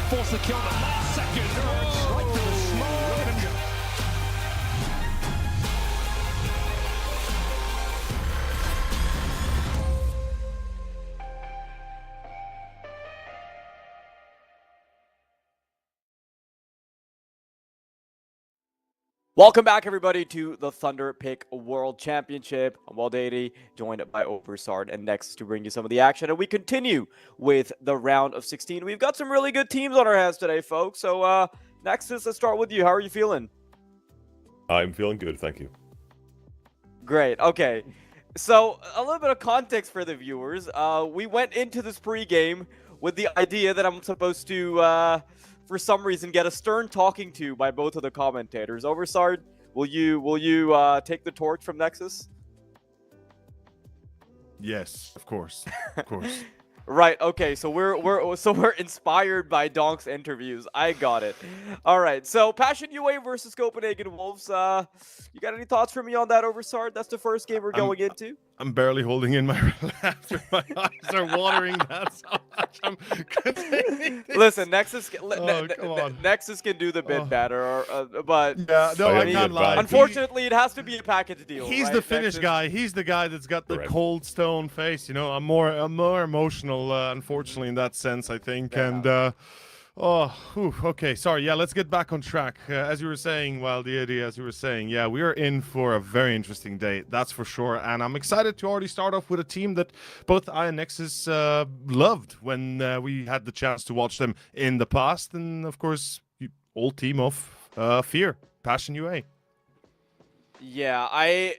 force the kill, the last second. Oh, right to the smoke. Look at him go. Welcome back, everybody, to the Thunderpick World Championship. I'm Monte, joined by Overpass and Nexus to bring you some of the action. And we continue with the round of 16. We've got some really good teams on our hands today, folks. So, Nexus, let's start with you. How are you feeling? I'm feeling good, thank you. Great. Okay. So, a little bit of context for the viewers. We went into this pregame with the idea that I'm supposed to... for some reason, get a stern talking to by both of the commentators. Overpass, will you take the torch from Nexus? Yes, of course, of course. Right. Okay. So we're inspired by Donk's interviews. I got it. All right. So Passion UA versus Copenhagen Wolves. You got any thoughts for me on that, Overpass? That's the first game we're going into. I'm barely holding in my laughter. My eyes are watering. That's how much I'm containing this. Listen, Nexus. Nexus can do the bit better, but yeah, no, I can't lie. Unfortunately, it has to be a package deal. He's right? the Finnish Nexus guy. He's the guy that's got the cold stone face. You know, I'm more emotional, unfortunately, in that sense, I think. Yeah. And okay, sorry. Yeah, let's get back on track. As you were saying, as you were saying, yeah, we are in for a very interesting day, that's for sure. And I'm excited to already start off with a team that both I and Nexus loved when we had the chance to watch them in the past. And of course, old team of Fear, Passion UA. Yeah, I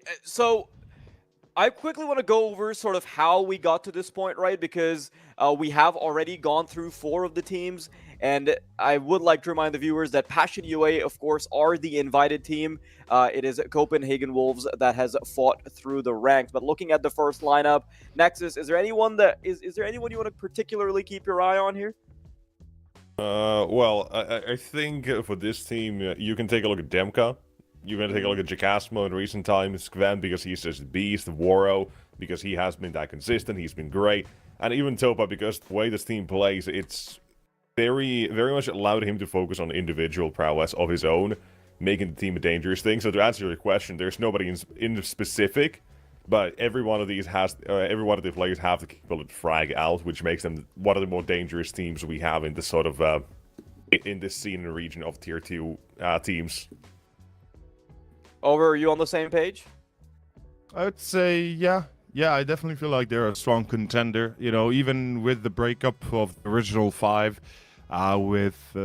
quickly want to go over sort of how we got to this point, right? Because we have already gone through 4 of the teams, and I would like to remind the viewers that Passion UA, of course, are the invited team. It is Copenhagen Wolves that has fought through the ranks. But looking at the first lineup, Nexus, is there anyone you want to particularly keep your eye on here? Well, I think for this team, you can take a look at Demka. You're going to take a look at Jacasmo in recent times, Gwen because he's just a beast, Waro because he has been that consistent, he's been great, and even Topa because the way this team plays, it's very, very much allowed him to focus on individual prowess of his own, making the team a dangerous thing. So to answer your question, there's nobody in specific, but every one of these has, every one of the players have the capability to frag out, which makes them one of the more dangerous teams we have in this sort of, in this scene and region of tier 2 teams. Are you on the same page? I would say, yeah, I definitely feel like they're a strong contender. You know, even with the breakup of the original 5, with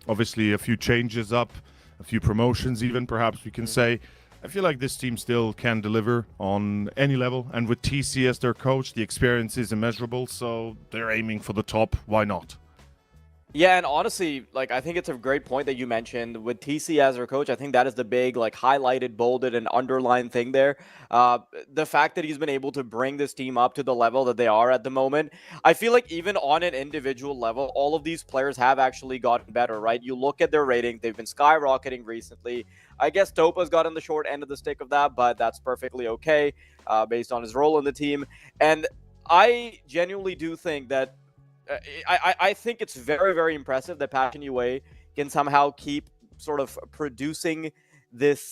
obviously a few changes up, a few promotions even, perhaps we can say, I feel like this team still can deliver on any level. And with TC as their coach, the experience is immeasurable, so they're aiming for the top. Why not? Yeah, and honestly, like, I think it's a great point that you mentioned with TC as their coach. I think that is the big, like, highlighted, bolded, and underlined thing there. The fact that he's been able to bring this team up to the level that they are at the moment. I feel like even on an individual level, all of these players have actually gotten better, right? You look at their rating, they've been skyrocketing recently. I guess Topa's gotten the short end of the stick of that, but that's perfectly okay based on his role in the team. And I genuinely do think that I think it's very, very impressive that Passion UA can somehow keep sort of producing this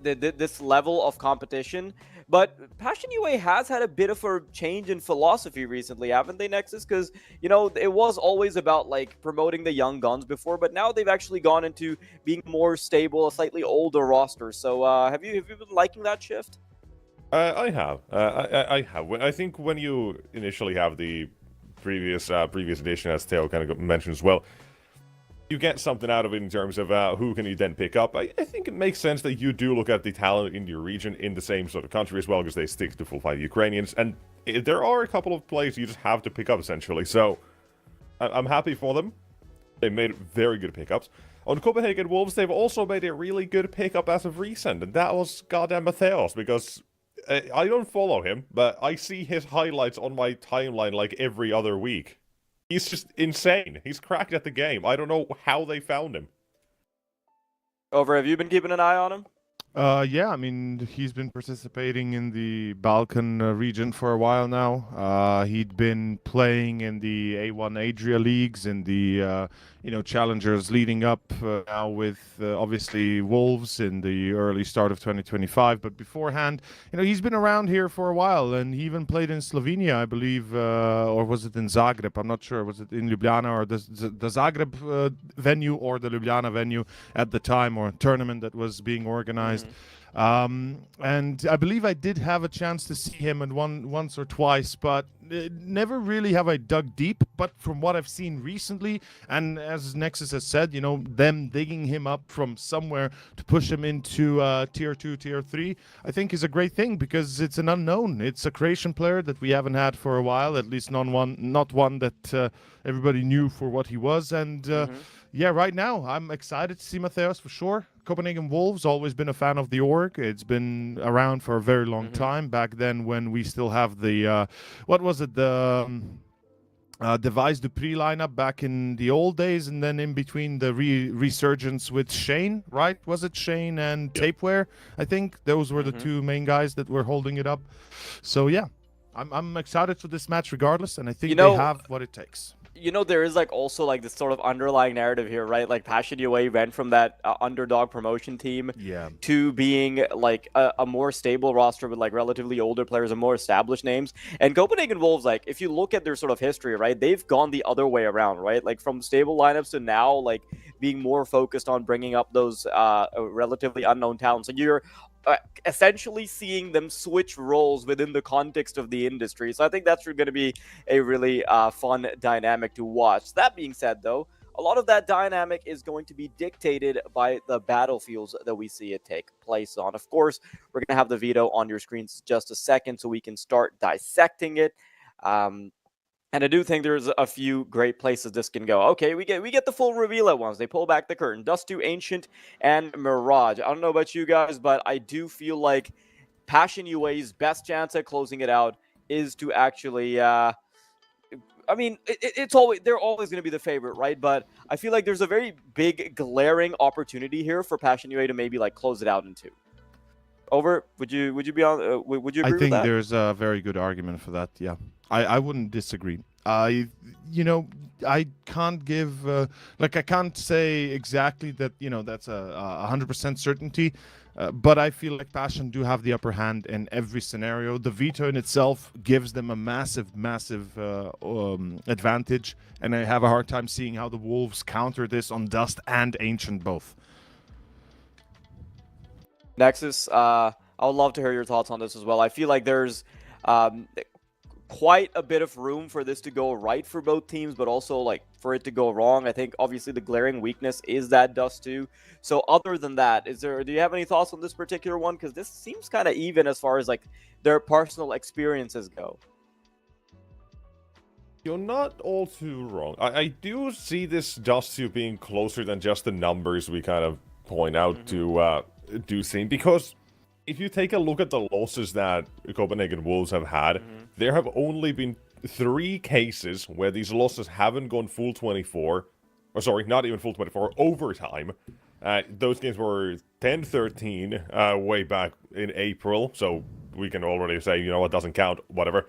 this level of competition. But Passion UA has had a bit of a change in philosophy recently, haven't they, Nexus? Because, you know, it was always about, like, promoting the young guns before, but now they've actually gone into being more stable, a slightly older roster. So have you been liking that shift? I have. I have. I think when you initially have the previous edition, as Theo kind of mentioned as well, you get something out of it in terms of who can you then pick up. I think it makes sense that you do look at the talent in your region in the same sort of country as well, because they stick to full-5 Ukrainians, and there are a couple of players you just have to pick up, essentially. So I'm happy for them. They made very good pickups. On Copenhagen Wolves, they've also made a really good pickup as of recent, and that was goddamn Matheos, because I don't follow him, but I see his highlights on my timeline like every other week. He's just insane. He's cracked at the game. I don't know how they found him. Have you been keeping an eye on him? Yeah, I mean, he's been participating in the Balkan region for a while now. He'd been playing in the A1 Adria leagues, in the challengers leading up now with obviously Wolves in the early start of 2025. But beforehand, he's been around here for a while, and he even played in Slovenia, I believe, or was it in Zagreb? I'm not sure. Was it in Ljubljana or the Zagreb venue or the Ljubljana venue at the time, or a tournament that was being organized? And I believe I did have a chance to see him in once or twice, but never really have I dug deep. But from what I've seen recently, and as Nexus has said, them digging him up from somewhere to push him into tier 2, tier 3, I think is a great thing, because it's an unknown. It's a Croatian player that we haven't had for a while, at least not one that everybody knew for what he was. And yeah, right now I'm excited to see Mateos for sure. Copenhagen Wolves, always been a fan of the org. It's been around for a very long time. Back then, when we still have the what was it, the Device Dupree lineup back in the old days, and then in between the resurgence with Shane, right? Was it Shane and Tapeware? I think those were the two main guys that were holding it up. So yeah, I'm excited for this match regardless, and I think they have what it takes. There is also this sort of underlying narrative here, right? Like Passion UA went from that underdog promotion team to being a more stable roster with relatively older players and more established names. And Copenhagen Wolves, if you look at their sort of history, right, they've gone the other way around, right? Like from stable lineups to now being more focused on bringing up those relatively unknown talents. So you're essentially seeing them switch roles within the context of the industry. So I think that's going to be a really fun dynamic to watch. That being said, though, a lot of that dynamic is going to be dictated by the battlefields that we see it take place on. Of course, we're going to have the veto on your screens just a second so we can start dissecting it. And I do think there's a few great places this can go. Okay, we get the full reveal at once. They pull back the curtain. Dust2, Ancient, and Mirage. I don't know about you guys, but I do feel like Passion UA's best chance at closing it out is to actually... I mean, they're always going to be the favorite, right? But I feel like there's a very big, glaring opportunity here for Passion UA to maybe close it out in 2. Over, would you be on? Would you agree with that? I think there's a very good argument for that. Yeah, I wouldn't disagree. I can't give I can't say exactly that that's a 100% certainty, but I feel like Passion do have the upper hand in every scenario. The veto in itself gives them a massive advantage, and I have a hard time seeing how the Wolves counter this on Dust and Ancient both. Nexus, I would love to hear your thoughts on this as well. I feel like there's quite a bit of room for this to go right for both teams, but also for it to go wrong. I think obviously the glaring weakness is that Dust2. So other than that, do you have any thoughts on this particular one? Because this seems kind of even as far as their personal experiences go. You're not all too wrong. I do see this Dust2 being closer than just the numbers we kind of point out to do seem, because if you take a look at the losses that Copenhagen Wolves have had, there have only been 3 cases where these losses haven't gone full 24, or sorry, not even full 24, overtime. Those games were 10-13 way back in April, so we can already say, it doesn't count, whatever.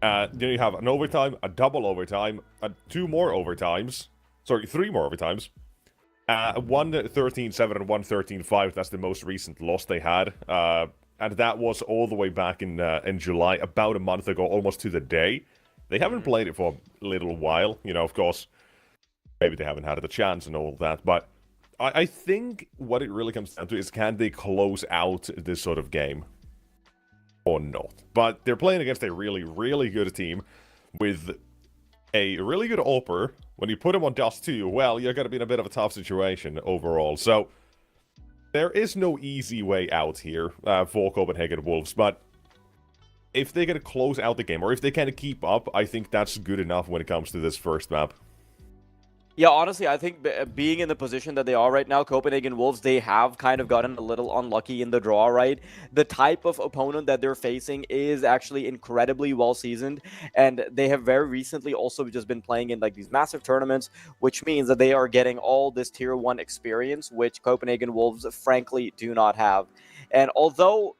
Then you have an overtime, a double overtime, 2 more overtimes, sorry, 3 more overtimes. 1 13-7 and 1 13-5, that's the most recent loss they had. And that was all the way back in July, about a month ago, almost to the day. They haven't played it for a little while, of course. Maybe they haven't had the chance and all that, but I think what it really comes down to is, can they close out this sort of game or not? But they're playing against a really, really good team with a really good AWPer. When you put them on Dust2, well, you're going to be in a bit of a tough situation overall. So there is no easy way out here for Copenhagen Wolves, but if they can close out the game, or if they can keep up, I think that's good enough when it comes to this first map. Yeah, honestly, I think being in the position that they are right now, Copenhagen Wolves, they have kind of gotten a little unlucky in the draw, right? The type of opponent that they're facing is actually incredibly well seasoned, and they have very recently also just been playing in like these massive tournaments, which means that they are getting all this tier 1 experience, which Copenhagen Wolves frankly do not have. And although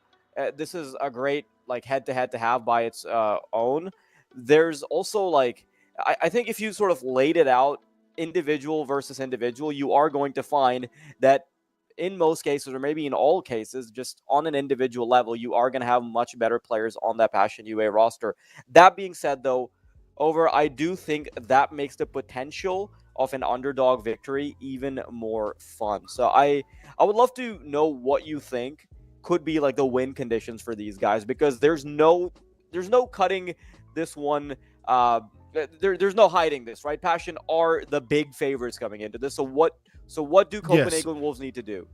this is a great like head-to-head to have by its own, there's also like I think if you sort of laid it out individual versus individual, you are going to find that in most cases, or maybe in all cases, just on an individual level, you are going to have much better players on that Passion UA roster. That being said, though, I do think that makes the potential of an underdog victory even more fun. So I would love to know what you think could be like the win conditions for these guys, because there's no cutting this one. There's no hiding this, right? Passion are the big favorites coming into this. So what do Copenhagen Wolves need to do?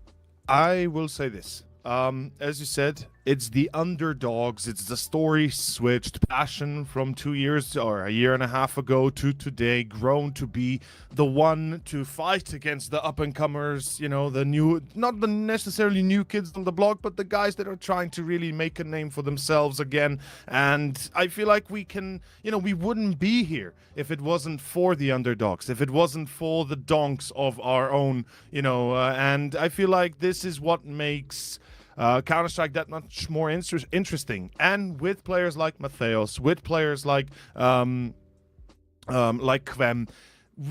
I will say this. As you said, it's the underdogs. It's the story switched. Passion from 2 years or a year and a half ago to today, grown to be the one to fight against the up-and-comers, you know, the new, not the necessarily new kids on the block, but the guys that are trying to really make a name for themselves again. And I feel like we can, you know, we wouldn't be here if it wasn't for the underdogs, if it wasn't for the donks of our own, you know, and I feel like this is what makes Counter-Strike that much more interesting. And with players like Matthäus, with players like Quem,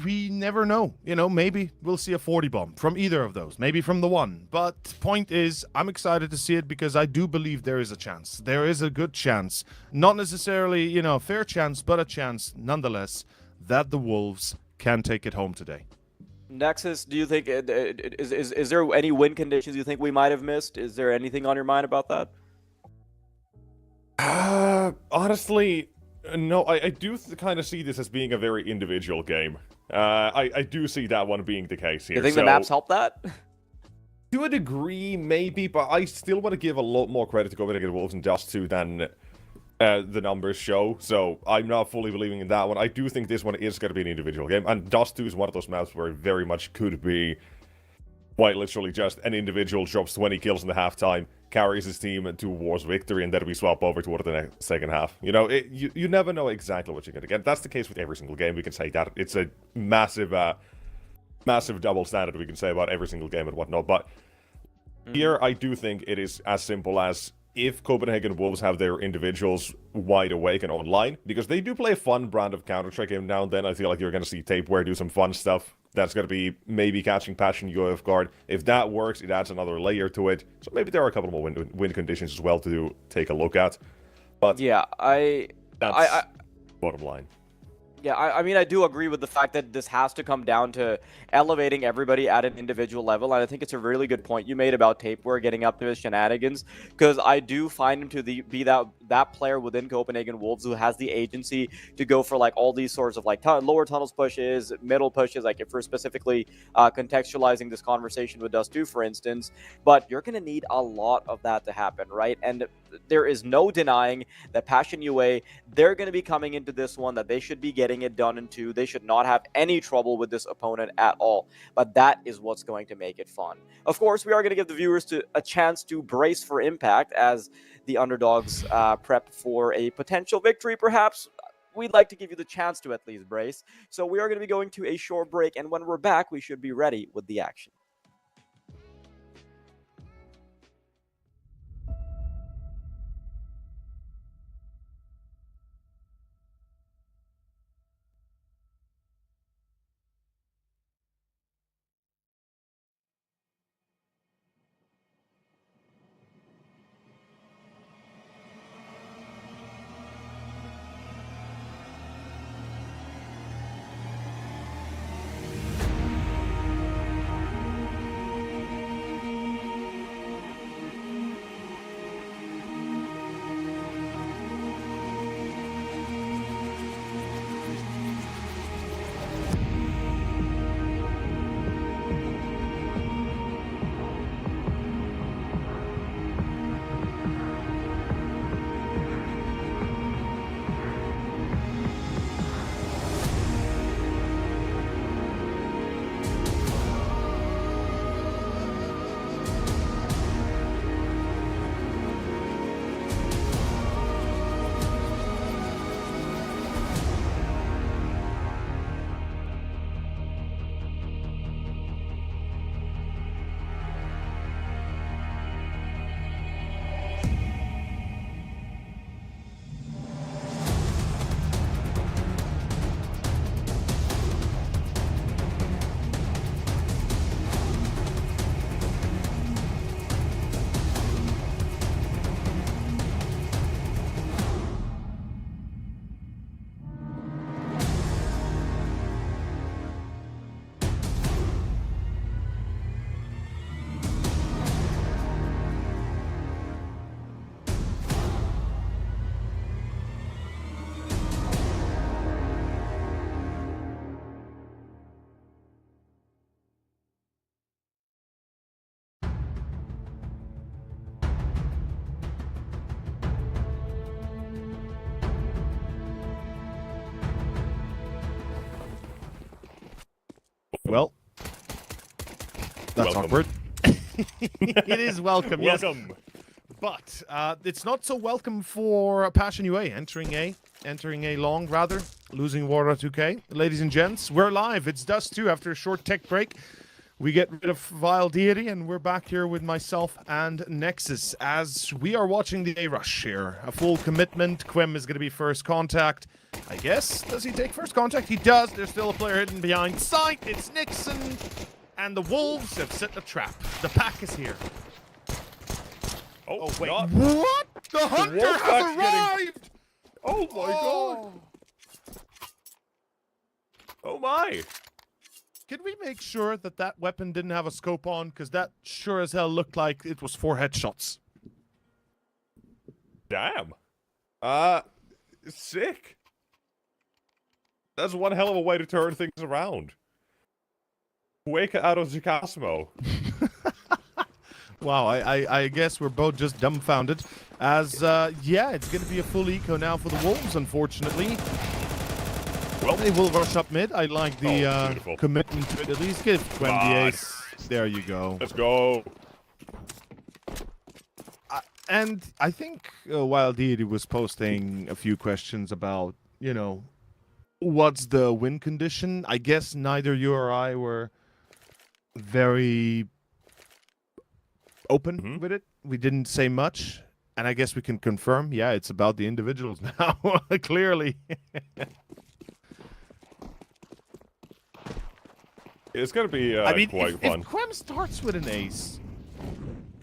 we never know. You know, maybe we'll see a 40 bomb from either of those, maybe from the one. But point is, I'm excited to see it because I do believe there is a chance. There is a good chance. Not necessarily, you know, a fair chance, but a chance nonetheless that the Wolves can take it home today. Nexus, do you think is there any win conditions you think we might have missed? Is there anything on your mind about that? Honestly, no. I do kind of see this as being a very individual game. I do see that one being the case here. You think the maps help that? To a degree, maybe, but I still want to give a lot more credit to Copenhagen Wolves and Dust 2 than the numbers show, so I'm not fully believing in that one. I do think this one is going to be an individual game, and Dust 2 is one of those maps where it very much could be quite literally just an individual drops 20 kills in the halftime, carries his team towards victory, and then we swap over toward the second half. You know, you never know exactly what you're going to get. That's the case with every single game. We can say that. It's a massive double standard we can say about every single game and whatnot, but here I do think it is as simple as if Copenhagen Wolves have their individuals wide awake and online, because they do play a fun brand of Counter-Strike game now and then. I feel like you're going to see Tapeware do some fun stuff. That's going to be maybe catching Passion UA off guard. If that works, it adds another layer to it. So maybe there are a couple more win conditions as well to take a look at. But yeah, that's bottom line. Yeah, I mean, I do agree with the fact that this has to come down to elevating everybody at an individual level, and I think it's a really good point you made about Tapeware getting up to his shenanigans, because I do find him to be that player within Copenhagen Wolves who has the agency to go for like all these sorts of like lower tunnels pushes, middle pushes, like if we're specifically contextualizing this conversation with Dust 2, for instance, but you're going to need a lot of that to happen, right? And there is no denying that Passion UA, they're going to be coming into this one that they should be getting it done in 2. They should not have any trouble with this opponent at all. But that is what's going to make it fun. Of course, we are going to give the viewers a chance to brace for impact as the underdogs prep for a potential victory, perhaps. We'd like to give you the chance to at least brace. So we are going to be going to a short break, and when we're back, we should be ready with the action. Well, that's Welcome. awkward. It is welcome, yes. Welcome. But it's not so welcome for Passion UA entering A long rather, losing Warrior 2K. Ladies and gents, we're live. It's Dust 2 after a short tech break. We get rid of Vile Deity and we're back here with myself and Nexus as we are watching the A rush here. A full commitment. Quem is going to be first contact. I guess. Does he take first contact? He does. There's still a player hidden behind sight. It's Nixon. And the Wolves have set a trap. The pack is here. Oh, Wait. not. What? The hunter Wolfpack's has getting- arrived! Oh my god. Oh my. Can we make sure that that weapon didn't have a scope on? Because that sure as hell looked like it was 4 headshots. Damn. Sick. That's one hell of a way to turn things around. Wake out of Zacasmo. Wow, I guess we're both just dumbfounded. As, yeah, it's going to be a full eco now for the Wolves, unfortunately. Well, they will rush up mid. I like the beautiful. commitment to it. At least give Quem the ace. There you go. Let's go. And I think Wild Deity was posting a few questions about, you know, what's the win condition? I guess neither you or I were very open with it. We didn't say much. And I guess we can confirm, yeah, it's about the individuals now, clearly. It's gonna be I mean, quite fun. if Quem starts with an ace,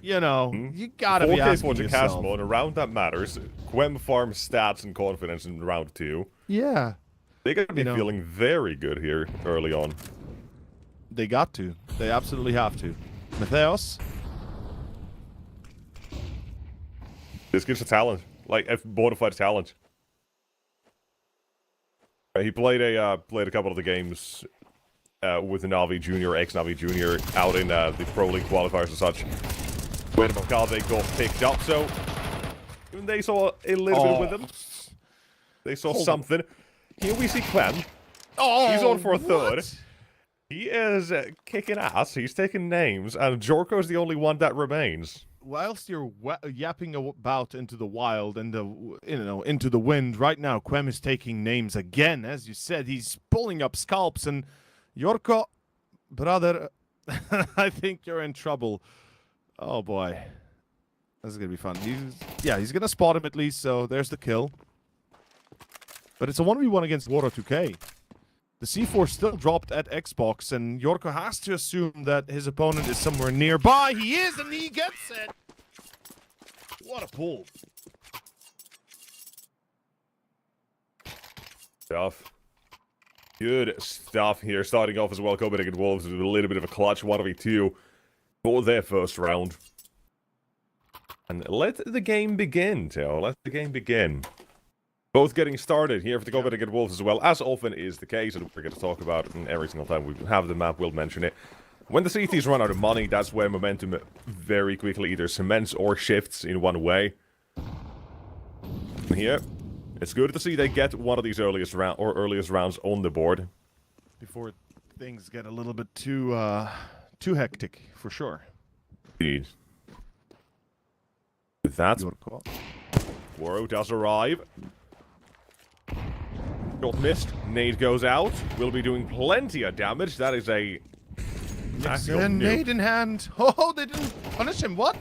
you know, you gotta be 4K asking for yourself. Zacasmo, and a round that matters. Quem farms stats and confidence in round 2. Yeah, They're gonna be You know. feeling very good here early on. they got to. They absolutely have to. Matheos? This kid's a talent, like a bona fide talent. He played a couple of the games with the Navi Junior, ex-Navi Junior, out in the Pro League qualifiers and such. When Galve got picked up, so even they saw a little bit with him. They saw something. Here we see Quem. Oh, He's on for a third. what? He is kicking ass. He's taking names, and Jorko's the only one that remains. Whilst you're yapping about into the wild and into the wind, right now Quem is taking names again. As you said, he's pulling up scalps, and Yorko, brother, I think you're in trouble. Oh boy, this is gonna be fun. He's gonna spot him at least. So there's the kill. But it's a 1v1 against Warrior 2K. The C4 still dropped at Xbox, and Yorko has to assume that his opponent is somewhere nearby. He is, and he gets it! What a pull. Stuff. Good stuff here. Starting off as well, Copenhagen Wolves with a little bit of a clutch 1v2 for their first round. And let the game begin, Teo. Let the game begin. Both getting started here for the Copenhagen Wolves as well, as often is the case, and we're going to talk about it, and every single time we have the map, we'll mention it. When the CTs run out of money, that's where momentum very quickly either cements or shifts in one way. Here, it's good to see they get one of these earliest rounds on the board. Before things get a little bit too hectic, for sure. Indeed. With that, Yorko. Woro does arrive. Shot missed. Nade goes out. Will be doing plenty of damage. That is a... And nade in hand. Oh, they didn't punish him. What?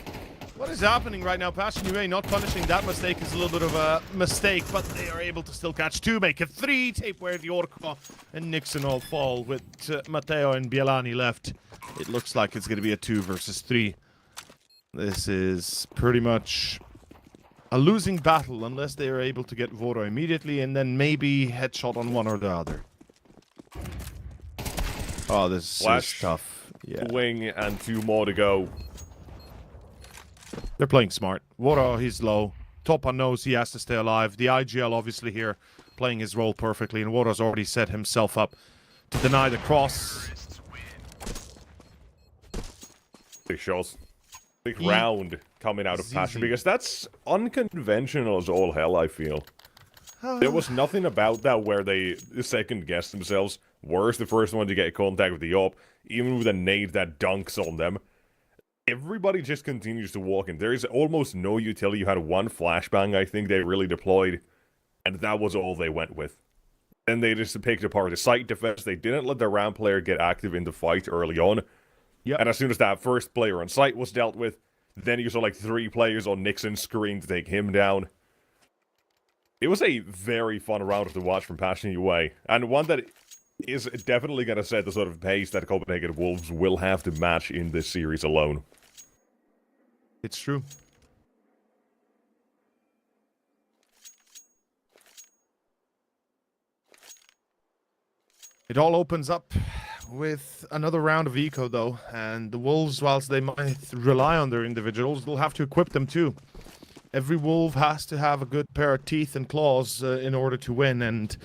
What is happening right now? Passion UA not punishing that mistake is a little bit of a mistake, but they are able to still catch 2, make it 3. Tape where the Yorko and Nixon all fall with Matteo and Bielani left. It looks like it's going to be a 2 versus 3. This is pretty much a losing battle unless they are able to get Voro immediately and then maybe headshot on one or the other. Oh, this is tough. Yeah. Wing and 2 more to go. They're playing smart. Voro, he's low. Topa knows he has to stay alive. The IGL obviously here playing his role perfectly, and Voro's already set himself up to deny the cross. Big shots. Big round coming out of Passion, because that's unconventional as all hell, I feel. There was nothing about that where they second-guessed themselves. Where's the first one to get contact with the op, even with a nade that dunks on them. Everybody just continues to walk in. There is almost no utility. You had one flashbang, I think they really deployed, and that was all they went with. Then they just picked apart the site defense. They didn't let the ramp player get active in the fight early on. Yep. And as soon as that first player on site was dealt with, then you saw like 3 players on Nixon's screen to take him down. It was a very fun round to watch from Passion UA, and one that is definitely going to set the sort of pace that Copenhagen Wolves will have to match in this series alone. It's true. It all opens up with another round of eco, though, and the Wolves, whilst they might rely on their individuals, they'll have to equip them too. Every Wolf has to have a good pair of teeth and claws in order to win, and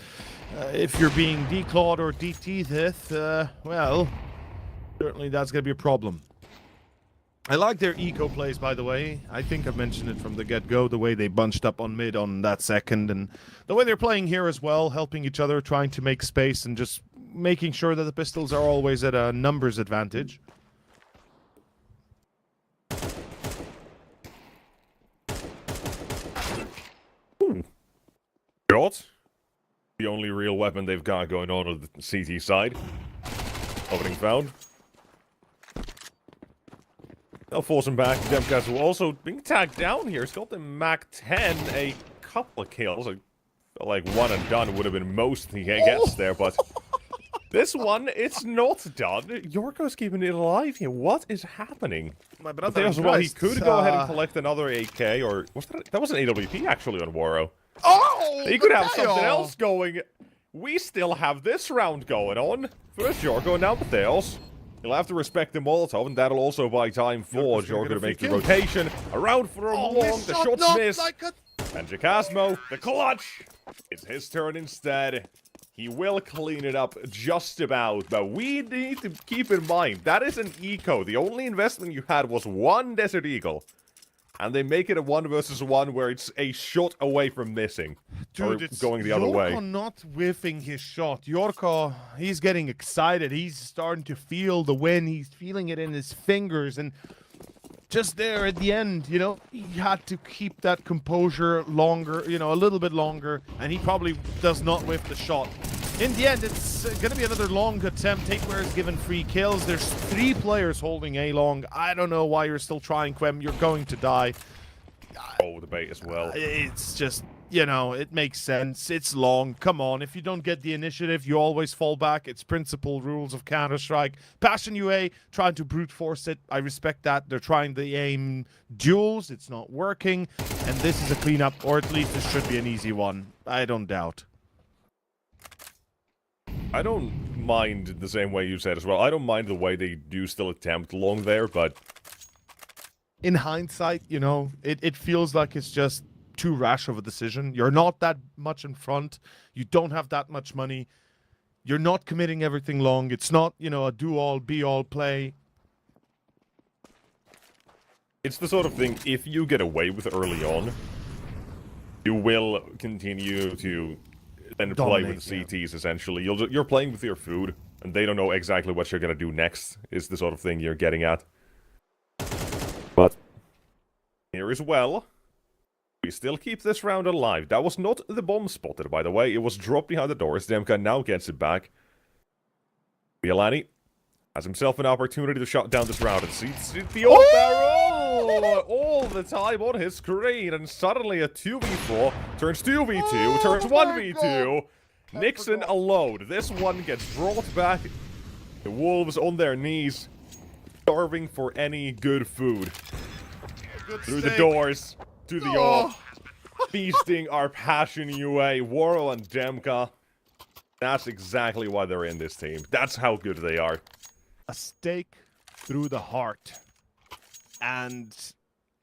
if you're being declawed or de-teethed, well, certainly that's going to be a problem. I like their eco plays, by the way. I think I mentioned it from the get-go, the way they bunched up on mid on that second, and the way they're playing here as well, helping each other, trying to make space, and just making sure that the pistols are always at a numbers advantage. Shot. The only real weapon they've got going on the CT side. Opening found. They'll force him back. Demcast will also being tagged down here. He's got the Mac 10, a couple of kills. I felt like one and done would have been most he gets there, but this one, it's not done. Yorko's keeping it alive here. What is happening? My brother As well, he could go ahead and collect another AK, or was that was an AWP actually on Waro. Oh! He could have something else going. We still have this round going on. First Yorko, now Mateos. You'll have to respect the Molotov, and that'll also buy time for Yorko to make the rotation. Around for a long, the shots miss. And Jacasmo, the clutch! It's his turn instead. He will clean it up just about, but we need to keep in mind, that is an eco. The only investment you had was one Desert Eagle. And they make it a 1 versus 1 where it's a shot away from missing. Dude, or it's going the other way. Yorko not whiffing his shot. Yorko, he's getting excited. He's starting to feel the win. He's feeling it in his fingers. And just there at the end, you know, he had to keep that composure longer, you know, a little bit longer. And he probably does not whiff the shot. In the end, it's going to be another long attempt. Takeware is given free kills. There's 3 players holding A long. I don't know why you're still trying, Quem. You're going to die. Oh, the bait as well. It's just, you know, it makes sense. It's long. Come on. If you don't get the initiative, you always fall back. It's principal rules of Counter-Strike. Passion UA trying to brute force it. I respect that. They're trying the aim duels. It's not working. And this is a cleanup, or at least this should be an easy one. I don't doubt. I don't mind the same way you said as well. I don't mind the way they do still attempt long there, but in hindsight, you know, it feels like it's just too rash of a decision. You're not that much in front. You don't have that much money. You're not committing everything long. It's not, you know, a do-all, be-all play. it's the sort of thing, if you get away with it early on, you will continue to then play with CTs, essentially. You're playing with your food, and they don't know exactly what you're going to do next, is the sort of thing you're getting at. But here as well, we still keep this round alive. That was not the bomb spotted, by the way. It was dropped behind the doors. Demka now gets it back. Bielani has himself an opportunity to shut down this round and see the old barrel all the time on his screen, and suddenly a 2v4 turns 2v2, turns 1v2. Nixon alone. This one gets brought back. The Wolves on their knees, starving for any good food. Through the doors, to the off, feasting our Passion UA, Waro and Demka. That's exactly why they're in this team. That's how good they are. A stake through the heart. And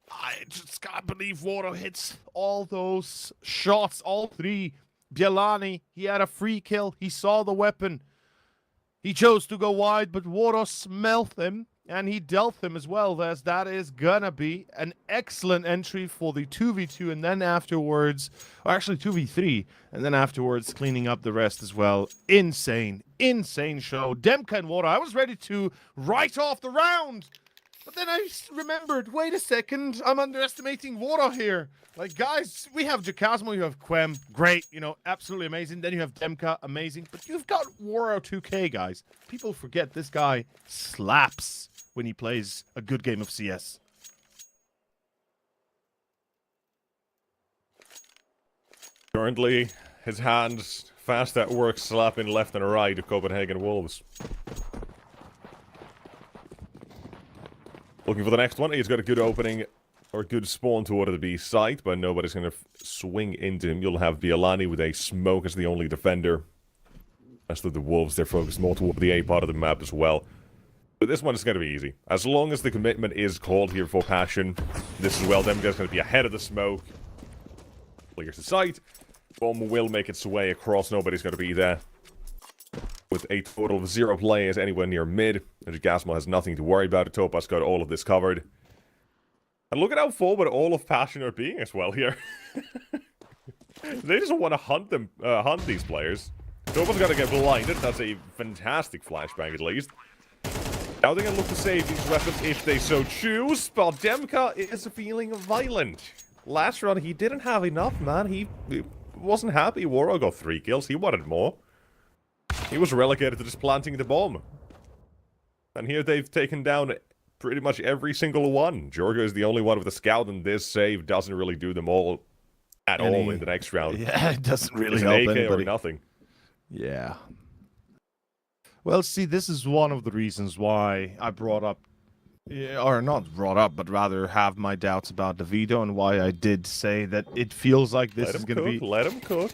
I just can't believe Waro hits all those shots, all three. Bielani, he had a free kill. He saw the weapon. He chose to go wide, but Waro smelt him. and he dealt him as well, as that is gonna be an excellent entry for the 2v2, and then afterwards, or actually 2v3, and then afterwards cleaning up the rest as well. Insane show. Demka and Water, I was ready to write off the round, but then I remembered, wait a second, I'm underestimating Water here. Like, guys, we have Jacasmo, you have Quem, great, you know, absolutely amazing. Then you have Demka, amazing. But you've got Waro 2K, guys. People forget this guy slaps when he plays a good game of CS. Currently, his hands fast at work slapping left and right of Copenhagen Wolves. Looking for the next one. He's got a good opening, or a good spawn toward the B site, but nobody's going to swing into him. You'll have Bialani with a smoke as the only defender. As to the Wolves, they're focused more toward the A part of the map as well. But this one is going to be easy. As long as the commitment is called here for Passion, this is well, Demka's going to be ahead of the smoke. Clears the site. Bomb will make its way across. Nobody's going to be there. With a total of 0 players anywhere near mid. Gasmo has nothing to worry about. Topas got all of this covered. And look at how forward all of Passion are being as well here. They just want to hunt them, hunt these players. Topas got to get blinded. That's a fantastic flashbang at least. Now they're going to look to save these weapons if they so choose. But Demka is feeling violent. Last round he didn't have enough, man. He wasn't happy. Waro got 3 kills. He wanted more. He was relegated to just planting the bomb. And here they've taken down pretty much every single one. Jorgo is the only one with a scout, and this save doesn't really do them all at all in the next round. Yeah, it doesn't really it's help an AK anybody. or nothing. Yeah. Well, see, this is one of the reasons why I brought up, or not brought up, but rather have my doubts about the veto, and why I did say that it feels like this is going to be... Let him cook.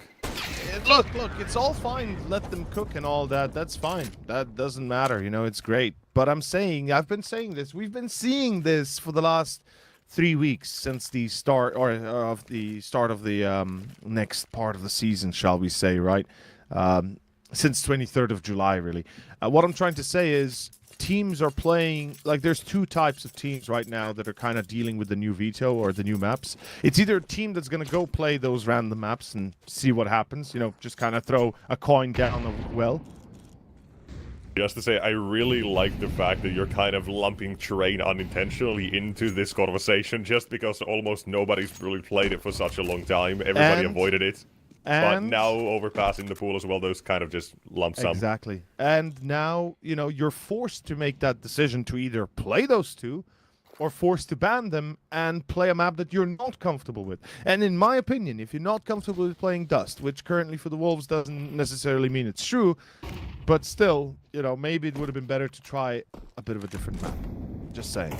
Look, it's all fine. Let them cook and all that. That's fine. That doesn't matter. You know, it's great. But I'm saying, I've been saying this. We've been seeing this for the last 3 weeks since the start, or of the start of the next part of the season, shall we say, right? Since 23rd of July, really. What I'm trying to say is teams are playing, like there's 2 types of teams right now that are kind of dealing with the new veto or the new maps. It's either a team that's going to go play those random maps and see what happens, you know, just kind of throw a coin down the well. Just to say, I really like the fact that you're kind of lumping terrain unintentionally into this conversation, just because almost nobody's really played it for such a long time. Everybody avoided it. But now Overpass in the pool as well, those kind of just lump sum. Exactly. And now, you know, you're forced to make that decision to either play those 2 or forced to ban them and play a map that you're not comfortable with. And in my opinion, if you're not comfortable with playing Dust, which currently for the Wolves doesn't necessarily mean it's true, but still, you know, maybe it would have been better to try a bit of a different map. Just saying.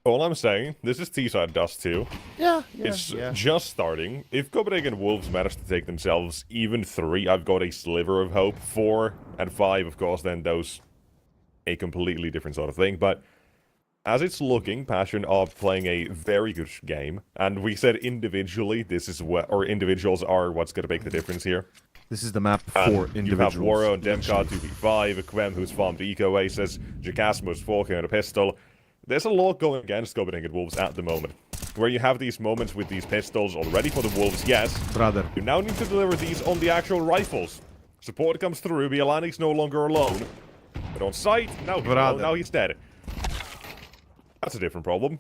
All I'm saying, this is T-side Dust 2. It's just starting. If Copenhagen Wolves manage to take themselves even 3, I've got a sliver of hope. 4 and 5, of course, then those a completely different sort of thing. But as it's looking, Passion are playing a very good game. And we said individually, this is what, or individuals are what's going to make the difference here. This is the map for individuals. You have Waro and Demka 2v5, Quem who's farmed Eco Aces, Jacasmo's forking out a pistol. There's a lot going against Copenhagen Wolves at the moment. Where you have these moments with these pistols already for the Wolves, yes. Brother. You now need to deliver these on the actual rifles. Support comes through, Bialanik's no longer alone. But on site, now he's dead. That's a different problem.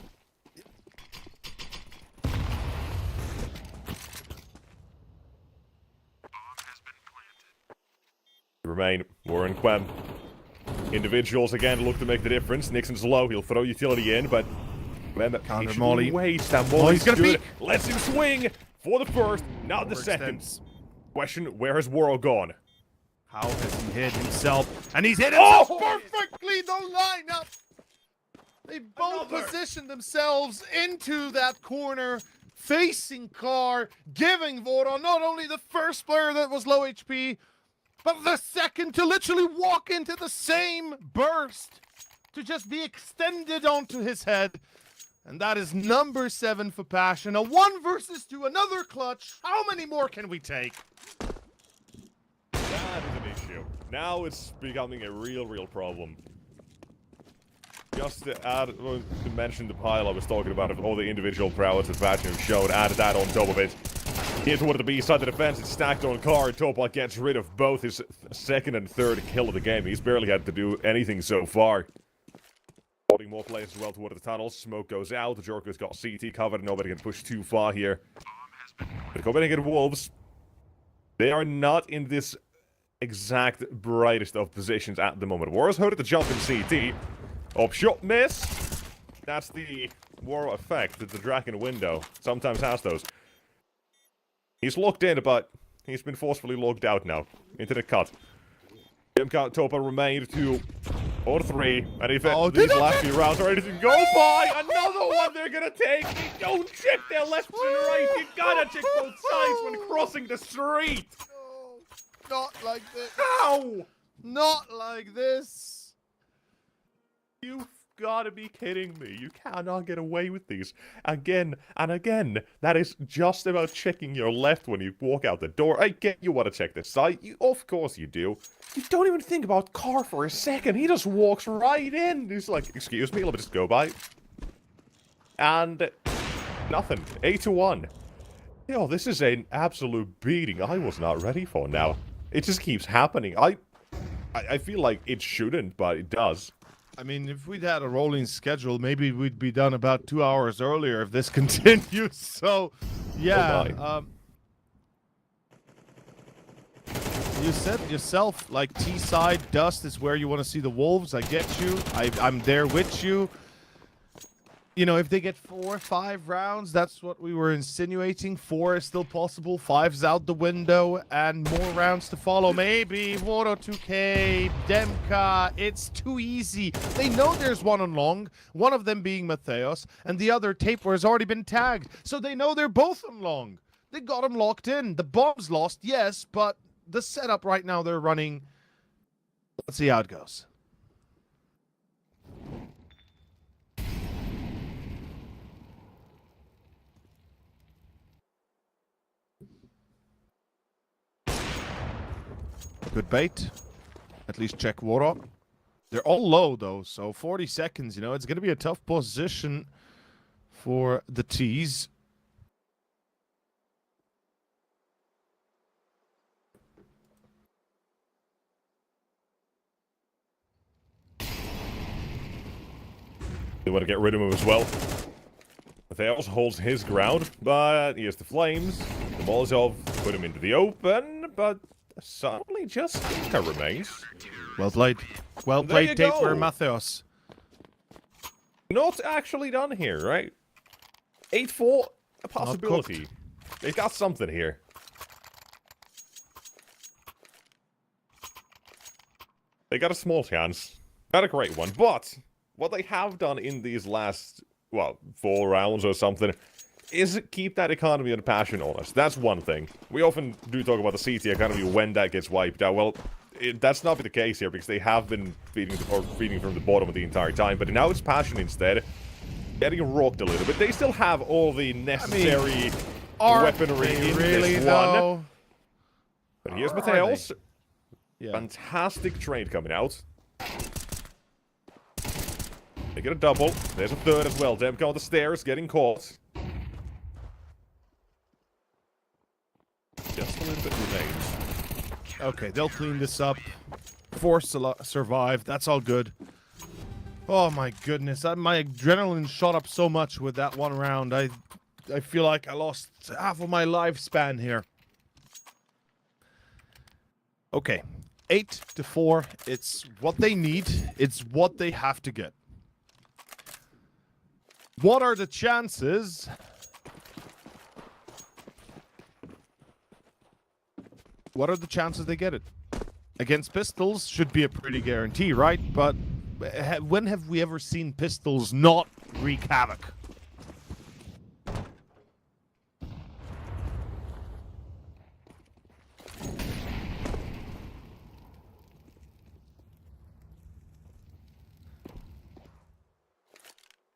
Remain Warren Quem. Individuals again look to make the difference. Nixon's low, he'll throw utility in, but counter Molly. Waits. That Molly's gonna good. Lets him swing for the first, not the second. Question, where has Waro gone? How has he hit himself? And he's hit himself perfectly. Don't line up. They both positioned themselves into that corner, facing Car, giving Voro not only the first player that was low HP, but the second to literally walk into the same burst, to just be extended onto his head. And that is number 7 for Passion. A 1 versus 2, another clutch. How many more can we take? That is issue. Now it's becoming a real problem. Just to add, to mention the pile I was talking about of all the individual prowess that Vatchin showed, added that on top of it. Here's one of the B-side of the defense, it's stacked on Car. Topal gets rid of both his second and third kill of the game. He's barely had to do anything so far. Holding more players as well toward the tunnels. Smoke goes out, the Joker's got CT covered, nobody can push too far here. The Copenhagen Wolves, they are not in this exact brightest of positions at the moment. Warriors heard the jump in CT. Upshot miss. That's the war effect that the Draken window sometimes has those. He's locked in, but he's been forcefully locked out now. Into the cut. Topa remained 2 or 3. And if these last few rounds are ready to go by, another one they're gonna take. They don't check their left and right. You gotta check both sides when crossing the street. No, not like this. How? Not like this. You've gotta be kidding me. You cannot get away with these. Again and again. That is just about checking your left when you walk out the door. I get you want to check the side. Of course you do. You don't even think about Car for a second. He just walks right in. He's like, excuse me, let me just go by. And nothing. 8-1. Yo, this is an absolute beating I was not ready for now. It just keeps happening. I feel like it shouldn't, but it does. I mean, if we'd had a rolling schedule, maybe we'd be done about 2 hours earlier if this continues. So, yeah. You said yourself, like, T-side dust is where you want to see the Wolves. I get you. I'm there with you. You know, if they get 4 or 5 rounds, that's what we were insinuating. 4 is still possible. 5's out the window, and more rounds to follow. Maybe Woro 2K, Demka. It's too easy. They know there's one on long, one of them being Matheos, and the other Taper has already been tagged. So they know they're both on long. They got him locked in. The bomb's lost, yes, but the setup right now they're running. Let's see how it goes. Good bait. At least check Woro. They're all low, though, so 40 seconds, you know. It's going to be a tough position for the T's. They want to get rid of him as well. Matheos holds his ground, but he has the flames. The Molotov put him into the open, but suddenly just remains. Well played. Well played, Taper and Matheos. Not actually done here, right? 8-4, a possibility. They got something here. They got a small chance. Not a great one, but what they have done in these last, well, 4 rounds or something is keep that economy and passion honest. That's one thing. We often do talk about the CT economy when that gets wiped out. Well, that's not the case here because they have been feeding from the bottom the entire time. But now it's passion instead. Getting rocked a little bit. They still have all the necessary weaponry in this one. But here's Matheos. Yeah. Fantastic trade coming out. They get a double. There's a third as well. Demka on the stairs, getting caught. Just a little bit remains. Okay, they'll clean this up. Force survive. That's all good. Oh my goodness. My adrenaline shot up so much with that one round. I feel like I lost half of my lifespan here. Okay. 8-4. It's what they need. It's what they have to get. What are the chances? What are the chances they get it? Against Pistols should be a pretty guarantee, right? But when have we ever seen Pistols not wreak havoc?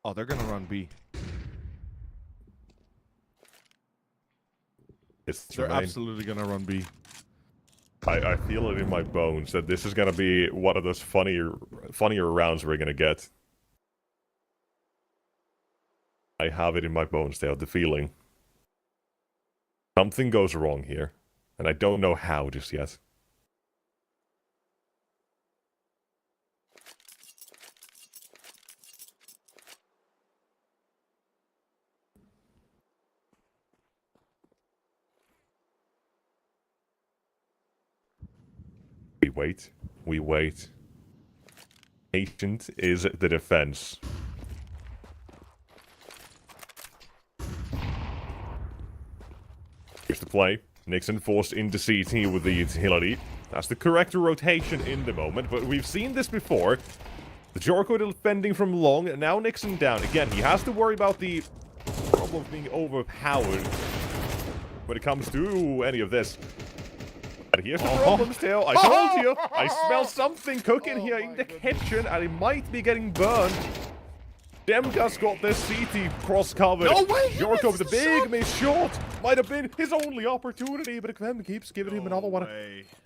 Oh, they're gonna run B. They're absolutely gonna run B. I feel it in my bones that this is gonna be one of those funnier rounds we're gonna get. I have it in my bones, Theo, the feeling. Something goes wrong here, and I don't know how just yet. We wait. Patient is the defense. Here's the play. Nixon forced into CT with the utility. That's the correct rotation in the moment, but we've seen this before. The Jorko defending from long, and now Nixon down. Again, he has to worry about the problem of being overpowered when it comes to any of this. And here's the problem still. I told you. I smell something cooking here in the kitchen, and it might be getting burned. Demka's got this CT cross-covered. No way! Jorko with a big miss shot. Might have been his only opportunity, but Kvem keeps giving him another one.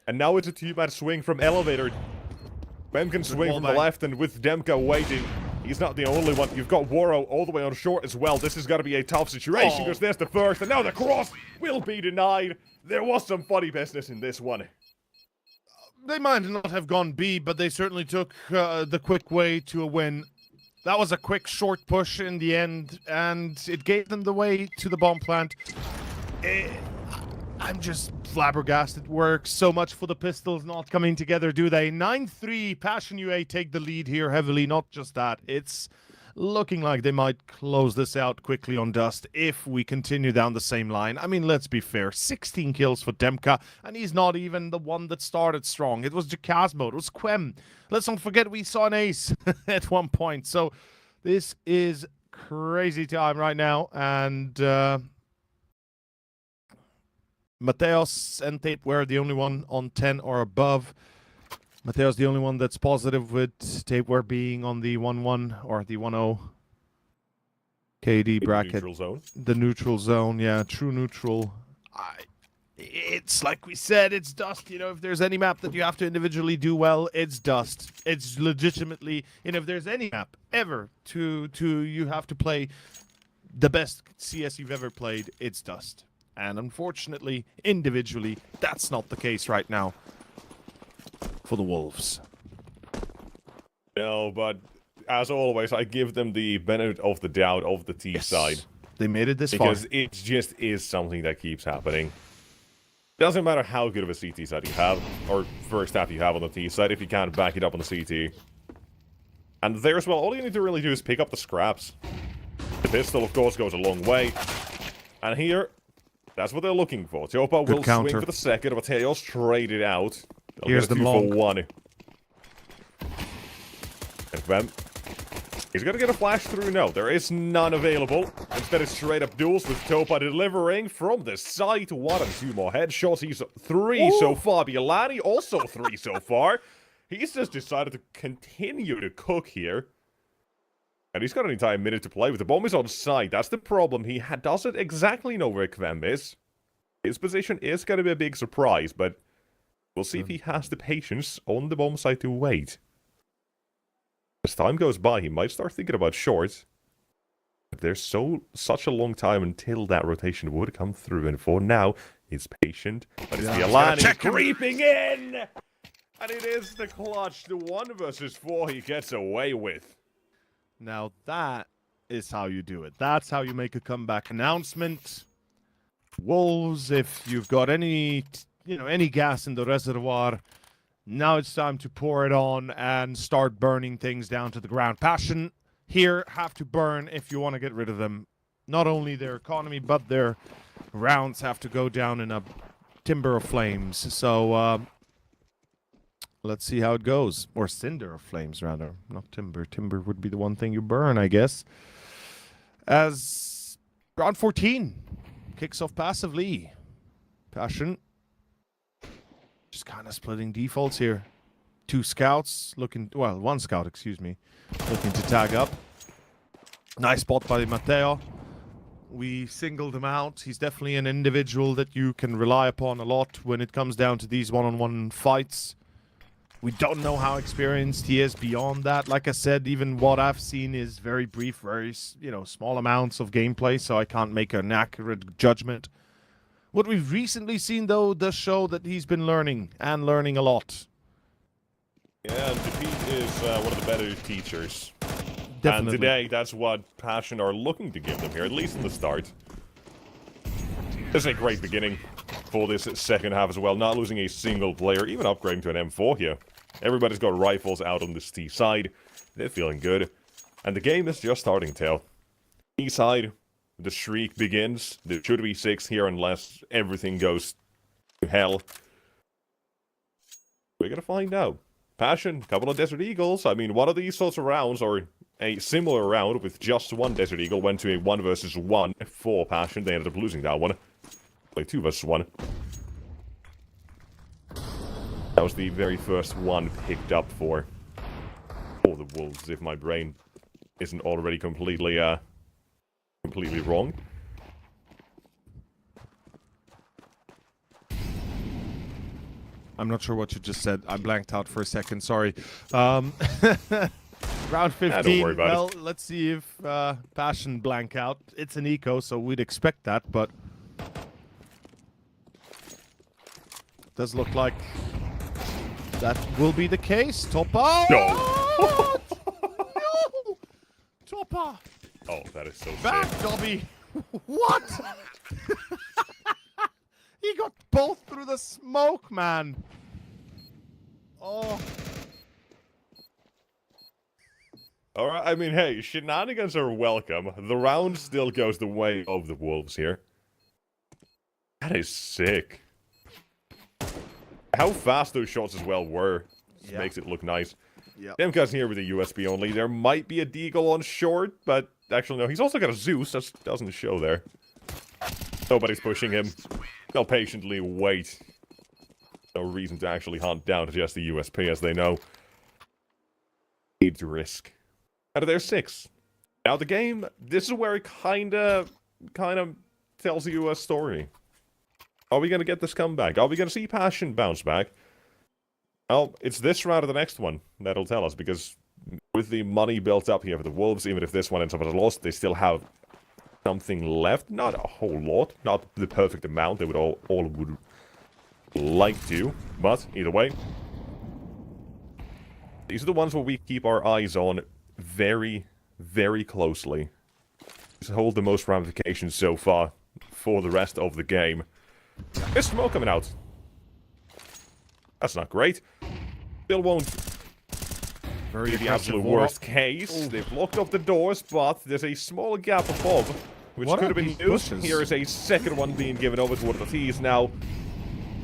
And now it's a two-man swing from Elevator. Kvem can swing from the left, and with Demka waiting, he's not the only one. You've got Waro all the way on short as well. This is going to be a tough situation, because there's the first, and now the cross will be denied. There was some funny business in this one. They might not have gone B, but they certainly took the quick way to a win. That was a quick, short push in the end, and it gave them the way to the bomb plant. I'm just flabbergasted. Works so much for the Pistols not coming together, do they? 9-3, Passion UA take the lead here heavily. Not just that, it's looking like they might close this out quickly on Dust if we continue down the same line. I mean, let's be fair. 16 kills for Demka, and he's not even the one that started strong. It was Jacasmo, it was Quem. Let's not forget we saw an ace at one point. So this is crazy time right now, and Mateos and Tapeware the only one on 10 or above. Mateo's the only one that's positive, with Tapeware being on the 1-1 or the 1-0 KD bracket. Neutral zone. The neutral zone, yeah, true neutral. It's like we said, it's Dust. You know, if there's any map that you have to individually do well, it's Dust. It's legitimately, you know, if there's any map ever to you have to play the best CS you've ever played, it's Dust. And unfortunately, individually, that's not the case right now for the Wolves. No, but as always, I give them the benefit of the doubt of the T side. They made it this far. Because it just is something that keeps happening. Doesn't matter how good of a CT side you have, or first half you have on the T side, if you can't back it up on the CT. And there as well, all you need to really do is pick up the scraps. The pistol, of course, goes a long way. And here, that's what they're looking for. Teopa will swing for the second, but Teos traded out. Here's the long. 2-for-1. And then he's gonna get a flash through. No, there is none available. Instead, it's straight up duels with Topa delivering from the site. 1 and 2 more headshots. He's 3 so far. Bielani also 3 so far. He's just decided to continue to cook here. And he's got an entire minute to play with. The bomb is on site. That's the problem. He doesn't exactly know where Kvem is. His position is going to be a big surprise, but we'll see if he has the patience on the bomb site to wait. As time goes by, he might start thinking about shorts. But there's such a long time until that rotation would come through. And for now, he's patient. But it's Bielani creeping in! And it is the clutch. The 1 versus 4 he gets away with. Now that is how you do it. That's how you make a comeback announcement. Wolves, if you've got any gas in the reservoir, now it's time to pour it on and start burning things down to the ground. Passion here have to burn if you want to get rid of them. Not only their economy, but their rounds have to go down in a timber of flames. So let's see how it goes. Or cinder of flames, rather. Not timber. Timber would be the one thing you burn, I guess. As round 14 kicks off passively. Passion just kind of splitting defaults here. 2 scouts looking... Well, 1 scout, excuse me. Looking to tag up. Nice spot by Mateo. We singled him out. He's definitely an individual that you can rely upon a lot when it comes down to these one-on-one fights. We don't know how experienced he is beyond that. Like I said, even what I've seen is very brief, very, small amounts of gameplay, so I can't make an accurate judgment. What we've recently seen, though, does show that he's been learning, and learning a lot. Yeah, and TP is one of the better teachers. Definitely. And today, that's what Passion are looking to give them here, at least in the start. This is a great beginning for this second half as well, not losing a single player, even upgrading to an M4 here. Everybody's got rifles out on this T side. They're feeling good. And the game is just starting, Tail. E side, the streak begins. There should be 6 here unless everything goes to hell. We're gonna find out. Passion, couple of Desert Eagles. I mean, one of these sorts of rounds, or a similar round with just one Desert Eagle, went to a 1 versus 1 for Passion. They ended up losing that one. Like 2 versus 1. That was the very first one picked up for the Wolves, if my brain isn't already completely wrong. I'm not sure what you just said. I blanked out for a second. Sorry. Round 15. Don't worry about it. Let's see if Passion blank out. It's an eco, so we'd expect that, but does look like that will be the case. Topper! No! No! Topper! Oh, that is so Back, sick. Dobby! What? He got both through the smoke, man. Oh. Alright, I mean, hey, shenanigans are welcome. The round still goes the way of the Wolves here. That is sick. How fast those shots as well were makes it look nice. Yeah. Demka's here with a USB only. There might be a Deagle on short, but actually no, he's also got a Zeus. That doesn't show there. Nobody's pushing him. They'll patiently wait. No reason to actually hunt down just the USP, as they know. Need to risk. Out of their 6. Now the game, this is where it kinda tells you a story. Are we gonna get this comeback? Are we gonna see Passion bounce back? Well, it's this round or the next one that'll tell us, because with the money built up here for the Wolves, even if this one ends up as a loss, they still have something left. Not a whole lot. Not the perfect amount they would all would like to. But, either way, these are the ones where we keep our eyes on very, very closely. Just hold the most ramifications so far for the rest of the game. There's smoke coming out. That's not great. Still won't Very be the absolute worst case. They've locked up the doors, but there's a small gap above, which What could are have been these used. bushes? Here is a second one being given over to one of the T's now.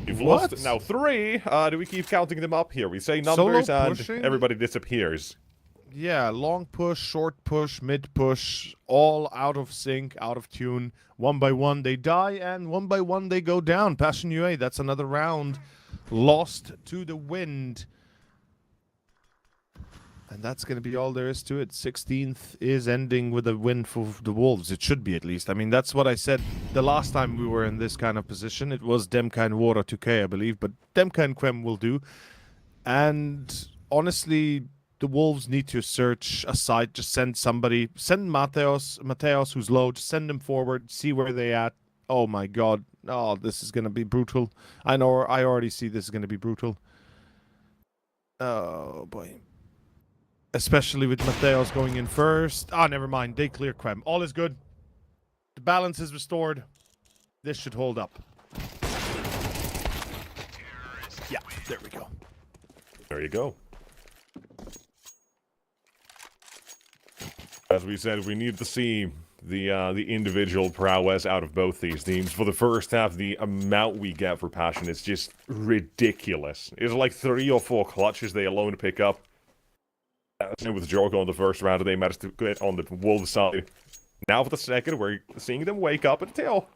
You've What? lost now 3. Do we keep counting them up here? We say numbers Solo and pushing? everybody disappears. Yeah, long push, short push, mid push, all out of sync, out of tune. One by one they die, and one by one they go down. Passion UA, that's another round lost to the wind. And that's going to be all there is to it. 16th is ending with a win for the Wolves. It should be, at least. I mean, that's what I said the last time we were in this kind of position. It was Demka and Water 2K, I believe, but Demka and Quem will do. And honestly, the Wolves need to search a side. Just send somebody. Send Mateos, who's low. Just send him forward. See where they at. Oh my god. Oh, this is going to be brutal. I know. I already see this is going to be brutal. Oh, boy. Especially with Mateos going in first. Ah, never mind. They clear Quem. All is good. The balance is restored. This should hold up. Yeah, there we go. There you go. As we said, we need to see the individual prowess out of both these teams. For the first half, the amount we get for Passion is just ridiculous. It's like 3 or 4 clutches they alone pick up. Same with Jorko in the first round, they managed to get on the Wolves side. Now for the second, we're seeing them wake up and tail.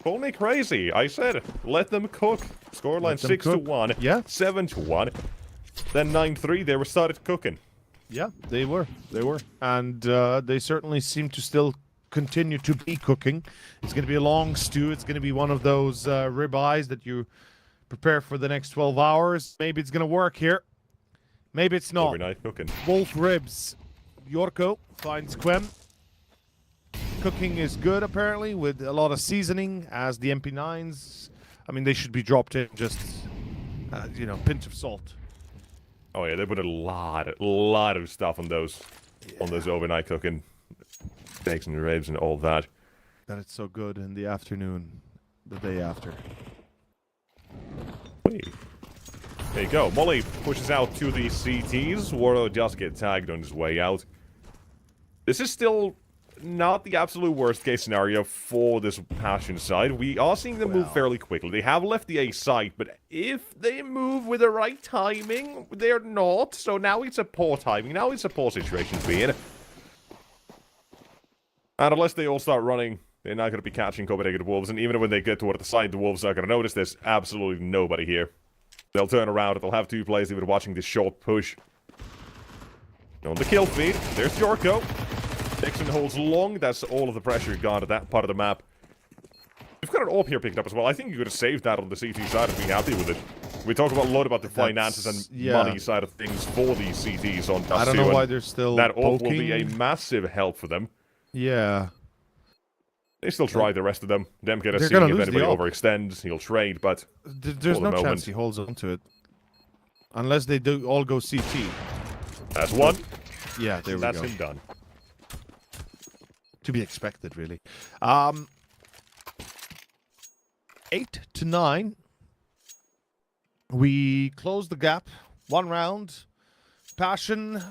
Call me crazy. I said, let them cook. Scoreline 6-1. Yeah. 7-1. Then 9-3, they were started cooking. Yeah, they were. They were. And they certainly seem to still continue to be cooking. It's going to be a long stew. It's going to be one of those ribeyes that you prepare for the next 12 hours. Maybe it's going to work here. Maybe it's not. Overnight cooking. Wolf ribs. Yorko finds Quem. Cooking is good, apparently, with a lot of seasoning, as the MP9s. I mean, they should be dropped in just, you know, pinch of salt. Oh yeah, they put a lot of stuff on those overnight cooking steaks and ribs and all that. That it's so good in the afternoon, the day after. Wait. There you go. Molly pushes out to the CTs. Wardo does get tagged on his way out. This is still not the absolute worst case scenario for this Passion side. We are seeing them move fairly quickly. They have left the A site, but if they move with the right timing, they're not. So now it's a poor timing. Now it's a poor situation to be in. And unless they all start running, they're not going to be catching CPH Wolves. And even when they get toward the side, the Wolves are going to notice there's absolutely nobody here. They'll turn around. They'll have two players even watching this short push. On the kill feed, there's Yorko. Dixon holds long. That's all of the pressure gone at that part of the map. We've got an AWP here picked up as well. I think you could have saved that on the CT side and be happy with it. We talk about a lot about the finances and money side of things for these CTs on Dust 2. I don't know why they're still that AWP poking. will be a massive help for them. Yeah. They still try the rest of them. Dem get a They're seeing gonna if lose anybody the AWP. overextends, he'll trade, but There's no chance he holds on to it. Unless they do all go CT. that's one. Yeah, there we That's go. him done. To be expected, really. 8 to 9. We close the gap. 1 round. Passion,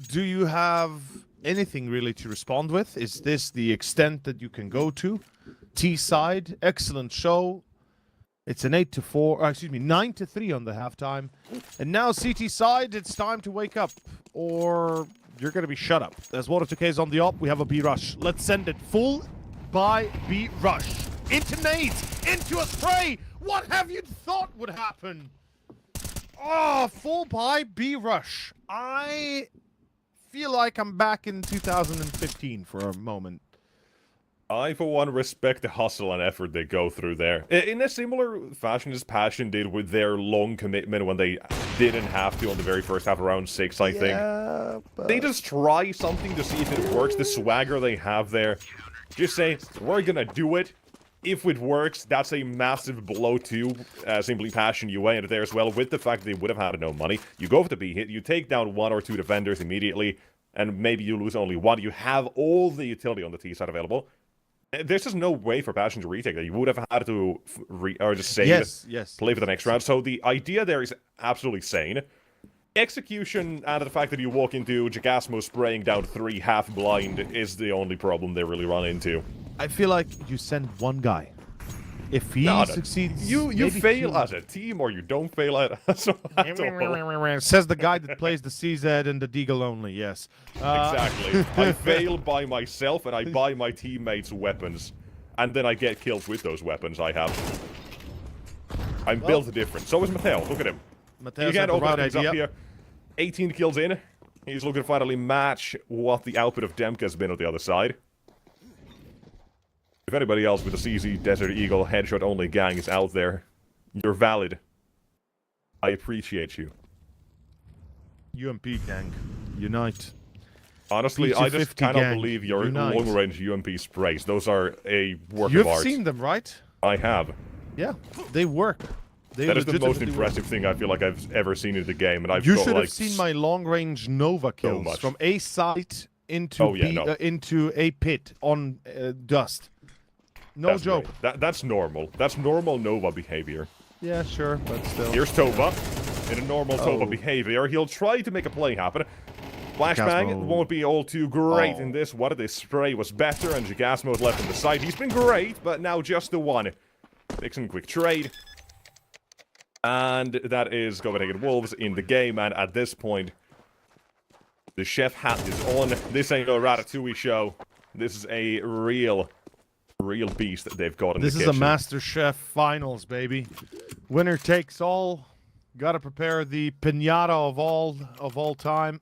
do you have anything really to respond with? Is this the extent that you can go to? T side, excellent show. It's an 8 to 4, excuse me, 9 to 3 on the halftime. And now CT side, it's time to wake up, or you're going to be shut up. As Water2K is on the op, we have a B rush. Let's send it full by B rush. Into nades, into a spray. What have you thought would happen? Oh, full by B rush. I feel like I'm back in 2015 for a moment. I, for one, respect the hustle and effort they go through there. In a similar fashion as Passion did with their long commitment when they didn't have to on the very first half of round 6, I think. But They just try something to see if it works, the swagger they have there. Just say, we're gonna do it. If it works, that's a massive blow to simply Passion UA and there as well, with the fact that they would have had no money. You go for the B hit, you take down 1 or 2 defenders immediately, and maybe you lose only 1. You have all the utility on the T side available. There's just no way for Passion to retake that. You would have had to or just save it, play for the next round. So the idea there is absolutely sane. Execution and the fact that you walk into Jagasmo spraying down 3 half-blind is the only problem they really run into. I feel like you send one guy. If he succeeds, you fail as a team, or you don't fail at us. Says the guy that plays the CZ and the Deagle only. Yes, exactly. I fail by myself, and I buy my teammates weapons, and then I get kills with those weapons I have. I'm built different. So is Mateo. Look at him. Mateo's You had can't the open right things up idea. here. 18 kills in. He's looking to finally match what the output of Demka has been on the other side. If anybody else with a CZ Desert Eagle headshot only gang is out there, you're valid. I appreciate you. UMP gang, unite. Honestly, I just P250 cannot gang, believe your unite. long-range UMP sprays. Those are a work You've of art. seen them, right? I have. Yeah, they work. They That is the most legitimately impressive thing I feel like I've ever seen in the game, and I've You got should like have seen my long-range Nova kills much. from A site into into a pit on dust. No That's joke. great. That's normal. That's normal Nova behavior. Yeah, sure, but still. Here's Tova. In a normal Tova behavior, he'll try to make a play happen. Flashbang Jagasmo. won't be all too great in this one. This spray was better, and Jagasmo's left in the side. He's been great, but now just the one. Dixon, quick trade. And that is CPH Wolves in the game, and at this point, the chef hat is on. This ain't no Ratatouille show. This is a real beast that they've got in This the is kitchen. a Master Chef finals, baby. Winner takes all. Got to prepare the piñata of all time.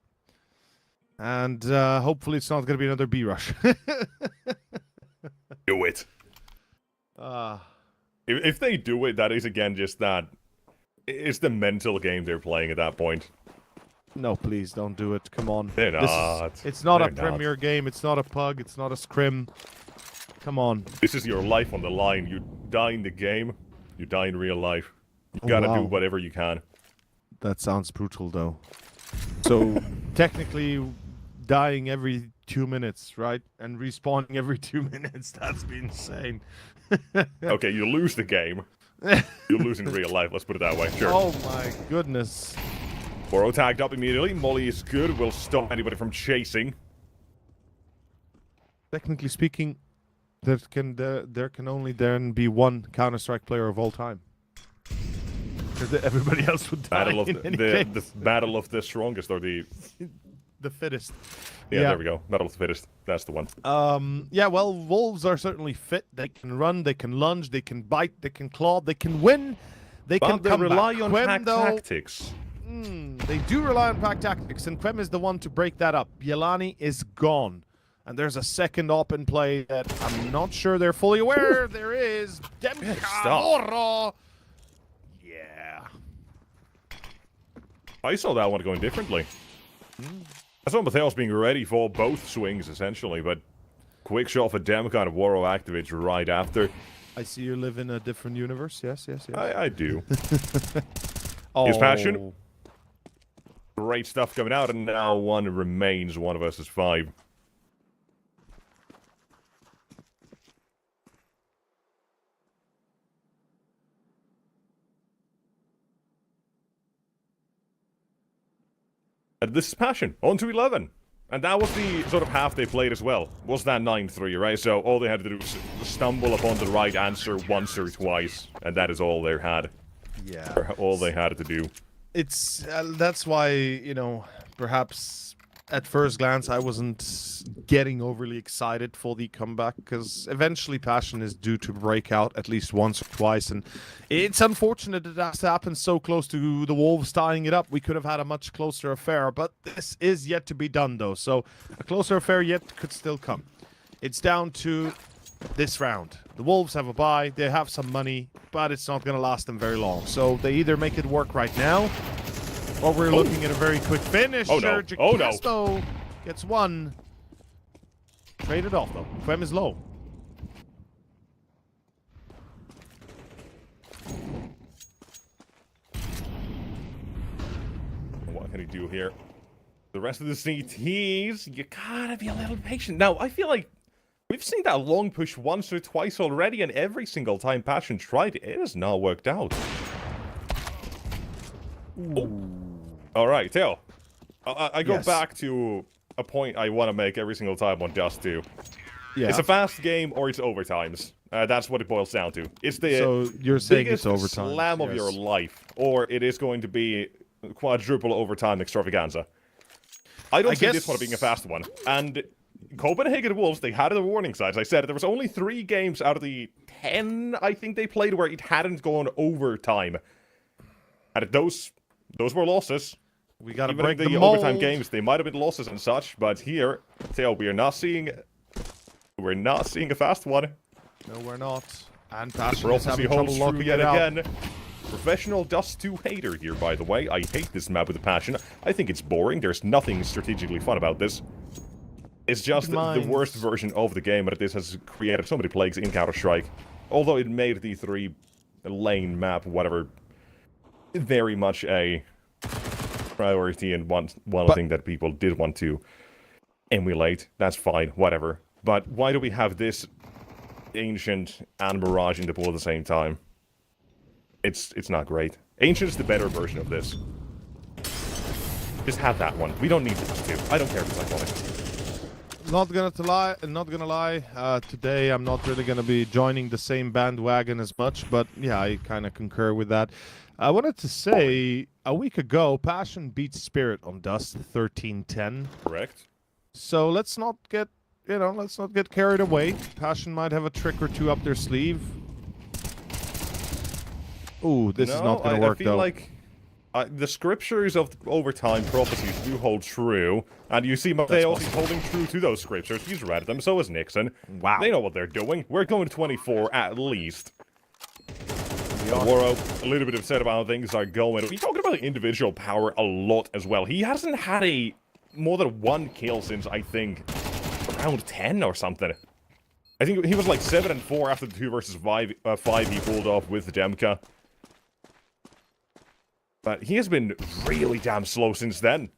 And hopefully it's not going to be another B rush. Do it. If they do it, that is again just that. It's the mental game they're playing at that point. No, please don't do it. Come on. They're not. It's not They're a Premier game. It's not a pug. It's not a scrim. Come on. This is your life on the line. You die in the game. You die in real life. You gotta do whatever you can. That sounds brutal, though. So, technically, dying every 2 minutes, right? And respawning every 2 minutes. That's insane. Okay, you lose the game. You lose in real life, let's put it that way. Sure. Oh my goodness. Boro tagged up immediately. Molly is good. Will stop anybody from chasing. Technically speaking, there can only then be one Counter-Strike player of all time. Because everybody else would die. The battle of the strongest, or the fittest. Yeah, there we go. Battle of the fittest. That's the one. Yeah, well, Wolves are certainly fit. They can run, they can lunge, they can bite, they can claw, they can win. They can come rely back. on pack tactics. They do rely on pack tactics, and Quem is the one to break that up. Yelani is gone. And there's a second op in play that I'm not sure they're fully aware. There is. Demka. Yeah. I saw that one going differently. I saw Mateos being ready for both swings, essentially, but quick shot for Demka and Woro activates right after. I see you live in a different universe. Yes. I do. Oh. His passion. Great stuff coming out, and now one remains, 1 versus 5. And this is Passion, on to 11. And that was the sort of half they played as well. Was that 9-3, right? So all they had to do was stumble upon the right answer once or twice. And that is all they had. Yeah. Or all they had to do. It's that's why, you know, perhaps at first glance I wasn't getting overly excited for the comeback, because eventually Passion is due to break out at least once or twice, and it's unfortunate that that's happened so close to the Wolves tying it up. We could have had a much closer affair, but this is yet to be done though, so a closer affair yet could still come. It's down to this round. The Wolves have a bye, they have some money, but it's not going to last them very long. So they either make it work right now, or we're looking at a very quick finish. Oh no! Oh no! Gets one. Traded off though. Quem is low. What can he do here? The rest of the CTs, you gotta be a little patient. Now, I feel like we've seen that long push once or twice already, and every single time Passion tried, it has not worked out. Alright, Theo. I go back to a point I want to make every single time on Dust 2. Yeah. It's a fast game or it's overtimes. That's what it boils down to. It's the so you're saying biggest it's overtime slam of your life, or it is going to be quadruple overtime extravaganza. I don't see this one being a fast one. And Copenhagen Wolves, they had the warning signs. I said there was only 3 games out of the 10 I think they played where it hadn't gone overtime. And those were losses. We gotta Even break the overtime games, they might have been losses and such, but here, Theo, we're not seeing a fast one. No, we're not. And Passion we're is also having trouble locking yet it out. again. Professional Dust 2 hater here, by the way. I hate this map with a passion. I think it's boring. There's nothing strategically fun about this. It's just the worst version of the game, but this has created so many plagues in Counter-Strike. Although it made the 3-lane map, whatever, very much a priority and one thing that people did want to emulate. That's fine, whatever. But why do we have this Ancient and Mirage in the pool at the same time? It's not great. Ancient is the better version of this. Just have that one. We don't need this too. I don't care if it's iconic. Not gonna lie. Today I'm not really gonna be joining the same bandwagon as much, but yeah, I kind of concur with that. I wanted to say a week ago, Passion beat Spirit on Dust 13-10. Correct. So let's not get carried away. Passion might have a trick or two up their sleeve. Ooh, this is not gonna work though. The scriptures of overtime prophecies do hold true, and you see Mateos is holding true to those scriptures. He's read them, so is Nixon. Wow. They know what they're doing. We're going to 24 at least. Woro, a little bit upset about how things are going. We're talking about individual power a lot as well. He hasn't had more than 1 kill since, I think, round 10 or something. I think he was like 7-4 after the 2 versus 5 he pulled off with Demka. But he has been really damn slow since then.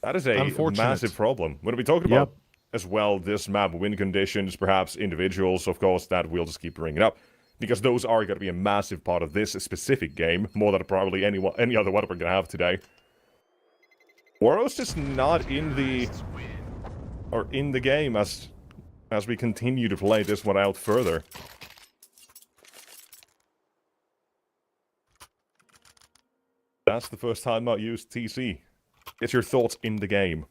That is a massive problem. When we talking about as well this map, win conditions, perhaps individuals, of course, that we'll just keep bringing up. Because those are going to be a massive part of this specific game, more than probably any other one we're going to have today. Woro's just not in the game as we continue to play this one out further. That's the first time I used TC. Get your thoughts in the game.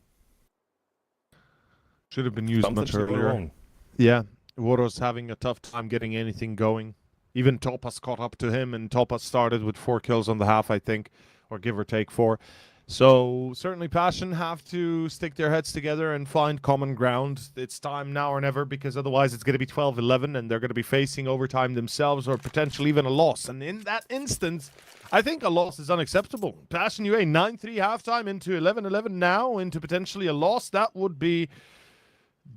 Should have been used much earlier. Yeah, Woro's having a tough time getting anything going. Even TPu's caught up to him, and TPu started with 4 kills on the half, I think, or give or take 4. So certainly Passion have to stick their heads together and find common ground. It's time now or never, because otherwise it's going to be 12-11 and they're going to be facing overtime themselves or potentially even a loss. And in that instance, I think a loss is unacceptable. Passion UA 9-3 halftime into 11-11 now into potentially a loss. That would be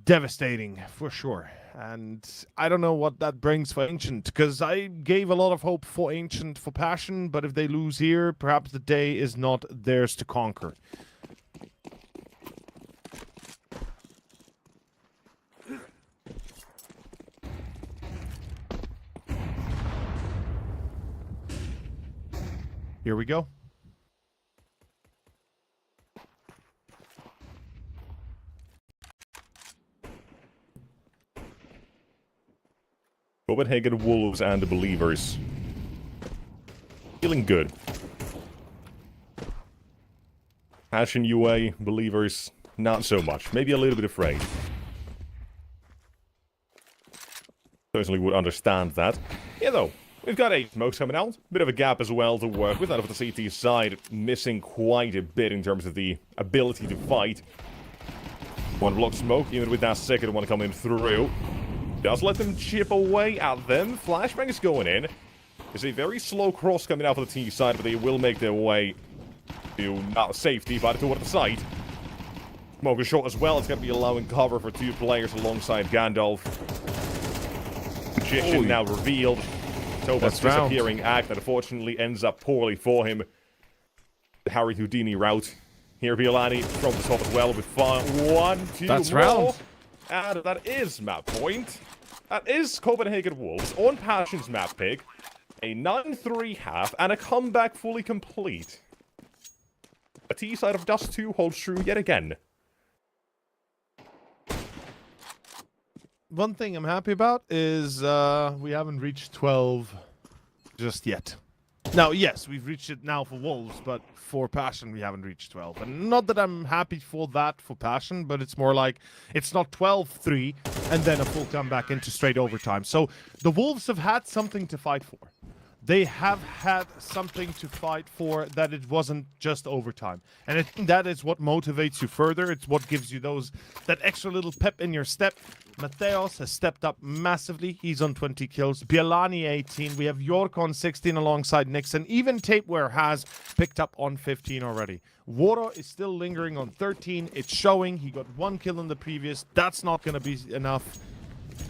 devastating for sure. And I don't know what that brings for Ancient, because I gave a lot of hope for Ancient for Passion, but if they lose here, perhaps the day is not theirs to conquer. Here we go. Copenhagen Wolves and the Believers. Feeling good. Passion UA, Believers, not so much. Maybe a little bit afraid. Certainly would understand that. Yeah, though. We've got 8 smokes coming out. Bit of a gap as well to work with. Out of the CT side, missing quite a bit in terms of the ability to fight. 1 block smoke, even with that second one coming through. Does let them chip away at them. Flashbang is going in. It's a very slow cross coming out of the T side, but they will make their way to not safety, but toward the site. Smoke is short as well. It's going to be allowing cover for 2 players alongside Gandalf. Magician now revealed. Toba's disappearing act that unfortunately ends up poorly for him. The Harry Houdini route. Here Violani from the top as well with 1, 2 That's more. round. And that is map point. That is Copenhagen Wolves on Passion's map pick. A 9-3 half and a comeback fully complete. A T side of Dust 2 holds true yet again. One thing I'm happy about is we haven't reached 12 just yet. Now, yes, we've reached it now for Wolves, but for Passion, we haven't reached 12. And not that I'm happy for that for Passion, but it's more like it's not 12-3 and then a full comeback into straight overtime. So the Wolves have had something to fight for. They have had something to fight for, that it wasn't just overtime. And I think that is what motivates you further. It's what gives you that extra little pep in your step. Mateos has stepped up massively. He's on 20 kills. Bielani 18. We have York on 16 alongside Nixon. Even Tapeware has picked up on 15 already. Woro is still lingering on 13. It's showing. He got 1 kill in the previous. That's not going to be enough.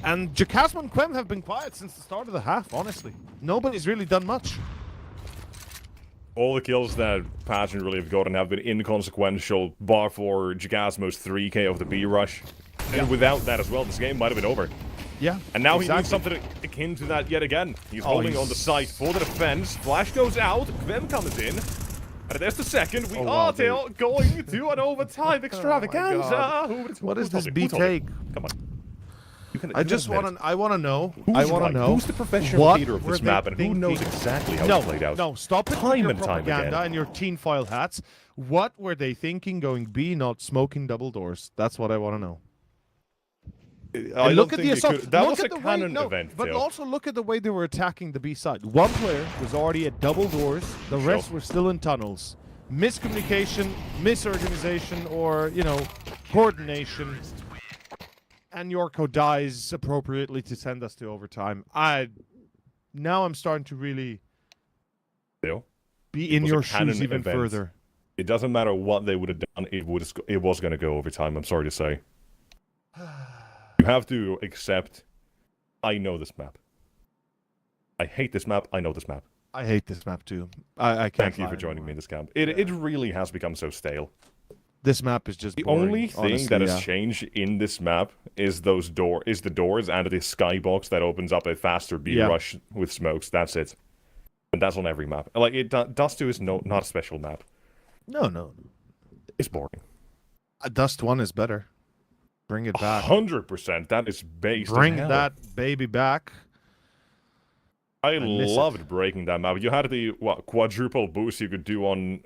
And Jacasmo and Quem have been quiet since the start of the half, honestly. Nobody's really done much. All the kills that Passion really have gotten have been inconsequential, bar for Jacasmo's 3k of the B-Rush. And without that as well, this game might have been over. Yeah, and now he needs something akin to that yet again. He's holding on the site for the defense. Flash goes out, Quem comes in. And there's the second. We are going to an overtime extravaganza. What is this B take? Come on. I want to know. Who's the professional leader of this map and who knows exactly how it played out? No, stop it with your propaganda and your tinfoil hats. What were they thinking going B, not smoking double doors? That's what I want to know. I And don't think you could. That Look was a at the way, canon no, event, but Theo. also look at the way they were attacking the B side. One player was already at double doors. The rest were still in tunnels. Miscommunication, misorganization, or coordination. And Yorko dies appropriately to send us to overtime. Now I'm starting to really Theo, be in was a your canon shoes even event. further. It doesn't matter what they would have done. It was going to go overtime. I'm sorry to say. You have to accept. I know this map. I hate this map. I know this map. I hate this map too. I can't. Thank you lie for joining anymore. me in this camp. It really has become so stale. This map is just The boring, only thing honestly, that has yeah. changed in this map is the doors and the skybox that opens up a faster B rush with smokes. That's it. And that's on every map. Like Dust 2 is not a special map. No. It's boring. Dust 1 is better. Bring it back. 100%. That is based. Bring that baby back. I loved breaking that map. You had the quadruple boost you could do on.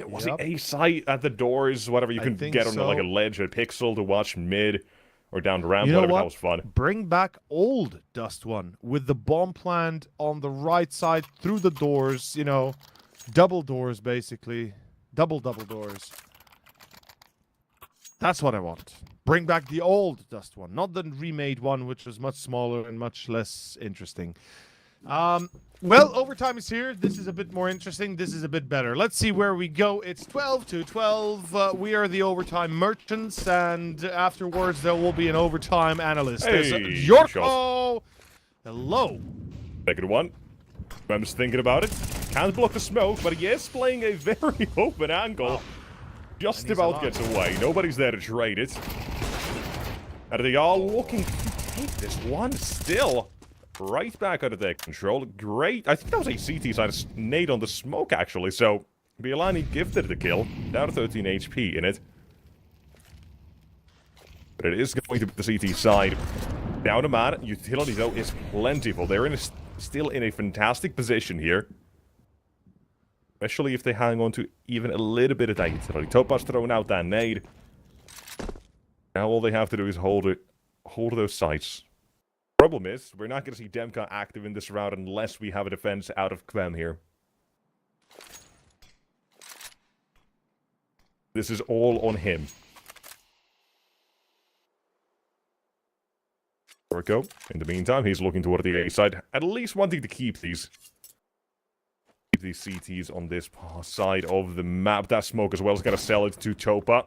Was it A site at the doors? Whatever you could get on like a ledge, a pixel to watch mid or down the ramp. You know whatever, what? that was fun. Bring back old Dust 1 with the bomb plant on the right side through the doors. Double doors basically. Double doors. That's what I want. Bring back the old Dust 1, not the remade one, which was much smaller and much less interesting. Well, overtime is here. This is a bit more interesting. This is a bit better. Let's see where we go. It's 12-12. We are the overtime merchants, and afterwards there will be an overtime analyst. There's Yorko! Hello. Second one. I'm just thinking about it. Can't block the smoke, but he is playing a very open angle. Just about gets away. Nobody's there to trade it. And they are looking to take this one still. Right back out of their control. Great. I think that was a CT side nade on the smoke, actually. So, Bielani gifted the kill. Down to 13 HP in it. But it is going to be the CT side. Down a man. Utility, though, is plentiful. They're still in a fantastic position here. Especially if they hang on to even a little bit of that utility. Topaz throwing out that nade. Now all they have to do is hold those sites. Problem is, we're not going to see Demka active in this round unless we have a defense out of Kvem here. This is all on him. There we go. In the meantime, he's looking toward the A side, at least wanting to keep these CTs on this side of the map. That smoke as well is going to sell it to Chopa.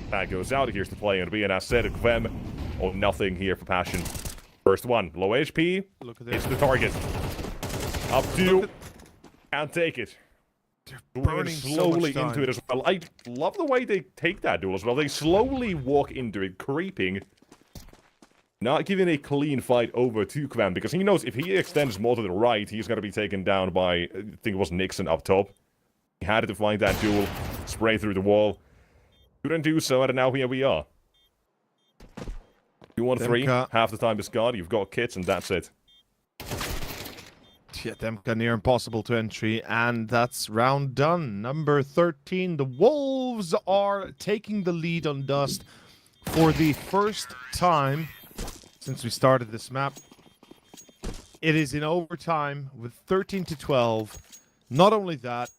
That goes out. Here's the play on B, and as said, Kvem. Oh, nothing here for Passion. First one, low HP. Look at this. It's the target. Up to. Can't take it. Burning slowly so much into it as well. I love the way they take that duel as well. They slowly walk into it, creeping. Not giving a clean fight over to Kvem, because he knows if he extends more to the right, he's going to be taken down by, I think it was Nixon up top. He had to find that duel, spray through the wall. Couldn't do so, and now here we are. 2-1-3, half the time is gone, you've got kits, and that's it. Yeah, Demka near impossible to entry, and that's round done. Number 13, the Wolves are taking the lead on Dust for the first time since we started this map. It is in overtime with 13-12. Not only that,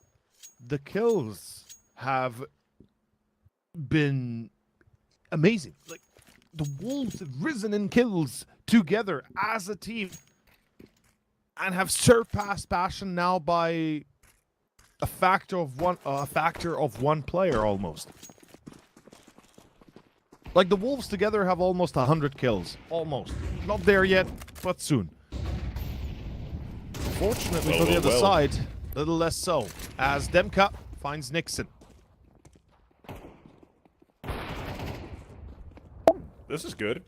the kills have been amazing. Like, the Wolves have risen in kills together as a team and have surpassed Passion now by a factor of one player almost. Like, the Wolves together have almost 100 kills. Almost. Not there yet, but soon. Fortunately for the other side, a little less so, as Demka finds Nixon. This is good.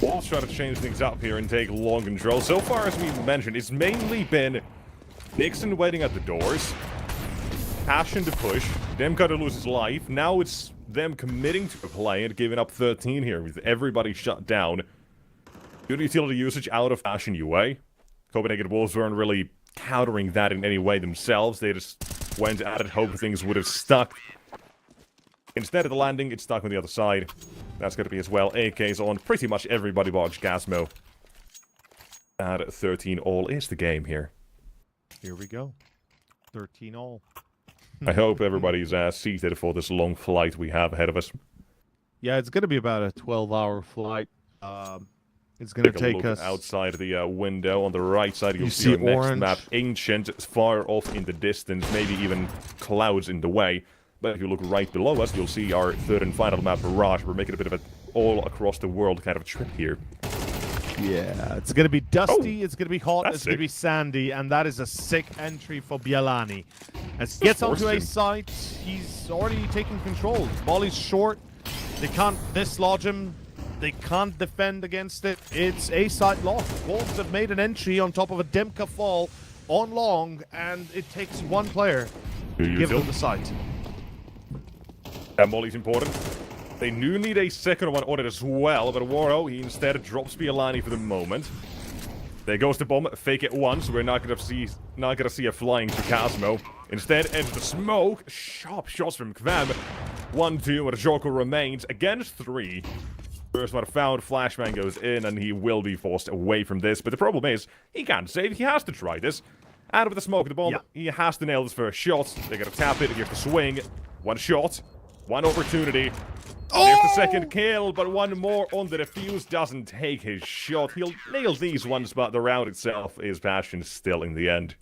Wolves try to change things up here and take long control. So far, as we mentioned, it's mainly been Nixon waiting at the doors, Passion to push, Demka to lose his life. Now it's them committing to a play and giving up 13 here with everybody shut down. Good utility usage out of Passion UA. Copenhagen Wolves weren't really countering that in any way themselves. They just went at it, hoping things would have stuck. Instead of the landing, it's stuck on the other side. That's going to be as well. AK's on pretty much everybody but Gasmo. At 13 all is the game here. Here we go. 13 all. I hope everybody's seated for this long flight we have ahead of us. Yeah, it's going to be about a 12-hour flight. It's going to take us outside the window on the right side. You'll see our orange. next map, Ancient, far off in the distance, maybe even clouds in the way. But if you look right below us, you'll see our third and final map, Mirage. We're making a bit of an all across the world kind of trip here. Yeah, it's going to be dusty, Oh, it's going to be hot, it's going to be sandy, and that is a sick entry for Bialani. As he gets onto a site, he's already taking control. Volley's short, they can't dislodge him, they can't defend against it. It's a site loss. Wolves have made an entry on top of a Demka fall on long, and it takes one player to give them the site. And Molly's important. They do need a second one on it as well, but Waro, he instead drops Bialani for the moment. There goes the bomb, fake it once, we're not gonna see a flying Chikasmo. Instead, enter the smoke, sharp shots from Kvem. 1-2, but Joko remains against 3. First one found, Flashman goes in, and he will be forced away from this, but the problem is, he can't save, he has to try this. Out of the smoke, the bomb, he has to nail this first shot. They're gonna tap it, he has to swing. One shot, one opportunity. There's the second kill, but one more on the defuse doesn't take his shot. He'll nail these ones, but the round itself is Passion still in the end.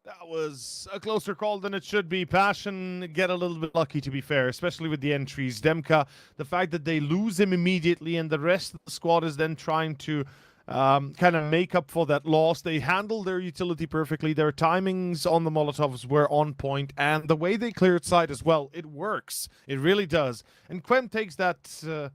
That was a closer call than it should be. Passion get a little bit lucky, to be fair, especially with the entries. Demka, the fact that they lose him immediately and the rest of the squad is then trying to kind of make up for that loss. They handled their utility perfectly. Their timings on the Molotovs were on point, and the way they cleared side as well, it works. It really does. And Quem takes that to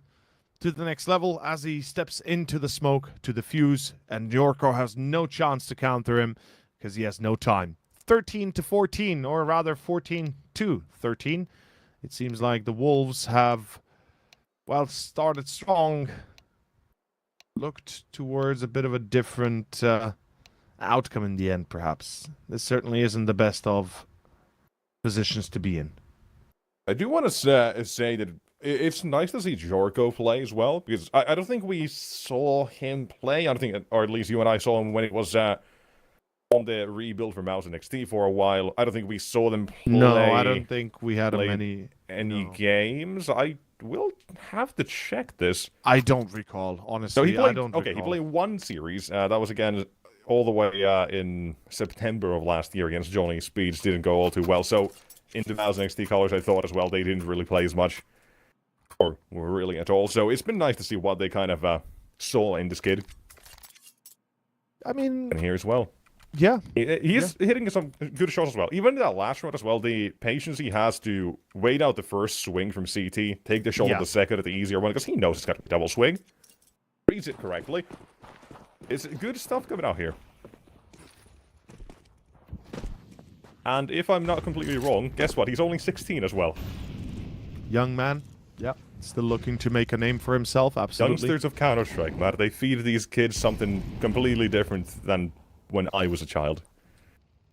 the next level as he steps into the smoke to the fuse, and Yorko has no chance to counter him because he has no time. 13-14, or rather 14-13. It seems like the Wolves have, well, started strong, looked towards a bit of a different outcome in the end, perhaps. This certainly isn't the best of positions to be in. I do want to say that it's nice to see Jorko play as well, because I don't think we saw him play. I don't think, or at least you and I saw him when it was on the rebuild for Mouse NXT for a while. I don't think we saw them play. No, I don't think we had any games. I will have to check this. I don't recall, honestly. So he played, I don't recall. He played one series. That was again all the way in September of last year against Johnny Speeds. Didn't go all too well. So in the Mouse NXT colors, I thought as well they didn't really play as much, or really at all. So it's been nice to see what they kind of saw in this kid. I mean, and here as well. Yeah. He's hitting some good shots as well. Even that last shot as well, the patience he has to wait out the first swing from CT, take the shot of the second at the easier one, because he knows it's got to be double swing. Reads it correctly. It's good stuff coming out here. And if I'm not completely wrong, guess what? He's only 16 as well. Young man. Yep. Still looking to make a name for himself, absolutely. Youngsters of Counter-Strike, man. They feed these kids something completely different than when I was a child.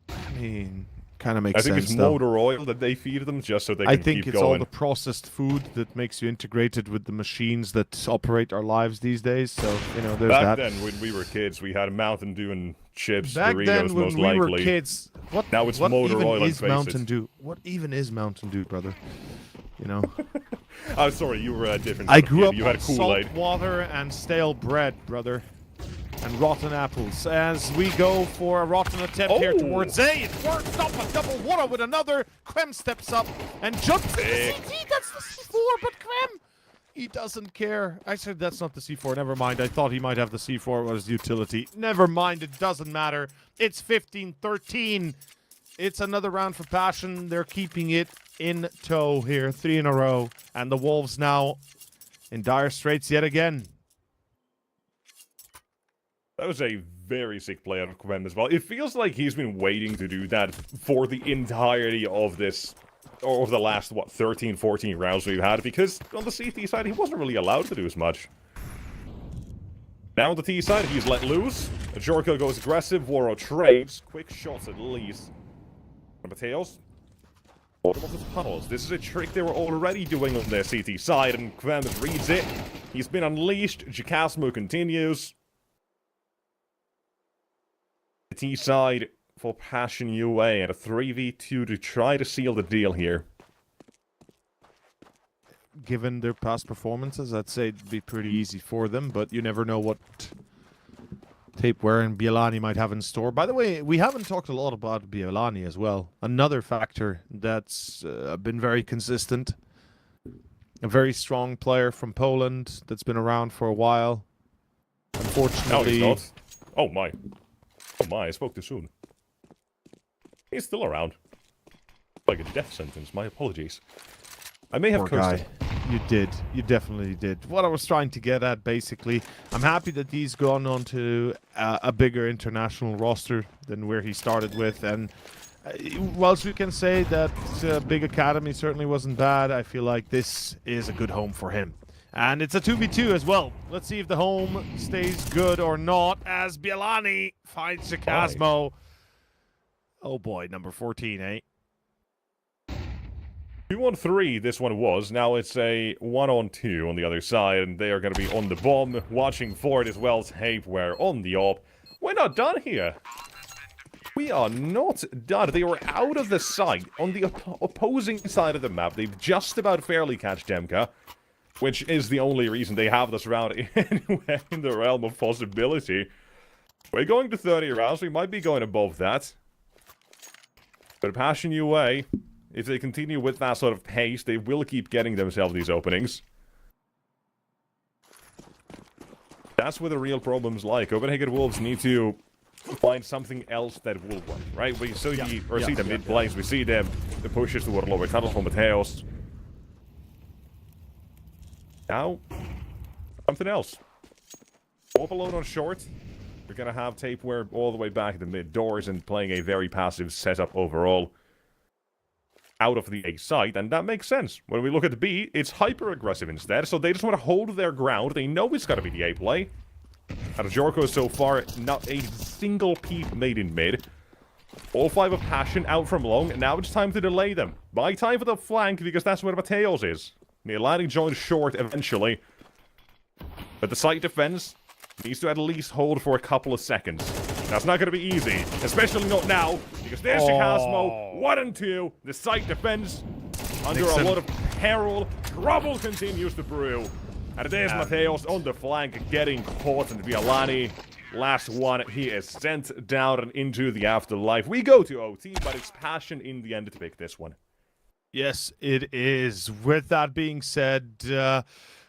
I mean, kind of makes sense. I think it's motor oil that they feed them just so they can keep going. I think it's all the processed food that makes you integrated with the machines that operate our lives these days. So, you know, there's that. Back then, when we were kids, we had Mountain Dew and chips, Back Doritos, then, when most we likely. were kids, now it's motor oil and is Mountain Dew? What even is Mountain Dew, brother? You know. I'm sorry, you were a different. I grew up you had on Kool-Aid. salt water and stale bread, brother. And rotten apples as we go for a rotten attempt here towards A. It works up a double water with another. Quem steps up and jumps to the CT. That's the C4, but Quem, he doesn't care. I said that's not the C4. Never mind. I thought he might have the C4 as utility. Never mind. It doesn't matter. It's 15-13. It's another round for Passion. They're keeping it in tow here. 3 in a row. And the Wolves now in dire straits yet again. That was a very sick play out of Quem as well. It feels like he's been waiting to do that for the entirety of this, or of the last, what, 13, 14 rounds we've had, because on the CT side, he wasn't really allowed to do as much. Now on the T side, he's let loose. Jorko goes aggressive, Waro trades. Quick shots at least. Mateos. Bottom of the tunnels. This is a trick they were already doing on their CT side, and Kvem reads it. He's been unleashed. TPuDCATb continues. The T side for Passion UA and a 3v2 to try to seal the deal here. Given their past performances, I'd say it'd be pretty easy for them, but you never know what Tapeware and Bielani might have in store. By the way, we haven't talked a lot about Bielani as well. Another factor that's been very consistent. A very strong player from Poland that's been around for a while. Unfortunately... No, he's not. Oh my. Oh my, I spoke too soon. He's still around. Like a death sentence, my apologies. I may have Poor cursed guy. him. You did. You definitely did. What I was trying to get at, basically, I'm happy that he's gone on to a bigger international roster than where he started with. And whilst we can say that Big Academy certainly wasn't bad, I feel like this is a good home for him. And it's a 2v2 as well. Let's see if the home stays good or not as Bielani finds TPuDCATb. Oh boy, number 14, eh? 2-on-3 this one was. Now it's a 1-on-2 on the other side, and they are going to be on the bomb, watching for it as well. Tapeware on the op. We're not done here. We are not done. They were out of the sight on the opposing side of the map. They've just about fairly catch Demka, which is the only reason they have this round anywhere in the realm of possibility. We're going to 30 rounds. We might be going above that. But Passion UA... if they continue with that sort of pace, they will keep getting themselves these openings. That's where the real problems lie. Copenhagen Wolves need to find something else that will work, right? We see the mid plays, we see the pushes toward lower tunnels from Mateos. Now, something else. All alone on short. We're gonna have Tapeware all the way back at the mid doors and playing a very passive setup overall. Out of the A site, and that makes sense. When we look at the B, it's hyper-aggressive instead, so they just want to hold their ground. They know it's got to be the A play. Out of Jorko so far, not a single peep made in mid. All 5 of Passion out from long, and now it's time to delay them. Buy time for the flank, because that's where Mateos is. Milani joins short eventually. But the site defense needs to at least hold for a couple of seconds. That's not going to be easy, especially not now, because there's TPuDCATb, 1 and 2, the site defense, under a lot of peril, trouble continues to brew, and there's Mateos on the flank getting caught, and Bielani, last one, he is sent down and into the afterlife. We go to OT, but it's Passion in the end to pick this one. Yes, it is. With that being said,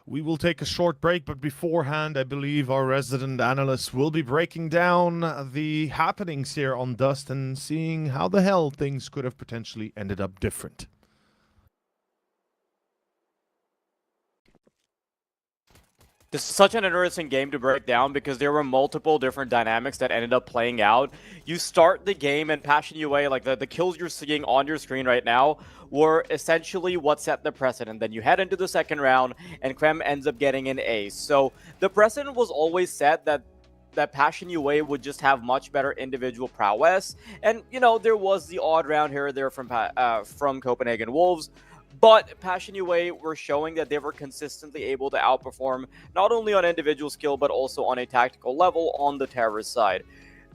we will take a short break, but beforehand, I believe our resident analyst will be breaking down the happenings here on Dust and seeing how the hell things could have potentially ended up different. This is such an interesting game to break down because there were multiple different dynamics that ended up playing out. You start the game and Passion UA, like the kills you're seeing on your screen right now, were essentially what set the precedent. Then you head into the second round and Krem ends up getting an ace. So the precedent was always set that Passion UA would just have much better individual prowess. And, you know, there was the odd round here or there from Copenhagen Wolves. But Passion UA were showing that they were consistently able to outperform not only on individual skill, but also on a tactical level on the terrorist side.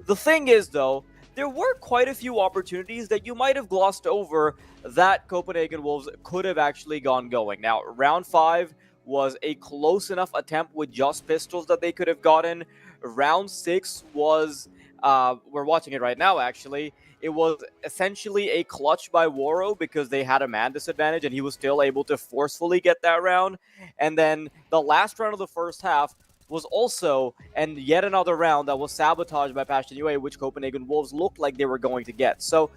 The thing is, though, there were quite a few opportunities that you might have glossed over that Copenhagen Wolves could have actually gone going. Now, round 5 was a close enough attempt with just pistols that they could have gotten. Round 6 was, we're watching it right now, actually. It was essentially a clutch by Woro because they had a man disadvantage and he was still able to forcefully get that round. And then the last round of the first half was also, and yet another round that was sabotaged by Passion UA, which Copenhagen Wolves looked like they were going to get. So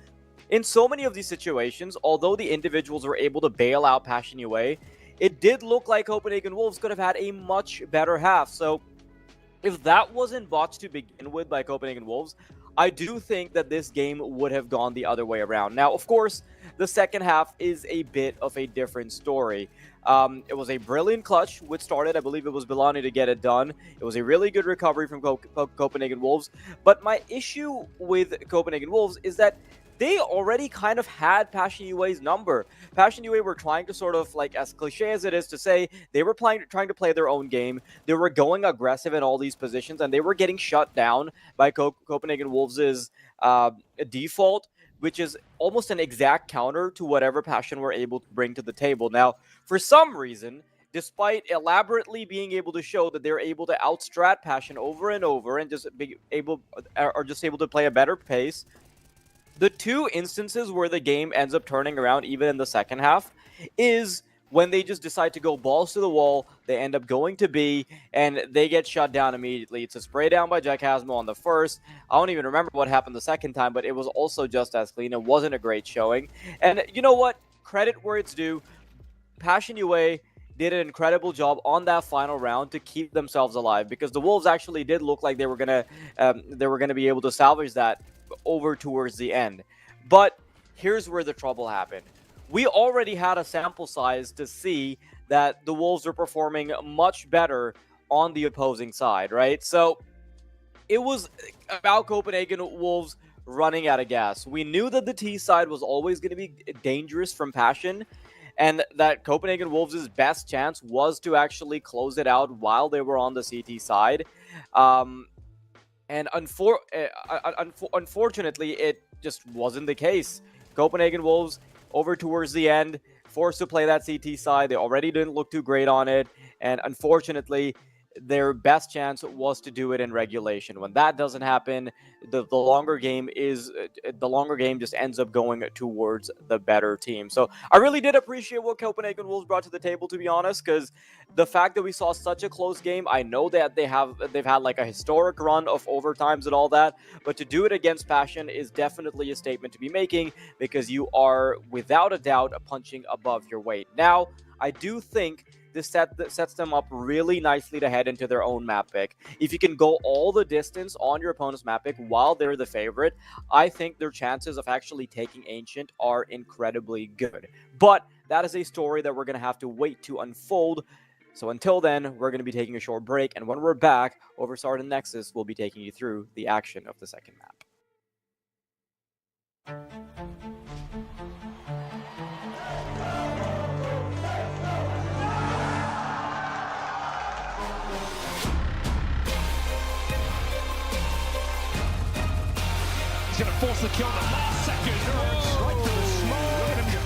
in so many of these situations, although the individuals were able to bail out Passion UA, it did look like Copenhagen Wolves could have had a much better half. So if that wasn't botched to begin with by Copenhagen Wolves, I do think that this game would have gone the other way around. Now, of course, the second half is a bit of a different story. It was a brilliant clutch, which started, I believe it was Bielani to get it done. It was a really good recovery from Copenhagen Wolves. But my issue with Copenhagen Wolves is that they already kind of had Passion UA's number. Passion UA were trying to sort of, like, as cliche as it is to say, they were trying to play their own game. They were going aggressive in all these positions, and they were getting shut down by Copenhagen Wolves' default, which is almost an exact counter to whatever Passion were able to bring to the table. Now, for some reason, despite elaborately being able to show that they're able to outstrat Passion over and over and just able to play a better pace, the two instances where the game ends up turning around, even in the second half, is when they just decide to go balls to the wall. They end up going to B, and they get shut down immediately. It's a spray down by Jack Hasmo on the first. I don't even remember what happened the second time, but it was also just as clean. It wasn't a great showing. And you know what? Credit where it's due. Passion UA did an incredible job on that final round to keep themselves alive, because the Wolves actually did look like they were gonna be able to salvage that over towards the end. But here's where the trouble happened. We already had a sample size to see that the Wolves are performing much better on the opposing side, right? So it was about Copenhagen Wolves running out of gas. We knew that the T side was always going to be dangerous from Passion, and that Copenhagen Wolves' best chance was to actually close it out while they were on the CT side. And unfortunately, it just wasn't the case. Copenhagen Wolves, over towards the end, forced to play that CT side. They already didn't look too great on it. And unfortunately, their best chance was to do it in regulation. When that doesn't happen, the longer game just ends up going towards the better team. So I really did appreciate what Copenhagen Wolves brought to the table, to be honest, because the fact that we saw such a close game, I know that they've had like a historic run of overtimes and all that, but to do it against Passion is definitely a statement to be making, because you are without a doubt punching above your weight. Now, I do think this sets them up really nicely to head into their own map pick. If you can go all the distance on your opponent's map pick while they're the favorite, I think their chances of actually taking Ancient are incredibly good. But that is a story that we're going to have to wait to unfold. So until then, we're going to be taking a short break, and when we're back, Overstart and Nexus will be taking you through the action of the second map. He's going to force the kill in the last second. Right to the smoke. Look at him go.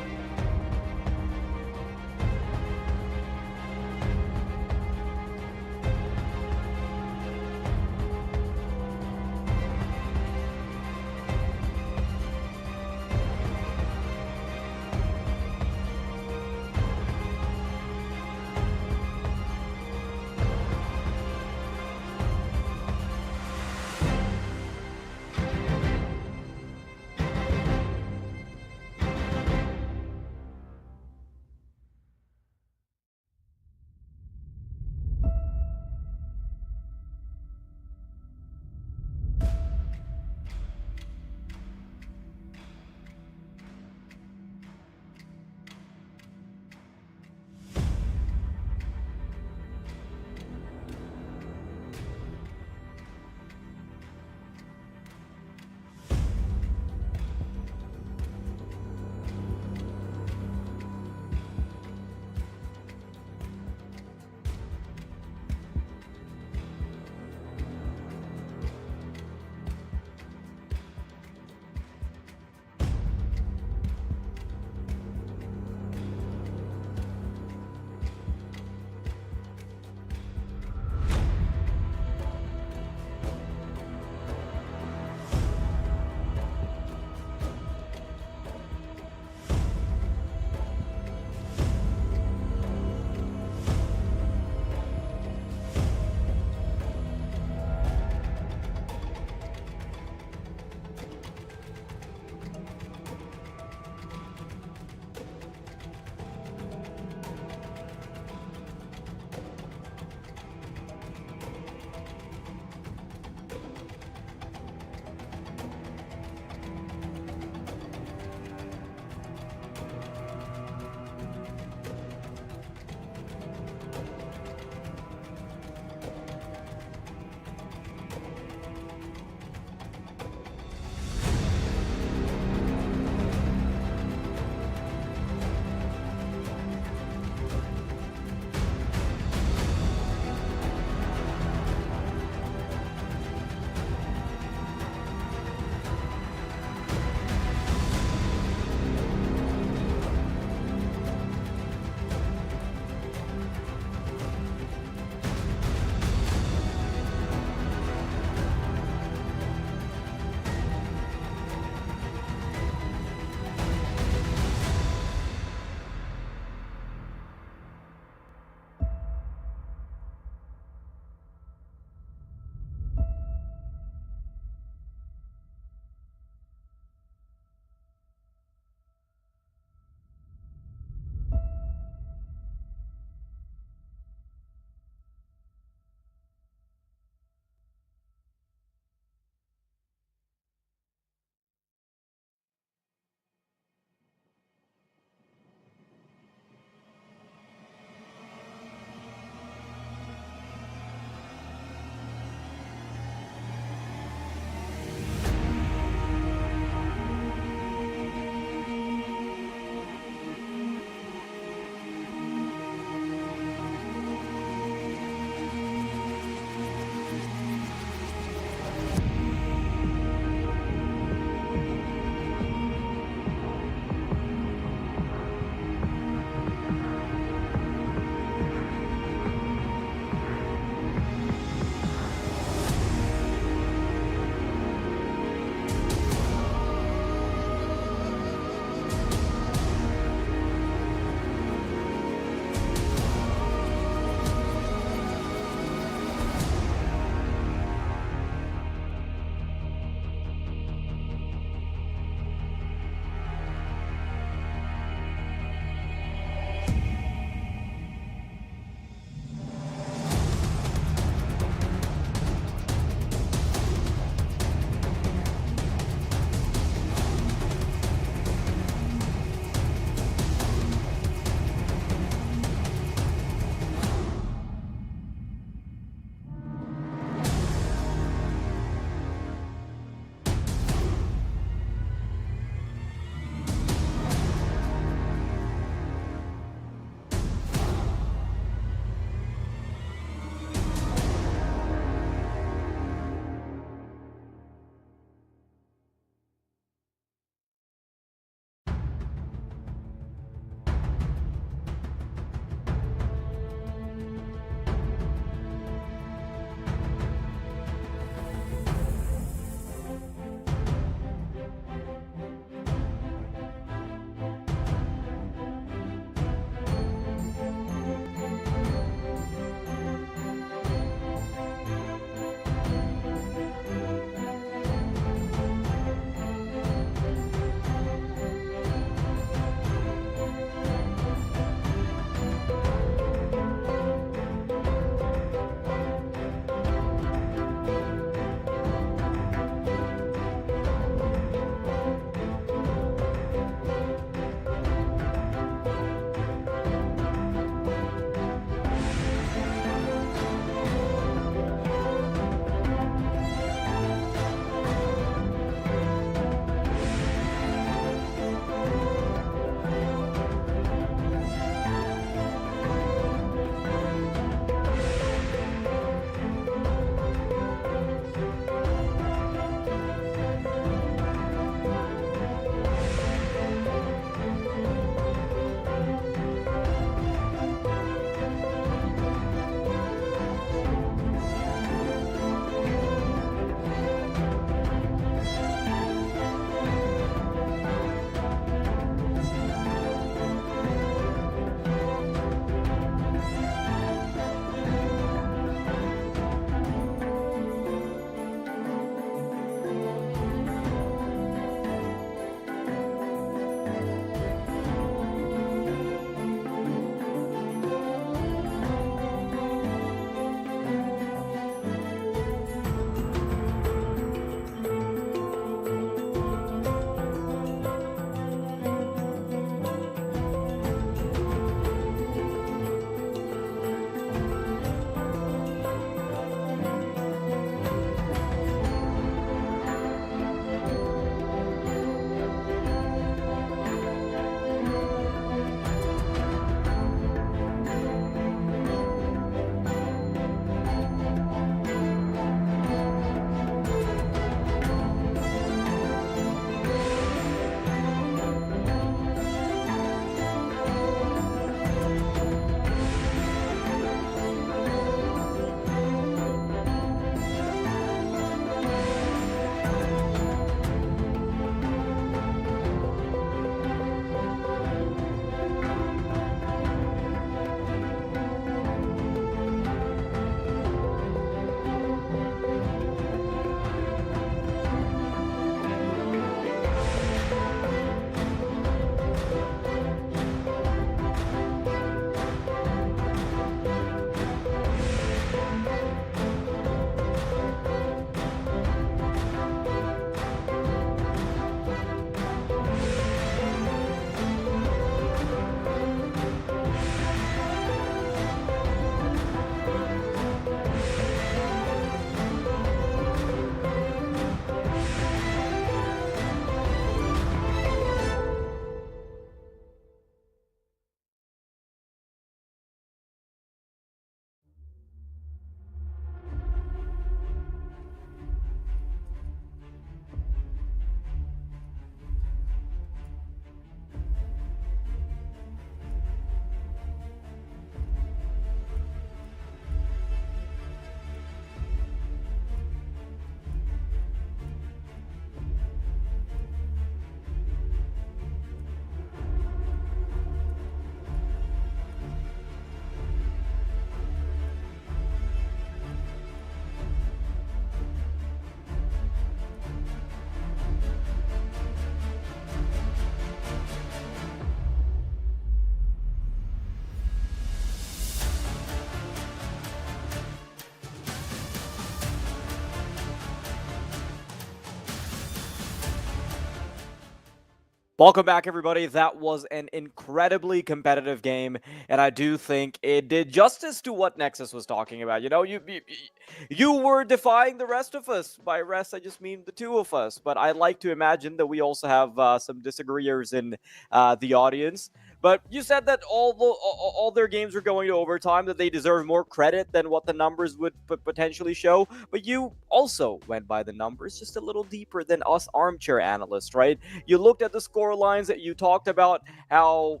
Welcome back, everybody. That was an incredibly competitive game, and I do think it did justice to what Nexus was talking about. You know, you were defying the rest of us. By rest, I just mean the two of us. But I like to imagine that we also have some disagreeers in the audience. But you said that all their games were going to overtime, that they deserve more credit than what the numbers would potentially show. But you also went by the numbers just a little deeper than us armchair analysts, right? You looked at the score lines, that you talked about how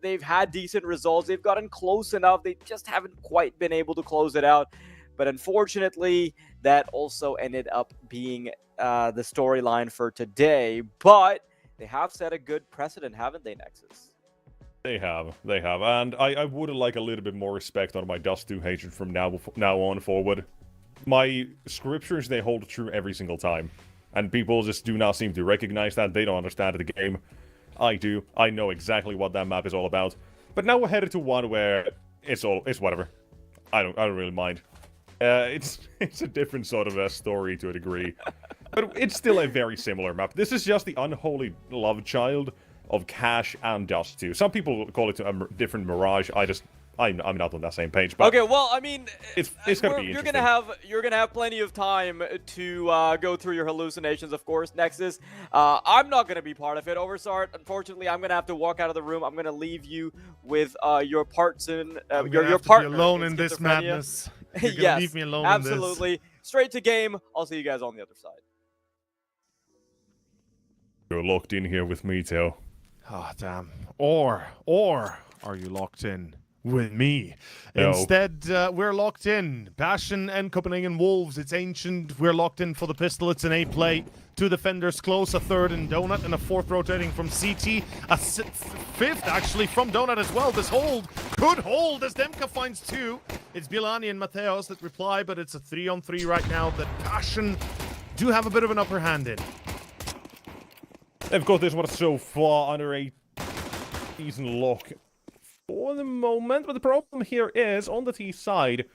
they've had decent results. They've gotten close enough. They just haven't quite been able to close it out. But unfortunately, that also ended up being the storyline for today. But they have set a good precedent, haven't they, Nexus? They have, and I would like a little bit more respect on my Dust 2 hatred from now on forward. My scriptures, they hold true every single time, and people just do not seem to recognize that. They don't understand the game. I do. I know exactly what that map is all about. But now we're headed to one where it's whatever. I don't really mind. It's a different sort of a story to a degree, but it's still a very similar map. This is just the unholy love child of Cash and Dust 2. Some people call it a different Mirage. I'm not on that same page. But okay, well, I mean, it's gonna be interesting. You're gonna have plenty of time to go through your hallucinations, of course, Nexus. I'm not gonna be part of it, Oversart. Unfortunately, I'm gonna have to walk out of the room. I'm gonna leave you with your Partizan, your partner. Be alone in this madness. You're gonna yes, leave me alone absolutely. In this. Straight to game. I'll see you guys on the other side. You're locked in here with me, Teo. Oh, damn. Or are you locked in with me? No. Instead, we're locked in. Passion and Copenhagen Wolves. It's Ancient. We're locked in for the pistol. It's an A play. Two defenders close, a third in Donut, and a fourth rotating from CT. A fifth, actually, from Donut as well. This hold could hold as Demka finds two. It's Bilani and Mateos that reply, but it's a 3-on-3 right now that Passion do have a bit of an upper hand in. They've got this one so far under a decent lock for the moment, but the problem here is, on the T side,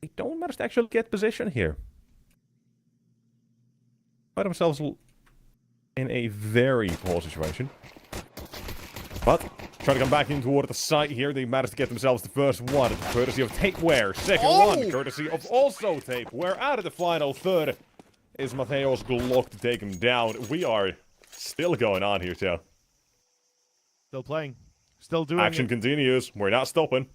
they don't manage to actually get position here. Find themselves in a very poor situation. But, trying to come back in toward the side here, they managed to get themselves the first one, courtesy of Tapeware. Second one, courtesy of also Tapeware. Out of the final third is Mateos Glock to take him down. We are still going on here, too. Still playing. Still doing Action continues. We're not stopping.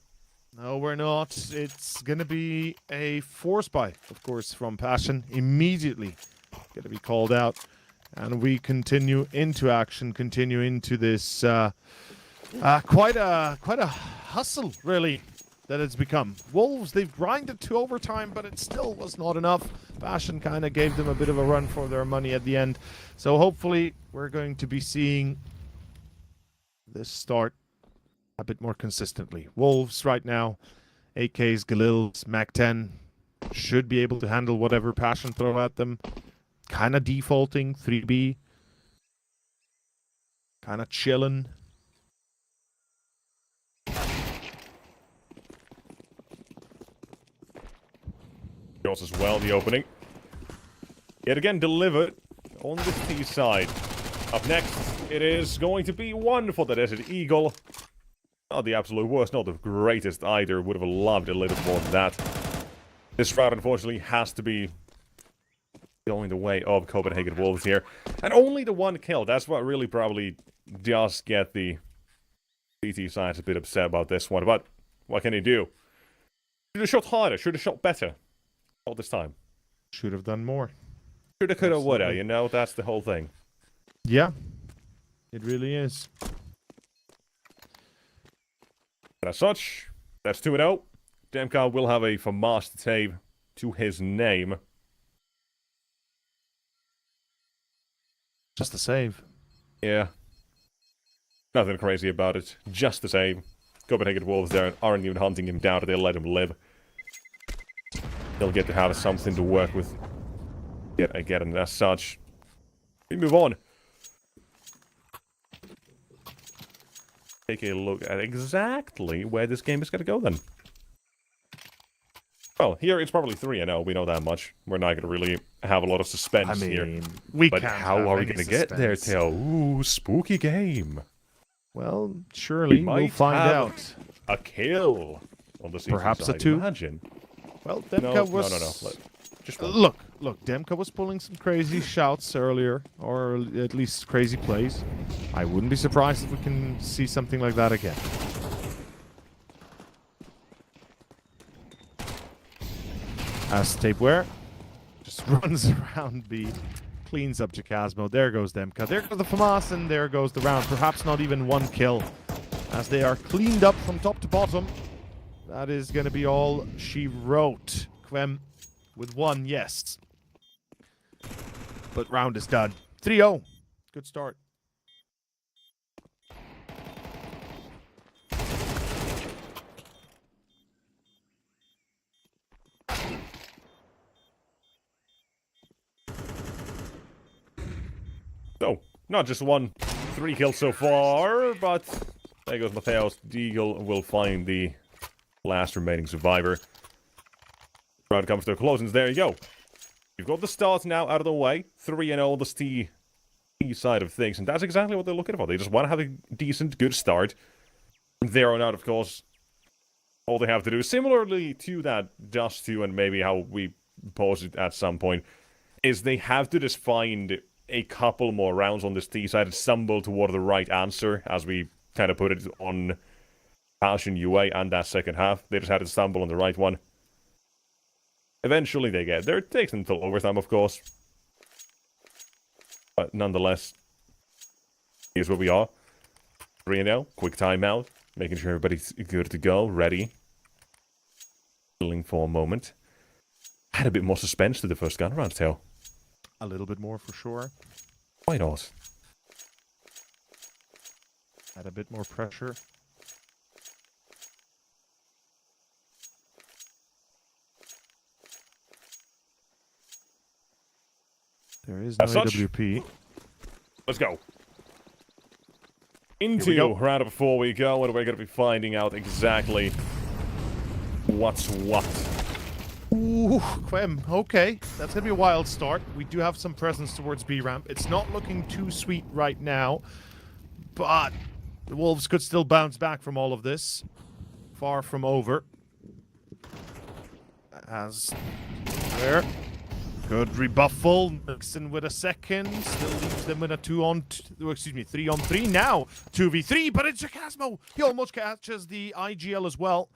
No, we're not. It's gonna be a force buy, of course, from Passion. Immediately gonna be called out. And we continue into action, continue into this quite a hustle, really, that it's become. Wolves, they've grinded to overtime, but it still was not enough. Passion kind of gave them a bit of a run for their money at the end. So hopefully we're going to be seeing this start a bit more consistently. Wolves right now, AKs, Galils, Mac-10 should be able to handle whatever Passion throw at them. Kind of defaulting, 3B. Kind of chilling. Goes as well, the opening. Yet again delivered on the T side. Up next, it is going to be one for the Desert Eagle. Not the absolute worst, not the greatest either. Would have loved a little more than that. This round, unfortunately, has to be going the way of Copenhagen Wolves here. And only the one kill. That's what really probably does get the CT side a bit upset about this one. But what can he do? Should have shot harder. Should have shot better. All this time. Should have done more. Shoulda, coulda, woulda. You know, that's the whole thing. Yeah. It really is. And as such, that's 2-0. Demka will have a FAMAS tape to his name. Just a save. Yeah. Nothing crazy about it. Just the same. Copenhagen Wolves there aren't even hunting him down. They'll let him live. He'll get to have something to work with. Yet again, and as such, we move on. Take a look at exactly where this game is going to go then. Well, here it's probably 3-0. We know that much. We're not going to really have a lot of suspense here. We But can't how have are we any going to get there, suspense. Teo? Ooh, spooky game. Well, surely we'll might find have out. A kill on the CT Perhaps a side. 2. Imagine. Well, Demka was... No. Just one. Look, Demka was pulling some crazy shouts earlier, or at least crazy plays. I wouldn't be surprised if we can see something like that again. As Tapeware just runs around B, cleans up Jacasmo. There goes Demka. There goes the FAMAS, and there goes the round. Perhaps not even 1 kill, as they are cleaned up from top to bottom. That is going to be all she wrote. Quem with 1, yes. But round is done. 3-0. Good start. So, not just 1, 3 kills so far, but there goes Mateos. Deagle will find the last remaining survivor. Round comes to a close, and there you go. You've got the start now out of the way. 3-0 the T side of things, and that's exactly what they're looking for. They just want to have a decent, good start. From there on out, of course, all they have to do, similarly to that Dust 2 and maybe how we posed it at some point, is they have to just find a couple more rounds on this T side and stumble toward the right answer, as we kind of put it on Passion UA and that second half. They just had to stumble on the right one. Eventually they get there. It takes them until overtime, of course. But nonetheless, here's where we are. 3-0, quick timeout, making sure everybody's good to go, ready. Chilling for a moment. Had a bit more suspense to the first gun round, Teo. A little bit more for sure. Why not? Had a bit more pressure. There is no AWP. Let's go. Into round of 4 we go, and we're going to be finding out exactly what's what. Ooh, Quem. Okay, that's going to be a wild start. We do have some presence towards B ramp. It's not looking too sweet right now, but the Wolves could still bounce back from all of this. Far from over. As there. Good rebuffal. Nixon with a second. Still leaves them with a 3-on-3 now. 2v3, but it's Jacasmo. He almost catches the IGL as well.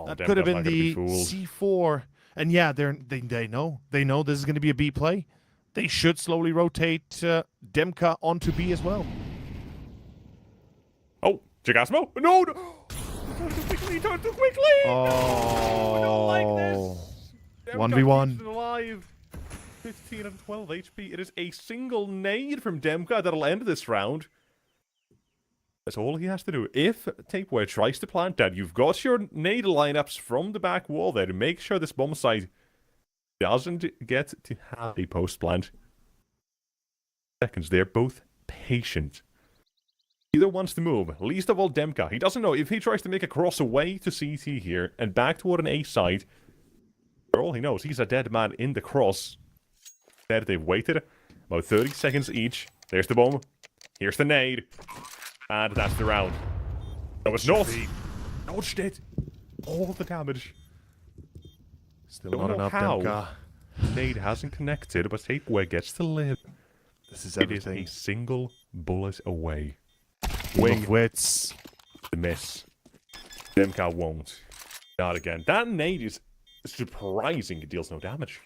That could have been the C4. And yeah, they know. They know this is going to be a B play. They should slowly rotate Demka onto B as well. Oh, Jacasmo? No! He turned too quickly! Oh, no, I don't like this. 1v1. Alive. 15 and 12 HP. It is a single nade from Demka that'll end this round. That's all he has to do. If Tapeware tries to plant that, you've got your nade lineups from the back wall there to make sure this bomb site doesn't get to have a post plant. Seconds, they're both patient. Either wants to move, least of all Demka. He doesn't know if he tries to make a cross away to CT here and back toward an A side. For all he knows, he's a dead man in the cross. Instead, they've waited about 30 seconds each. There's the bomb. Here's the nade. And that's the round. No, it's not. Dodged it. All the damage. Still not enough, Demka. Nade hasn't connected, but Tapeware gets to live. This is everything. It is a single bullet away. Wing wits. The miss. Demka won't. Not again. That nade is surprising. It deals no damage.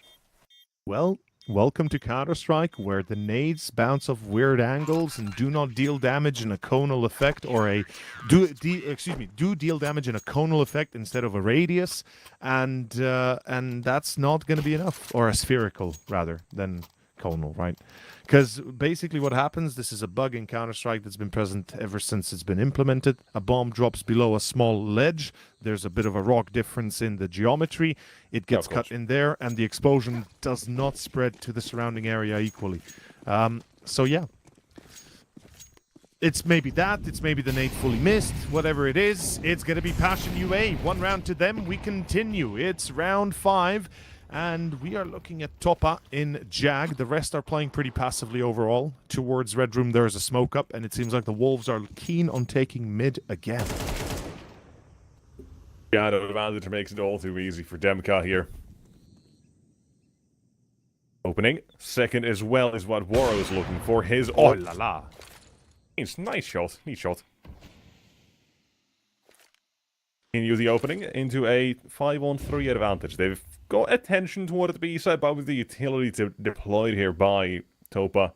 Well, welcome to Counter-Strike, where the nades bounce off weird angles and do not deal damage in a conal effect, or do deal damage in a conal effect instead of a radius, and that's not going to be enough, or a spherical rather than conal, right? Because basically what happens, this is a bug in Counter-Strike that's been present ever since it's been implemented. A bomb drops below a small ledge. There's a bit of a rock difference in the geometry. It gets cut in there, and the explosion does not spread to the surrounding area equally. So yeah. it's maybe that, it's maybe the nade fully missed, whatever it is, it's going to be Passion UA. 1 round to them, we continue. It's round 5, and we are looking at Topa in Jag. The rest are playing pretty passively overall. Towards Red Room, there's a smoke up, and it seems like the Wolves are keen on taking mid again. Yeah, the advantage makes it all too easy for Demka here. Opening. Second as well is what Waro is looking for. His... Oh la la. It's nice shot. Neat shot. Continue the opening into a 5-on-3 advantage. They've got attention toward the B side, but with the utility deployed here by Topa,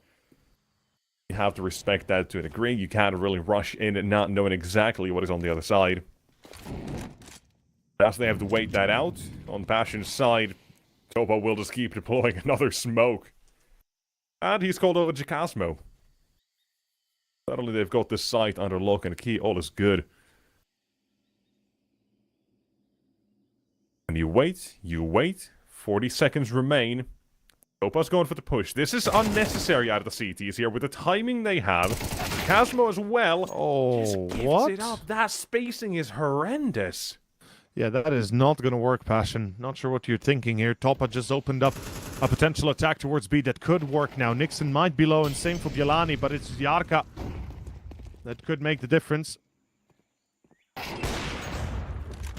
you have to respect that to a degree. You can't really rush in and not knowing exactly what is on the other side. As they have to wait that out. On Passion's side, Topa will just keep deploying another smoke. And he's called over Jacasmo. Suddenly they've got this site under lock and key. All is good. And you wait. 40 seconds remain. Topa's going for the push. This is unnecessary out of the CTs here with the timing they have. Jacasmo as well. Oh, what? It up. That spacing is horrendous. Yeah, that is not going to work, Passion. Not sure what you're thinking here. Topa just opened up a potential attack towards B that could work now. Nixon might be low, and same for Bielani, but it's Yarka that could make the difference.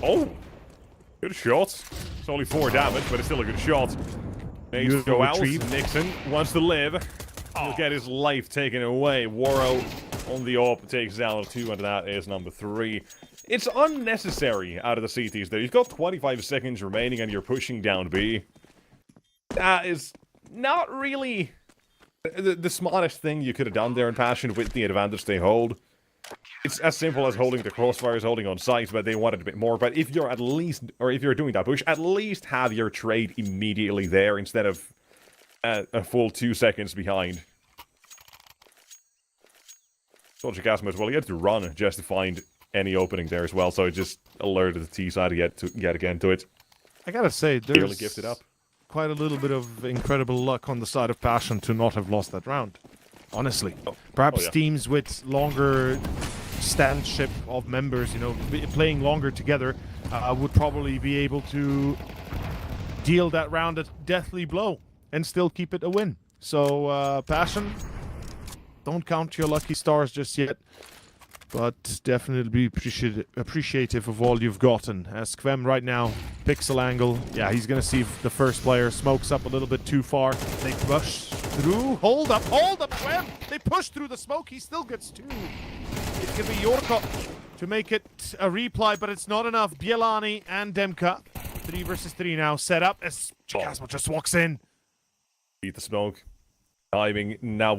Oh, good shot. It's only 4 damage, but it's still a good shot. Needs to go out. Nixon wants to live. He'll get his life taken away. Waro on the AWP takes down 2, and that is number 3. It's unnecessary out of the CTs there. You've got 25 seconds remaining and you're pushing down B. That is not really the smartest thing you could have done there in Passion with the advantage they hold. It's as simple as holding the crossfires, holding on sight, but they wanted a bit more. But if you're if you're doing that push, at least have your trade immediately there instead of a full 2 seconds behind. Soldier Gasmo as well, he had to run just to find any opening there as well, so it just alerted the T side yet again to it. I gotta say, there's Barely gifted up. Quite a little bit of incredible luck on the side of Passion to not have lost that round. Honestly. Perhaps teams with longer standship of members, you know, playing longer together, would probably be able to deal that round a deathly blow and still keep it a win. So, Passion, don't count your lucky stars just yet. But definitely be appreciative of all you've gotten. As Kvem right now, pixel angle. Yeah, he's going to see the first player. Smokes up a little bit too far. They push through. Hold up, Kvem! They push through the smoke. He still gets 2. It's going to be Yorko to make it a replay, but it's not enough. Bielani and Demka. 3 versus 3 now. Set up as Chikasmo just walks in. Beat the smoke. Timing now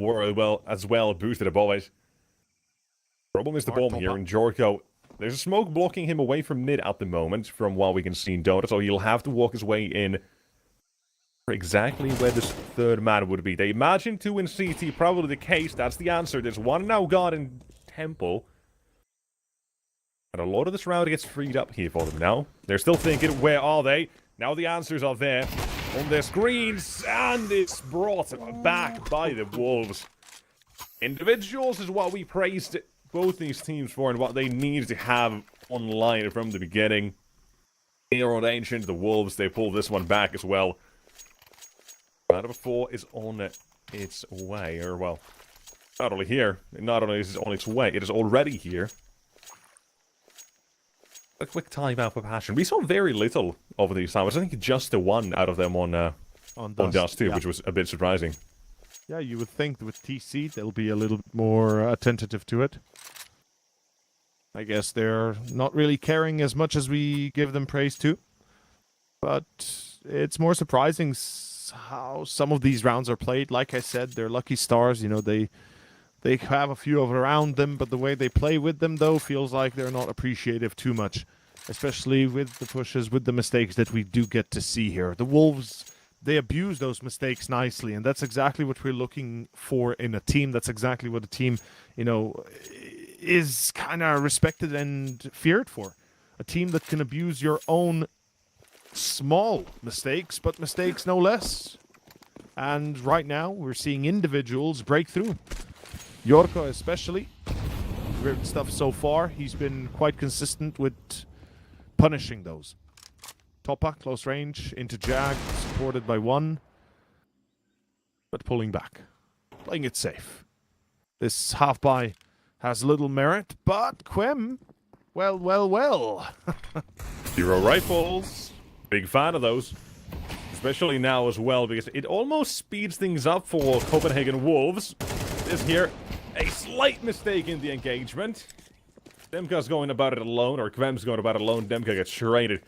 as well boosted above it. Problem is the bomb here, and Jorko, there's a smoke blocking him away from mid at the moment, from what we can see in Dota, so he'll have to walk his way in for exactly where this 3rd man would be. They imagine 2 in CT, probably the case, that's the answer. There's 1 now gone in Temple. And a lot of this round gets freed up here for them now. They're still thinking, where are they? Now the answers are there on their screens, and it's brought back by the Wolves. Individuals is what we praised both these teams for and what they need to have online from the beginning. Here on Ancient, the Wolves, they pull this one back as well. Round number 4 is on its way, or well, not only here, not only is it on its way, it is already here. A quick timeout for Passion. We saw very little over these times. I think just the 1 out of them on Dust too, which was a bit surprising. Yeah, you would think with TC they'll be a little bit more attentive to it. I guess they're not really caring as much as we give them praise to. But it's more surprising how some of these rounds are played. Like I said, they're lucky stars. You know, they have a few of around them, but the way they play with them, though, feels like they're not appreciative too much. Especially with the pushes, with the mistakes that we do get to see here. The Wolves, they abuse those mistakes nicely, and that's exactly what we're looking for in a team. That's exactly what a team, you know, is kind of respected and feared for. A team that can abuse your own small mistakes, but mistakes no less. And right now, we're seeing individuals break through. Yorko especially, weird stuff so far. He's been quite consistent with punishing those. Topa, close range, into Jag, supported by one. But pulling back. Playing it safe. This half-buy has little merit, but Quem, well. 0 rifles. Big fan of those. Especially now as well, because it almost speeds things up for Copenhagen Wolves. This here, a slight mistake in the engagement. Demka's going about it alone, or Quem's going about it alone. Demka gets traded.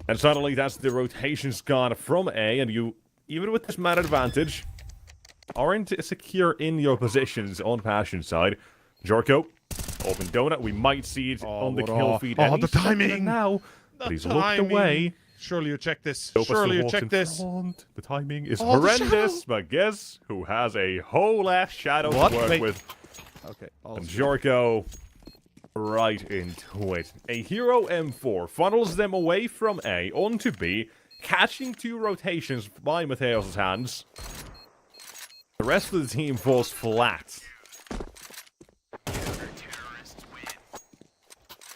And suddenly that's the rotations gone from A, and you, even with this man advantage, aren't secure in your positions on Passion side. Jorko, open donut, we might see it on the kill feed. Oh, the timing! Now, but he's looked away. Surely you check this. Sopa Surely you walks check in this. front. The timing is Oh, the horrendous, shadow. but guess who has a whole ass shadow What? to work Wait. with? Okay. And Jorko right into it. A hero M4 funnels them away from A onto B, catching 2 rotations by Mateos' hands. The rest of the team falls flat.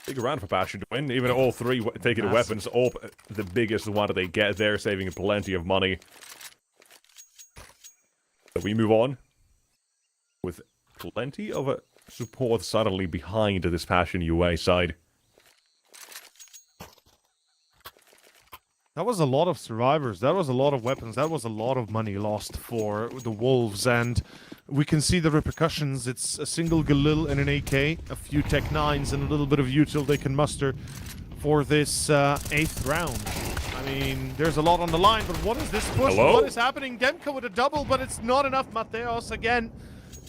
Big round for Passion to win. Even all 3 taking the weapons up, the biggest one that they get there, saving plenty of money. So we move on with plenty of support suddenly behind this Passion UA side. That was a lot of survivors. That was a lot of weapons. That was a lot of money lost for the Wolves. And we can see the repercussions. It's a single Galil and an AK, a few Tech 9s, and a little bit of util they can muster for this 8th round. I mean, there's a lot on the line, but what is this push? Hello? What is happening? Demka with a double, but it's not enough. Mateos again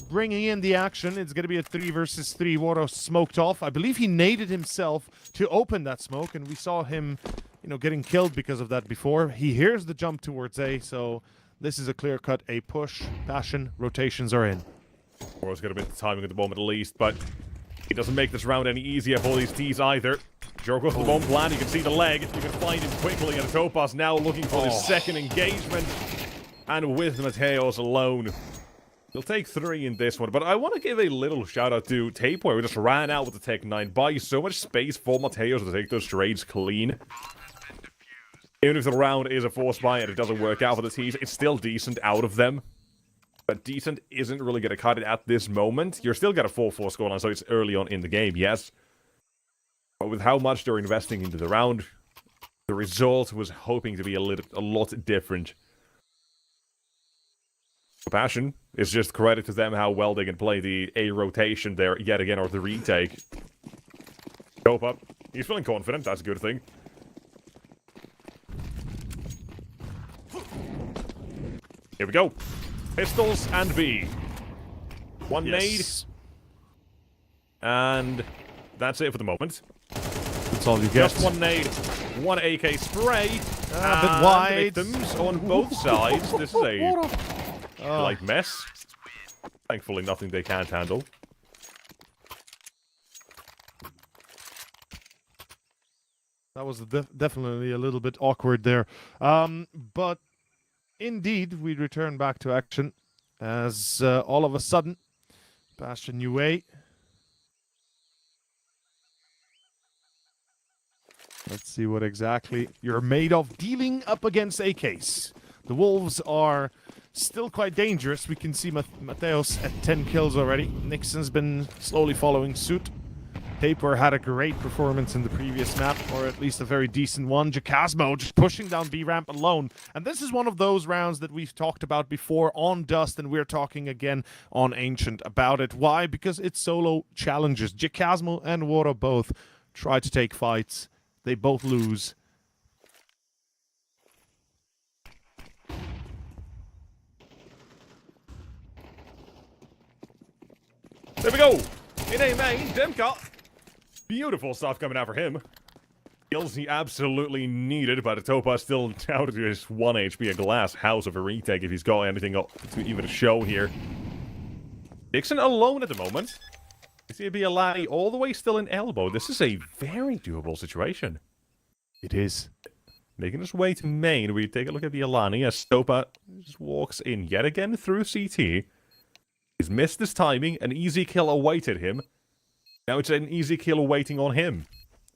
bringing in the action. It's going to be a 3 versus 3. Waro smoked off. I believe he naded himself to open that smoke, and we saw him, you know, getting killed because of that before. He hears the jump towards A, so this is a clear-cut A push. Passion, rotations are in. Waro's got a bit of timing at the moment at least, but it doesn't make this round any easier for these T's either. Jorko with the bomb plan, you can see the leg, you can find him quickly, and Topas now looking for his second engagement. And with Mateos alone, he'll take 3 in this one, but I want to give a little shout out to Tapewear, who just ran out with the Tech 9, buys so much space for Mateos to take those trades clean. Even if the round is a force buy and it doesn't work out for the T's, it's still decent out of them. But decent isn't really going to cut it at this moment. You're still got a 4-4 scoreline, so it's early on in the game, yes. But with how much they're investing into the round, the result was hoping to be a lot different. Passion is just credit to them how well they can play the A rotation there yet again, or the retake. Dope up. He's feeling confident, that's a good thing. Here we go. Pistols and B. One nade. And that's it for the moment. That's all you get. Just one nade, one AK spray. A bit wide. Victims on both sides. This is a light mess. Thankfully, nothing they can't handle. That was definitely a little bit awkward there. But indeed, we return back to action as all of a sudden, Bastion UA. Let's see what exactly you're made of dealing up against AKs. The Wolves are still quite dangerous. We can see Mateos at 10 kills already. Nixon's been slowly following suit. Paper had a great performance in the previous map, or at least a very decent one. Jacasmo just pushing down B ramp alone. And this is one of those rounds that we've talked about before on Dust, and we're talking again on Ancient about it. Why? Because it's solo challenges. Jacasmo and Wara both try to take fights. They both lose. There we go! In A main, Demka. Beautiful stuff coming out for him. Kills he absolutely needed, but Topa still down to his 1 HP, a glass house of a retake if he's got anything up to even show here. Dixon alone at the moment. CB Alani all the way still in elbow. This is a very doable situation. It is. Making his way to main, we take a look at the Alani as Topa just walks in yet again through CT. He's missed his timing, an easy kill awaited him. Now it's an easy kill waiting on him.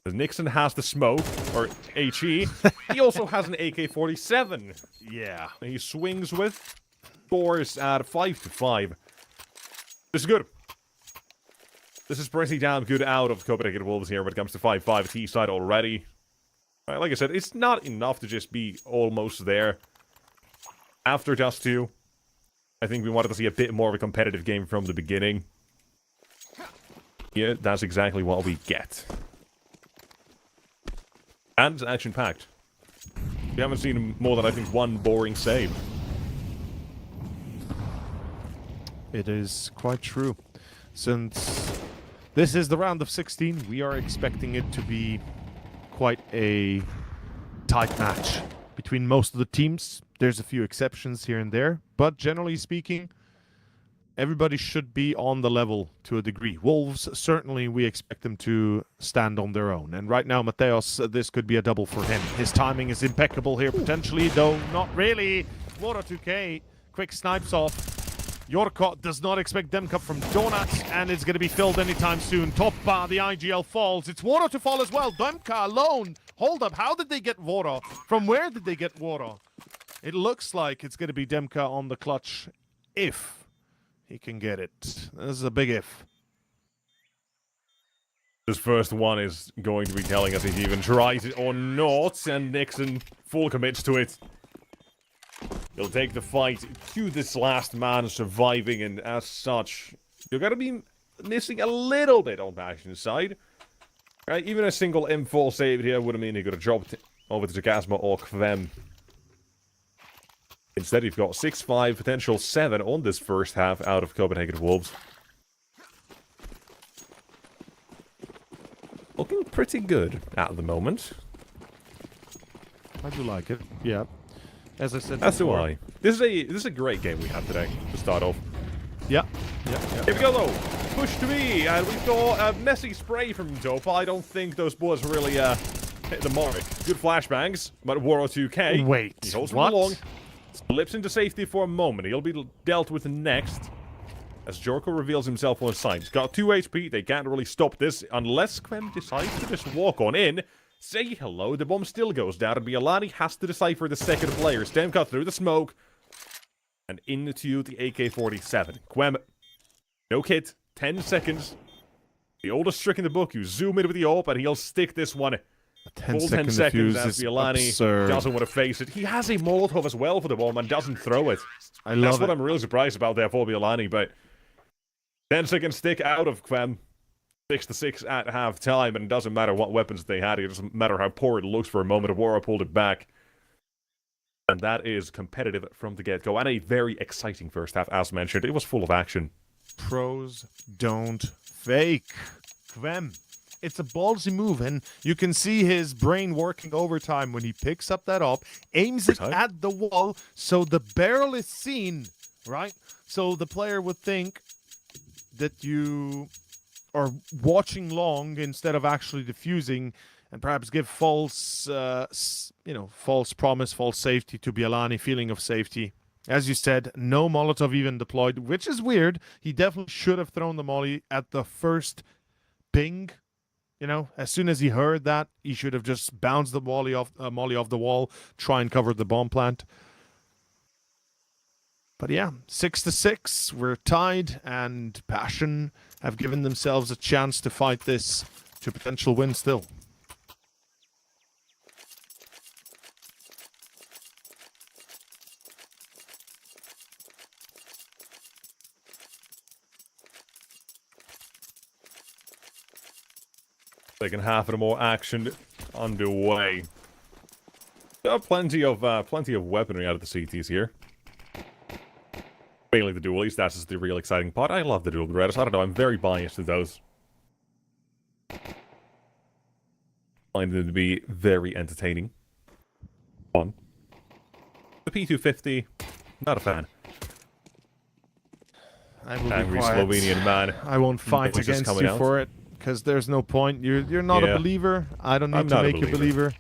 As Nixon has the smoke, or HE, he also has an AK-47. Yeah. He swings with, scores at 5-5. This is good. This is pretty damn good out of CPH Wolves here when it comes to 5-5 T side already. Right, like I said, it's not enough to just be almost there. After Dust 2, I think we wanted to see a bit more of a competitive game from the beginning. Yeah, that's exactly what we get. And it's action-packed. We haven't seen more than, I think, one boring save. It is quite true. Since this is the round of 16, we are expecting it to be quite a tight match between most of the teams. There's a few exceptions here and there, but generally speaking, everybody should be on the level to a degree. Wolves, certainly we expect them to stand on their own. And right now, Mateos, this could be a double for him. His timing is impeccable here, potentially, though not really. WOTU2K, quick snipes off. Yorko does not expect Demka from Donut, and it's going to be filled anytime soon. Top bar, the IGL falls. It's Woro to fall as well. Demka alone. Hold up, how did they get Woro? From where did they get Woro? It looks like it's going to be Demka on the clutch, if he can get it. This is a big if. This first one is going to be telling us if he even tries it or not, and Nixon full commits to it. He'll take the fight to this last man surviving, and as such, you're going to be missing a little bit on Passion's side. Right? Even a single M4 save here would have mean he could have dropped over to Gasma or Kvem. Instead, you've got 6-5, potential 7 on this first half out of CPH Wolves. Looking pretty good at the moment. I do like it, yeah. As I said That's before. why. This is a great game we have today to start off. Yeah. Here we go though. Push to me, and we've got a messy spray from Dopa. I don't think those bullets really hit the mark. Good flashbangs, but Woro2K. Wait, he holds what? them along. Slips into safety for a moment. He'll be dealt with next. As Jorko reveals himself on side. He's got 2 HP. They can't really stop this unless Quem decides to just walk on in. Say hello. The bomb still goes down, and Bialani has to decipher the second player. Stem cut through the smoke. And into the AK-47. Quem, no kit. 10 seconds. The oldest trick in the book. You zoom in with the AWP, and he'll stick this one. A Full 10 seconds as is Bialani absurd. doesn't want to face it. He has a Molotov as well for the bomb and doesn't throw it. I That's love what it. I'm really surprised about there for Bialani, but 10 second stick out of Quem. 6-6 at half time, and it doesn't matter what weapons they had. It doesn't matter how poor it looks for a moment. Aurora pulled it back. And that is competitive from the get-go. And a very exciting first half, as mentioned. It was full of action. Pros don't fake. Kvem. It's a ballsy move, and you can see his brain working overtime when he picks up that up, aims it at the wall, so the barrel is seen, right? So the player would think that you are watching long instead of actually defusing, and perhaps give false, false promise, false safety to Bialani, feeling of safety. As you said, no Molotov even deployed, which is weird. He definitely should have thrown the molly at the first ping. You know, as soon as he heard that, he should have just bounced the molly off the wall, try and cover the bomb plant. But yeah, 6-6, we're tied, and Passion have given themselves a chance to fight this to potential win still. Second half and more action underway. Got plenty of weaponry out of the CTs here. Mainly the dualies, that's the real exciting part. I love the dual Berettas. I don't know, I'm very biased to those. Find them to be very entertaining. Fun. The P250, not a fan. I will Angry be quiet. Slovenian man. I won't fight Voices against coming you out. for it, because there's no point. You're not a believer. I don't need to make you a believer.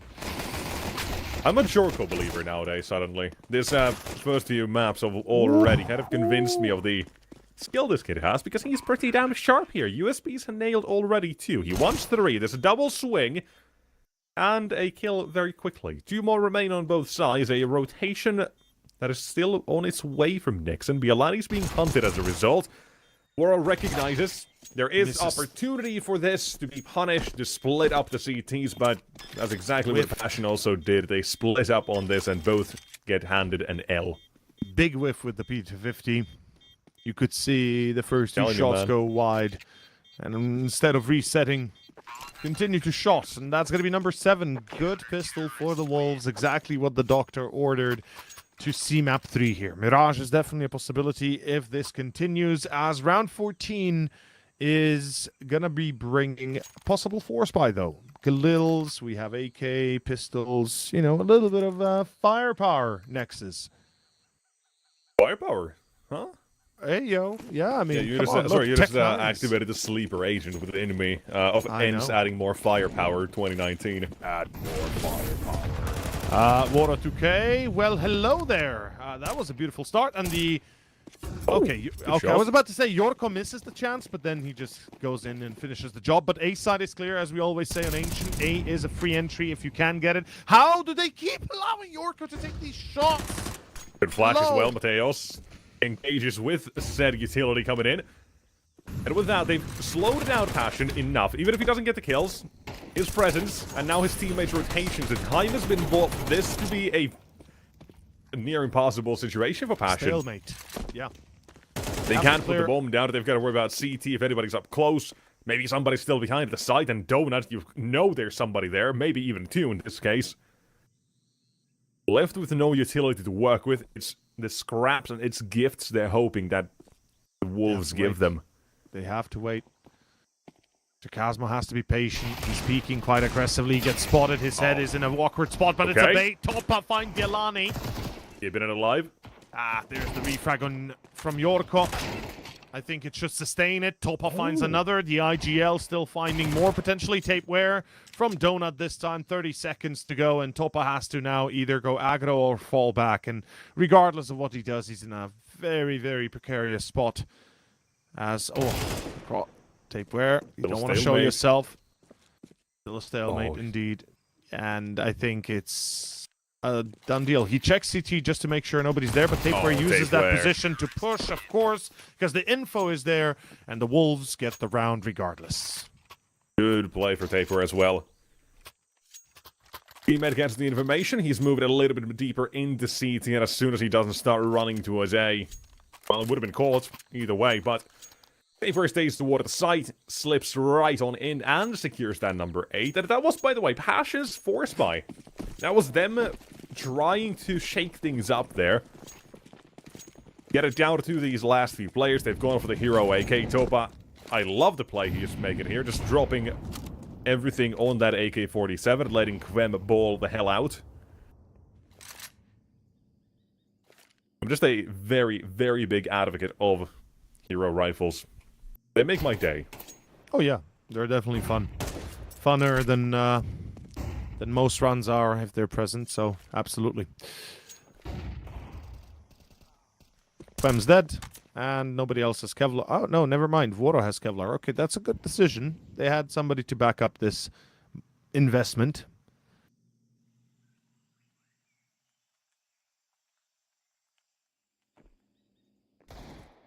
I'm a Jorko believer nowadays, suddenly. This first few maps have already kind of convinced me of the skill this kid has, because he's pretty damn sharp here. USBs nailed already 2. He wants 3. There's a double swing. And a kill very quickly. 2 more remain on both sides. A rotation that is still on its way from Nixon. Bialani's being hunted as a result. World recognizes there is opportunity for this to be punished, to split up the CTs, but that's exactly what Passion also did. They split up on this and both get handed an L. Big whiff with the P250. You could see the first 2 shots go wide. And instead of resetting, continue to shot. And that's going to be number 7. Good pistol for the Wolves. Exactly what the doctor ordered to see map 3 here. Mirage is definitely a possibility if this continues, as round 14 is going to be bringing possible force buy, though. Galils, we have AK, pistols, you know, a little bit of firepower, Nexus. Firepower? Huh? Hey, yo. Yeah, I mean, yeah, you just activated the sleeper agent with the enemy of ENCE adding more firepower 2019. Add more firepower. Water 2K, well, hello there. That was a beautiful start, and the... Okay, I was about to say Yorko misses the chance, but then he just goes in and finishes the job. But A side is clear, as we always say on Ancient. A is a free entry if you can get it. How do they keep allowing Yorko to take these shots? Good flash as well, Mateos. Engages with said utility coming in. And with that, they've slowed down Passion enough. Even if he doesn't get the kills, his presence, and now his teammates' rotations, the time has been bought for this to be a near impossible situation for Passion. Stalemate. Yeah. They can't put the bomb down. They've got to worry about CT if anybody's up close. Maybe somebody's still behind the site, and Donut, you know there's somebody there. Maybe even 2 in this case. Left with no utility to work with. It's the scraps and it's gifts they're hoping that the Wolves give them. They have to wait. Chakasmo has to be patient. He's peeking quite aggressively. He gets spotted. His head is in a awkward spot, but it's a bait. Topa find Bialani. Keeping it alive. There's the refrag on from Yorko. I think it should sustain it. Topa finds another. The IGL still finding more potentially. Tape wear from Donut this time. 30 seconds to go, and Topa has to now either go aggro or fall back. And regardless of what he does, he's in a very, very precarious spot. As tape wear. You don't want to show yourself. Still a stalemate indeed. And I think it's a done deal. He checks CT just to make sure nobody's there, but Tapewear uses that position to push, of course, because the info is there, and the Wolves get the round regardless. Good play for Tapewear as well. Teammate gets the information. He's moving a little bit deeper into CT, and as soon as he doesn't start running towards A, well, it would have been caught either way, but Tapewear stays toward the site, slips right on in, and secures that number 8. And that was, by the way, Passion's force buy. That was them trying to shake things up there. Get it down to these last few players. They've gone for the hero AK. Topa, I love the play he's making here. Just dropping everything on that AK-47, letting Quem ball the hell out. I'm just a very, very big advocate of hero rifles. They make my day. Oh yeah, they're definitely fun. Funner than most runs are if they're present, so absolutely. Quem's dead, and nobody else has Kevlar. Oh no, never mind. Voro has Kevlar. Okay, that's a good decision. They had somebody to back up this investment.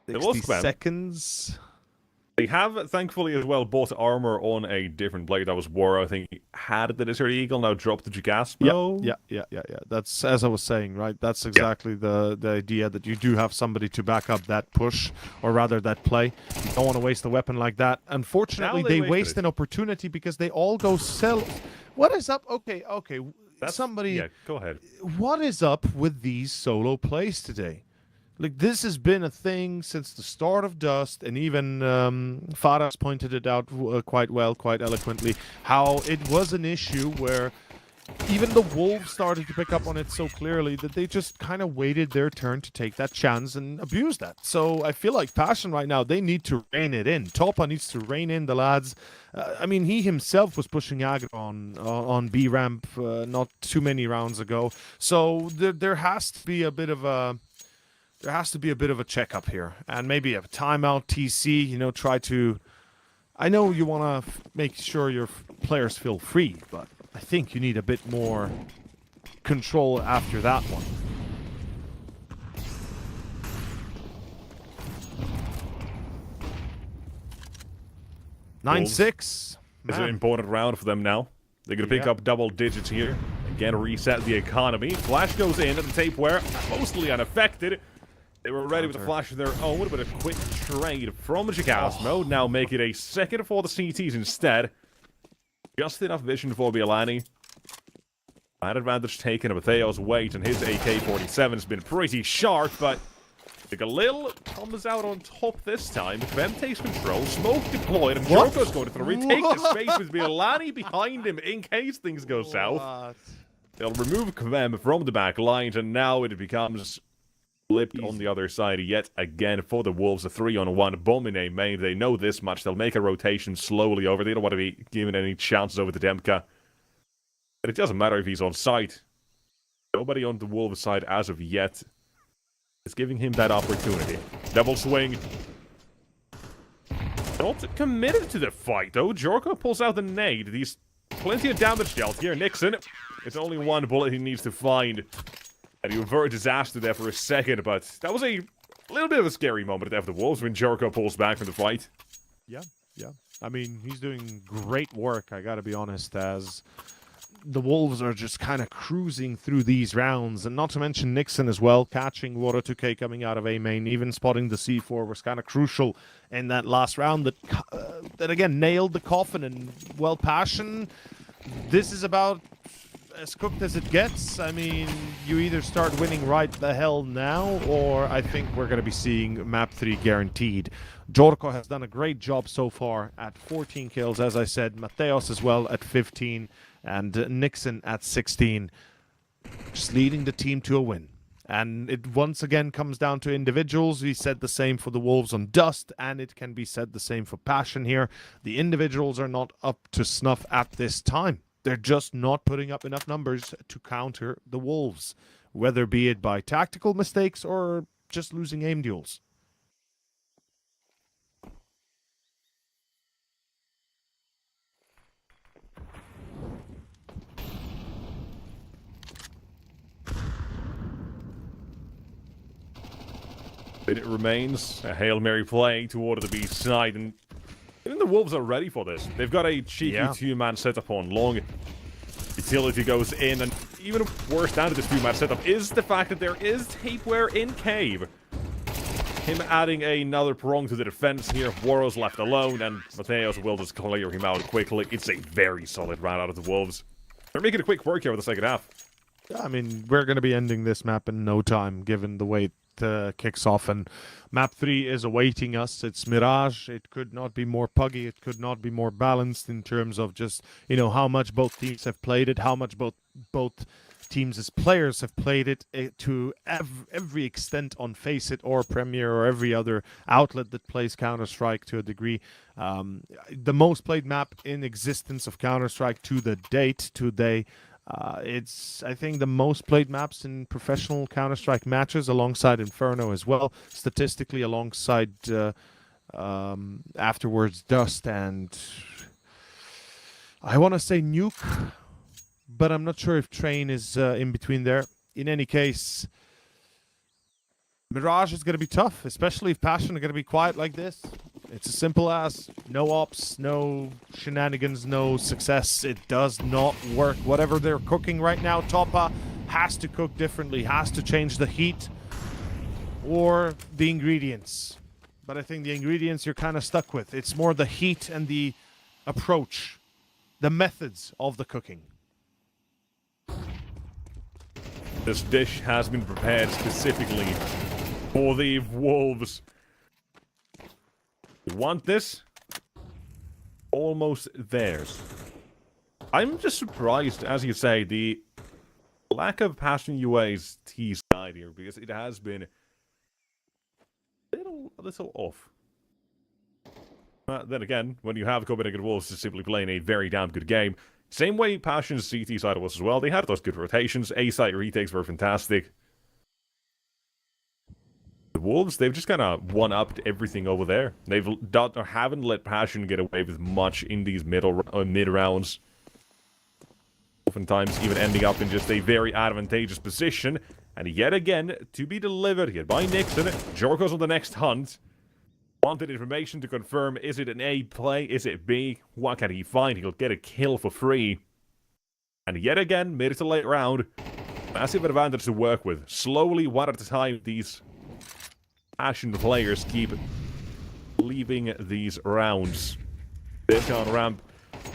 60 seconds. They have, thankfully, as well, bought armor on a different blade. That was War, I think, had the Desert Eagle, now dropped the Gigaspo. Yeah. That's, as I was saying, right? That's exactly the idea, that you do have somebody to back up that push, or rather that play. You don't want to waste a weapon like that. Unfortunately, they waste an opportunity because they all go sell. What is up? Okay. Somebody... Yeah, go ahead. What is up with these solo plays today? Like, this has been a thing since the start of Dust, and even Faras pointed it out quite well, quite eloquently, how it was an issue where even the Wolves started to pick up on it so clearly that they just kind of waited their turn to take that chance and abuse that. So I feel like Passion right now, they need to rein it in. Topa needs to rein in the lads. I mean, he himself was pushing aggro on B ramp not too many rounds ago. So there has to be a bit of a... there has to be a bit of a checkup here, and maybe a timeout. TC, you know, try to. I know you want to make sure your players feel free, but I think you need a bit more control after that one. 9-6. It's an important round for them now. They're going to pick up double digits here. Again, reset the economy. Flash goes in at the Tapeware, mostly unaffected. They were ready with a flash of their own, but a quick trade from Gigasmo. Now make it a second for the CTs instead. Just enough vision for Bialani. That advantage taken of Mateo's weight, and his AK-47 has been pretty sharp, but Galil comes out on top this time. Vem takes control, smoke deployed, and Joko's going to retake the space with Bialani behind him in case things go south. They'll remove Kvem from the back lines, and now it becomes flipped on the other side yet again for the Wolves. A 3-on-1 bomb in A main. They know this much. They'll make a rotation slowly over. They don't want to be given any chances over to Demka. But it doesn't matter if he's on site. Nobody on the Wolves side as of yet is giving him that opportunity. Double swing. Not committed to the fight, though. Jorko pulls out the nade. He's plenty of damage dealt here. Nixon, it's only one bullet he needs to find. And he averted disaster there for a second, but that was a little bit of a scary moment at the Wolves when Jorko pulls back from the fight. Yeah. I mean, he's doing great work, I gotta be honest, as the Wolves are just kind of cruising through these rounds, and not to mention Nixon as well, catching HOTU coming out of A main, even spotting the C4 was kind of crucial in that last round that again nailed the coffin. And well, Passion, this is about as cooked as it gets. I mean, you either start winning right the hell now, or I think we're going to be seeing map 3 guaranteed. Jorko has done a great job so far at 14 kills, as I said. Mateos as well at 15, and Nixon at 16. Just leading the team to a win. And it once again comes down to individuals. We said the same for the Wolves on Dust, and it can be said the same for Passion here. The individuals are not up to snuff at this time. They're just not putting up enough numbers to counter the Wolves, whether be it by tactical mistakes or just losing aim duels. It remains a Hail Mary play toward the B side, and even the Wolves are ready for this. They've got a cheeky two-man setup on long. Utility goes in, and even worse down to this two-man setup is the fact that there is Tapeware in Cave. Him adding another prong to the defense here. Woro's left alone, and Mateos will just clear him out quickly. It's a very solid round out of the Wolves. They're making a quick work here with the second half. Yeah, I mean, we're going to be ending this map in no time, given the way it kicks off, and map 3 is awaiting us. It's Mirage. It could not be more puggy. It could not be more balanced in terms of just, you know, how much both teams have played it, how much both teams as players have played it to every extent on Faceit or Premier or every other outlet that plays Counter-Strike to a degree. The most played map in existence of Counter-Strike to the date today. It's, I think, the most played maps in professional Counter-Strike matches, alongside Inferno as well, statistically alongside afterwards Dust, and I want to say Nuke, but I'm not sure if Train is in between there. In any case, Mirage is going to be tough, especially if Passion are going to be quiet like this. It's as simple as no ops, no shenanigans, no success. It does not work. Whatever they're cooking right now, Toppa has to cook differently, has to change the heat or the ingredients. But I think the ingredients you're kind of stuck with. It's more the heat and the approach, the methods of the cooking. This dish has been prepared specifically for the Wolves. You want this? Almost theirs. I'm just surprised, as you say, the lack of Passion UA's T side here, because it has been a little off. Then again, when you have Copenhagen Wolves just simply playing a very damn good game, same way Passion's CT side was as well, they had those good rotations, A side retakes were fantastic. Wolves, they've just kind of one-upped everything over there. Haven't let Passion get away with much in these mid-rounds. Oftentimes even ending up in just a very advantageous position. And yet again, to be delivered here by Nixon. Jorko's on the next hunt. Wanted information to confirm, is it an A play, is it B? What can he find? He'll get a kill for free. And yet again, mid to late round, massive advantage to work with. Slowly, one at a time, these Passion players keep leaving these rounds. Bit on ramp.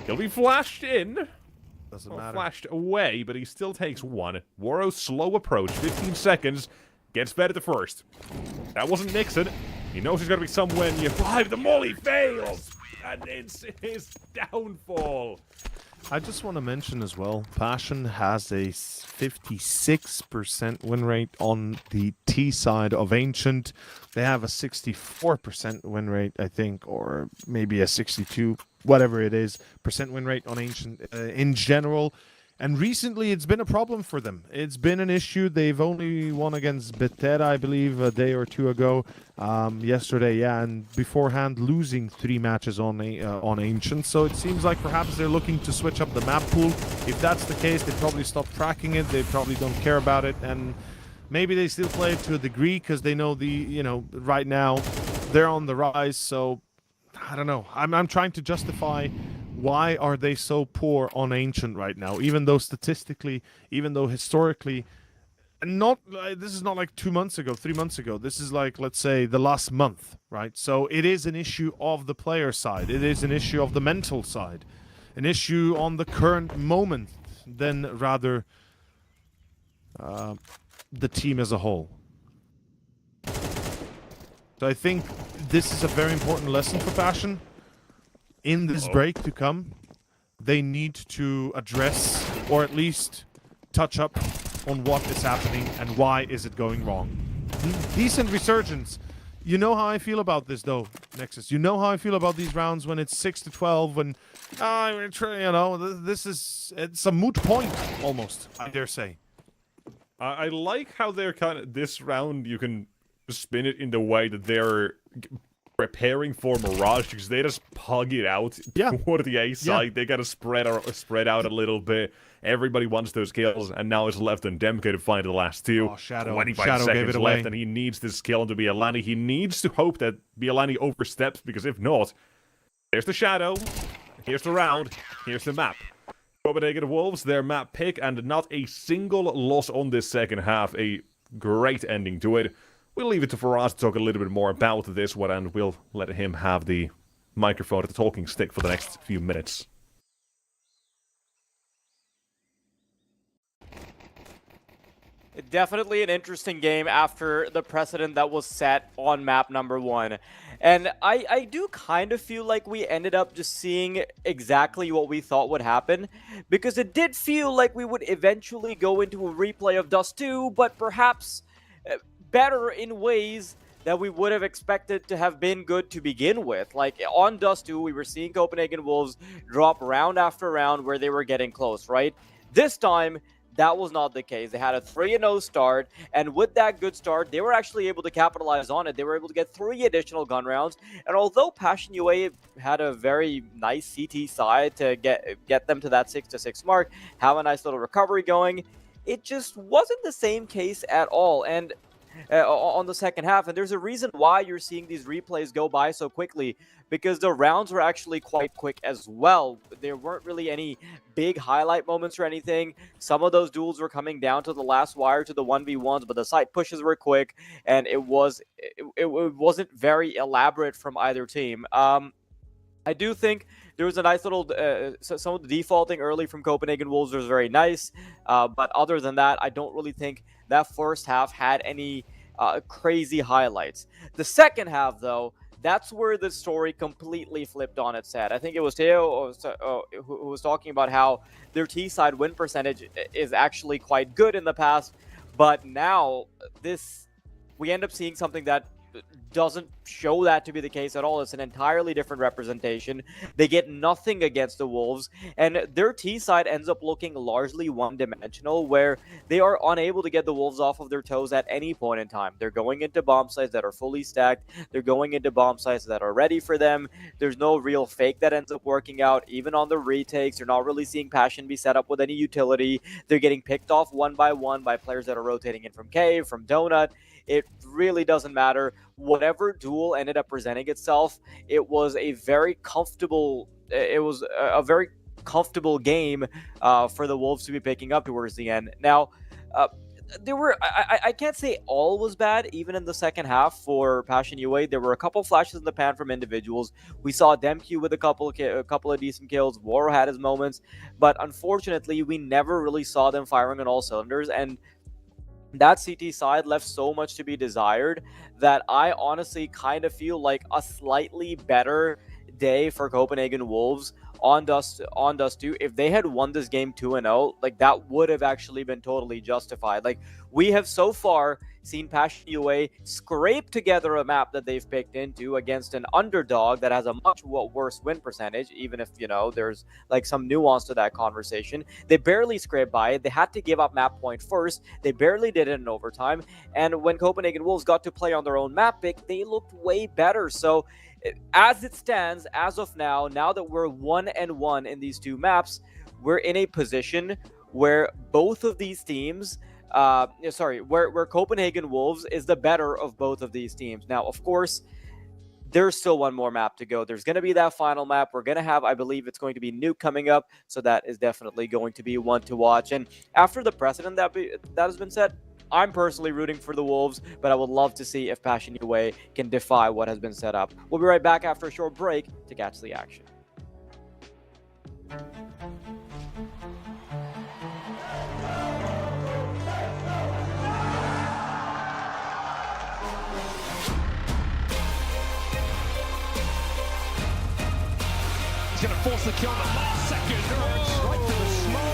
He'll be flashed in. Doesn't matter. Flashed away, but he still takes one. Woro's slow approach, 15 seconds. Gets fed at the first. That wasn't Nixon. He knows he's got to be somewhere near 5. The molly fails! And it's his downfall. I just want to mention as well, Passion has a 56% win rate on the T side of Ancient. They have a 64% win rate, I think, or maybe a 62, whatever it is, percent win rate on Ancient in general. And recently, it's been a problem for them. It's been an issue. They've only won against Betclic, I believe, a day or two ago. Yesterday, yeah, and beforehand, losing 3 matches on Ancient. So it seems like perhaps they're looking to switch up the map pool. If that's the case, they probably stop tracking it. They probably don't care about it. And maybe they still play it to a degree because they know right now they're on the rise. So I don't know. I'm trying to justify why are they so poor on Ancient right now, even though statistically, even though historically, this is not like 2 months ago, 3 months ago. This is like, let's say, the last month, right? So it is an issue of the player side. It is an issue of the mental side, an issue on the current moment, than rather the team as a whole. So I think this is a very important lesson for Passion. In this break to come, they need to address, or at least touch up on what is happening and why is it going wrong. Decent resurgence. You know how I feel about this, though, Nexus. You know how I feel about these rounds when it's 6-12, when, it's a moot point, almost, I dare say. I like how they're this round, you can spin it in the way that they're preparing for Mirage, because they just pug it out toward the A side. Yeah. They gotta spread out a little bit. Everybody wants those kills, and now it's left on Demke to find the last 2. Oh, Shadow. 25 Shadow seconds gave it left, away. and he needs this kill into Bialani. He needs to hope that Bialani oversteps, because if not, there's the Shadow, here's the round, here's the map. CPH Wolves, their map pick, and not a single loss on this second half. A great ending to it. We'll leave it to Faraz to talk a little bit more about this one, and we'll let him have the microphone at the talking stick for the next few minutes. Definitely an interesting game after the precedent that was set on map number 1. And I do kind of feel like we ended up just seeing exactly what we thought would happen, because it did feel like we would eventually go into a replay of Dust 2, but perhaps better in ways that we would have expected to have been good to begin with. Like on Dust 2, we were seeing CPH Wolves drop round after round where they were getting close, right? This time, that was not the case. They had a 3-0 start, and with that good start, they were actually able to capitalize on it. They were able to get 3 additional gun rounds, and although Passion UA had a very nice CT side to get them to that 6-6 mark, have a nice little recovery going, it just wasn't the same case at all. And on the second half, and there's a reason why you're seeing these replays go by so quickly, because the rounds were actually quite quick as well. There weren't really any big highlight moments or anything. Some of those duels were coming down to the last wire, to the 1v1s, but the site pushes were quick, and it wasn't very elaborate from either team. I do think there was a nice little, some of the defaulting early from CPH Wolves was very nice, but other than that, I don't really think that first half had any crazy highlights. The second half, though, that's where the story completely flipped on its head. I think it was Theo who was talking about how their T-side win percentage is actually quite good in the past, but now we end up seeing something that doesn't show that to be the case at all. It's an entirely different representation. They get nothing against the Wolves, and their T side ends up looking largely one-dimensional, where they are unable to get the Wolves off of their toes at any point in time. They're going into bomb sites that are fully stacked. They're going into bomb sites that are ready for them. There's no real fake that ends up working out. Even on the retakes, you're not really seeing Passion be set up with any utility. They're getting picked off one by players that are rotating in from Cave, from Donut. It really doesn't matter. Whatever duel ended up presenting itself, it was a very comfortable. It was a very comfortable game for the Wolves to be picking up towards the end. Now, there were I can't say all was bad even in the second half for Passion UA. There were a couple flashes in the pan from individuals. We saw Demq with a couple of decent kills. Waro had his moments, but unfortunately we never really saw them firing on all cylinders, and that CT side left so much to be desired that I honestly kind of feel like a slightly better day for Copenhagen Wolves on Dust 2. If they had won this game 2-0, like that would have actually been totally justified. Like, we have so far seen Passion UA scrape together a map that they've picked into against an underdog that has a much worse win percentage, even if, you know, there's like some nuance to that conversation. They barely scraped by it. They had to give up map point first. They barely did it in overtime. And when Copenhagen Wolves got to play on their own map pick, they looked way better. So as it stands, as of now that we're 1-1 in these two maps, we're in a position where both of these teams, where Copenhagen Wolves is the better of both of these teams. Now, of course, there's still one more map to go. There's going to be that final map. We're going to have, I believe it's going to be Nuke coming up, so that is definitely going to be one to watch. And after the precedent that has been set, I'm personally rooting for the Wolves, but I would love to see if Passion UA can defy what has been set up. We'll be right back after a short break to catch the action. He's going to force the kill in the last second. Right to the smoke.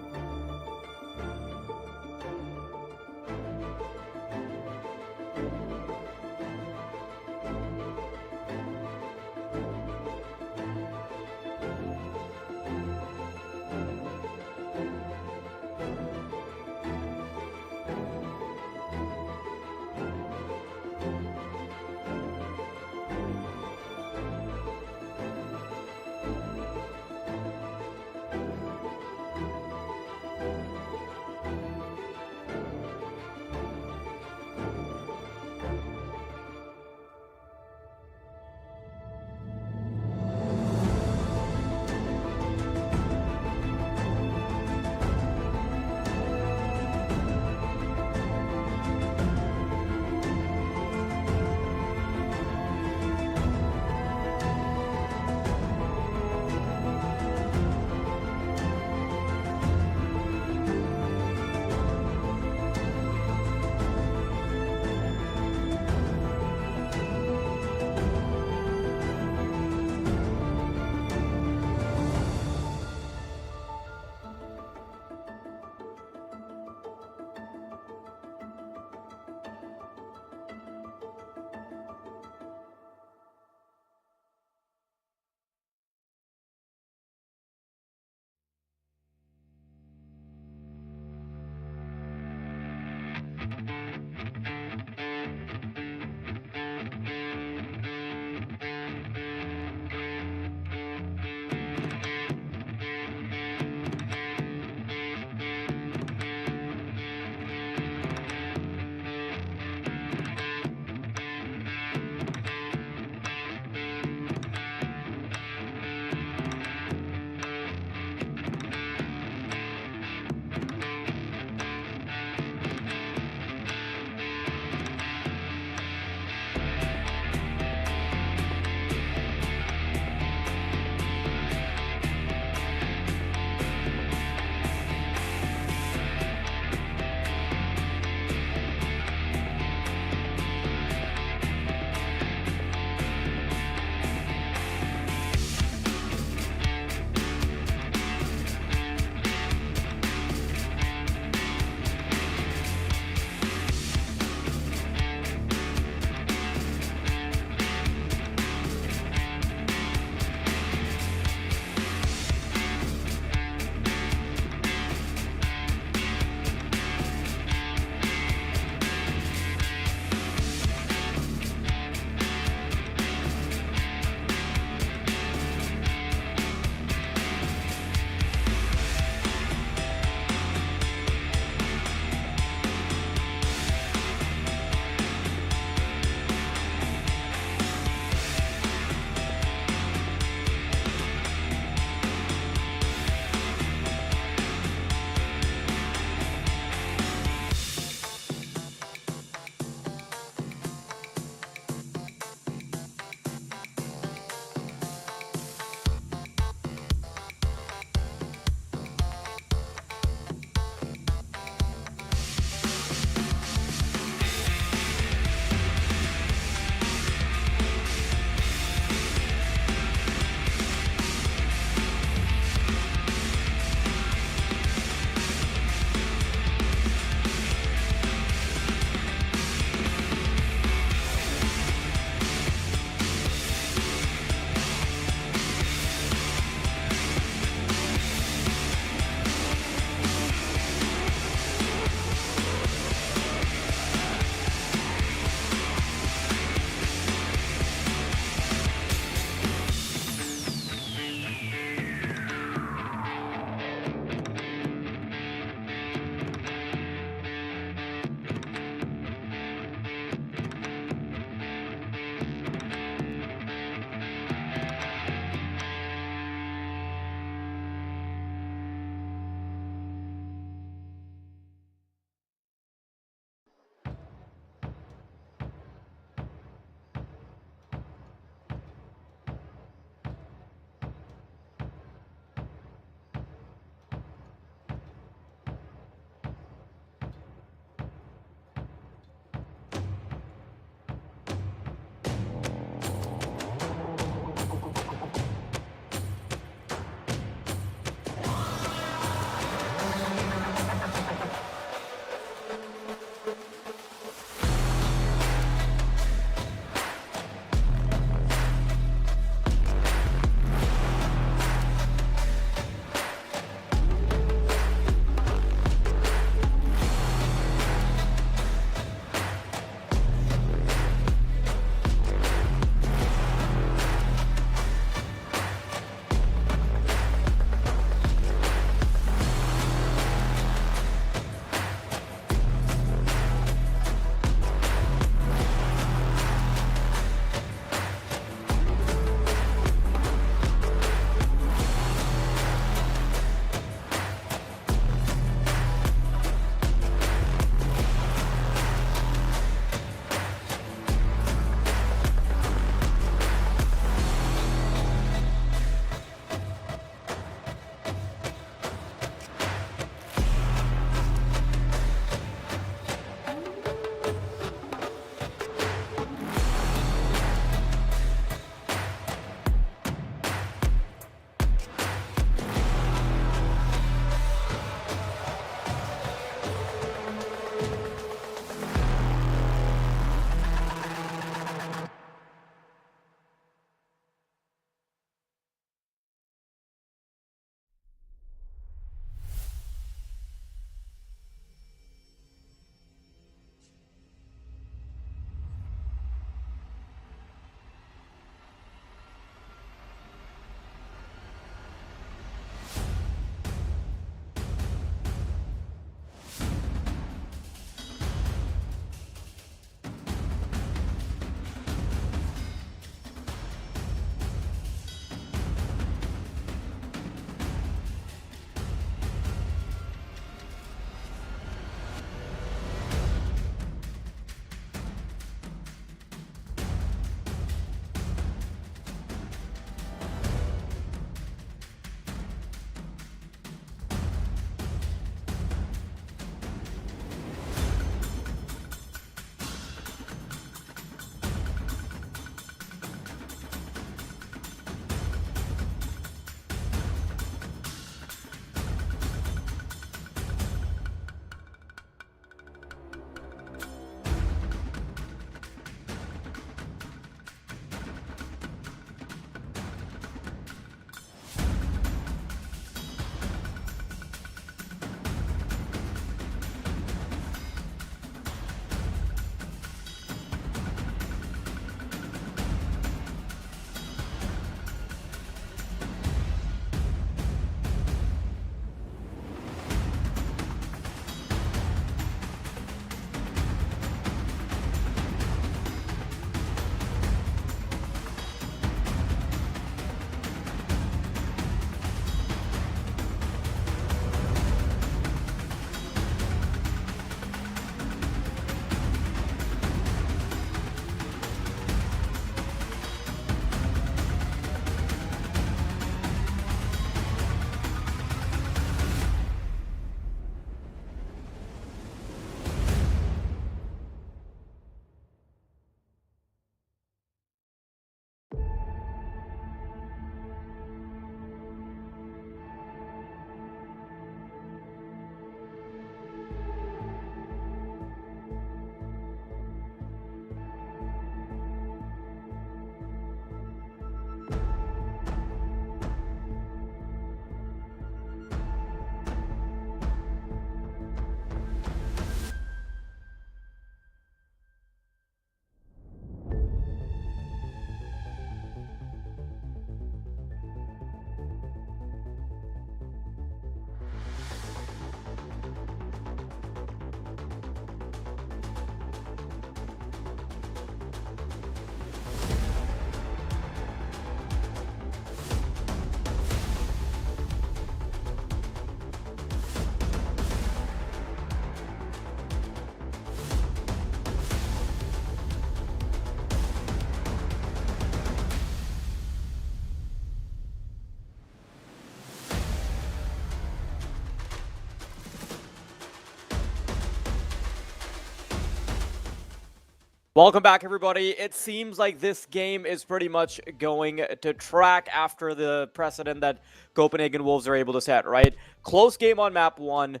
Welcome back, everybody. It seems like this game is pretty much going to track after the precedent that Copenhagen Wolves are able to set, right? Close game on map 1.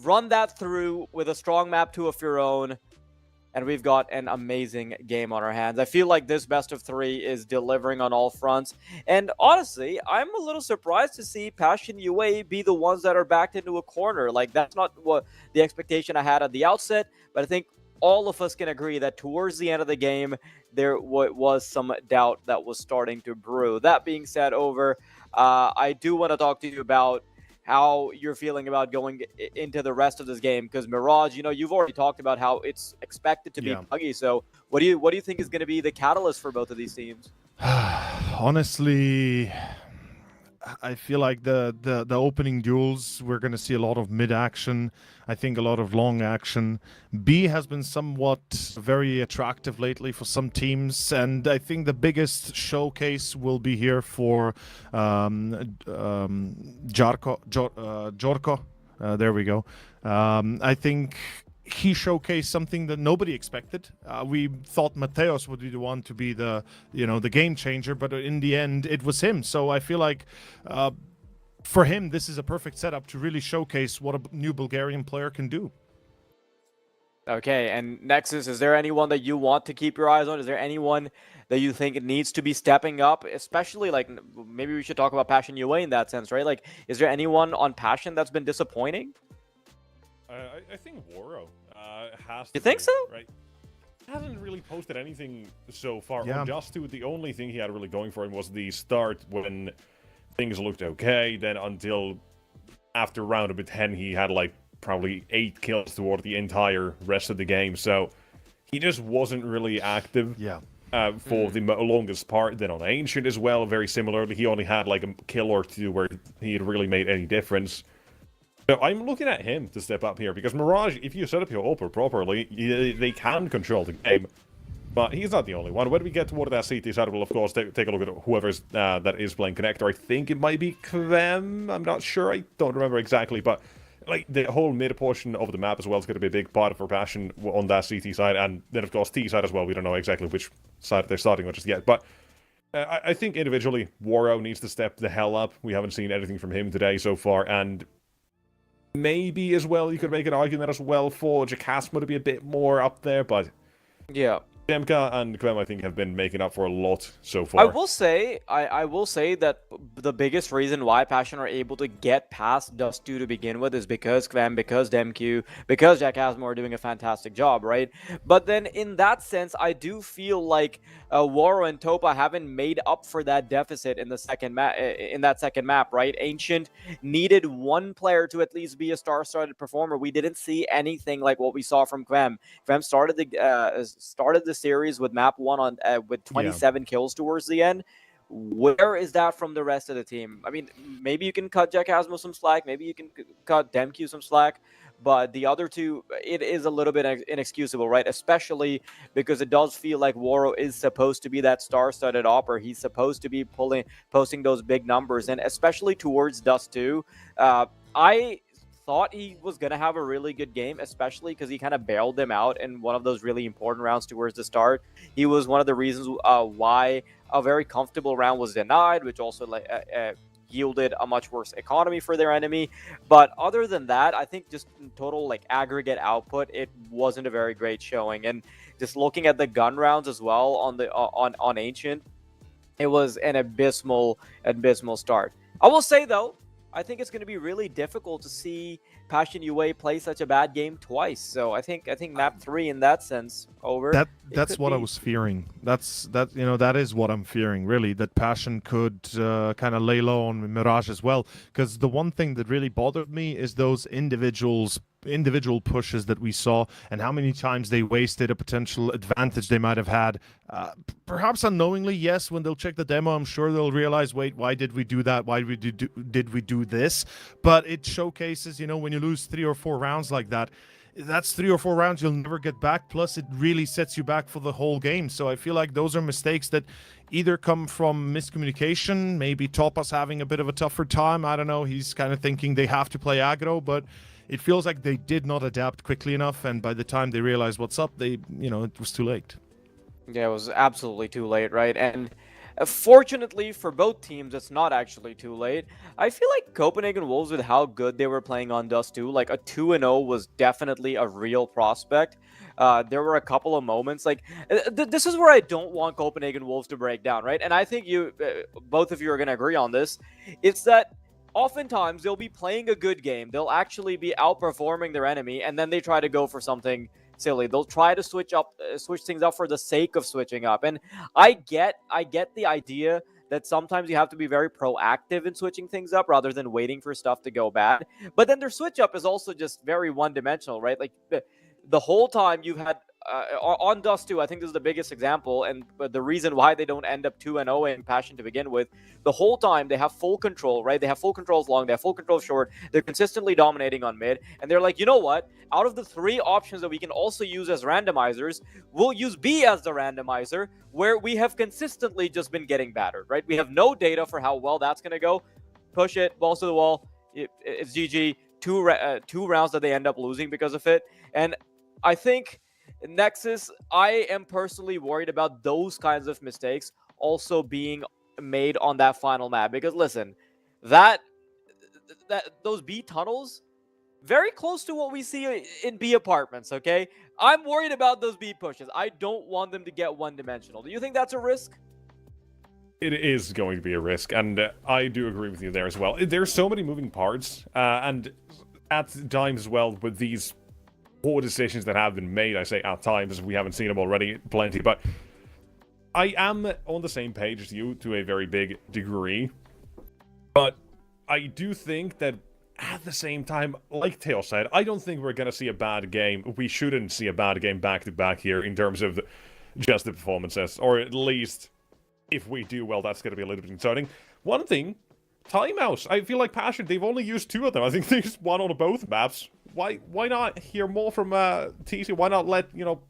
Run that through with a strong map 2 of your own, and we've got an amazing game on our hands. I feel like this best of 3 is delivering on all fronts. And honestly, I'm a little surprised to see Passion UA be the ones that are backed into a corner. Like, that's not what the expectation I had at the outset, but I think all of us can agree that towards the end of the game, there was some doubt that was starting to brew. That being said, I do want to talk to you about how you're feeling about going into the rest of this game, because Mirage, you've already talked about how it's expected to be buggy. So what do you think is going to be the catalyst for both of these teams? Honestly, I feel like the opening duels, we're going to see a lot of mid action. I think a lot of long action. B has been somewhat very attractive lately for some teams, and I think the biggest showcase will be here for Jorko. There we go. I think he showcased something that nobody expected. We thought Mateos would be the one to be the game changer, but in the end, it was him. So I feel like for him, this is a perfect setup to really showcase what a new Bulgarian player can do. Okay, and Nexus, is there anyone that you want to keep your eyes on? Is there anyone that you think needs to be stepping up? Especially, like, maybe we should talk about Passion UA in that sense, right? Like, is there anyone on Passion that's been disappointing? I think Woro has to. You think so? Right. He hasn't really posted anything so far. Yeah. On Just2, the only thing he had really going for him was the start when things looked okay. Then until after round number 10, he had like probably 8 kills toward the entire rest of the game. So he just wasn't really active. Yeah. For the longest part. Then on Ancient as well, very similarly, he only had like a kill or 2 where he had really made any difference. So I'm looking at him to step up here, because Mirage, if you set up your Opera properly, they can control the game. But he's not the only one. When we get toward that CT side, we'll of course take a look at whoever's that is playing Connector. I think it might be Kvem. I'm not sure. I don't remember exactly. But like the whole mid portion of the map as well is going to be a big part for Passion on that CT side. And then of course T side as well. We don't know exactly which side they're starting with just yet. But I think individually, Woro needs to step the hell up. We haven't seen anything from him today so far. And maybe as well, you could make an argument as well for Jacasmo to be a bit more up there, but yeah, Demka and Kvem, I think, have been making up for a lot so far. I will say that the biggest reason why Passion are able to get past Dust2 to begin with is because Kvem, because Demq, because Jack Asmo are doing a fantastic job, right? But then in that sense, I do feel like Waro and Topa haven't made up for that deficit in the second map, right? Ancient needed one player to at least be a star-studded performer. We didn't see anything like what we saw from Kvem. Kvem started the series with map 1 with 27 kills towards the end. Where is that from the rest of the team? I mean, maybe you can cut Jack Asmo some slack, maybe you can cut Demq some slack, but the other two, it is a little bit inexcusable, right? Especially because it does feel like Waro is supposed to be that star-studded opera. He's supposed to be posting those big numbers, and especially towards Dust2. I thought he was going to have a really good game, especially because he kind of bailed them out in one of those really important rounds towards the start. He was one of the reasons why a very comfortable round was denied, which also yielded a much worse economy for their enemy. But other than that, I think just in total aggregate output, it wasn't a very great showing. And just looking at the gun rounds as well on Ancient, it was an abysmal start. I will say though, I think it's going to be really difficult to see Passion UA play such a bad game twice. So I think map 3 in that sense over. That's what I was fearing. That is what I'm fearing, really, that Passion could kind of lay low on Mirage as well. Because the one thing that really bothered me is those individual pushes that we saw, and how many times they wasted a potential advantage they might have had. Perhaps unknowingly, yes. When they'll check the demo, I'm sure they'll realize, wait, why did we do that? Why did we do this? But it showcases, when you lose 3 or 4 rounds like that, that's 3 or 4 rounds you'll never get back. Plus, it really sets you back for the whole game. So I feel like those are mistakes that either come from miscommunication, maybe Topa's having a bit of a tougher time. I don't know. He's kind of thinking they have to play aggro, but it feels like they did not adapt quickly enough, and by the time they realized what's up, they, you know, it was too late. Yeah, it was absolutely too late, right? And fortunately for both teams, it's not actually too late. I feel like Copenhagen Wolves, with how good they were playing on Dust 2, like a 2-0 was definitely a real prospect. There were a couple of moments, like, this is where I don't want Copenhagen Wolves to break down, right? And I think you, both of you are going to agree on this. It's that oftentimes they'll be playing a good game. They'll actually be outperforming their enemy, and then they try to go for something silly. They'll try to switch things up for the sake of switching up. And I get the idea that sometimes you have to be very proactive in switching things up rather than waiting for stuff to go bad. But then their switch up is also just very one-dimensional, right? Like the whole time you've had on Dust 2, I think this is the biggest example, and the reason why they don't end up 2-0 in Passion to begin with. The whole time they have full control, right? They have full control long, they have full control short, they're consistently dominating on mid, and they're like, you know what? Out of the 3 options that we can also use as randomizers, we'll use B as the randomizer, where we have consistently just been getting battered, right? We have no data for how well that's going to go. Push it, balls to the wall, it's GG. Two rounds that they end up losing because of it. And I think Nexus, I am personally worried about those kinds of mistakes also being made on that final map. Because listen, those B tunnels, very close to what we see in B apartments, okay? I'm worried about those B pushes. I don't want them to get one-dimensional. Do you think that's a risk? It is going to be a risk, and I do agree with you there as well. There's so many moving parts, and at times as well, with these poor decisions that have been made, I say at times, we haven't seen them already plenty, but I am on the same page as you to a very big degree. But I do think that at the same time, like Tail said, I don't think we're going to see a bad game. We shouldn't see a bad game back-to-back here in terms of just the performances, or at least if we do well, that's going to be a little bit concerning. One thing, timeouts. I feel like Passion, they've only used 2 of them. I think they used 1 on both maps. Why not hear more from TC? Why not let, you know,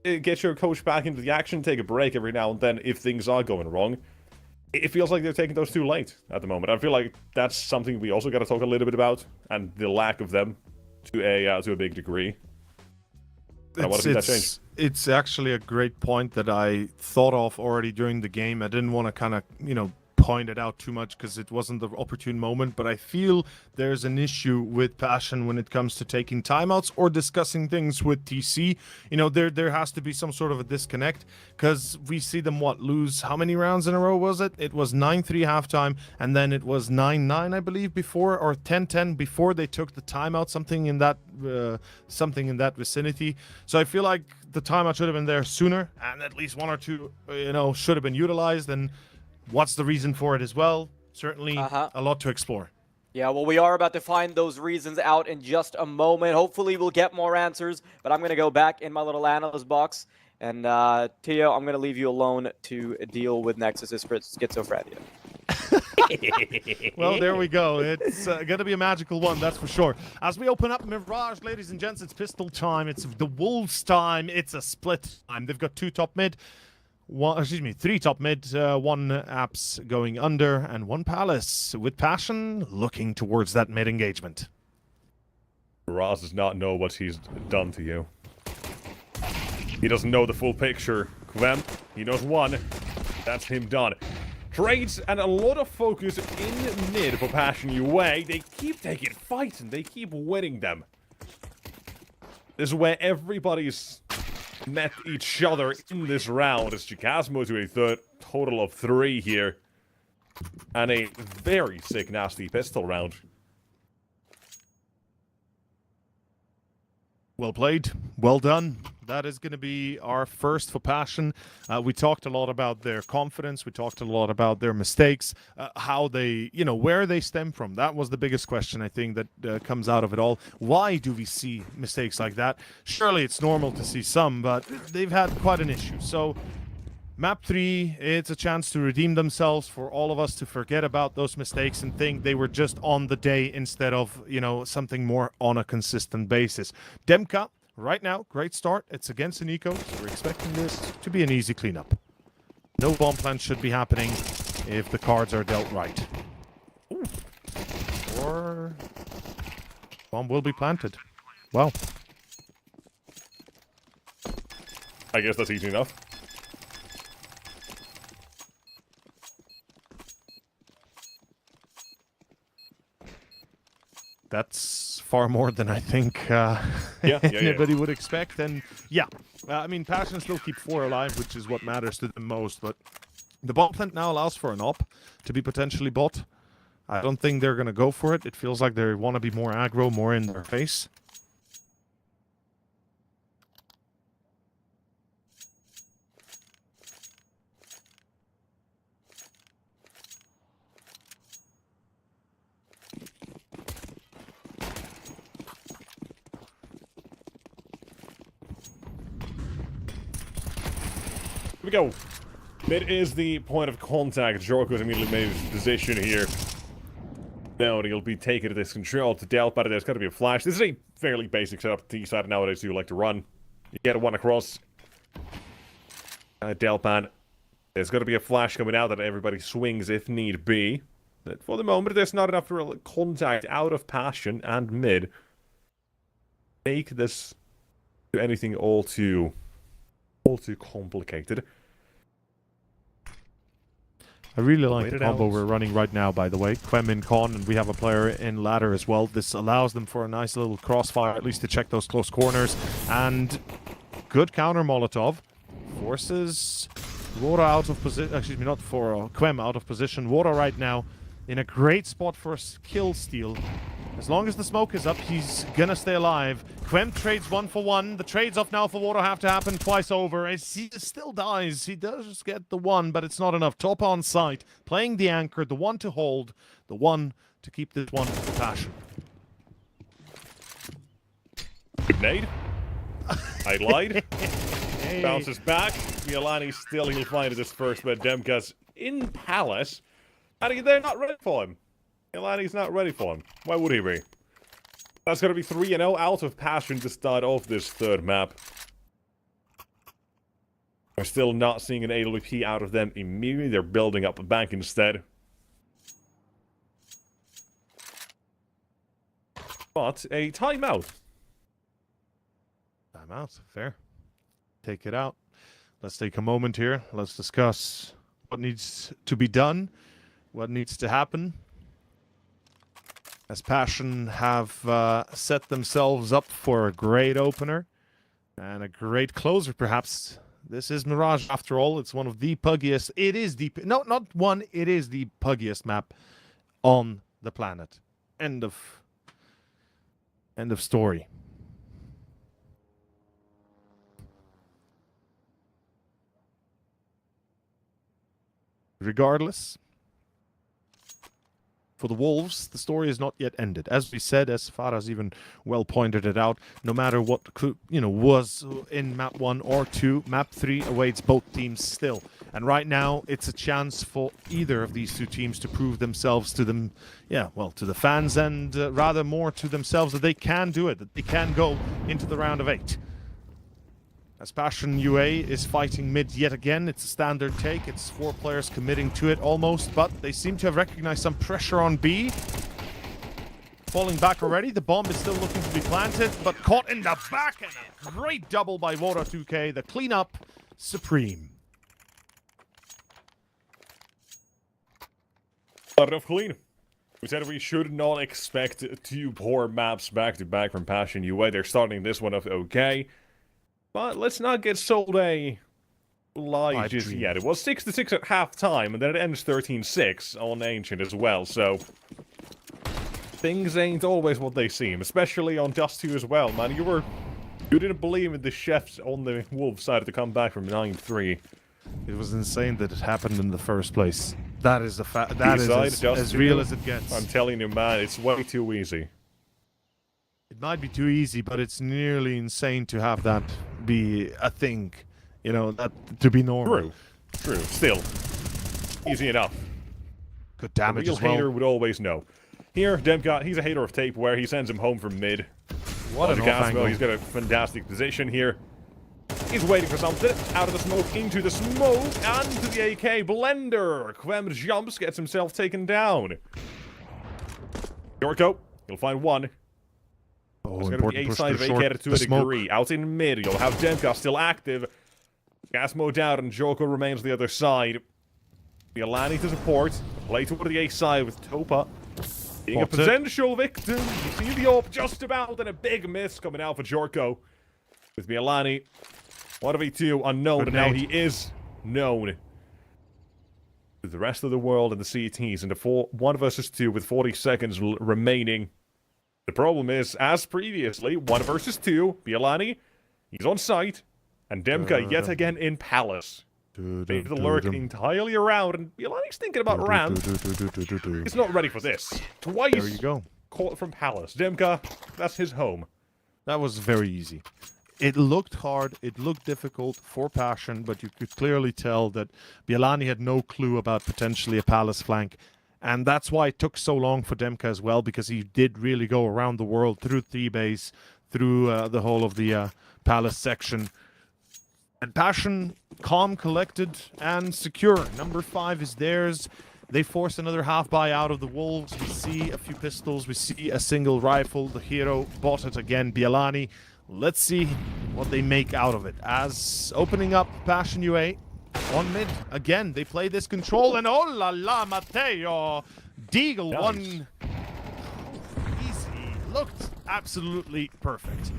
get your coach back into the action, take a break every now and then if things are going wrong? It feels like they're taking those too late at the moment. I feel like that's something we also got to talk a little bit about, and the lack of them to a big degree. I want to see that change. It's actually a great point that I thought of already during the game. I didn't want to kind of, you know, point it out too much because it wasn't the opportune moment, but I feel there's an issue with Passion when it comes to taking timeouts or discussing things with TC. You know, there has to be some sort of a disconnect, because we see them lose how many rounds in a row was it? It was 9-3 halftime, and then it was 9-9 I believe before, or 10-10 before they took the timeout, something in that vicinity. So I feel like the timeout should have been there sooner, and at least 1 or 2 you know, should have been utilized. And what's the reason for it as well? Certainly a lot to explore. Yeah, well, we are about to find those reasons out in just a moment. Hopefully we'll get more answers, but I'm going to go back in my little analyst box. And Tio, I'm going to leave you alone to deal with Nexus's schizophrenia. Well, there we go. It's going to be a magical one, that's for sure. As we open up Mirage, ladies and gents, it's pistol time. It's the Wolves time. It's a split time. They've got 2 top mid. 3 top mid, 1 apps going under, and 1 palace, with Passion looking towards that mid engagement. Ross does not know what he's done to you. He doesn't know the full picture. Kvem, he knows 1. That's him done. Trades and a lot of focus in mid for Passion UA. They keep taking fights and they keep winning them. This is where everybody's met each other in this round. It's Chikasmo to a third, total of 3 here. And a very sick, nasty pistol round. Well played. Well done. That is going to be our first for Passion. We talked a lot about their confidence. We talked a lot about their mistakes, how they, you know, where they stem from. That was the biggest question, I think, that comes out of it all. Why do we see mistakes like that? Surely it's normal to see some, but they've had quite an issue. So map 3, it's a chance to redeem themselves, for all of us to forget about those mistakes and think they were just on the day instead of, you know, something more on a consistent basis. Demka, right now, great start. It's against an eco, so we're expecting this to be an easy cleanup. No bomb plants should be happening if the cards are dealt right. Ooh. Bomb will be planted. Well, I guess that's easy enough. that's far more than I think Yeah. anybody would expect. And yeah, I mean, Passion still keep 4 alive, which is what matters to them most. But the bomb plant now allows for an op to be potentially bot. I don't think they're going to go for it. It feels like they want to be more aggro, more in their face. Here we go. Mid is the point of contact. Jorko's immediately made his position here. Now he'll be taking this control to Delpad. There's got to be a flash. This is a fairly basic setup T side nowadays you like to run. You get one across. Delpad. There's got to be a flash coming out that everybody swings if need be. But for the moment, there's not enough real contact out of Passion and mid. Make this anything all too complicated. I really like the combo we're running right now, by the way. Quem in con, and we have a player in ladder as well. This allows them for a nice little crossfire, at least to check those close corners. And good counter Molotov. Forces Wora out of position. Excuse me, not for Quem out of position. Wora right now in a great spot for a kill steal. As long as the smoke is up, he's gonna stay alive. Quem trades 1 for 1. The trades off now for Wora have to happen twice over. As he still dies, he does just get the 1, but it's not enough. Top on site, playing the anchor, the 1 to hold, the 1 to keep this 1 for Passion. Good nade. I lied. Hey. Bounces back. Milani still he'll find this first, but Demka's in Palace. And they're not ready for him. Milani's not ready for him. Why would he be? That's going to be 3-0 out of Passion to start off this third map. We're still not seeing an AWP out of them immediately. They're building up a bank instead. But a timeout. Timeout, fair. Take it out. Let's take a moment here. Let's discuss what needs to be done, what needs to happen. As Passion have set themselves up for a great opener and a great closer, perhaps. This is Mirage, after all. It's one of the puggiest. It is the no, not one. It is the puggiest map on the planet. End of story. Regardless, for the Wolves, the story is not yet ended. As we said, as Farah's even well pointed it out, no matter what was in map 1 or 2, map 3 awaits both teams still. And right now, it's a chance for either of these two teams to prove themselves to them, to the fans, and rather more to themselves that they can do it, that they can go into the round of 8. As Passion UA is fighting mid yet again, it's a standard take. It's 4 players committing to it almost, but they seem to have recognized some pressure on B. Falling back already. The bomb is still looking to be planted, but caught in the back, and a great double by Wora2k. The cleanup supreme. Start off clean. We said we should not expect 2 poor maps back-to-back from Passion UA. They're starting this one off okay. But let's not get sold a lie just yet. It was 6-6 at halftime, and then it ends 13-6 on Ancient as well, so things ain't always what they seem, especially on Dust 2 as well, man. You didn't believe in the chefs on the Wolves side to come back from 9-3. It was insane that it happened in the first place. That is a fact. That is as real as it gets. I'm telling you, man, it's way too easy. It might be too easy, but it's nearly insane to have that be a thing. That to be normal. True. Still, easy enough. Good damage as well. A real hater would always know. Here, Demka, he's a hater of tape where he sends him home from mid. What an off angle. He's got a fantastic position here. He's waiting for something. Out of the smoke, into the smoke, and to the AK blender. Quem jumps, gets himself taken down. Yorko, he'll find one. Oh, It's going to be A side vacated to a degree. Out in mid, you'll have Demka still active. Gas mode out, and Joko remains on the other side. Bialani to support. Play toward the A side with Topa. Being a potential victim. You see the AWP just about, and a big miss coming out for Jorko. With Bialani. 1v2 unknown, and now he is known to the rest of the world and the CTs in the 1 versus 2 with 40 seconds remaining. The problem is, as previously, 1 versus 2, Bialani, he's on site, and Demka yet again in Palace. Made the lurk entirely around, and Bialani's thinking about round. He's not ready for this. Twice there you go. Caught from Palace. Demka, that's his home. That was very easy. It looked hard, it looked difficult for Passion, but you could clearly tell that Bialani had no clue about potentially a Palace flank. And that's why it took so long for Demka as well, because he did really go around the world through T-base, through the whole of the Palace section. And Passion, calm, collected, and secure. Number 5 is theirs. They force another half-buy out of the Wolves. We see a few pistols, we see a single rifle. The hero bought it again, Bialani. Let's see what they make out of it. As opening up Passion UA on mid. Again, they play this control, and oh la la, Matteo! Deagle nice. One. Easy. Looked absolutely perfect.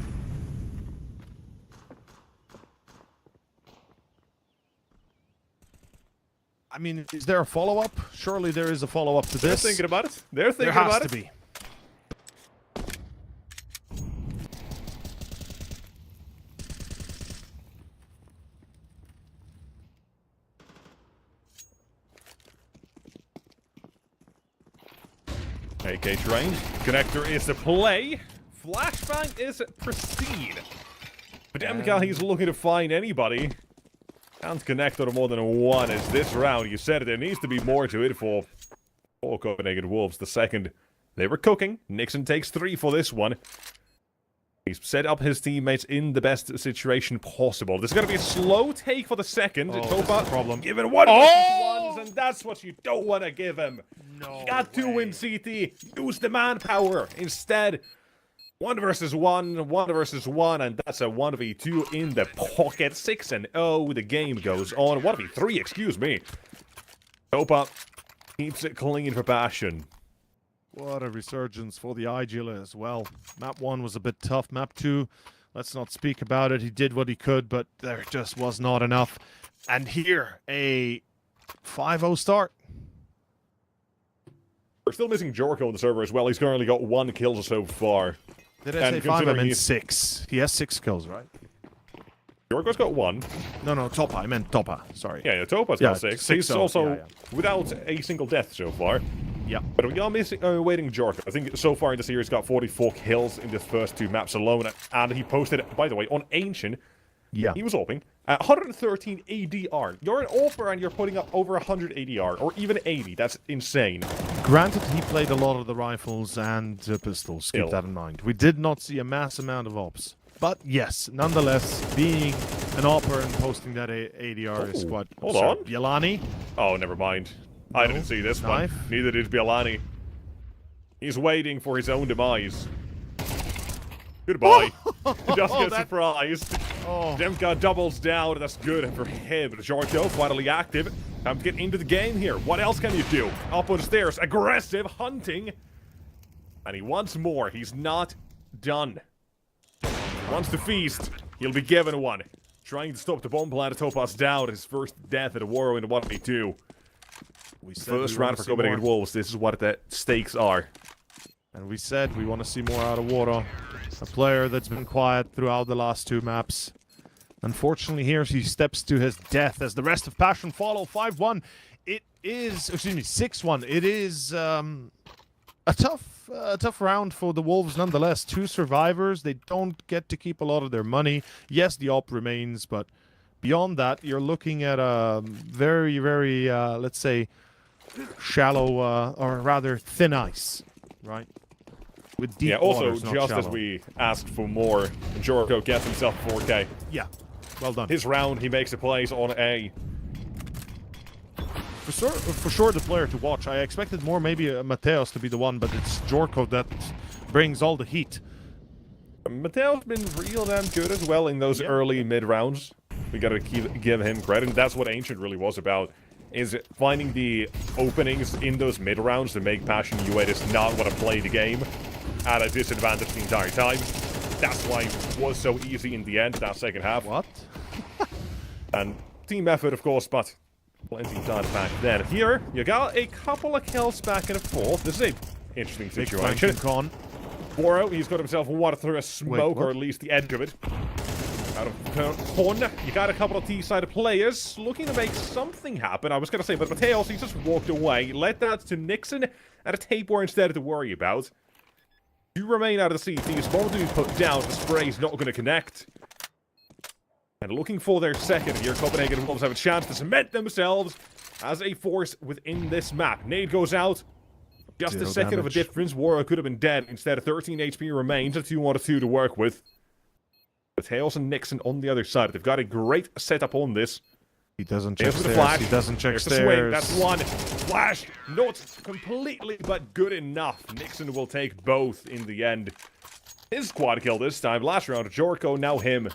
I mean, is there a follow-up? Surely there is a follow-up to this. They're thinking about it. They're thinking there about has it. to be. AK trained. Connector is the play. Flashbang is proceed. But Demka, he's looking to find anybody. Can't connect on more than one as this round. You said it, there needs to be more to it for Copenhagen Wolves. The second, they were cooking. Nixon takes 3 for this one. He's set up his teammates in the best situation possible. There's going to be a slow take for the second. Oh, Topa problem. Give it 1 ones, and that's what you don't want to give him. No You got to win CT. Use the manpower. Instead, 1 versus 1, 1 versus 1, and that's a 1v2 in the pocket. 6-0, the game goes on. 1v3, excuse me. Topa keeps it clean for Passion. What a resurgence for the Igila as well. Map 1 was a bit tough. Map 2, let's not speak about it. He did what he could, but there just was not enough. And here, a 5-0 start. We're still missing Jorko on the server as well. He's currently got 1 kill so far. Did I say 5? I meant 6. He has 6 kills, right? Jorko's got 1. No, Topa. I meant Topa. Sorry. Yeah, Topa's got 6. He's also yeah. without a single death so far. Yeah. But we are missing, waiting Jorko. I think so far in the series got 44 kills in the first 2 maps alone. And he posted, by the way, on Ancient. Yeah. He was AWPing. 113 ADR. You're an AWPer and you're putting up over 100 ADR. Or even 80. That's insane. Granted, he played a lot of the rifles and pistols. Keep that in mind. We did not see a mass amount of ops. But yes, nonetheless, being an AWPer and posting that ADR is quite Hold on. Bialani? Oh, never mind. I didn't see this one. Neither did Bialani. He's waiting for his own demise. Goodbye. He doesn't get surprised. Demka doubles down. That's good for him. Jorko finally active. Time to get into the game here. What else can you do? Up on the stairs. Aggressive. Hunting. And he wants more. He's not done. He wants to feast. He'll be given one. Trying to stop the bomb plant. Topas down. His first death at a war in the 1v2. First round for Copenhagen Wolves. This is what the stakes are. And we said we want to see more out of Water. A player that's been quiet throughout the last 2 maps. Unfortunately, here he steps to his death as the rest of Passion follow. 5-1. It is, excuse me, 6-1. It is a tough round for the Wolves nonetheless. 2 survivors. They don't get to keep a lot of their money. Yes, the op remains, but beyond that, you're looking at a very, very, let's say, shallow, or rather thin ice, right? With deep also, waters, just as we asked for more, Jorko gets himself 4K. Yeah, well done. His round, he makes a place on A. For sure, the player to watch. I expected more maybe Mateos to be the one, but it's Jorko that brings all the heat. Mateo's been real damn good as well in those early mid-rounds. We gotta give him credit, and that's what Ancient really was about, is finding the openings in those mid-rounds to make Passion UA just not want to play the game at a disadvantage the entire time. That's why it was so easy in the end, that second half. What? And team effort, of course, but plenty of time back then. Here, you got a couple of kills back and forth. This is an interesting situation. Boro, he's got himself water through a smoke, or at least the edge of it. Out of Con, you got a couple of T-side players looking to make something happen. I was going to say, but Mateos, he just walked away. Let that to Nixon and a Tapor instead to worry about. You remain out of the CTs. Ball to be put down. The spray's not going to connect. And looking for their second here, Copenhagen Wolves have a chance to cement themselves as a force within this map. Nade goes out. Just a second of a difference. Warrior could have been dead. Instead, 13 HP remains. A 2-on-2 to work with. Mateos and Nixon on the other side. They've got a great setup on this. He doesn't check stairs. He doesn't check stairs. Swing. That's one. Flash. Not completely, but good enough. Nixon will take both in the end. His quad kill this time. Last round, Jorko, now him.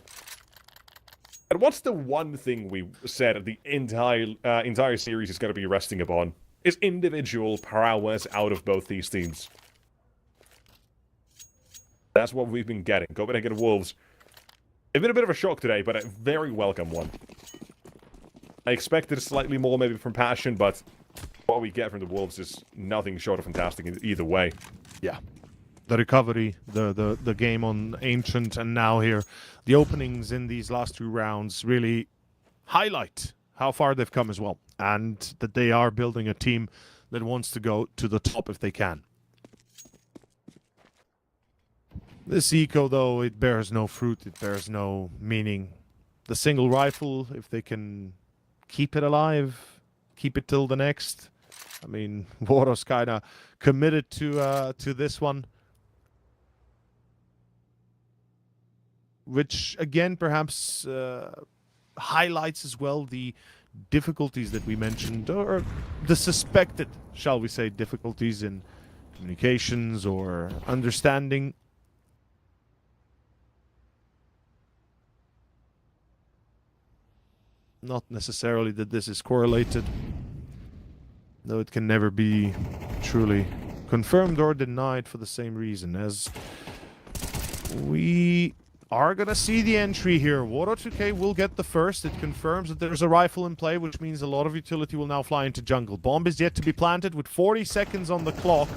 And what's the one thing we said the entire series is going to be resting upon? Is individual prowess out of both these teams. That's what we've been getting. Copenhagen Wolves. They've been a bit of a shock today, but a very welcome one. I expected slightly more maybe from Passion, but what we get from the Wolves is nothing short of fantastic either way. Yeah. The recovery, the game on Ancient, and now here, the openings in these last two rounds really highlight how far they've come as well, and that they are building a team that wants to go to the top if they can. This eco, though, it bears no fruit, it bears no meaning. The single rifle, if they can keep it alive, keep it till the next. I mean, Voros kind of committed to this one. Which, again, perhaps highlights as well the difficulties that we mentioned, or the suspected, shall we say, difficulties in communications or understanding. Not necessarily that this is correlated, though it can never be truly confirmed or denied for the same reason, as we are going to see the entry here. HOTU will get the first. It confirms that there's a rifle in play, which means a lot of utility will now fly into jungle. Bomb is yet to be planted with 40 seconds on the clock.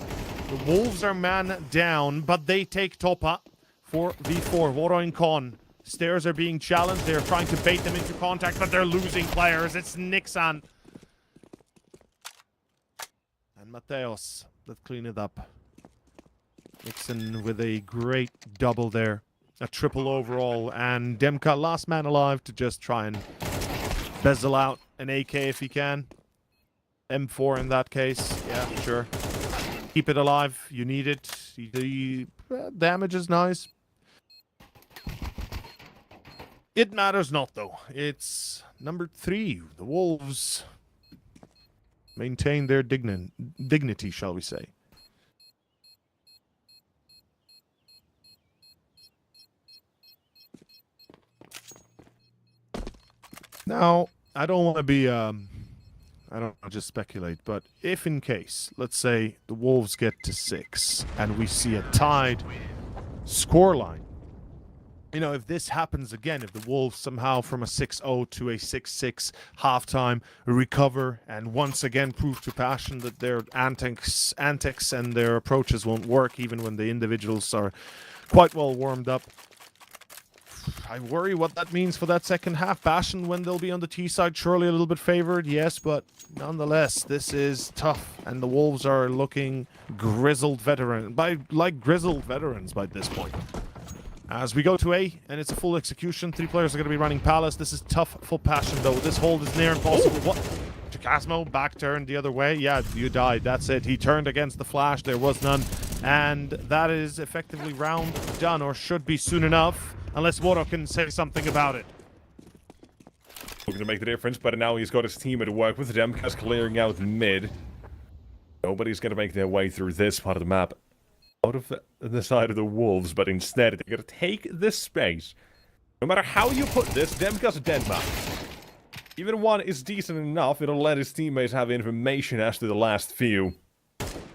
The Wolves are man down, but they take Topa for V4. Voro and Con. Stairs are being challenged. They're trying to bait them into contact, but they're losing players. It's Nixon and Mateos that clean it up. Nixon with a great double there. A triple overall, and Demka, last man alive to just try and bezel out an AK if he can. M4 in that case, yeah, sure. Keep it alive, you need it. The damage is nice. It matters not, though. It's number 3. The Wolves maintain their dignity, shall we say. Now, I don't want to be, I don't want to just speculate, but if in case, let's say the Wolves get to 6 and we see a tied scoreline, you know, if this happens again, if the Wolves somehow from a 6-0 to a 6-6 halftime recover and once again prove to Passion that their antics and their approaches won't work even when the individuals are quite well warmed up, I worry what that means for that second half. Passion, when they'll be on the T side, surely a little bit favored, yes, but nonetheless, this is tough, and the Wolves are looking grizzled veterans by this point. As we go to A, and it's a full execution, 3 players are going to be running Palace. This is tough for Passion, though. This hold is near impossible. What? Chakasmo, back turn the other way. Yeah, you died. That's it. He turned against the flash. There was none. And that is effectively round done, or should be soon enough. Unless Woro can say something about it. Looking to make the difference, but now he's got his team at work with Demkas clearing out mid. Nobody's going to make their way through this part of the map. out of the side of the Wolves, but instead they're gonna take this space. No matter how you put this, Demka's a dead man. Even one is decent enough, it'll let his teammates have information as to the last few.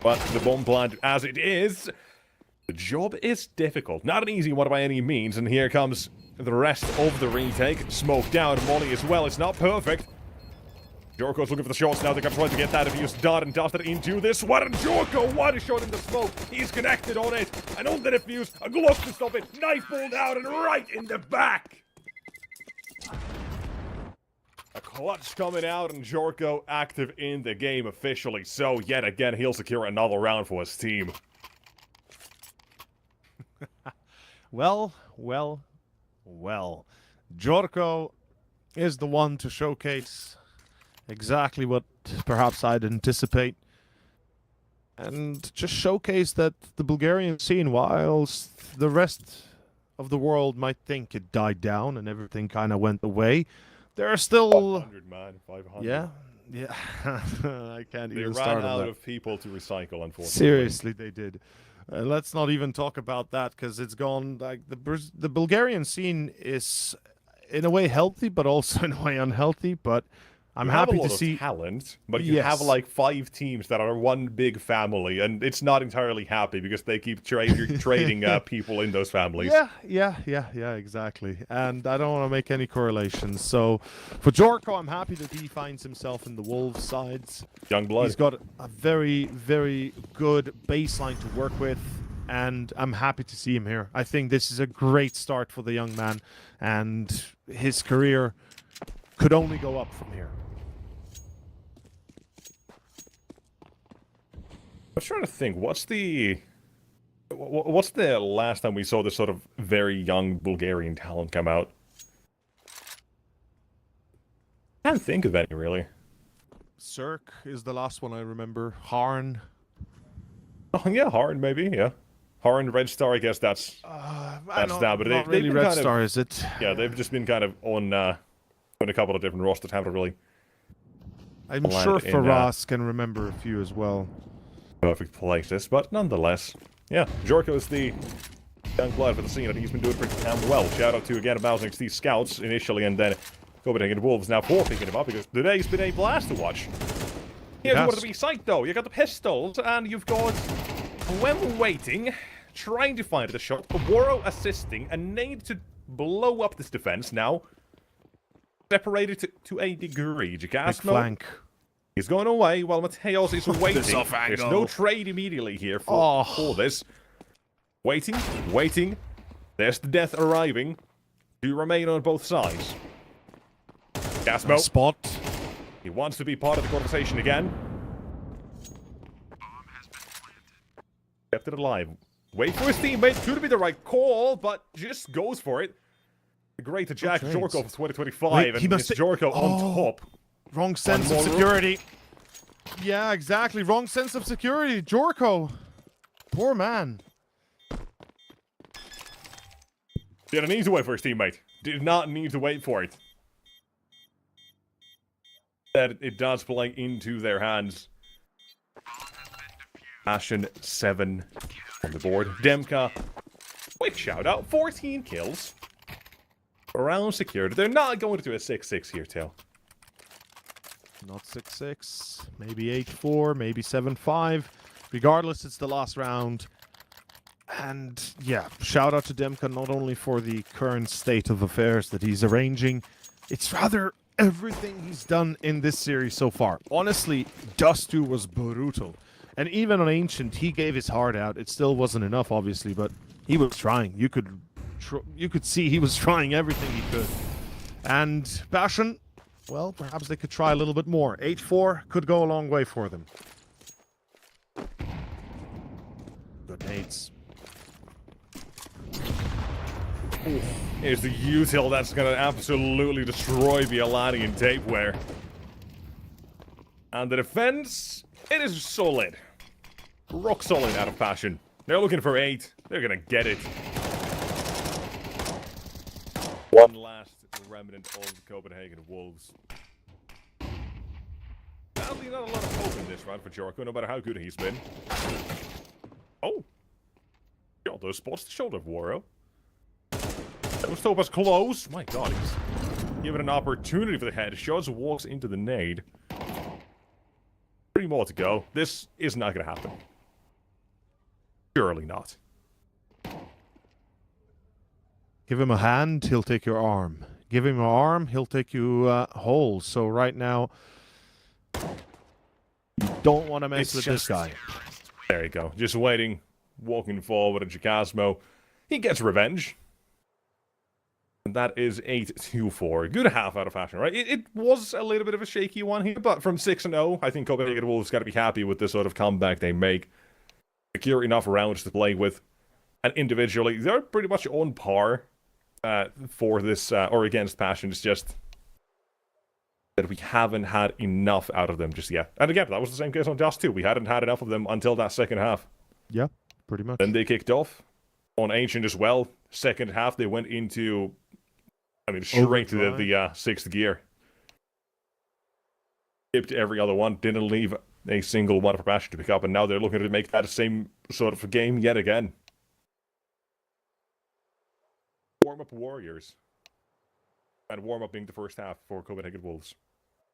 But the bomb plant as it is, the job is difficult. Not an easy one by any means, and here comes the rest of the retake. Smoked down, Molly as well, it's not perfect. Jorko's looking for the shots now. They're going to try to get that defuse done and dusted into this one. And Jorko, what a shot in the smoke. He's connected on it. And on the defuse, a Glock to stop it. Knife pulled out and right in the back. A clutch coming out and Jorko active in the game officially. So yet again, he'll secure another round for his team. Well. Jorko is the one to showcase exactly what perhaps I'd anticipate. And just showcase that the Bulgarian scene, whilst the rest of the world might think it died down and everything kind of went away, there are still 500, man. 500. Yeah. I can't They even ran start on out that. of people to recycle, unfortunately. Seriously, they did. Let's not even talk about that because it's gone. Like the Bulgarian scene is, in a way, healthy, but also in a way unhealthy. But I'm happy to see talent, but you have like 5 teams that are one big family, and it's not entirely happy because they keep trading people in those families. Yeah, exactly. And I don't want to make any correlations. So for Jorko, I'm happy that he finds himself in the Wolves sides. Young blood. He's got a very, very good baseline to work with, and I'm happy to see him here. I think this is a great start for the young man, and his career could only go up from here. I was trying to think, what's the last time we saw this sort of very young Bulgarian talent come out? I can't think of any, really. Cirque is the last one I remember. Harn. Oh, yeah, Harn, maybe, yeah. Harn, Red Star, I guess that's Not that, but really they've been Red kind of, Star, is it? Yeah, they've just been kind of on a couple of different rosters, haven't really. I'm sure Faraz can remember a few as well. Perfect places, but nonetheless, yeah, Jorko is the young blood for the scene, and he's been doing pretty damn well. Shout out to, again, Bowsing these scouts initially, and then Copenhagen Wolves now for picking him up, because today's been a blast to watch. Here's what to be psyched, though. You got the pistols, and you've got Wem waiting, trying to find the shot, Waro assisting, a nade to blow up this defense now. Separated to a degree. Jagasmo, flank. He's going away while Mateos is waiting. There's no trade immediately here for this. Waiting. There's the death arriving. To remain on both sides. Gasmo. Spot. He wants to be part of the conversation again. Kept it alive. Wait for his teammate. Could be the right call, but just goes for it. Great to Jack Jorko for 2025, Wait, and it's Jorko on top. Wrong sense of security. Yeah, exactly. Wrong sense of security. Jorko. Poor man. Didn't need to wait for his teammate. Did not need to wait for it. That it does play into their hands. Ashen 7 on the board. Demka, quick shout out. 14 kills. Around secured. They're not going to do a 6-6 here, Tail. Not 6-6, maybe 8-4, maybe 7-5. Regardless, it's the last round. And yeah, shout out to Demka not only for the current state of affairs that he's arranging, it's rather everything he's done in this series so far. Honestly, Dust2 was brutal. And even on Ancient, he gave his heart out. It still wasn't enough, obviously, but he was trying. You could see he was trying everything he could. And Passion, well, perhaps they could try a little bit more. 8-4 could go a long way for them. Good nades. Here's the util that's gonna absolutely destroy Bialani and Tapeware. And the defense, it is solid. Rock solid out of Passion. They're looking for 8. They're gonna get it. One last remnant of the Copenhagen Wolves. Sadly, not a lot of hope in this round for Jorko, no matter how good he's been. Oh. Nailed those spots. The shoulder of Waro. That was Topaz close. My god, he's given an opportunity for the headshots. Walks into the nade. 3 more to go. This is not going to happen. Surely not. Give him a hand, he'll take your arm. Give him an arm, he'll take you whole. So right now, you don't want to mess with this guy. There you go. Just waiting, walking forward at Jacasmo. He gets revenge. And that is 8-2-4. Good half out of fashion, right? It was a little bit of a shaky one here, but from 6-0, I think CPH Wolves got to be happy with this sort of comeback they make. Secure enough rounds to play with. And individually, they're pretty much on par for this, or against Passion. It's just that we haven't had enough out of them just yet. And again, that was the same case on Dust too. We hadn't had enough of them until that second half. Yeah, pretty much. Then they kicked off. On Ancient as well. Second half, they went into, straight to the 6th gear. Skipped every other one. Didn't leave a single one for Passion to pick up. And now they're looking to make that the same sort of game yet again. Warm-up Warriors. And warm-up being the first half for CPH Wolves.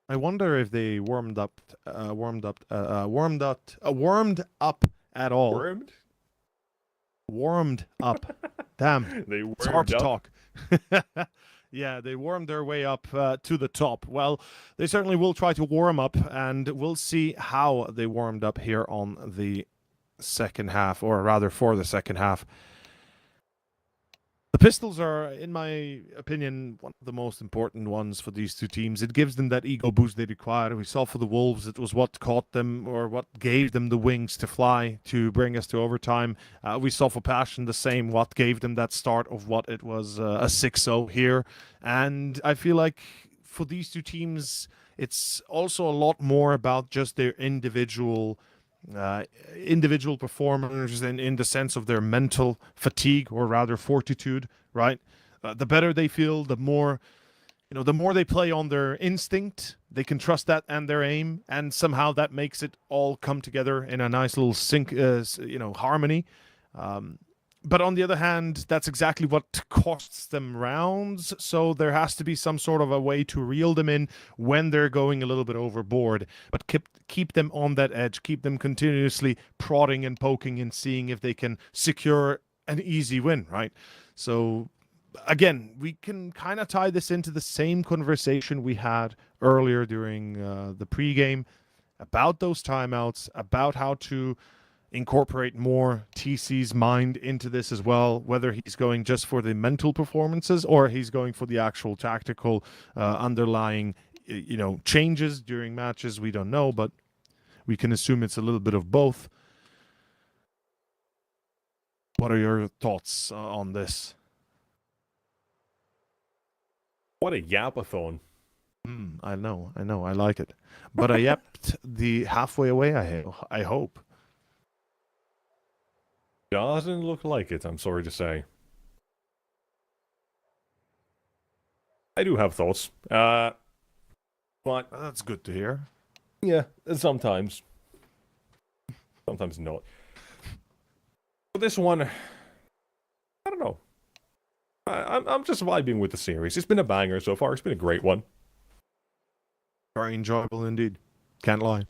I wonder if they warmed up at all. Warmed? Warmed up. Damn. They It's hard to warmed talk. Yeah, they warmed their way up to the top. Well, they certainly will try to warm up, and we'll see how they warmed up here on the second half, or rather for the second half. The pistols are, in my opinion, one of the most important ones for these two teams. It gives them that ego boost they require. We saw for the Wolves, it was what caught them, or what gave them the wings to fly to bring us to overtime. We saw for Passion the same, what gave them that start of what it was a 6-0 here. And I feel like for these two teams, it's also a lot more about just their individual performers in the sense of their mental fatigue, or rather fortitude, right? The better they feel, the more they play on their instinct, they can trust that and their aim, and somehow that makes it all come together in a nice little harmony. But on the other hand, that's exactly what costs them rounds. So there has to be some sort of a way to reel them in when they're going a little bit overboard. But keep them on that edge. Keep them continuously prodding and poking and seeing if they can secure an easy win, right? So again, we can kind of tie this into the same conversation we had earlier during the pregame about those timeouts, about how to incorporate more TC's mind into this as well, whether he's going just for the mental performances or he's going for the actual tactical underlying changes during matches. We don't know, but we can assume it's a little bit of both. What are your thoughts on this? What a yapathon. I know, I like it. But I yapped the halfway away, I hope. Doesn't look like it, I'm sorry to say. I do have thoughts. But that's good to hear. Yeah, sometimes. Sometimes not. But this one, I don't know. I'm just vibing with the series. It's been a banger so far. It's been a great one. Very enjoyable indeed. Can't lie.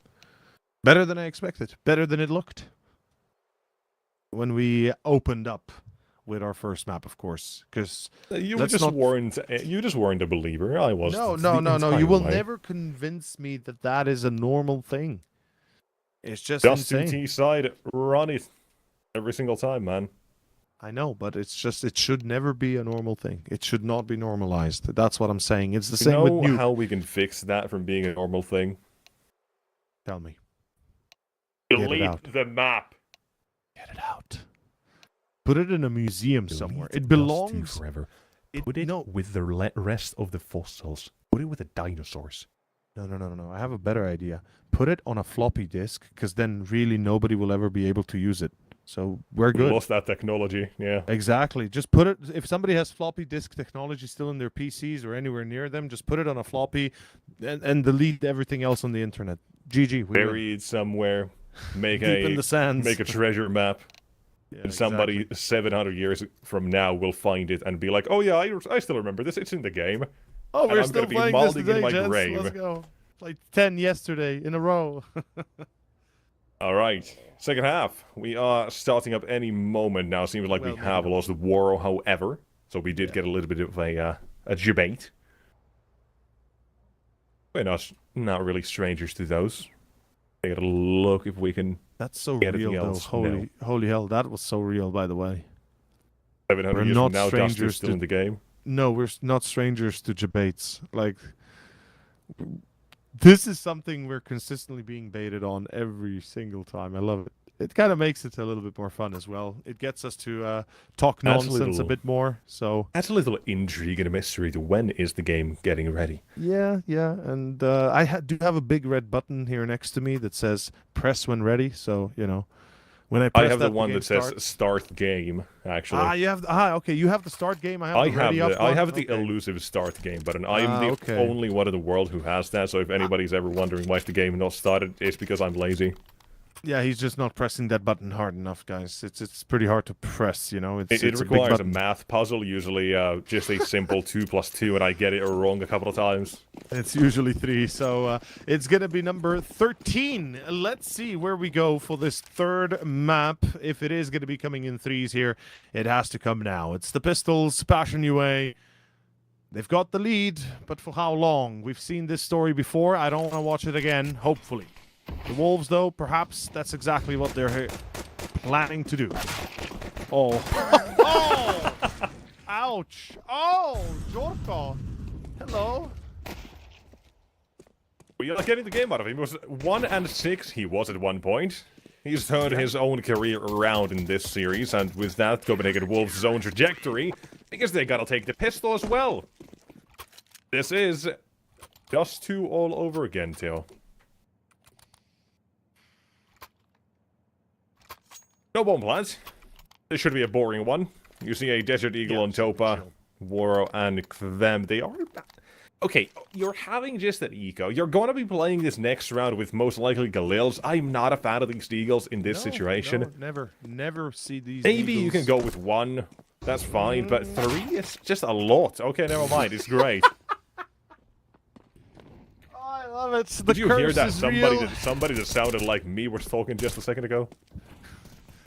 Better than I expected. Better than it looked when we opened up with our first map, of course, because you just weren't a believer. I was. No. You will never convince me that is a normal thing. It's just insane. T side, run it every single time, man. I know, but it should never be a normal thing. It should not be normalized. That's what I'm saying. It's the same with Nuke. You know how we can fix that from being a normal thing? Tell me. Delete the map. Get it out. Put it in a museum somewhere. It belongs forever. Put it with the rest of the fossils. Put it with the dinosaurs. No. I have a better idea. Put it on a floppy disk, because then really nobody will ever be able to use it. So we're good. We lost that technology, yeah. Exactly. Just put it, if somebody has floppy disk technology still in their PCs or anywhere near them, just put it on a floppy and delete everything else on the internet. GG. Bury it somewhere. Make Deep in the sands. Make a treasure map. and somebody 700 years from now will find it and be like, "Oh yeah, I still remember this. It's in the game." Oh, we're I'm still gonna be playing this molding today, in my gents. grave. Let's go. Played 10 yesterday in a row. All right, second half. We are starting up any moment now. Seems like we have lost the war, however. So we did get a little bit of a debate. We're not really strangers to those. I gotta look if we can. That's so get real, though. else. Holy hell, that was so real, by the way. 700 We're years not from now, Dust is strangers still to- in the game. No, we're not strangers to debates. Like, this is something we're consistently being baited on every single time. I love it. It kind of makes it a little bit more fun as well. It gets us to talk nonsense a bit more. So That's a little intrigue and a mystery to when is the game getting ready. yeah, and I do have a big red button here next to me that says "press when ready." So you know, when I press I have the one game that says starts. "Start Game." Actually, You have okay. You have the start game. I have the okay. elusive start game button. I am the okay. only one in the world who has that. So if anybody's ever wondering why the game not started, it's because I'm lazy. Yeah, he's just not pressing that button hard enough, guys. It's pretty hard to press, you know. It It's a big requires a button. math puzzle, usually just a simple 2 + 2, and I get it wrong a couple of times. It's usually 3, so it's gonna be number 13. Let's see where we go for this third map. If it is gonna be coming in 3s here, it has to come now. It's the Pistols, Passion UA. They've got the lead, but for how long? We've seen this story before. I don't want to watch it again, hopefully. The Wolves, though, perhaps that's exactly what they're planning to do. Oh. Oh! Ouch! Oh, Jorko. Hello. We are getting the game out of him. He was 1-6, he was at one point. He's turned his own career around in this series, and with that, Copenhagen Wolves' own trajectory, because they gotta take the pistol as well. This is just 2 all over again, Theo. No bomb plans. This should be a boring one. You see a Desert Eagle on Topa, Waro, and Kvem. They are... Okay, you're having just an eco. You're going to be playing this next round with most likely Galils. I'm not a fan of these Eagles in this situation. No, never see these Maybe you can Eagles. go with 1. That's fine, but 3 is just a lot. Okay, never mind. It's great. I love it. The Did you hear curse that? is real. Somebody that sounded like me was talking just a second ago?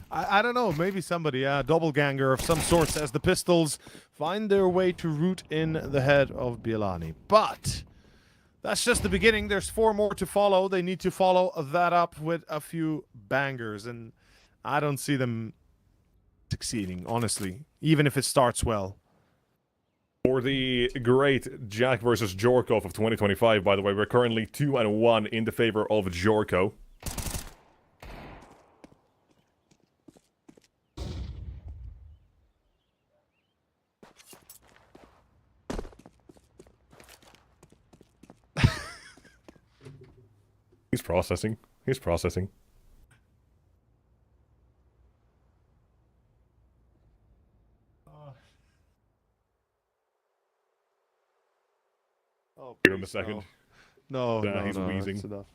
I don't know, maybe somebody, doppelganger of some sort, as the Pistols find their way to root in the head of Bielani. But that's just the beginning. There's 4 more to follow. They need to follow that up with a few bangers, and I don't see them succeeding, honestly, even if it starts well. For the great Jack versus Jorkov of 2025, by the way, we're currently 2-1 in the favor of Jorko. He's processing. He's processing. Oh, Give him a second. No, He's wheezing. It's enough.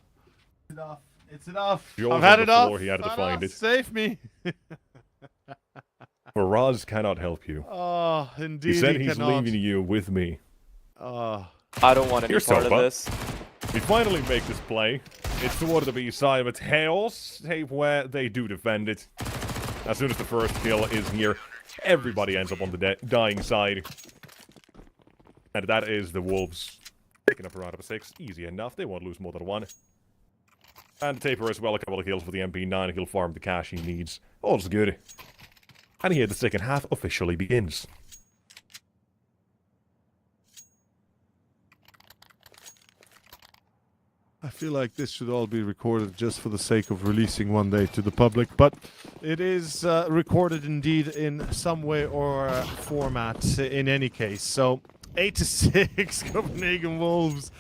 Enough. It's enough. Joel I've had on the enough. floor, he had to find it. Save me. Faraz cannot help you. Oh, indeed. He said he's cannot. leaving you with me. I don't want any Here's part of Topa. this. We finally make this play. It's toward the B side, but Tails, hey, where they do defend it. As soon as the first kill is here, everybody ends up on the dying side. And that is the Wolves. Picking up a round of 6. Easy enough. They won't lose more than 1. And Taper as well, a couple of kills for the MP9. He'll farm the cash he needs. All's good. And here the second half officially begins. I feel like this should all be recorded just for the sake of releasing one day to the public, but it is recorded indeed in some way or format in any case. So 8-6 Copenhagen Wolves.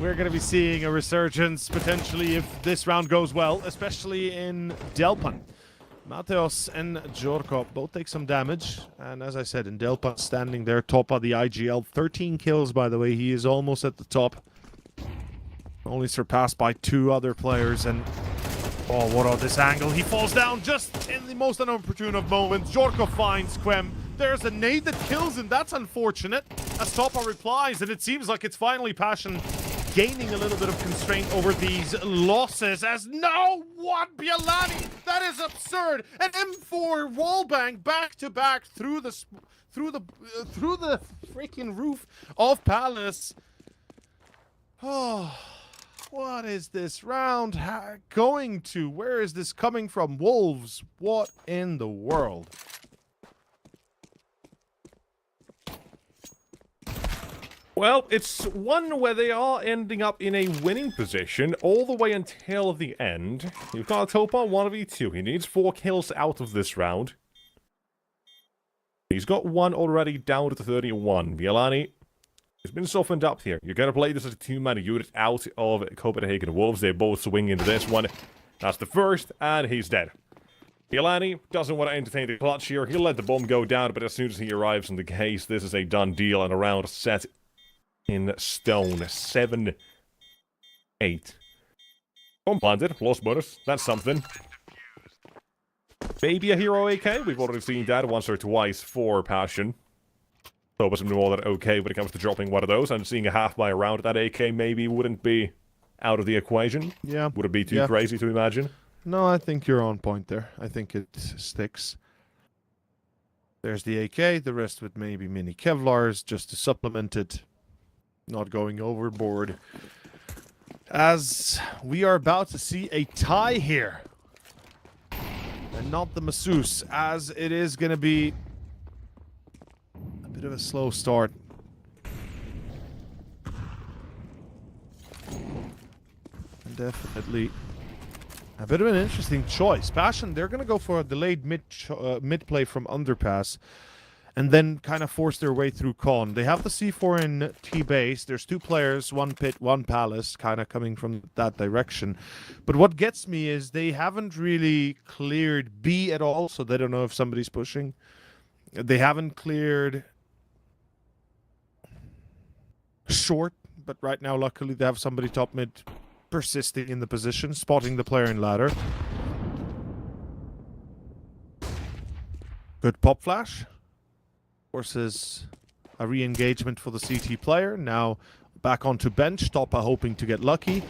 We're going to be seeing a resurgence potentially if this round goes well, especially in Delpan. Mateos and Jorko both take some damage, and as I said, in Delpan standing there top of the IGL. 13 kills, by the way. He is almost at the top. Only surpassed by 2 other players, and Oh, what on this angle? He falls down just in the most inopportune of moments. Jorko finds Quem. There's a nade that kills him. That's unfortunate. As Topa replies, and it seems like it's finally Passion gaining a little bit of constraint over these losses. As no one, Bialani, that is absurd. An M4 wallbang back to back through the freaking roof of Palace. Oh. What is this round going to? Where is this coming from? Wolves, what in the world? Well, it's one where they are ending up in a winning position all the way until the end. You've got a Topa 1v2. He needs 4 kills out of this round. He's got 1 already down to 31. Bialani has been softened up here. You're going to play this as a 2-man unit out of Copenhagen Wolves. They both swing into this one. That's the first, and he's dead. Bialani doesn't want to entertain the clutch here. He'll let the bomb go down, but as soon as he arrives in the case, this is a done deal and a round set in stone. 7-8. Bomb planted, lost bonus. That's something. Maybe a hero AK. We've already seen that once or twice for Passion. So it's more than okay when it comes to dropping one of those, and seeing a half by a round at that AK maybe wouldn't be out of the equation. Yeah. Would it be too crazy to imagine? No, I think you're on point there. I think it sticks. There's the AK, the rest with maybe mini Kevlars just to supplement it. Not going overboard. As we are about to see a tie here. And not the masseuse, as it is going to be a bit of a slow start. And definitely a bit of an interesting choice. Passion, they're going to go for a delayed mid play from Underpass and then kind of force their way through Con. They have the C4 in T-base. There's 2 players, 1 pit, 1 palace, kind of coming from that direction. But what gets me is they haven't really cleared B at all, so they don't know if somebody's pushing. They haven't cleared short, but right now, luckily, they have somebody top mid persisting in the position, spotting the player in ladder. Good pop flash. Forces a re-engagement for the CT player. Now back onto bench. Topa hoping to get lucky.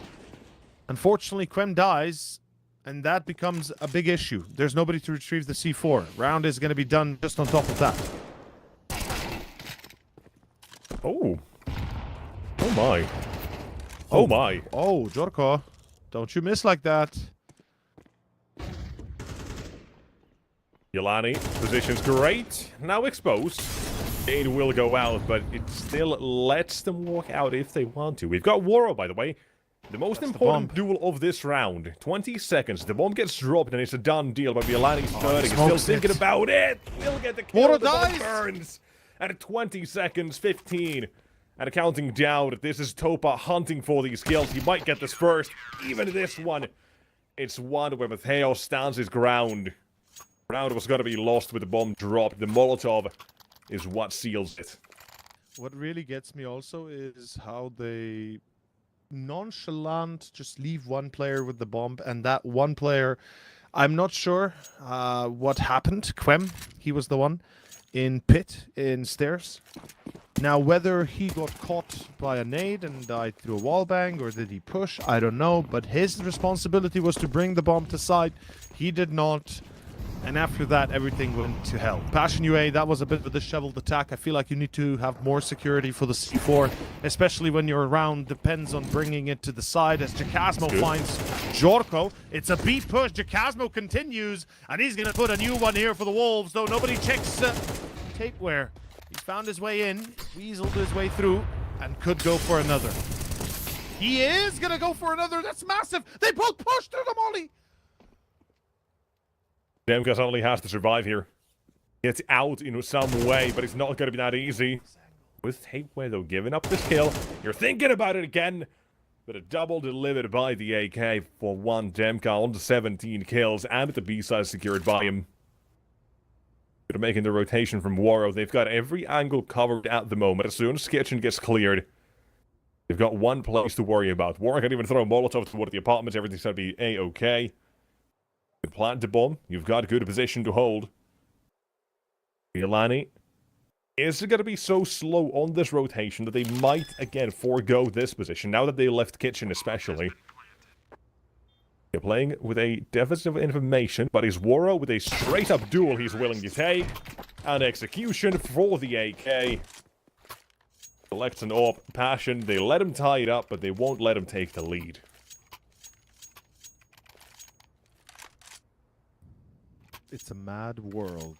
Unfortunately, Quem dies, and that becomes a big issue. There's nobody to retrieve the C4. Round is going to be done just on top of that. Oh. Oh my. Oh my. Oh, Jorko. Don't you miss like that. Yolani, position's great. Now exposed. It will go out, but it still lets them walk out if they want to. We've got Waro, by the way. The most important duel of this round. 20 seconds. The bomb gets dropped, and it's a done deal. But Yolani's turning. Still thinking about it. We'll get the kill. Waro The bomb dies. burns. At 20 seconds, 15. And counting down. This is Topa hunting for these kills. He might get this first. Even this one. It's one where Matteo stands his ground. Round was going to be lost with the bomb dropped. The Molotov is what seals it. What really gets me also is how they nonchalant just leave one player with the bomb, and that one player, I'm not sure what happened. Quem, he was the one in pit in stairs. Now, whether he got caught by a nade and died through a wallbang, or did he push, I don't know. But his responsibility was to bring the bomb to site. He did not. And after that, everything went to hell. Passion UA, that was a bit of a disheveled attack. I feel like you need to have more security for the C4, especially when your round depends on bringing it to the side. As Jacasmo finds Jorko, it's a B push. Jacasmo continues, and he's going to put a new one here for the Wolves, though nobody checks tapeware. He found his way in, weaseled his way through, and could go for another. He is going to go for another. That's massive. They both pushed through the molly. Demkas only has to survive here. Gets out in some way, but it's not going to be that easy. With tapeware, though, giving up this kill. You're thinking about it again. But a double delivered by the AK for one Demka on to 17 kills, and the B-side secured by him. They're making the rotation from Waro. They've got every angle covered at the moment. As soon as Kitchen gets cleared, they've got one place to worry about. Waro can't even throw a Molotov to one of the apartments. Everything's going to be A-okay. You plant the bomb, you've got good position to hold. Milani is going to be so slow on this rotation that they might, again, forego this position, now that they left kitchen especially. They're playing with a deficit of information, but is Waro with a straight-up duel he's willing to take. And execution for the AK. Selects an AWP. Passion, they let him tie it up, but they won't let him take the lead. It's a mad world.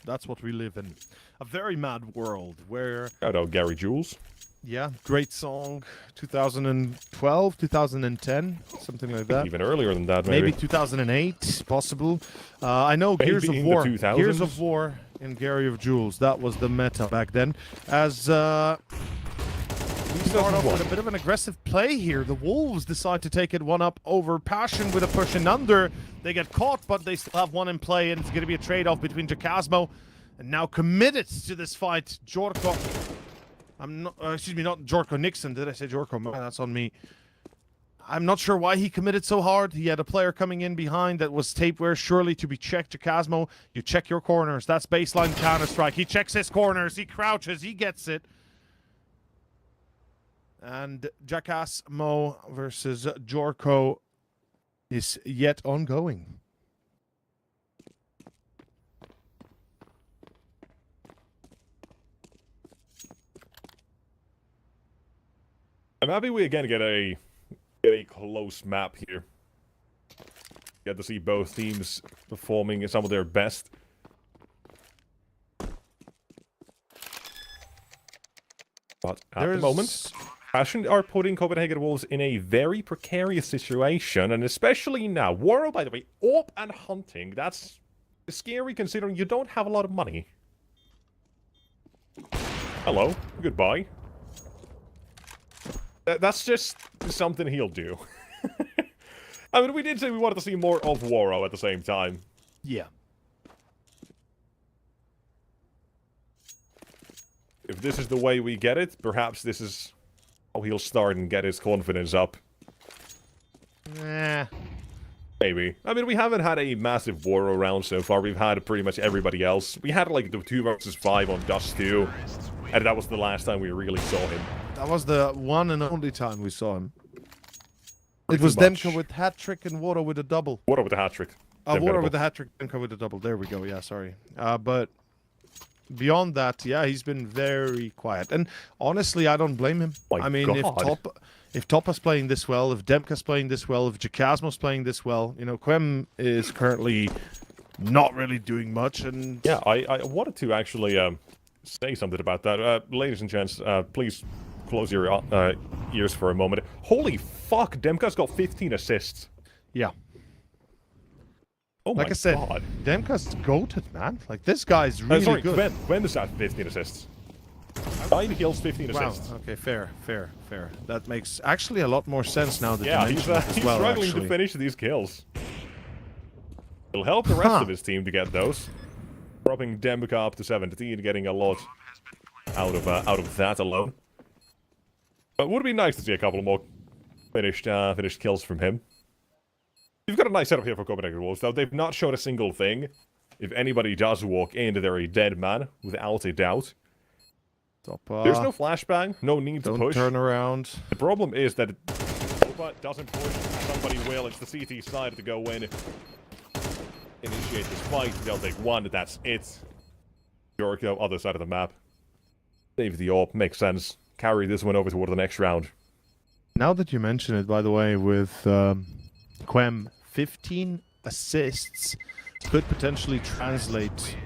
That's what we live in. A very mad world where... Shout out Gary Jules. Yeah, great song. 2012, 2010, something like that. Even earlier than that, maybe. Maybe 2008, possible. I know Maybe Gears of in the War. 2000s? Gears of War and Gary of Jules. That was the meta back then. As we start off with a bit of an aggressive play here. The Wolves decide to take it one up over Passion with a push and under. They get caught, but they still have one in play, and it's going to be a trade-off between TPuDCATb and now committed to this fight, Jorko. I'm not, excuse me, not Jorko Nixon. Did I say Jorko? Man, that's on me. I'm not sure why he committed so hard. He had a player coming in behind that was tapeware, surely to be checked. TPuDCATb, you check your corners. That's baseline Counter-Strike. He checks his corners. He crouches. He gets it. And TPuDCATb versus Jorko is yet ongoing. I'm happy we again get a close map here. Get to see both teams performing at some of their best. But at the moment, Passion are putting Copenhagen Wolves in a very precarious situation, and especially now. Waro, by the way, AWP and hunting, that's scary considering you don't have a lot of money. Hello, goodbye. That's just something he'll do. I mean, we did say we wanted to see more of Waro at the same time. Yeah. If this is the way we get it, perhaps this is how he'll start and get his confidence up. Nah. Maybe. I mean, we haven't had a massive Waro round so far. We've had pretty much everybody else. We had like the 2 versus 5 on Dust 2. And that was the last time we really saw him. That was the one and only time we saw him. It Pretty was much. Demka with hat-trick and Waro with a double. Waro with the hat-trick. Waro with the hat-trick, Demka with a double. There we go, yeah, sorry. But beyond that, yeah, he's been very quiet. And honestly, I don't blame him. I mean, if Toppa's playing this well, if Demka's playing this well, if TPuDCATb's playing this well, you know, Quem is currently not really doing much. And yeah, I wanted to actually say something about that. Ladies and gents, please close your ears for a moment. Holy fuck, Demka's got 15 assists. Yeah. Oh my like I said, god. Demka's goated, man. Like, this guy's really sorry, good. When does that 15 assists? 9 kills, 15 assists. Wow, okay, fair. That makes actually a lot more sense now that Yeah, you he's, mention it as he's well, struggling actually. to finish these kills. It'll help the rest of his team to get those. Dropping Demka up to 17, getting a lot out of that alone. But it would be nice to see a couple more finished kills from him. You've got a nice setup here for Copenhagen Wolves, though. They've not showed a single thing. If anybody does walk in, they're a dead man, without a doubt. There's no flashbang, no need to push. Don't turn around. The problem is that Opa doesn't push, somebody will. It's the CT side to go in. Initiate this fight, they'll take one, that's it. Jorko, other side of the map. Save the AWP, makes sense. Carry this one over toward the next round. Now that you mention it, by the way, with Quem, 15 assists could potentially translate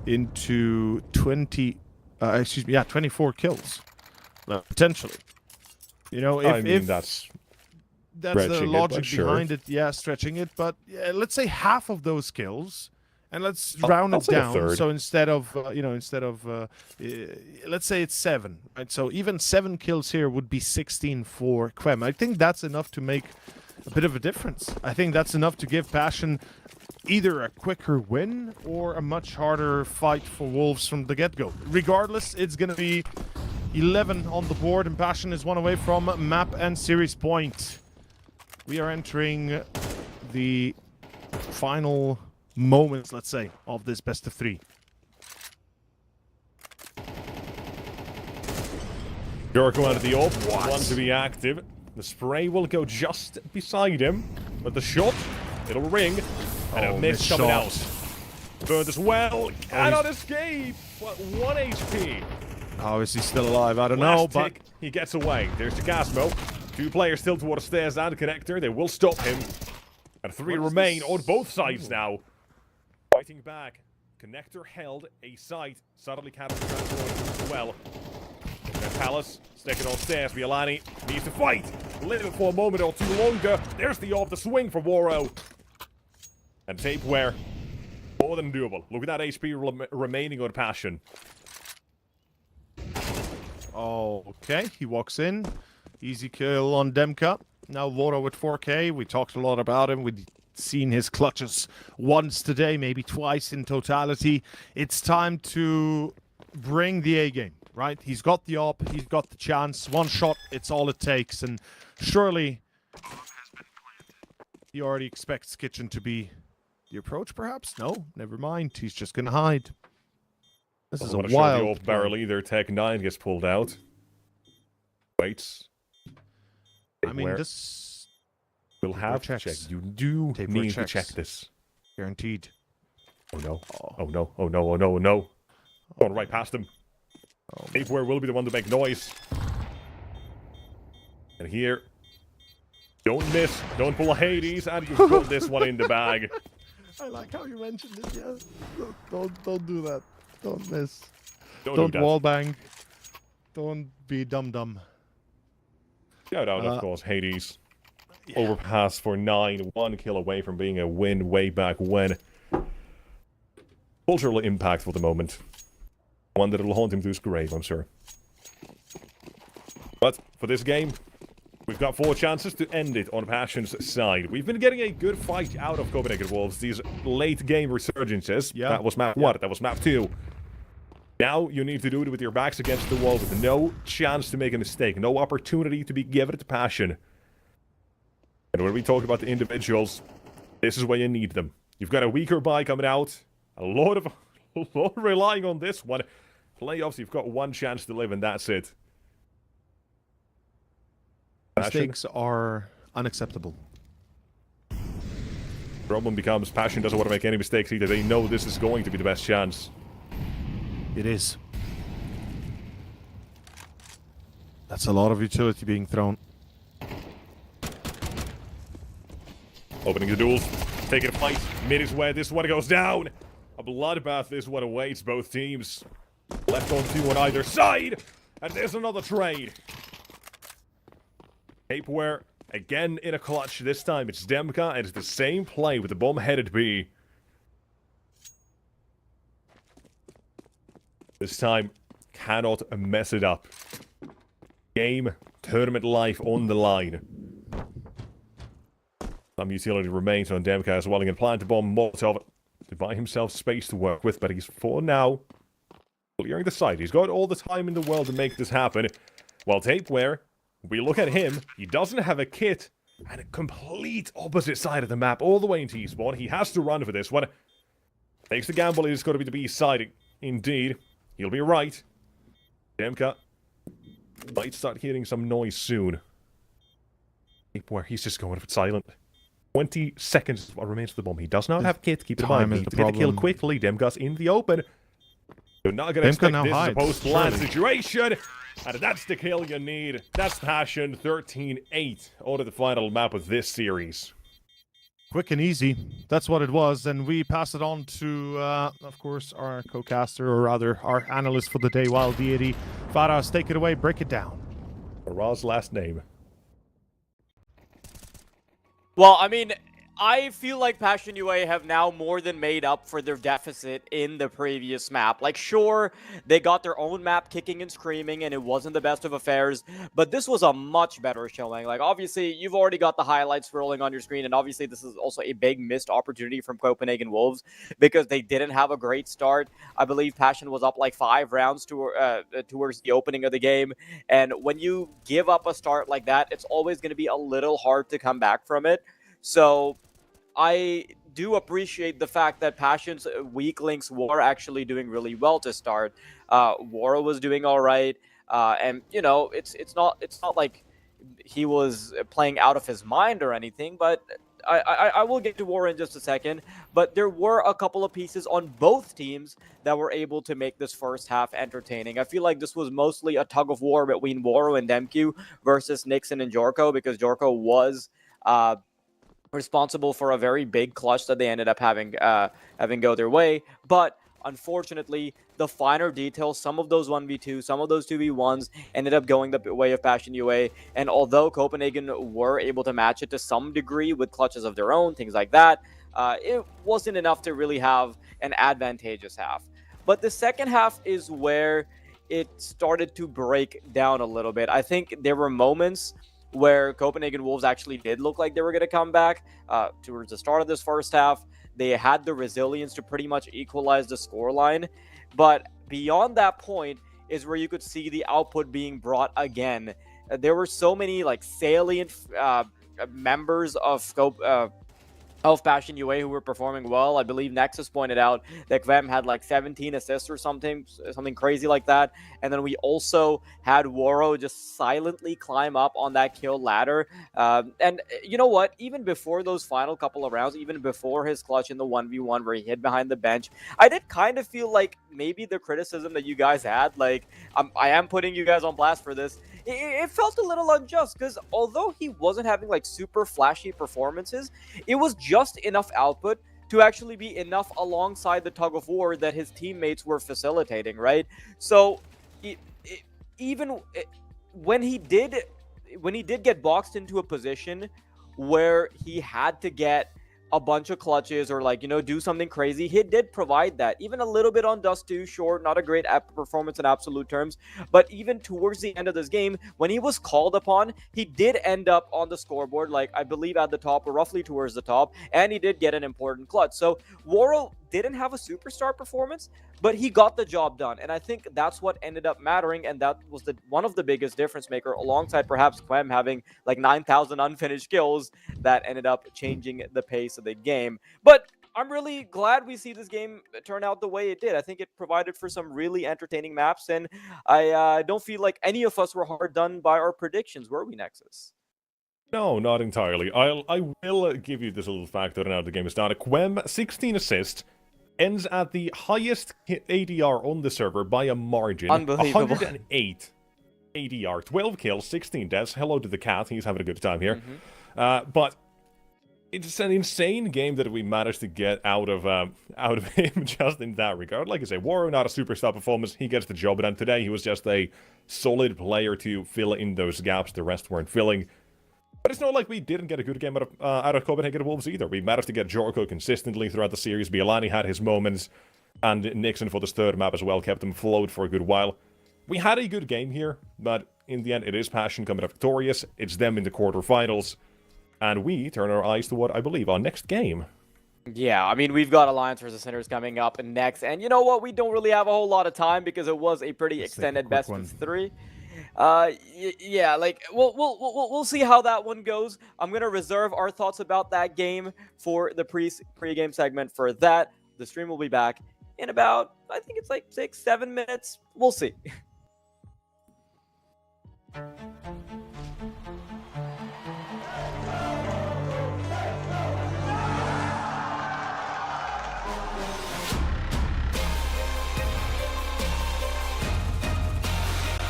into 24 kills. Potentially. You know, if that's the logic behind it, yeah, stretching it, but yeah, let's say half of those kills, and let's round it down. So instead of let's say it's 7, right? So even 7 kills here would be 16 for Quem. I think that's enough to make a bit of a difference. I think that's enough to give Passion either a quicker win or a much harder fight for Wolves from the get-go. Regardless, it's going to be 11 on the board, and Passion is 1 away from map and series point. We are entering the final moments, let's say, of this best of 3. Jericho out of the AWP, one to be active. The spray will go just beside him, but the shot, it'll ring, and a miss coming out. Burned as well, cannot escape, but 1 HP. Oh, is he still alive? I don't know, but he gets away. There's the gas smoke. 2 players still towards the stairs and connector. They will stop him. And 3 remain on both sides now. Fighting back. Connector held a site. Suddenly Capital transformed as well. And Palace sticking on stairs. Violani needs to fight. Live it for a moment or two longer. There's the off the swing for Waro. And Tapeware. More than doable. Look at that HP remaining on Passion. Oh, okay. He walks in. Easy kill on Demka. Now Waro with 4K. We talked a lot about him. We've seen his clutches once today, maybe twice in totality. It's time to bring the A game, right? He's got the op. He's got the chance. 1 shot, it's all it takes. And surely he already expects Kitchen to be the approach, perhaps? No, never mind. He's just going to hide. This is a wild barrel either. Tech 9 gets pulled out. Waits. I mean, this will have to check. You do need to check this. Guaranteed. Oh no. Oh no. Oh no. Oh no. Oh no. Going right past him. Tapeware will be the one to make noise. And here. Don't miss. Don't pull a Hades. And you've got this one in the bag. I like how you mentioned it, yeah. Don't do that. Don't miss. Don't wallbang. Don't be dumb. Shout out, of course, Hades. Yeah. Overpass for 9. 1 kill away from being a win way back when. Cultural impact for the moment. One that will haunt him to his grave, I'm sure. But for this game, we've got 4 chances to end it on Passion's side. We've been getting a good fight out of Copenhagen Wolves. These late game resurgences. Yeah. That was map 1. That was map 2. Now you need to do it with your backs against the wall with no chance to make a mistake. No opportunity to be given to Passion. And when we talk about the individuals, this is where you need them. You've got a weaker buy coming out. A lot relying on this one. Playoffs, you've got 1 chance to live and that's it. Mistakes are unacceptable. Problem becomes Passion doesn't want to make any mistakes either. They know this is going to be the best chance. It is. That's a lot of utility being thrown. Opening the duels. Taking a fight. Mid is where this one goes down. A bloodbath this one awaits both teams. Left on 2 on either side. And there's another trade. Tapeware again in a clutch. This time it's Demka and it's the same play with the bomb-headed B. This time, cannot mess it up. Game, tournament life on the line. Some utility remains on Demka as well. He can plant the bomb Molotov to buy himself space to work with, but he's for now clearing the site. He's got all the time in the world to make this happen. While Tapeware, we look at him, he doesn't have a kit, and a complete opposite side of the map, all the way into T-spawn. He has to run for this one. Takes the gamble, it's got to be the B side. Indeed. He'll be right. Demka might start hearing some noise soon. Where he's just going for silent. 20 seconds is what remains of the bomb. He does not have kit. Keep in mind, he needs to get the kill quickly. Demka's in the open. You're not going to expect this is a post-plant situation. And that's the kill you need. That's Passion 13-8 on to the final map of this series. Quick and easy. That's what it was. And we pass it on to, of course, our co-caster, or rather, our analyst for the day, Wild Deity. Faraz, take it away. Break it down. Faraz's last name. Well, I mean, I feel like Passion UA have now more than made up for their deficit in the previous map. Like, sure, they got their own map kicking and screaming, and it wasn't the best of affairs, but this was a much better showing. Like, obviously, you've already got the highlights rolling on your screen, and obviously, this is also a big missed opportunity from Copenhagen Wolves because they didn't have a great start. I believe Passion was up like 5 rounds towards the opening of the game, and when you give up a start like that, it's always going to be a little hard to come back from it. So I do appreciate the fact that Passion's weak links were actually doing really well to start. Wara was doing all right, and you know, it's not like he was playing out of his mind or anything, but I will get to Wara in just a second. But there were a couple of pieces on both teams that were able to make this first half entertaining. I feel like this was mostly a tug of war between Wara and Demq versus Nixon and Jorko, because Jorko was responsible for a very big clutch that they ended up having go their way. But unfortunately, the finer details, some of those 1v2, some of those 2v1s ended up going the way of Passion UA. And although Copenhagen were able to match it to some degree with clutches of their own, things like that, it wasn't enough to really have an advantageous half. But the second half is where it started to break down a little bit. I think there were moments where Copenhagen Wolves actually did look like they were going to come back towards the start of this first half. They had the resilience to pretty much equalize the scoreline. But beyond that point is where you could see the output being brought again. There were so many like salient members of Passion UA who were performing well. I believe Nexus pointed out that Kvem had like 17 assists or something crazy like that. And then we also had Waro just silently climb up on that kill ladder. And you know what? Even before those final couple of rounds, even before his clutch in the 1v1 where he hid behind the bench, I did kind of feel like maybe the criticism that you guys had, like I am putting you guys on blast for this, it felt a little unjust, because although he wasn't having like super flashy performances, it was just enough output to actually be enough alongside the tug of war that his teammates were facilitating, right? So even when he did get boxed into a position where he had to get a bunch of clutches or like, you know, do something crazy, he did provide that. Even a little bit on Dust 2, sure, not a great performance in absolute terms, but even towards the end of this game, when he was called upon, he did end up on the scoreboard, like I believe at the top or roughly towards the top, and he did get an important clutch. So Waro didn't have a superstar performance, but he got the job done, and I think that's what ended up mattering, and that was one of the biggest difference maker, alongside perhaps Quem having like 9,000 unfinished kills that ended up changing the pace of the game. But I'm really glad we see this game turn out the way it did. I think it provided for some really entertaining maps, and I don't feel like any of us were hard done by our predictions, were we, Nexus? No, not entirely. I will give you this little factor now the game is started. Quem, 16 assists, ends at the highest ADR on the server by a margin. Unbelievable. 108 ADR, 12 kills, 16 deaths. Hello to the cat, he's having a good time here. But it's an insane game that we managed to get out of him just in that regard. Like I say, Waro, not a superstar performance, he gets the job done. Today he was just a solid player to fill in those gaps the rest weren't filling. But it's not like we didn't get a good game out of Copenhagen Wolves either. We managed to get Jorko consistently throughout the series. Bielani had his moments, and Nixon for this third map as well kept him afloat for a good while. We had a good game here, but in the end it is Passion coming up victorious. It's them in the quarterfinals, and we turn our eyes to what I believe our next game. Yeah, I mean, we've got Alliance vs. Sinners coming up next, and you know what? We don't really have a whole lot of time because it was a pretty extended best of 3. Yeah, like we'll see how that one goes. I'm gonna reserve our thoughts about that game for the pre-game segment for that. The stream will be back in about, I think it's like 6-7 minutes. We'll see.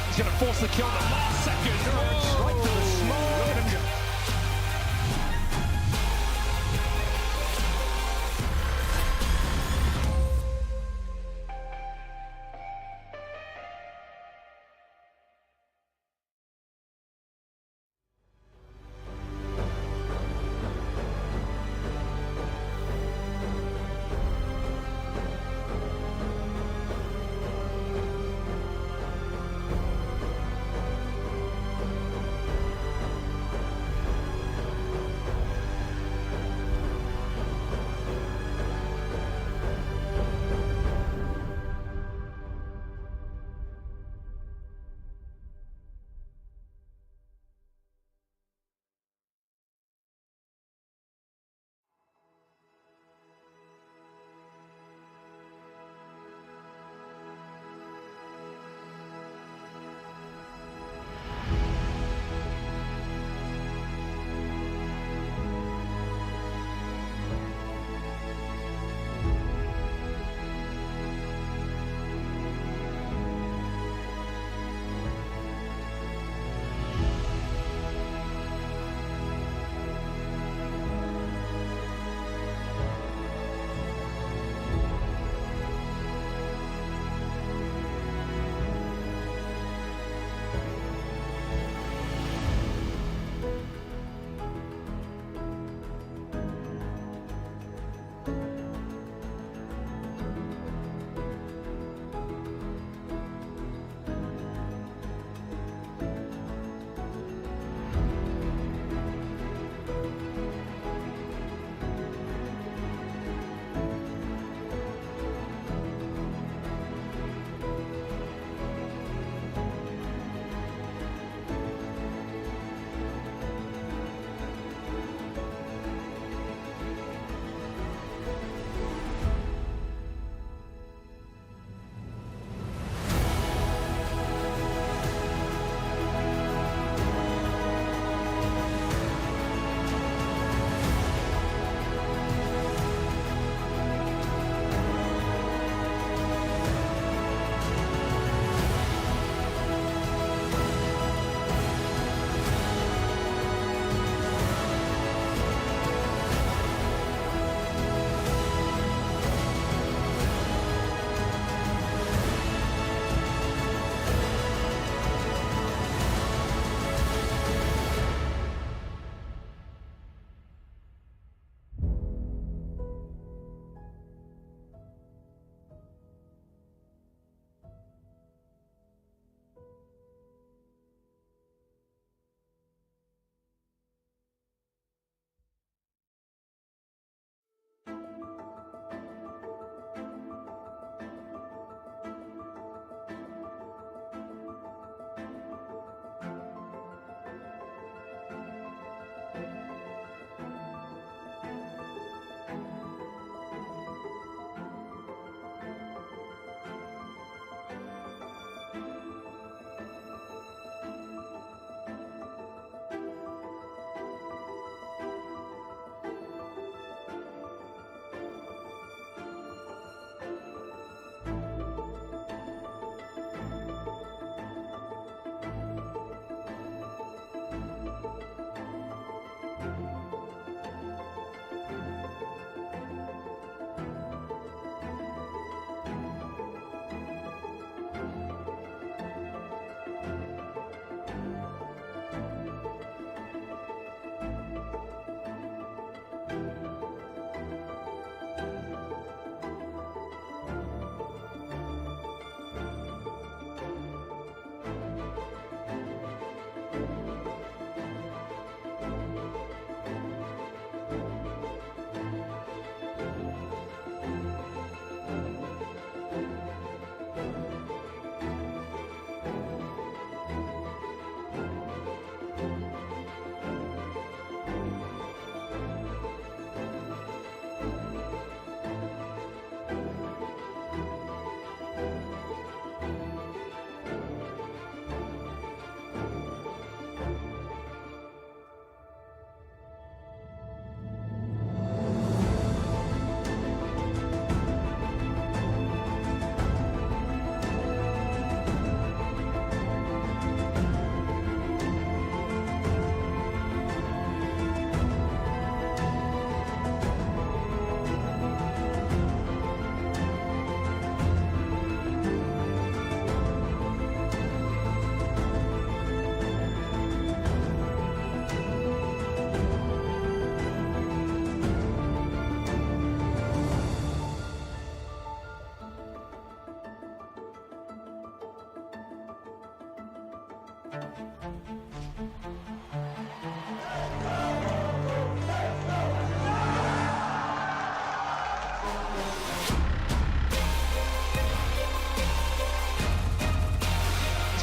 He's going to force the kill in the last second. Right to the smoke. Look at him go.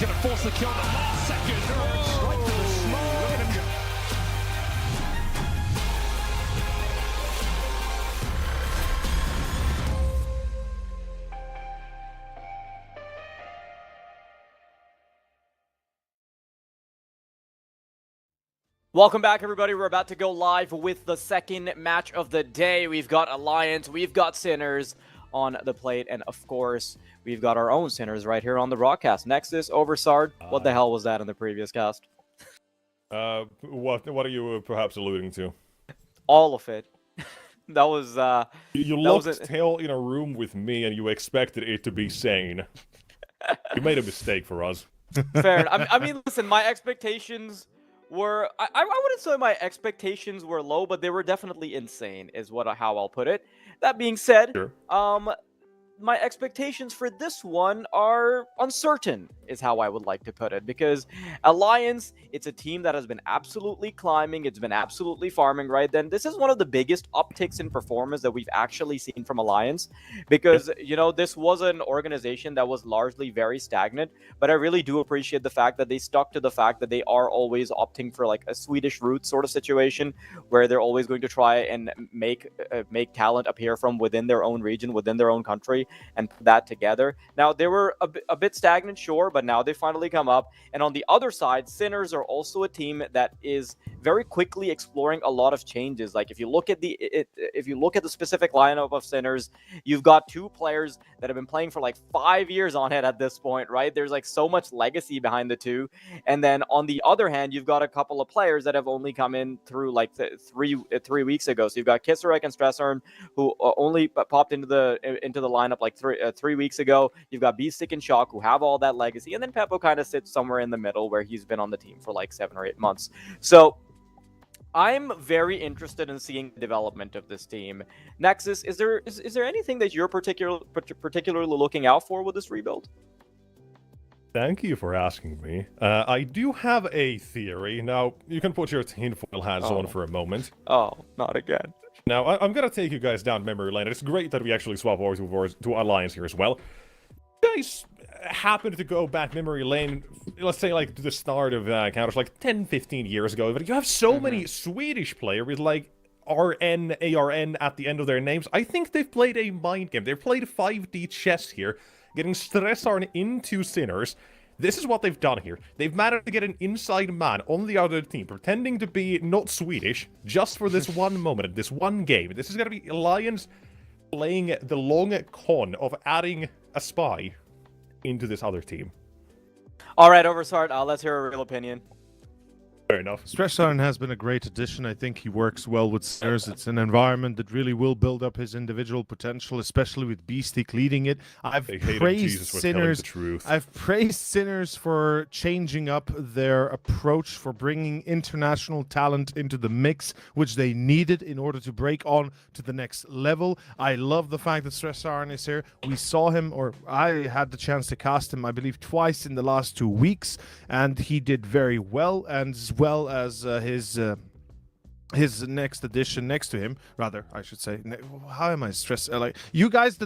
going to force the kill in the last second. Right to the small. Look at him go. Welcome back, everybody. We're about to go live with the second match of the day. We've got Alliance, we've got Sinners on the plate, and of course, we've got our own Sinners right here on the broadcast. Nexus, Oversard, what the hell was that in the previous cast? What are you perhaps alluding to? All of it. That was, You locked Tail in a room with me and you expected it to be sane. You made a mistake for us. Fair enough. I mean, listen, my expectations were, I wouldn't say my expectations were low, but they were definitely insane, is how I'll put it. That being said, Sure. My expectations for this one are uncertain, is how I would like to put it, because Alliance, it's a team that has been absolutely climbing, it's been absolutely farming, right? Then this is one of the biggest upticks in performance that we've actually seen from Alliance, because, you know, this was an organization that was largely very stagnant, but I really do appreciate the fact that they stuck to the fact that they are always opting for like a Swedish route sort of situation, where they're always going to try and make talent appear from within their own region, within their own country, and put that together. Now, they were a bit stagnant, sure, but now they finally come up. And on the other side, Sinners are also a team that is very quickly exploring a lot of changes. Like if you look at the specific lineup of Sinners, you've got two players that have been playing for like 5 years on it at this point, right? There's like so much legacy behind the two. And then on the other hand, you've got a couple of players that have only come in through like 3 weeks ago. So you've got Kisarek and Stressarn, who only popped into the lineup like 3 weeks ago. You've got Beestick and Shock, who have all that legacy, and then Peppo kind of sits somewhere in the middle where he's been on the team for like 7 or 8 months. So I'm very interested in seeing the development of this team. Nexus, is there anything that you're particularly looking out for with this rebuild? Thank you for asking me. I do have a theory. Now, you can put your tinfoil hats on for a moment. Oh, not again. Now, I'm gonna take you guys down memory lane. It's great that we actually swap over to Alliance here as well. You guys happen to go back memory lane, let's say like to the start of Counter, like 10, 15 years ago, but you have so many Swedish players with like RN, ARN at the end of their names. I think they've played a mind game. They've played 5D chess here, getting Stressarn into Sinners. This is what they've done here. They've managed to get an inside man on the other team, pretending to be not Swedish, just for this one moment, this one game. This is going to be Alliance playing the long con of adding a spy into this other team. All right, Oversard, let's hear a real opinion. Fair enough. Stressarn has been a great addition. I think he works well with Sinners. It's an environment that really will build up his individual potential, especially with Beestick leading it. I've praised Sinners. I've praised Sinners for changing up their approach, for bringing international talent into the mix, which they needed in order to break on to the next level. I love the fact that Stressarn is here. We saw him, or I had the chance to cast him, I believe, twice in the last 2 weeks, and he did very well, and as well as his next addition next to him, rather, I should say. How am I stressed? Like you guys,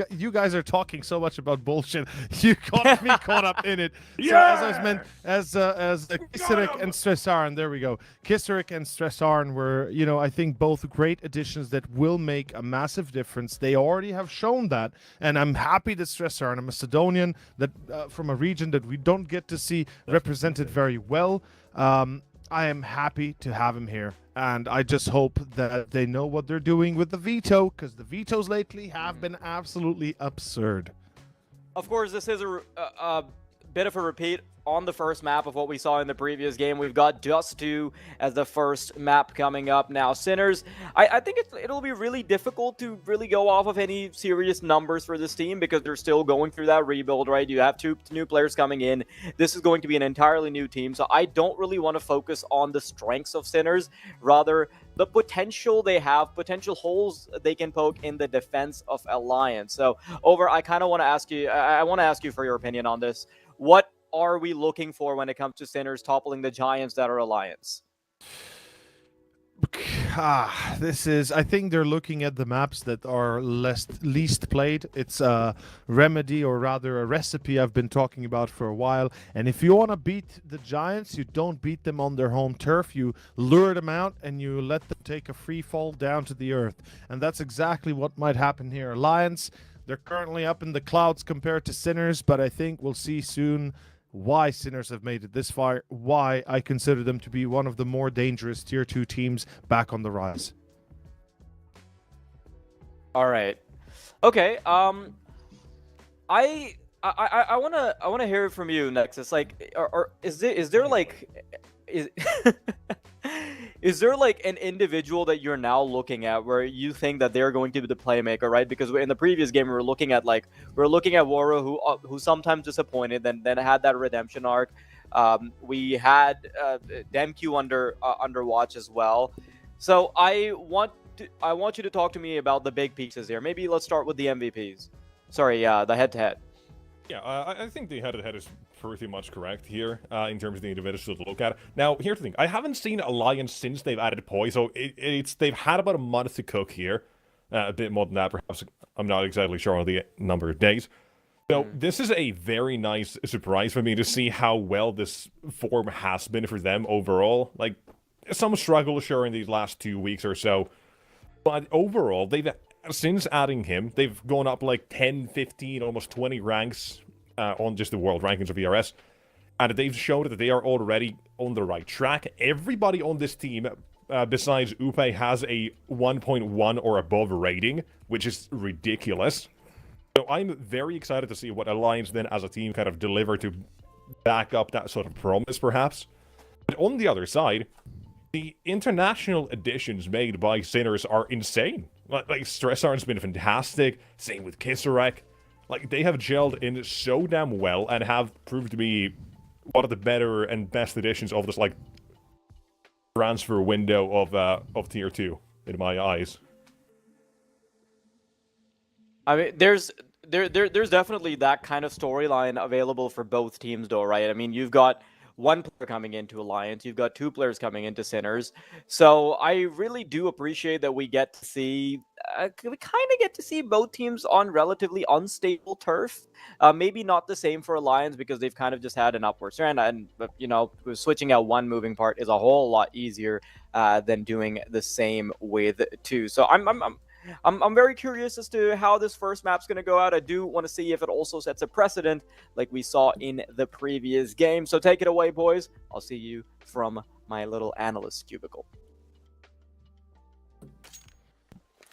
you guys are talking so much about bullshit. You got me caught up in it. So as I was meant, as Kisarek and Stressarn, there we go. Kisarek and Stressarn were, you know, I think both great additions that will make a massive difference. They already have shown that, and I'm happy that Stressarn, a Macedonian that from a region that we don't get to see represented very well. I am happy to have him here, and I just hope that they know what they're doing with the veto, because the vetoes lately have been absolutely absurd. Of course, this is a bit of a repeat on the first map of what we saw in the previous game. We've got Dust 2 as the first map coming up now. Sinners, I think it'll be really difficult to really go off of any serious numbers for this team because they're still going through that rebuild, right? You have 2 new players coming in. This is going to be an entirely new team, so I don't really want to focus on the strengths of Sinners, rather the potential they have, potential holes they can poke in the defense of Alliance. So, I kind of want to ask you, I want to ask you for your opinion on this. What are we looking for when it comes to Sinners toppling the giants that are Alliance? This is, I think they're looking at the maps that are least played. It's a remedy, or rather a recipe I've been talking about for a while. And if you want to beat the Giants, you don't beat them on their home turf. You lure them out and you let them take a free fall down to the earth. And that's exactly what might happen here. Alliance, they're currently up in the clouds compared to Sinners, but I think we'll see soon why Sinners have made it this far, why I consider them to be one of the more dangerous Tier 2 teams back on the rise. All right. Okay. I wanna hear it from you, Nexus. Like, is there like is there like an individual that you're now looking at where you think that they're going to be the playmaker, right? Because in the previous game we were looking at Woro, who sometimes disappointed, then had that redemption arc. We had Demq under watch as well. So I want you to talk to me about the big pieces here. Maybe let's start with the MVPs. Sorry, the head-to-head. Yeah, I think the head-to-head is pretty much correct here in terms of the individuals to look at. Now, here's the thing. I haven't seen Alliance since they've added Poi, so they've had about a month to cook here. A bit more than that, perhaps. I'm not exactly sure on the number of days. So this is a very nice surprise for me to see how well this form has been for them overall. Like, some struggle, sure, in these last 2 weeks or so. But overall, since adding him, they've gone up like 10, 15, almost 20 ranks on just the world rankings of ERS. And they've showed that they are already on the right track. Everybody on this team, besides Upe, has a 1.1 or above rating, which is ridiculous. So I'm very excited to see what Alliance then as a team kind of deliver to back up that sort of promise, perhaps. But on the other side, the international additions made by Sinners are insane. Like Stressarn's been fantastic, same with Kisarek. Like, they have gelled in so damn well and have proved to be one of the better and best additions of this, like, transfer window of Tier 2, in my eyes. I mean, there's definitely that kind of storyline available for both teams, though, right? I mean, you've got one player coming into Alliance, you've got two players coming into Sinners. So I really do appreciate that we get to see, we kind of get to see both teams on relatively unstable turf. Maybe not the same for Alliance because they've kind of just had an upward trend, and you know, switching out one moving part is a whole lot easier than doing the same with two. So I'm very curious as to how this first map's going to go out. I do want to see if it also sets a precedent like we saw in the previous game. So take it away, boys. I'll see you from my little analyst cubicle.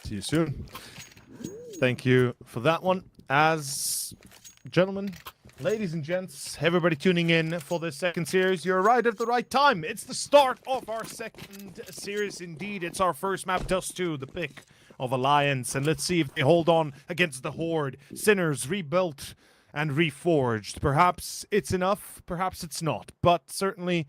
See you soon. Thank you for that one. As gentlemen, ladies and gents, everybody tuning in for this second series, you're right at the right time. It's the start of our second series indeed. It's our first map, Dust 2, the pick of Alliance, and let's see if they hold on against the Horde. Sinners rebuilt and reforged. Perhaps it's enough, perhaps it's not, but certainly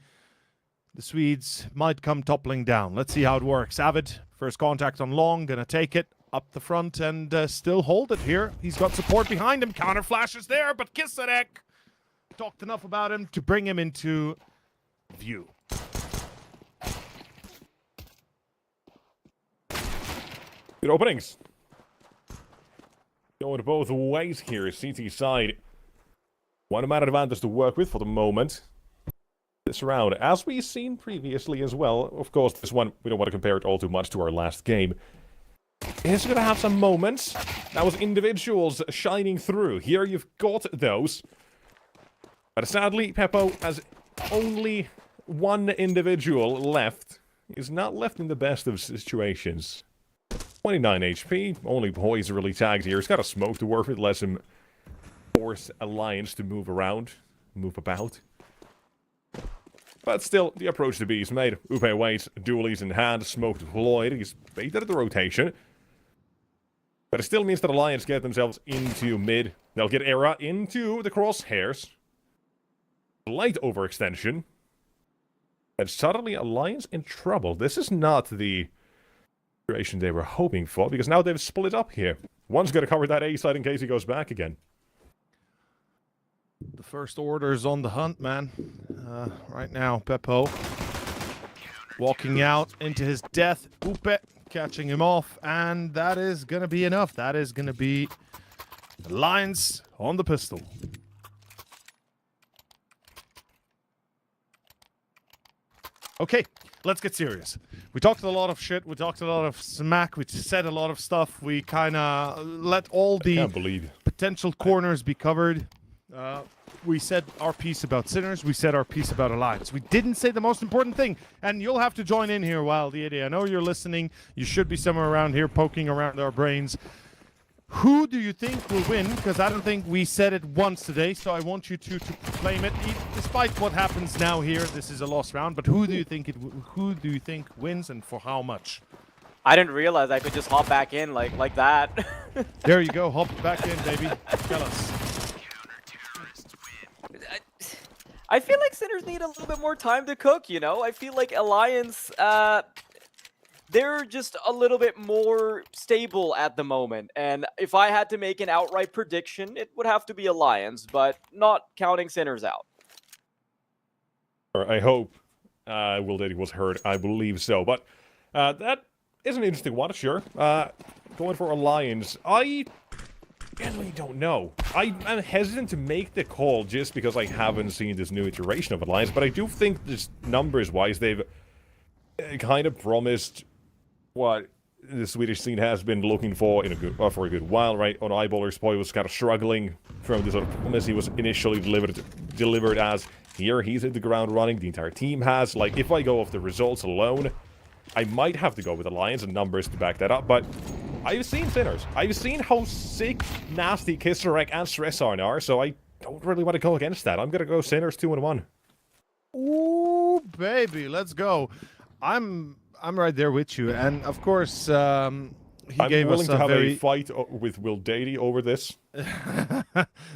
the Swedes might come toppling down. Let's see how it works. Avid, first contact on long, gonna take it up the front and still hold it here. He's got support behind him, counter flashes there, but Kisarek talked enough about him to bring him into view. Good openings. Going both ways here. CT side. One man advantage to work with for the moment. This round, as we've seen previously as well, of course, this one, we don't want to compare it all too much to our last game. It's going to have some moments. That was individuals shining through. Here you've got those. But sadly, Peppo has only one individual left. He's not left in the best of situations. 29 HP, only Poise really tagged here. He's got a smoke to work with, lets him force Alliance to move around, move about. But still, the approach to B is made. Upe waits, dualies in hand, smoke deployed. He's baited at the rotation. But it still means that Alliance get themselves into mid. They'll get Era into the crosshairs. Light overextension. And suddenly Alliance in trouble. This is not the situation they were hoping for, because now they've split up here. One's going to cover that A side in case he goes back again. The first order's on the hunt, man. Right now, Peppo Walking out into his death. Upe catching him off. And that is going to be enough. That is going to be the lines on the pistol. Okay, let's get serious. We talked a lot of shit. We talked a lot of smack. We said a lot of stuff. We kind of let all the potential corners be covered. We said our piece about Sinners. We said our piece about Alliance. We didn't say the most important thing. And you'll have to join in here, Wild Yeti. I know you're listening. You should be somewhere around here poking around our brains. Who do you think will win? Because I don't think we said it once today, so I want you to proclaim it. Despite what happens now here, this is a lost round. But who do you think wins and for how much? I didn't realize I could just hop back in like that. There you go. Hop back in, baby. Tell us. I feel like Sinners need a little bit more time to cook, you know? I feel like Alliance, they're just a little bit more stable at the moment. And if I had to make an outright prediction, it would have to be Alliance, but not counting Sinners out. I hope Wildcards was heard. I believe so. But that is an interesting one, sure. Going for Alliance. I generally don't know. I'm hesitant to make the call just because I haven't seen this new iteration of Alliance, but I do think just numbers-wise, they've kind of promised what the Swedish scene has been looking for for a good while, right? On Eyeballer's Boy was kind of struggling from the sort of promise he was initially delivered as. Here, he's hit the ground running, the entire team has. Like, if I go off the results alone, I might have to go with Alliance and numbers to back that up, but I've seen Sinners. I've seen how sick, nasty Kisserek and Stressarn are, so I don't really want to go against that. I'm gonna go Sinners 2-1. Ooh, baby, let's go. I'm right there with you, and of course, I'm willing to have a fight with Wildcards over this.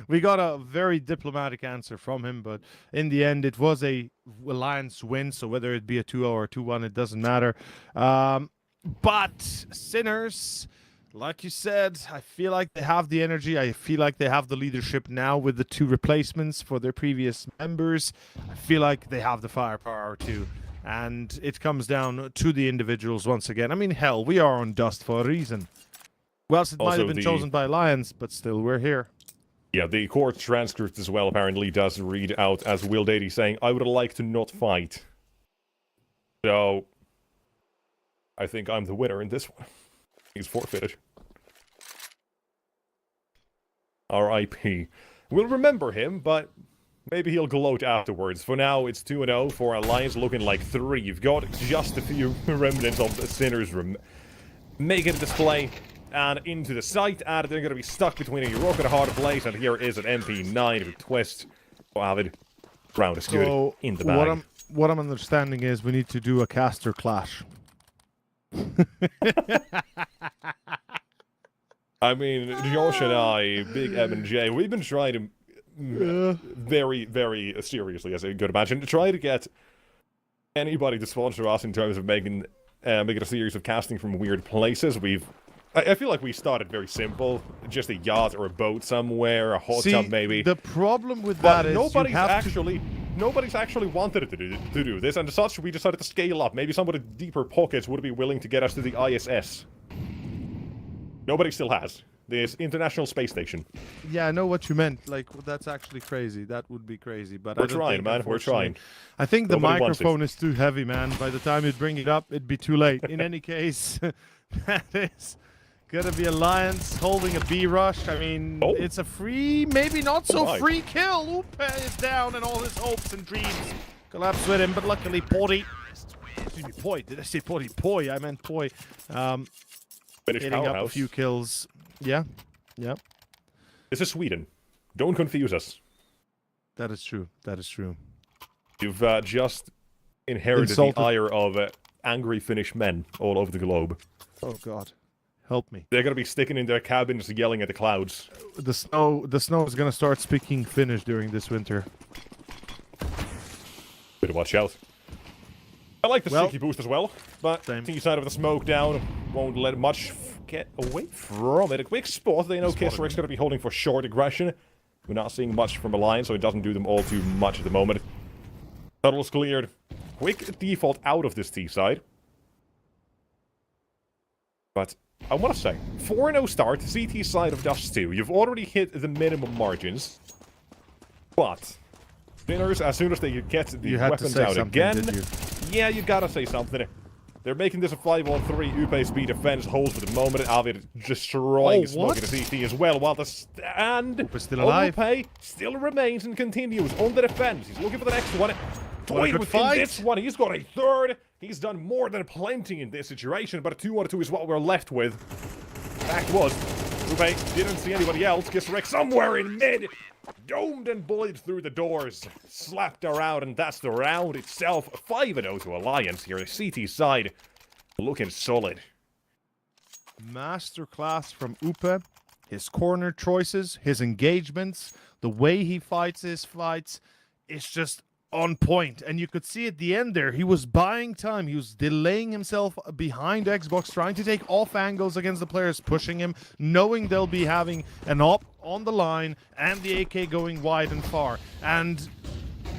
We got a very diplomatic answer from him, but in the end, it was a Alliance win, so whether it be a 2-0 or 2-1, it doesn't matter. But Sinners, like you said, I feel like they have the energy. I feel like they have the leadership now with the 2 replacements for their previous members. I feel like they have the firepower too. And it comes down to the individuals once again. I mean, hell, we are on Dust for a reason. Well, it might have been chosen by Alliance, but still, we're here. Yeah, the court transcript as well apparently does read out as Wildcards saying, I would like to not fight. So, I think I'm the winner in this one. He's forfeited. R.I.P. We'll remember him, but maybe he'll gloat afterwards. For now, it's 2-0 for Alliance, looking like 3. You've got just a few remnants of the Sinners making a display and into the site, and they're going to be stuck between a rock and a hard place, and here is an MP9 with twist. Oh, Avid. Round is good in the bag. What I'm understanding is we need to do a caster clash. I mean, Josh and I, Big M and J, we've been trying to very, very seriously, as you could imagine, to try to get anybody to sponsor us in terms of making a series of casting from weird places. I feel like we started very simple, just a yacht or a boat somewhere, a hot tub maybe. The problem with that is nobody's actually wanted to do this, and as such, we decided to scale up. Maybe somebody with deeper pockets would be willing to get us to the ISS. Nobody still has. This International Space Station. Yeah, I know what you meant. Like, that's actually crazy. That would be crazy. But we're trying, man. We're trying. I think the microphone is too heavy, man. By the time you bring it up, it'd be too late. In any case, that is gonna be Alliance holding a B rush. I mean, it's a free, maybe not so free kill. Upe is down, and all his hopes and dreams collapse with him. But luckily, Pori. Excuse me, Poi. Did I say Pori? Poi. I meant Poi. Hitting up a few kills. Yeah. Yep. This is Sweden. Don't confuse us. That is true. That is true. You've just inherited the ire of angry Finnish men all over the globe. Oh God, help me! They're gonna be sticking in their cabins, yelling at the clouds. The snow is gonna start speaking Finnish during this winter. Better watch out. I like the sticky boost as well, but the side of the smoke down won't let much get away from it. A quick spot. They know Kisserek's going to be holding for short aggression. We're not seeing much from Alliance, so it doesn't do them all too much at the moment. Tunnel's cleared. quick default out of this T side. But I want to say, 4-0 start, CT side of Dust 2. You've already hit the minimum margins. But Spinners, as soon as they get the weapons out again, yeah, you gotta say something. They're making this a 5-on-3 UP speed defense holds for the moment. Avid destroying Smoke at the CT as well, while the stand still alive. Overpay still remains and continues on the defense. He's looking for the next one. Toying within this one. He's got a third. He's done more than plenty in this situation, but a 2-on-2 is what we're left with. Fact was, Upe didn't see anybody else. Gets wrecked somewhere in mid. Domed and bullied through the doors. Slapped around, and that's the round itself. 5-0 to Alliance here. The CT side looking solid. Masterclass from Upe. His corner choices, his engagements, the way he fights his fights, it's just on point. And you could see at the end there, he was buying time. He was delaying himself behind Xbox, trying to take off angles against the players, pushing him, knowing they'll be having an op on the line and the AK going wide and far. And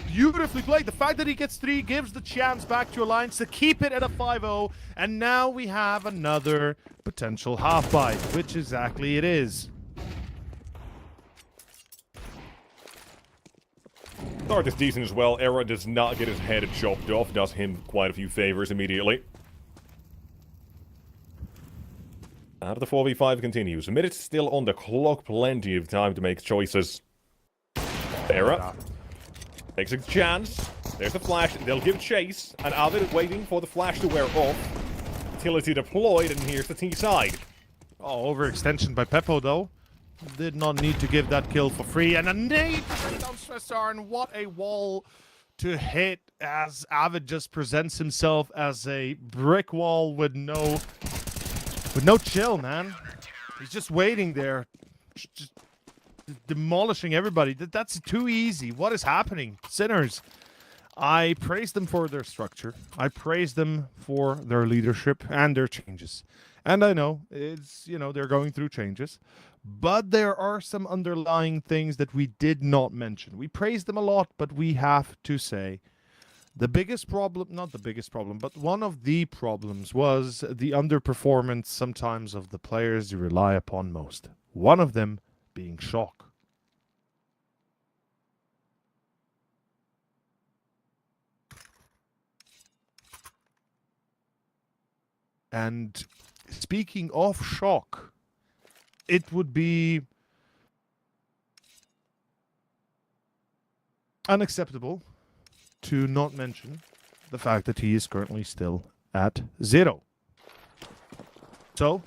beautifully played. The fact that he gets 3 gives the chance back to Alliance to keep it at a 5-0. And now we have another potential half-bite, which exactly it is. Start is decent as well. Era does not get his head chopped off. Does him quite a few favors immediately. And the 4v5 continues. A minute still on the clock. Plenty of time to make choices. Era takes a chance. There's the flash. They'll give chase. And Avid waiting for the flash to wear off. Utility deployed. And here's the T side. Oh, overextension by Peppo though. Did not need to give that kill for free. And a nade to bring down Stressar, and what a wall to hit as Avid just presents himself as a brick wall with no chill, man. He's just waiting there, just demolishing everybody. That's too easy. What is happening? Sinners. I praise them for their structure. I praise them for their leadership and their changes. And I know it's, they're going through changes. But there are some underlying things that we did not mention. We praise them a lot, but we have to say the biggest problem, not the biggest problem, but one of the problems was the underperformance sometimes of the players you rely upon most. One of them being Shock. And speaking of Shock, it would be unacceptable to not mention the fact that he is currently still at 0. So,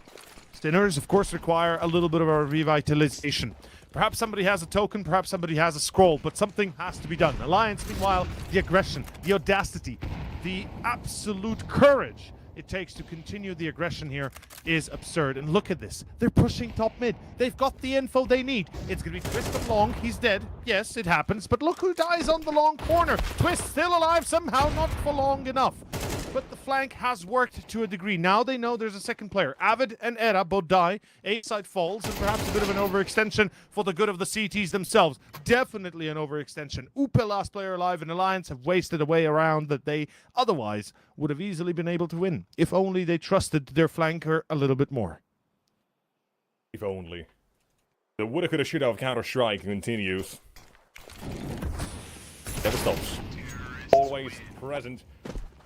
Stinners, of course, require a little bit of a revitalization. Perhaps somebody has a token, perhaps somebody has a scroll, but something has to be done. Alliance, meanwhile, the aggression, the audacity, the absolute courage it takes to continue the aggression here is absurd. And look at this. They're pushing top mid. They've got the info they need. It's going to be Twist of Long. He's dead. Yes, it happens. But look who dies on the long corner. Twist still alive somehow, not for long enough. But the flank has worked to a degree. Now they know there's a second player. Avid and Era both die. A side falls, and perhaps a bit of an overextension for the good of the CTs themselves. Definitely an overextension. Upe, last player alive in Alliance, have wasted away around that they otherwise would have easily been able to win, if only they trusted their flanker a little bit more. If only. The woulda, coulda, shoulda of Counter-Strike continues. Never stops. Always present.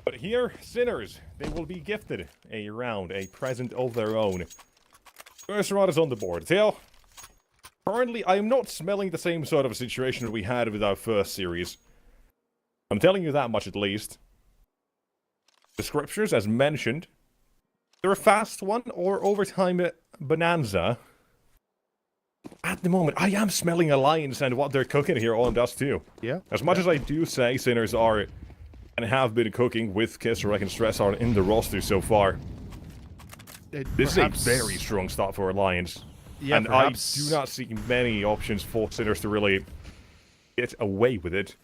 But here, Sinners, they will be gifted a round, a present of their own. First round is on the board. Tail, currently, I am not smelling the same sort of situation that we had with our first series. I'm telling you that much at least. The scriptures, as mentioned, they're a fast one or overtime bonanza. At the moment, I am smelling Alliance and what they're cooking here on Dust 2. Yeah. As much as I do say Sinners are and have been cooking with Kisserek and Stressar in the roster so far, this is a very strong start for Alliance. Yeah, and I do not see many options for Sinners to really get away with it.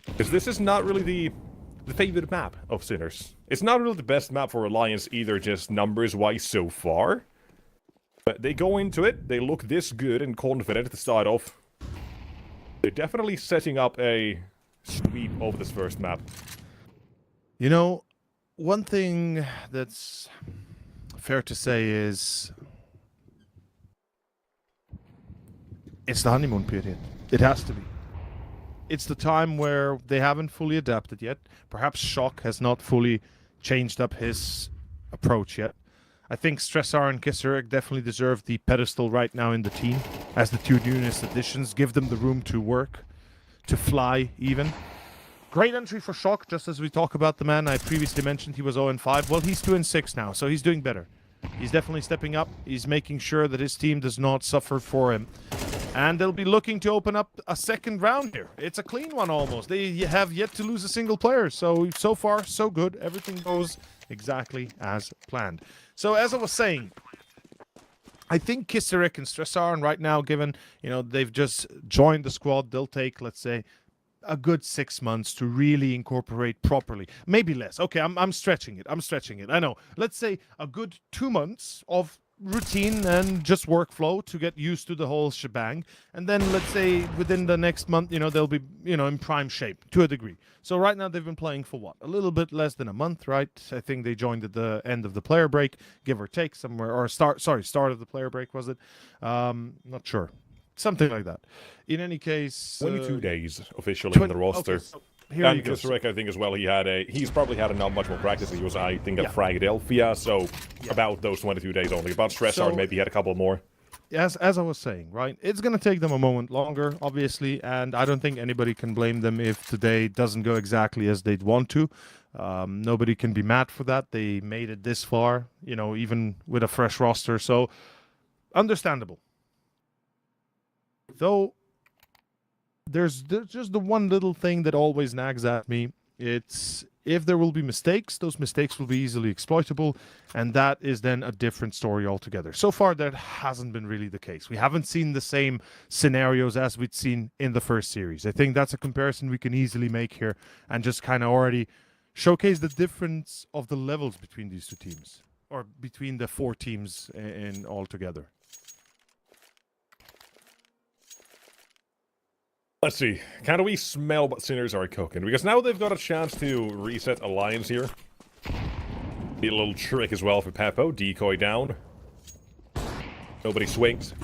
Because this is not really the favorite map of Sinners. It's not really the best map for Alliance either, just numbers-wise so far. But they go into it, they look this good and confident to start off. They're definitely setting up a sweep over this first map. You know, one thing that's fair to say is it's the honeymoon period. It has to be. It's the time where they haven't fully adapted yet. Perhaps Shock has not fully changed up his approach yet. I think Stressar and Kisarek definitely deserve the pedestal right now in the team as the two newest additions. Give them the room to work, to fly even. Great entry for Shock, just as we talk about the man I previously mentioned he was 0-5. Well, he's 2-6 now, so he's doing better. He's definitely stepping up. He's making sure that his team does not suffer for him. And they'll be looking to open up a second round here. It's a clean one almost. They have yet to lose a single player. So far, so good. Everything goes exactly as planned. So as I was saying, I think Kisarek and Stressar, right now, given, you know, they've just joined the squad, they'll take, let's say, a good 6 months to really incorporate properly. Maybe less. Okay, I'm stretching it. I know. Let's say a good 2 months of routine and just workflow to get used to the whole shebang. And then let's say within the next month, you know, they'll be, you know, in prime shape to a degree. So right now they've been playing for what? A little bit less than a month, right? I think they joined at the end of the player break, give or take somewhere, or start of the player break, was it? Not sure. Something like that. In any case, 22 days officially in the roster. Okay, so here And you go. Kisarek, I think as well, he's probably had not much more practice. He was, I think, at Philadelphia, so about those 22 days only. About Stressar, maybe he had a couple more. As I was saying, right, it's going to take them a moment longer, obviously, and I don't think anybody can blame them if today doesn't go exactly as they'd want to. Nobody can be mad for that. They made it this far, you know, even with a fresh roster, so understandable. Though there's just the one little thing that always nags at me. It's if there will be mistakes, those mistakes will be easily exploitable, and that is then a different story altogether. So far, that hasn't been really the case. We haven't seen the same scenarios as we'd seen in the first series. I think that's a comparison we can easily make here and just kind of already showcase the difference of the levels between these two teams, or between the 4 teams in altogether. Let's see. Can we smell what Sinners are cooking? Because now they've got a chance to reset Alliance here. Be a little trick as well for Pepo. Decoy down. Nobody swings.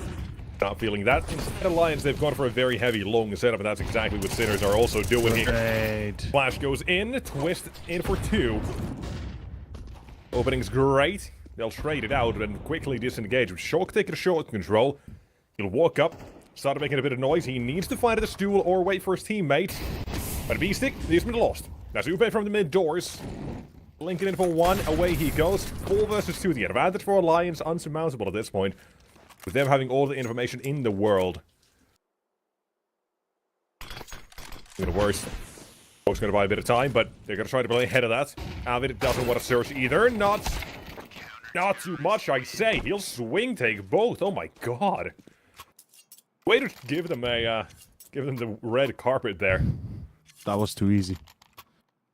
Not feeling that. Instead, Alliance, they've gone for a very heavy, long setup, and that's exactly what Sinners are also doing here. Great. Flash goes in. Twist in for 2. Opening's great. They'll trade it out and quickly disengage. With Shock taking a shot control. He'll walk up. Started making a bit of noise. He needs to find the stool or wait for his teammate. But B-Stick, he's been lost. That's Upe from the mid doors. Linking in for 1. Away he goes. 4 versus 2. The advantage for Alliance unsurmountable at this point. With them having all the information in the world. The worst. Folks going to buy a bit of time, but they're going to try to play ahead of that. Avid doesn't want to search either. Not too much, I say. He'll swing take both. Oh my god. Way to give them the red carpet there. That was too easy.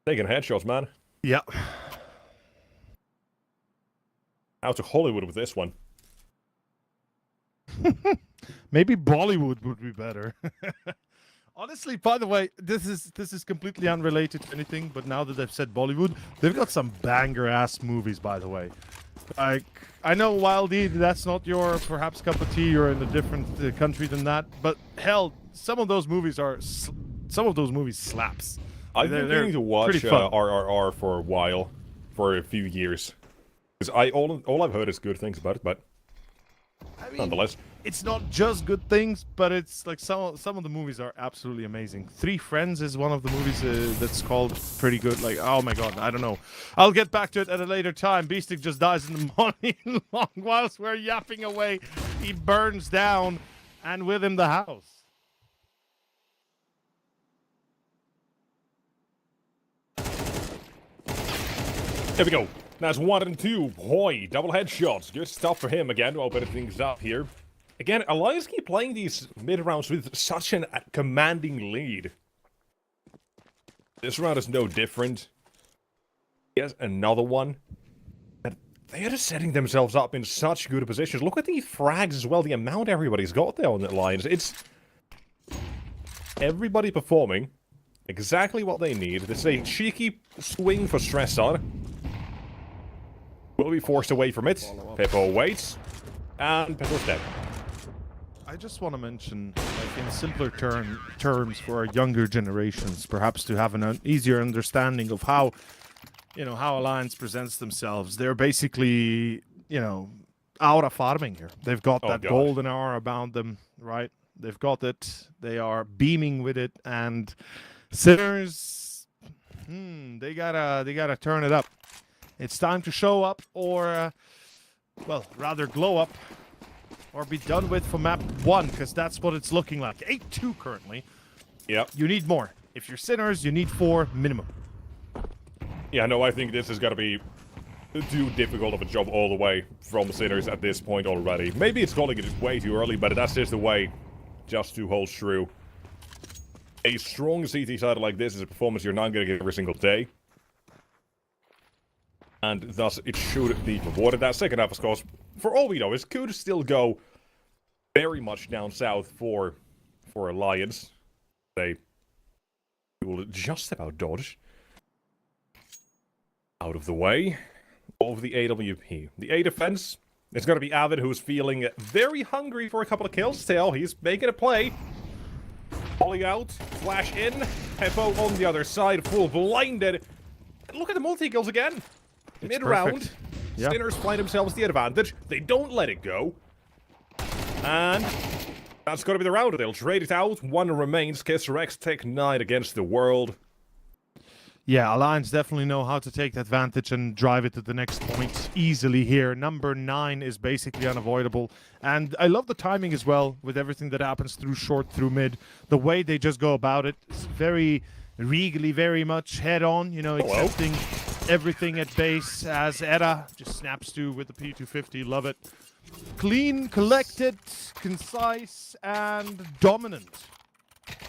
Taking headshots, man. Yeah. Out to Hollywood with this one. Maybe Bollywood would be better. Honestly, by the way, this is completely unrelated to anything, but now that they've said Bollywood, they've got some banger-ass movies, by the way. Like, I know Wildy, that's not your perhaps cup of tea. You're in a different country than that, but hell, some of those movies slaps. I've been meaning to watch RRR for a while, for a few years, because all I've heard is good things about it, but I mean, nonetheless, it's not just good things, but it's like some of the movies are absolutely amazing. 3 Friends is one of the movies that's called pretty good. Like, oh my god, I don't know. I'll get back to it at a later time. Beastic just dies in the morning long whilst we're yapping away. He burns down, and with him the house. There we go. That's 1 and 2. Boy, double headshots. Good stuff for him again. Opening things up here. Again, Alliance keep playing these mid-rounds with such a commanding lead. This round is no different. Yes, another one. And they are just setting themselves up in such good positions. Look at these frags as well. The amount everybody's got there on the Alliance. It's everybody performing Exactly what they need. This is a cheeky swing for stress on. Will be forced away from it. Peppo waits. And Peppo's dead. I just want to mention, like in simpler terms for our younger generations, perhaps to have an easier understanding of how, you know, how Alliance presents themselves. They're basically, you know, out of farming here. They've got that golden hour about them, right? They've got it. They are beaming with it, and Sinners, they gotta turn it up. It's time to show up, or, well, rather glow up. Or be done with for map 1, because that's what it's looking like. 8-2 currently. Yep. You need more. If you're Sinners, you need 4 minimum. Yeah, no, I think this is gonna be too difficult of a job all the way from Sinners at this point already. Maybe it's calling it way too early, but that's just the way just to hold true. A strong CT side like this is a performance you're not gonna get every single day. And thus, it should be rewarded. That second half, of course, for all we know, it could still go very much down south for Alliance. They will just about dodge out of the way of the AWP. The A defense is going to be Avid, who's feeling very hungry for a couple of kills still. He's making a play. Falling out, flash in. Peppo on the other side, full blinded. Look at the multi-kills again. Mid-round, yeah. Sinners find themselves the advantage. They don't let it go. And that's going to be the round. They'll trade it out. 1 remains. Kiss Rex take 9 against the world. Yeah, Alliance definitely know how to take the advantage and drive it to the next point easily here. Number 9 is basically unavoidable. And I love the timing as well with everything that happens through short, through mid. The way they just go about it is very regally, very much head-on, you know, accepting everything at base as Era just snaps to with the P250. Love it. Clean, collected, concise, and dominant.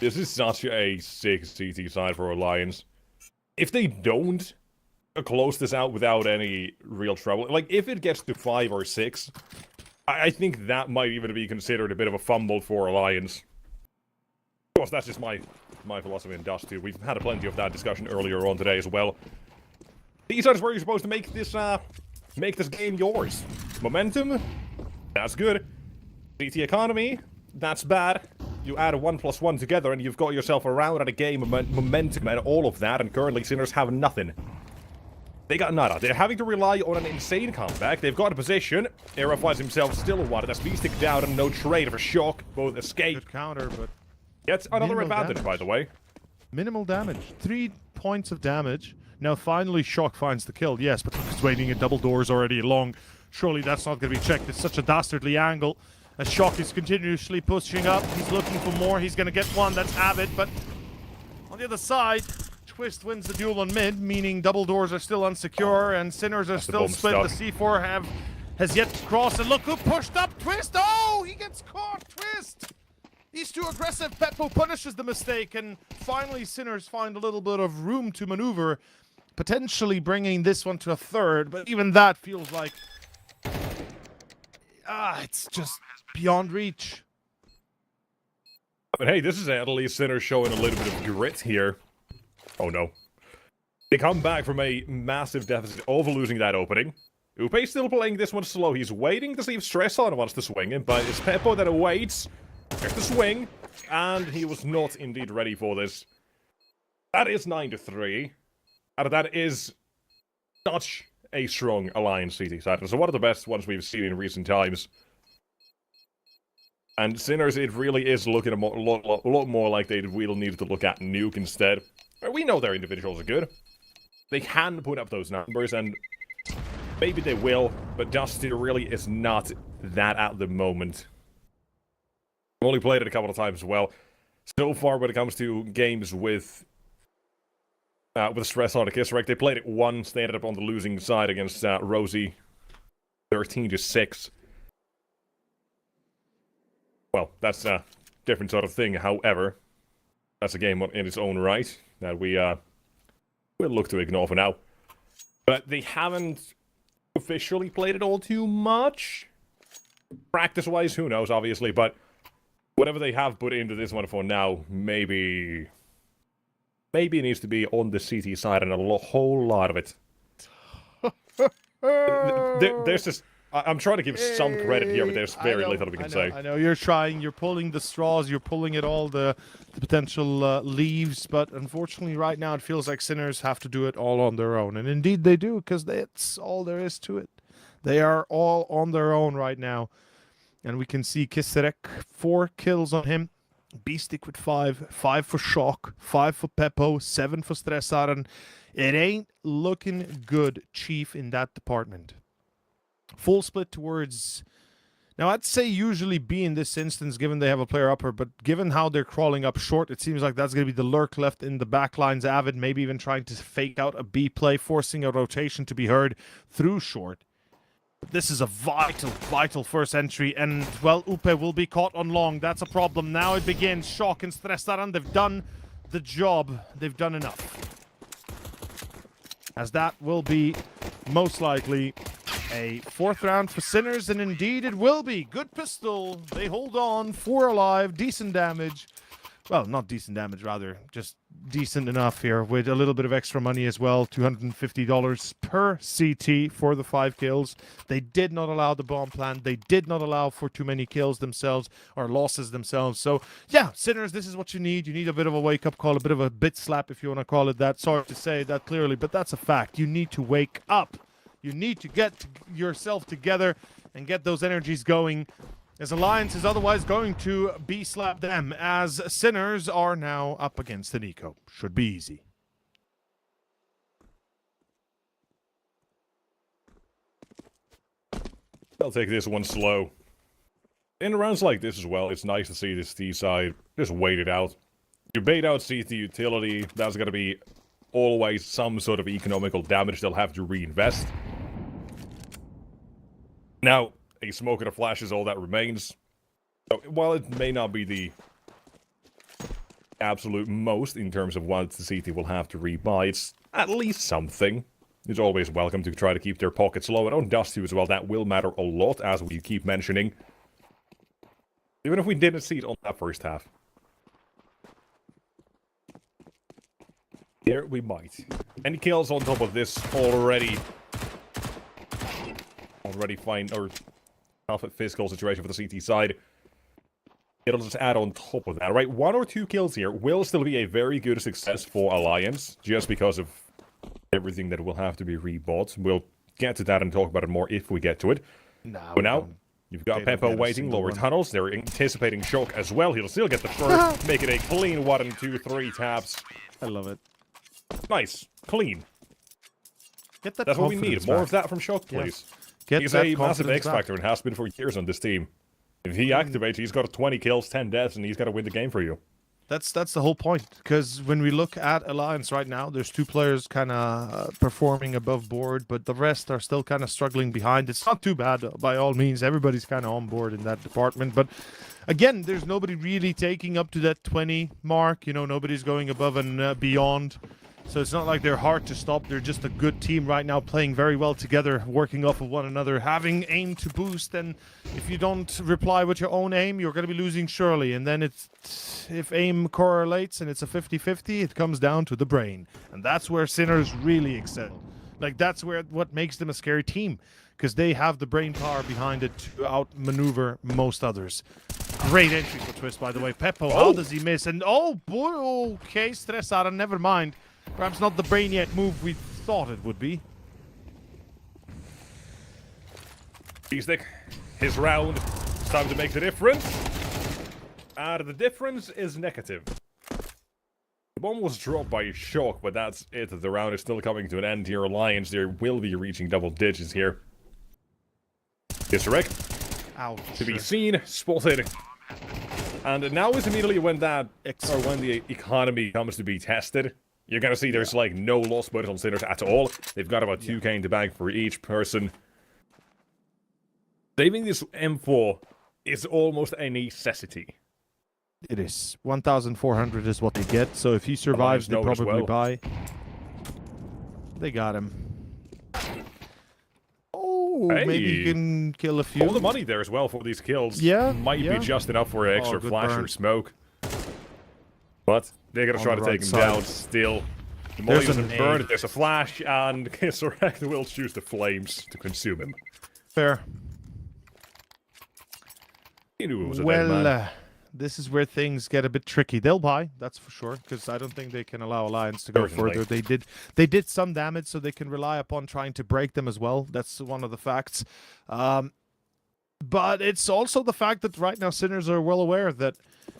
This is such a sick CT side for Alliance. If they don't close this out without any real trouble, like if it gets to 5 or 6, I think that might even be considered a bit of a fumble for Alliance. Of course, that's just my philosophy in Dust 2. We've had plenty of that discussion earlier on today as well. These are where you're supposed to make this game yours. Momentum, that's good. CT economy, that's bad. You add a 1+1 together and you've got yourself a round at a game of momentum and all of that, and currently Sinners have nothing. They got nada. They're having to rely on an insane comeback. They've got a position. Era finds himself still one. That's V-stick down and no trade for Shock. Both escape. Good counter, but Gets another advantage, by the way. Minimal damage. 3 points of damage. Now finally Shock finds the kill. Yes, but he's waiting at double doors already along. Surely that's not going to be checked. It's such a dastardly angle. As Shock is continuously pushing up. He's looking for more. He's going to get one. That's Avid. But on the other side, Twist wins the duel on mid, meaning double doors are still unsecure and Sinners are still split. The C4 has yet to cross. And look who pushed up. Twist. Oh, he gets caught. Twist. He's too aggressive. Peppo punishes the mistake. And finally, Sinners find a little bit of room to maneuver, potentially bringing this one to a third. But even that feels like... it's just beyond reach. But hey, this is at least Sinners showing a little bit of grit here. Oh no. They come back from a massive deficit of losing that opening. Upe's still playing this one slow. He's waiting to see if Stress on wants to swing him, but it's Peppo that awaits. There's the swing, and he was not indeed ready for this. That is 9-3. And that is such a strong Alliance CT side. It's one of the best ones we've seen in recent times. And Sinners, it really is looking a lot more like they will need to look at Nuke instead. We know their individuals are good. They can put up those numbers, and maybe they will, but Dusty really is not that at the moment. I've only played it a couple of times as well. So far, when it comes to games with Stress on a Kiss Rec, they played it once. They ended up on the losing side against Rosie, 13-6. Well, that's a different sort of thing. However, that's a game in its own right that we will look to ignore for now. But they haven't officially played it all too much. Practice-wise, who knows, obviously, but whatever they have put into this one for now, maybe maybe it needs to be on the CT side and a whole lot of it. There's just... I'm trying to give some credit here, but there's very little we can say. I know, you're trying, you're pulling the straws, you're pulling at all the potential leaves, but unfortunately right now it feels like Sinners have to do it all on their own. And indeed they do, because that's all there is to it. They are all on their own right now. And we can see Kiserek, 4 kills on him. Beastic with 5, 5 for Shock, 5 for Peppo, 7 for Stressaren. It ain't looking good, Chief, in that department. Full split towards... Now, I'd say usually B in this instance, given they have a player upper, but given how they're crawling up short, it seems like that's going to be the lurk left in the back lines. Avid maybe even trying to fake out a B play, forcing a rotation to be heard through short. This is a vital first entry, and, well, Upe will be caught on long. That's a problem. Now it begins. Shock and Stressaran, they've done the job. They've done enough. As that will be, most likely, a 4th round for Sinners, and indeed it will be. Good pistol. They hold on. 4 alive. Decent damage. Well, not decent damage, rather. Just decent enough here with a little bit of extra money as well. $250 per CT for the 5 kills. They did not allow the bomb plant. They did not allow for too many kills themselves or losses themselves. So, yeah, Sinners, this is what you need. You need a bit of a wake-up call, a bit of a bit slap if you want to call it that. Sorry to say that clearly, but that's a fact. You need to wake up. You need to get yourself together and get those energies going, as Alliance is otherwise going to B-slap them, as Sinners are now up against the Nico. Should be easy. I'll take this one slow. In rounds like this as well, it's nice to see this T side just wait it out. You bait out CT utility, that's going to be always some sort of economical damage they'll have to reinvest. Now, a smoke and a flash is all that remains. So, while it may not be the absolute most in terms of what the CT will have to rebuy, it's at least something. It's always welcome to try to keep their pockets low, and on Dusty as well, that will matter a lot, as we keep mentioning. Even if we didn't see it on that first half. There we might. Any kills on top of this already fine, or half a physical situation for the CT side. It'll just add on top of that, right? 1 or 2 kills here will still be a very good success for Alliance, just because of everything that will have to be rebought. We'll get to that and talk about it more if we get to it. But now, you've got Peppo waiting, lower tunnels. They're anticipating Shock as well. He'll still get the first, make it a clean 1, 2, 3 taps. I love it. Nice. Clean. Get that. That's what we need. More of that from Shock, please. Yeah. He's a massive X factor and has been for years on this team. If he activates, he's got 20 kills, 10 deaths, and he's got to win the game for you. That's the whole point. Because when we look at Alliance right now, there's 2 players kind of performing above board, but the rest are still kind of struggling behind. It's not too bad by all means. Everybody's kind of on board in that department. But again, there's nobody really taking up to that 20 mark. You know, nobody's going above and beyond. So it's not like they're hard to stop. They're just a good team right now, playing very well together, working off of one another, having aim to boost. And if you don't reply with your own aim, you're going to be losing surely. And then if aim correlates and it's a 50-50, it comes down to the brain. And that's where Sinners really excel. Like, that's what makes them a scary team, because they have the brain power behind it to outmaneuver most others. Great entry for Twist, by the way. Peppo, how does he miss? And oh boy, okay, Stressara, never mind. Perhaps not the brainiac move we thought it would be. Beastic, his round. It's time to make the difference. And the difference is negative. The bomb was dropped by Shock, but that's it. The round is still coming to an end here. Alliance, they will be reaching double digits here. Disrect. Ouch. To be seen, spotted. And now is immediately when the economy comes to be tested. You're gonna see there's like no loss bonus on Sinners at all. They've got about 2k in the bank for each person. Saving this M4 is almost a necessity. It is. 1,400 is what they get, so if he survives, they probably buy. They got him. Oh, hey. Maybe you can kill a few. All the money there as well for these kills. Yeah, Might be just enough for an extra flash or smoke. But they're gonna try to take him down still. The Molly There's isn't burned, there's a flash, and Resurrect will choose the flames to consume him. Fair. He knew it was a dead man. This is where things get a bit tricky. They'll buy, that's for sure, because I don't think they can allow Alliance to go Certainly. further. They did some damage, so they can rely upon trying to break them as well. That's one of the facts. But it's also the fact that right now Sinners are well aware that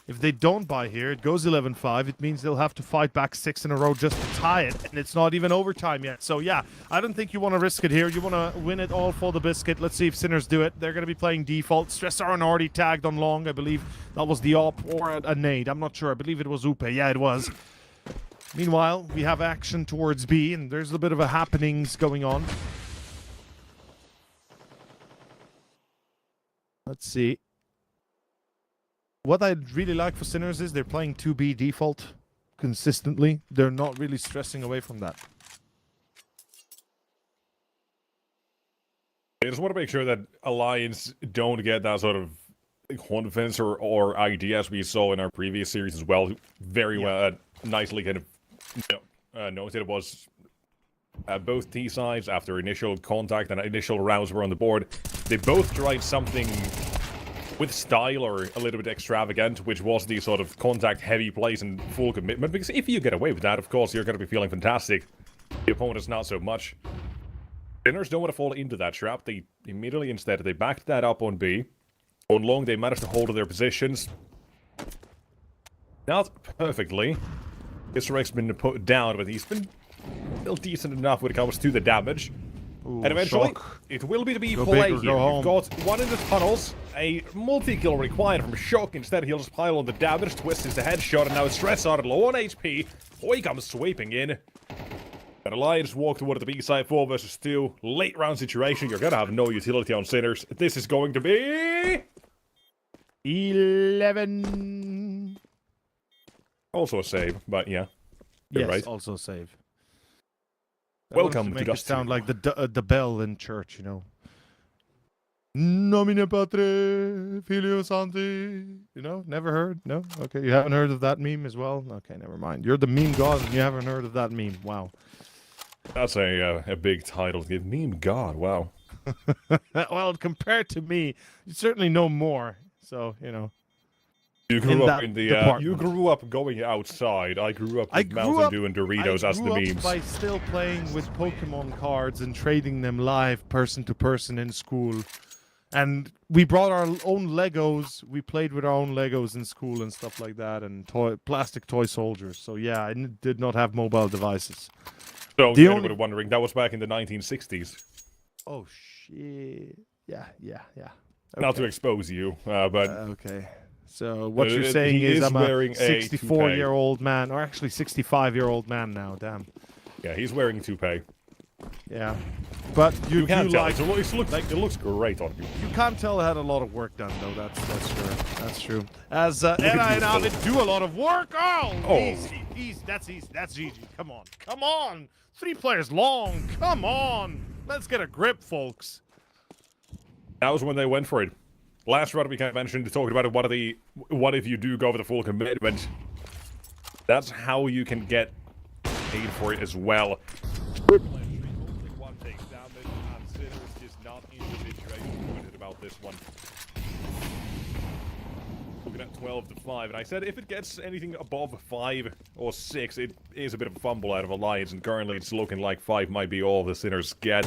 if they don't buy here, it goes 11-5. It means they'll have to fight back 6 in a row just to tie it, and it's not even overtime yet. So yeah, I don't think you want to risk it here. You want to win it all for the biscuit. Let's see if Sinners do it. They're going to be playing default. Stressaren already tagged on long. I believe that was the op or a nade. I'm not sure. I believe it was Upe. Yeah, it was. Meanwhile, we have action towards B, and there's a bit of a happenings going on. Let's see. What I'd really like for Sinners is they're playing 2B default consistently. They're not really stressing away from that. I just want to make sure that Alliance don't get that sort of confidence or idea as we saw in our previous series as well. Very well, nicely kind of noted it was both T sides after initial contact and initial rounds were on the board. They both tried something with style or a little bit extravagant, which was the sort of contact-heavy plays and full commitment, because if you get away with that, of course, you're going to be feeling fantastic. The opponent's not so much. Sinners don't want to fall into that trap. They immediately, instead, they backed that up on B. On long, they managed to hold their positions. Not perfectly. Israel's been put down, but he's been still decent enough when it comes to the damage. Ooh, and eventually, shock. it will be the B Go play big or here. go home. You've got one in the tunnels, a multi-kill required from Shock. Instead, he'll just pile on the damage, twist is the headshot, and now Stress out low on HP. Boy comes sweeping in. And Alliance walk toward the B side, 4 versus 2. Late round situation, you're gonna have no utility on Sinners. This is going to be 11. also a save, but yeah. You're Yes, right. also save. Welcome to make it Dust. sound like the bell in church, you know. Nomine Patre, Filio Sancti. You know, never heard? No? Okay, you haven't heard of that meme as well? Okay, never mind. You're the meme god and you haven't heard of that meme. Wow. That's a big title. Give meme god, wow. Well, compared to me, you certainly know more. So, you know. You grew up in the department. you grew up going outside. I grew up with Mountain Dew and Doritos as the memes. By still playing with Pokemon cards and trading them live person to person in school. And we brought our own Legos. We played with our own Legos in school and stuff like that, and plastic toy soldiers. So yeah, I did not have mobile devices. So if anybody wondering, that was back in the 1960s. Oh shit! Yeah. Okay. Not to expose you, but okay. So what you're saying he is is I'm a wearing a 64-year-old man, or actually 65-year-old man now. Damn. yeah, he's wearing toupee. Yeah, but You can't tell. like. It looks great on you. You can't tell I had a lot of work done, though. That's true. That's true. As Era and Avid do a lot of work. Oh, easy. That's easy. That's GG. Come on. 3 players long. Come on. Let's get a grip, folks. That was when they went for it. Last round we kind of mentioned, talking about what if you do go for the full commitment. That's how you can get paid for it as well. One takes damage, and Sinners just not in the situation about this one. Looking at 12-5, and I said if it gets anything above 5 or 6, it is a bit of a fumble out of Alliance, and currently it's looking like 5 might be all the Sinners get.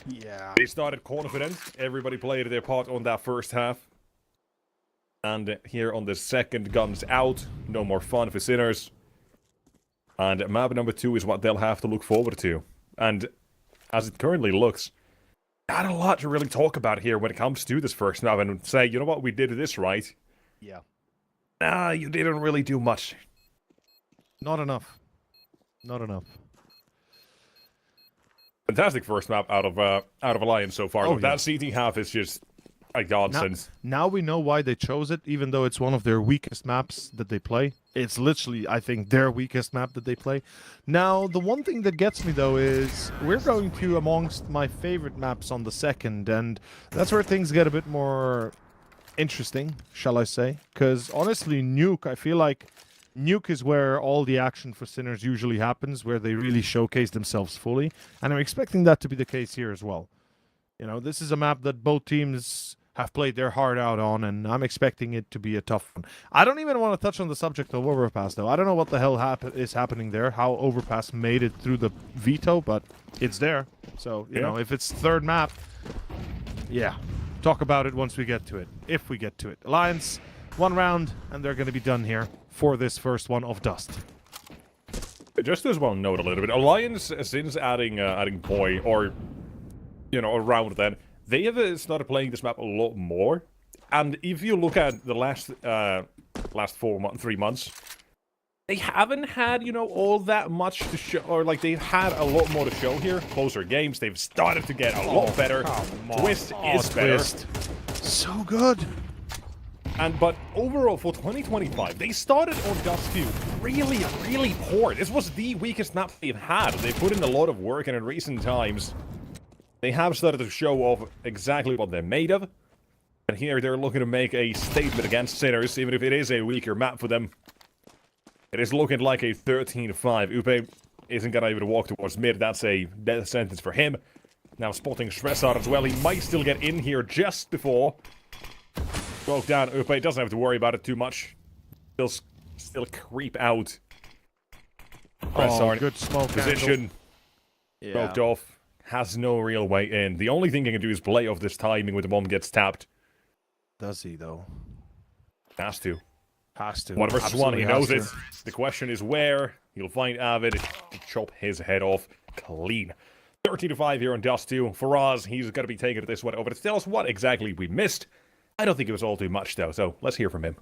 Yeah. They started confident. Everybody played their part on that first half. And here on the second, guns out. No more fun for Sinners. And map number 2 is what they'll have to look forward to. And as it currently looks, not a lot to really talk about here when it comes to this first map. And say, you know what, we did this right. Yeah. Nah, you didn't really do much. Not enough. Fantastic first map out of Alliance so far. Oh, Look, that CT half is just a godsend. Now we know why they chose it, even though it's one of their weakest maps that they play. It's literally, I think, their weakest map that they play. Now, the one thing that gets me, though, is we're going to amongst my favorite maps on the second, and that's where things get a bit more interesting, shall I say. Because, honestly, Nuke, I feel like Nuke is where all the action for Sinners usually happens, where they really showcase themselves fully. And I'm expecting that to be the case here as well. You know, this is a map that both teams have played their heart out on, and I'm expecting it to be a tough one. I don't even want to touch on the subject of Overpass, though. I don't know what the hell is happening there, how Overpass made it through the veto, but it's there. So, you know, if it's third map, yeah, talk about it once we get to it, if we get to it. Alliance, one round, and they're going to be done here for this first one of Dust. Just as well note a little bit, Alliance, since adding Boy, or, you know, around then, they have started playing this map a lot more. And if you look at the last 3 months, they haven't had, you know, all that much to show, or like they've had a lot more to show here. Closer games, they've started to get a lot better. Twist is better. So good. But overall, for 2025, they started on Dust 2 really, really poor. This was the weakest map they've had. They put in a lot of work, and in recent times, they have started to show off exactly what they're made of. And here they're looking to make a statement against Sinners, even if it is a weaker map for them. It is looking like a 13-5. Upe isn't going to even walk towards mid. That's a death sentence for him. Now spotting Stressart as well. He might still get in here just before. Broke down. Upe doesn't have to worry about it too much. Still creep out. Stressart, good smoke position. Broke off. Has no real way in. The only thing he can do is play off this timing when the bomb gets tapped. Does he, though? Has to. Has to. 1 versus 1, he knows it. To. The question is where. He'll find Avid to chop his head off clean. 13-5 here on Dust 2. Faraz, he's got to be taking this one over to tell us what exactly we missed. I don't think it was all too much, though, so let's hear from him.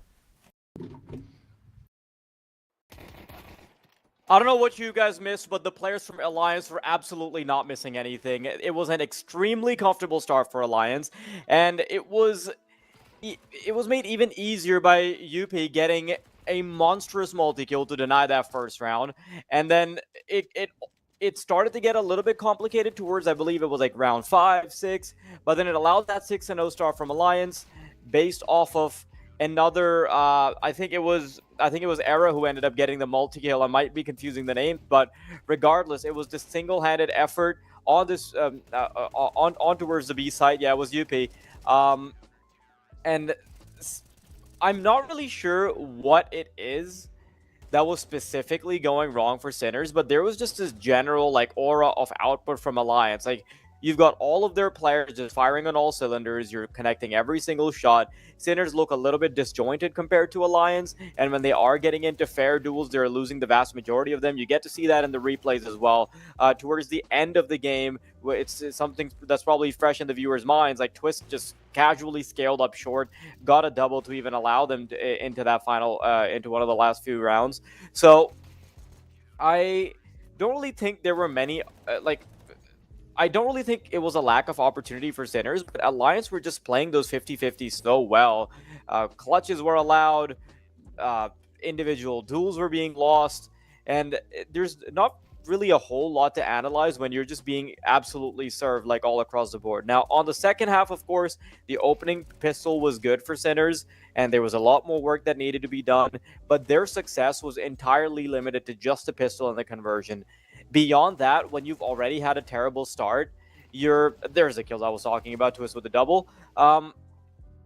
I don't know what you guys missed, but the players from Alliance were absolutely not missing anything. It was an extremely comfortable start for Alliance, and it was made even easier by UP getting a monstrous multi-kill to deny that first round, and then it started to get a little bit complicated towards, I believe it was like round 5, 6, but then it allowed that 6-0 start from Alliance based off of another, I think it was Era who ended up getting the multi-kill. I might be confusing the name, but regardless, it was this single-handed effort on this, on towards the B side. Yeah, it was UP. And I'm not really sure what it is that was specifically going wrong for Sinners, but there was just this general, like, aura of output from Alliance. Like, you've got all of their players just firing on all cylinders. You're connecting every single shot. Sinners look a little bit disjointed compared to Alliance, and when they are getting into fair duels, they're losing the vast majority of them. You get to see that in the replays as well. Towards the end of the game, it's something that's probably fresh in the viewers' minds. Like, Twist just casually scaled up short, got a double to even allow them into that final, into one of the last few rounds. So, I don't really think there were many, I don't really think it was a lack of opportunity for Sinners, but Alliance were just playing those 50-50 so well. Clutches were allowed, individual duels were being lost, and there's not really a whole lot to analyze when you're just being absolutely served like all across the board. Now, on the second half, of course, the opening pistol was good for Sinners, and there was a lot more work that needed to be done, but their success was entirely limited to just the pistol and the conversion. Beyond that, when you've already had a terrible start, there's the kills I was talking about, Twist with the double.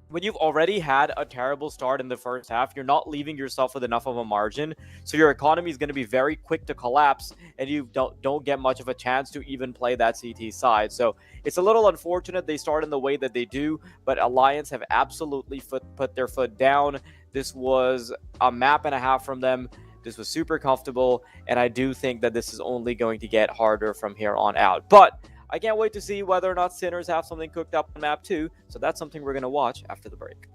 When you've already had a terrible start in the first half, you're not leaving yourself with enough of a margin, so your economy is going to be very quick to collapse, and you don't get much of a chance to even play that CT side. So it's a little unfortunate they start in the way that they do, but Alliance have absolutely put their foot down. This was a map and a half from them. This was super comfortable, and I do think that this is only going to get harder from here on out. But I can't wait to see whether or not Sinners have something cooked up on map 2, so that's something we're going to watch after the break.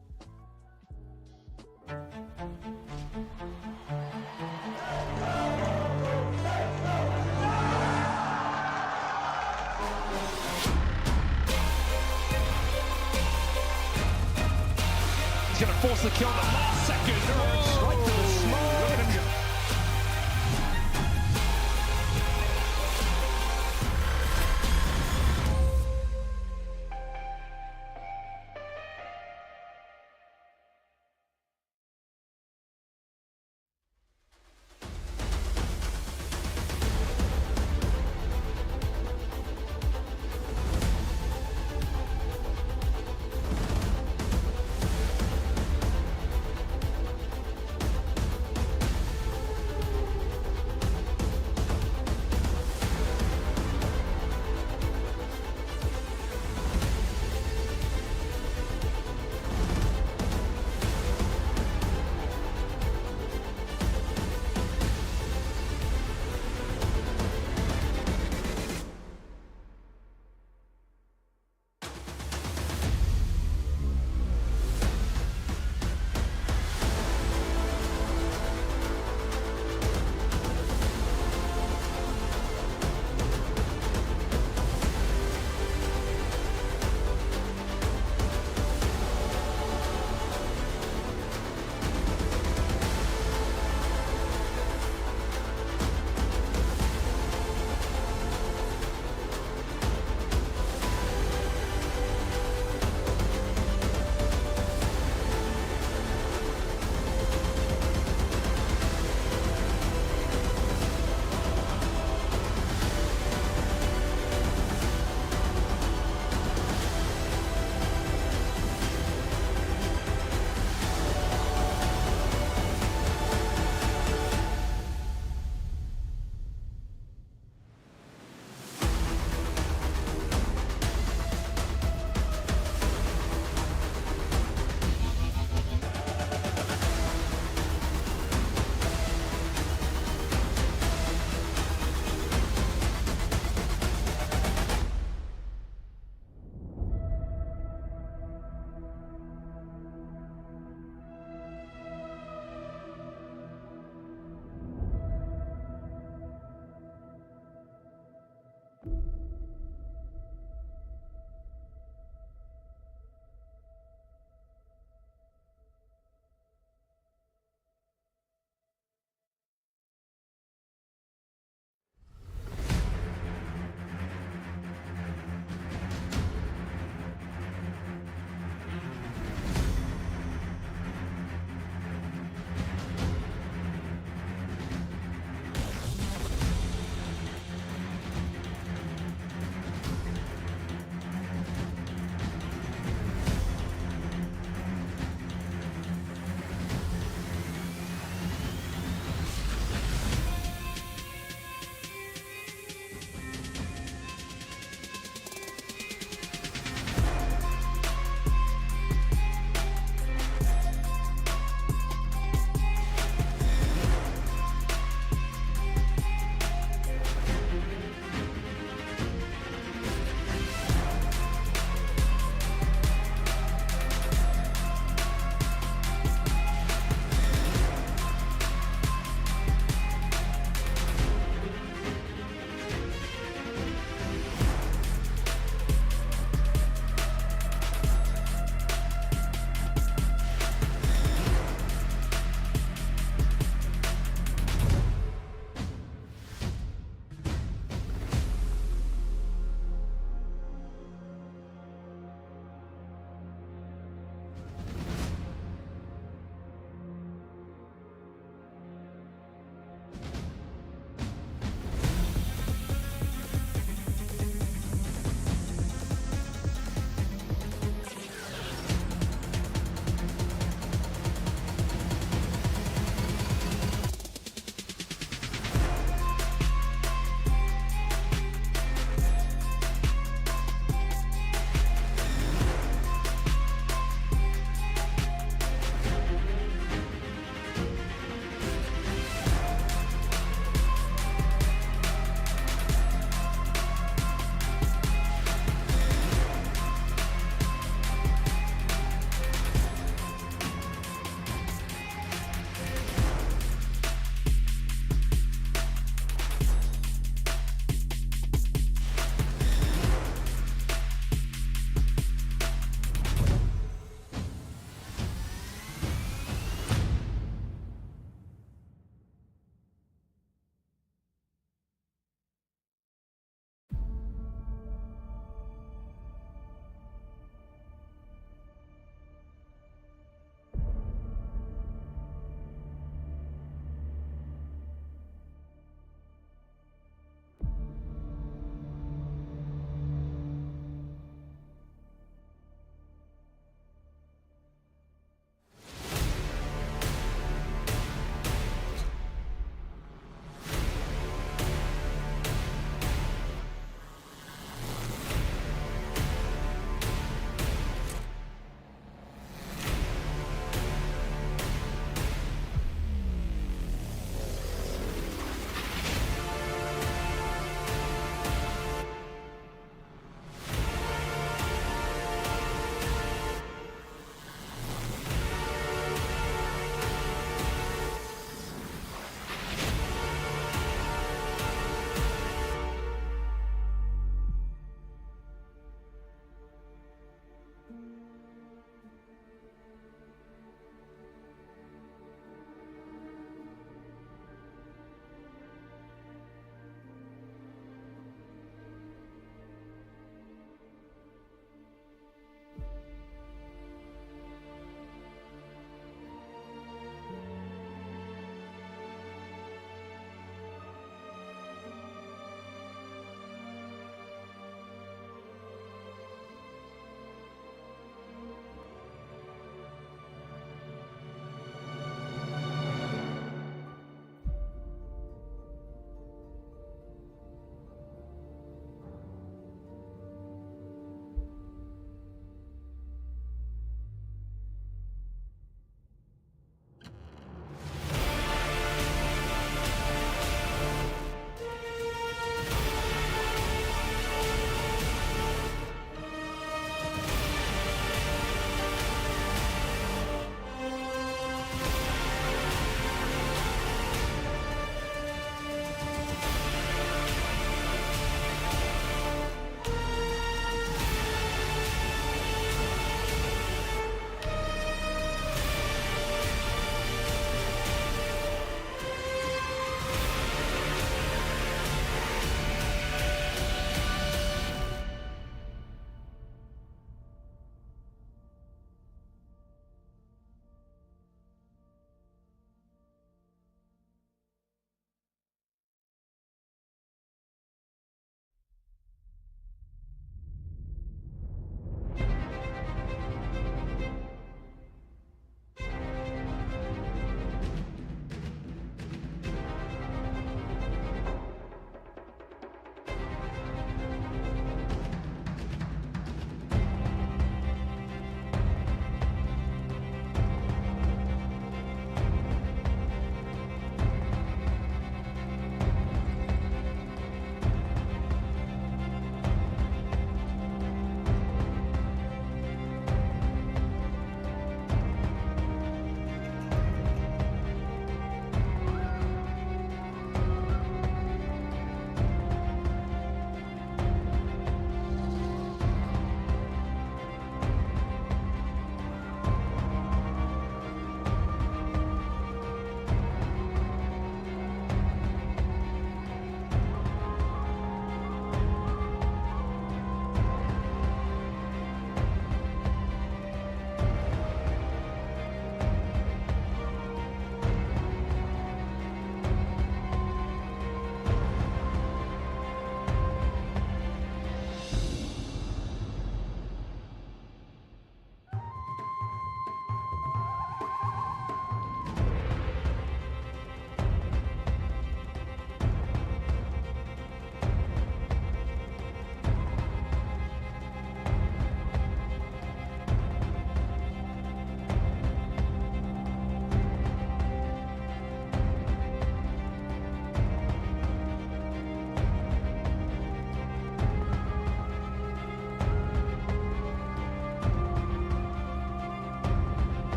He's going to force the kill in the last second. Oh, right to the smoke. Look at him go.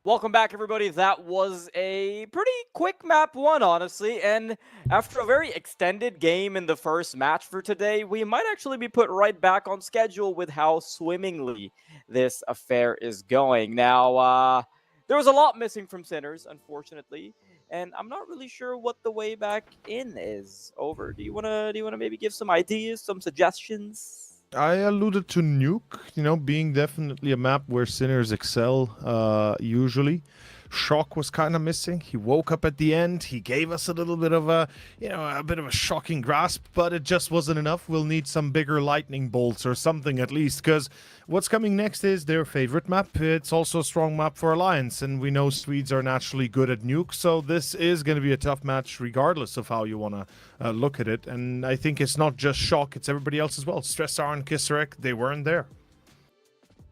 Welcome back, everybody. That was a pretty quick map one, honestly. And after a very extended game in the first match for today, we might actually be put right back on schedule with how swimmingly this affair is going. Now, there was a lot missing from Sinners, unfortunately, and I'm not really sure what the way back in is. Over. Do you wanna maybe give some ideas, some suggestions? I alluded to Nuke, you know, being definitely a map where Sinners excel usually. Shock was kind of missing. He woke up at the end. He gave us a little bit of a, you know, a bit of a shocking grasp, but it just wasn't enough. We'll need some bigger lightning bolts or something at least, because what's coming next is their favorite map. It's also a strong map for Alliance, and we know Swedes are naturally good at Nuke, so this is going to be a tough match regardless of how you want to look at it. And I think it's not just Shock, it's everybody else as well. Stressar and Kisarek, they weren't there.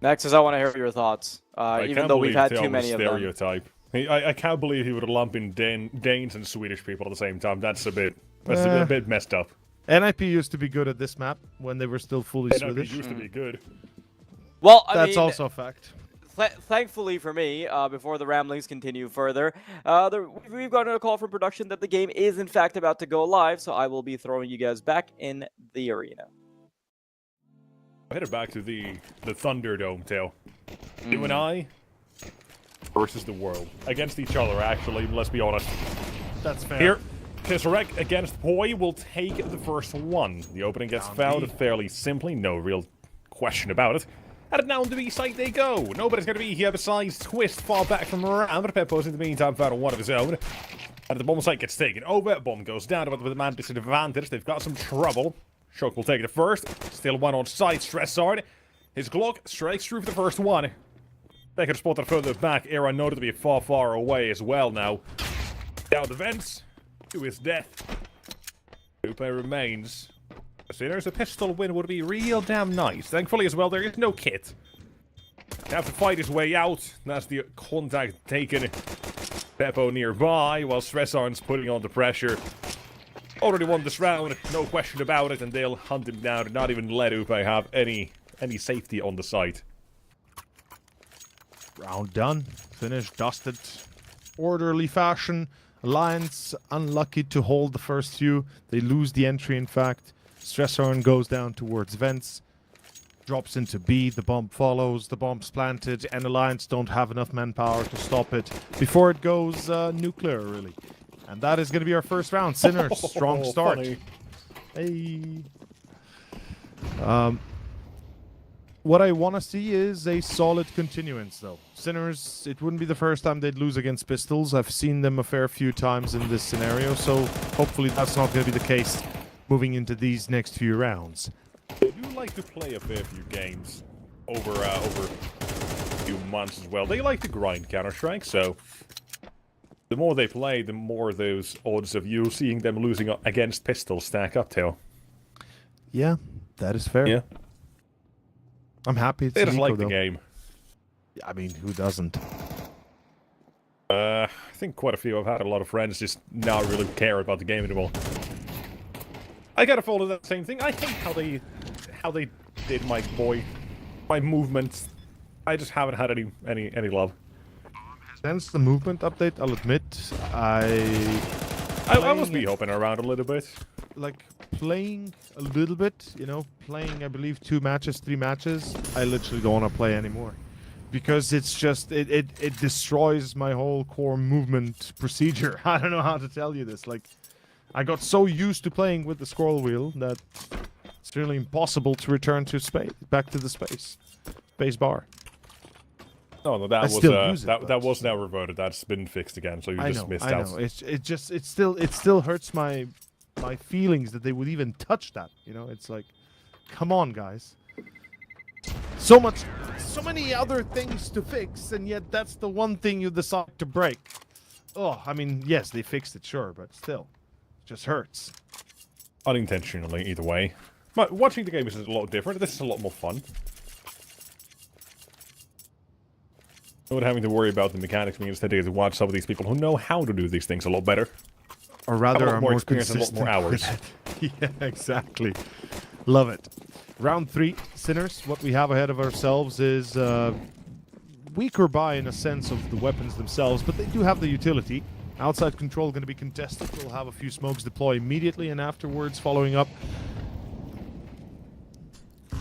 Nexus, I want to hear your thoughts, even though we've had too many of them. Stereotype. I can't believe he would lump in Danes and Swedish people at the same time. That's a bit messed up. NIP used to be good at this map when they were still fully NIP Swedish. used to be good. Well, That's also a fact. Thankfully for me, before the ramblings continue further, we've gotten a call from production that the game is in fact about to go live, so I will be throwing you guys back in the arena. Headed back to the Thunderdome, Tail. You and I versus the world. Against each other, actually, let's be honest. That's fair. Here, Kisarek against Poi will take the first one. The opening gets found fairly simply, no real question about it. And now on the B side they go. Nobody's going to be here besides Twist, far back from around. Peppo's in the meantime found one of his own. And the bomb site gets taken over. Bomb goes down, but with a man disadvantage, they've got some trouble. Shock will take it first. Still one on site. Stressard. His Glock strikes through for the first one. They could have spotted further back. Era noted to be far, far away as well now. Down the vents. To his death. Lupe remains. There's a pistol win would be real damn nice. Thankfully as well, there is no kit. Have to fight his way out. That's the contact taken. Beppo nearby, while Stressarn's putting on the pressure. Already won this round, no question about it, and they'll hunt him down and not even let Upe have any safety on the site. Round done. Finished, dusted. Orderly fashion. Alliance unlucky to hold the first few. They lose the entry, in fact. Stresshorn goes down towards vents. Drops into B. The bomb follows. The bomb's planted, and Alliance don't have enough manpower to stop it before it goes nuclear, really. And that is going to be our first round. Sinners, strong start. Funny. Hey. What I want to see is a solid continuance, though. Sinners, it wouldn't be the first time they'd lose against Pistols. I've seen them a fair few times in this scenario, so hopefully that's not going to be the case moving into these next few rounds. They do like to play a fair few games over a few months as well. They like to grind Counter-Strike, so the more they play, the more those odds of you seeing them losing against Pistols stack up, Tail. Yeah, that is fair. Yeah. I'm happy it's They just Nico, like the though. game. I mean, who doesn't? I think quite a few. I've had a lot of friends just not really care about the game anymore. I gotta follow that same thing. I hate how they did my movements. I just haven't had any love. Since the movement update, I'll admit, I must be hopping around a little bit. like playing a little bit, you know, playing I believe 2 matches, 3 matches. I literally don't want to play anymore. Because it's just, it destroys my whole core movement procedure. I don't know how to tell you this. Like, I got so used to playing with the scroll wheel that it's really impossible to return to back to the space bar. No, that was now reverted. That's been fixed again, so you just missed out. I know. It still hurts my feelings that they would even touch that. You know, it's like, come on, guys. So many other things to fix, and yet that's the one thing you decide to break. Oh, I mean, yes, they fixed it, sure, but still, it just hurts. Unintentionally, either way. But watching the game is a lot different. This is a lot more fun. Not having to worry about the mechanics means that I get to watch some of these people who know how to do these things a lot better. Or rather, are more experience and a lot consistent more hours. Yeah, exactly. Love it. Round 3, Sinners. What we have ahead of ourselves is weaker by in a sense of the weapons themselves, but they do have the utility. Outside control going to be contested. We'll have a few smokes deploy immediately and afterwards following up.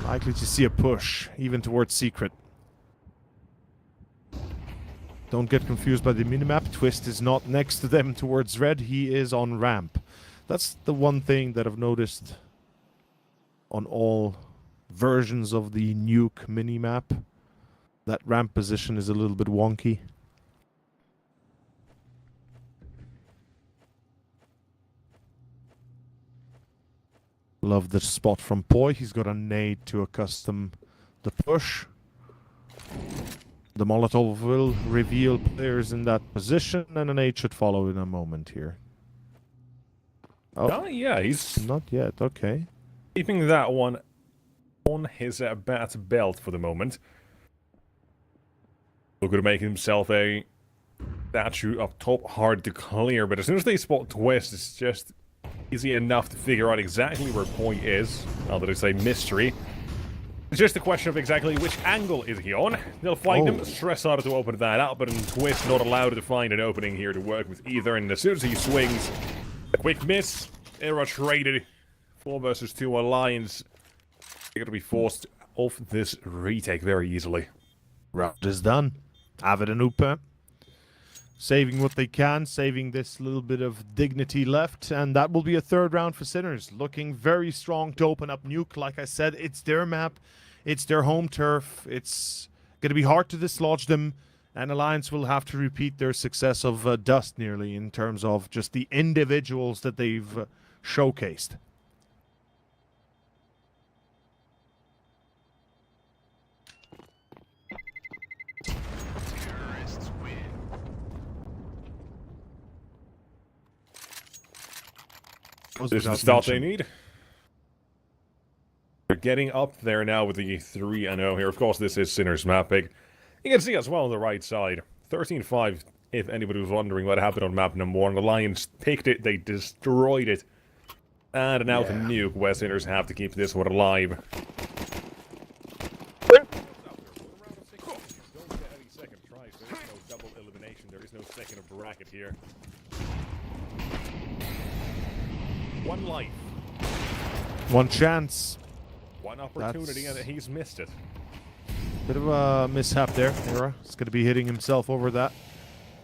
Likely to see a push, even towards Secret. Don't get confused by the minimap. Twist is not next to them towards red. He is on ramp. That's the one thing that I've noticed on all versions of the Nuke minimap. That ramp position is a little bit wonky. Love the spot from Poi. He's got a nade to accustom the push. The Molotov will reveal players in that position, and an nade should follow in a moment here. Oh, yeah, he's not yet. Okay. Keeping that one on his bat belt for the moment. Looking to make himself a statue up top, hard to clear, but as soon as they spot Twist, it's just easy enough to figure out exactly where Poi is, now that it's a mystery. It's just a question of exactly which angle is he on. They'll find him, stress harder to open that up, but Twist not allowed to find an opening here to work with either, and as soon as he swings, a quick miss, error traded, 4 versus 2 Alliance. They're going to be forced off this retake very easily. Round is done. Avid and Upa saving what they can, saving this little bit of dignity left, and that will be a 3rd round for Sinners. Looking very strong to open up Nuke. Like I said, it's their map, it's their home turf. It's going to be hard to dislodge them, and Alliance will have to repeat their success of Dust nearly in terms of just the individuals that they've showcased. This is the start they need. They're getting up there now with the 3-0 here. Of course, this is Sinner's map pick. You can see as well on the right side. 13-5, if anybody was wondering what happened on map number 1. The Lions picked it, they destroyed it. And now the Nuke, where Sinners have to keep this one alive. Don't get any second tries. There is no double elimination. There is no second bracket here. 1 life. 1 chance. 1 opportunity, and he's missed it. Bit of a mishap there, Era. He's going to be hitting himself over that.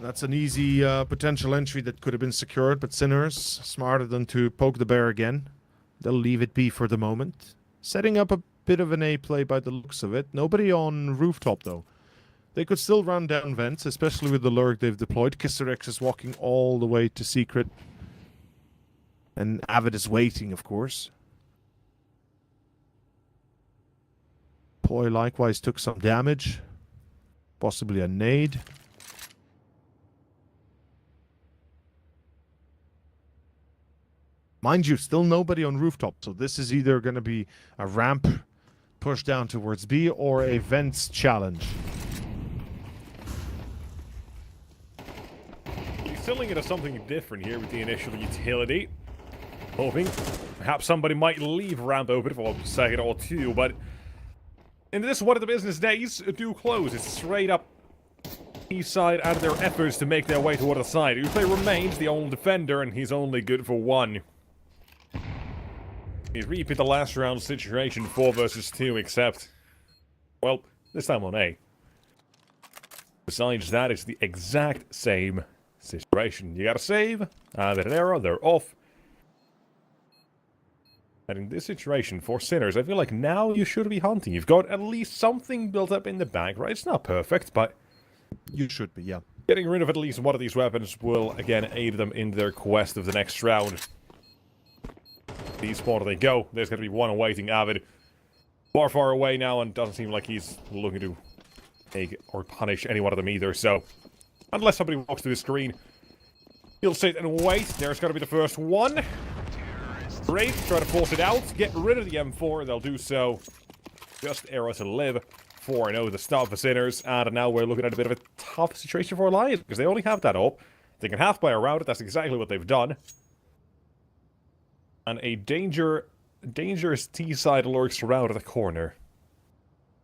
That's an easy potential entry that could have been secured, but Sinners, smarter than to poke the bear again. They'll leave it be for the moment. Setting up a bit of an A play by the looks of it. Nobody on rooftop, though. They could still run down vents, especially with the lurk they've deployed. Kisserex is walking all the way to Secret. And Avid is waiting, of course. Poi likewise took some damage. Possibly a nade. Mind you, still nobody on rooftop. So this is either going to be a ramp push down towards B or a vents challenge. He's selling it as something different here with the initial utility. Hoping perhaps somebody might leave ramp open for a second or two, but in this one of the business days, do close. It's straight up east side out of their efforts to make their way toward the side. Uplay remains the only defender, and he's only good for 1. He's repeat the last round situation, 4 versus 2, except, well, this time on A. Besides that, it's the exact same situation. You gotta save, and an error, they're off. And in this situation, for Sinners, I feel like now you should be hunting. You've got at least something built up in the bag, right? It's not perfect, but you should be, yeah. Getting rid of at least one of these weapons will, again, aid them in their quest of the next round. Esports they go. There's going to be one awaiting Avid. Far, far away now, and doesn't seem like he's looking to take or punish any one of them either, so unless somebody walks to the screen, he'll sit and wait. There's got to be the first one. Great, try to force it out, get rid of the M4, they'll do so. Just arrow to live. 4-0 the start for Sinners, and now we're looking at a bit of a tough situation for Alliance, because they only have that up. They can half buy around it, that's exactly what they've done. And a dangerous T-side lurks around the corner.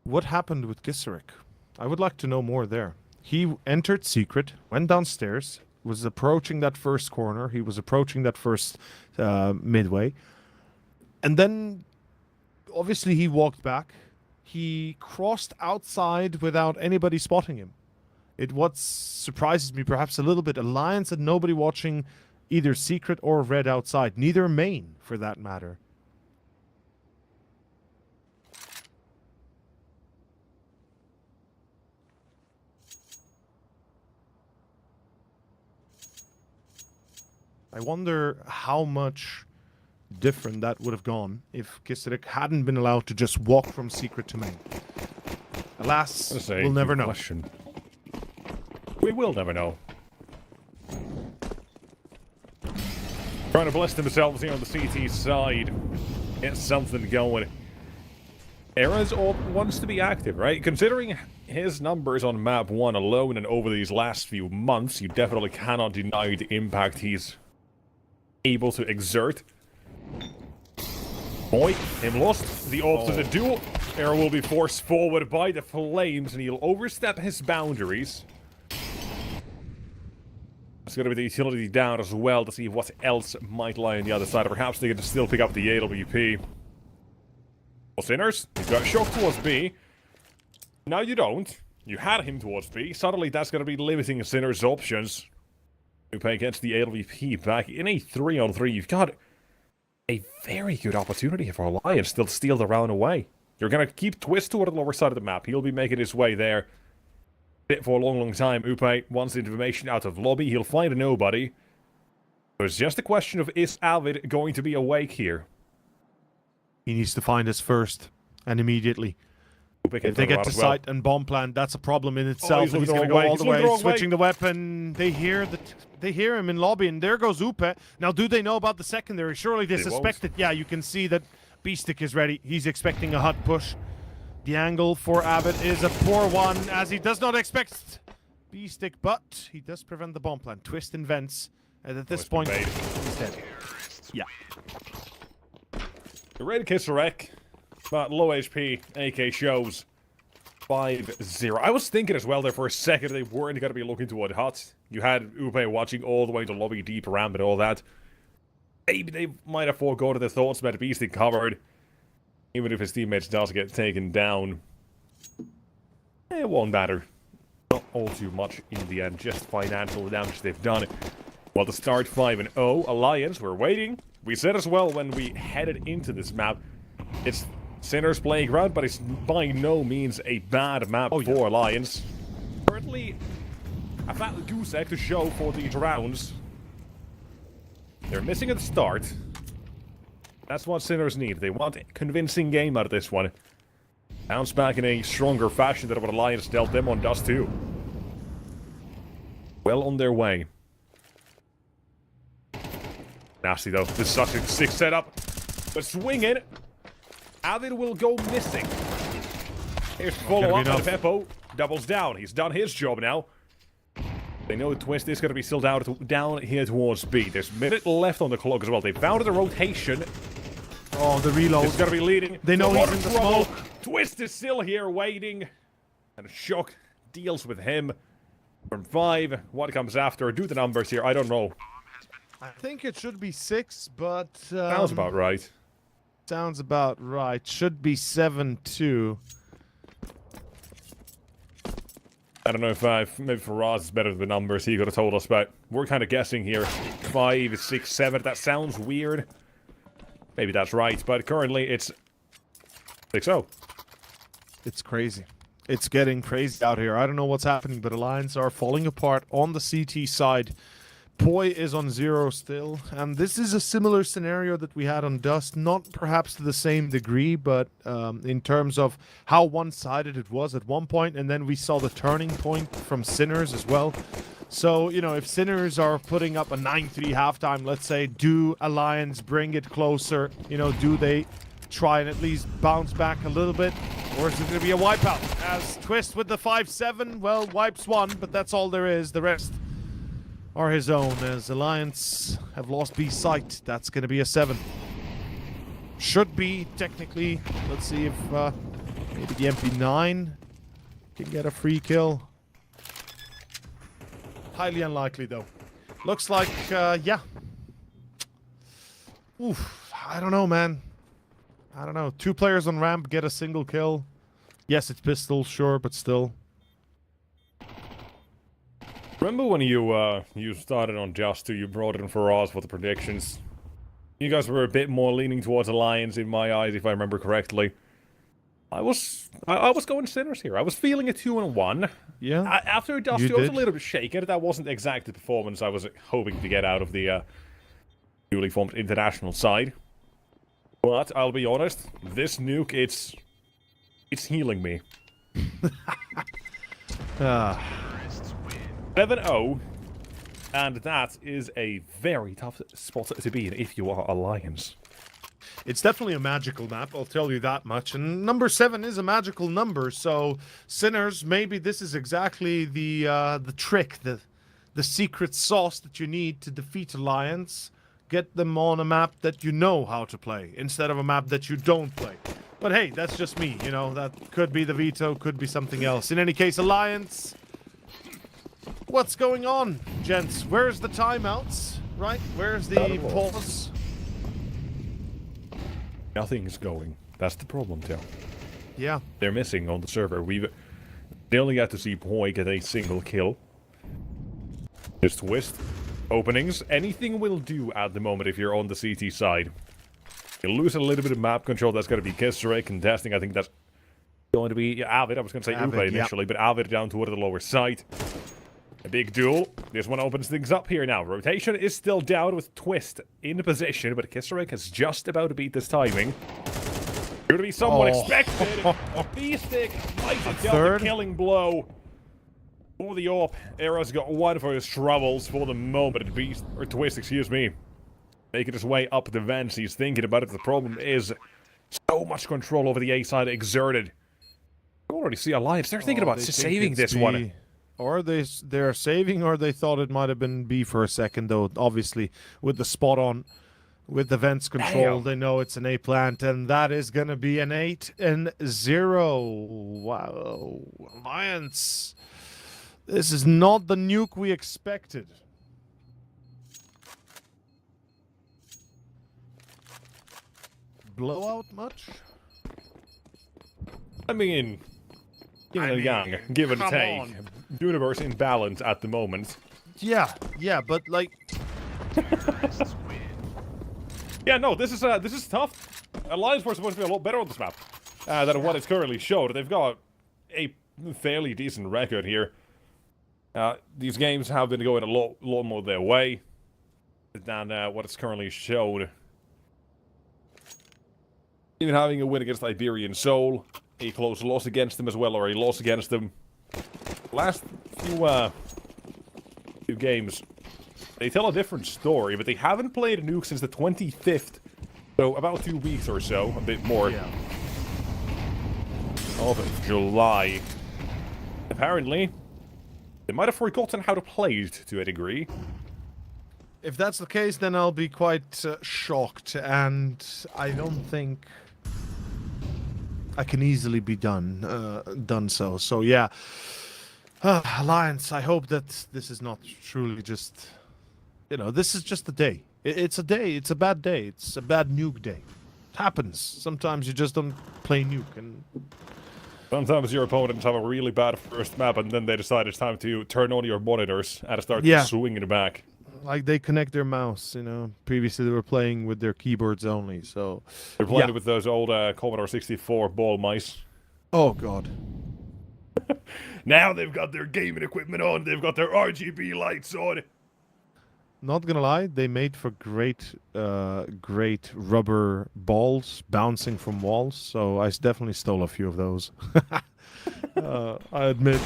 What happened with Giseric? I would like to know more there. He entered secret, went downstairs, was approaching that first corner. He was approaching that first midway. And then, obviously, he walked back. He crossed outside without anybody spotting him. What surprises me perhaps a little bit, Alliance had nobody watching either secret or red outside. Neither main, for that matter. I wonder how much different that would have gone if Kisterek hadn't been allowed to just walk from secret to main. Alas, we'll never know. Question. We will never know. Trying to bless themselves here on the CT side. Get something going. Eras wants to be active, right? Considering his numbers on map 1 alone and over these last few months, you definitely cannot deny the impact he's able to exert. Boy, him lost the off to the duel. Era will be forced forward by the flames, and he'll overstep his boundaries. It's going to be the utility down as well to see what else might lie on the other side. Perhaps they can still pick up the AWP. Well, Sinners, you've got Shock towards B. Now you don't. You had him towards B. Suddenly that's going to be limiting Sinners' options. Nuke against the AWP back in a 3-on-3. You've got a very good opportunity for Alliance to steal the round away. You're going to keep Twist toward the lower side of the map. He'll be making his way there for a long time. Upe wants the information out of lobby. He'll find a nobody. There's just a question of, is Avid going to be awake here? He needs to find us first, and immediately. If they get to site and bomb plant, that's a problem in itself. He's going to go all the way, switching the weapon. They hear him in lobby, and there goes Upe. Now, do they know about the secondary? Surely they suspect it. Yeah, you can see that B-Stick is ready. He's expecting a hot push. The angle for Abbott is a poor one, as he does not expect B-Stick, but he does prevent the bomb plant. Twist invents, and at this point, he's dead. Yeah. The red Kisterek, but low HP, AK shows 5-0. I was thinking as well there for a second they weren't going to be looking toward hot. You had Upe watching all the way to lobby, deep ramp and all that. Maybe they might have forgotten their thoughts about Beastie covered. Even if his teammates does get taken down. It won't matter. Not all too much in the end, just financial damage they've done. Well, to start 5-0, Alliance, we're waiting. We said as well when we headed into this map, it's Sinners playground, but it's by no means a bad map for Alliance. Currently, a fat goose egg to show for these rounds. They're missing at the start. That's what Sinners need. They want a convincing game out of this one. Bounce back in a stronger fashion than what Alliance dealt them on Dust 2. Well on their way. Nasty though. This is such a sick setup. But swing it. Avid will go missing. Here's follow-up, and Beppo doubles down. He's done his job now. They know the Twist is going to be still down here towards B. There's a minute left on the clock as well. They found the rotation. Oh, the reload. It's going to be leading. They know he's in the smoke. Twist is still here waiting. And Shock deals with him. From 5, what comes after? Do the numbers here. I don't know. I think it should be 6, but... sounds about right. Sounds about right. Should be 7-2. I don't know if maybe for Roz it's better than the numbers he could have told us, but we're kind of guessing here. 5, 6, 7. That sounds weird. Maybe that's right, but currently it's 6-0. It's crazy. It's getting crazy out here. I don't know what's happening, but Alliance are falling apart on the CT side. Poi is on 0 still, and this is a similar scenario that we had on Dust, not perhaps to the same degree, but in terms of how one-sided it was at one point, and then we saw the turning point from Sinners as well. So, you know, if Sinners are putting up a 9-3 halftime, let's say, do Alliance bring it closer? You know, do they try and at least bounce back a little bit? Or is it going to be a wipeout? As Twist with the 5-7, well, wipes one, but that's all there is. The rest are his own, as Alliance have lost B site. That's going to be a 7. Should be, technically. Let's see if maybe the MP9 Can get a free kill. Highly unlikely, though. Looks like, yeah. Oof, I don't know, man. I don't know. 2 players on ramp get a single kill. Yes, it's pistol, sure, but still. Remember when you started on Just 2, you brought in Faraz for the predictions? You guys were a bit more leaning towards Alliance in my eyes, if I remember correctly. I was going sinners here. I was feeling a 2-1. Yeah. After Dust 2, I was a little bit shaken. That wasn't exactly the performance I was hoping to get out of the newly formed international side. But I'll be honest, this nuke, it's healing me. 7-0, and that is a very tough spot to be in if you are Alliance. It's definitely a magical map, I'll tell you that much. And number 7 is a magical number, so Sinners, maybe this is exactly the trick, the secret sauce that you need to defeat Alliance. Get them on a map that you know how to play, instead of a map that you don't play. But hey, that's just me, you know, that could be the veto, could be something else. In any case, Alliance, what's going on, gents? Where's the timeouts, right? Where's the pause? Nothing's going. That's the problem, Tim. Yeah. They're missing on the server. They only got to see Boy get a single kill. Just twist. Openings. Anything will do at the moment if you're on the CT side. You lose a little bit of map control. That's going to be Kisseray contesting. I think that's going to be AVBET. I was going to say Upe initially, but AVBET down toward the lower side. A big duel. This one opens things up here now. Rotation is still down with Twist in position, but Kisseray has just about to beat this timing. Going to be someone expected. B-Stick might have dealt the killing blow. For the AWP, Arrow's got one for his troubles for the moment. Twist, excuse me. Making his way up the vents. He's thinking about it. The problem is so much control over the A side exerted. You already see Alliance. They're thinking about saving this one. Or they're saving, or they thought it might have been B for a second, though. Obviously, with the spot on, with the vents control, they know it's an A plant, and that is going to be an 8-0. Wow. Alliance. This is not the nuke we expected. Blowout much? I mean, yin and yang, give and take. Universe in balance at the moment. Yeah, but like... Yeah, no, this is tough. Alliance were supposed to be a lot better on this map than what it's currently showed. They've got a fairly decent record here. These games have been going a lot more their way than what it's currently showed. Even having a win against Iberian Soul, a close loss against them as well, or a loss against them. Last few games, they tell a different story, but they haven't played a nuke since the 25th, so about 2 weeks or so, a bit more, of July. Apparently, they might have forgotten how to play it to a degree. If that's the case, then I'll be quite shocked, and I don't think I can easily be done so. So yeah, Alliance, I hope that this is not truly just, you know, this is just a day. It's a day. It's a bad day. It's a bad nuke day. It happens. Sometimes you just don't play nuke, and sometimes your opponents have a really bad first map, and then they decide it's time to turn on your monitors and start swinging it back. Like, they connect their mouse, you know. Previously, they were playing with their keyboards only, so... They're playing with those old Commodore 64 ball mice. Oh, God. Now they've got their gaming equipment on. They've got their RGB lights on. Not gonna lie, they made for great rubber balls bouncing from walls, so I definitely stole a few of those. I admit.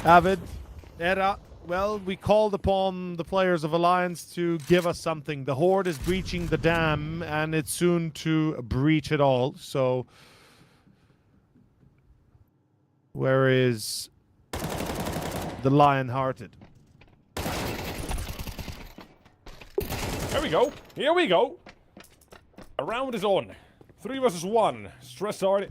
Avid, Era... Well, we called upon the players of Alliance to give us something. The Horde is breaching the dam, and it's soon to breach it all. So, where is the Lion-Hearted? There we go. Here we go. A round is on. 3 versus 1. Stress hard.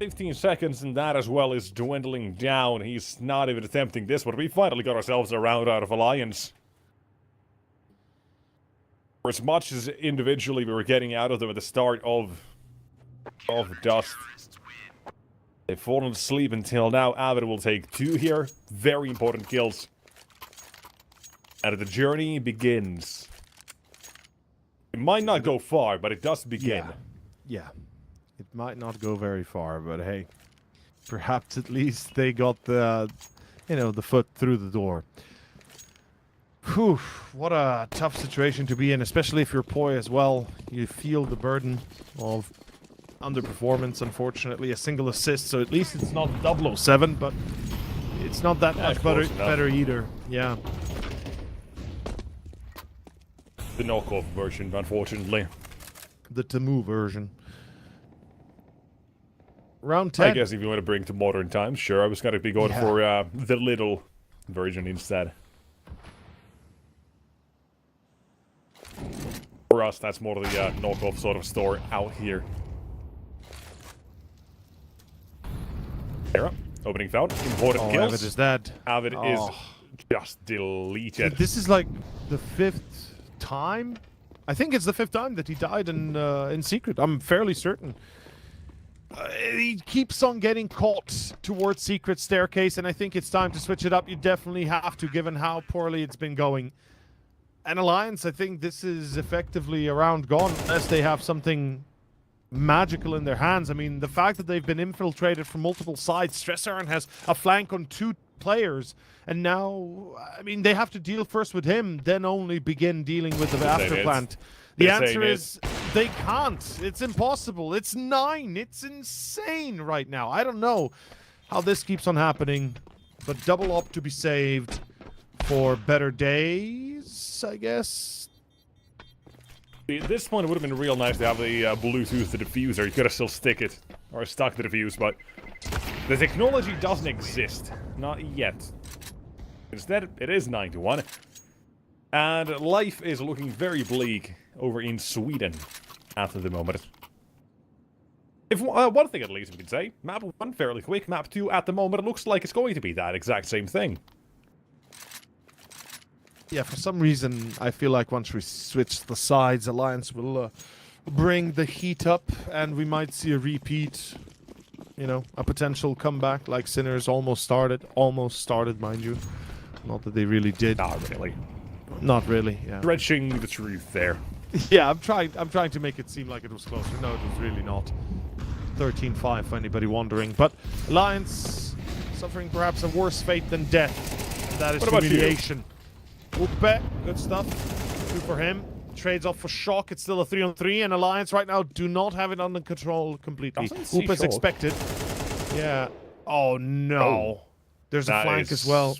15 seconds, and that as well is dwindling down. He's not even attempting this, but we finally got ourselves a round out of Alliance. For as much as individually we were getting out of them at the start of Dust, they've fallen asleep until now. ARCRED will take 2 here. Very important kills. And the journey begins. It might not go far, but it does begin. Yeah. It might not go very far, but hey, perhaps at least they got the, the foot through the door. Whew, what a tough situation to be in, especially if you're Poi as well. You feel the burden of underperformance, unfortunately. A single assist, so at least it's not 007, but it's not that much better either. Yeah. The knockoff version, unfortunately. The TPu version. Round 10. I guess if you want to bring to modern times, sure. I was going to be going for the little version instead. For us, that's more the knockoff sort of store out here. Era, opening found, important kills. ARCRED is dead. ARCRED is just deleted. This is like the 5th time? I think it's the 5th time that he died in Secret. I'm fairly certain. He keeps on getting caught towards Secret Staircase, and I think it's time to switch it up. You definitely have to, given how poorly it's been going. And Alliance, I think this is effectively a round gone, unless they have something magical in their hands. I mean, the fact that they've been infiltrated from multiple sides, Stressarn has a flank on 2 players, and now, I mean, they have to deal first with him, then only begin dealing with the afterplant. The answer is they can't. It's impossible. It's 9. It's insane right now. I don't know how this keeps on happening, but double up to be saved for better days, I guess. At this point, it would have been real nice to have the Bluetooth the diffuser. You could have still stick it, or stuck the diffuse, but the technology doesn't exist. Not yet. Instead, it is 9-1. And life is looking very bleak over in Sweden at the moment. If one thing at least we can say, map 1 fairly quick, map 2 at the moment, it looks like it's going to be that exact same thing. Yeah, for some reason, I feel like once we switch the sides, Alliance will bring the heat up, and we might see a repeat, a potential comeback like Sinners almost started. Almost started, mind you. Not that they really did. Not really. Not really, yeah. Stretching the truth there. Yeah, I'm trying to make it seem like it was closer. No, it was really not. 13-5 for anybody wondering. But Alliance suffering perhaps a worse fate than death. And that is humiliation. Upe, good stuff. 2 for him. Trades off for Shock. It's still a 3-on-3, and Alliance right now do not have it under control completely. Upe is expected. Yeah. Oh no. Oh, there's a flank as well.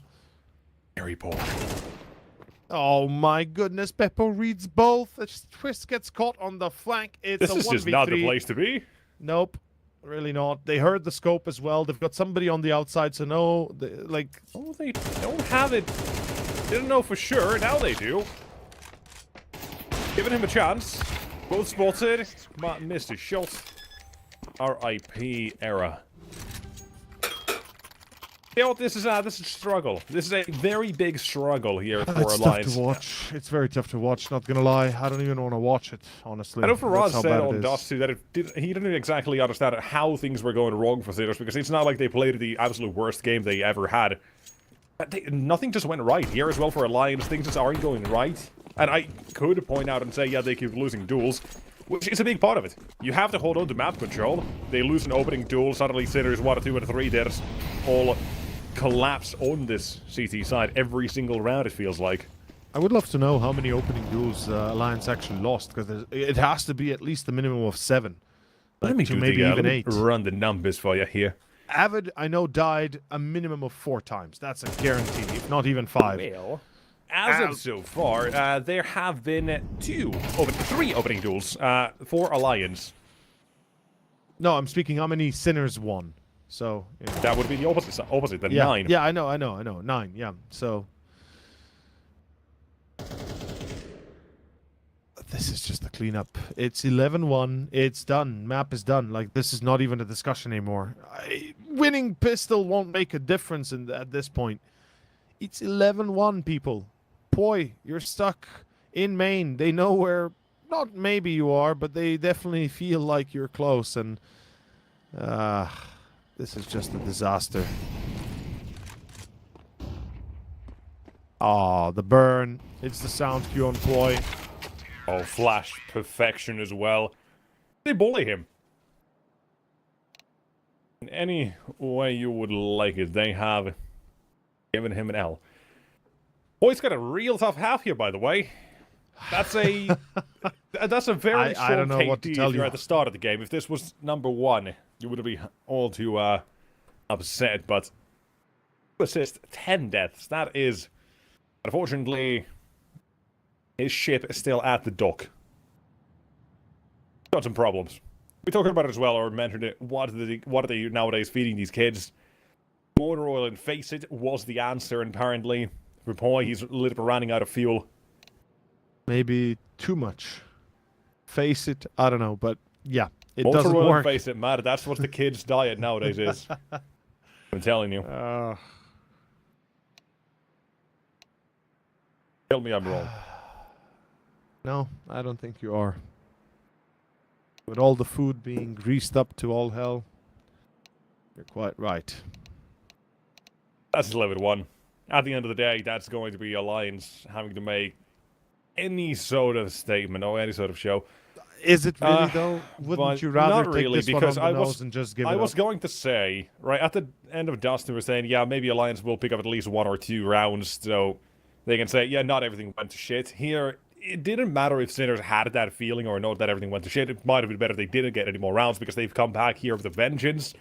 Very poor. Oh my goodness, Beppo reads both. Twist gets caught on the flank. It's a 1v3. This is just not the place to be. Nope, really not. They heard the scope as well. They've got somebody on the outside, so no, Oh, they don't have it. They didn't know for sure. Now they do. Giving him a chance. Both spotted, but missed a shot. RIP Era. You know what, this is a struggle. This is a very big struggle here for It's Alliance. tough to watch. It's very tough to watch, not gonna lie. I don't even want to watch it, honestly. I know Faraz That's how said bad it on is. Dust 2 that he didn't exactly understand how things were going wrong for Sinners, because it's not like they played the absolute worst game they ever had. Nothing just went right here as well for Alliance. Things just aren't going right. And I could point out and say, yeah, they keep losing duels, which is a big part of it. You have to hold on to map control. They lose an opening duel, suddenly Sinners 1, 2, and 3 there's all collapse on this CT side every single round, it feels like. I would love to know how many opening duels Alliance actually lost, because it has to be at least a minimum of 7. Let me maybe even 8. Run the numbers for you here. ARCRED, I know, died a minimum of 4 times. That's a guarantee, if not even 5. Well, as of so far, there have been 3 opening duels for Alliance. No, I'm speaking how many Sinners won. So that would be the opposite than yeah, 9. Yeah, I know. 9, yeah. So This is just the cleanup. It's 11-1. It's done. Map is done. Like, this is not even a discussion anymore. Winning pistol won't make a difference at this point. It's 11-1, people. Poi, you're stuck in main. They know where, not maybe you are, but they definitely feel like you're close. And this is just a disaster. Oh, the burn. It's the sound cue on Poi. Oh, flash perfection as well. They bully him. In any way you would like it, they have given him an L. Boy's got a real tough half here, by the way. That's a very strong I don't know KD what to tell if you're you. at the start of the game. If this was number 1, you would be all too upset. But 2 assists, 10 deaths. That is, unfortunately, his ship is still at the dock. Got some problems. We talked about it as well, or mentioned it. What are they nowadays feeding these kids? Motor oil and Face It was the answer, and apparently, for Poi, he's a little bit running out of fuel. Maybe too much. Face it, I don't know, but yeah, it Motor doesn't oil work. and Face It, Matt. That's what the kids' diet nowadays is. I'm telling you. Tell me I'm wrong. No, I don't think you are. With all the food being greased up to all hell, you're quite right. That's 11-1. At the end of the day, that's going to be Alliance having to make any sort of statement or any sort of show. Is it really though? Wouldn't you rather not take really, this because one on the nose and just give it I up? was going to say, right, at the end of Dustin, we're saying, yeah, maybe Alliance will pick up at least 1 or 2 rounds, so they can say, yeah, not everything went to shit. Here, it didn't matter if Sinners had that feeling or not that everything went to shit. It might have been better if they didn't get any more rounds because they've come back here with a vengeance.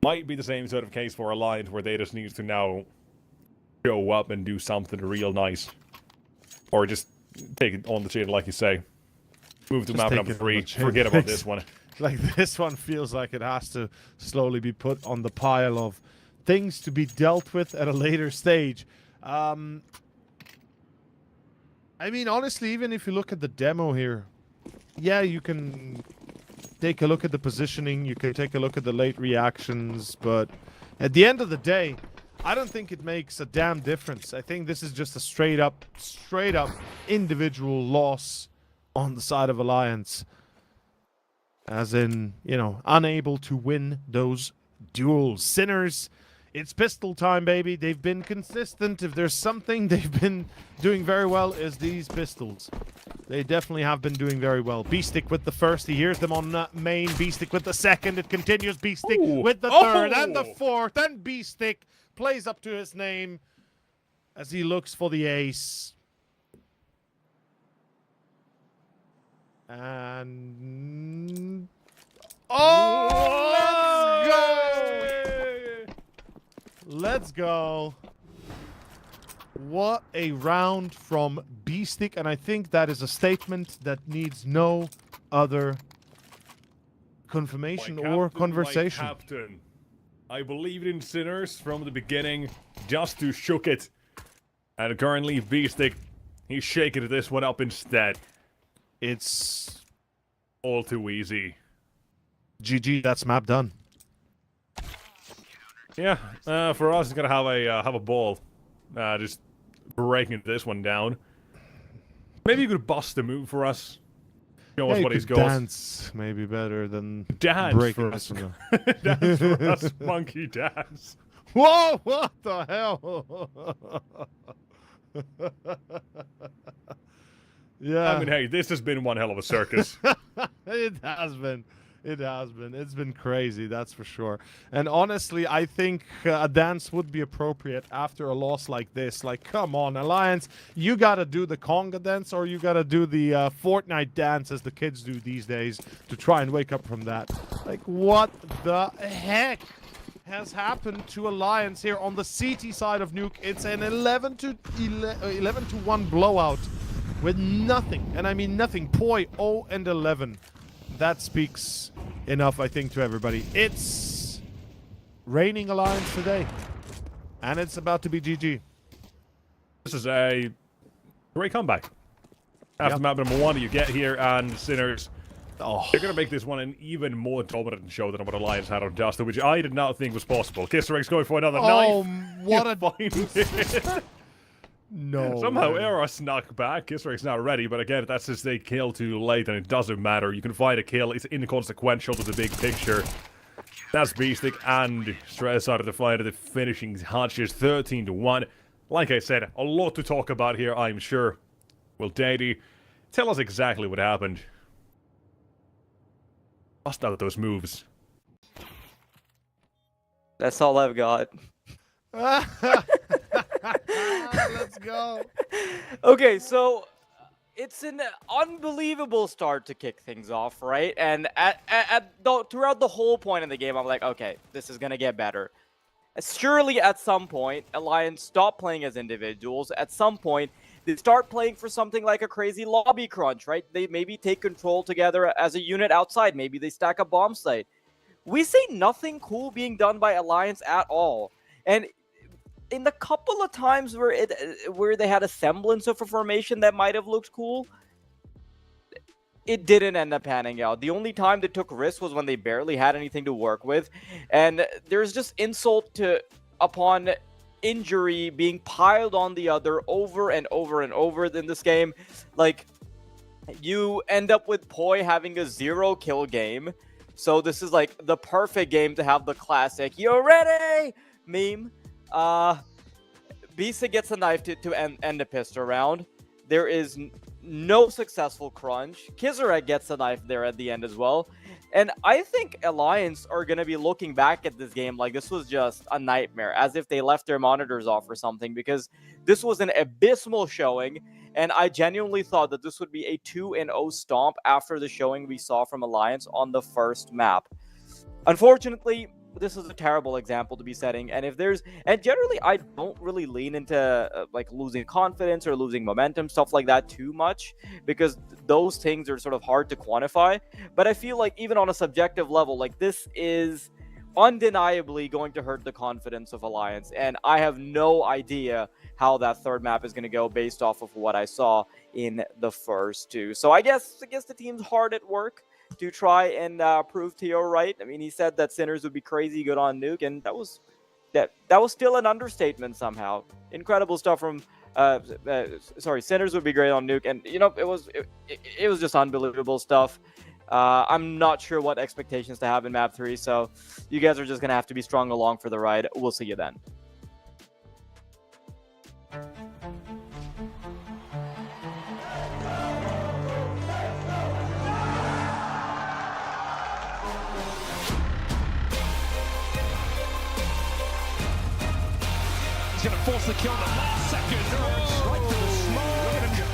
Might be the same sort of case for Alliance where they just need to now show up and do something real nice. Or just take it on the chin, like you say. Move to Just map take number it on 3. the chin. Forget about this one. Like, this one feels like it has to slowly be put on the pile of things to be dealt with at a later stage. I mean, honestly, even if you look at the demo here, yeah, you can take a look at the positioning, you can take a look at the late reactions, but at the end of the day, I don't think it makes a damn difference. I think this is just a straight up individual loss on the side of Alliance. As in, you know, unable to win those duels. Sinners, it's pistol time, baby. They've been consistent. If there's something they've been doing very well, is these pistols. They definitely have been doing very well. B-Stick with the first. He hears them on main. B-Stick with the second. It continues. B-Stick with the third and the fourth. And B-Stick plays up to his name as he looks for the ace. And... oh, let's go. What a round from B-Stick, and I think that is a statement that needs no other confirmation or conversation. My captain. I believed in Sinners from the beginning, just to shook it. And currently, B-Stick, he's shaking this one up instead. It's all too easy. GG, that's map done. Yeah, for us, it's gonna have a ball. Just breaking this one down. Maybe you could bust a move for us. Show us what he's got. Dance maybe better than dance breaking for us. this one. Dance for us, monkey dance. Whoa! What the hell? Yeah. I mean, hey, this has been one hell of a circus. It has been. It has been. It's been crazy, that's for sure. And honestly, I think a dance would be appropriate after a loss like this. Like, come on, Alliance, you gotta do the conga dance or you gotta do the Fortnite dance as the kids do these days to try and wake up from that. Like, what the heck has happened to Alliance here on the CT side of Nuke? It's an 11-1 blowout with nothing, and I mean nothing. Poi 0-11. That speaks enough, I think, to everybody. It's raining Alliance today, and it's about to be GG. This is a great comeback. After map number 1, you get here, and Sinners. Oh. They're going to make this one an even more dominant show than what Alliance had on Dustin, which I did not think was possible. Kisserex going for another knife. What a... Find it. No. Somehow man. Era snuck back. Kisserex not ready, but again, that's just a kill too late, and it doesn't matter. You can find a kill. It's inconsequential to the big picture. That's Beastic and Stress out of the fight of the finishing touches, 13-1. Like I said, a lot to talk about here, I'm sure. Well, Daddy, tell us exactly what happened. Bust out those moves. That's all I've got. Let's go. Okay, so it's an unbelievable start to kick things off, right? And throughout the whole point of the game, I'm like, okay, this is gonna get better. Surely at some point, Alliance stop playing as individuals. At some point, they start playing for something like a crazy lobby crunch, right? They maybe take control together as a unit outside. Maybe they stack a bomb site. We see nothing cool being done by Alliance at all. And in the couple of times where they had a semblance of a formation that might have looked cool, it didn't end up panning out. The only time they took risks was when they barely had anything to work with. And there's just insult upon injury being piled on the other over and over and over in this game. Like, you end up with Poi having a 0-kill game. So this is like the perfect game to have the classic "you ready" meme. Bisa gets a knife to end a pistol round. There is no successful crunch. Kissereg gets a knife there at the end as well. And I think Alliance are going to be looking back at this game like this was just a nightmare, as if they left their monitors off or something, because this was an abysmal showing, and I genuinely thought that this would be a 2-0 stomp after the showing we saw from Alliance on the first map. Unfortunately, this is a terrible example to be setting, and generally I don't really lean into like losing confidence or losing momentum, stuff like that too much, because those things are sort of hard to quantify. But I feel like even on a subjective level, like this is undeniably going to hurt the confidence of Alliance, and I have no idea how that third map is going to go based off of what I saw in the first two. So I guess the team's hard at work to try and prove Tio right. I mean, he said that Sinners would be crazy good on Nuke, and that was still an understatement somehow. Incredible stuff from Sinners would be great on Nuke, and you know, it was just unbelievable stuff. I'm not sure what expectations to have in map 3, so you guys are just gonna have to be strong along for the ride. We'll see you then. He's going to force the kill in the last second. Right to the smoke. Look at him.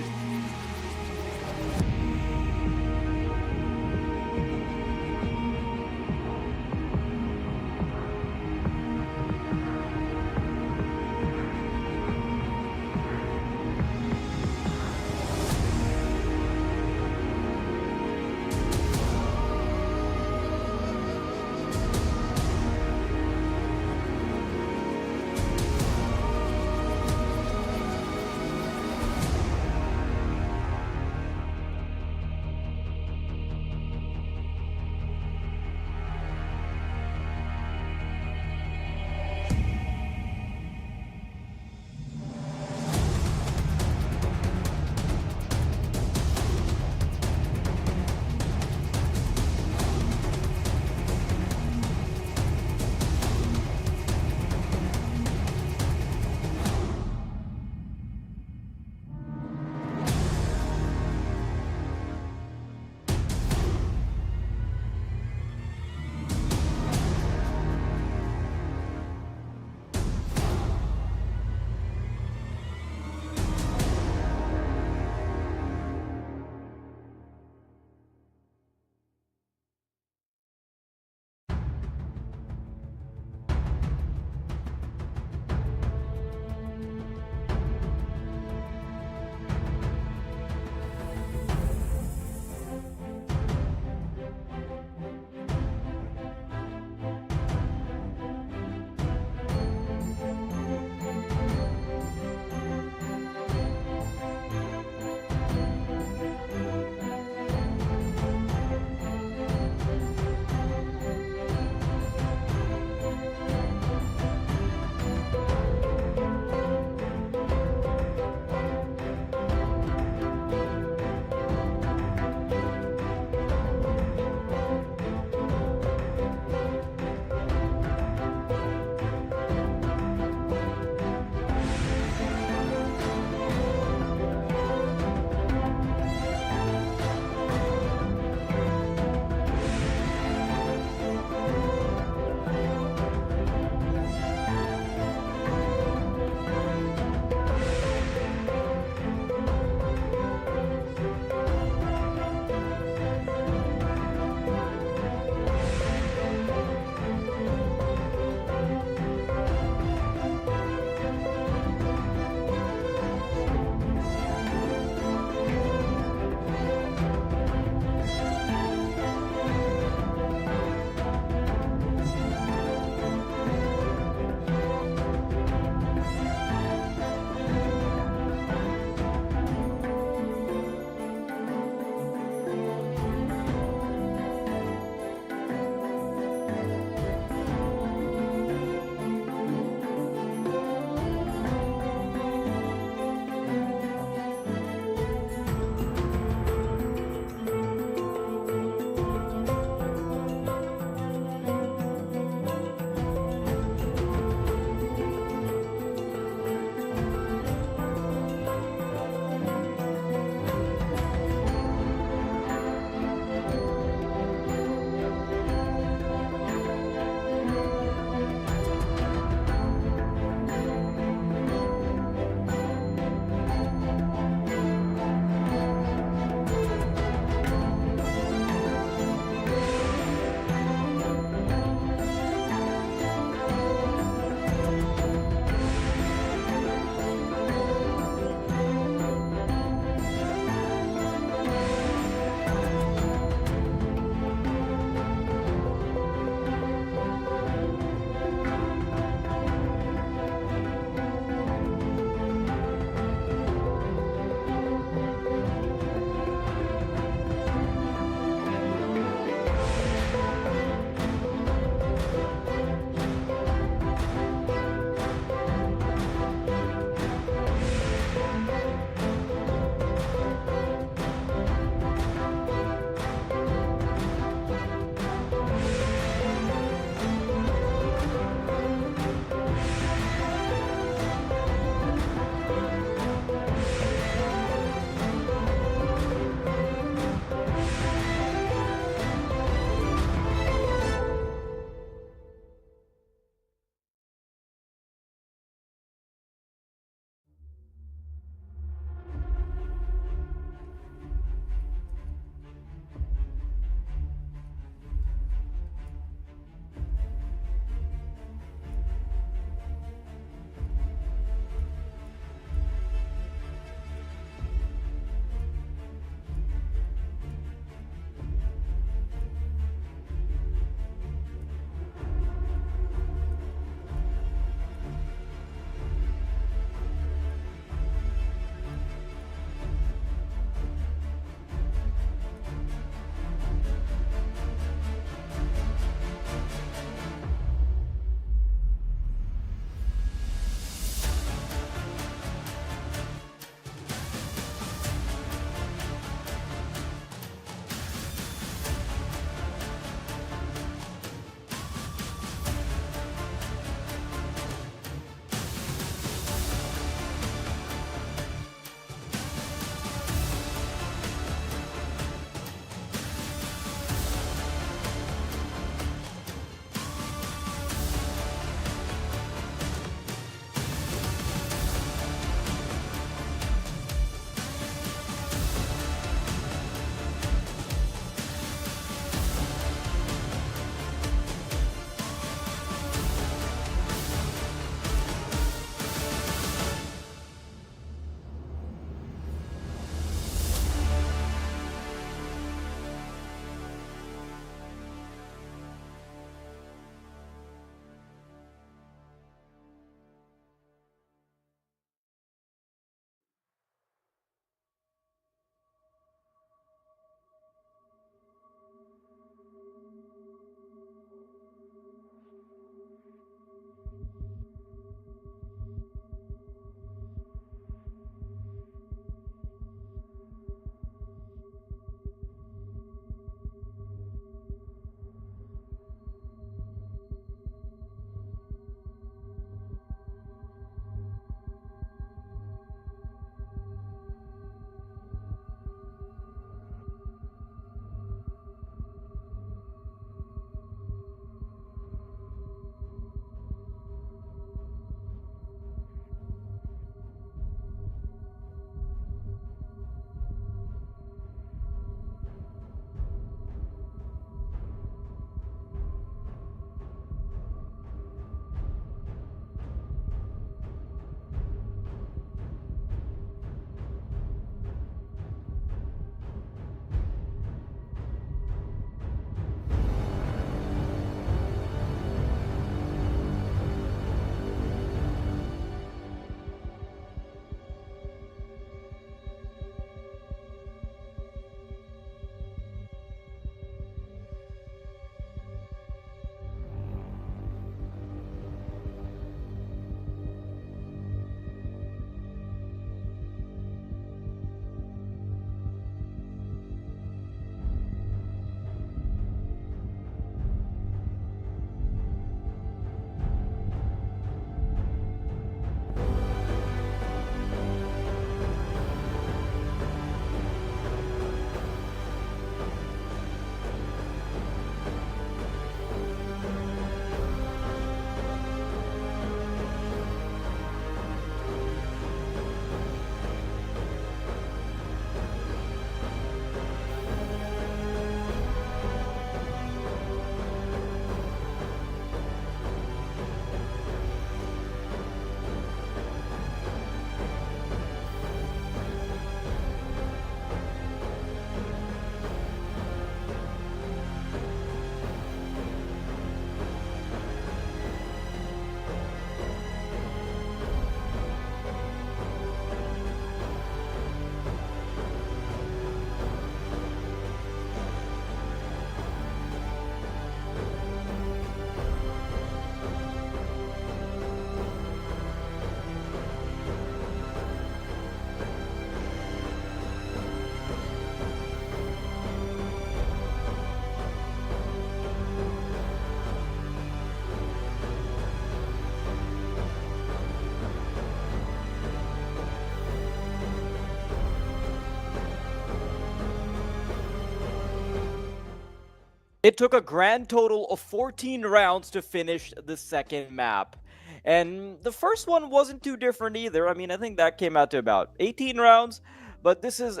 It took a grand total of 14 rounds to finish the second map. And the first one wasn't too different either. I mean, I think that came out to about 18 rounds. But this is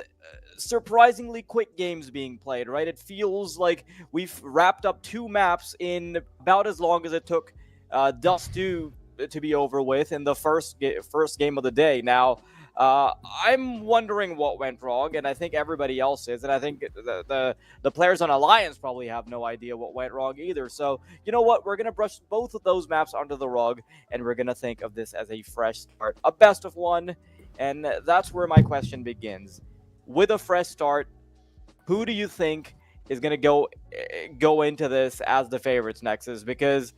surprisingly quick games being played, right? It feels like we've wrapped up 2 maps in about as long as it took Dust 2 to be over with in the first game of the day. Now, I'm wondering what went wrong, and I think everybody else is, and I think the players on Alliance probably have no idea what went wrong either. So, you know what? We're going to brush both of those maps under the rug, and we're going to think of this as a fresh start, a best of 1, and that's where my question begins. With a fresh start, who do you think is going to go into this as the favorites, Nexus? Because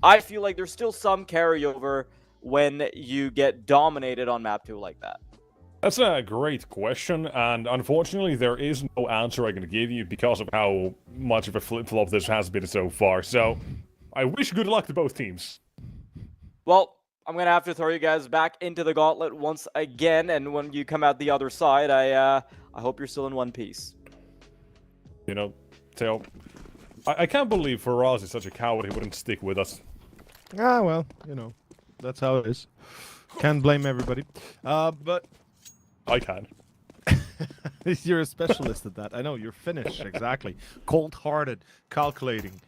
I feel like there's still some carryover when you get dominated on map 2 like that. That's a great question, and unfortunately there is no answer I can give you because of how much of a flip-flop this has been so far, so I wish good luck to both teams. Well, I'm going to have to throw you guys back into the gauntlet once again, and when you come out the other side, I hope you're still in one piece. You know, Tail, I can't believe Faraz is such a coward he wouldn't stick with us. Ah, well, you know, that's how it is. Can't blame everybody. But... I can. You're a specialist at that. I know, you're Finnish, exactly. Cold-hearted, calculating.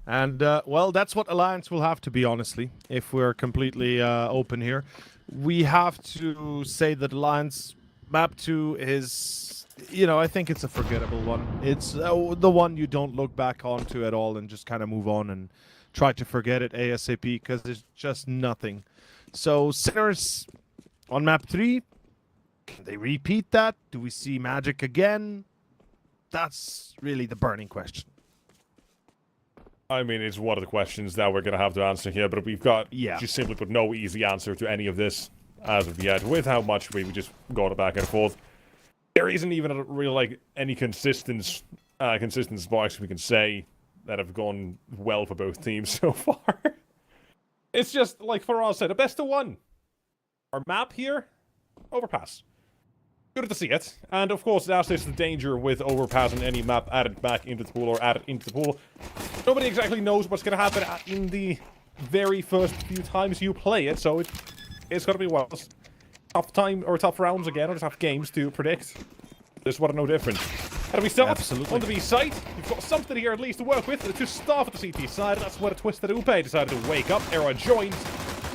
And, well, that's what Alliance will have to be, honestly, if we're completely open here. We have to say that Alliance Map 2 is, you know, I think it's a forgettable one. It's the one you don't look back onto at all and just kind of move on and try to forget it ASAP, because there's just nothing. So, Sinners on Map 3... Can they repeat that? Do we see magic again? That's really the burning question. I mean, it's one of the questions that we're going to have to answer here, but we've got just simply put no easy answer to any of this as of yet, with how much we just go back and forth. There isn't even a real, like, any consistent sparks we can say that have gone well for both teams so far. It's just, like Faraz said, a best of 1. Our map here, Overpass. Good to see it. And of course, that's the danger with Overpass on any map added back into the pool or added into the pool. Nobody exactly knows what's going to happen in the very first few times you play it, so it's going to be, well, tough rounds again, or tough games to predict. This one no different. And we start on the B side. You've got something here at least to work with to start at the CT side. That's where the Twisted Upe decided to wake up. Era joins,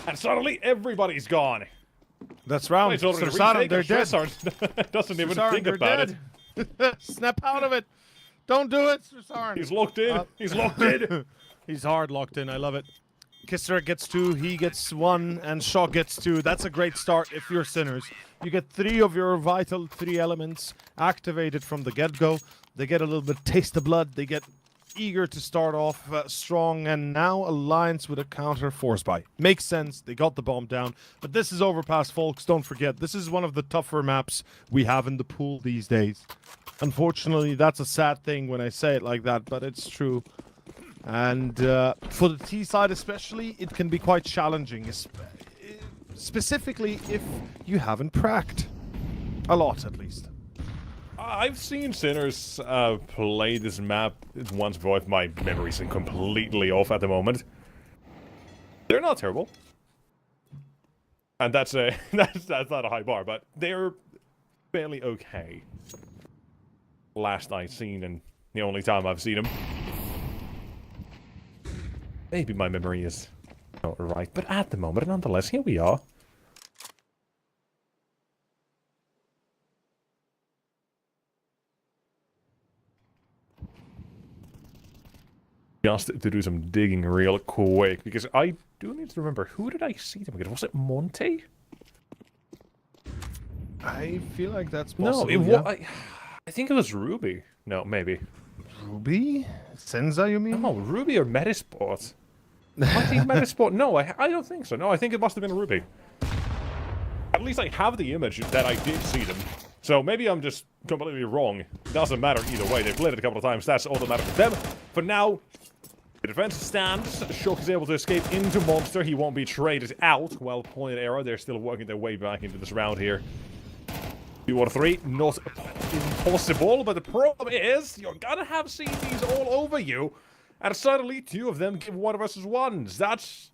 and suddenly everybody's gone. That's round. They're dead. Doesn't even think about it. Snap out of it. Don't do it, Sarn. He's locked in. He's locked in. He's hard locked in. I love it. Kisser gets 2, he gets 1, and Shaw gets 2. That's a great start if you're Sinners. You get 3 of your vital 3 elements activated from the get-go. They get a little bit taste of blood. They get eager to start off strong, and now Alliance with a counter force buy. Makes sense. They got the bomb down. But this is Overpass, folks. Don't forget, this is one of the tougher maps we have in the pool these days. Unfortunately, that's a sad thing when I say it like that, but it's true. And for the T side especially, it can be quite challenging, specifically if you haven't pracked. A lot, at least. I've seen Sinners play this map once before, if my memories are completely off at the moment. They're not terrible. And that's not a high bar, but they're fairly okay. Last I've seen, and the only time I've seen them. Maybe my memory is not right, but at the moment, nonetheless, here we are. Just to do some digging real quick, because I do need to remember, who did I see them again? Was it Monte? I feel like that's possible. No, I think it was Ruby. No, maybe. Ruby? Senza, you mean? No, Ruby or Metizport. I think Metizport. No, I don't think so. No, I think it must have been Ruby. At least I have the image that I did see them. So maybe I'm just completely wrong. Doesn't matter either way. They've played it a couple of times. That's all that matters to them. For now, the defense stands. Shook is able to escape into Monster. He won't be traded out. Well pointed arrow. They're still working their way back into this round here. 2 out of 3. Not impossible, but the problem is you're gonna have CDs all over you, and suddenly two of them give 1v1s. That's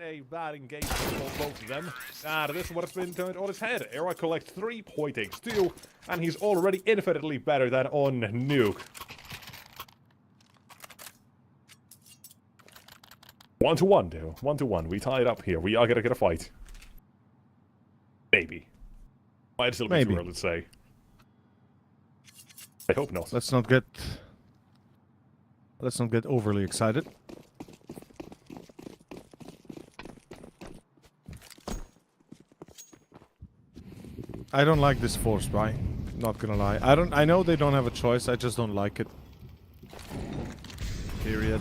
a bad engagement for both of them. And this is what has been turned on its head. Era collects 3 point X2, and he's already infinitely better than on Nuke. 1-1, though. 1-1. We tie it up here. We are gonna get a fight. Maybe. Might still be too early to say. I hope not. Let's not get overly excited. I don't like this force buy. Not gonna lie. I know they don't have a choice. I just don't like it. Period.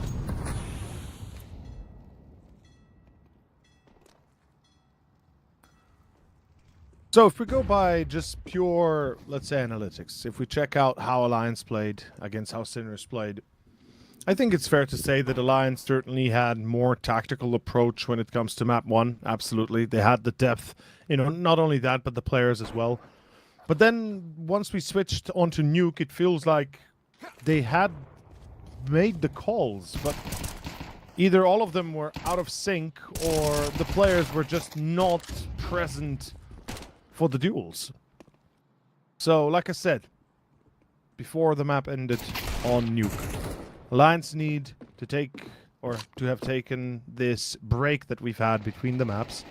So if we go by just pure, let's say, analytics, if we check out how Alliance played against how Sinners played, I think it's fair to say that Alliance certainly had more tactical approach when it comes to map 1. Absolutely. They had the depth, you know, not only that, but the players as well. But then once we switched onto Nuke, it feels like they had made the calls, but either all of them were out of sync or the players were just not present for the duels. So, like I said, before the map ended on Nuke, Alliance need to take, or to have taken this break that we've had between the maps,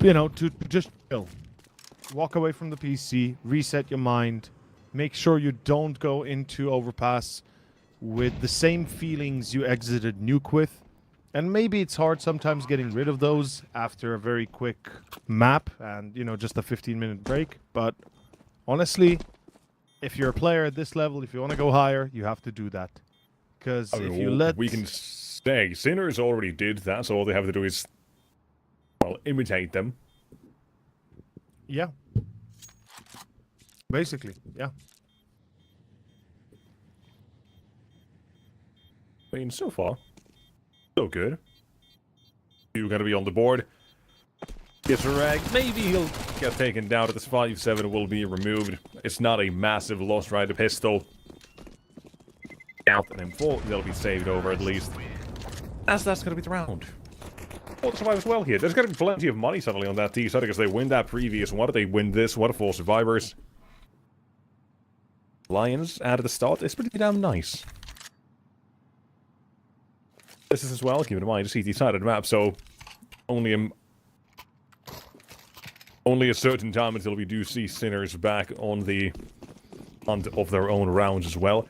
you know, to just chill. Walk away from the PC, reset your mind, make sure you don't go into Overpass with the same feelings you exited Nuke with. And maybe it's hard sometimes getting rid of those after a very quick map and, you know, just a 15-minute break. But honestly, if you're a player at this level, if you want to go higher, you have to do that. Because if you let... We can say Sinners already did that, so all they have to do is, well, imitate them. Yeah. Basically, yeah. I mean, so far, so good. You're gonna be on the board. Gets a rag. Maybe he'll get taken down, but this 5-7 will be removed. It's not a massive loss, right? The pistol. Out and M4, they'll be saved over at least. As that's gonna be the round. Oh, the survivors well here. There's gonna be plenty of money suddenly on that T side because they win that previous one. They win this. What a 4 survivors. Lions out of the start. It's pretty damn nice. This is as well, keep in mind, a CT-sided map, so only a certain time until we do see Sinners back on the hunt of their own rounds as well.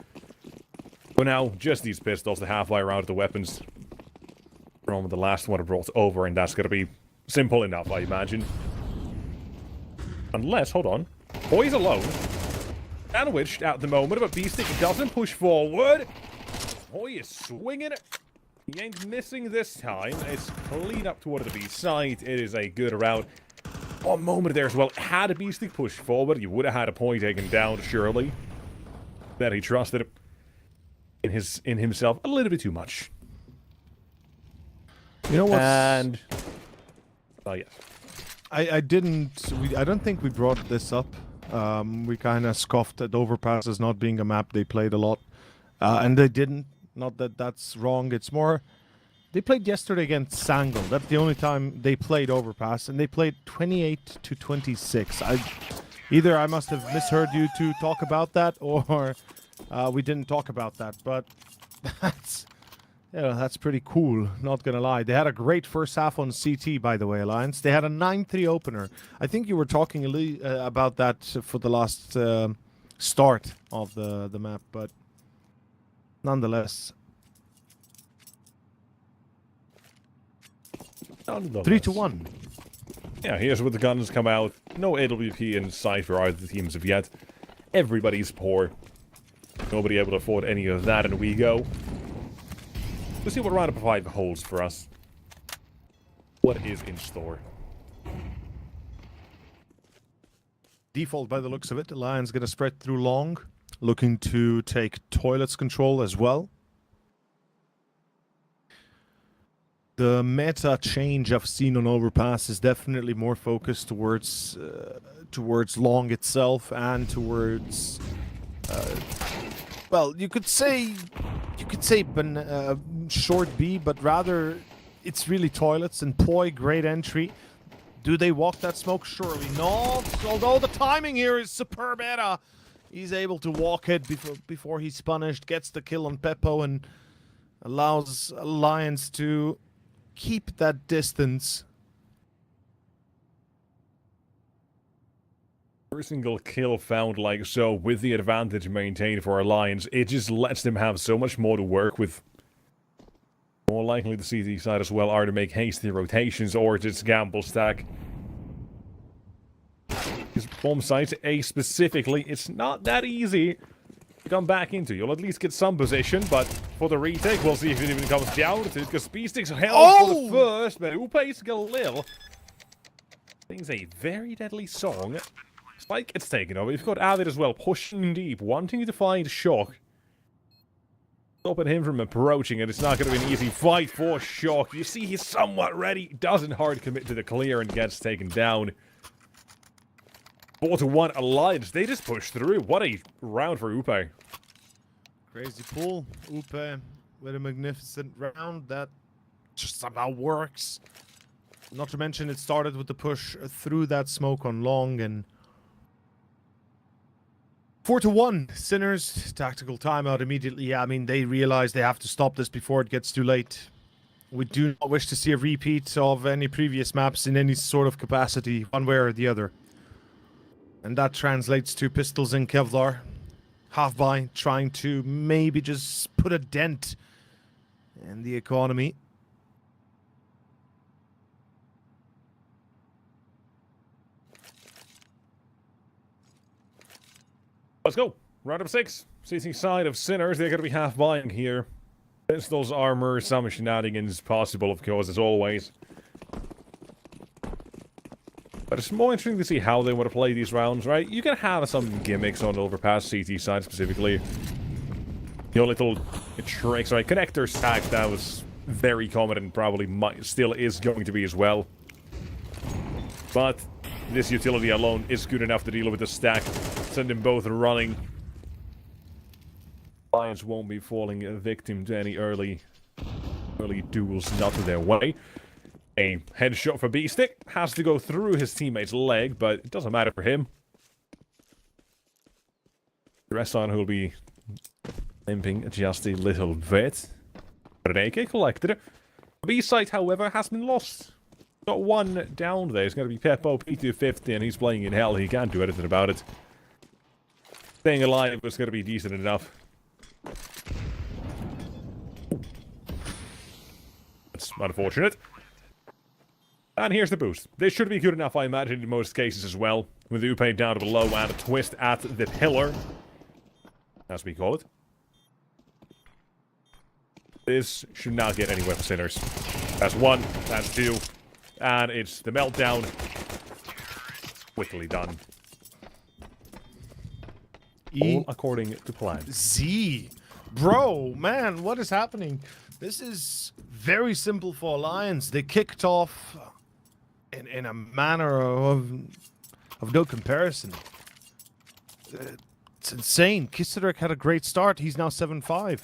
For now, just these pistols, the halfway around of the weapons from the last one I brought over, and that's gonna be simple enough, I imagine. Unless, hold on, Boy's alone, sandwiched at the moment, but B-Stick doesn't push forward. Boy is swinging it. He ain't missing this time. It's clean up toward the B side. It is a good route. One moment there as well. Had a B-Stick pushed forward, you would have had a point taken down, surely. That he trusted in himself a little bit too much. You know what? And... oh, yes. I don't think we brought this up. We kind of scoffed at Overpass as not being a map they played a lot. And they didn't. Not that that's wrong. It's more... they played yesterday against Sangle. That's the only time they played Overpass. And they played 28-26. Either I must have misheard you two talk about that, or we didn't talk about that. But that's... yeah, that's pretty cool, not gonna lie. They had a great first half on CT, by the way, Alliance. They had a 9-3 opener. I think you were talking about that for the last start of the map, but nonetheless. 3-1. Yeah, here's where the guns come out. No AWP in sight for either teams of yet. Everybody's poor. Nobody able to afford any of that, and we go. Let's see what round of 5 holds for us. What is in store? Default by the looks of it. The Lion's gonna spread through long. Looking to take toilets control as well. The meta change I've seen on Overpass is definitely more focused towards towards long itself and towards well, you could say short B, but rather it's really toilets. And Poi, great entry. Do they walk that smoke? Surely not. Although the timing here is superb. Era, he's able to walk it before he's punished, gets the kill on Peppo, and allows Alliance to keep that distance. Every single kill found like so, with the advantage maintained for Alliance, it just lets them have so much more to work with. More likely the CT side as well are to make hasty rotations or just gamble stack. Because bomb sites, A specifically, it's not that easy to come back into. You'll at least get some position, but for the retake, we'll see if it even comes down to it, because Beasticks held for the first, but Upe's Galil. Thing's a very deadly song. Spike gets taken over. You've got Avid as well, pushing deep, wanting to find Shock. Stopping him from approaching it. It's not going to be an easy fight for Shock. You see he's somewhat ready. Doesn't hard commit to the clear and gets taken down. 4-1 Alliance. They just push through. What a round for Upe. Crazy pull. Upe with a magnificent round that just somehow works. Not to mention it started with the push through that smoke on long, and 4-1, Sinners, tactical timeout immediately. Yeah, I mean, they realize they have to stop this before it gets too late. We do not wish to see a repeat of any previous maps in any sort of capacity, one way or the other. And that translates to Pistols and Kevlar. Half-by trying to maybe just put a dent in the economy. Let's go. Round of 6. CT side of Sinners, they're going to be half-buying here. Pistols, armor, some shenanigans possible, of course, as always. But it's more interesting to see how they want to play these rounds, right? You can have some gimmicks on Overpass CT side specifically. You know, little tricks, right? Connector stack, that was very common and probably still is going to be as well. But this utility alone is good enough to deal with the stack. Send them both running. Alliance won't be falling a victim to any early duels not to their way. A headshot for Beastick has to go through his teammate's leg, but it doesn't matter for him. The rest on who'll be limping just a little bit. But an AK collected. The B site, however, has been lost. Got one down there. It's going to be Peppo, P250, and he's playing in hell. He can't do anything about it. Staying alive was going to be decent enough. That's unfortunate. And here's the boost. This should be good enough, I imagine, in most cases as well. With Upe down to below and a twist at the pillar, as we call it. This should not get anywhere for Sinners. That's 1, that's 2, and it's the meltdown. Quickly done. All according to plan. Z. Bro, man, what is happening? This is very simple for Alliance. They kicked off in a manner of no comparison. It's insane. Kisarek had a great start. He's now 7-5.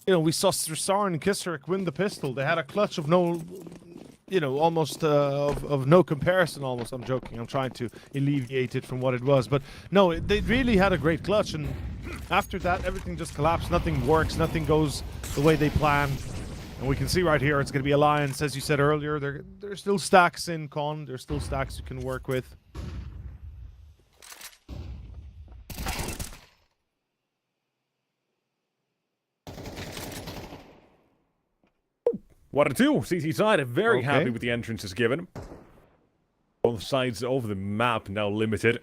You know, we saw Strasar and Kisarek win the pistol. They had a clutch of no... You know, almost of no comparison, almost. I'm joking. I'm trying to alleviate it from what it was. But no, they really had a great clutch. And after that, everything just collapsed. Nothing works. Nothing goes the way they planned. And we can see right here, it's going to be Alliance. As you said earlier, there's still stacks in Con. There's still stacks you can work with. What a 2. CT side are very happy with the entrances given. Both sides of the map now limited.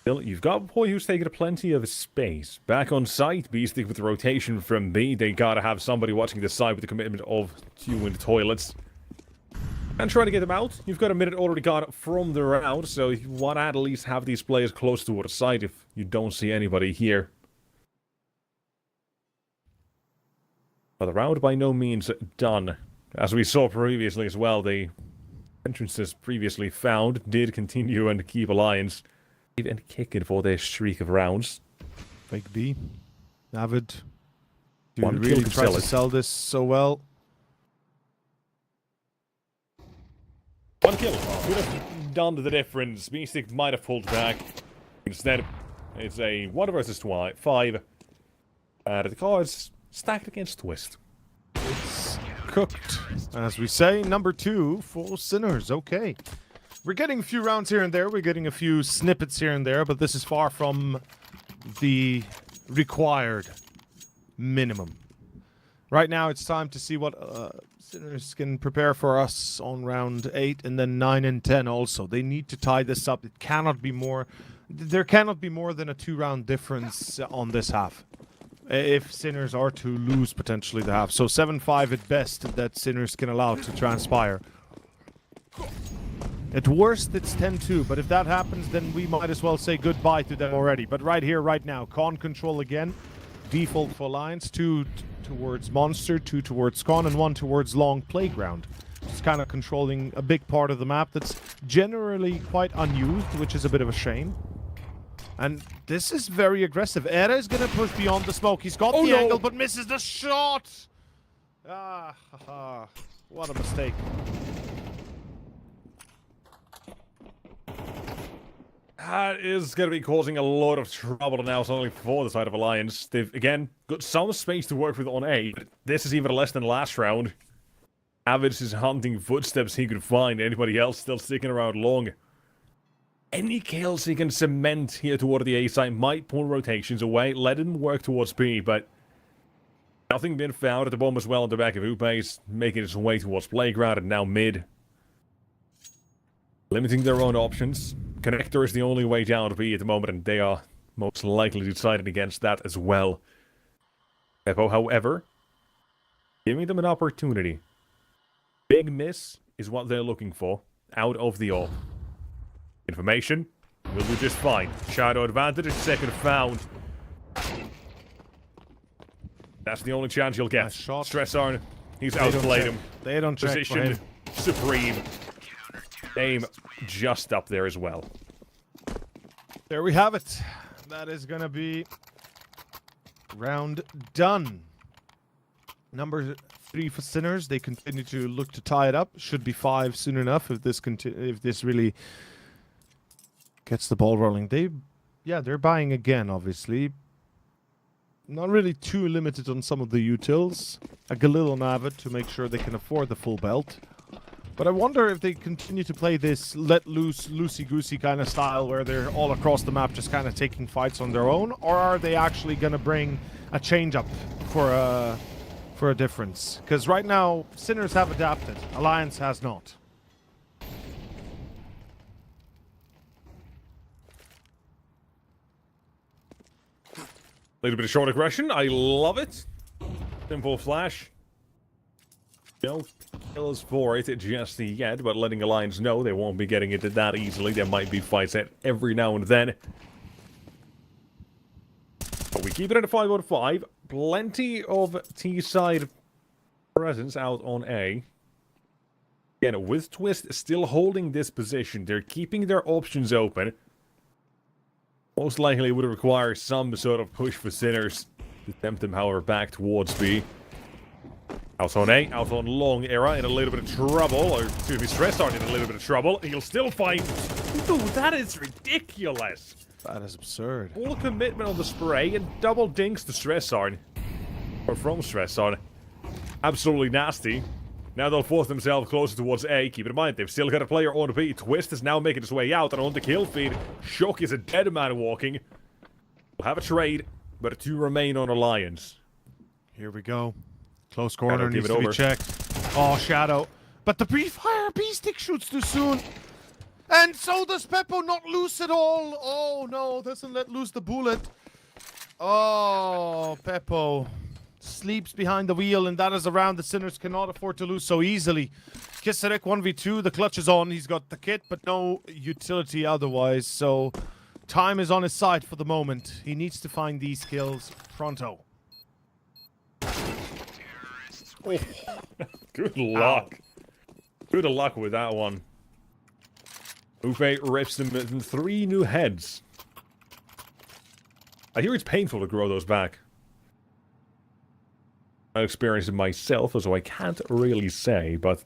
Still, you've got Boy who's taking plenty of space. Back on site, Beastic with the rotation from B. They gotta have somebody watching the side with the commitment of 2 in the toilets. And trying to get them out. You've got a minute already gone from the round, so you want to at least have these players close to the side if you don't see anybody here. But the round by no means done. As we saw previously as well, they entrances previously found did continue and keep Alliance and kick it for their streak of rounds. Fake B. Avid. Do One really kill try to to sell this so well. One kill could have done the difference. Beastic might have pulled back. Instead, it's a 1 versus 5. The cards stacked against Twist. It's cooked. As we say, number 2 for Sinners. Okay. We're getting a few rounds here and there. We're getting a few snippets here and there, but this is far from the required minimum. Right now, it's time to see what Sinners can prepare for us on round 8 and then 9 and 10 also. They need to tie this up. It cannot be more. There cannot be more than a 2-round difference on this half, if Sinners are to lose potentially the half. So 7-5 at best that Sinners can allow to transpire. At worst, it's 10-2, but if that happens, then we might as well say goodbye to them already. But right here, right now, Con control again. Default for Alliance, 2 towards Monster, 2 towards Con, and 1 towards Long Playground. Just kind of controlling a big part of the map that's generally quite unused, which is a bit of a shame. And this is very aggressive. Era is going to push beyond the smoke. He's got the angle, but misses the shot. Ah, haha. What a mistake. That is going to be causing a lot of trouble now, not only for the side of Alliance. They've, again, got some space to work with on A, but this is even less than last round. Avid is hunting footsteps he could find. Anybody else still sticking around long? Any kills he can cement here toward the A side might pull rotations away, let him work towards B, but nothing been found at the bomb as well on the back of Upace, making its way towards Playground and now mid. Limiting their own options. Connector is the only way down to B at the moment, and they are most likely decided against that as well. Beppo, however, giving them an opportunity. Big miss is what they're looking for out of the AWP. Information will do just fine. Shadow advantage, second found. That's the only chance you'll get. Shot. Stress Arn, he's outplayed him. They don't check for Positioned, him. supreme. Aim just up there as well. There we have it. That is gonna be round done. Number 3 for Sinners. They continue to look to tie it up. Should be 5 soon enough if this really gets the ball rolling. They're buying again, obviously. Not really too limited on some of the utils. A Galil on Avid to make sure they can afford the full belt. But I wonder if they continue to play this let loose, loosey-goosey kind of style where they're all across the map just kind of taking fights on their own, or are they actually going to bring a change-up for a difference? Because right now, Sinners have adapted. Alliance has not. Little bit of short aggression. I love it. Simple flash. No kills for it just yet, but letting Alliance know they won't be getting it that easily. There might be fights at every now and then. But we keep it at a 5 out of 5. Plenty of T-side presence out on A. Again, with Twist still holding this position, they're keeping their options open. Most likely would require some sort of push for Sinners to tempt them, however, back towards B. Out on A, out on long Era in a little bit of trouble, or excuse me, Stress Arn in a little bit of trouble. He'll still find... Dude, that is ridiculous. That is absurd. Full commitment on the spray and double dinks to Stress Arn. Or from Stress Arn. Absolutely nasty. Now they'll force themselves closer towards A. Keep in mind, they've still got a player on B. Twist is now making his way out, and on the kill feed, Shock is a dead man walking. We'll have a trade, but 2 remain on Alliance. Here we go. Close corner Shadow, needs to be checked. Oh, Shadow. But the pre-fire B-stick shoots too soon. And so does Beppo not loose at all. Oh, no. Doesn't let loose the bullet. Oh, Beppo sleeps behind the wheel, and that is a round the Sinners cannot afford to lose so easily. Kisarek 1v2. The clutch is on. He's got the kit, but no utility otherwise. So time is on his side for the moment. He needs to find these kills pronto. Oh, good luck. Good luck with that one. Upe rips them in 3 new heads. I hear it's painful to grow those back. I experienced it myself, so I can't really say, but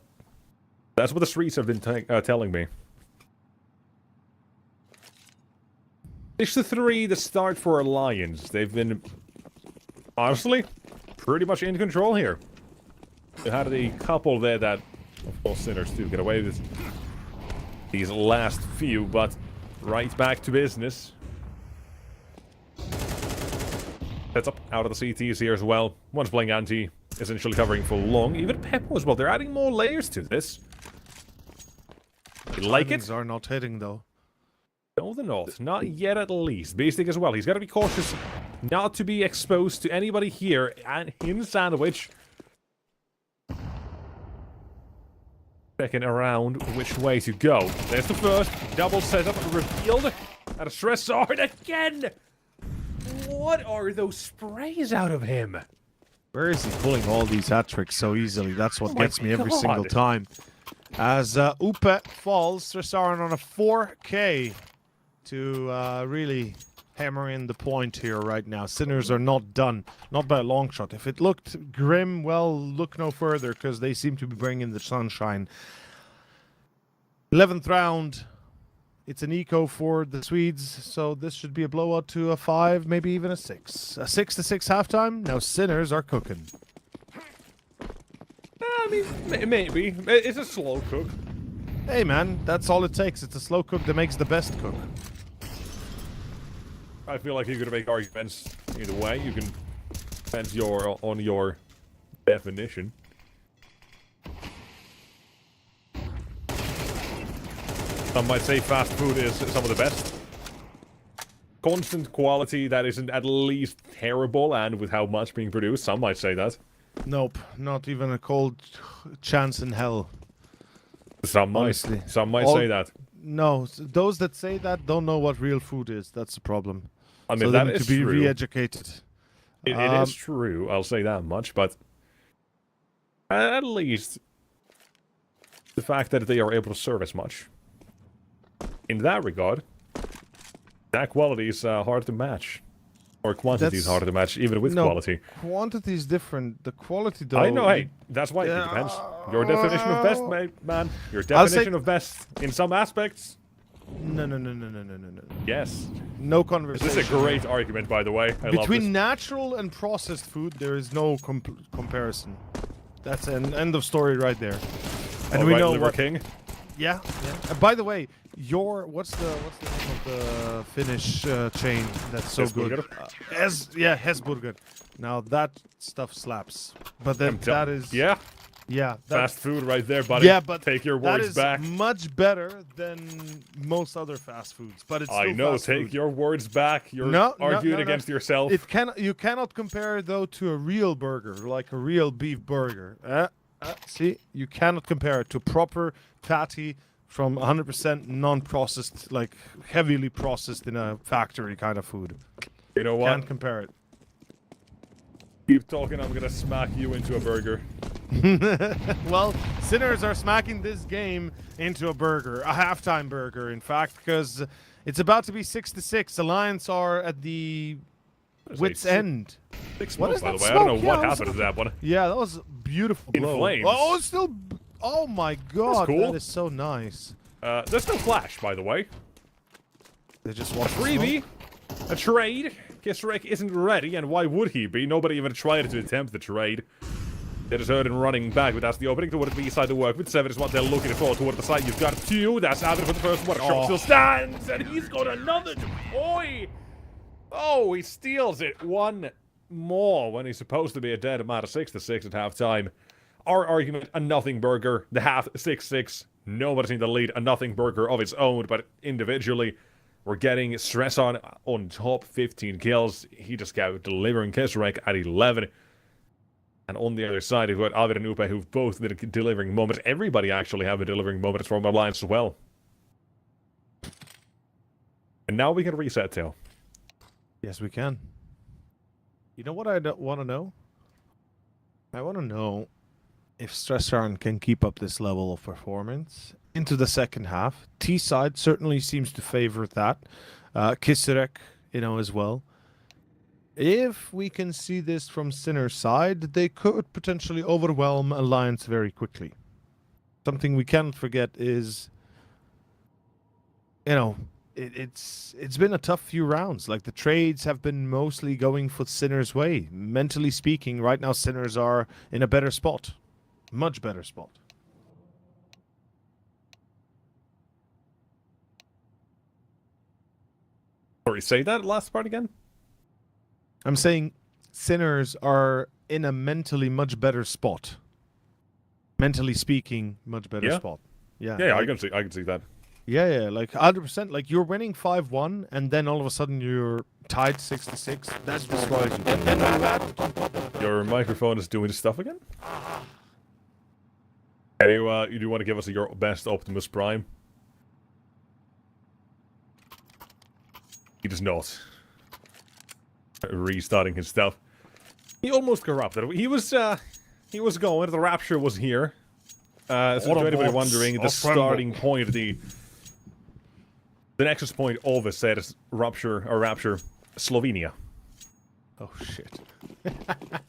that's what the streets have been telling me. 6-3, the start for Alliance. They've been, honestly, pretty much in control here. They had a couple there that, of course, Sinners do get away with these last few, but right back to business. Sets up out of the CTs here as well. One's playing anti, essentially covering for long. Even Peppo as well. They're adding more layers to this. You like it? Are not hitting though. No, they're not. Not yet, at least. Basic as well. He's got to be cautious not to be exposed to anybody here and in Sandwich. Checking around which way to go. There's the first double setup revealed. And a stress art again. What are those sprays out of him? Where is he pulling all these hat tricks so easily? That's what gets me every single time. As Upe falls, Stresarin on a 4K to really hammer in the point here right now. Sinners are not done. Not by a long shot. If it looked grim, well, look no further, because they seem to be bringing the sunshine. 11th round. It's an eco for the Swedes, so this should be a blowout to a 5, maybe even a 6. A 6-6 halftime. Now Sinners are cooking. I mean, maybe. It's a slow cook. Hey man, that's all it takes. It's a slow cook that makes the best cook. I feel like you're gonna make arguments either way. You can depends on your definition. Some might say fast food is some of the best. Constant quality that isn't at least terrible, and with how much being produced, some might say that. Nope, not even a cold chance in hell. Some might. Honestly. Some might say that. No, those that say that don't know what real food is. That's the problem. I mean, so that they need is to be true. re-educated. It is true. I'll say that much, but at least the fact that they are able to serve as much. In that regard, that quality is hard to match. Or quantity is hard to match, even with quality. Quantity is different. The quality, though... I know, hey, that's why it depends. Your definition of best, man. Your definition of best, in some aspects... No. Yes. No conversation. This is a great argument, by the way. I love this. Between natural and processed food, there is no comparison. That's an end of story right there. And we know Liver King? Yeah. By the way, what's the name of the Finnish chain that's so good? Hesburger. Now that stuff slaps. But then that is fast food right there, buddy. Yeah, but take your words back. That is much better than most other fast foods. But it's still I know. fast Take food. your words back. You're arguing against yourself. You cannot compare though to a real burger, like a real beef burger. See, you cannot compare it to proper patty from 100% non-processed, like heavily processed in a factory kind of food. You know what? Can't compare it. Keep talking, I'm gonna smack you into a burger. Well, Sinners are smacking this game into a burger, a halftime burger, in fact, because it's about to be 6-6. Alliance are at the wit's end. What is that? By the way, I don't know what happened to that one. Yeah, that was beautiful. In blow. flames. Oh, it's still. Oh my god, cool. that is so nice. There's no flash, by the way. They just want a freebie, a trade. Kisrek isn't ready, and why would he be? Nobody even tried to attempt the trade. They just heard him running back, but that's the opening toward the B side to work with. 7 is what they're looking for toward the side. You've got 2. That's out for the first one. Shot still stands, and he's got another toy. Oh, he steals it. One more when he's supposed to be a dead amount of 6-6 at halftime. Our argument, a nothing burger. The half 6-6. Nobody's in the lead. A nothing burger of its own, but individually, we're getting stress on top. 15 kills. He just got delivering Kisrek at 11. And on the other side, you've got Avid and Upe, who've both been delivering moments. Everybody actually have been delivering moments from Alliance as well. And now we can reset, Tail. Yes, we can. You know what I want to know? I want to know if Stressarn can keep up this level of performance into the second half. T side certainly seems to favor that. Kisirek, as well. If we can see this from Sinner's side, they could potentially overwhelm Alliance very quickly. Something we can't forget is, it's been a tough few rounds. Like, the trades have been mostly going for Sinner's way. Mentally speaking, right now Sinners are in a better spot. Much better spot. Sorry, say that last part again? I'm saying Sinners are in a mentally much better spot. Mentally speaking, much better spot. Yeah, Yeah, like, I can see that. Yeah, like 100%. Like, you're winning 5-1, and then all of a sudden you're tied 6-6. That's discouraging. Your microphone is doing stuff again? Hey, you do want to give us your best Optimus Prime? He does not. Restarting his stuff. He almost corrupted. He was going. The Rapture was here. So to anybody wondering, the starting point, the Nexus point always said is Rapture, Slovenia. Oh, shit.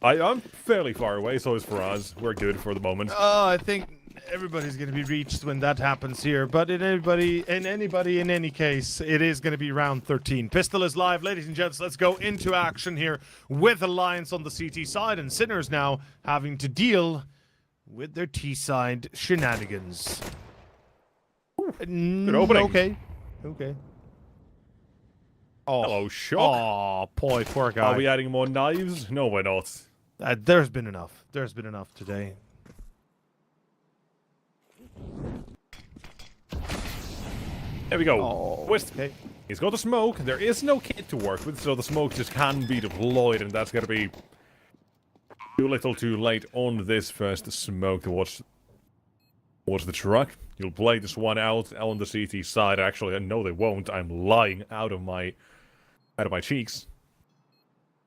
I'm fairly far away, so is Faraz. We're good for the moment. I think everybody's going to be reached when that happens here. But in any case, it is going to be round 13. Pistol is live, ladies and gents. Let's go into action here with Alliance on the CT side, and Sinners now having to deal with their T side shenanigans. Good opening. Okay. Oh, Hello, Shock. Oh, poor guy. Are we adding more knives? No, we're not. There's been enough. There's been enough today. There we go. Oh, Twist. okay. He's got the smoke. There is no kit to work with, so the smoke just can be deployed, and that's going to be too little too late on this first smoke towards the truck. You'll play this one out on the CT side. Actually, no, they won't. I'm lying out of my cheeks.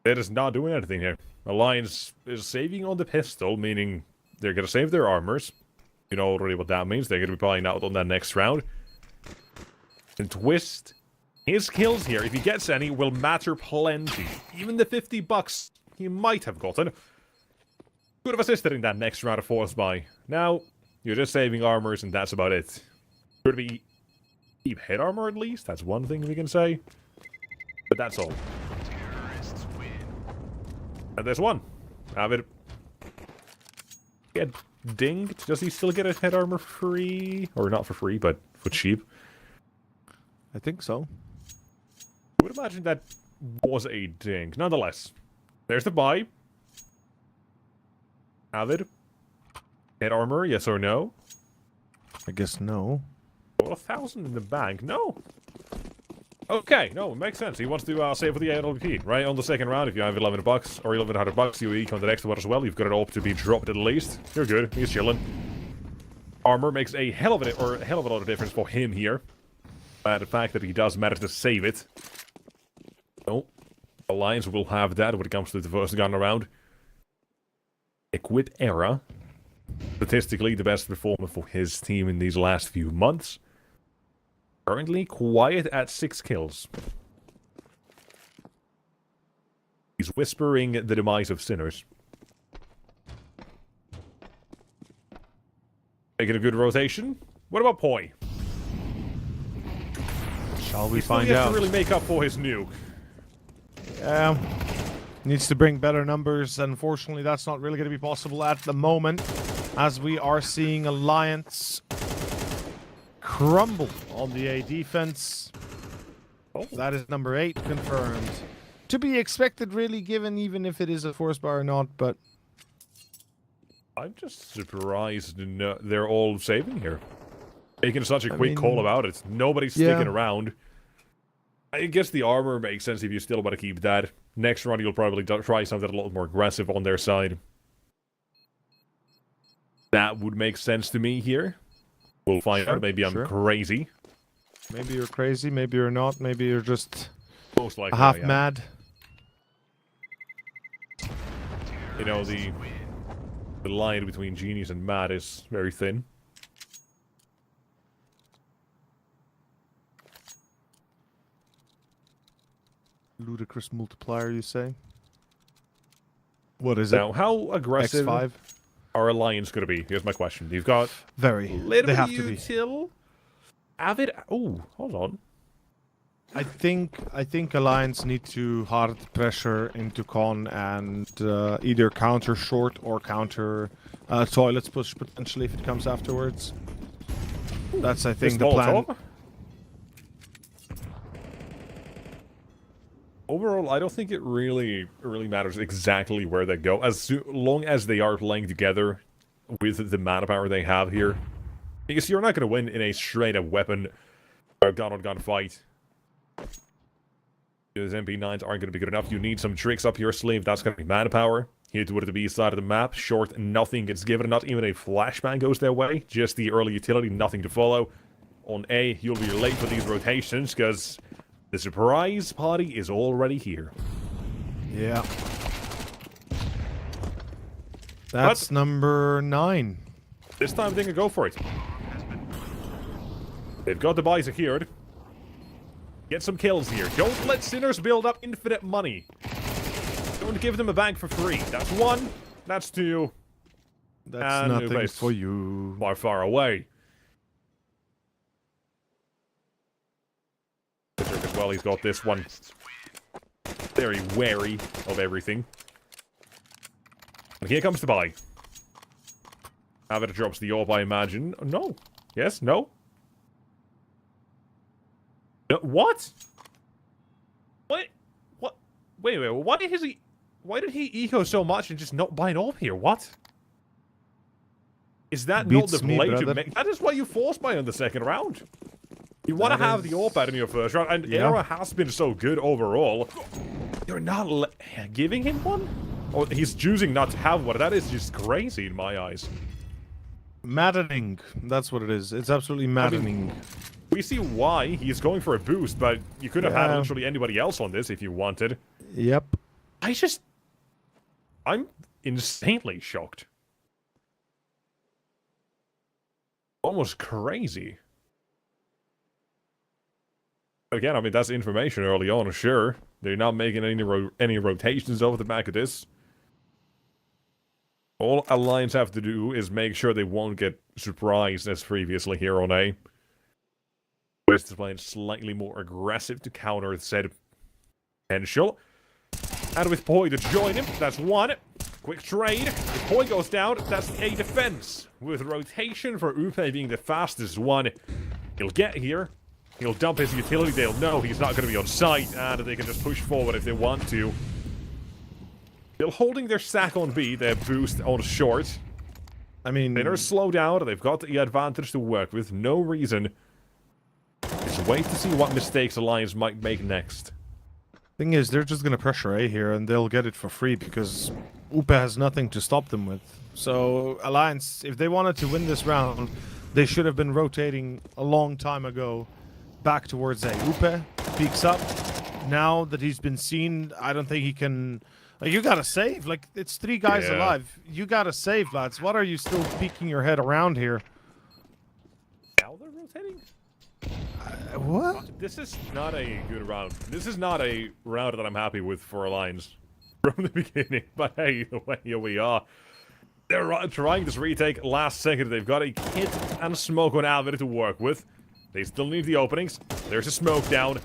They're just not doing anything here. Alliance is saving on the pistol, meaning they're going to save their armors. You know already what that means. They're going to be playing out on that next round. And Twist, his kills here, if he gets any, will matter plenty. Even the $50 he might have gotten could have assisted in that next round of force buy. Now, you're just saving armors, and that's about it. Could we keep head armor at least? That's one thing we can say. But that's all. And there's one. Avid. Get dinged. Does he still get a head armor free? Or not for free, but for cheap? I think so. I would imagine that was a ding. Nonetheless, there's the buy. Avid. Head armor, yes or no? I guess no. Well, 1,000 in the bank. No. Okay, no, it makes sense. He wants to save for the ALP, right? On the second round, if you have $1,100 or $1,100, you econ the next one as well. You've got it all to be dropped at least. You're good. He's chilling. Armor makes a hell of a lot of difference for him here. The fact that he does manage to save it. No. Alliance will have that when it comes to the first gun around. Equid Era. Statistically, the best performer for his team in these last few months. Currently quiet at 6 kills. He's whispering the demise of Sinners. Making a good rotation. What about Poi? Shall we He find has out? to really make up for his nuke. Yeah. Needs to bring better numbers. Unfortunately, that's not really going to be possible at the moment, as we are seeing Alliance crumble on the A defense. Oh. That is number 8 confirmed. To be expected, really, given even if it is a force bar or not, but... I'm just surprised they're all saving here. Making such a quick call about it. Nobody's sticking around. I guess the armor makes sense if you still want to keep that. Next round, you'll probably try something a lot more aggressive on their side. That would make sense to me here. We'll find out. Maybe I'm crazy. Maybe you're crazy, maybe you're not, maybe you're just Most likely half I am. mad. You know, the The line between genius and mad is very thin. Ludicrous multiplier, you say? What is Now, it? how aggressive X5? are Alliance going to be? Here's my question. You've got Very. little They have to be. util, Avid. Oh, hold on. I think Alliance need to hard pressure into con and either counter short or counter toilets push potentially if it comes afterwards. That's I think the plan. Overall, I don't think it really matters exactly where they go, as long as they are playing together with the mana power they have here. Because you're not going to win in a straight-up weapon or gun-on-gun fight. Those MP9s aren't going to be good enough. You need some tricks up your sleeve. That's going to be mana power. Here to the B side of the map. Short, nothing gets given. Not even a flashbang goes their way. Just the early utility, nothing to follow. On A, you'll be late for these rotations, because the surprise party is already here. Yeah. That's number 9. This time they can go for it. They've got the buy secured. Get some kills here. Don't let sinners build up infinite money. Don't give them a bank for free. That's 1. That's 2. That's and nothing for you. Far away. Well, he's got this one. Very wary of everything. And here comes the buy. Avid drops the orb, I imagine. No. Yes? No? What? What? What? Wait. Why did he eco so much and just not buy an orb here? What? Is that Beats not the me, play to brother. make? That is why you force buy on the second round. You want to have the orb out in your first round, and Yeah. Era has been so good overall. You're not giving him one? Or he's choosing not to have one. That is just crazy in my eyes. Maddening. That's what it is. It's absolutely maddening. We see why he's going for a boost, but you could have had literally anybody else on this if you wanted. Yep. I'm insanely shocked. Almost crazy. Again, I mean, that's information early on, sure. They're not making any rotations over the back of this. All Alliance have to do is make sure they won't get surprised as previously here on A. West is playing slightly more aggressive to counter said potential. And with Poi to join him, that's 1. Quick trade. If Poi goes down, that's a defense. With rotation for Upe being the fastest one. He'll get here. He'll dump his utility. They'll know he's not going to be on site, and they can just push forward if they want to. They're holding their sack on B, their boost on short. I mean, Sinners slow down, they've got the advantage to work with. No reason. Just wait to see what mistakes Alliance might make next. thing is, they're just gonna pressure A here, and they'll get it for free because Upe has nothing to stop them with. So Alliance, if they wanted to win this round, they should have been rotating a long time ago back towards A. Upe peeks up. Now that he's been seen, I don't think he can... Like, you gotta save. Like, it's 3 guys alive. You gotta save, lads. What are you still peeking your head around here? Now they're rotating? What? This is not a good round. This is not a round that I'm happy with for Alliance from the beginning. But hey, the way here we are. They're trying this retake last second. They've got a kit and smoke on Avid to work with. They still need the openings. There's a smoke down.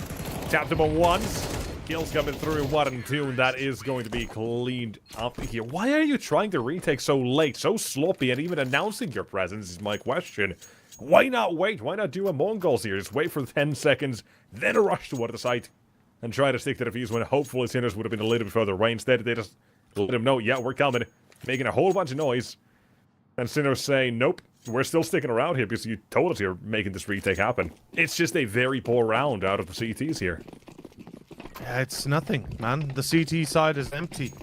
Tapped them on once. Kills coming through 1 and 2, and that is going to be cleaned up here. Why are you trying to retake so late, so sloppy, and even announcing your presence is my question. Why not wait? Why not do a Mongols here? Just wait for 10 seconds, then a rush toward the site, and try to stick to the fuse when hopefully Sinners would have been a little bit further away. Instead, they just let him know, yeah, we're coming, making a whole bunch of noise. And Sinners say, nope, we're still sticking around here because you told us you're making this retake happen. It's just a very poor round out of the CTs here. Yeah, it's nothing, man. The CT side is empty.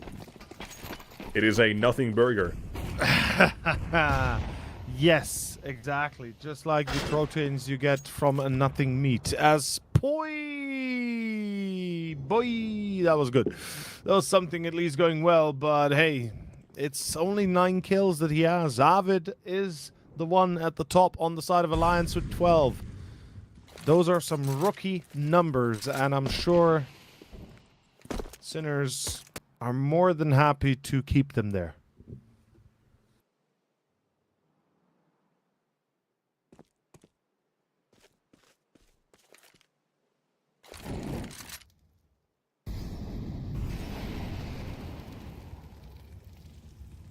It is a nothing burger. Yes, exactly. Just like the proteins you get from a nothing meat. As boy, that was good. That was something at least going well, but hey, It's only 9 kills that he has. Avid is the one at the top on the side of Alliance with 12. Those are some rookie numbers, and I'm sure Sinners are more than happy to keep them there.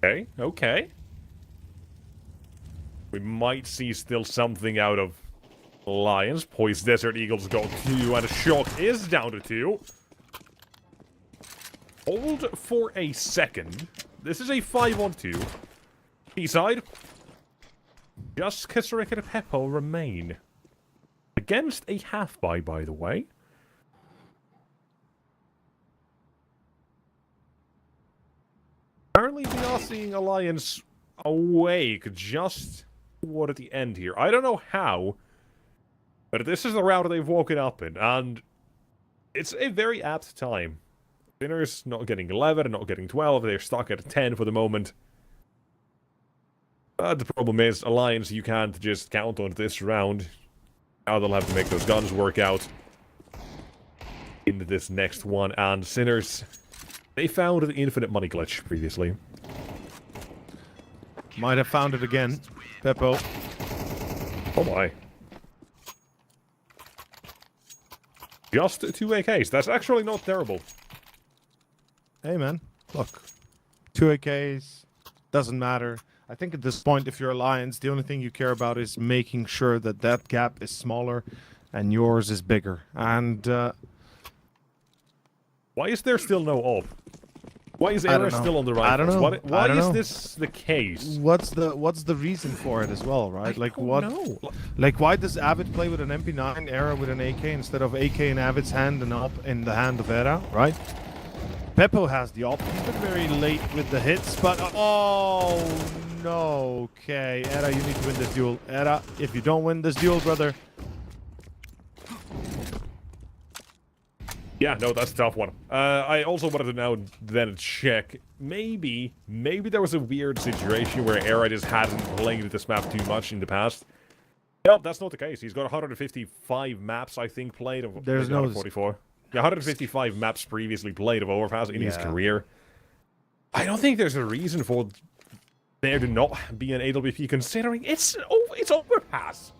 Okay, okay. We might see still something out of Lions. Poised Desert Eagles got 2, and Shock is down to 2. Hold for a second. This is a 5-on-2. B-side. Just Kissarik and Peppo remain. Against a half-buy, by the way. Apparently we are seeing Alliance awake just toward the end here. I don't know how, but this is the route they've woken up in, and it's a very apt time. Winners not getting 11, not getting 12, they're stuck at 10 for the moment. But the problem is, Alliance, you can't just count on this round. Now they'll have to make those guns work out in this next one, and Sinners, they found the infinite money glitch previously. Might have found it again, Peppo. Oh my. Just 2 AKs, that's actually not terrible. Hey man, look. 2 AKs, doesn't matter. I think at this point, if you're Alliance, the only thing you care about is making sure that that gap is smaller and yours is bigger. And why is there still no op? Why is Era still on the right? I don't know. Why is this the case? What's the reason for it as well, right? I don't know. Like why does Avid play with an MP9, Era with an AK instead of AK in Avid's hand and op in the hand of Era, right? Peppo has the op. He's been very late with the hits, but oh no. Okay, Era, you need to win this duel. Era, if you don't win this duel, brother. Yeah, no, that's a tough one. I also wanted to now then check. Maybe there was a weird situation where Era just hadn't played this map too much in the past. No, that's not the case. He's got 155 maps, I think, played of. There's no 144. Yeah, 155 maps previously played of Overpass in his career. I don't think there's a reason for there to not be an AWP, considering it's Overpass.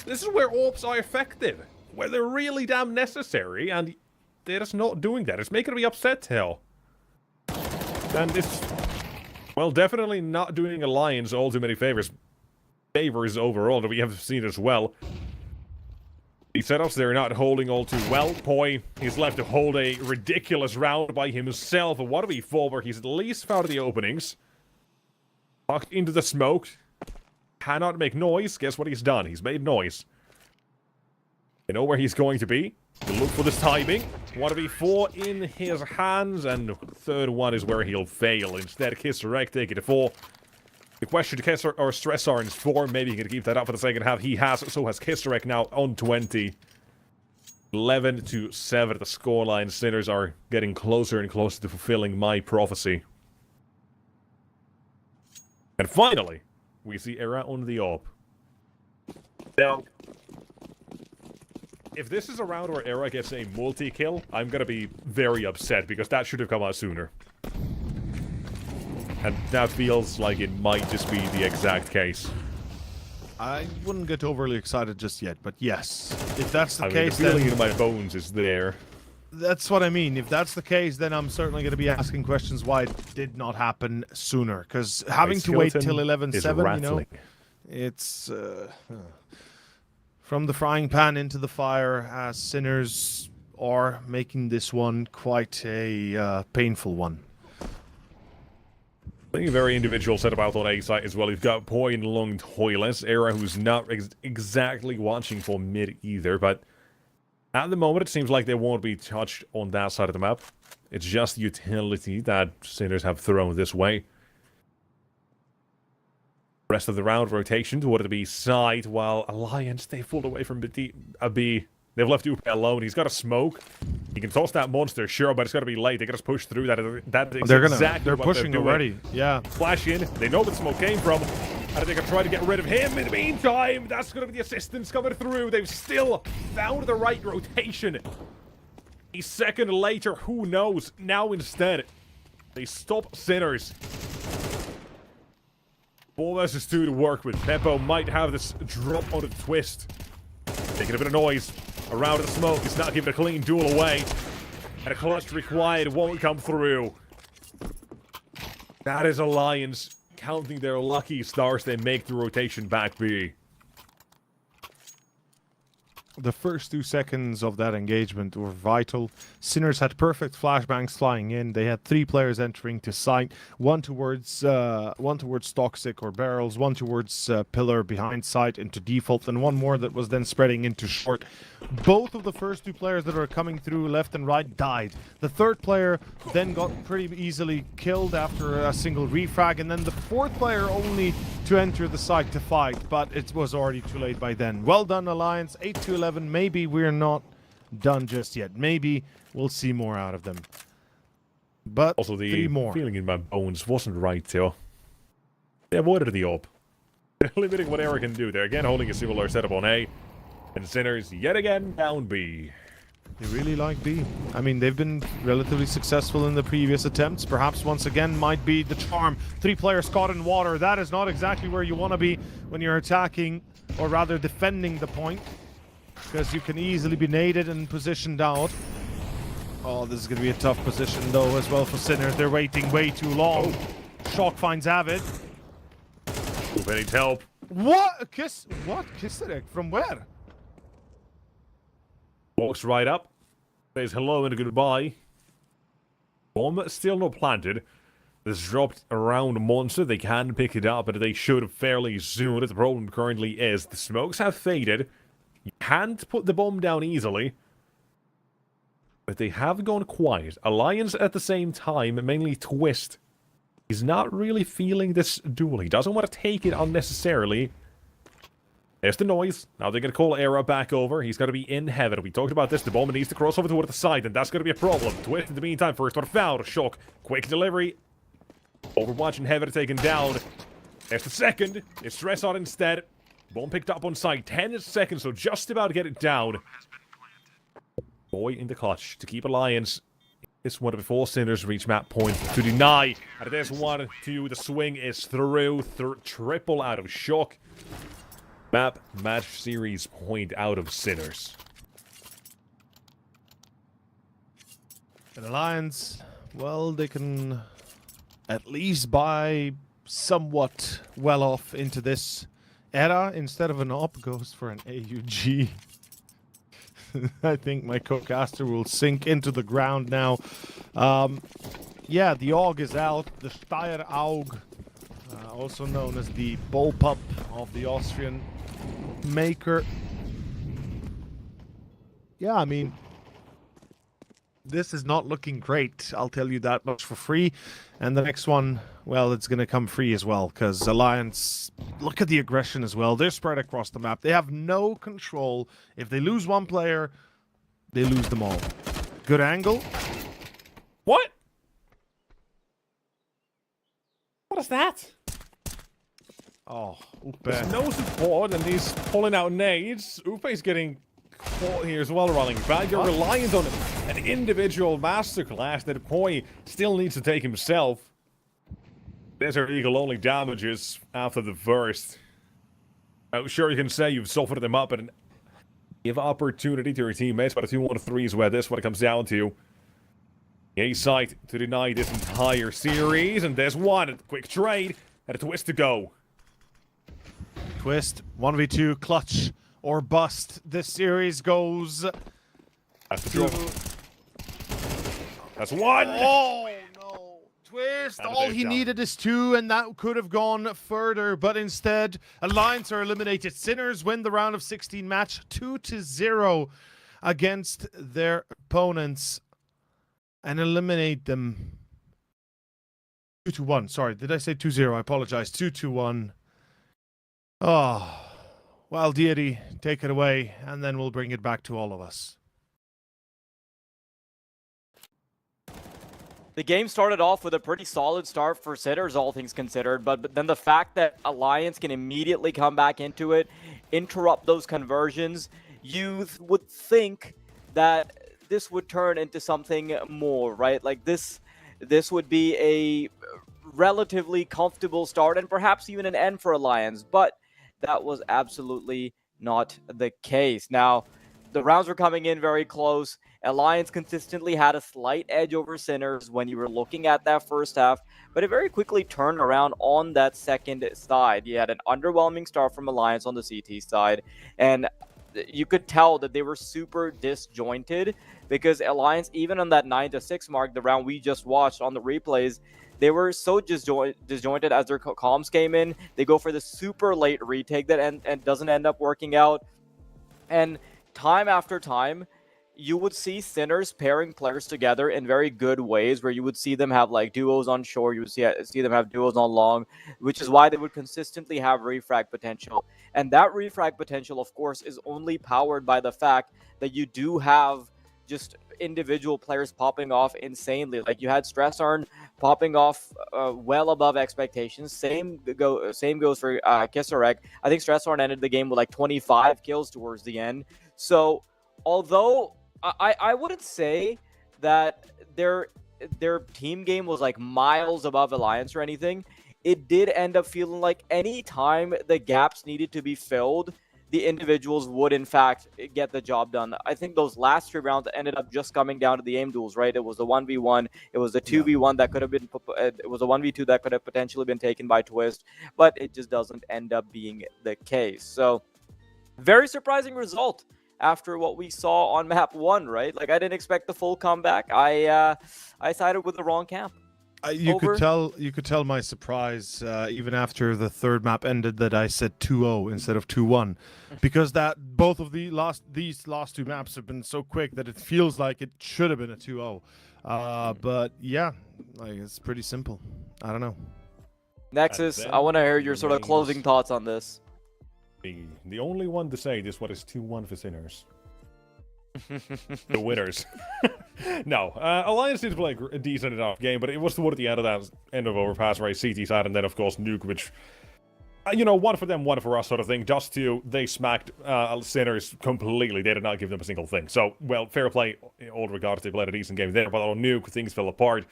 This is where AWPs are effective, where they're really damn necessary, and they're just not doing that. It's making me upset, hell. And it's, well, definitely not doing Alliance all too many favors overall that we have seen as well. These setups, they're not holding all too well. Poi, he's left to hold a ridiculous round by himself. And what do we fall where he's at least found the openings? Tucked into the smoke. Cannot make noise. Guess what he's done? He's made noise. You know where he's going to be? To look for this timing. 1v4 in his hands, and third one is where he'll fail. Instead, Kissarik taking it 4. The question to Kissarik or Stressar is 4. Maybe he can keep that up for the second half. He has, so has Kissarik now on 20. 11-7 the scoreline. Sinners are getting closer and closer to fulfilling my prophecy. And finally, we see Era on the AWP. Now, if this is a round where Era gets a multi-kill, I'm gonna be very upset, because that should have come out sooner. And that feels like it might just be the exact case. I wouldn't get overly excited just yet, but yes. If that's the case, the feeling in my bones is there. That's what I mean. If that's the case, then I'm certainly going to be asking questions why it did not happen sooner. Because having to wait till 11-7, you know, it's from the frying pan into the fire, as Sinners are making this one quite a painful one. I think a very individual setup out on A side as well. You've got Poi and Long Toilets. Era, who's not exactly watching for mid either, but at the moment it seems like they won't be touched on that side of the map. It's just utility that Sinners have thrown this way. Rest of the round rotation toward the B side, while Alliance, they pulled away from B They've left Upe alone. He's got a smoke. He can toss that monster, sure, but it's got to be late. They got to push through that. That's exactly they're what pushing they're doing. already. Yeah. Flash in. They know where the smoke came from. And they can try to get rid of him. In the meantime, that's going to be the assistance coming through. They've still found the right rotation. A second later, who knows? Now instead, they stop Sinners. 4 versus 2 to work with. Beppo might have this drop on the twist. Making a bit of noise around the smoke. It's not giving a clean duel away. And a clutch required won't come through. That is Alliance counting their lucky stars. They make the rotation back B. The first 2 seconds of that engagement were vital. Sinners had perfect flashbangs flying in. They had 3 players entering to site. One towards Toxic or Barrels, one towards Pillar behind site into default, and one more that was then spreading into short. Both of the first 2 players that were coming through left and right died. The 3rd player then got pretty easily killed after a single refrag, and then the 4th player only to enter the site to fight, but it was already too late by then. Well done, Alliance. 8-11. Maybe we're not done just yet. Maybe we'll see more out of them. But also, the 3 more. feeling in my bones wasn't right, too. They avoided the op. They're limiting what Eric can do. They're again holding a similar setup on A. And Sinners, yet again, down B. They really like B. I mean, they've been relatively successful in the previous attempts. Perhaps once again might be the charm. 3 players caught in water. That is not exactly where you want to be when you're attacking, or rather defending the point. Because you can easily be naded and positioned out. Oh, this is going to be a tough position, though, as well for Sinners. They're waiting way too long. Shock finds Avid. Upe needs help. What? Kiss? What? Kisserek? From where? Walks right up. Says hello and goodbye. Bomb still not planted. This dropped around Monte. They can pick it up, but they should fairly soon. The problem currently is the smokes have faded. You can't put the bomb down easily. But they have gone quiet. Alliance at the same time, mainly Twist. He's not really feeling this duel. He doesn't want to take it unnecessarily. There's the noise. Now they're going to call Era back over. He's got to be in heaven. We talked about this. The bomb needs to cross over toward the side, and that's going to be a problem. Twist in the meantime, first one found. Shock. Quick delivery. Overwatch and Heaven taken down. There's the second. It's Stress on instead. Bomb picked up on site. 10 seconds, so just about to get it down. Boy in the clutch to keep Alliance. This one before Sinners reach map point to deny. And there's 1-2. The swing is through. Triple out of Shock. Map match series point out of Sinners. And Alliance, well, they can at least buy somewhat well off into this era. Instead of an op, goes for an AUG. I think my co-caster will sink into the ground now. Yeah, the AUG is out. The Steyr AUG, also known as the bullpup of the Austrian maker. Yeah, I mean, this is not looking great. I'll tell you that much for free. And the next one, well, it's going to come free as well, because Alliance, look at the aggression as well. They're spread across the map. They have no control. If they lose one player, they lose them all. Good angle. What? What is that? Oh, There's Upe. no support, and he's pulling out nades. Upe's getting caught here as well, running back. You're reliant on an individual masterclass that Poi still needs to take himself. Desert Eagle only damages after the first. Now, sure, you can say you've softened them up and give opportunity to your teammates, but a 2-1-3 is where this one comes down to. A site to deny this entire series, and there's one. A quick trade and a twist to go. Twist, 1v2, clutch or bust. This series goes... That's the draw. That's one! Oh, no. Twist, And all they're he down. needed is 2, and that could have gone further, but instead, Alliance are eliminated. Sinners win the round of 16 match 2-0 against their opponents and eliminate them. 2-1. Sorry, did I say 2-0? I apologize. 2-1. Oh, Well, Deity, take it away, and then we'll bring it back to all of us. The game started off with a pretty solid start for Sitters, all things considered, but then the fact that Alliance can immediately come back into it, interrupt those conversions, you would think that this would turn into something more, right? Like this would be a relatively comfortable start and perhaps even an end for Alliance, but that was absolutely not the case. Now, the rounds were coming in very close. Alliance consistently had a slight edge over Sinners when you were looking at that first half, but it very quickly turned around on that second side. You had an underwhelming start from Alliance on the CT side, and you could tell that they were super disjointed because Alliance, even on that 9-6 mark, the round we just watched on the replays, they were so disjointed as their comms came in. They go for the super late retake that and doesn't end up working out. And time after time, you would see Sinners pairing players together in very good ways, where you would see them have like duos on shore, you would see them have duos on long, which is why they would consistently have refrag potential. And that refrag potential, of course, is only powered by the fact that you do have just individual players popping off insanely. Like you had Stressarn popping off well above expectations. Same goes for Kisarek. I think Stressarn ended the game with like 25 kills towards the end. So although I wouldn't say that their team game was like miles above Alliance or anything, it did end up feeling like any time the gaps needed to be filled, the individuals would in fact get the job done. I think those last 3 rounds ended up just coming down to the aim duels, right? It was the 1v1, it was the 2v1 that could have been, it was a 1v2 that could have potentially been taken by Twist, but it just doesn't end up being the case. So very surprising result after what we saw on map 1, right? Like I didn't expect the full comeback. I sided with the wrong camp. You could tell my surprise even after the third map ended that I said 2-0 instead of 2-1, because that both of these last 2 maps have been so quick that it feels like it should have been a 2-0. But yeah, like it's pretty simple. I don't know. Nexus, I want to hear your sort of closing thoughts on this. The only one to say this one is 2-1 for Sinners. The winners. No, Alliance did play a decent enough game, but it was toward the end of Overpass, right? CT side, and then of course Nuke, which, you know, one for them, one for us sort of thing. They smacked Sinners completely. They did not give them a single thing. So, well, fair play in all regards. They played a decent game there, but on Nuke, things fell apart.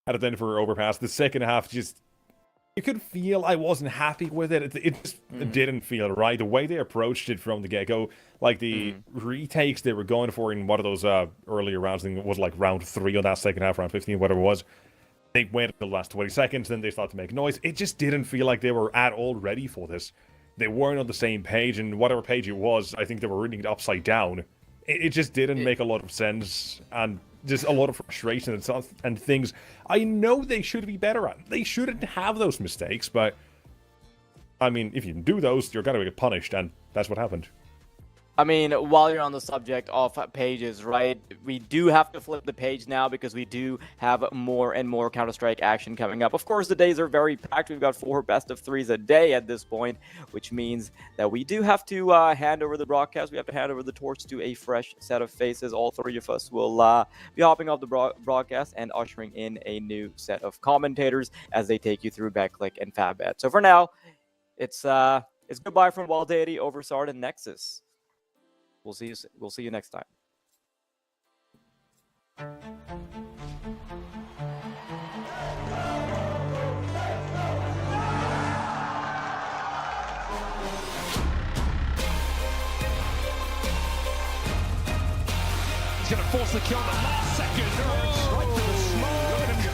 At the end for Overpass, the second half just, you could feel I wasn't happy with it. It just didn't feel right. The way they approached it from the get-go, like the retakes they were going for in one of those earlier rounds, I think it was like round 3 on that second half, round 15, whatever it was. They went until the last 20 seconds, then they started to make noise. It just didn't feel like they were at all ready for this. They weren't on the same page, and whatever page it was, I think they were reading it upside down. It just didn't make a lot of sense, and just a lot of frustration and things I know they should be better at. They shouldn't have those mistakes, but I mean, if you do those, you're gonna get punished, and that's what happened. I mean, while you're on the subject of pages, right, we do have to flip the page now because we do have more and more Counter-Strike action coming up. Of course, the days are very packed. We've got 4 best of 3s a day at this point, which means that we do have to hand over the broadcast. We have to hand over the torch to a fresh set of faces. All 3 of us will be hopping off the broadcast and ushering in a new set of commentators as they take you through Betclic and FAVBET. So for now, it's goodbye from Wildcards, Overpass, and Nexus. We'll see you next time. He's going to force the kill in the last second. Right to the smoke. Look at him go.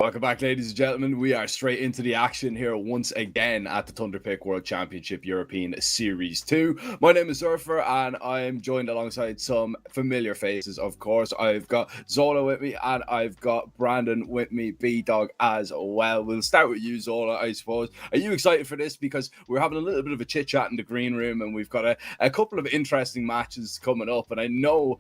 Welcome back, ladies and gentlemen. We are straight into the action here once again at the Thunderpick World Championship European Series 2. My name is Surfer, and I am joined alongside some familiar faces, of course. I've got Zola with me, and I've got Brandon with me, B-Dog as well. We'll start with you, Zola, I suppose. Are you excited for this? Because we're having a little bit of a chit-chat in the green room, and we've got a couple of interesting matches coming up, and I know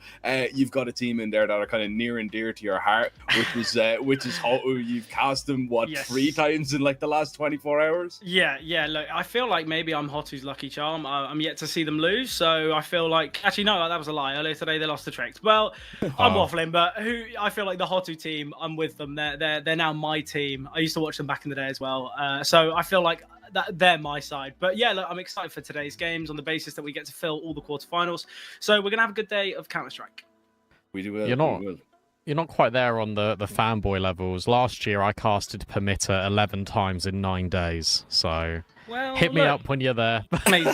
you've got a team in there that are kind of near and dear to your heart, which is HOTU. You've cast them, what, yes. 3 times in like the last 24 hours? Yeah. Look, I feel like maybe I'm HOTU's lucky charm. I'm yet to see them lose, so I feel like... Actually, no, that was a lie. Earlier today, they lost to Tricks. Well, I'm waffling, but I feel like the HOTU team, I'm with them. They're now my team. I used to watch them back in the day as well. So I feel like they're my side. But yeah, look, I'm excited for today's games on the basis that we get to fill all the quarterfinals. So we're going to have a good day of Counter-Strike. We do. You're not quite there on the fanboy levels. Last year, I casted Permitter 11 times in 9 days. So hit me up when you're there. Mate,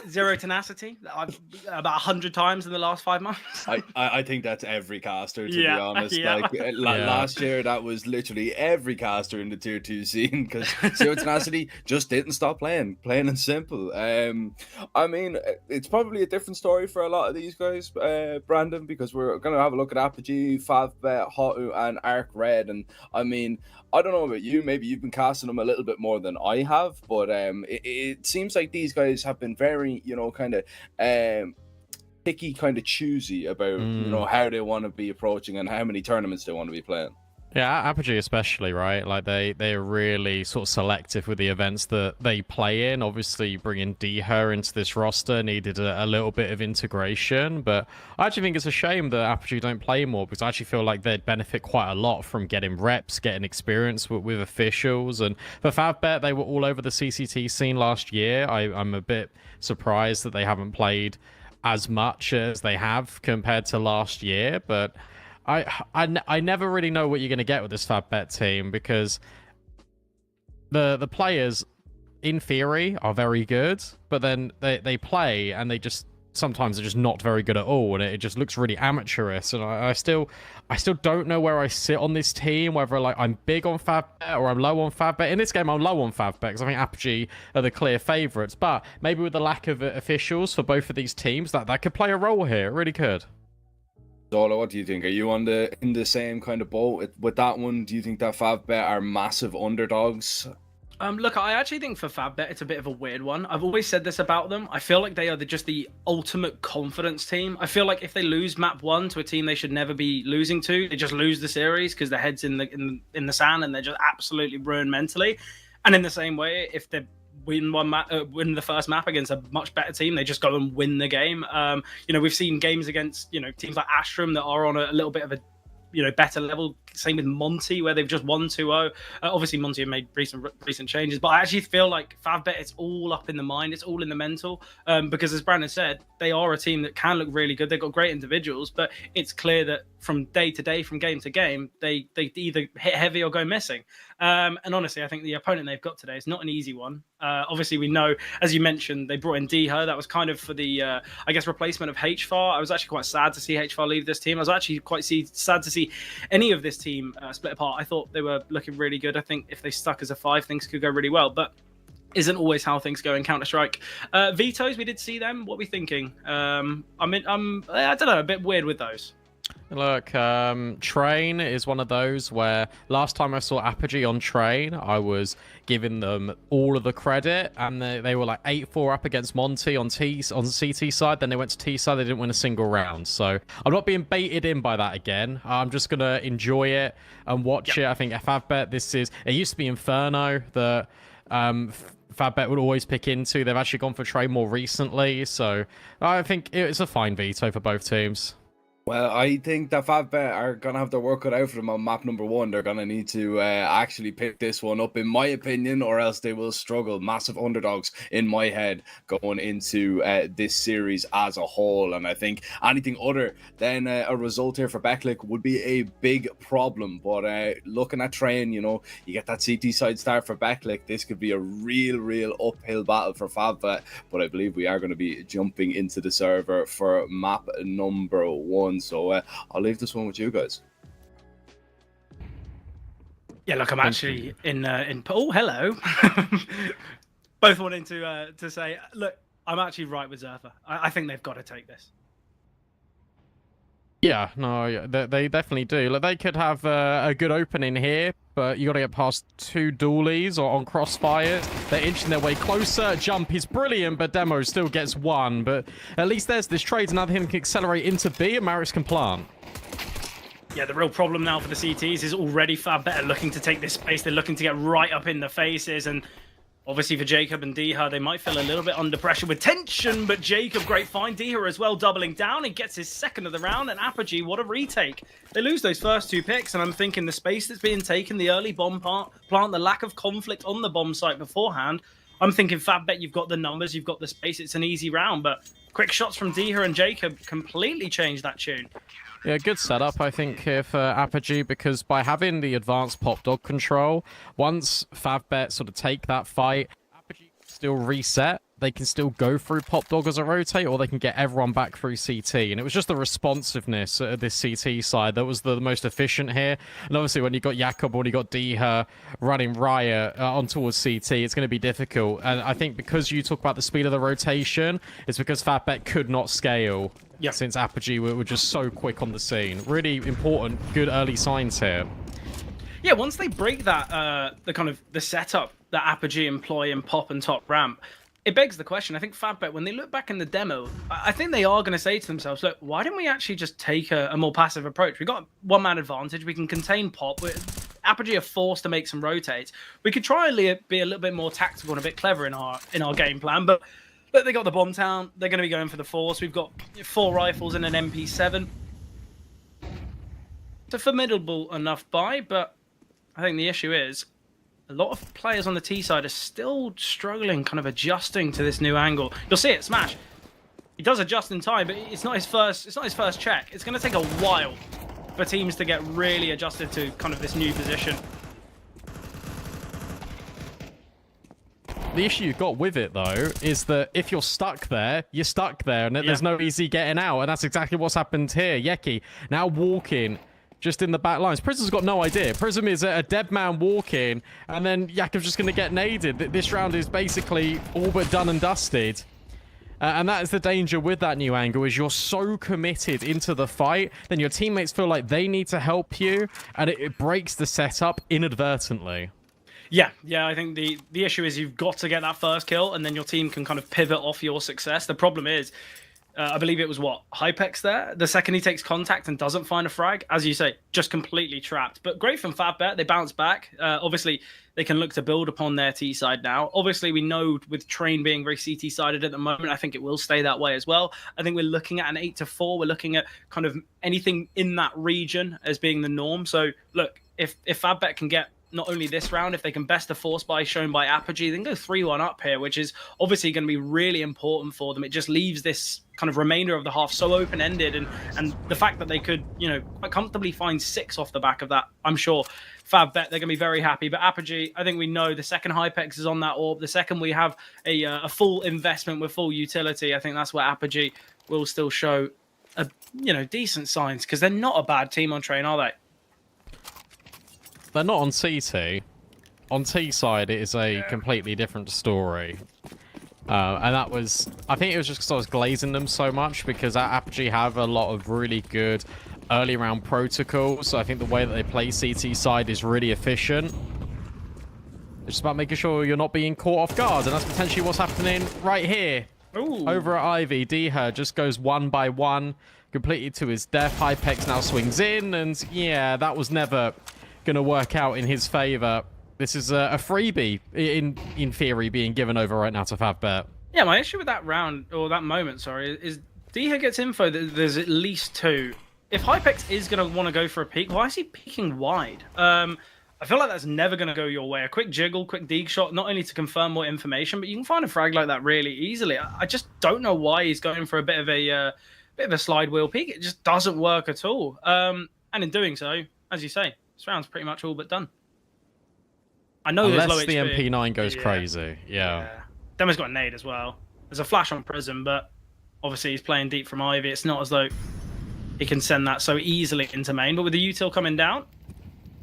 zero tenacity. I've about 100 times in the last 5 months. I think that's every caster, to be honest. Yeah. Like last year, that was literally every caster in the tier 2 scene, because zero tenacity just didn't stop playing, plain and simple. I mean, it's probably a different story for a lot of these guys, Brandon, because we're gonna have a look at Apogee, FAVBET, HOTU, and ARCRED. And I mean, I don't know about you, maybe you've been casting them a little bit more than I have, but it seems like these guys have been very, kind of picky, kind of choosy about, how they want to be approaching and how many tournaments they want to be playing. Yeah, Apogee especially, right? Like they're really sort of selective with the events that they play in. Obviously, bringing Deher into this roster needed a little bit of integration, but I actually think it's a shame that Apogee don't play more, because I actually feel like they'd benefit quite a lot from getting reps, getting experience with officials. And for FAVBET, they were all over the CCT scene last year. I'm a bit surprised that they haven't played as much as they have compared to last year, but I never really know what you're going to get with this FAVBET team, because the players, in theory, are very good, but then they play and sometimes they're just not very good at all, and it just looks really amateurish. And I still don't know where I sit on this team, whether like I'm big on FAVBET or I'm low on FAVBET. In this game, I'm low on FAVBET because I think Apogee are the clear favourites, but maybe with the lack of officials for both of these teams, that could play a role here. It really could. Zola, what do you think? Are you in the same kind of boat with that one? Do you think that FAVBET are massive underdogs? Look, I actually think for FAVBET, it's a bit of a weird one. I've always said this about them. I feel like they are just the ultimate confidence team. I feel like if they lose map 1 to a team they should never be losing to, they just lose the series because their head's in the sand and they're just absolutely ruined mentally. And in the same way, if they win the first map against a much better team, they just go and win the game. We've seen games against teams like Astrum that are on a little bit of a better level. Same with Monte, where they've just won 2-0. Obviously, Monte have made recent changes, but I actually feel like FAVBET, it's all up in the mind, it's all in the mental. Because as Brandon said, they are a team that can look really good. They've got great individuals, but it's clear that from day to day, from game to game, they either hit heavy or go missing. And honestly, I think the opponent they've got today is not an easy one. Obviously, we know, as you mentioned, they brought in Deher. That was kind of for the, replacement of HFAR. I was actually quite sad to see HFAR leave this team. I was actually quite sad to see any of this team split apart. I thought they were looking really good. I think if they stuck as a 5, things could go really well, but isn't always how things go in Counter-Strike. Vetoes, we did see them. What are we thinking? I don't know, a bit weird with those. Look, Train is one of those where last time I saw Apogee on Train, I was giving them all of the credit, and they were like 8-4 up against Monte on CT side. Then they went to T side, they didn't win a single round. So I'm not being baited in by that again. I'm just gonna enjoy it and watch it. I think FAVBET, it used to be Inferno that FAVBET would always pick into. They've actually gone for Train more recently, so I think it's a fine veto for both teams. Well, I think that FAVBET are going to have their work cut out for them on map number 1. They're going to need to actually pick this one up, in my opinion, or else they will struggle. Massive underdogs in my head going into this series as a whole. And I think anything other than a result here for Betclic would be a big problem. But looking at Train, you get that CT side start for Betclic. This could be a real uphill battle for FAVBET. But I believe we are going to be jumping into the server for map number 1. So I'll leave this one with you guys. Yeah, look, I'm actually in. Oh, hello. Both wanting to say, look, I'm actually right with Zerfa. I think they've got to take this. Yeah, no, they definitely do. Like, they could have a good opening here, but you got to get past 2 dualies or on crossfire. They're inching their way closer. Jump is brilliant, but Demo still gets 1. But at least there's this trade. Another him can accelerate into B, and Marix can plant. Yeah, the real problem now for the CTs is already FAVBET looking to take this space. They're looking to get right up in the faces, and obviously for Jacob and Diha, they might feel a little bit under pressure with tension, but Jacob, great find. Diha as well, doubling down and gets his second of the round, and Apogee, what a retake. They lose those first 2 picks, and I'm thinking the space that's being taken, the early bomb plant, the lack of conflict on the bomb site beforehand, I'm thinking FAVBET, you've got the numbers, you've got the space, it's an easy round, but quick shots from Diha and Jacob completely changed that tune. Yeah, good setup, I think, here for Apogee, because by having the advanced pop dog control, once FAVBET sort of take that fight, Apogee can still reset. They can still go through pop dog as a rotate, or they can get everyone back through CT. And it was just the responsiveness of this CT side that was the most efficient here. And obviously, when you got Jakob, when you got Diha running Riot on towards CT, it's going to be difficult. And I think because you talk about the speed of the rotation, it's because FAVBET could not scale. Yeah. Since Apogee were just so quick on the scene. Really important, good early signs here. Yeah, once they break that, the setup that Apogee employ in pop and top ramp, it begs the question. I think FAVBET, when they look back in the demo, I think they are going to say to themselves, look, why don't we actually just take a more passive approach? We've got 1-man advantage. We can contain pop. Apogee are forced to make some rotates. We could try and be a little bit more tactical and a bit clever in our game plan, but look, they got the bomb town. They're going to be going for the force. We've got 4 rifles and an MP7. It's a formidable enough buy, but I think the issue is a lot of players on the T side are still struggling, kind of adjusting to this new angle. You'll see it, Smash. He does adjust in time, but it's not his first. It's not his first check. It's going to take a while for teams to get really adjusted to kind of this new position. The issue you've got with it, though, is that if you're stuck there, you're stuck there, and there's no easy getting out, and that's exactly what's happened here. Yeki now walking just in the back lines. Prism's got no idea. Prism is a dead man walking, and then Jakob's just going to get naded. This round is basically all but done and dusted. And that is the danger with that new angle, is you're so committed into the fight, then your teammates feel like they need to help you, and it breaks the setup inadvertently. Yeah, I think the issue is you've got to get that first kill, and then your team can kind of pivot off your success. The problem is, I believe it was, Hypex there? The second he takes contact and doesn't find a frag, as you say, just completely trapped. But great from FAVBET, they bounce back. Obviously, they can look to build upon their T side now. Obviously, we know with Train being very CT sided at the moment, I think it will stay that way as well. I think we're looking at an 8-4. We're looking at kind of anything in that region as being the norm. So, look, if FAVBET can get not only this round, if they can best the force buy shown by Apogee, then go 3-1 up here, which is obviously going to be really important for them. It just leaves this kind of remainder of the half so open-ended, and the fact that they could, quite comfortably find 6 off the back of that, I'm sure FAVBET, they're going to be very happy. But Apogee, I think we know the second Hypex is on that orb, the second we have a full investment with full utility, I think that's where Apogee will still show decent signs, because they're not a bad team on Train, are they? They're not on CT. On T side, it is a completely different story. And that was... I think it was just because I was glazing them so much, because Apogee have a lot of really good early round protocols. So I think the way that they play CT side is really efficient. It's just about making sure you're not being caught off guard, and that's potentially what's happening right here. Ooh. Over at Ivy, Diha just goes 1 by 1, completely to his death. Hypex now swings in, and yeah, that was never going to work out in his favor. This is a freebie, in theory, being given over right now to FAVBET. Yeah, my issue with that round, or that moment, sorry, is Diha gets info that there's at least 2. If Hypex is going to want to go for a peek, why is he peeking wide? I feel like that's never going to go your way. A quick jiggle, quick dig shot, not only to confirm more information, but you can find a frag like that really easily. I just don't know why he's going for a bit of a slide wheel peek. It just doesn't work at all. And in doing so, as you say, this round's pretty much all but done. I know unless there's low the HP. MP9 goes crazy. Yeah. Demo's got a nade as well. There's a flash on Prism, but obviously he's playing deep from Ivy. It's not as though he can send that so easily into main. But with the util coming down,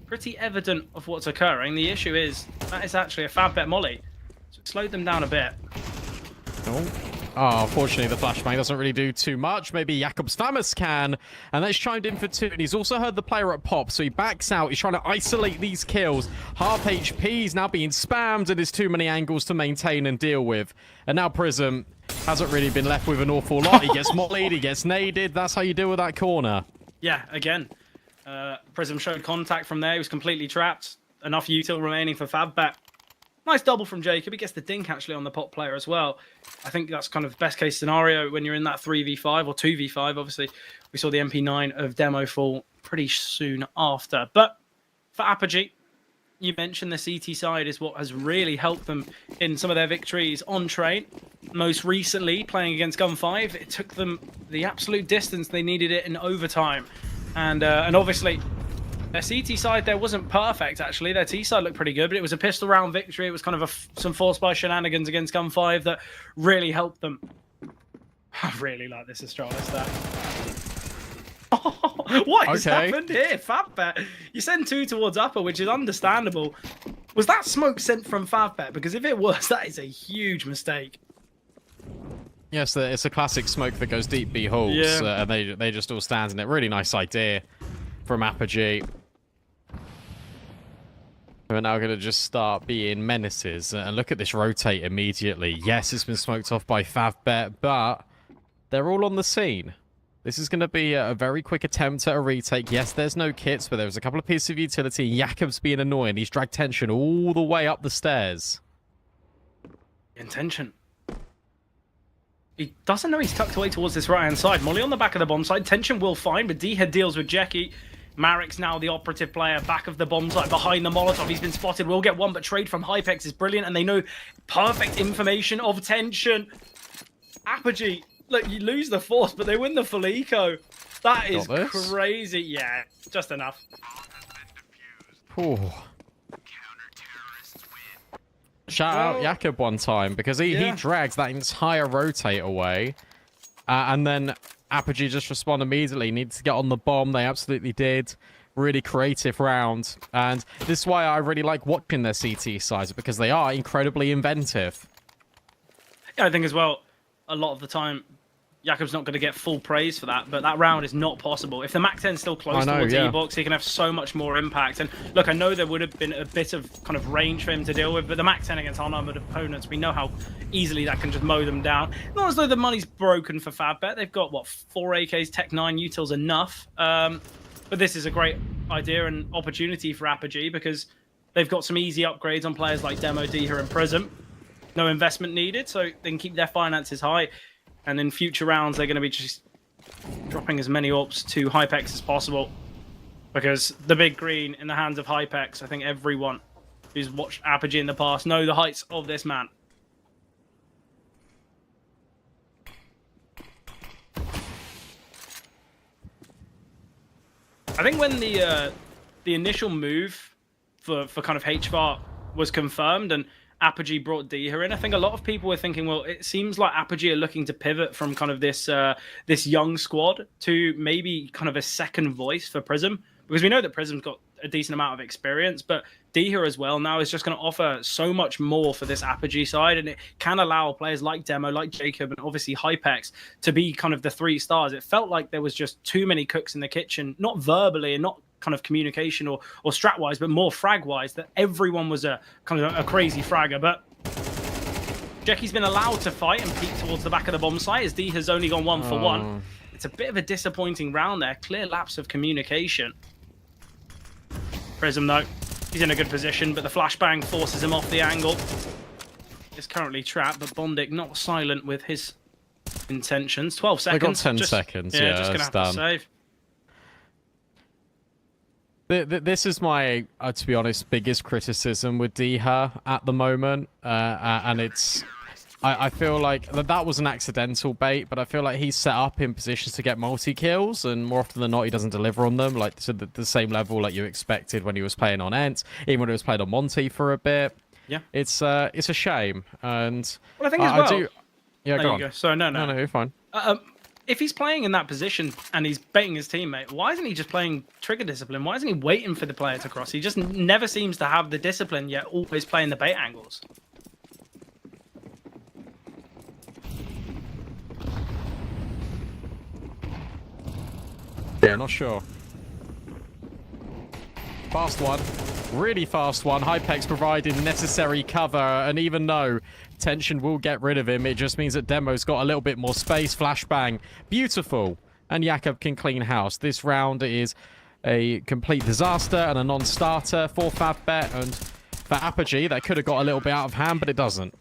pretty evident of what's occurring. The issue is that is actually a FAVBET molly. So it slowed them down a bit. Oh, unfortunately, the flashbang doesn't really do too much. Maybe Jakob's Famous can. And that's chimed in for 2. And he's also heard the player at pop. So he backs out. He's trying to isolate these kills. Half HP is now being spammed. And there's too many angles to maintain and deal with. And now Prism hasn't really been left with an awful lot. He gets mollied. He gets naded. That's how you deal with that corner. Yeah, again. Prism showed contact from there. He was completely trapped. Enough util remaining for FAVBET. Nice double from Jacob. He gets the dink actually on the pop player as well. I think that's kind of best case scenario when you're in that 3v5 or 2v5. Obviously, we saw the MP9 of Demo fall pretty soon after. But for Apogee, you mentioned the CT side is what has really helped them in some of their victories on train. Most recently, playing against Gun 5, it took them the absolute distance they needed it in overtime. And obviously, their CT side there wasn't perfect, actually. Their T side looked pretty good, but it was a pistol round victory. It was kind of some forced by shenanigans against Gun 5 that really helped them. I really like this Astralis stat. What has happened here? FAVBET, you send 2 towards upper, which is understandable. Was that smoke sent from FAVBET? Because if it was, that is a huge mistake. Yes, it's a classic smoke that goes deep B halls, Yeah. and they just all stand in it. Really nice idea from Apogee. We're now going to just start being menaces. And look at this rotate immediately. Yes, it's been smoked off by FAVBET, but they're all on the scene. This is going to be a very quick attempt at a retake. Yes, there's no kits, but there's a couple of pieces of utility. Jakob's being annoying. He's dragged tension all the way up the stairs. Intention. He doesn't know he's tucked away towards this right-hand side. Molly on the back of the bomb side. Tension will find, but D-Head deals with Jackie. Marek's now the operative player, back of the bomb site, behind the Molotov. He's been spotted. We'll get one, but trade from Hypex is brilliant, and they know perfect information of Tension. Apogee, look, you lose the force, but they win the full eco. That is crazy. Yeah, just enough. Ooh. Shout out Jakob one time, because he drags that entire rotate away, and then Apogee just respond immediately. Needed to get on the bomb. They absolutely did. Really creative round. And this is why I really like watching their CT sides, because they are incredibly inventive. Yeah, I think as well, a lot of the time, Jakob's not going to get full praise for that, but that round is not possible. If the MAC-10 is still close towards E-Box, he can have so much more impact. And look, I know there would have been a bit of kind of range for him to deal with, but the MAC-10 against unarmored opponents, we know how easily that can just mow them down. Not as though the money's broken for FAVBET. They've got, what, 4 AKs, Tech 9, Util's enough. But this is a great idea and opportunity for Apogee, because they've got some easy upgrades on players like Demo, Diha, and Prism. No investment needed, so they can keep their finances high. And in future rounds, they're going to be just dropping as many AWPs to Hypex as possible. Because the big green in the hands of Hypex, I think everyone who's watched Apogee in the past know the heights of this man. I think when the initial move for kind of HVAR was confirmed and Apogee brought Diha in, I think a lot of people were thinking, well, it seems like Apogee are looking to pivot from kind of this this young squad to maybe kind of a second voice for Prism, because we know that Prism's got a decent amount of experience, but Diha as well now is just going to offer so much more for this Apogee side, and it can allow players like Demo, like Jacob, and obviously Hypex to be kind of the 3 stars. It felt like there was just too many cooks in the kitchen, not verbally and not kind of communication or strat wise, but more frag wise, that everyone was a kind of a crazy fragger. But Jackie's been allowed to fight and peek towards the back of the bomb site as D has only gone 1 for 1. It's a bit of a disappointing round there. Clear lapse of communication. Prism though, he's in a good position, but the flashbang forces him off the angle. He's currently trapped, but Bondic not silent with his intentions. 12 seconds. They got 10 seconds. Yeah, just gonna have to save. This is my, to be honest, biggest criticism with Diha at the moment, and it's, I feel like that was an accidental bait, but I feel like he's set up in positions to get multi-kills, and more often than not, he doesn't deliver on them, like to the same level like you expected when he was playing on ENCE, even when he was playing on Monte for a bit. Yeah, it's a shame, and well, I think as well. Yeah, go on. Go. Sorry, no, you're fine. if he's playing in that position and he's baiting his teammate, why isn't he just playing trigger discipline? Why isn't he waiting for the player to cross? He just never seems to have the discipline, yet always playing the bait angles. Yeah, not sure. Fast one. Really fast one. Hypex providing necessary cover, and even though Tension will get rid of him, it just means that Demo's got a little bit more space. Flashbang. Beautiful. And Jakob can clean house. This round is a complete disaster and a non-starter for FAVBET, and for Apogee, that could have got a little bit out of hand, but it doesn't.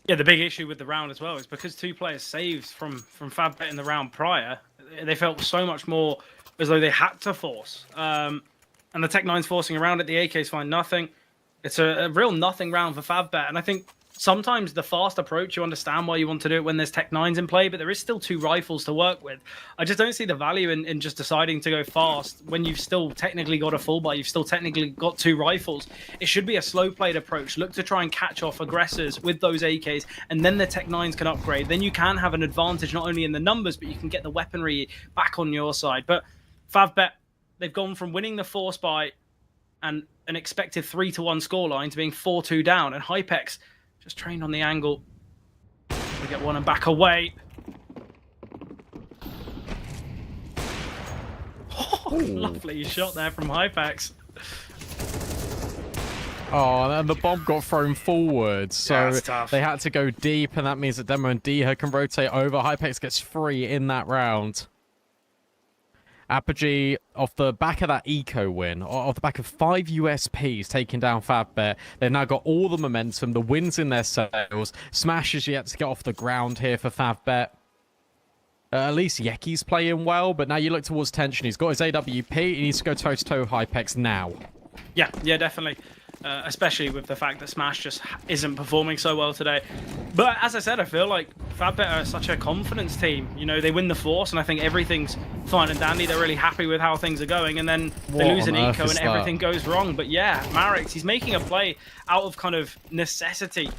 Yeah, the big issue with the round as well is because 2 players saved from FAVBET in the round prior, they felt so much more as though they had to force. And the Tech-9's forcing around it, the AK's find nothing. It's a real nothing round for FAVBET, and I think sometimes the fast approach, you understand why you want to do it when there's Tech-9s in play, but there is still 2 rifles to work with. I just don't see the value in just deciding to go fast when you've still technically got a full buy, you've still technically got 2 rifles. It should be a slow-played approach. Look to try and catch off aggressors with those AKs, and then the Tech-9s can upgrade. Then you can have an advantage not only in the numbers, but you can get the weaponry back on your side. But FAVBET, they've gone from winning the force buy and an expected 3-1 scoreline to being 4-2 down, and Hypex just trained on the angle. We get one and back away. Oh, lovely shot there from Hypex. Oh, and the bomb got thrown forward, so Yeah, they had to go deep, and that means that Demo and Diha can rotate over. Hypex gets free in that round. Apogee, off the back of that eco win, off the back of 5 USPs taking down FAVBET, they've now got all the momentum, the wins in their sails. Smash is yet to get off the ground here for FAVBET. At least Yeki's playing well, but now you look towards Tension. He's got his AWP, he needs to go toe-to-toe with Hypex now. Yeah, definitely. Especially with the fact that Smash just isn't performing so well today. But as I said, I feel like FAVBET are such a confidence team. You know, they win the force, and I think everything's fine and dandy. They're really happy with how things are going, and then they lose an eco and everything goes wrong. But yeah, Marix, he's making a play out of kind of necessity.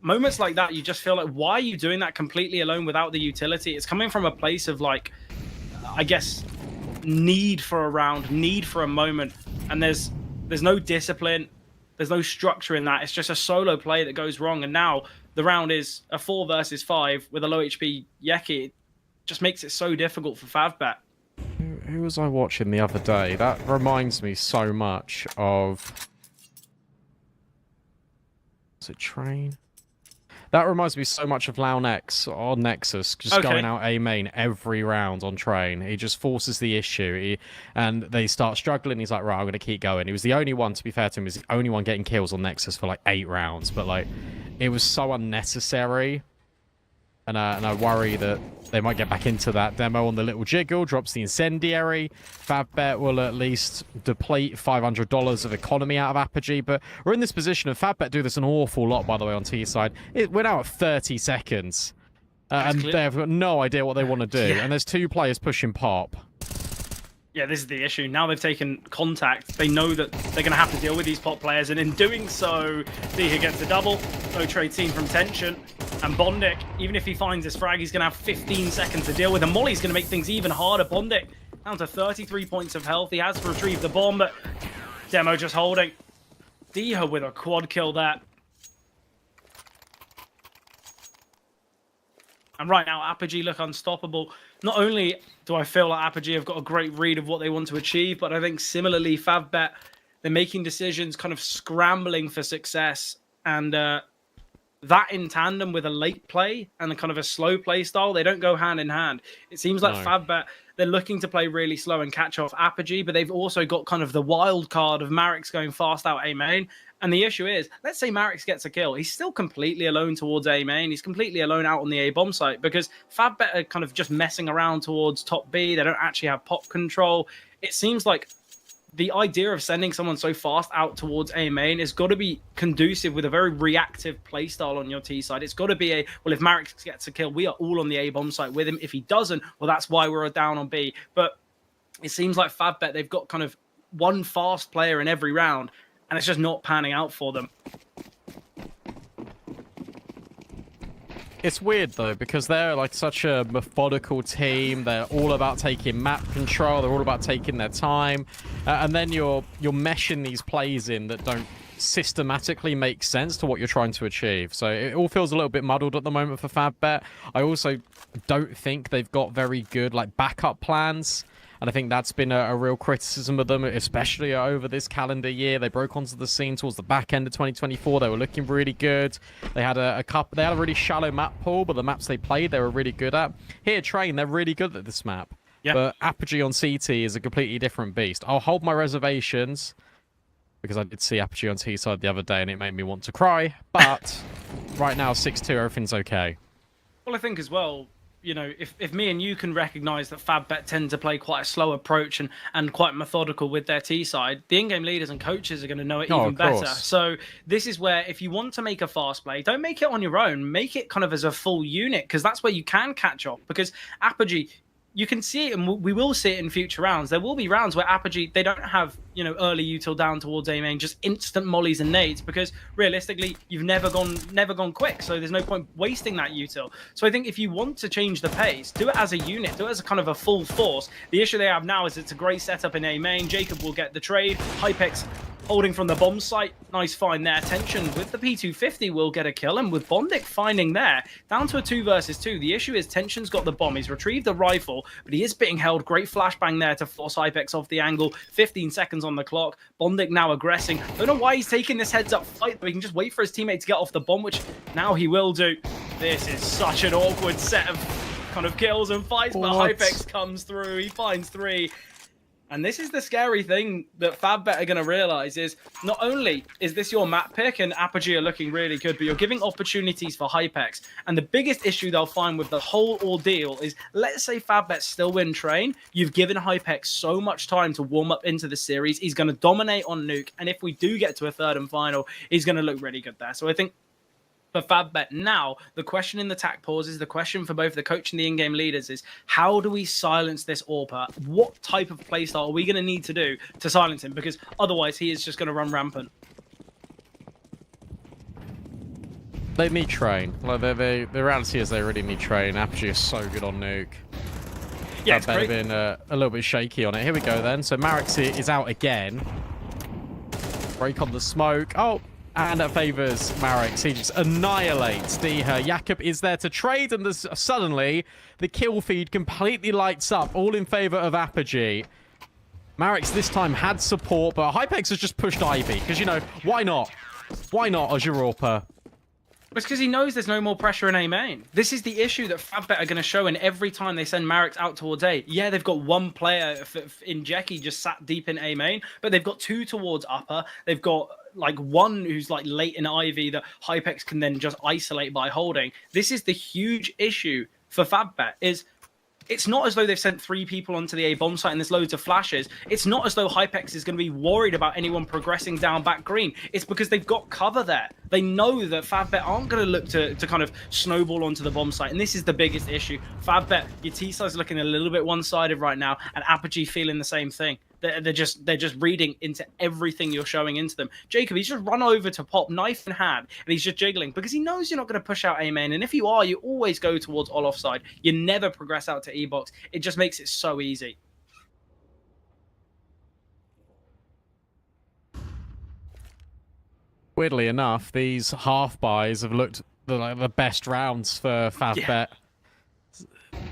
Moments like that, you just feel like, why are you doing that completely alone without the utility? It's coming from a place of, like, I guess, need for a round, need for a moment, and there's no discipline. There's no structure in that. It's just a solo play that goes wrong. And now the round is a 4 versus 5 with a low HP Yeki. It just makes it so difficult for FAVBET. Who was I watching the other day? That reminds me so much of... Was it Train? That reminds me so much of Launex on Nexus, just going out A main every round on Train. He just forces the issue, and they start struggling. He's like, right, I'm going to keep going. He was the only one, to be fair to him, he was the only one getting kills on Nexus for like 8 rounds. But like, it was so unnecessary. And I worry that they might get back into that. Demo on the little jiggle, drops the incendiary. FAVBET will at least deplete $500 of economy out of Apogee. But we're in this position, and FAVBET do this an awful lot, by the way, on T side. We're now at 30 seconds. And they've got no idea what they want to do. Yeah. And there's 2 players pushing pop. Yeah, this is the issue. Now they've taken contact. They know that they're going to have to deal with these pop players. And in doing so, Diha gets a double. No trade team from Tension. And Bondic, even if he finds his frag, he's going to have 15 seconds to deal with. And Molly's going to make things even harder. Bondic down to 33 points of health. He has to retrieve the bomb, but Demo just holding. Diha with a quad kill there. And right now, Apogee look unstoppable. Not only do I feel like Apogee have got a great read of what they want to achieve, but I think similarly, FAVBET, they're making decisions, kind of scrambling for success. And that in tandem with a late play and a kind of a slow play style, they don't go hand in hand. It seems like FAVBET, they're looking to play really slow and catch off Apogee, but they've also got kind of the wild card of Marix going fast out A main. And the issue is, let's say Marix gets a kill. He's still completely alone towards A main. He's completely alone out on the A bomb site because FAVBET are kind of just messing around towards top B. They don't actually have pop control. It seems like the idea of sending someone so fast out towards A main has got to be conducive with a very reactive playstyle on your T side. It's got to be well, if Marix gets a kill, we are all on the A bomb site with him. If he doesn't, well, that's why we're down on B. But it seems like FAVBET, they've got kind of one fast player in every round, and it's just not panning out for them. It's weird though, because they're like such a methodical team. They're all about taking map control. They're all about taking their time, and then you're meshing these plays in that don't systematically make sense to what you're trying to achieve. So it all feels a little bit muddled at the moment for FAVBET. I also don't think they've got very good like backup plans. And I think that's been a real criticism of them, especially over this calendar year. They broke onto the scene towards the back end of 2024. They were looking really good. They had a really shallow map pool, but the maps they played, they were really good at. Here, Train, they're really good at this map. Yeah. But Apogee on CT is a completely different beast. I'll hold my reservations, because I did see Apogee on T-side the other day, and it made me want to cry. But right now, 6-2, everything's okay. Well, I think as well, you know, if me and you can recognize that FAVBET tend to play quite a slow approach and quite methodical with their T side, the in-game leaders and coaches are going to know it even better. So this is where, if you want to make a fast play, don't make it on your own. Make it kind of as a full unit, because that's where you can catch up. Because Apogee, you can see it, and we will see it in future rounds. There will be rounds where Apogee, they don't have, you know, early util down towards A main, just instant mollies and nades, because realistically, you've never gone quick, so there's no point wasting that util. So I think if you want to change the pace, do it as a unit, do it as a kind of a full force. The issue they have now is it's a great setup in A main. Jacob will get the trade. Hypex holding from the bomb site. Nice find there. Tension with the P250 will get a kill, and with Bondic finding there, down to a 2 versus 2. The issue is Tension's got the bomb. He's retrieved the rifle, but he is being held. Great flashbang there to force Hypex off the angle. 15 seconds on the clock. Bondic now aggressing. Don't know why he's taking this heads-up fight, but he can just wait for his teammate to get off the bomb, which now he will do. This is such an awkward set of kind of kills and fights, but Hypex comes through. He finds 3. And this is the scary thing that FAVBET are going to realize is, not only is this your map pick and Apogee are looking really good, but you're giving opportunities for Hypex. And the biggest issue they'll find with the whole ordeal is, let's say FAVBET still win Train, you've given Hypex so much time to warm up into the series. He's going to dominate on Nuke. And if we do get to a third and final, he's going to look really good there. So I think for FAVBET now, the question in the TAC pauses, the question for both the coach and the in-game leaders is, how do we silence this AWPer? What type of playstyle are we going to need to do to silence him? Because otherwise he is just going to run rampant. They need Train. Like, the reality is they really need Train. Apogee is so good on Nuke. Yeah, FAVBET have been a little bit shaky on it. Here we go then. So Marix is out again. Break on the smoke. Oh! And that favors Marix. He just annihilates Deher. Jakob is there to trade, and suddenly the kill feed completely lights up, all in favor of Apogee. Marix this time had support, but Hypex has just pushed Ivy, because, you know, why not? Why not Azure AWPer? It's because he knows there's no more pressure in A main. This is the issue that FAVBET are going to show, and every time they send Marix out towards A, yeah, they've got one player in Jackie just sat deep in A main, but they've got 2 towards upper. They've got like 1 who's like late in Ivy that Hypex can then just isolate by holding. This is the huge issue for FAVBET, is it's not as though they've sent 3 people onto the A bomb site and there's loads of flashes. It's not as though Hypex is going to be worried about anyone progressing down back green. It's because they've got cover there. They know that FAVBET aren't going to look to kind of snowball onto the bomb site, and this is the biggest issue. FAVBET, your T-side's looking a little bit one-sided right now, and Apogee feeling the same thing. They're just reading into everything you're showing into them. Jacob, he's just run over to pop, knife in hand, and he's just jiggling because he knows you're not going to push out A main. And if you are, you always go towards all offside. You never progress out to E box. It just makes it so easy. Weirdly enough, these half buys have looked like the best rounds for FAVBET. Yeah.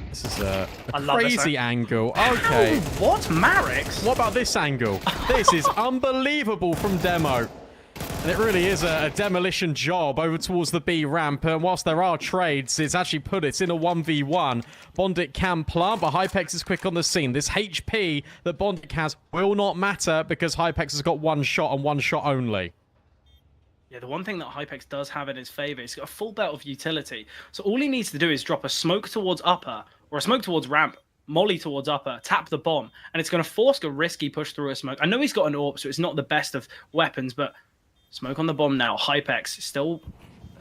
This is a crazy angle. Okay. What? Marix? What about this angle? This is unbelievable from Demo. And it really is a demolition job over towards the B ramp. And whilst there are trades, it's actually put it in a 1v1. Bondic can plant, but Hypex is quick on the scene. This HP that Bondic has will not matter because Hypex has got 1 shot and 1 shot only. Yeah, the one thing that Hypex does have in his favor is he's got a full belt of utility. So all he needs to do is drop a smoke towards upper or a smoke towards ramp, molly towards upper, tap the bomb, and it's going to force a risky push through a smoke. I know he's got an AWP, so it's not the best of weapons, but smoke on the bomb now. Hypex still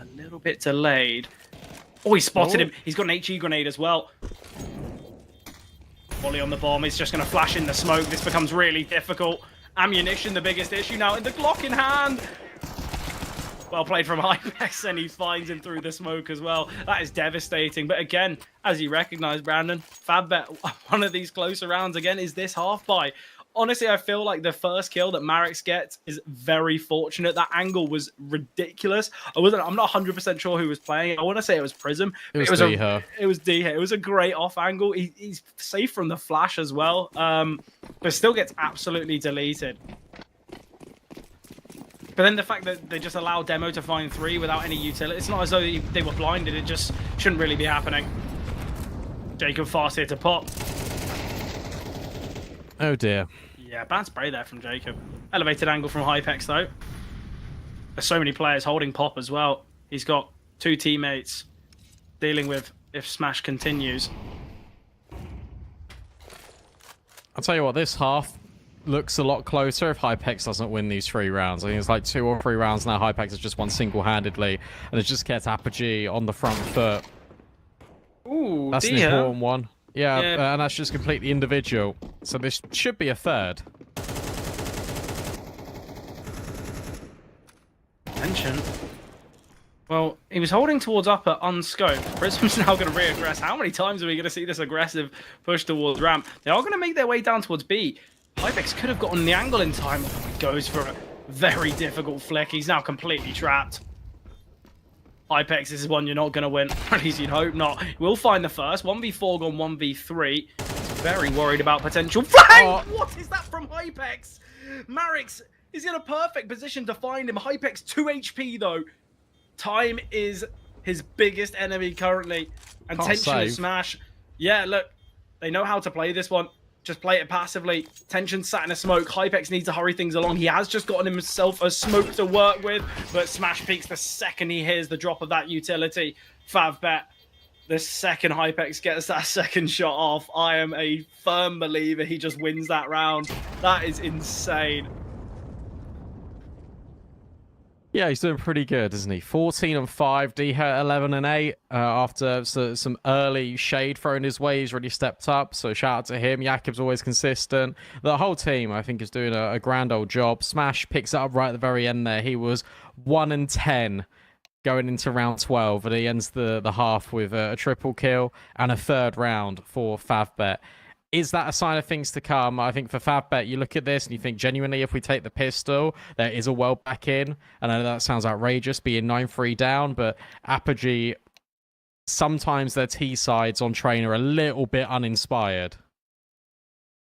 a little bit delayed. Oh, he spotted him. He's got an HE grenade as well. Molly on the bomb. He's just going to flash in the smoke. This becomes really difficult. Ammunition, the biggest issue now, in the Glock in hand. Well played from Hypex, and he finds him through the smoke as well. That is devastating. But again, as you recognize, Brandon, FAVBET, one of these closer rounds again is this half buy. Honestly, I feel like the first kill that Marix gets is very fortunate. That angle was ridiculous. I'm not 100% sure who was playing. I want to say it was Prism. It was Deha. It was Deha. It was a great off angle. He's safe from the flash as well, but still gets absolutely deleted. But then the fact that they just allow Demo to find 3 without any utility, it's not as though they were blinded. It just shouldn't really be happening. Jacob fast here to pop. Oh dear. Yeah, bad spray there from Jacob. Elevated angle from Hypex though. There's so many players holding pop as well. He's got 2 teammates dealing with if Smash continues. I'll tell you what, this half looks a lot closer if Hypex doesn't win these 3 rounds. I think it's like 2 or 3 rounds now. Hypex has just won single-handedly, and it's just kept TPuDCATb on the front foot. Ooh, that's an important one. Yeah, and that's just completely individual. So this should be a third. Tension. Well, he was holding towards upper unscoped. Prism's now going to reaggress. How many times are we going to see this aggressive push towards ramp? They are going to make their way down towards B. Hypex could have gotten the angle in time. He goes for a very difficult flick. He's now completely trapped. Hypex, this is one you're not going to win. At least you'd hope not. We'll find the first. 1v4 gone 1v3. He's very worried about potential flank. What is that from Hypex? Marix is in a perfect position to find him. Hypex 2 HP though. Time is his biggest enemy currently. And Tension is Smash. Yeah, look, they know how to play this one. Just play it passively. Tension sat in a smoke. Hypex needs to hurry things along. He has just gotten himself a smoke to work with, but Smash peaks the second he hears the drop of that utility. FAVBET, the second Hypex gets that second shot off, I am a firm believer he just wins that round. That is insane. Yeah, he's doing pretty good, isn't he? 14 and 5, Deha 11 and 8. After some early shade thrown his way, he's really stepped up. So shout out to him. Jakob's always consistent. The whole team, I think, is doing a grand old job. Smash picks it up right at the very end there. He was 1 and 10 going into round 12, and he ends the half with a triple kill and a third round for FAVBET. Is that a sign of things to come? I think for FAVBET, you look at this and you think genuinely if we take the pistol, there is a well back in. And I know that sounds outrageous being 9-3 down, but Apogee, sometimes their T sides on train are a little bit uninspired.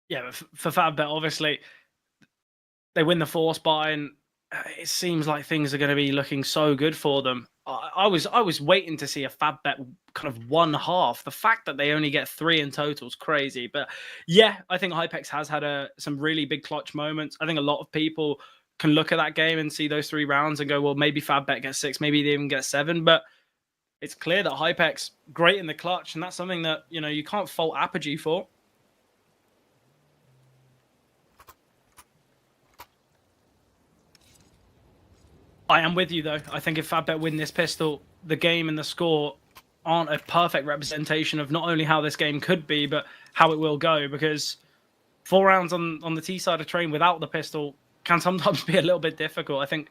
Yeah, but for FAVBET, obviously, they win the force buy and it seems like things are going to be looking so good for them. I was waiting to see a FAVBET kind of one half. The fact that they only get 3 in total is crazy. But yeah, I think Hypex has had some really big clutch moments. I think a lot of people can look at that game and see those 3 rounds and go, well, maybe FAVBET gets 6, maybe they even get 7. But it's clear that Hypex great in the clutch, and that's something that you can't fault Apogee for. I am with you, though. I think if FAVBET win this pistol, the game and the score aren't a perfect representation of not only how this game could be, but how it will go. Because 4 rounds on the T side of train without the pistol can sometimes be a little bit difficult. I think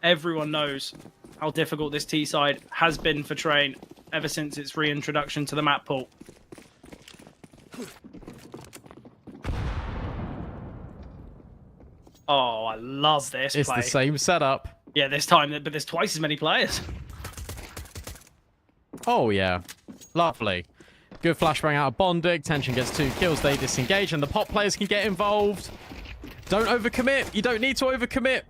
everyone knows how difficult this T side has been for train ever since its reintroduction to the map pool. Oh, I love this play. It's the same setup. Yeah, this time, but there's twice as many players. Oh, yeah. Lovely. Good flashbang out of Bondig. Tension gets 2 kills. They disengage, and the pop players can get involved. Don't overcommit. You don't need to overcommit.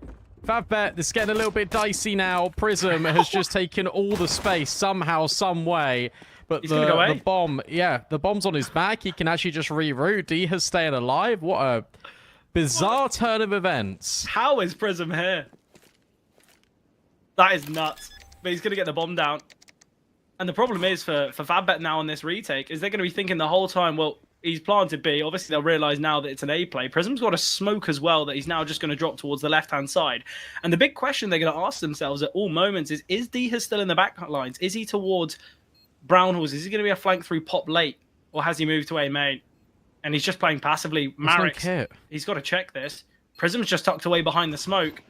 FAVBET, this is getting a little bit dicey now. Prism has just taken all the space somehow, some way. But the bomb, yeah, the bomb's on his back. He can actually just reroute. D has staying alive. What a bizarre turn of events. How is Prism here? That is nuts. But he's going to get the bomb down. And the problem is for FAVBET now on this retake is they're going to be thinking the whole time, well, he's planted B. Obviously, they'll realize now that it's an A play. Prism's got a smoke as well that he's now just going to drop towards the left-hand side. And the big question they're going to ask themselves at all moments is Deha still in the back lines? Is he towards Brown Halls? Is he going to be a flank through pop late? Or has he moved to A main? And he's just playing passively. Marix, he's got to check this. Prism's just tucked away behind the smoke.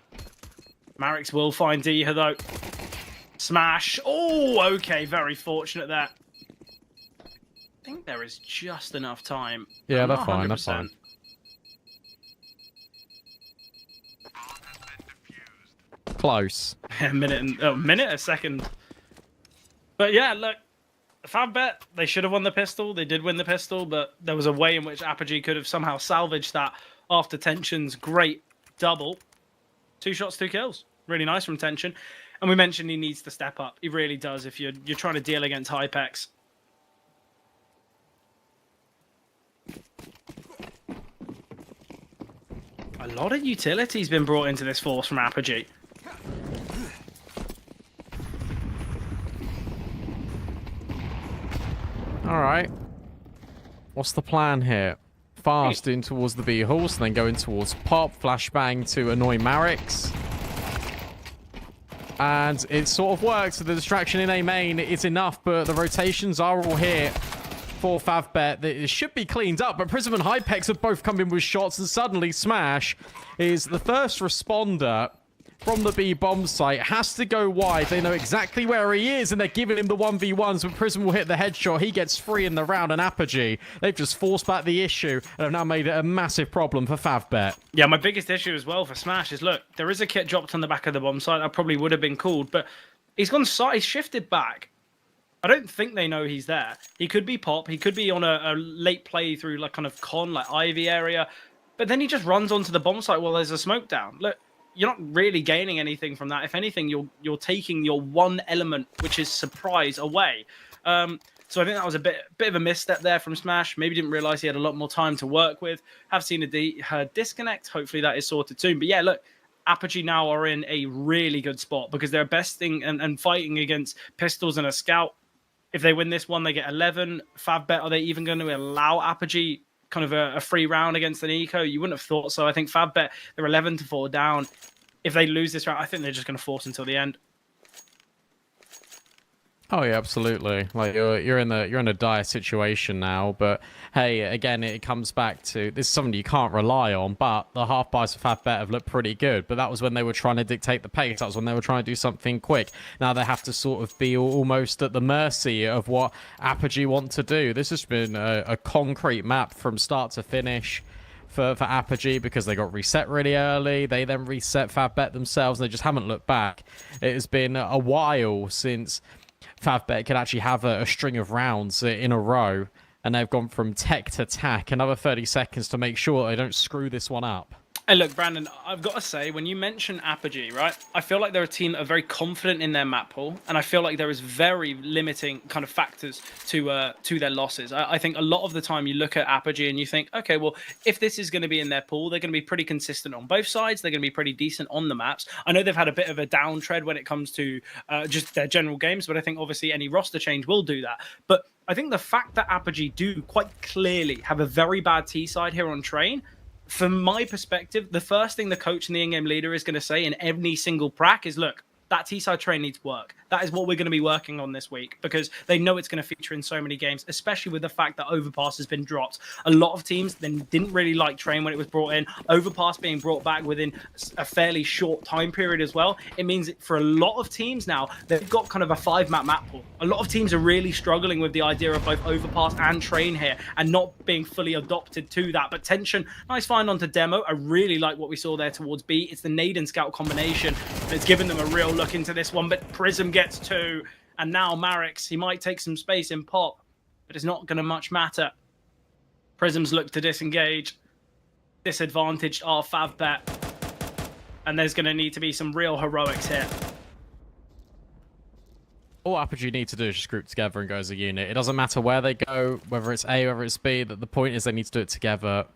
Marix will find Diha though. Smash. Oh, okay. Very fortunate there. I think there is just enough time. Yeah, I'm they're not fine. They're 100%. fine. Close. A second. But yeah, look, FAVBET, they should have won the pistol. They did win the pistol, but there was a way in which ARCRED could have somehow salvaged that after Tension's great double. 2 shots, 2 kills. Really nice from Tension. And we mentioned he needs to step up. He really does if you're trying to deal against Hypex. A lot of utility's been brought into this force from ARCRED. All right. What's the plan here? Fast in towards the B horse, and then going towards Pop. Flashbang to annoy Marix. And it sort of works. The distraction in A main is enough, but the rotations are all here for FAVBET. It should be cleaned up, but Prism and Hypex have both come in with shots, and suddenly Smash is the first responder from the B bomb site. Has to go wide. They know exactly where he is, and they're giving him the 1v1s, but Prism will hit the headshot. He gets free in the round, and ARCRED, they've just forced back the issue and have now made it a massive problem for FAVBET. Yeah, my biggest issue as well for Smash is, look, there is a kit dropped on the back of the bomb site. That probably would have been called, but he's gone side, he's shifted back. I don't think they know he's there. He could be Pop. He could be on a late play through like kind of con, like Ivy area, but then he just runs onto the bomb site while there's a smoke down. Look, you're not really gaining anything from that. If anything, you're taking your one element, which is surprise, away. So I think that was a bit of a misstep there from Smash. Maybe didn't realize he had a lot more time to work with. Have seen her disconnect. Hopefully that is sorted soon. But yeah, look, ARCRED now are in a really good spot because they're besting and fighting against Pistols and a Scout. If they win this one, they get 11. FAVBET, are they even going to allow ARCRED kind of a free round against an eco? You wouldn't have thought so. I think FAVBET, they're 11-4 down. If they lose this round, I think they're just going to force until the end. Oh yeah, absolutely. Like you're in a dire situation now, but hey, again, it comes back to this is something you can't rely on. But the half buys for FAVBET have looked pretty good. But that was when they were trying to dictate the pace. That was when they were trying to do something quick. Now they have to sort of be almost at the mercy of what ARCRED want to do. This has been a concrete map from start to finish for ARCRED because they got reset really early. They then reset FAVBET themselves, and they just haven't looked back. It has been a while since FAVBET could actually have a string of rounds in a row, and they've gone from tech to tack. Another 30 seconds to make sure they don't screw this one up. Hey, look, Brandon, I've got to say, when you mention ARCRED, right, I feel like they're a team that are very confident in their map pool, and I feel like there is very limiting kind of factors to their losses. I think a lot of the time you look at ARCRED and you think, okay, well, if this is going to be in their pool, they're going to be pretty consistent on both sides. They're going to be pretty decent on the maps. I know they've had a bit of a downtread when it comes to just their general games, but I think obviously any roster change will do that. But I think the fact that ARCRED do quite clearly have a very bad T side here on Train, from my perspective, the first thing the coach and the in-game leader is going to say in every single prac is, look, that T-side train needs work. That is what we're going to be working on this week because they know it's going to feature in so many games, especially with the fact that Overpass has been dropped. A lot of teams then didn't really like Train when it was brought in. Overpass being brought back within a fairly short time period as well. It means that for a lot of teams now, they've got kind of a 5-map map pool. A lot of teams are really struggling with the idea of both Overpass and Train here and not being fully adopted to that. But Tension, nice find onto Demo. I really like what we saw there towards B. It's the Nade and Scout combination. It's given them a real look into this one, but Prism gets 2, and now Marix, he might take some space in Pop, but it's not going to much matter. Prism's look to disengage. Disadvantaged are FAVBET, and there's going to need to be some real heroics here. All ARCRED need to do is just group together and go as a unit. It doesn't matter where they go, whether it's A, whether it's B, the point is they need to do it together,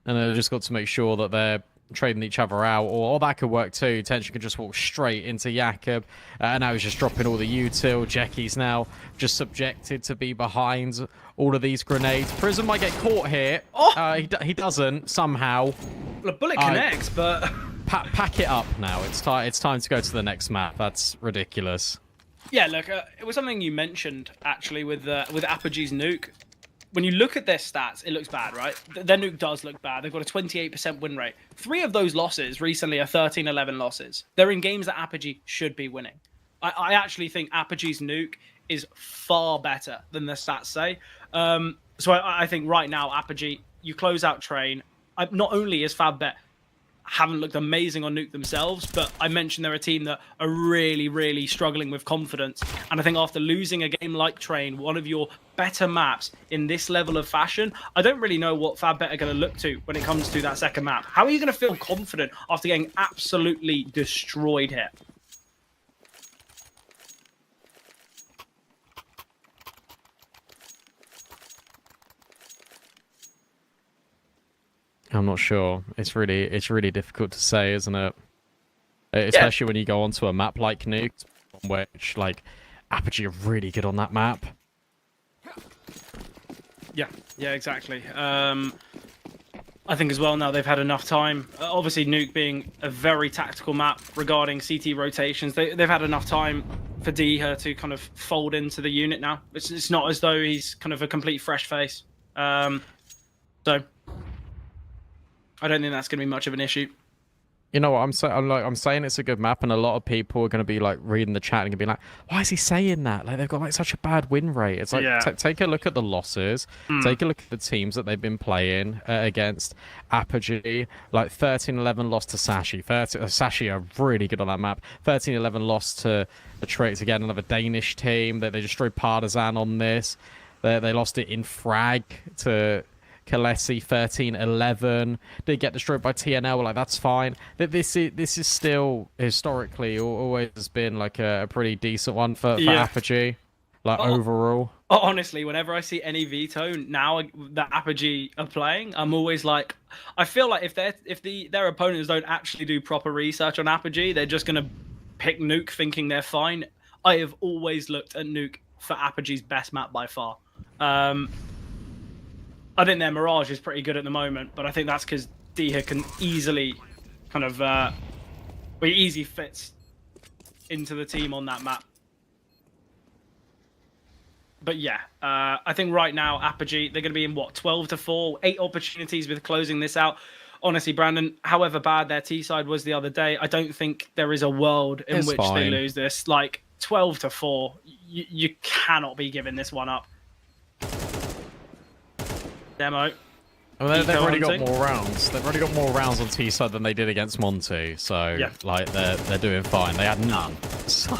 and they've just got to make sure that they're trading each other out, or that could work too. Tension could just walk straight into Jakob, and now he's just dropping all the util. Jacky's now just subjected to be behind all of these grenades. Prism might get caught here. Oh! He doesn't somehow. The bullet connects, but pack it up now. It's time to go to the next map. That's ridiculous. Yeah, look, it was something you mentioned actually with ARCRED's Nuke. when you look at their stats, it looks bad, right? Their nuke does look bad. They've got a 28% win rate. 3 of those losses recently are 13-11 losses. They're in games that Apogee should be winning. I actually think Apogee's nuke is far better than the stats say. So I think right now, Apogee, you close out Train. Not only is FAVBET haven't looked amazing on Nuke themselves, but I mentioned they're a team that are really, really struggling with confidence. And I think after losing a game like Train, one of your better maps in this level of fashion, I don't really know what FAVBET are going to look to when it comes to that second map. How are you going to feel confident after getting absolutely destroyed here? I'm not sure. It's really difficult to say, isn't it? Especially when you go onto a map like Nuke, which like Apogee are really good on that map. Yeah, exactly. I think as well now they've had enough time. Obviously, Nuke being a very tactical map regarding CT rotations, they've had enough time for Deha to kind of fold into the unit now. It's not as though he's kind of a complete fresh face. So I don't think that's going to be much of an issue. You know what I'm saying? I'm saying it's a good map, and a lot of people are going to be like reading the chat and going to be like, "Why is he saying that? Like they've got like such a bad win rate." It's like take a look at the losses, take a look at the teams that they've been playing against. Apogee, like 13-11 loss to Sashi. Sashi are really good on that map. 13-11 loss to the Traits again, another Danish team. They destroyed Partizan on this. They lost it in frag to Kalesi, 13-11. Did get destroyed by TNL, like that's fine. This is still historically always has been like a pretty decent one for Apogee, like overall. Honestly, whenever I see any veto now that Apogee are playing, I'm always like, I feel like if their opponents don't actually do proper research on Apogee, they're just gonna pick Nuke thinking they're fine. I have always looked at Nuke for Apogee's best map by far. I think their Mirage is pretty good at the moment, but I think that's because Deha can easily kind of he easy fits into the team on that map. But yeah, I think right now Apogee, they're going to be in what, 12-4, 8 opportunities with closing this out. Honestly, Brandon, however bad their T side was the other day, I don't think there is a world in which they lose this. Like 12-4, you cannot be giving this one up. Demo. Well, they've already got more rounds. They've already got more rounds on T side than they did against Monte. So like they're doing fine. They had none. So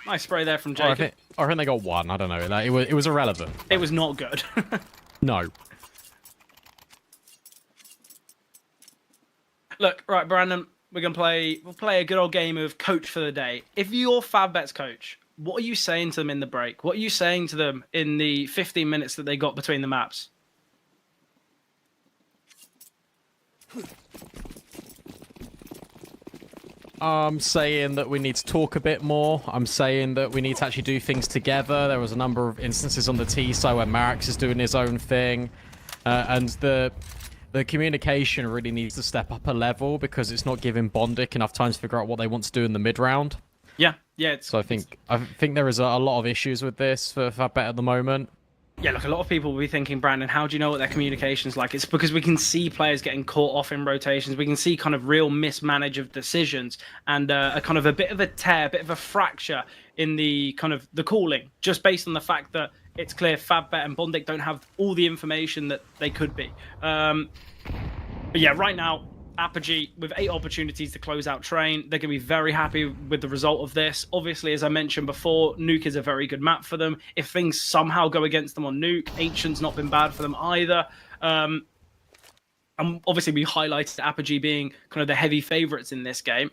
nice spray there from Jacob. I think they got 1. I don't know. Like, it was irrelevant. It was not good. No. Look, right, Brandon, we'll play a good old game of coach for the day. If you're FAVBET's coach, what are you saying to them in the break? What are you saying to them in the 15 minutes that they got between the maps? I'm saying that we need to talk a bit more. I'm saying that we need to actually do things together. There was a number of instances on the T side where Marix is doing his own thing. And the communication really needs to step up a level because it's not giving Bondic enough time to figure out what they want to do in the mid-round. Yeah. So I think there is a lot of issues with this for FAVBET at the moment. Yeah, look, a lot of people will be thinking, Brandon, how do you know what their communication's like? It's because we can see players getting caught off in rotations. We can see kind of real mismanage of decisions and a kind of a bit of a tear, a bit of a fracture in the kind of the calling, just based on the fact that it's clear FAVBET and Bondic don't have all the information that they could be. But yeah, right now, Apogee, with 8 opportunities to close out Train, they're going to be very happy with the result of this. Obviously, as I mentioned before, Nuke is a very good map for them. If things somehow go against them on Nuke, Ancient's not been bad for them either. And obviously, we highlighted Apogee being kind of the heavy favourites in this game.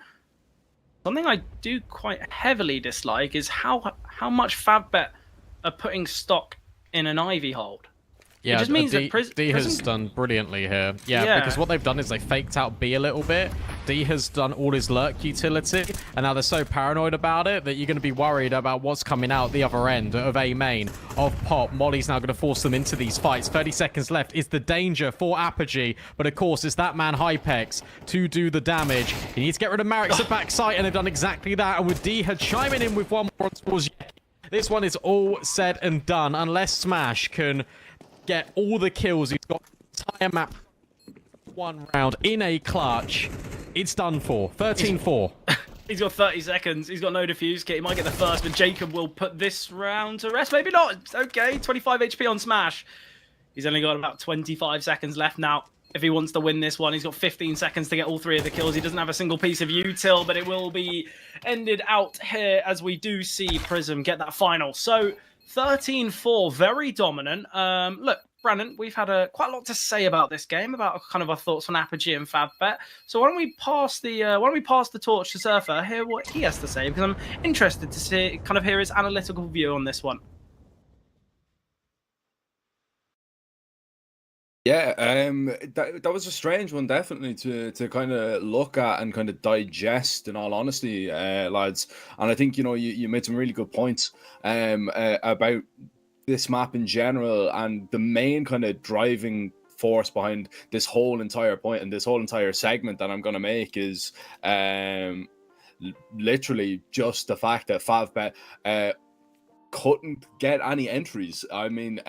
Something I do quite heavily dislike is how much FAVBET are putting stock in an Ivy hold. Yeah, it just means that D has done brilliantly here. Yeah, because what they've done is they faked out B a little bit. D has done all his lurk utility, and now they're so paranoid about it that you're going to be worried about what's coming out the other end of A main, of Pop. Molly's now going to force them into these fights. 30 seconds left is the danger for Apogee, but of course it's that man Hypex to do the damage. He needs to get rid of Marix at backside, and they've done exactly that, and with D chiming in with one more towards This one is all said and done. Unless Smash can get all the kills, he's got the entire map one round in a clutch. It's done for. 13-4. He's got 30 seconds. He's got no defuse kit. He might get the first, but Jacob will put this round to rest. Maybe not. Okay, 25 HP on Smash. He's only got about 25 seconds left now. If he wants to win this one, he's got 15 seconds to get all 3 of the kills. He doesn't have a single piece of util, but it will be ended out here as we do see Prism get that final. So 13-4, very dominant. Look, Brandon, we've had quite a lot to say about this game, about kind of our thoughts on Apogee and FAVBET. So why don't we pass the torch to Surfer, hear what he has to say, because I'm interested to see, kind of hear his analytical view on this one. Yeah, that was a strange one, definitely, to kind of look at and kind of digest, in all honesty, lads. And I think, you know, you made some really good points about this map in general, and the main kind of driving force behind this whole entire point and this whole entire segment that I'm going to make is literally just the fact that FAVBET couldn't get any entries. I mean,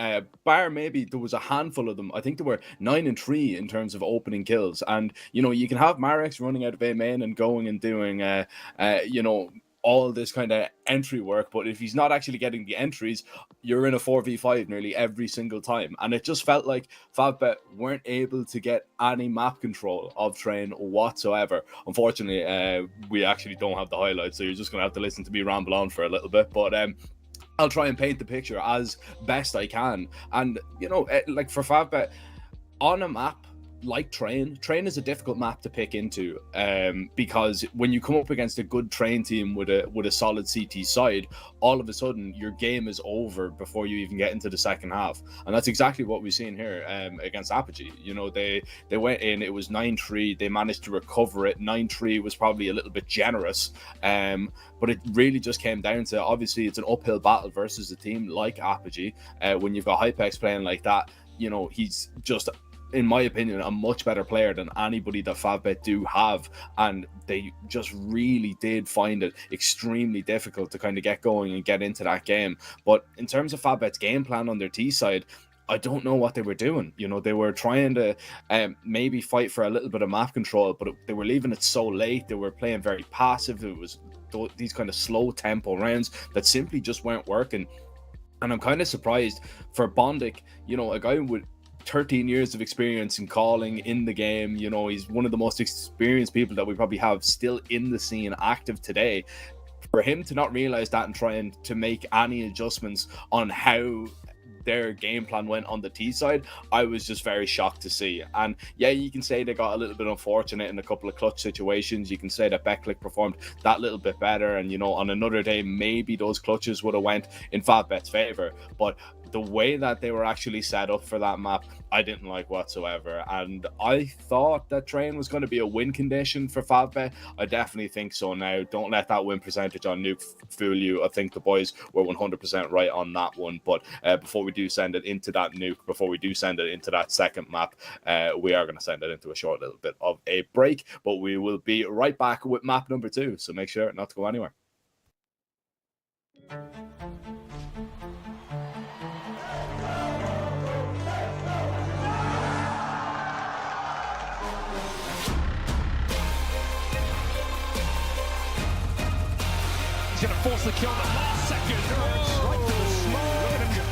bar maybe there was a handful of them. I think there were 9-3 in terms of opening kills. And, you know, you can have Marex running out of A main and going and doing, you know, all this kind of entry work, but if he's not actually getting the entries, you're in a 4v5 nearly every single time. And it just felt like FAVBET weren't able to get any map control of Train whatsoever. Unfortunately, we actually don't have the highlights, so you're just going to have to listen to me ramble on for a little bit. But I'll try and paint the picture as best I can. And, you know, like for FAVBET, on a map like Train is a difficult map to pick into, because when you come up against a good Train team with a solid CT side, all of a sudden your game is over before you even get into the second half. And that's exactly what we've seen here against Apogee. You know, they went in, it was 9-3, they managed to recover it. 9-3 was probably a little bit generous, but it really just came down to, obviously it's an uphill battle versus a team like Apogee. When you've got Hypex playing like that, you know, he's just, in my opinion, a much better player than anybody that FAVBET do have, and they just really did find it extremely difficult to kind of get going and get into that game. But in terms of FAVBET's game plan on their T side, I don't know what they were doing. You know, they were trying to maybe fight for a little bit of map control, but they were leaving it so late. They were playing very passive. It was these kind of slow tempo rounds that simply just weren't working. And I'm kind of surprised for Bondic, you know, a guy with 13 years of experience in calling in the game. You know, he's one of the most experienced people that we probably have still in the scene active today. For him to not realize that and trying to make any adjustments on how their game plan went on the T side, I was just very shocked to see. And yeah, you can say they got a little bit unfortunate in a couple of clutch situations. You can say that Betclic performed that little bit better, and, you know, on another day maybe those clutches would have went in FAVBET's favor. But the way that they were actually set up for that map, I didn't like whatsoever. And I thought that Train was going to be a win condition for FAVBET. I definitely think so now. Don't let that win percentage on Nuke fool you. I think the boys were 100% right on that one. But before we do send it into that Nuke, before we do send it into that second map, we are going to send it into a short little bit of a break. But we will be right back with map number 2. So make sure not to go anywhere. He's going to force the kill in the last second. Right to the smoke. Look at him go.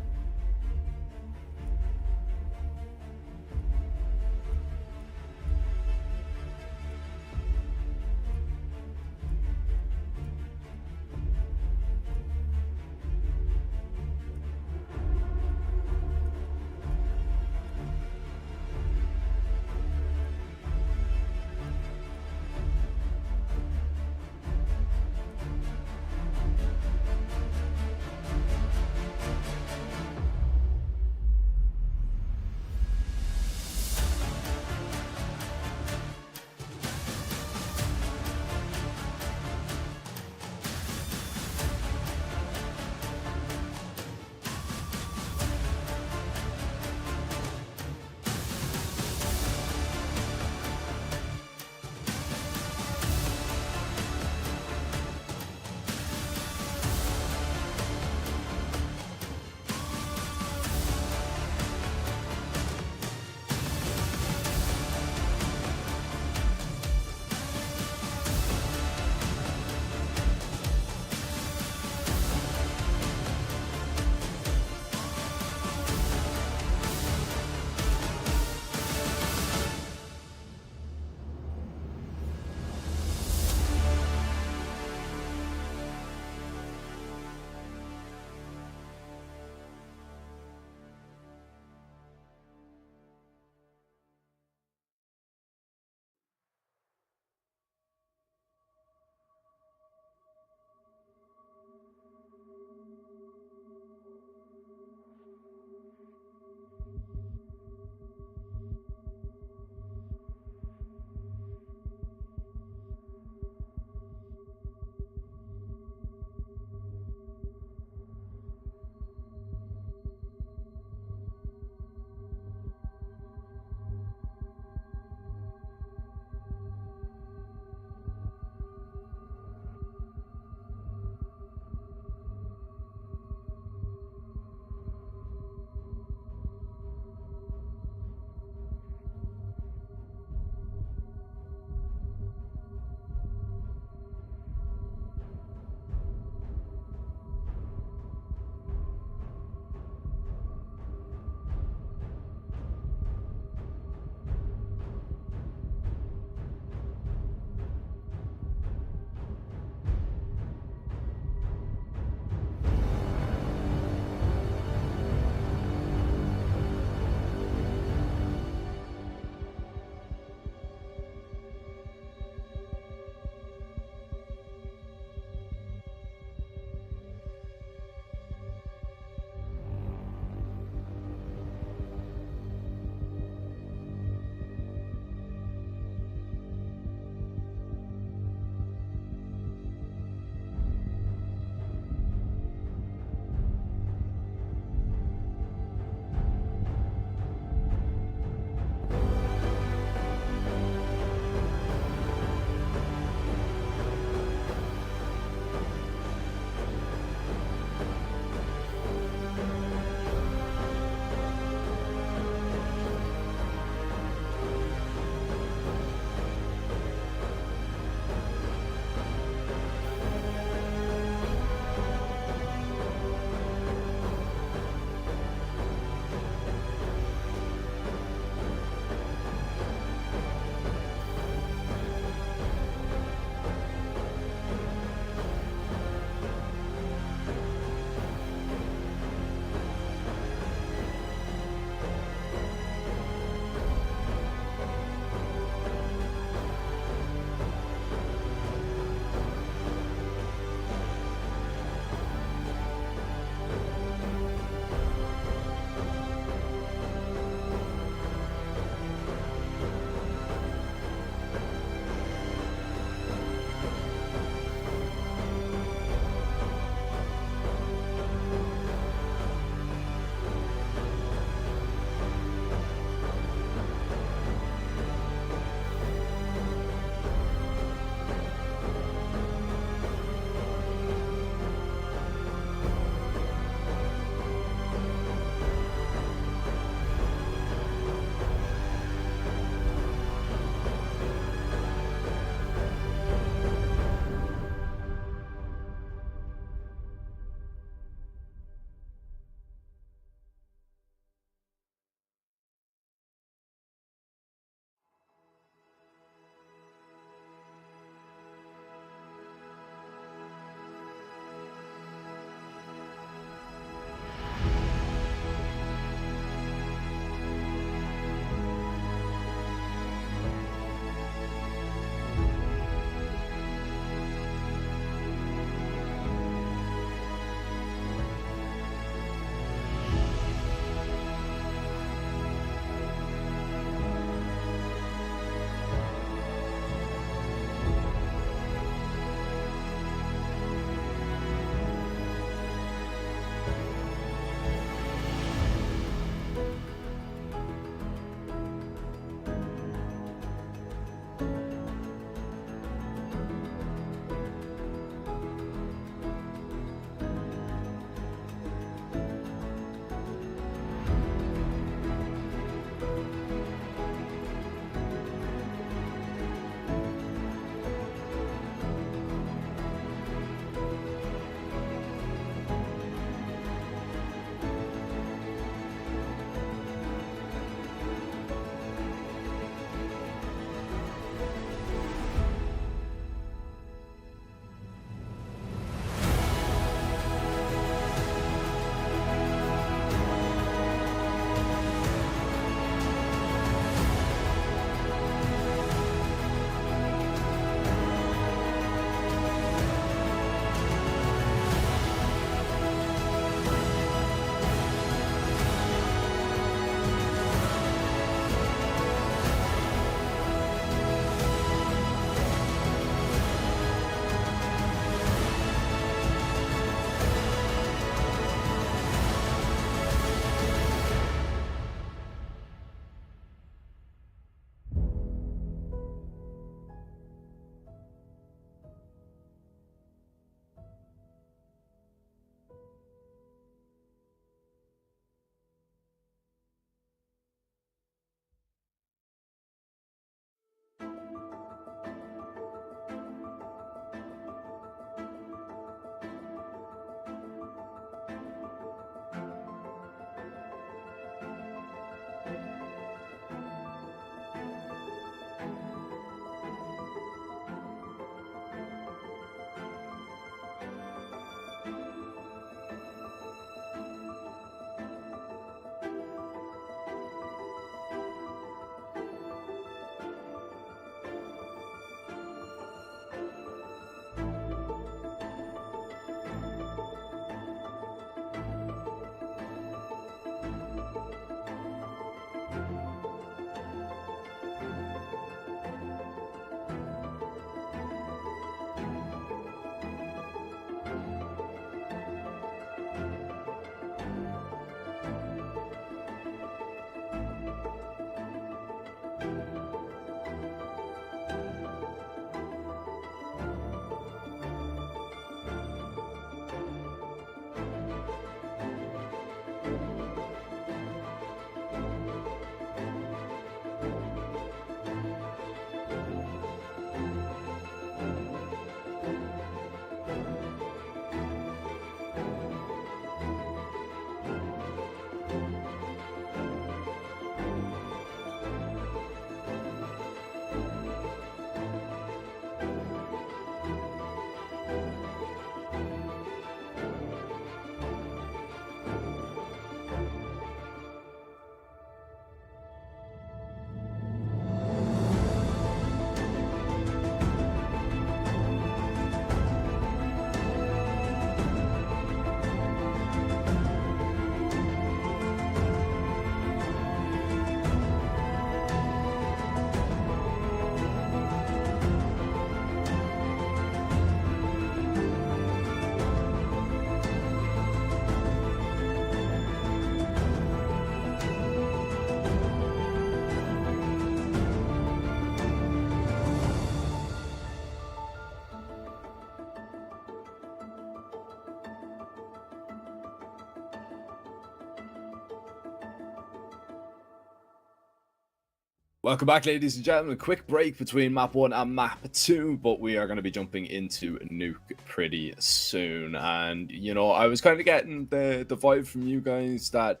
Welcome back, ladies and gentlemen. A quick break between map 1 and map 2, but we are going to be jumping into Nuke pretty soon. And, you know, I was kind of getting the vibe from you guys that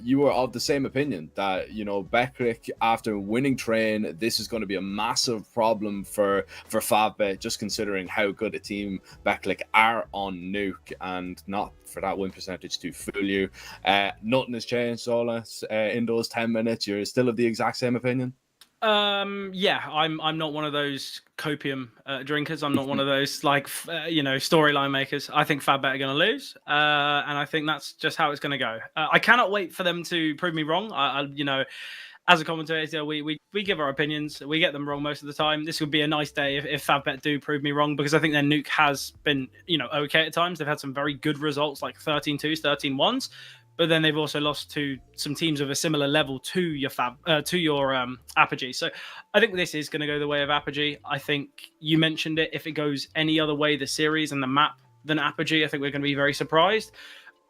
you were of the same opinion that, you know, Betclic, after winning Train, this is going to be a massive problem for FAVBET, just considering how good a team Betclic are on Nuke, and not for that win percentage to fool you. Nothing has changed, Zola, in those 10 minutes. You're still of the exact same opinion? Yeah, I'm not one of those copium drinkers. I'm not one of those like you know, storyline makers. I think FAVBET are going to lose, and I think that's just how it's going to go. I cannot wait for them to prove me wrong. I you know, as a commentator, we give our opinions. We get them wrong most of the time. This would be a nice day if FAVBET do prove me wrong, because I think their Nuke has been, you know, okay at times. They've had some very good results, like 13-2s, 13-1s. But then they've also lost to some teams of a similar level to your Apogee. So I think this is going to go the way of Apogee. I think you mentioned it. If it goes any other way, the series and the map than Apogee, I think we're going to be very surprised.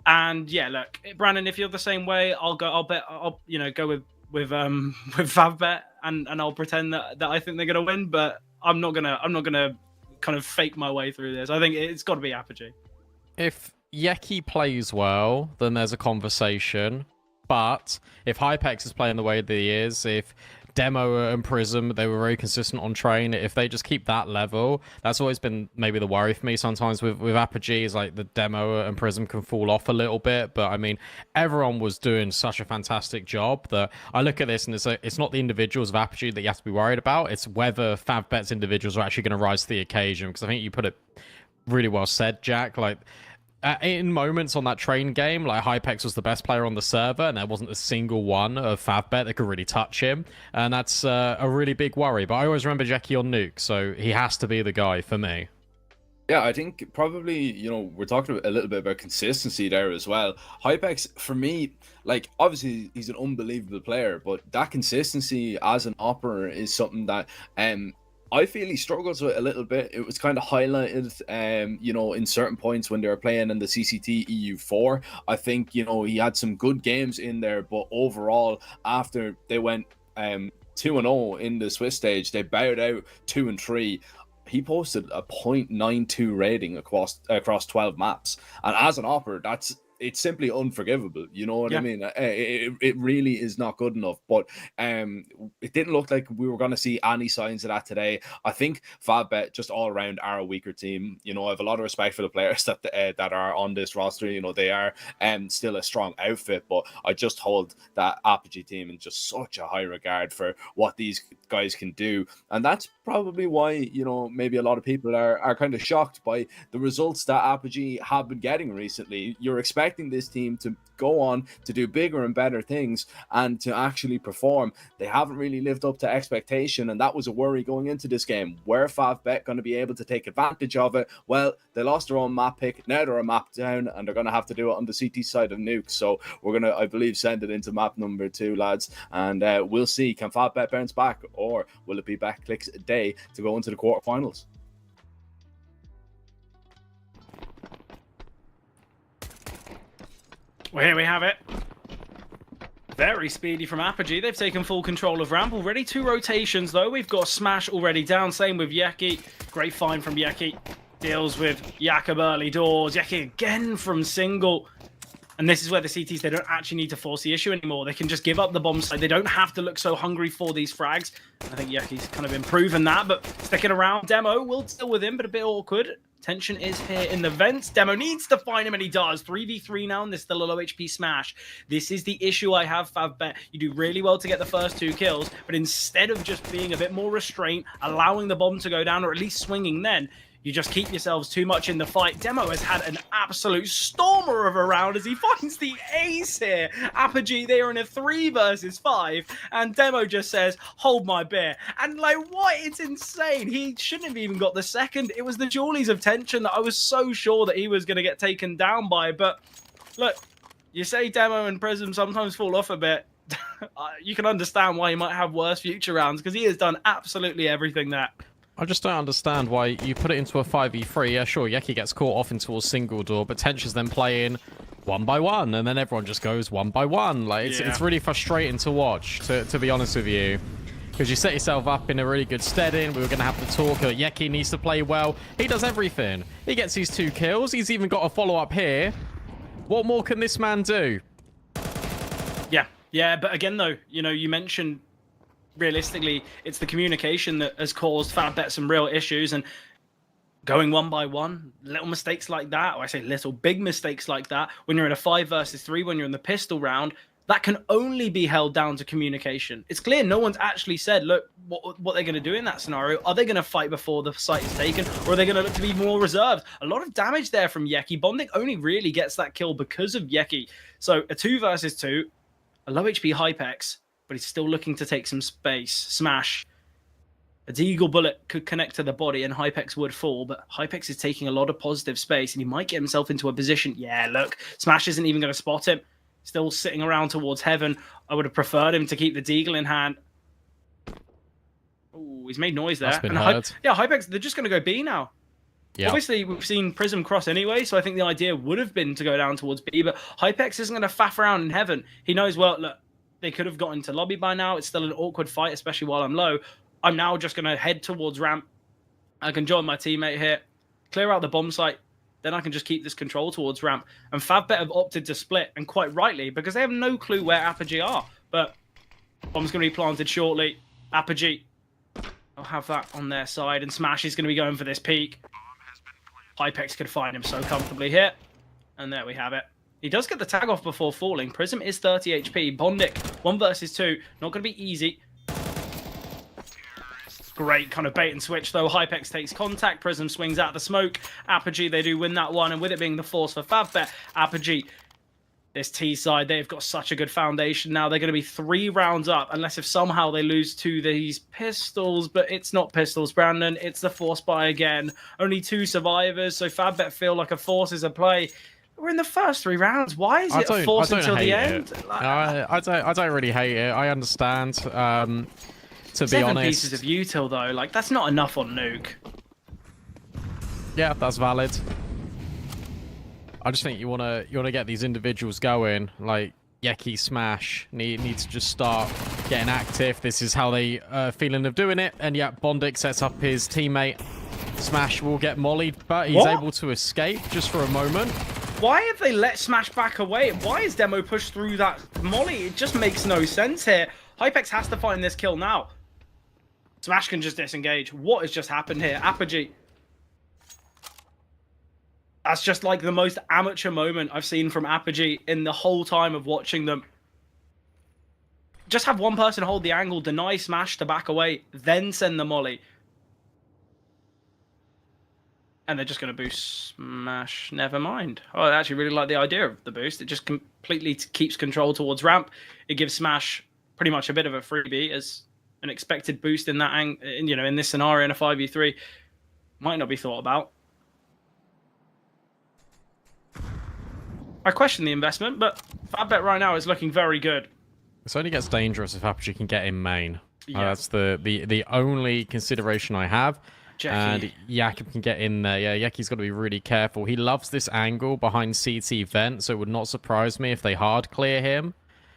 And yeah, look, Brandon, if you're the same way, I'll you know, go with FAVBET, and I'll pretend that I think they're going to win. But I'm not gonna kind of fake my way through this. I think it's got to be Apogee. If Yeki plays well, then there's a conversation. But if Hypex is playing the way that he is, if Demo and Prism, they were very consistent on Train, if they just keep that level, that's always been maybe the worry for me sometimes with Apogee, is like the Demo and Prism can fall off a little bit. But I mean, everyone was doing such a fantastic job that I look at this and it's not the individuals of Apogee that you have to be worried about, it's whether FAVBET's individuals are actually going to rise to the occasion. Because I think you put it really well said, Jack. Like, in moments on that Train game, like Hypex was the best player on the server, and there wasn't a single one of FAVBET that could really touch him, and that's a really big worry. But I always remember Jackie on Nuke, so he has to be the guy for me. Yeah, I think probably, you know, we're talking a little bit about consistency there as well. Hypex, for me, like, obviously he's an unbelievable player, but that consistency as an operator is something that I feel he struggles with a little bit. It was kind of highlighted, you know, in certain points when they were playing in the CCT EU4. I think, you know, he had some good games in there, but overall, after they went 2-0 in the Swiss stage, they bowed out 2-3. He posted a 0.92 rating across 12 maps, and as an operator, it's simply unforgivable. You know what I mean? It really is not good enough. But it didn't look like we were going to see any signs of that today. I think FAVBET just all around are a weaker team. You know, I have a lot of respect for the players that are on this roster. You know, they are still a strong outfit, but I just hold that Apogee team in just such a high regard for what these guys can do. And that's probably why, you know, maybe a lot of people are kind of shocked by the results that Apogee have been getting recently. You're expecting this team to go on to do bigger and better things and to actually perform. They haven't really lived up to expectation, and that was a worry going into this game. Were FAVBET going to be able to take advantage of it? Well, they lost their own map pick. Now they're a map down, and they're going to have to do it on the CT side of Nuke. So we're going to, I believe, send it into map number 2, lads, and we'll see, can FAVBET bounce back, or will it be Betclic's day to go into the quarterfinals? Well, here we have it. Very speedy from Apogee. They've taken full control of ramp already. 2 rotations, though. We've got Smash already down. Same with Yeki. Great find from Yeki. Deals with Jakob early doors. Yeki again from single. And this is where the CTs, they don't actually need to force the issue anymore. They can just give up the bomb side. They don't have to look so hungry for these frags. I think Yeki's kind of improving that, but sticking around. Demo will deal with him, but a bit awkward. Tension is here in the vents. Demo needs to find him, and he does. 3v3 now, and there's still a low HP Smash. This is the issue I have, FAVBET. You do really well to get the first 2 kills, but instead of just being a bit more restrained, allowing the bomb to go down, or at least swinging then, you just keep yourselves too much in the fight. Demo has had an absolute stormer of a round as he finds the ace here. Apogee, they are in a 3 versus 5, and Demo just says, hold my beer. And like, what? It's insane. He shouldn't have even got the second. It was the Jawlies of tension that I was so sure that he was going to get taken down by. But look, you say Demo and Prism sometimes fall off a bit. You can understand why he might have worse future rounds, because he has done absolutely everything that. I just don't understand why you put it into a 5v3. Yeah, sure, Yeki gets caught off into a single door, but Tension's then playing 1 by 1, and then everyone just goes 1 by 1. Like, it's really frustrating to watch, to be honest with you. because you set yourself up in a really good steading. We were going to have the talk. Yeki needs to play well. He does everything. He gets his 2 kills. He's even got a follow-up here. What more can this man do? Yeah, but again, though, you know, you mentioned realistically, it's the communication that has caused FAVBET some real issues, and going 1 by 1, little mistakes like that, or I say little, big mistakes like that, when you're in a 5 versus 3, when you're in the pistol round, that can only be held down to communication. It's clear no one's actually said, look, what they're going to do in that scenario. Are they going to fight before the site is taken, or are they going to look to be more reserved? A lot of damage there from Yeki. Bondic only really gets that kill because of Yeki. So a 2 versus 2, a low HP Hypex, but he's still looking to take some space. Smash. A Deagle bullet could connect to the body and Hypex would fall, but Hypex is taking a lot of positive space and he might get himself into a position. Yeah, look, Smash isn't even going to spot him. Still sitting around towards heaven. I would have preferred him to keep the Deagle in hand. Oh, he's made noise there. That's been and Hypex, they're just going to go B now. Yeah. Obviously, we've seen Prism cross anyway, so I think the idea would have been to go down towards B, but Hypex isn't going to faff around in heaven. He knows, well, look, they could have gotten to lobby by now. It's still an awkward fight, especially while I'm low. I'm now just going to head towards ramp. I can join my teammate here, clear out the bomb site, then I can just keep this control towards ramp. And FAVBET have opted to split, and quite rightly, because they have no clue where Apogee are. But bomb's going to be planted shortly. Apogee, I'll have that on their side, and Smash is going to be going for this peak. Hypex could find him so comfortably here. And there we have it. He does get the tag off before falling. Prism is 30 HP. Bondic, 1 versus 2. Not going to be easy. Great kind of bait and switch, though. Hypex takes contact. Prism swings out the smoke. Apogee, they do win that one. And with it being the force for FAVBET, Apogee, this T side, they've got such a good foundation now. They're going to be 3 rounds up, unless if somehow they lose to these pistols. But it's not pistols, Brandon. It's the force buy again. Only 2 survivors, so FAVBET feel like a force is a play. We're in the first 3 rounds. Why is it a force until the end? I don't really hate it. I understand. To be 7 honest, pieces of util though, like that's not enough on Nuke. Yeah, that's valid. I just think you wanna get these individuals going. Like Yeki, Smash need to just start getting active. This is how they feeling of doing it. And yeah, Bondic sets up his teammate. Smash will get mollied, but he's able to escape just for a moment. Why have they let Smash back away? Why is Demo pushed through that molly? It just makes no sense here. Hypex has to find this kill now. Smash can just disengage. What has just happened here? Apogee. That's just like the most amateur moment I've seen from Apogee in the whole time of watching them. Just have one person hold the angle, deny Smash to back away, then send the molly. And they're just going to boost Smash. Never mind. Oh, I actually really like the idea of the boost. It just completely keeps control towards ramp. It gives Smash pretty much a bit of a freebie as an expected boost in that in this scenario in a 5v3 might not be thought about. I question the investment, but FAVBET right now is looking very good. This only gets dangerous if Apogee can get in main. Yeah. That's the only consideration I have. Jackie. And Yakim can get in there. Yeah, Yaki's got to be really careful. He loves this angle behind CT vent, so it would not surprise me if they hard clear him.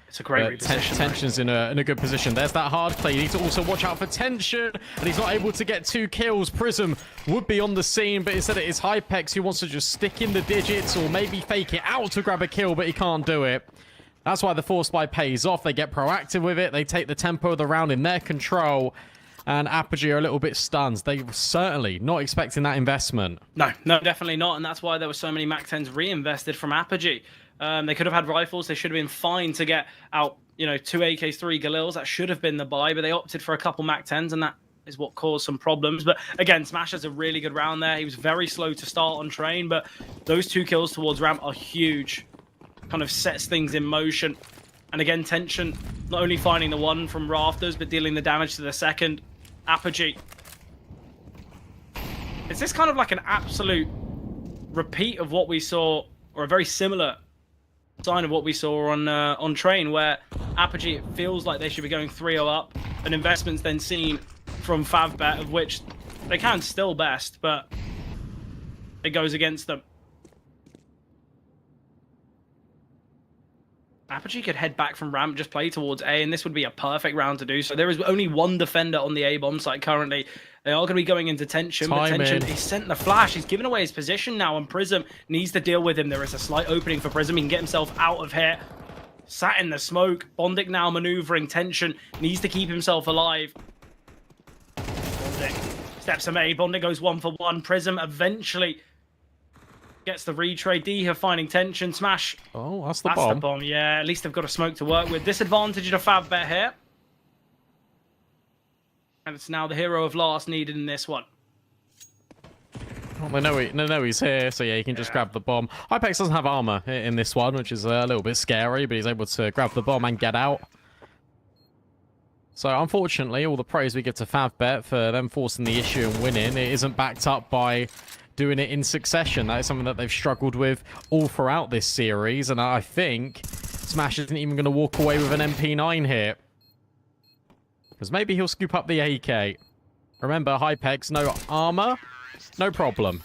It's a great reposition. Tension's in a good position. There's that hard play. You need to also watch out for Tension, and he's not able to get 2 kills. Prism would be on the scene, but instead it is Hypex who wants to just stick in the digits or maybe fake it out to grab a kill, but he can't do it. That's why the force buy pays off. They get proactive with it. They take the tempo of the round in their control, and Apogee are a little bit stunned. They were certainly not expecting that investment. No, definitely not, and that's why there were so many MAC-10s reinvested from Apogee. They could have had rifles. They should have been fine to get out, 2 AKs, 3 Galils. That should have been the buy, but they opted for a couple MAC-10s, and that is what caused some problems. But again, Smash has a really good round there. He was very slow to start on train, but those 2 kills towards ramp are huge. Kind of sets things in motion. And again, Tension not only finding the one from Rafters, but dealing the damage to the second. Apogee. Is this kind of like an absolute repeat of what we saw, or a very similar sign of what we saw on train, where Apogee, it feels like they should be going 3-0 up, and investments then seen from FAVBET, of which they can still best, but it goes against them. Apogee could head back from ramp, just play towards A, and this would be a perfect round to do so. There is only one defender on the A bomb site currently. They are going to be going into tension, but tension, he's sent the flash. He's given away his position now, and Prism needs to deal with him. There is a slight opening for Prism. He can get himself out of here. Sat in the smoke. Bondic now maneuvering. Tension needs to keep himself alive. Bondic steps him A. Bondic goes 1 for 1. Prism eventually gets the retrade. D have finding tension. Smash. Oh, that's the That's bomb. the bomb, yeah. At least they've got a smoke to work with. Disadvantage to FAVBET here. And it's now the hero of last needed in this one. Well, they know he's here, so yeah, he can just grab the bomb. Hypex doesn't have armor in this one, which is a little bit scary, but he's able to grab the bomb and get out. So unfortunately, all the praise we give to FAVBET for them forcing the issue and winning, it isn't backed up by doing it in succession. That is something that they've struggled with all throughout this series, and I think Smash isn't even going to walk away with an MP9 here. Because maybe he'll scoop up the AK. Remember, Hypex, no armor, no problem.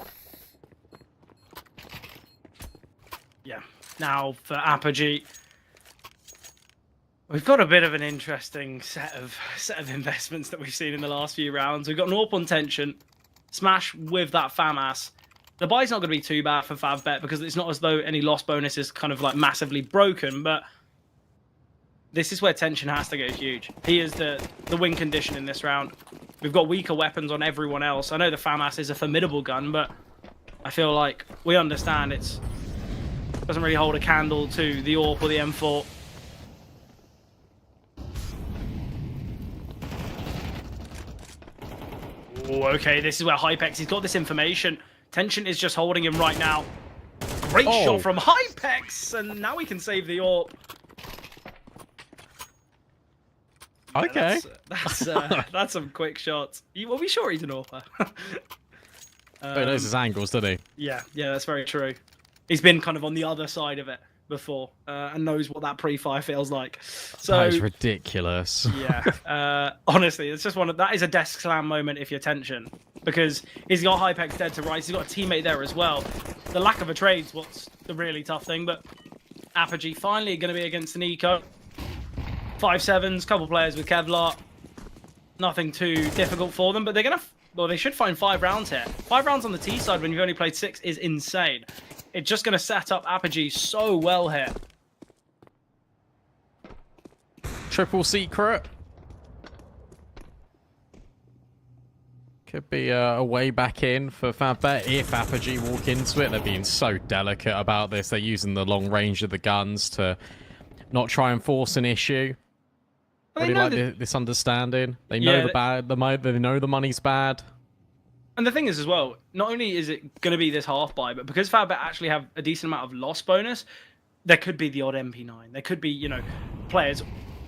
Yeah. Now for Apogee, we've got a bit of an interesting set of investments that we've seen in the last few rounds. We've got an AWP on tension, Smash with that FAMAS. The buy's not going to be too bad for FAVBET because it's not as though any loss bonus is kind of like massively broken, but this is where tension has to go huge. He is the win condition in this round. We've got weaker weapons on everyone else. I know the FAMAS is a formidable gun, but I feel like we understand it doesn't really hold a candle to the AWP or the M4. Oh, okay, this is where Hypex, he's got this information. Tension is just holding him right now. Great shot from Hypex, and now we can save the AWP. Okay. That's some quick shots. Are we sure he's an AWPer? He knows his angles, doesn't he? Yeah, that's very true. He's been kind of on the other side of it before and knows what that pre-fire feels like. So that is ridiculous. Yeah, honestly, it's just that is a desk slam moment if you're tension, because he's got Hypex dead to rights. He's got a teammate there as well. The lack of a trade's what's the really tough thing, but Apogee finally going to be against an eco. 5-7s, couple players with Kevlar. Nothing too difficult for them, but they're gonna. Well, they should find 5 rounds here. 5 rounds on the T side when you've only played 6 is insane. It's just going to set up Apogee so well here. Triple secret. Could be a way back in for FAVBET if Apogee walk into it. They're being so delicate about this. They're using the long range of the guns to not try and force an issue. Really like this understanding. They know they know the money's bad. And the thing is as well, not only is it going to be this half buy, but because FAVBET actually have a decent amount of loss bonus, there could be the odd MP9. There could be, players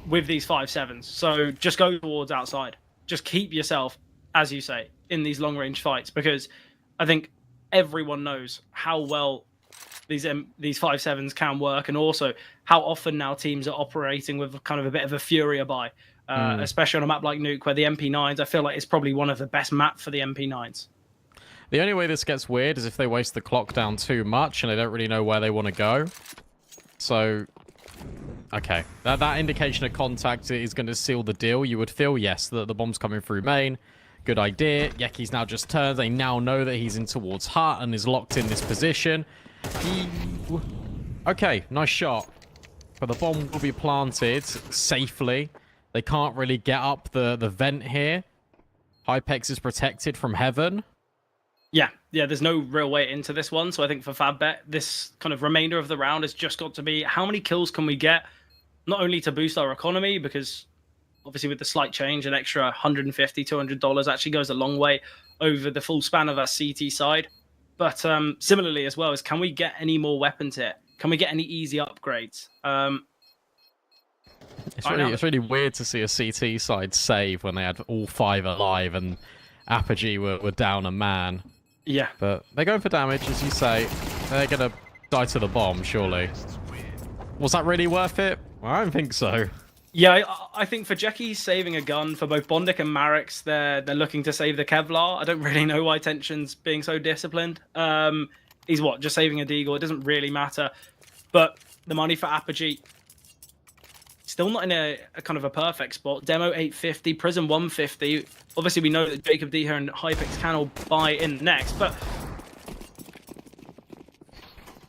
with these 5-7s. So just go towards outside. Just keep yourself, as you say, in these long range fights, because I think everyone knows how well these 5-7s can work, and also how often now teams are operating with kind of a bit of a Furia buy. Especially on a map like Nuke, where the MP9s, I feel like it's probably one of the best maps for the MP9s. The only way this gets weird is if they waste the clock down too much and they don't really know where they want to go. So, okay. That indication of contact is going to seal the deal. You would feel, yes, that the bomb's coming through main. Good idea. Yeki's now just turned. They now know that he's in towards Hut and is locked in this position. Okay, nice shot. But the bomb will be planted safely. They can't really get up the vent here. Hypex is protected from heaven. Yeah, there's no real way into this one. So I think for FAVBET, this kind of remainder of the round has just got to be how many kills can we get, not only to boost our economy, because obviously with the slight change, an extra $150, $200 actually goes a long way over the full span of our CT side. But similarly as well, is can we get any more weapons here? Can we get any easy upgrades? It's really weird to see a CT side save when they had all 5 alive and Apogee were down a man. Yeah. But they're going for damage, as you say. They're going to die to the bomb, surely. Was that really worth it? Well, I don't think so. Yeah, I think for Jeki saving a gun, for both Bondic and Marix, they're looking to save the Kevlar. I don't really know why Tension's being so disciplined. He's just saving a Deagle. It doesn't really matter. But the money for Apogee, Still not in a kind of a perfect spot. Demo 850, Prism 150. Obviously, we know that Jacob D here and Hypix can all buy in next, but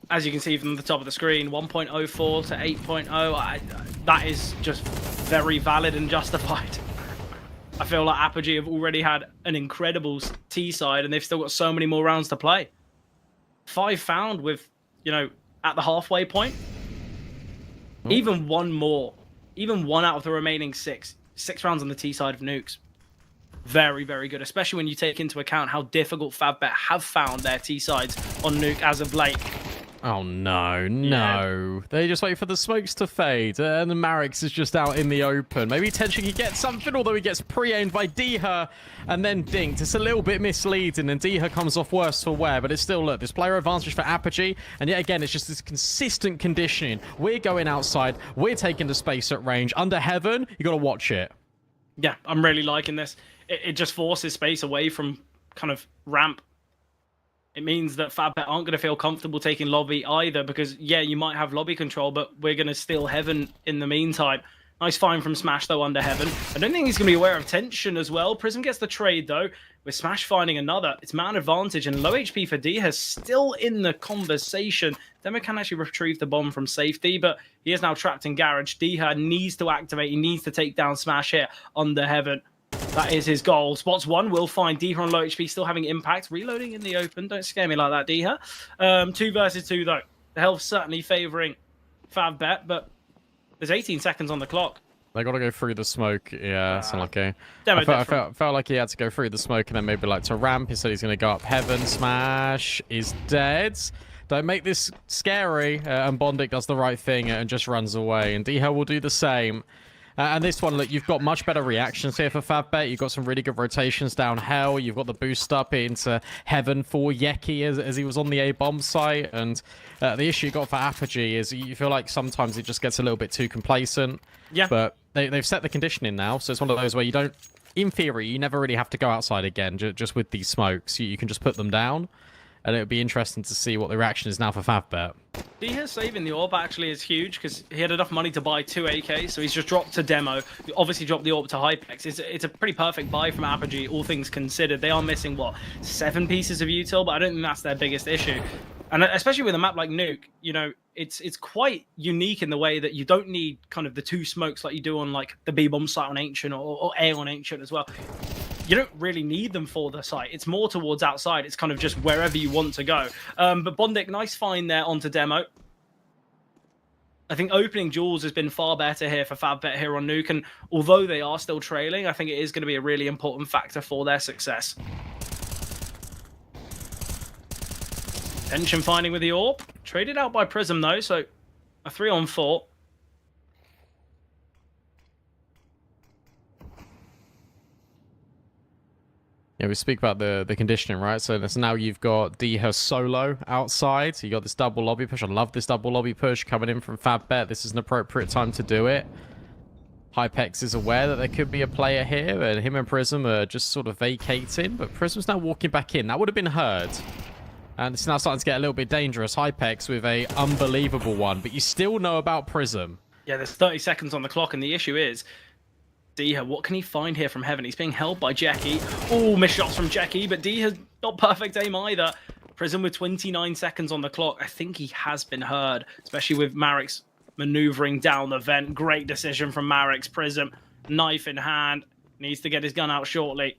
as you can see from the top of the screen, 1.04 to 8.0, that is just very valid and justified. I feel like Apogee have already had an incredible T side, and they've still got so many more rounds to play. 5 found with, you know, at the halfway point. Even one more, even one out of the remaining 6 rounds on the T side of nukes. Very, very good, especially when you take into account how difficult FAVBET have found their T sides on Nuke as of late. Oh, no, no. Yeah. They just wait for the smokes to fade, and the Marix is just out in the open. Maybe Tension can get something, although he gets pre-aimed by Deher and then dinked. It's a little bit misleading, and Deher comes off worse for wear, but it's still, look, this player advantage for Apogee, and yet again, it's just this consistent conditioning. We're going outside, we're taking the space at range. Under Heaven, you got to watch it. Yeah, I'm really liking this. It just forces space away from kind of ramp. It means that FAVBET aren't going to feel comfortable taking lobby either because, yeah, you might have lobby control, but we're going to steal Heaven in the meantime. Nice find from Smash, though, under Heaven. I don't think he's going to be aware of tension as well. Prism gets the trade, though, with Smash finding another. It's man advantage, and low HP for D has still in the conversation. Demo can actually retrieve the bomb from safety, but he is now trapped in Garage. Deher needs to activate. He needs to take down Smash here under Heaven. That is his goal. Spots 1 will find Deher on low HP, still having impact. Reloading in the open. Don't scare me like that, Deher. 2 versus 2, though. The health certainly favouring FAVBET, but there's 18 seconds on the clock. They got to go through the smoke. Yeah, it's unlucky. I felt like he had to go through the smoke and then maybe like to ramp. He said he's going to go up Heaven. Smash is dead. Don't make this scary. And Bondic does the right thing and just runs away. And Deher will do the same. And this one, look, you've got much better reactions here for FAVBET. You've got some really good rotations down Hell. You've got the boost up into Heaven for Yeki as he was on the A-bomb site. And the issue you got for Apogee is you feel like sometimes it just gets a little bit too complacent. Yeah. But they've set the conditioning now, so it's one of those where you don't, in theory, you never really have to go outside again, just with these smokes. You can just put them down. And it would be interesting to see what the reaction is now for FAVBET. Deher saving the orb actually is huge because he had enough money to buy 2 AKs, so he's just dropped to Demo. He obviously dropped the orb to Hypex. It's a pretty perfect buy from Apogee, all things considered. They are missing, what, 7 pieces of util, but I don't think that's their biggest issue. And especially with a map like Nuke, you know, it's quite unique in the way that you don't need kind of the 2 smokes like you do on like the B-bomb site on Ancient or A on Ancient as well. You don't really need them for the site. It's more towards outside. It's kind of just wherever you want to go. But Bondic, nice find there onto Demo. I think opening Jules has been far better here for FAVBET here on Nuke. And although they are still trailing, I think it is going to be a really important factor for their success. Tension finding with the orb. Traded out by Prism, though. So a 3-on-4. Yeah, we speak about the conditioning, right? So now you've got Deher solo outside. You got this double lobby push. I love this double lobby push coming in from FAVBET. This is an appropriate time to do it. Hypex is aware that there could be a player here, and him and Prism are just sort of vacating. But Prism's now walking back in. That would have been heard. And it's now starting to get a little bit dangerous. Hypex with a unbelievable one, but you still know about Prism. Yeah, there's 30 seconds on the clock, and the issue is Deher, what can he find here from Heaven? He's being held by Jackie. Oh, missed shots from Jackie, but Deher's not perfect aim either. Prism with 29 seconds on the clock. I think he has been heard, especially with Marix maneuvering down the vent. Great decision from Marix. Prism, knife in hand, needs to get his gun out shortly.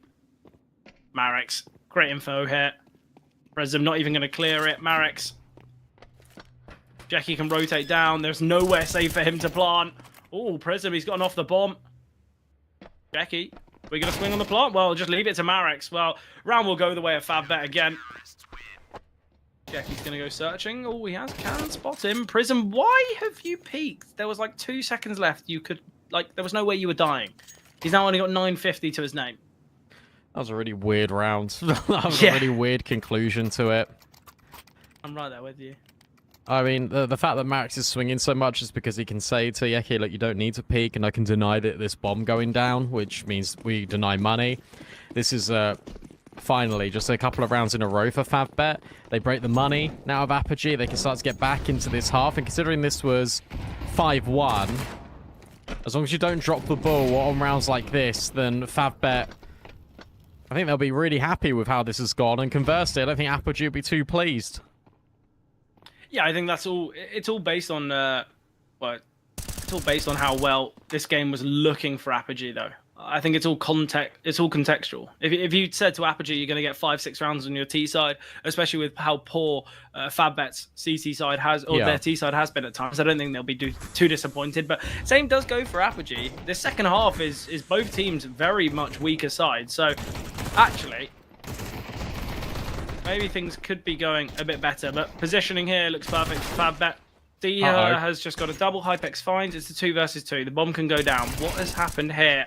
Marix, great info here. Prism not even going to clear it. Marix. Jackie can rotate down. There's nowhere safe for him to plant. Oh, Prism, he's gotten off the bomb. Jackie, we're going to swing on the plant? Well, just leave it to Marix. Well, round will go the way of FAVBET again. Jackie's going to go searching. Oh, he can spot him. Prism, why have you peeked? There was like 2 seconds left. You could, like, there was no way you were dying. He's now only got 950 to his name. That was a really weird round. That was a really weird conclusion to it. I'm right there with you. I mean, the fact that Marix is swinging so much is because he can say to Yeki, look, you don't need to peek, and I can deny this bomb going down, which means we deny money. This is finally just a couple of rounds in a row for FAVBET. They break the money now of Apogee. They can start to get back into this half, and considering this was 5-1, As long as you don't drop the ball on rounds like this, then FAVBET, I think they'll be really happy with how this has gone. And conversely, I don't think ARCRED will be too pleased. Yeah, I think that's all. It's all based on it's all based on how well this game was looking for ARCRED, though. I think it's all context. It's all contextual. If you said to ARCRED you're going to get 5-6 rounds on your T side, especially with how poor FAVBET's CT side has, or their T side has been at times, I don't think they'll be too disappointed. But same does go for ARCRED. The second half is both teams very much weaker side. So actually, maybe things could be going a bit better. But positioning here looks perfect for FAVBET. D has just got a double. Hypex finds. It's a 2 versus 2. The bomb can go down. What has happened here?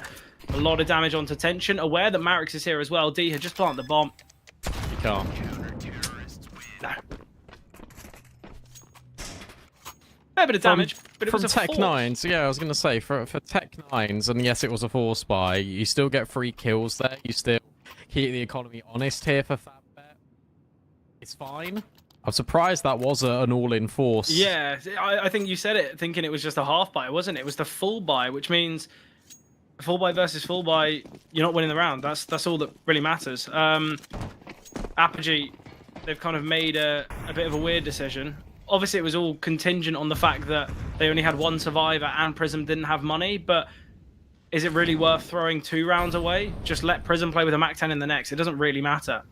A lot of damage onto Tension. Aware that Marix is here as well. D had just planted the bomb. You can't. No. Fair bit of damage, but it was a Tech force. 9s, yeah, I was going to say, for Tech 9s, and yes, it was a force buy, you still get 3 kills there. You still keep the economy honest here for FAVBET. It's fine. I'm surprised that was an all-in force. Yeah, I think you said it thinking it was just a half buy, wasn't it? It was the full buy, which means full buy versus full buy, you're not winning the round. That's all that really matters. Apogee, they've kind of made a bit of a weird decision. Obviously, it was all contingent on the fact that they only had 1 survivor and Prism didn't have money, but is it really worth throwing 2 rounds away? Just let Prism play with a Mac 10 in the next. It doesn't really matter.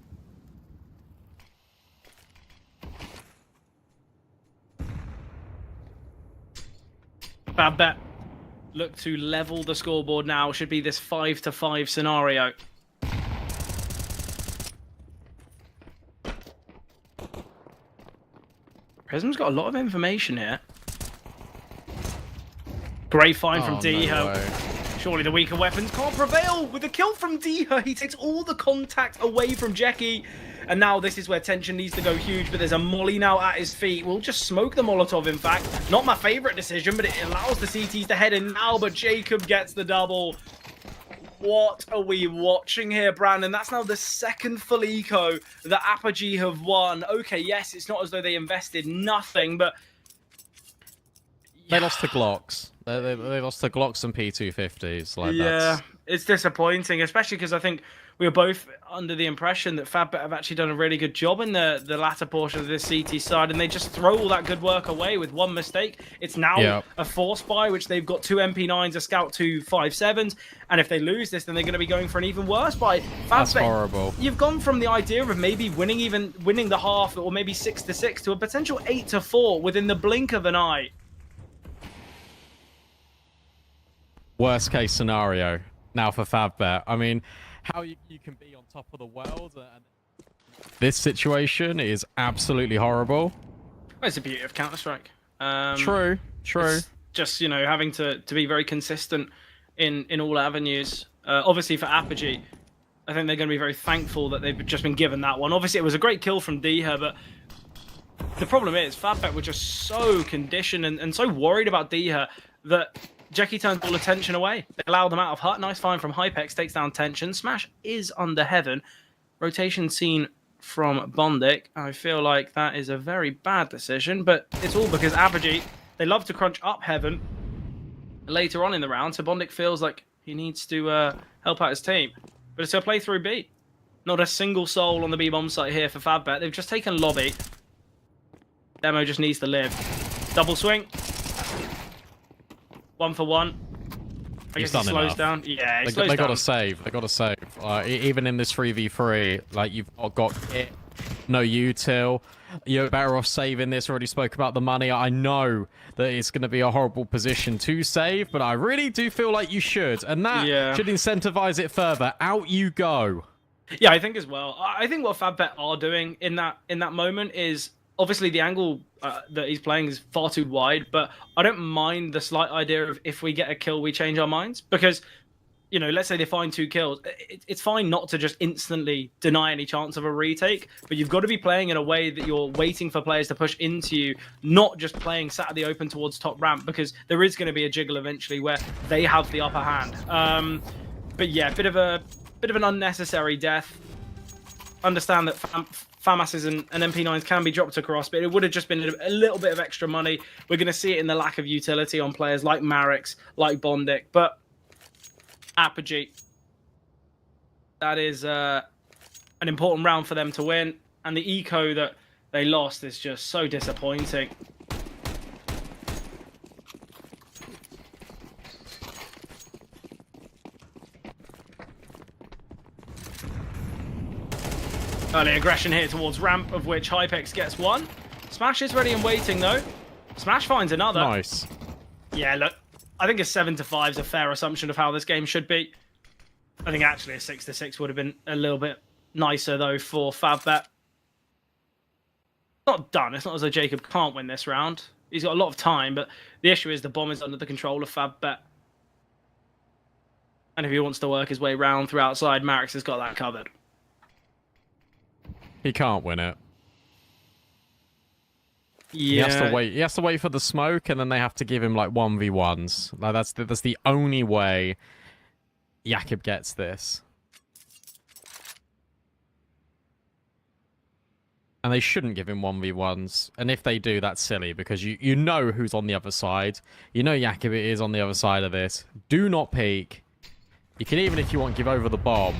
FAVBET look to level the scoreboard now. Should be this 5-5 scenario. Prism's got a lot of information here. Great find from Diho. Surely the weaker weapons can't prevail with the kill from Diho. He takes all the contact away from Jackie. And now this is where Tension needs to go huge, but there's a molly now at his feet. We'll just smoke the Molotov, in fact. Not my favorite decision, but it allows the CTs to head in now, but Jacob gets the double. What are we watching here, Brandon? That's now the second full eco that Apogee have won. Okay, yes, it's not as though they invested nothing, but... They lost to Glocks. They lost to Glocks and P250s. Like, yeah, it's disappointing, especially because I think we were both under the impression that FAVBET have actually done a really good job in the latter portion of this CT side, and they just throw all that good work away with one mistake. It's now a force buy, which they've got 2 MP9s, a Scout 2 5.7s, and if they lose this, then they're going to be going for an even worse buy. FAVBET, that's horrible. You've gone from the idea of maybe winning the half, or maybe 6-6, to a potential 8-4 within the blink of an eye. Worst case scenario now for FAVBET. I mean, how you can be on top of the world and this situation is absolutely horrible. Well, it's the beauty of Counter-Strike. True. It's just, you know, having to be very consistent in all avenues. Obviously for Apogee, I think they're going to be very thankful that they've just been given that one. Obviously it was a great kill from Diha, but the problem is FAVBET were just so conditioned and so worried about Diha that Jackie turns all attention away. They allowed them out of hut. Nice find from Hypex. Takes down Tension. Smash is under heaven. Rotation seen from Bondic. I feel like that is a very bad decision, but it's all because Apogee, they love to crunch up heaven later on in the round, so Bondic feels like he needs to help out his team. But it's a play through B. Not a single soul on the B bomb site here for FAVBET. They've just taken lobby. Demo just needs to live. Double swing. 1 for 1. I guess he slows down. Yeah, he slows down. They got to save. They got to save. Even in this 3v3, like, you've got it, no util. You're better off saving this. Already spoke about the money. I know that it's going to be a horrible position to save, but I really do feel like you should, and that should incentivize it further. Out you go. Yeah, I think as well. I think what FAVBET are doing in that moment is, obviously the angle that he's playing is far too wide, but I don't mind the slight idea of if we get a kill, we change our minds. Because, you know, let's say they find 2 kills. It's fine not to just instantly deny any chance of a retake, but you've got to be playing in a way that you're waiting for players to push into you, not just playing sat at the open towards top ramp, because there is going to be a jiggle eventually where they have the upper hand. But yeah, bit of an unnecessary death. Understand that FAMASs and MP9s can be dropped across, but it would have just been a little bit of extra money. We're going to see it in the lack of utility on players like Marix, like Bondic, but Apogee, that is an important round for them to win, and the eco that they lost is just so disappointing. Early aggression here towards ramp, of which Hypex gets one. Smash is ready and waiting, though. Smash finds another. Nice. Yeah, look, I think a 7-5 is a fair assumption of how this game should be. I think actually a 6-6 would have been a little bit nicer, though, for FAVBET. Not done. It's not as though Jacob can't win this round. He's got a lot of time, but the issue is the bomb is under the control of FAVBET. And if he wants to work his way round through outside, Marix has got that covered. He can't win it. Yeah. He has to wait for the smoke, and then they have to give him like 1v1s. Like that's the only way Jakob gets this. And they shouldn't give him 1v1s. And if they do, that's silly, because you know who's on the other side. You know Jakob is on the other side of this. Do not peek. You can, even if you want, give over the bomb.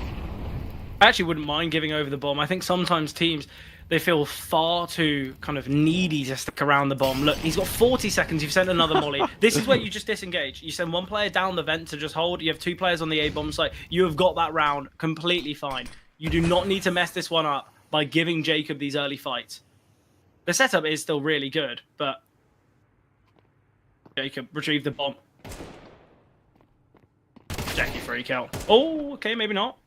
I actually wouldn't mind giving over the bomb. I think sometimes teams, they feel far too kind of needy to stick around the bomb. Look, he's got 40 seconds. You've sent another molly. This is where you just disengage. You send one player down the vent to just hold. You have 2 players on the A-bomb site. You have got that round completely fine. You do not need to mess this one up by giving Jacob these early fights. The setup is still really good, but Jacob retrieved the bomb. Jackie free kill. Oh, okay, maybe not.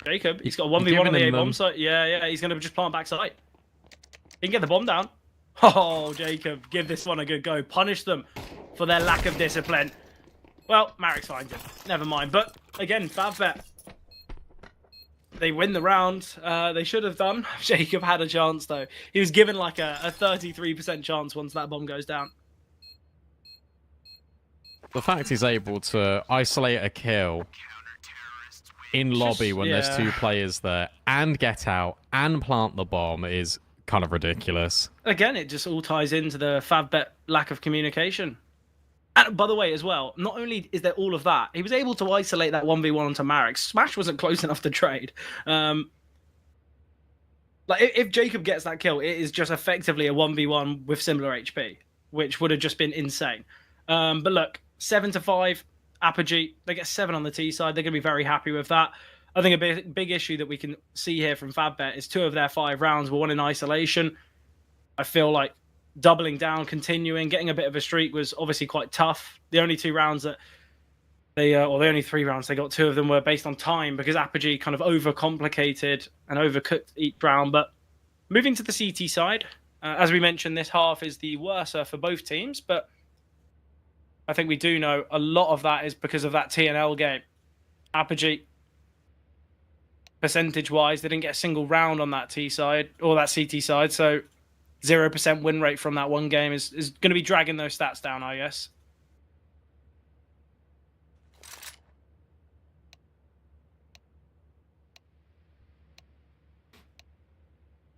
Jacob, he's got a 1v1 on the A-bomb site. Yeah, he's going to just plant backside. He can get the bomb down. Oh, Jacob, give this one a good go. Punish them for their lack of discipline. Well, Marix finds it. Never mind. But, again, FAVBET. They win the round. They should have done. Jacob had a chance, though. He was given like a 33% chance once that bomb goes down. The fact he's able to isolate a kill in lobby when there's 2 players there and get out and plant the bomb is kind of ridiculous. Again, it just all ties into the FAVBET lack of communication. And by the way, as well, not only is there all of that, he was able to isolate that 1v1 onto Marix. Smash wasn't close enough to trade. Like, if Jacob gets that kill, it is just effectively a 1v1 with similar HP, which would have just been insane. But look, 7-5. Apogee, they get 7 on the T side. They're going to be very happy with that. I think a big issue that we can see here from FAVBET is 2 of their 5 rounds were won in isolation. I feel like doubling down, continuing, getting a bit of a streak was obviously quite tough. The only 2 rounds that they, or the only 3 rounds they got, 2 of them were based on time because Apogee kind of overcomplicated and overcooked each round. But moving to the CT side, as we mentioned, this half is the worser for both teams, but I think we do know a lot of that is because of that TNL game. Apogee, percentage-wise, they didn't get a single round on that T side or that CT side, so 0% win rate from that one game is going to be dragging those stats down, I guess.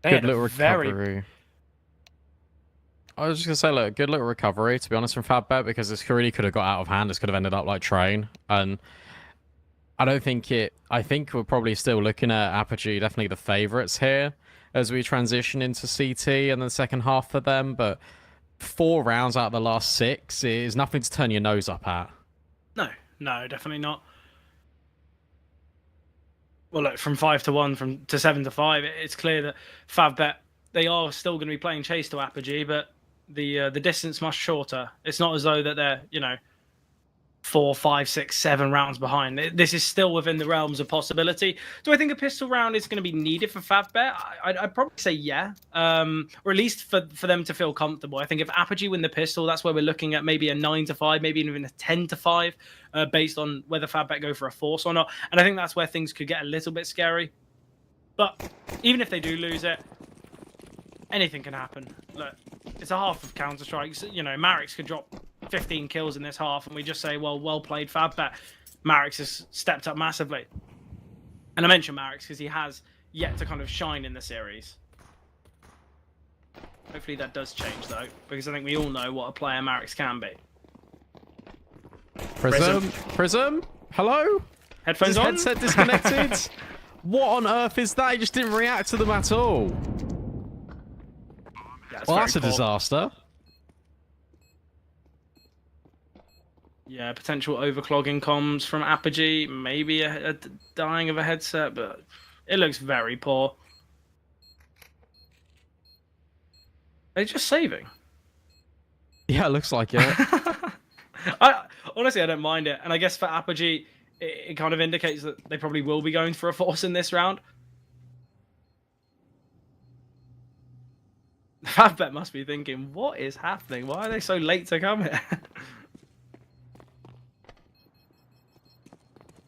Good little recovery. I was just going to say, look, good little recovery, to be honest, from FAVBET, because this really could have got out of hand. This could have ended up like Train. And I don't think it... I think we're probably still looking at Apogee, definitely the favourites here, as we transition into CT and the second half for them. But 4 rounds out of the last 6 is nothing to turn your nose up at. No, definitely not. Well, look, from 5-1 to 7-5, it's clear that FAVBET, they are still going to be playing chase to Apogee, but the distance much shorter. It's not as though that they're, 4, 5, 6, 7 rounds behind. This is still within the realms of possibility. Do I think a pistol round is going to be needed for FAVBET? I'd probably say yeah, or at least for them to feel comfortable. I think if Apogee win the pistol, that's where we're looking at maybe a 9-5, maybe even a 10-5, based on whether FAVBET go for a force or not. And I think that's where things could get a little bit scary. But even if they do lose it, anything can happen. Look, it's a half of Counter-Strike. Marix could drop 15 kills in this half, and we just say, well played, FAVBET. Marix has stepped up massively. And I mention Marix because he has yet to kind of shine in the series. Hopefully that does change though, because I think we all know what a player Marix can be. Prism? Hello? Headphones Is his on? headset disconnected? What on earth is that? He just didn't react to them at all. Yeah, Well, that's a poor. disaster. Yeah, potential overclogging comms from Apogee, maybe a dying of a headset, but it looks very poor. They're just saving. Yeah, it looks like it. Honestly, I don't mind it. And I guess for Apogee, it kind of indicates that they probably will be going for a force in this round. FAVBET must be thinking, what is happening? Why are they so late to come here?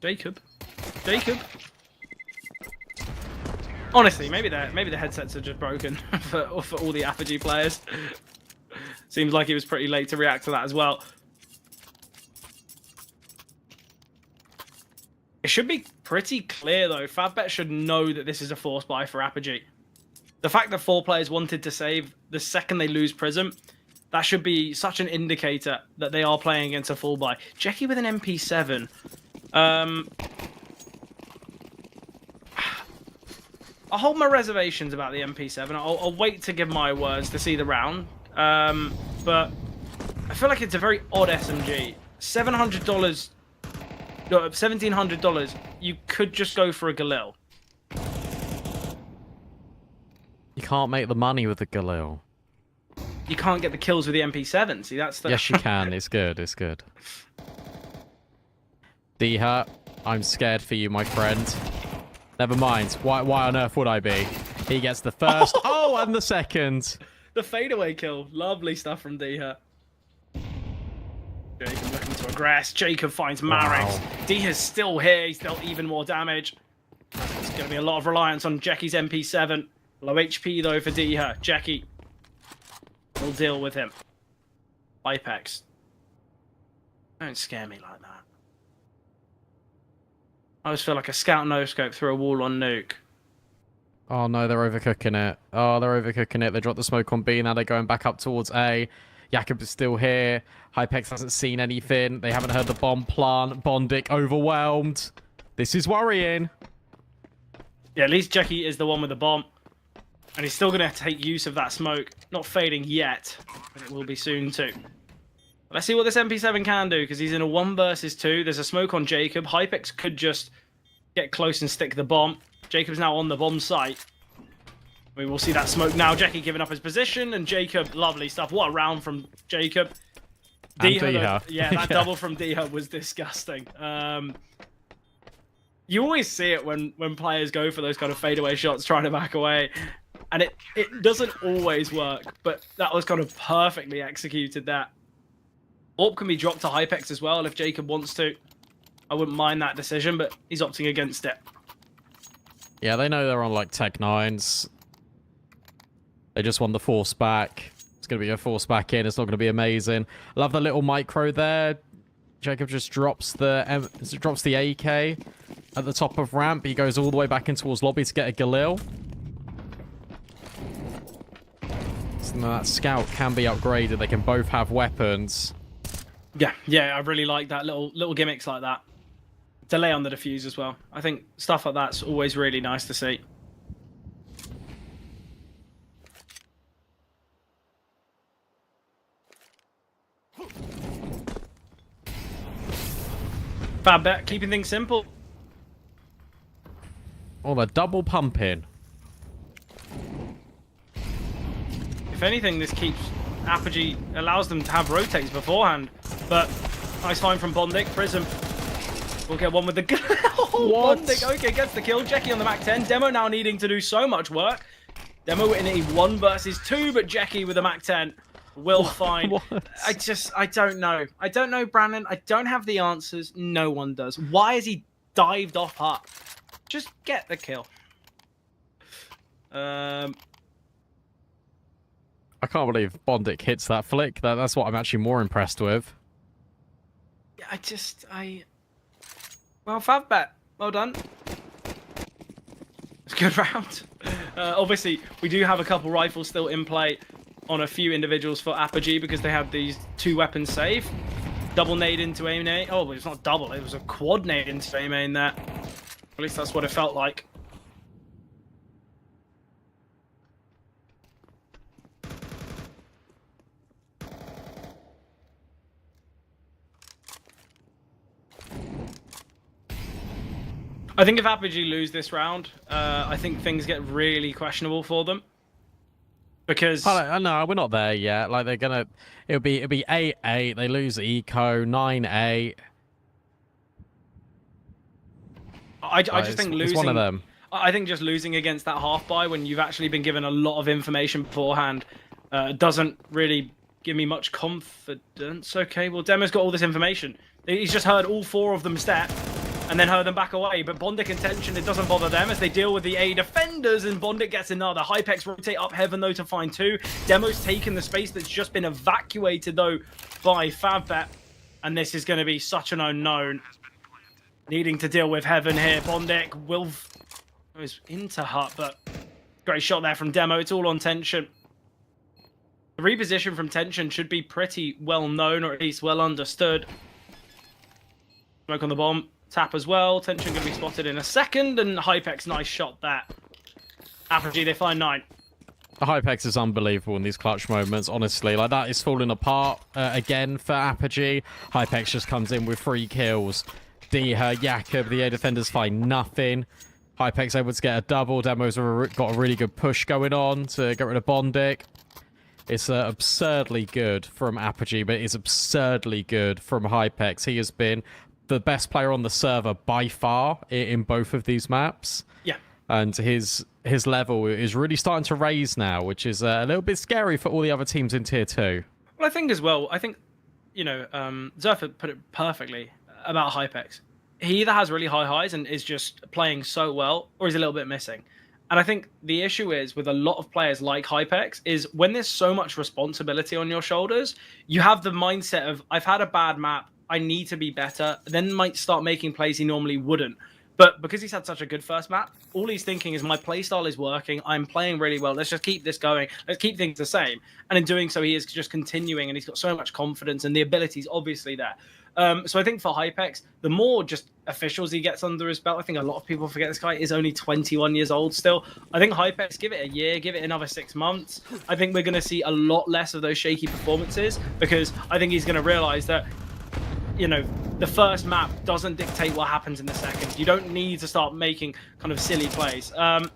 Jacob. Honestly, maybe the headsets are just broken for all the Apogee players. Seems like he was pretty late to react to that as well. It should be pretty clear though. FAVBET should know that this is a force buy for Apogee. The fact that 4 players wanted to save the second they lose Prism, that should be such an indicator that they are playing against a full buy. Jackie with an MP7. I'll hold my reservations about the MP7. I'll wait to give my words to see the round. But I feel like it's a very odd SMG. $700, no, $1,700. You could just go for a Galil. You can't make the money with the Galil. You can't get the kills with the MP7. See, that's the... Yes, you can. It's good. It's good. D-Hurt, I'm scared for you, my friend. Never mind. Why on earth would I be? He gets the first. Oh, and the second. The fadeaway kill. Lovely stuff from D-Hurt. Jacob looking to aggress. Jacob finds Marix. Wow. D-Hurt's still here. He's dealt even more damage. There's going to be a lot of reliance on Jackie's MP7. Low HP, though, for D-Hurt. Jackie will deal with him. Ipex. Don't scare me like that. I always feel like a scout no-scope through a wall on Nuke. Oh no, they're overcooking it. Oh, they're overcooking it. They dropped the smoke on B. Now they're going back up towards A. Jakob is still here. Hypex hasn't seen anything. They haven't heard the bomb plant. Bondic overwhelmed. This is worrying. Yeah, at least Jackie is the one with the bomb. And he's still going to take use of that smoke. Not fading yet, but it will be soon too. Let's see what this MP7 can do, because he's in a 1 versus 2. There's a smoke on Jacob. Hypex could just get close and stick the bomb. Jacob's now on the bomb site. We will see that smoke now. Jackie giving up his position, and Jacob, lovely stuff. What a round from Jacob. Yeah, that double from D-Hub was disgusting. You always see it when players go for those kind of fadeaway shots, trying to back away. And it doesn't always work, but that was kind of perfectly executed there. Orb can be dropped to Hypex as well if Jacob wants to. I wouldn't mind that decision, but he's opting against it. Yeah, they know they're on like Tech 9s. They just won the force back. It's going to be a force back in. It's not going to be amazing. Love the little micro there. Jacob just drops the AK at the top of ramp. He goes all the way back in towards lobby to get a Galil. So that scout can be upgraded. They can both have weapons. Yeah, I really like that little gimmicks like that. Delay on the defuse as well. I think stuff like that's always really nice to see. FAVBET keeping things simple. Oh, they're double pumping. If anything, this keeps Apogee, allows them to have rotates beforehand. But nice find from Bondic. Prism will get one with the What? Bondic, okay, gets the kill. Jackie on the Mac 10. Demo now needing to do so much work. Demo in a 1 versus 2, but Jackie with a Mac 10 will find. What? I don't know. I don't know, Brandon. I don't have the answers. No one does. Why has he dived off up? Just get the kill. I can't believe Bondic hits that flick. That's what I'm actually more impressed with. Well, FAVBET, well done. good round. Obviously, we do have a couple rifles still in play on a few individuals for ARCRED because they have these 2 weapons save. Double nade into aim nade. Oh, it's not double. It was a quad nade into aim nade there. At least that's what it felt like. I think if ARCRED lose this round, I think things get really questionable for them. Because no, we're not there yet. Like they're gonna, it'll be 8-8. They lose eco 9-8. I just think losing. It's one of them. I think just losing against that half buy when you've actually been given a lot of information beforehand doesn't really give me much confidence. Okay, well Demo's got all this information. He's just heard all 4 of them step and then heard them back away. But Bondic and Tension, it doesn't bother them as they deal with the A defenders, and Bondic gets another. Hypex rotate up heaven though to find 2. Demo's taken the space that's just been evacuated though by FAVBET, and this is going to be such an unknown. Needing to deal with heaven here. Bondic will goes into hut, but great shot there from Demo. It's all on Tension. The reposition from Tension should be pretty well known, or at least well understood. Smoke on the bomb. Tap as well. Tension going to be spotted in a second, and Hypex, nice shot there. ARCRED, they find 9. The Hypex is unbelievable in these clutch moments, honestly. Like, that is falling apart again for ARCRED. Hypex just comes in with 3 kills. Diha, Jakob, the A defenders find nothing. Hypex able to get a double. Demo's got a really good push going on to get rid of Bondic. It's absurdly good from ARCRED, but it's absurdly good from Hypex. He has been the best player on the server by far in both of these maps. Yeah. And his level is really starting to raise now, which is a little bit scary for all the other teams in Tier 2. Well, I think as well, you know, Zerfa put it perfectly about Hypex. He either has really high highs and is just playing so well, or he's a little bit missing. And I think the issue is with a lot of players like Hypex is when there's so much responsibility on your shoulders, you have the mindset of, I've had a bad map, I need to be better, then might start making plays he normally wouldn't. But because he's had such a good first map, all he's thinking is my playstyle is working, I'm playing really well, let's just keep this going, let's keep things the same. And in doing so, he is just continuing, and he's got so much confidence, and the ability's obviously there. So I think for Hypex, the more just officials he gets under his belt, I think a lot of people forget this guy is only 21 years old still. I think Hypex, give it a year, give it another 6 months. I think we're going to see a lot less of those shaky performances, because I think he's going to realize that, you know, the first map doesn't dictate what happens in the second. You don't need to start making kind of silly plays. I'm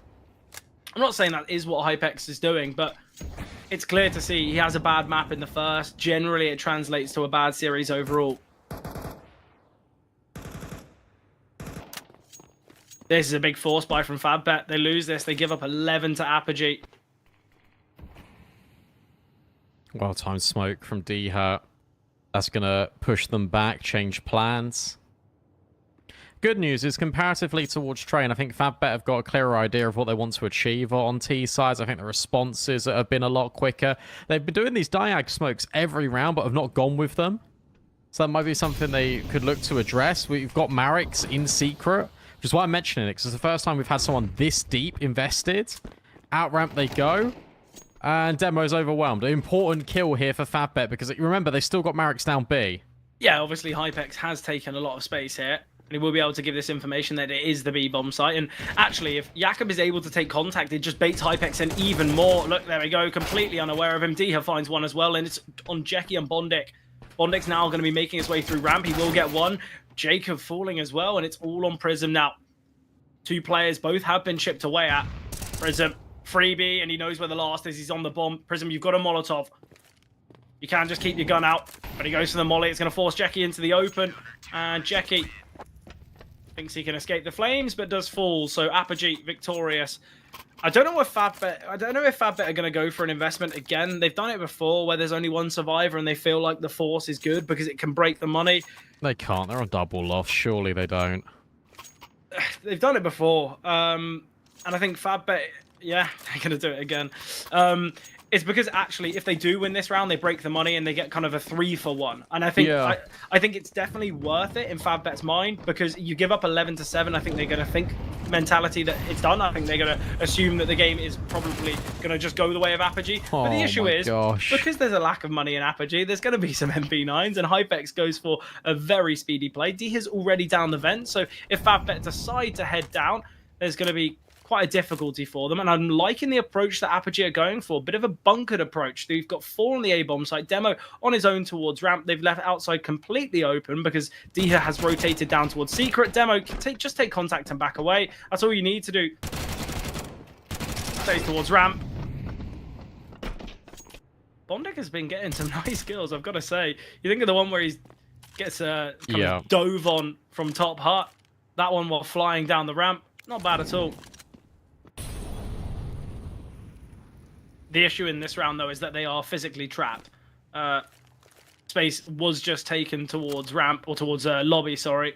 not saying that is what Hypex is doing, but it's clear to see he has a bad map in the first. Generally, it translates to a bad series overall. This is a big force buy from FAVBET. They lose this. They give up 11 to ARCRED. Well-timed smoke from Diha. That's going to push them back, change plans. Good news is, comparatively towards Train, I think FAVBET have got a clearer idea of what they want to achieve on T sides. I think the responses have been a lot quicker. They've been doing these diag smokes every round, but have not gone with them. So that might be something they could look to address. We've got Marix in secret, which is why I'm mentioning it, because it's the first time we've had someone this deep invested. Out ramp they go. And Demo's overwhelmed. An important kill here for FAVBET, because remember, they still got Marix down B. Yeah, obviously Hypex has taken a lot of space here. And he will be able to give this information that it is the B-bomb site. And actually, if Jakob is able to take contact, it just baits Hypex in even more. Look, there we go, completely unaware of him. Diha finds one as well, and it's on Jeki and Bondic. Bondic's now going to be making his way through ramp. He will get one. Jacob falling as well, and it's all on Prism now. 2 players, both have been chipped away at. Prism, freebie, and he knows where the last is. He's on the bomb. Prism, you've got a Molotov. You can just keep your gun out. But he goes for the molly. It's going to force Jeki into the open. And Jeki thinks he can escape the flames, but does fall. So ARCRED victorious. I don't know if FAVBET are going to go for an investment again. They've done it before where there's only one survivor and they feel like the force is good because it can break the money. They can't. They're on double loss. Surely they don't. They've done it before. And I think FAVBET, yeah, they're going to do it again. It's because actually, if they do win this round, they break the money and they get kind of a 3-for-1. And I think I think it's definitely worth it in FAVBET's mind, because you give up 11-7. I think they're going to think mentality that it's done. I think they're going to assume that the game is probably going to just go the way of Apogee. But the issue is, because there's a lack of money in Apogee, there's going to be some MP9s, and Hypex goes for a very speedy play. D has already down the vent, so if FAVBET decide to head down, there's going to be quite a difficulty for them, and I'm liking the approach that Apogee are going for. Bit of a bunkered approach. They've got 4 on the A-bomb site. Demo on his own towards ramp. They've left outside completely open because Diha has rotated down towards secret. Demo, just take contact and back away. That's all you need to do. Stays towards ramp. Bondek has been getting some nice kills, I've got to say. You think of the one where he gets kind of dove on from top hut. That one while flying down the ramp. Not bad at all. The issue in this round, though, is that they are physically trapped. Space was just taken towards ramp, or towards lobby, sorry.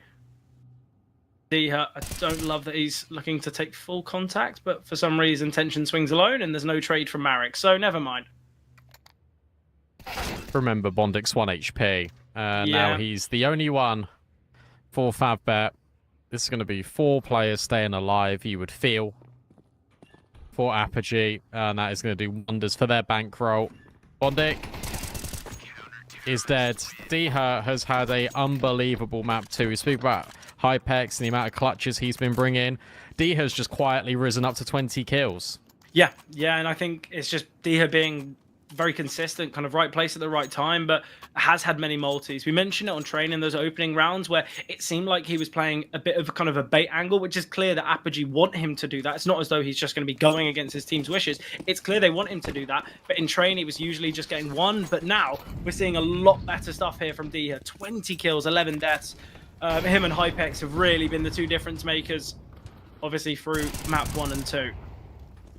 I don't love that he's looking to take full contact, but for some reason, Tension swings alone, and there's no trade from Marek, so never mind. Remember, Bondik's 1 HP. Now he's the only one for FAVBET. This is going to be 4 players staying alive, you would feel, for Apogee, and that is going to do wonders for their bankroll. Bondik is dead. Diha has had an unbelievable map too. We speak about Hypex and the amount of clutches he's been bringing. Diha's just quietly risen up to 20 kills. Yeah, and I think it's just Diha being very consistent, kind of right place at the right time, but has had many multis. We mentioned it on training, those opening rounds where it seemed like he was playing a bit of a kind of a bait angle, which is clear that Apogee want him to do that. It's not as though he's just going to be going against his team's wishes. It's clear they want him to do that, but in training he was usually just getting 1, but now we're seeing a lot better stuff here from Diha. 20 kills, 11 deaths. Him and Hypex have really been the 2 difference makers, obviously through map 1 and 2.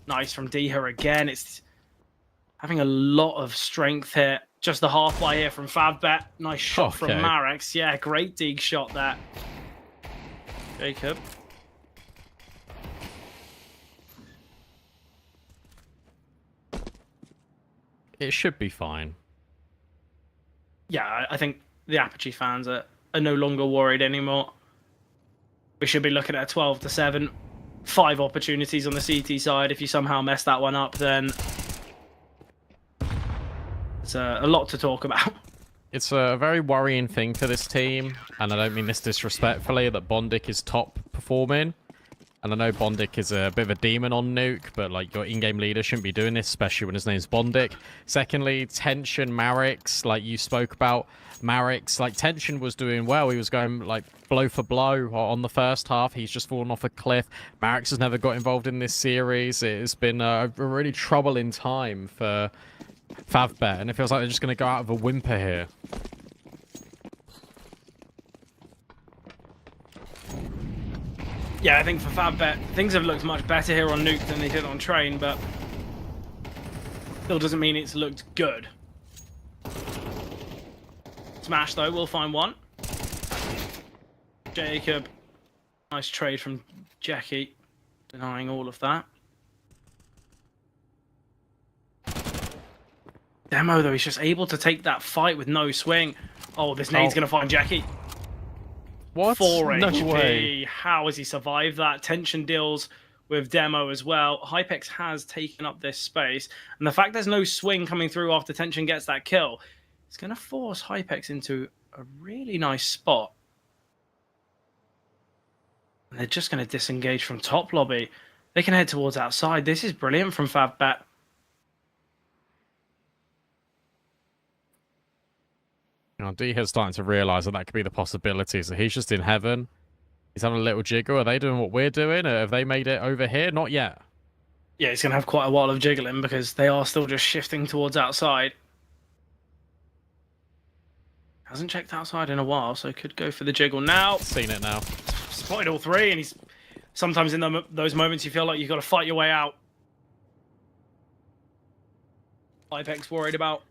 Nice from Diha again. It's having a lot of strength here. Just the half buy here from FAVBET. Nice shot from Marex. Yeah, great dig shot there. Jacob. It should be fine. Yeah, I think the Apogee fans are no longer worried anymore. We should be looking at a 12-7. 5 opportunities on the CT side. If you somehow mess that one up, then it's a lot to talk about. It's a very worrying thing for this team, and I don't mean this disrespectfully, that Bondik is top performing. And I know Bondik is a bit of a demon on Nuke, but like your in-game leader shouldn't be doing this, especially when his name's Bondik. Secondly, Tension, Marex, like you spoke about, Marex, like Tension was doing well. He was going like blow for blow on the first half. He's just fallen off a cliff. Marex has never got involved in this series. It's been a really troubling time for FAVBET, and it feels like they're just going to go out of a whimper here. Yeah, I think for FAVBET, things have looked much better here on Nuke than they did on Train, but still doesn't mean it's looked good. Smash, though, we'll find one. Jacob. Nice trade from Jackie, denying all of that. Demo, though, he's just able to take that fight with no swing. Oh, this nade's going to find Jackie. What? 4 No HP. way. How has he survived that? Tension deals with Demo as well. Hypex has taken up this space. And the fact there's no swing coming through after Tension gets that kill, it's going to force Hypex into a really nice spot. And they're just going to disengage from top lobby. They can head towards outside. This is brilliant from FAVBET. Diha's starting to realise that could be the possibility. So he's just in heaven. He's having a little jiggle. Are they doing what we're doing? Or have they made it over here? Not yet. Yeah, he's going to have quite a while of jiggling because they are still just shifting towards outside. Hasn't checked outside in a while, so could go for the jiggle now. Seen it now. Spotted all 3, and he's sometimes in those moments you feel like you've got to fight your way out. Hypex worried about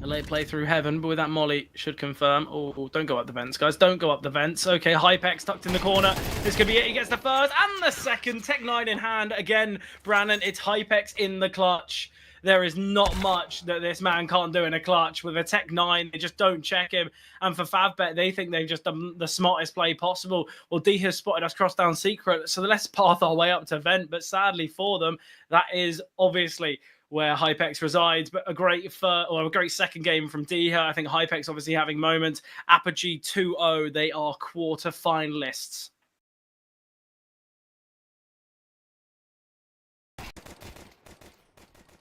a late play through heaven, but with that molly should confirm. Oh, don't go up the vents, guys. Don't go up the vents. Okay, Hypex tucked in the corner. This could be it. He gets the first and the second. Tech 9 in hand. Again, Brandon, it's Hypex in the clutch. there is not much that this man can't do in a clutch. With a Tech 9, they just don't check him. And for FAVBET, they think they've just done the smartest play possible. Well, D has spotted us cross down secret, so let's path our way up to vent. But sadly for them, that is obviously where Hypex resides. But a great second game from D. I think Hypex obviously having moments. Apogee 2-0, they are quarter finalists.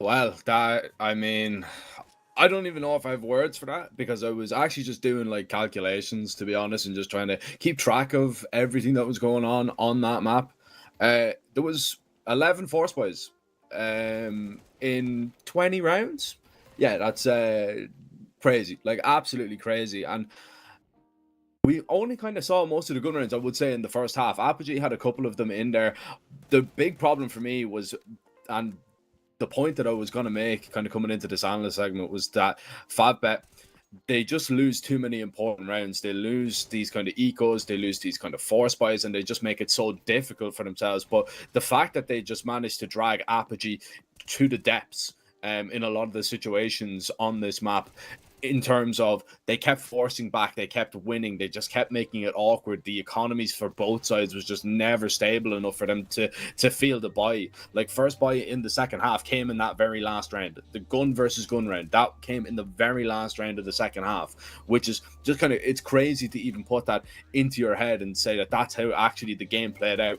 Well, I mean, I don't even know if I have words for that, because I was actually just doing like calculations, to be honest, and just trying to keep track of everything that was going on that map. There was 11 force buys in 20 rounds. Yeah, that's crazy, like absolutely crazy. And we only kind of saw most of the gun rounds, I would say, in the first half. Apogee had a couple of them in there. The big problem for me was, and the point that I was going to make kind of coming into this analyst segment, was that FAVBET, they just lose too many important rounds. They lose these kind of ecos, they lose these kind of force buys, and they just make it so difficult for themselves. But the fact that they just managed to drag Apogee to the depths in a lot of the situations on this map, in terms of they kept forcing back, they kept winning, they just kept making it awkward. The economies for both sides was just never stable enough for them to feel the buy. Like, first buy in the second half came in that very last round. The gun versus gun round, that came in the very last round of the second half, which is just kind of, it's crazy to even put that into your head and say that that's how actually the game played out.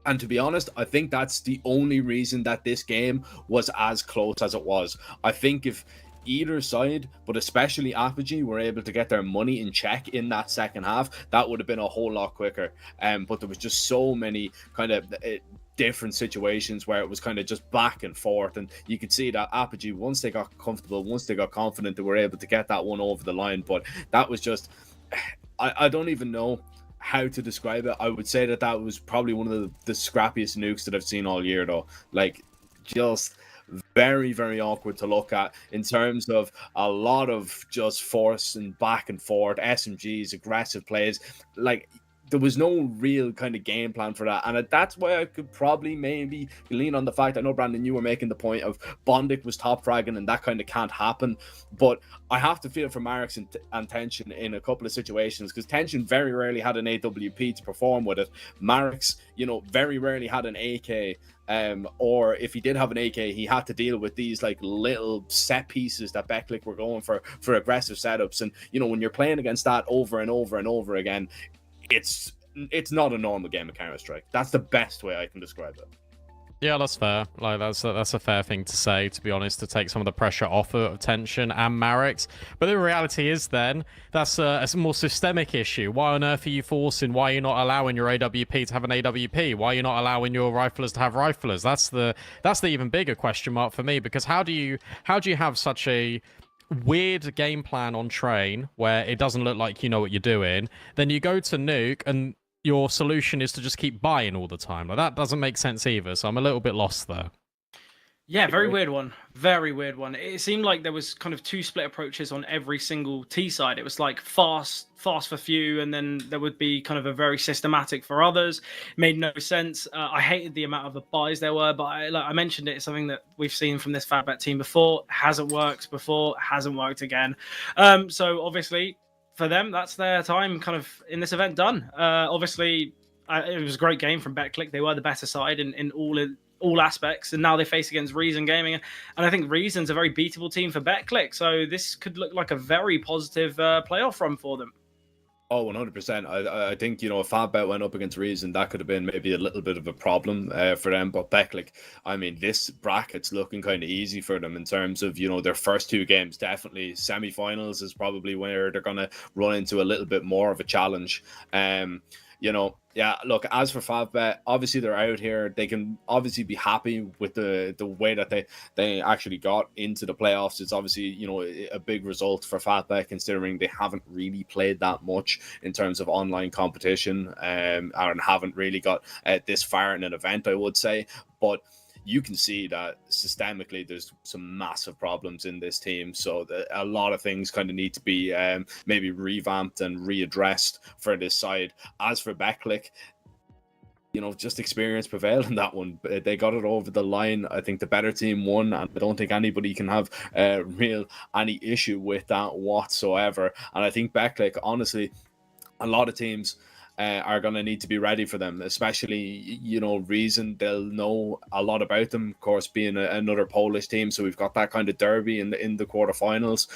And to be honest, I think that's the only reason that this game was as close as it was. I think if either side, but especially Apogee, were able to get their money in check in that second half, that would have been a whole lot quicker. But there was just so many kind of different situations where it was kind of just back and forth, and you could see that Apogee, once they got comfortable, once they got confident, they were able to get that one over the line. But that was just, I don't even know how to describe it. I would say that that was probably one of the scrappiest nukes that I've seen all year, though. Like, just very, very awkward to look at in terms of a lot of just force and back and forth, SMGs, aggressive plays. Like, there was no real kind of game plan for that. And that's why I could probably maybe lean on the fact, I know, Brandon, you were making the point of Bondic was top fragging and that kind of can't happen. But I have to feel for Marix and Tension in a couple of situations, because Tension very rarely had an AWP to perform with it. Marix, you know, very rarely had an AK. Or if he did have an AK, he had to deal with these like little set pieces that Betclic were going for aggressive setups. And, you know, when you're playing against that over and over and over again, it's not a normal game of Counter-Strike. That's the best way I can describe it. Yeah, that's fair. Like, that's a fair thing to say, to be honest, to take some of the pressure off of Tension and Marix. But the reality is, then, that's a more systemic issue. Why on earth are you forcing? Why are you not allowing your AWP to have an AWP? Why are you not allowing your riflers to have riflers? That's the even bigger question mark for me, because how do you have such a weird game plan on train where it doesn't look like you know what you're doing, then you go to Nuke and your solution is to just keep buying all the time? Like, that doesn't make sense either, so I'm a little bit lost there. Yeah, very weird one. Very weird one. It seemed like there was kind of two split approaches on every single T side. It was like fast for few, and then there would be kind of a very systematic for others. It made no sense. I hated the amount of the buys there were, but I mentioned it. It's something that we've seen from this FAVBET team before. Hasn't worked before, hasn't worked again. So obviously, for them, that's their time kind of in this event done. Obviously, it was a great game from Betclic. They were the better side in all aspects, and now they face against Reason Gaming, and I think Reason's a very beatable team for Betclic, so this could look like a very positive playoff run for them. Oh, 100%. I think, you know, if FAVBET went up against Reason, that could have been maybe a little bit of a problem for them. But Betclic, I mean, this bracket's looking kind of easy for them in terms of, you know, their first two games. Definitely semi-finals is probably where they're going to run into a little bit more of a challenge. You know, yeah, look, as for FAVBET, obviously they're out here. They can obviously be happy with the way that they actually got into the playoffs. It's obviously, you know, a big result for FAVBET, considering they haven't really played that much in terms of online competition, and haven't really got this far in an event, I would say. But you can see that systemically there's some massive problems in this team. So a lot of things kind of need to be maybe revamped and readdressed for this side. As for Betclic, you know, just experience prevailed in that one. They got it over the line. I think the better team won, and I don't think anybody can have any issue with that whatsoever. And I think Betclic, honestly, a lot of teams are going to need to be ready for them, especially, you know, Reason. They'll know a lot about them, of course, being another Polish team. So we've got that kind of derby in the quarterfinals.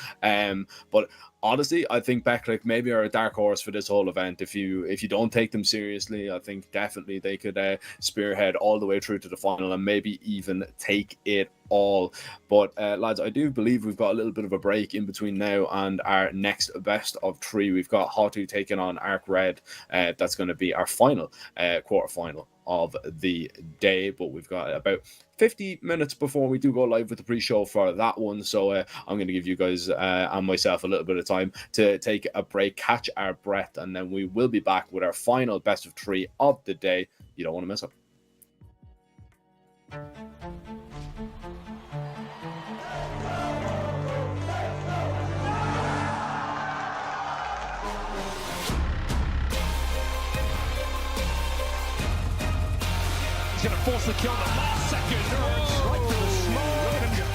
But honestly, I think Betclic maybe are a dark horse for this whole event. If you don't take them seriously, I think definitely they could spearhead all the way through to the final and maybe even take it all. But lads, I do believe we've got a little bit of a break in between now and our next best of 3. We've got HOTU taking on ARCRED. That's going to be our final quarterfinal of the day, but we've got about 50 minutes before we do go live with the pre-show for that one. So I'm going to give you guys and myself a little bit of time to take a break, catch our breath, and then we will be back with our final best of 3 of the day. You don't want to miss it. He's going to force the kill in the last second. Right to the smoke. Look at him go.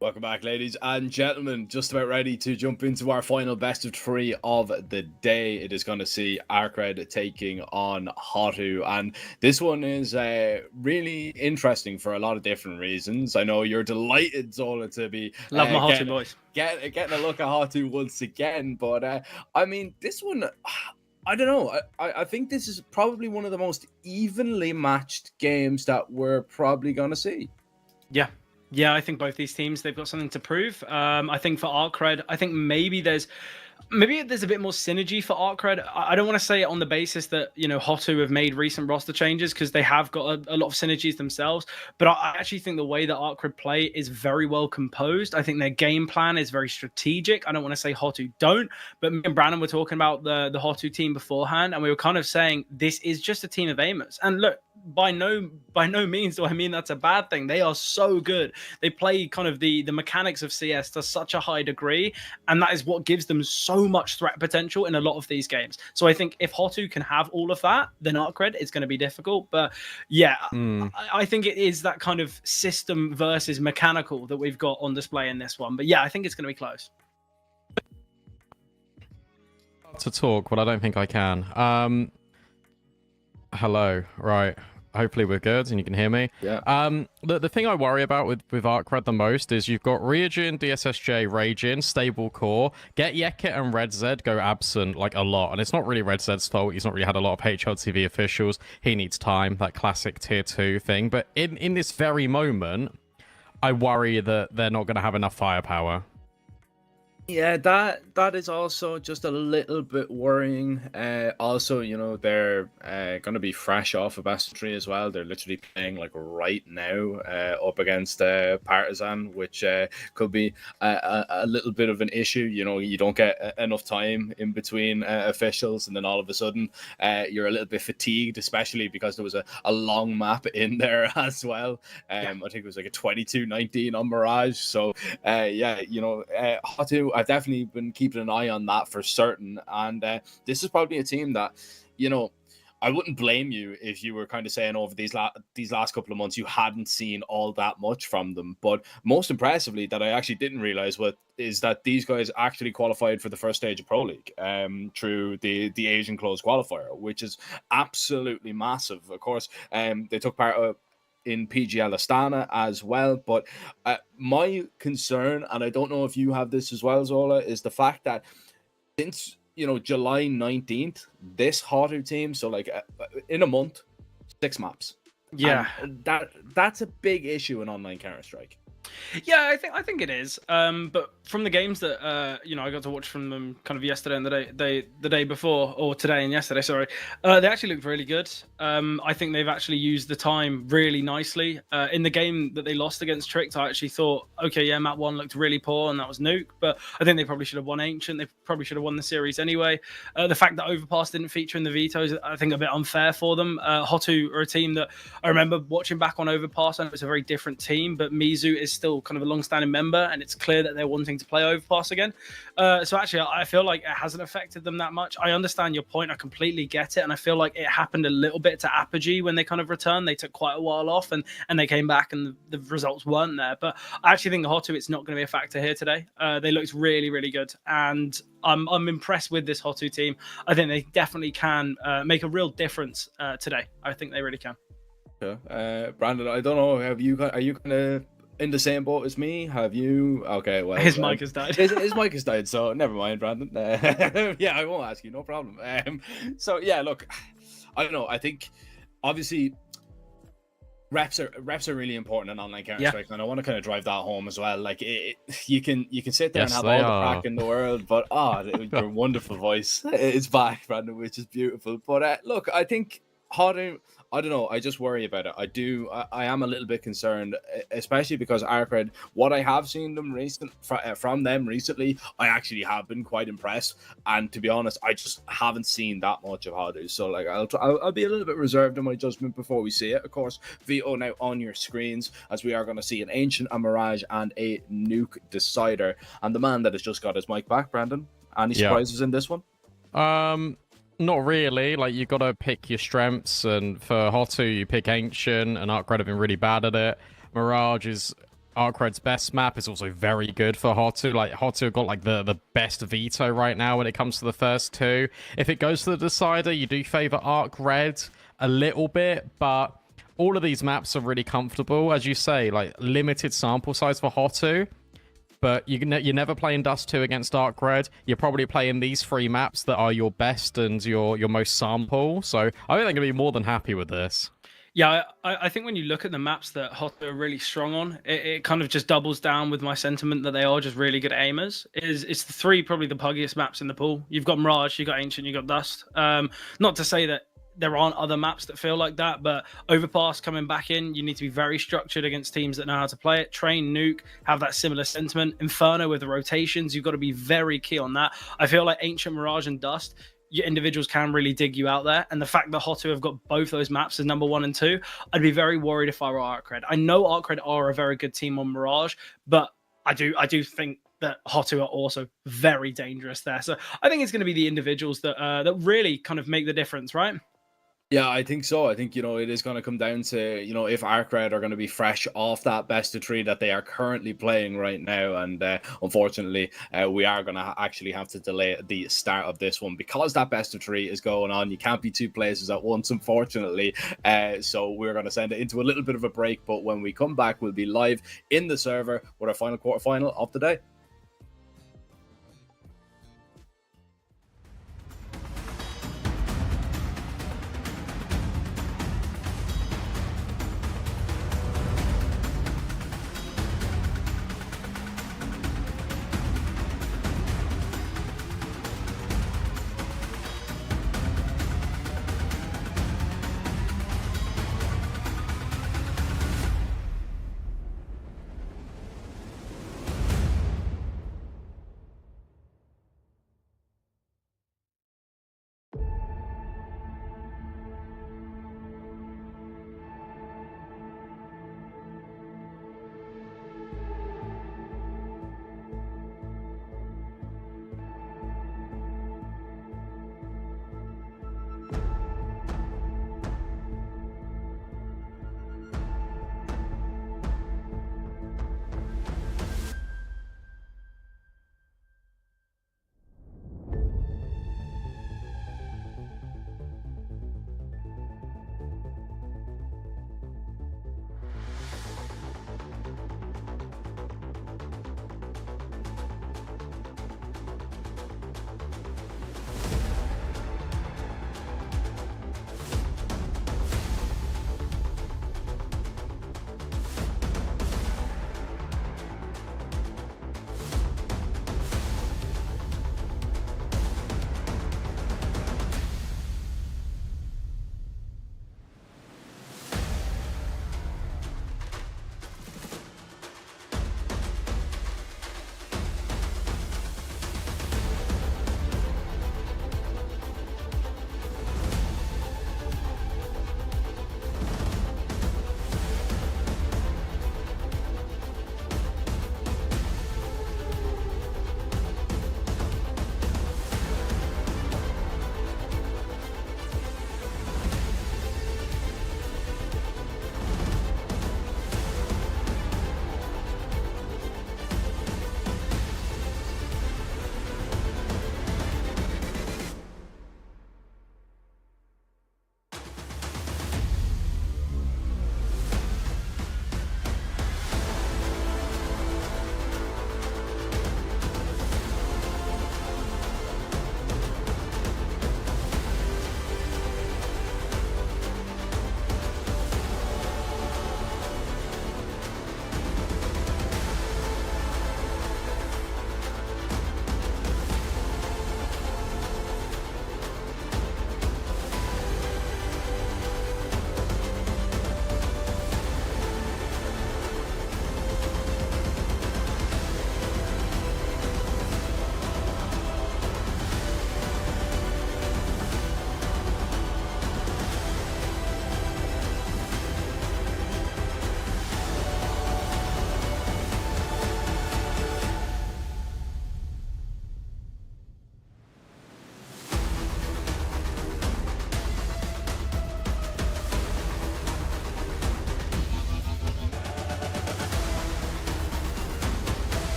Welcome back, ladies and gentlemen. Just about ready to jump into our final best of 3 of the day. It is going to see ARCRED taking on HOTU, and this one is really interesting for a lot of different reasons. I know you're delighted, Zola, to be Love my HOTU boys. Getting a look at HOTU once again, but I mean, this one, I don't know. I think this is probably one of the most evenly matched games that we're probably going to see. Yeah, I think both these teams, they've got something to prove. I think for ARCRED, I think maybe there's a bit more synergy for ARCRED. I don't want to say it on the basis that, you know, HOTU have made recent roster changes, because they have got a lot of synergies themselves. But I actually think the way that ARCRED play is very well composed. I think their game plan is very strategic. I don't want to say HOTU don't, but me and Brandon were talking about the HOTU team beforehand, and we were kind of saying this is just a team of aimers. And look, by no means do I mean that's a bad thing. They are so good. They play kind of the mechanics of CS to such a high degree, and that is what gives them so much threat potential in a lot of these games. So I think if HOTU can have all of that, then ARCRED is going to be difficult. But yeah, I think it is that kind of system versus mechanical that we've got on display in this one. But yeah, I think it's going to be close. To talk, but I don't think I can. Hello, right. Hopefully we're good and you can hear me. Yeah. The thing I worry about with ARCRED the most is you've got Ryujin, DSSJ, Raging, stable core. Get Yeket and Red Zed go absent like a lot, and it's not really Red Zed's fault. He's not really had a lot of HLTV officials. He needs time, that classic tier 2 thing. But in this very moment, I worry that they're not going to have enough firepower. Yeah, that is also just a little bit worrying. Also, you know, they're going to be fresh off of best of 3 as well. They're literally playing like right now up against Partizan, which could be a little bit of an issue. You know, you don't get enough time in between officials, and then all of a sudden you're a little bit fatigued, especially because there was a long map in there as well. I think it was like a 22-19 on Mirage. So yeah, you know, HOTU, I've definitely been keeping an eye on that for certain. And this is probably a team that, you know, I wouldn't blame you if you were kind of saying over these last couple of months you hadn't seen all that much from them. But most impressively, that I actually didn't realize is that these guys actually qualified for the first stage of Pro League through the Asian closed qualifier, which is absolutely massive. Of course, they took part in PGL Astana as well, but my concern, and I don't know if you have this as well, Zola, is the fact that since, you know, July 19th, this HOTU team, so like in a month, 6 maps. Yeah, and that's a big issue in online Counter-Strike. Yeah, I think it is. But from the games that you know, I got to watch from them kind of yesterday and the day before, or today and yesterday, sorry, they actually looked really good. I think they've actually used the time really nicely. In the game that they lost against Tricked, I actually thought, okay, yeah, map 1 looked really poor, and that was Nuke. But I think they probably should have won Ancient. They probably should have won the series anyway. The fact that Overpass didn't feature in the vetoes, I think, a bit unfair for them. HOTU are a team that I remember watching back on Overpass, and it was a very different team. But Mizu is still kind of a long-standing member, and it's clear that they're wanting to play Overpass again. So actually, I feel like it hasn't affected them that much. I understand your point. I completely get it, and I feel like it happened a little bit to Apogee when they kind of returned. They took quite a while off, and they came back, and the results weren't there. But I actually think the HOTU, it's not going to be a factor here today. They looked really, really good, and I'm impressed with this HOTU team. I think they definitely can make a real difference today. I think they really can. Yeah. Brandon, I don't know. Are you kind of in the same boat as me? Have you? Okay, well, his mic has died. His mic has died, so never mind, Brandon. Yeah, I won't ask you, no problem. So yeah, look, I don't know. I think obviously reps are really important in online Counter-Strike, and I want to kind of drive that home as well. Like you can sit there and have all the crack in the world, but your wonderful voice is back, Brandon, which is beautiful. But look, I think HOTU, I don't know. I just worry about it. I am a little bit concerned, especially because ARCRED, what I have seen them from them recently, I actually have been quite impressed. And to be honest, I just haven't seen that much of HOTU. So like, I'll be a little bit reserved in my judgment before we see it. Of course, Veto now on your screens, as we are going to see an Ancient, a Mirage, and a Nuke decider. And the man that has just got his mic back, Brandon. Any surprises in this one? Not really. Like, you got to pick your strengths, and for HOTU, you pick Ancient, and ARCRED have been really bad at it. Mirage is ARCRED's best map is also very good for HOTU. Like, HOTU have got like the best veto right now when it comes to the first two. If it goes to the decider, you do favor ARCRED a little bit, but all of these maps are really comfortable. As you say, like, limited sample size for HOTU. But you're never playing Dust 2 against ARCRED. You're probably playing these 3 maps that are your best and your most sample. So I think they're going to be more than happy with this. Yeah, I think when you look at the maps that HOTU are really strong on, it kind of just doubles down with my sentiment that they are just really good aimers. It's the 3 probably the puggiest maps in the pool. You've got Mirage, you've got Ancient, you've got Dust. Not to say that there aren't other maps that feel like that, but Overpass coming back in, you need to be very structured against teams that know how to play it. Train, Nuke have that similar sentiment. Inferno with the rotations, you've got to be very key on that. I feel like Ancient, Mirage, and Dust, your individuals can really dig you out there. And the fact that HOTU have got both those maps as number 1 and 2, I'd be very worried if I were ARCRED. I know ARCRED are a very good team on Mirage, but I do think that HOTU are also very dangerous there. So I think it's going to be the individuals that that really kind of make the difference, right? Yeah, I think so. I think, you know, it is going to come down to, you know, if ARCRED are going to be fresh off that best of 3 that they are currently playing right now. And unfortunately, we are going to actually have to delay the start of this one because that best of 3 is going on. You can't be 2 places at once, unfortunately. So we're going to send it into a little bit of a break. But when we come back, we'll be live in the server with our final quarterfinal of the day.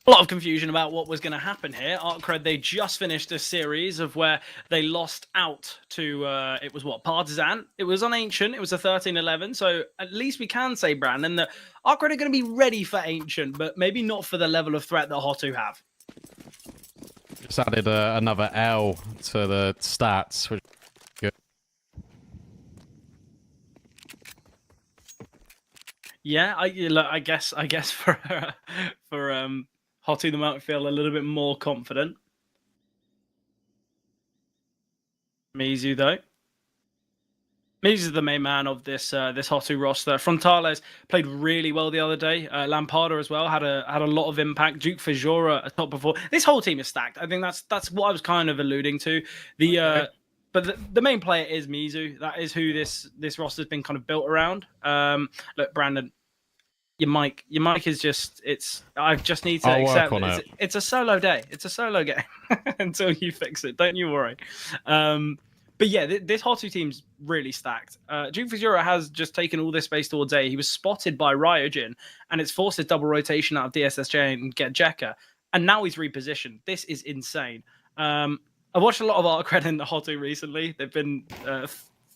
a lot of confusion about what was going to happen here. ARCRED, they just finished a series of where they lost out to, it was what, Partizan? It was on Ancient. It was a 13-11. So at least we can say, Brandon, that ARCRED are going to be ready for Ancient, but maybe not for the level of threat that HOTU have. Just added another L to the stats, which is good. Yeah, I guess for HOTU, they might feel a little bit more confident. Mizu, though. Mizu's the main man of this this HOTU roster. Frontales played really well the other day. Lamparda as well had a lot of impact. Duke Fajora, a top performer. This whole team is stacked. I think that's what I was kind of alluding to. But the main player is Mizu. That is who this roster's been kind of built around. Look, Brandon, your mic is just, I just need to accept it. It's a solo day. It's a solo game until you fix it. Don't you worry. But yeah, this HOTU team's really stacked. Duke Fajura has just taken all this space towards A. He was spotted by Ryojin, and it's forced his double rotation out of DSSJ and get Jekka. And now he's repositioned. This is insane. I watched a lot of ARCRED in the HOTU recently. They've been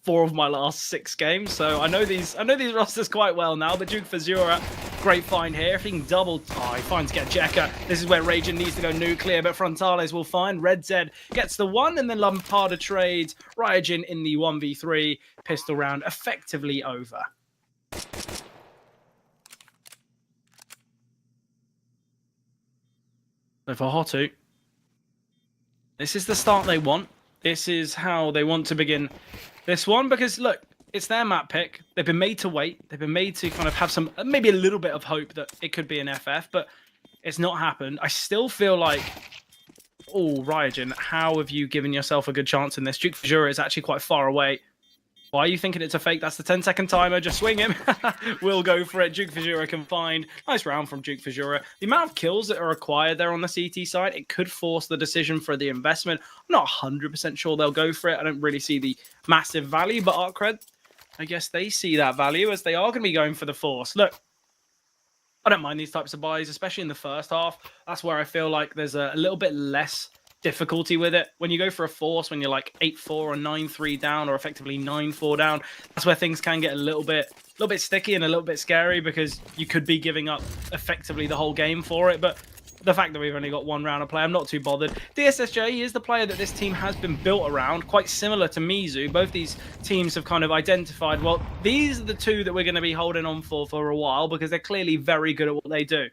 4 of my last 6 games, so I know these rosters quite well now. But Duke Fazura, great find here. If he can double, he finds get Jekka. This is where Raging needs to go nuclear, but Frontales will find. Red Zed gets the 1, and then Lamparda trades Ryojin in the 1v3. Pistol round effectively over. So for HOTU, this is the start they want. This is how they want to begin this one, because look, it's their map pick. They've been made to wait. They've been made to kind of have some, maybe a little bit of hope that it could be an FF, but it's not happened. I still feel like, oh, Ryojin, how have you given yourself a good chance in this? Duke Fajura is actually quite far away. Why are you thinking it's a fake? That's the 10-second timer. Just swing him. We'll go for it. Duke Fajura can find. Nice round from Duke Fajura. The amount of kills that are required there on the CT side, it could force the decision for the investment. I'm not 100% sure they'll go for it. I don't really see the massive value, but ARCRED, I guess they see that value as they are going to be going for the force. Look, I don't mind these types of buys, especially in the first half. That's where I feel like there's a little bit less difficulty with it. When you go for a force, when you're like 8-4 or 9-3 down, or effectively 9-4 down, that's where things can get a little bit sticky and a little bit scary, because you could be giving up effectively the whole game for it. But the fact that we've only got 1 round of play, I'm not too bothered. DSSJ is the player that this team has been built around, quite similar to Mizu. Both these teams have kind of identified, well, these are the 2 that we're going to be holding on for a while, because they're clearly very good at what they do.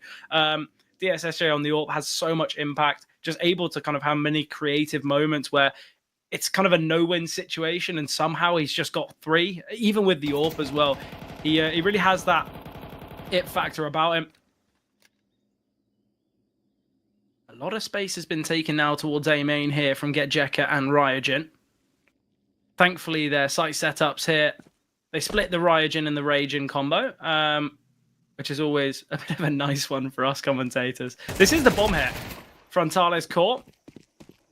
DSSJ on the AWP has so much impact, just able to kind of have many creative moments where it's kind of a no-win situation, and somehow he's just got 3, even with the AWP as well. He really has that it factor about him. A lot of space has been taken now towards A main here from Get Jekka and Ryojin. Thankfully, their site setups here, they split the Ryojin and the Raging combo, which is always a bit of a nice one for us commentators. This is the bomb hit. Frontales caught.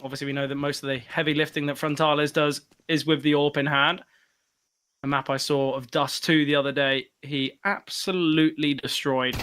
Obviously, we know that most of the heavy lifting that Frontales does is with the AWP in hand. A map I saw of Dust 2 the other day, he absolutely destroyed.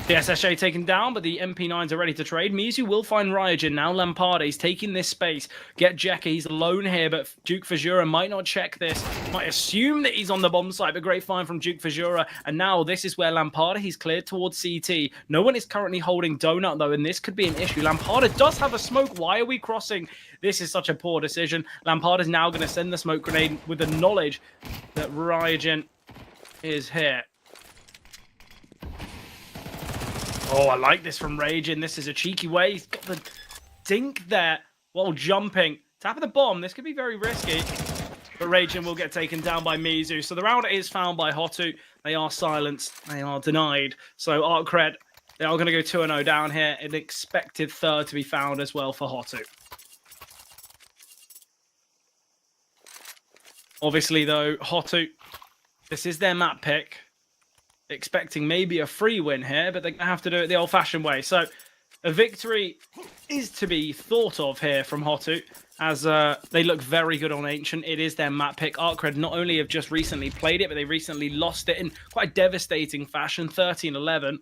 The SSJ taken down, but the MP9s are ready to trade. Mizu will find Ryojin now. Lamparda, he's taking this space. Get Jekka, he's alone here, but Duke Fajura might not check this. Might assume that he's on the bomb site, but great find from Duke Fajura. And now this is where Lamparda, he's cleared towards CT. No one is currently holding Donut, though, and this could be an issue. Lamparda does have a smoke. Why are we crossing? This is such a poor decision. Lamparda is now going to send the smoke grenade with the knowledge that Ryojin is here. Oh, I like this from Raging. This is a cheeky way. He's got the dink there while jumping. Tap of the bomb. This could be very risky. But Raging will get taken down by Mizu. So the round is found by HOTU. They are silenced. They are denied. So ARCRED, they are going to go 2-0 down here. An expected 3rd to be found as well for HOTU. Obviously, though, HOTU, this is their map pick. Expecting maybe a free win here, but they're going to have to do it the old-fashioned way. So a victory is to be thought of here from HOTU, as they look very good on Ancient. It is their map pick. ARCRED not only have just recently played it, but they recently lost it in quite a devastating fashion, 13-11.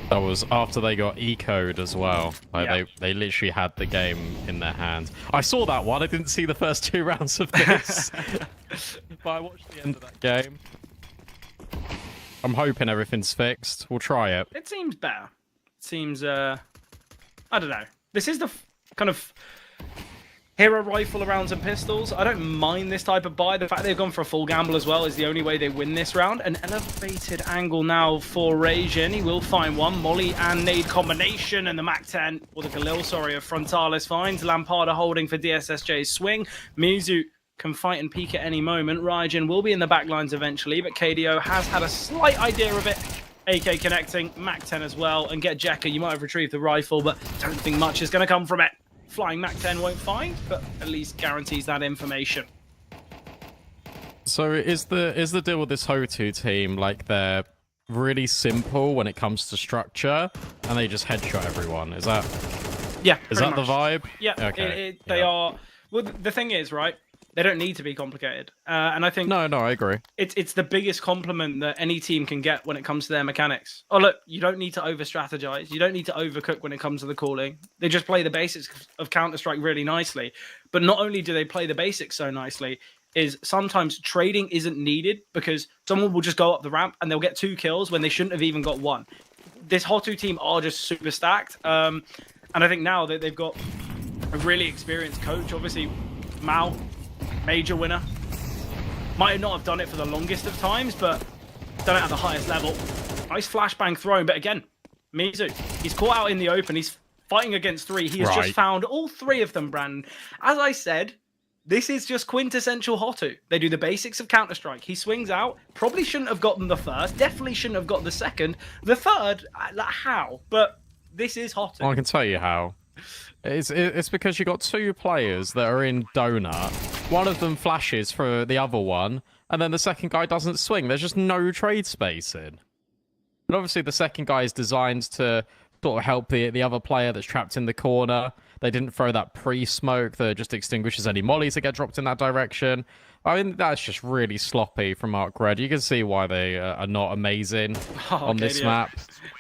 That was after they got eco'd as well. Like Yeah. they literally had the game in their hands. I saw that one. I didn't see the first 2 rounds of this. But I watched the end of that game. I'm hoping everything's fixed. We'll try it. It seems better. It seems, I don't know. This is the kind of hero rifle rounds and pistols. I don't mind this type of buy. The fact they've gone for a full gamble as well is the only way they win this round. An elevated angle now for Rajin. He will find one. Molly and nade combination, and the MAC-10, or the Galil, sorry, of Frontalis finds. Lampada holding for DSSJ's swing. Mizu can fight and peek at any moment. Rajin will be in the back lines eventually, but KDO has had a slight idea of it. AK connecting, MAC-10 as well, and get Jekka. You might have retrieved the rifle, but don't think much is going to come from it. Flying MAC-10 won't find, but at least guarantees that information. So is the deal with this HOTU team like they're really simple when it comes to structure, and they just headshot everyone? Is that Yeah, is that the vibe? Yeah, Okay. they are. Well, the thing is, right? They don't need to be complicated, and I think No, I agree. it's the biggest compliment that any team can get when it comes to their mechanics. Oh look, you don't need to over strategize, you don't need to overcook when it comes to the calling. They just play the basics of Counter-Strike really nicely. But not only do they play the basics so nicely, is sometimes trading isn't needed because someone will just go up the ramp and they'll get 2 kills when they shouldn't have even got 1. This HOTU team are just super stacked, and I think now that they've got a really experienced coach, obviously Mao, major winner. Might not have done it for the longest of times, but done it at the highest level. Nice flashbang thrown, but again, Mizu, he's caught out in the open. He's fighting against 3. He has just found all 3 of them, Brandon. As I said, this is just quintessential HOTU. They do the basics of Counter-Strike. He swings out. Probably shouldn't have gotten the first. Definitely shouldn't have got the second. The third, how? But this is HOTU. Well, I can tell you how. It's because you got 2 players that are in donut. One of them flashes for the other one, and then the second guy doesn't swing. There's just no trade spacing. And obviously the second guy is designed to sort of help the other player that's trapped in the corner. They didn't throw that pre-smoke that just extinguishes any mollies that get dropped in that direction. I mean, that's just really sloppy from ARCRED. You can see why they are not amazing on this map.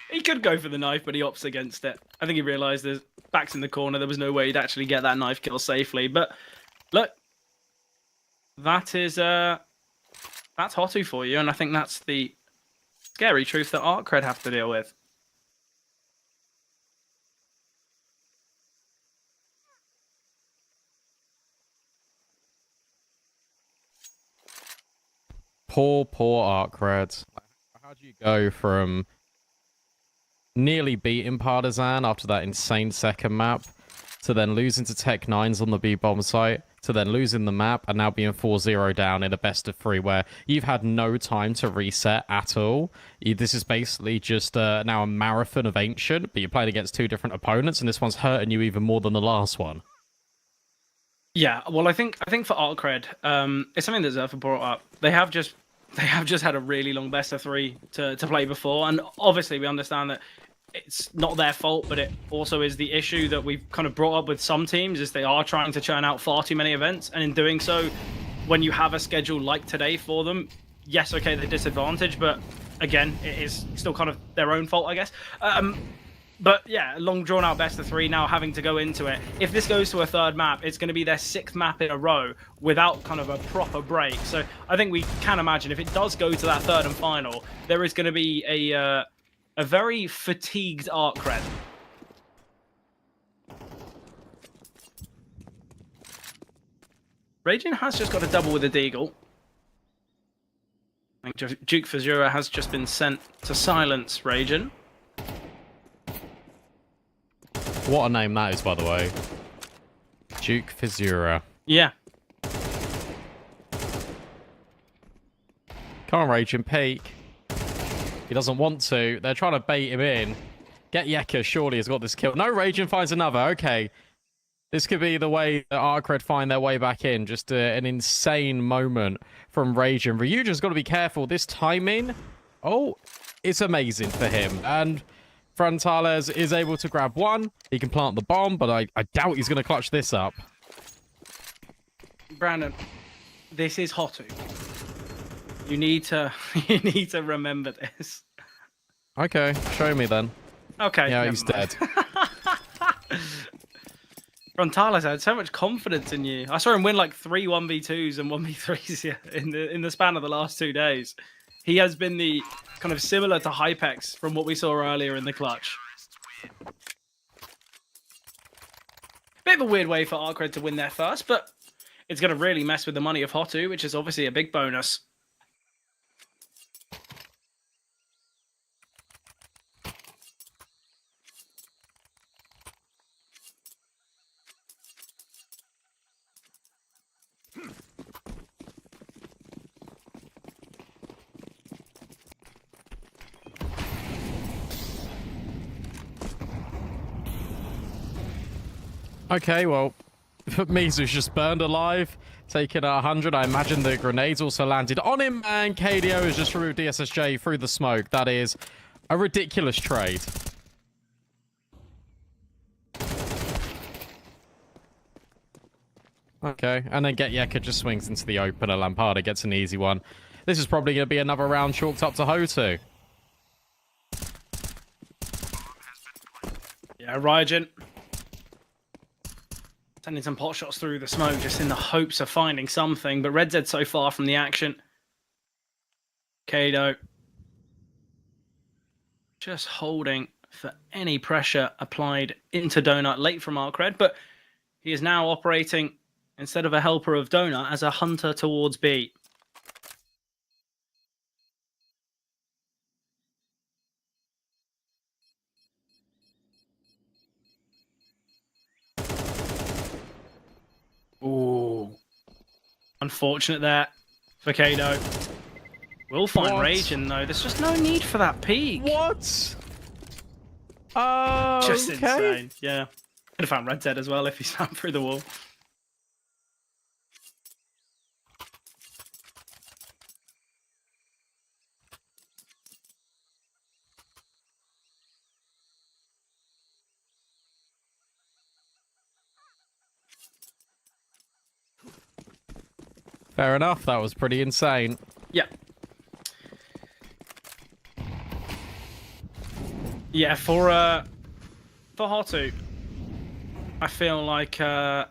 He could go for the knife, but he opts against it. I think he realised his back's in the corner. There was no way he'd actually get that knife kill safely. But look, that is that's HOTU for you, and I think that's the scary truth that ARCRED have to deal with. Poor ARCRED. How do you go from nearly beating Partizan after that insane second map, to then losing to Tech 9s on the B-bomb site, to then losing the map, and now being 4-0 down in a best-of-3 where you've had no time to reset at all? This is basically just now a marathon of Ancient, but you're playing against 2 different opponents, and this one's hurting you even more than the last one. Yeah, well, I think for ARCRED, it's something that Zerfa brought up. They have just had a really long best-of-3 to play before, and obviously we understand that it's not their fault, but it also is the issue that we've kind of brought up with some teams, is they are trying to churn out far too many events, and in doing so, when you have a schedule like today for them, yes, okay, they're disadvantaged, but again, it is still kind of their own fault, I guess. But yeah, long drawn out best-of-3 now having to go into it. If this goes to a 3rd map, it's going to be their 6th map in a row without kind of a proper break. So I think we can imagine if it does go to that 3rd and final, there is going to be a very fatigued ARCRED. Raging has just got a double with a deagle. I think Duke Fazura has just been sent to silence Raging. What a name that is, by the way. Duke Fizura. Yeah. Come on, Raging, peek. He doesn't want to. They're trying to bait him in. Get Yeka, surely has got this kill. No, Raging finds another. Okay. This could be the way that ARCRED find their way back in. Just an insane moment from Raging. Ryuja's got to be careful. This timing, oh, it's amazing for him. And Frontales is able to grab one. He can plant the bomb, but I doubt he's going to clutch this up. Brandon, this is HOTU. You need to remember this. Okay, show me then. Okay. Yeah, never he's mind. dead. Frontales had so much confidence in you. I saw him win like 3 1v2s and 1v3s in the span of the last 2 days. He has been the kind of similar to Hypex from what we saw earlier in the clutch. Bit of a weird way for ARCRED to win their first, but it's going to really mess with the money of HOTU, which is obviously a big bonus. Okay, well, Mizu's just burned alive, taking 100. I imagine the grenades also landed on him, and KDO has just removed DSSJ through the smoke. That is a ridiculous trade. Okay, and then Get Yeka just swings into the opener. Lampada gets an easy one. This is probably going to be another round chalked up to HOTU. Yeah, Rygen sending some pot shots through the smoke just in the hopes of finding something, but Red Zed so far from the action. Kado just holding for any pressure applied into Donut late from ARCRED, but he is now operating instead of a helper of Donut as a hunter towards B. Ooh. Unfortunate there for Kado. We'll find What? Raging though. There's just no need for that peak. What? Just Okay. insane. Yeah. Could have found Red Zed as well if he swam through the wall. Fair enough. That was pretty insane. Yeah. Yeah, for HOTU, I feel like ARCRED,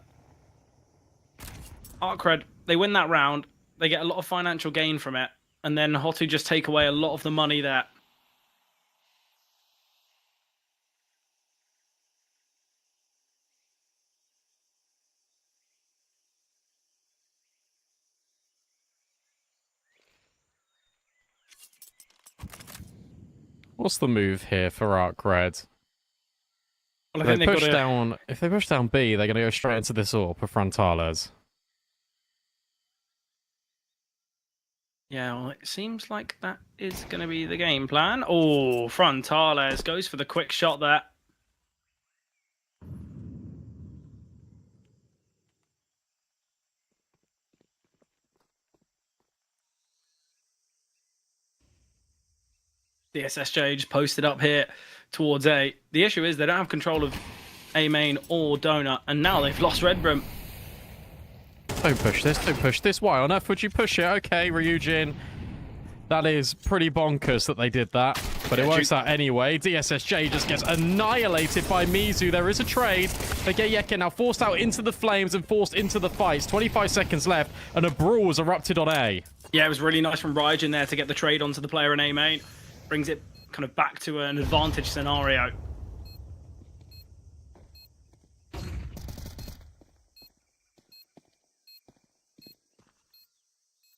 they win that round, they get a lot of financial gain from it, and then HOTU just take away a lot of the money there. What's the move here for ARCRED? Well, I If think they they've push got to... down, if they push down B, they're going to go straight into this AWP of Frontales. Yeah, well, it seems like that is going to be the game plan. Oh, Frontales goes for the quick shot there. The SSJ just posted up here towards A. The issue is they don't have control of A main or Donut, and now they've lost Red Brim. Don't push this, don't push this. Why on earth would you push it? Okay, Ryujin. That is pretty bonkers that they did that, but it works out anyway. DSSJ just gets annihilated by Mizu. There is a trade. They get Yeka now forced out into the flames and forced into the fights. 25 seconds left, and a brawl has erupted on A. Yeah, it was really nice from Ryujin there to get the trade onto the player in A main. Brings it kind of back to an advantage scenario.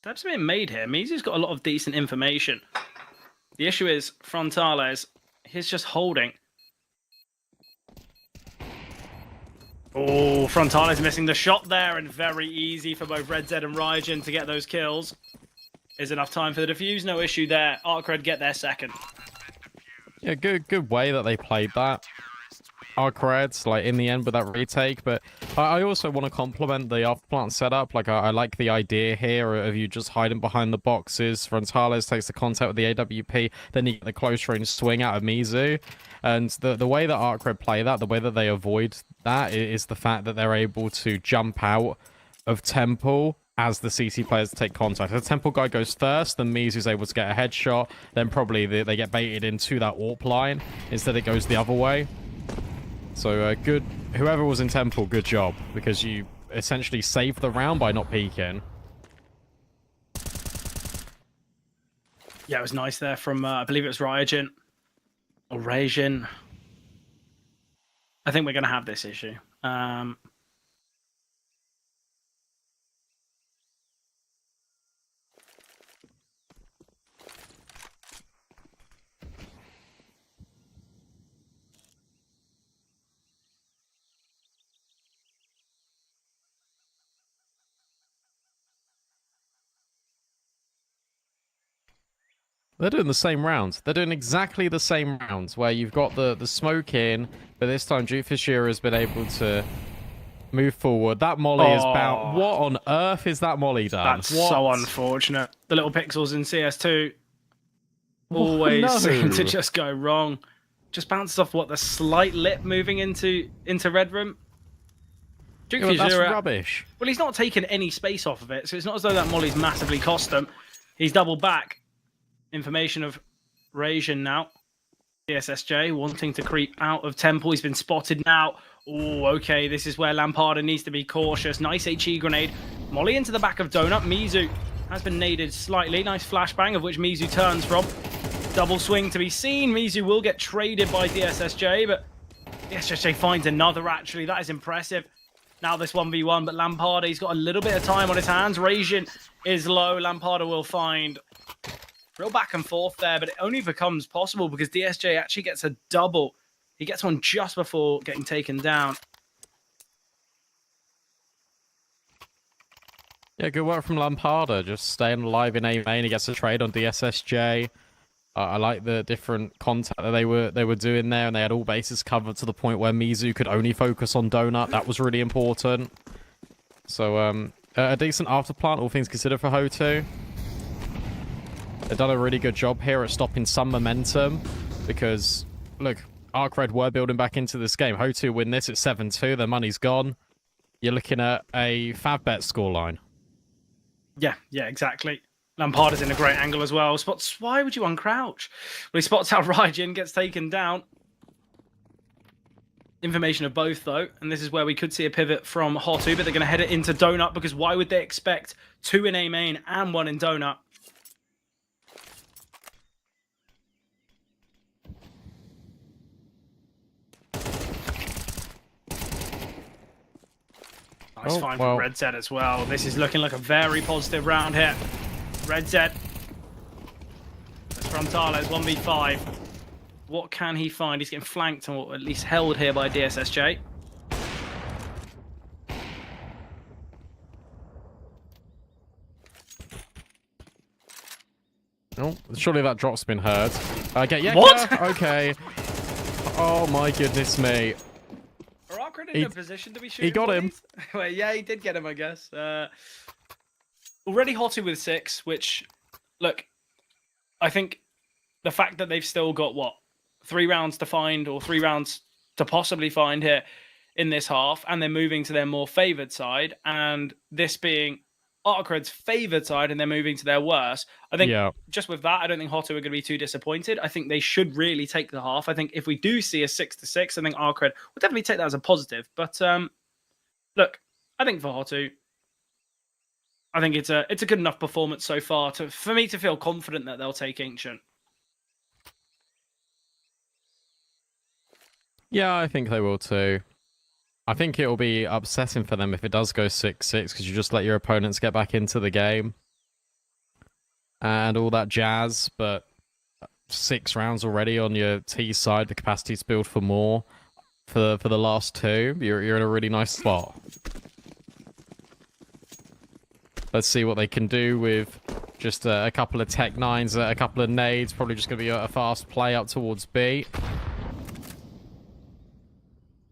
Steps being made here. Mizu's got a lot of decent information. The issue is Frontales, he's just holding. Oh, Frontales missing the shot there, and very easy for both Red Zed and Ryujin to get those kills. Is enough time for the defuse, no issue there. ARCRED get their second. Yeah, good way that they played that. ARCRED, like, in the end with that retake, but I also want to compliment the off-plant setup. Like, I like the idea here of you just hiding behind the boxes. Frontales takes the contact with the AWP, then you get the close-range swing out of Mizu. And the way that ARCRED play that, the way that they avoid that is the fact that they're able to jump out of Temple as the CT players take contact. The Temple guy goes first, then Mizu's able to get a headshot, then probably they get baited into that AWP line. Instead it goes the other way. So good, whoever was in Temple, good job, because you essentially saved the round by not peeking. Yeah, it was nice there from, I believe it was Ryajin. Or Rajin. I think we're going to have this issue. They're doing the same rounds. They're doing exactly the same rounds where you've got the smoke in, but this time Jufishira has been able to move forward. That molly is bound. What on earth is that molly done? That's so unfortunate. The little pixels in CS2 always seem to just go wrong. Just bounces off the slight lip moving into Red Room. Yeah, that's rubbish. Well, he's not taken any space off of it, so it's not as though that molly's massively cost him. He's doubled back. Information of Rajin now. DSSJ wanting to creep out of Temple. He's been spotted now. Oh, okay. This is where Lamparda needs to be cautious. Nice HE grenade. Molly into the back of Donut. Mizu has been naded slightly. Nice flashbang of which Mizu turns from. Double swing to be seen. Mizu will get traded by DSSJ, but DSSJ finds another actually. That is impressive. Now this 1v1, but Lamparda, he's got a little bit of time on his hands. Rajin is low. Lamparda will find... real back and forth there, but it only becomes possible because DSJ actually gets a double. He gets one just before getting taken down. Yeah, good work from Lamparda, just staying alive in A main. He gets a trade on DSSJ. I like the different contact that they were doing there, and they had all bases covered to the point where Mizu could only focus on Donut. That was really important. So a decent afterplant, all things considered, for HOTU. They've done a really good job here at stopping some momentum because, look, ARCRED were building back into this game. HOTU win this at 7-2. Their money's gone. You're looking at a FAVBET scoreline. Yeah, exactly. Lamparda's in a great angle as well. Spots, why would you uncrouch? Well, he spots out Ryajin, gets taken down. Information of both, though. And this is where we could see a pivot from HOTU, but they're going to head it into Donut because why would they expect 2 in A main and 1 in Donut? Nice find from Red Z as well. This is looking like a very positive round here. Red Z. That's Frontales, 1v5. What can he find? He's getting flanked or at least held here by DSSJ. Oh, surely that drop's been heard. Yeah, what? Okay. Oh my goodness me. Are ARCRED in a position to be shooting? He got him. Well, yeah, he did get him, I guess. Already HOTU with 6, which, look, I think the fact that they've still got, 3 rounds to find or 3 rounds to possibly find here in this half, and they're moving to their more favoured side, and this being ARCRED's favoured side and they're moving to their worst. I think just with that, I don't think HOTU are going to be too disappointed. I think they should really take the half. I think if we do see a 6-6, I think ARCRED will definitely take that as a positive. But look, I think for HOTU, I think it's a good enough performance so far for me to feel confident that they'll take Ancient. Yeah, I think they will too. I think it will be upsetting for them if it does go 6-6 because you just let your opponents get back into the game and all that jazz. But 6 rounds already on your T side, the capacity to build for more for the last 2. You're in a really nice spot. Let's see what they can do with just a couple of Tech 9s, a couple of nades. Probably just going to be a fast play up towards B.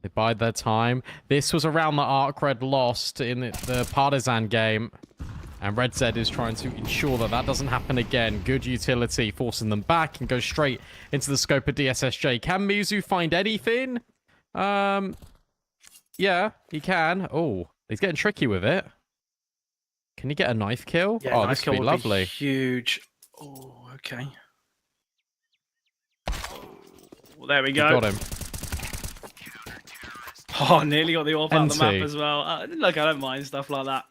They bide their time. This was a round that ARCRED lost in the Partizan game. And Red Z is trying to ensure that that doesn't happen again. Good utility, forcing them back and go straight into the scope of DSSJ. Can Mizu find anything? Yeah, he can. Oh, he's getting tricky with it. Can you get a knife kill? Yeah, Oh, knife this kill would be would lovely. Huge. Oh, okay. Well, there we You go. got him. Oh, nearly got the AWP out of the map ENCE. as well. Look, I don't mind stuff like that.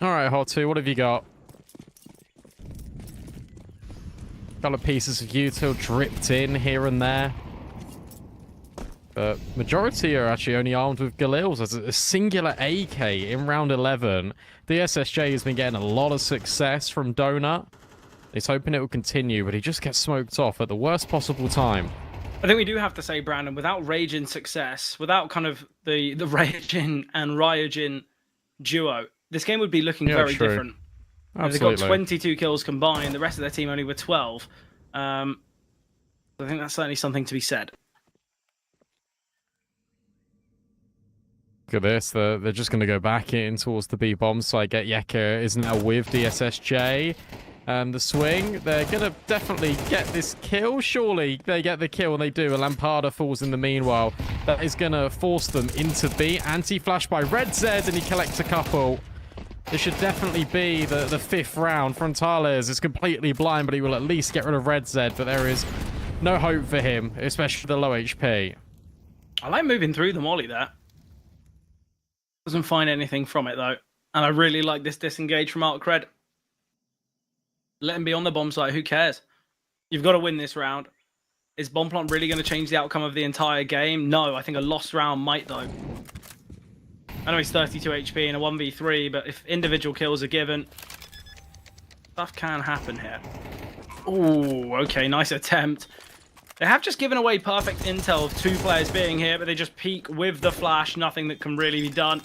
All right, HOTU, what have you got? Couple of pieces of util dripped in here and there. But majority are actually only armed with Galils. There's a singular AK in round 11. The SSJ has been getting a lot of success from Donut. He's hoping it will continue, but he just gets smoked off at the worst possible time. I think we do have to say, Brandon, without Raging success, without kind of the Raging and Ryojin duo, this game would be looking very true. different. Absolutely. They've got 22 kills combined. The rest of their team only with 12. I think that's certainly something to be said. Look at this. They're just going to go back in towards the B bomb. So I get Yeka is now with DSSJ. And the swing, they're going to definitely get this kill. Surely they get the kill, and they do. A Lampada falls in the meanwhile. That is going to force them into B. Anti-flash by Red Z, and he collects a couple. This should definitely be the fifth round. Frontales is completely blind, but he will at least get rid of Red Z. But there is no hope for him, especially the low HP. I like moving through the molly there. Doesn't find anything from it, though. And I really like this disengage from ARCRED. Let him be on the bomb site. Who cares? You've got to win this round. Is bomb plant really going to change the outcome of the entire game? No, I think a lost round might, though. I know he's 32 HP in a 1v3, but if individual kills are given, stuff can happen here. Ooh, okay, nice attempt. They have just given away perfect intel of two players being here, but they just peek with the flash. Nothing that can really be done.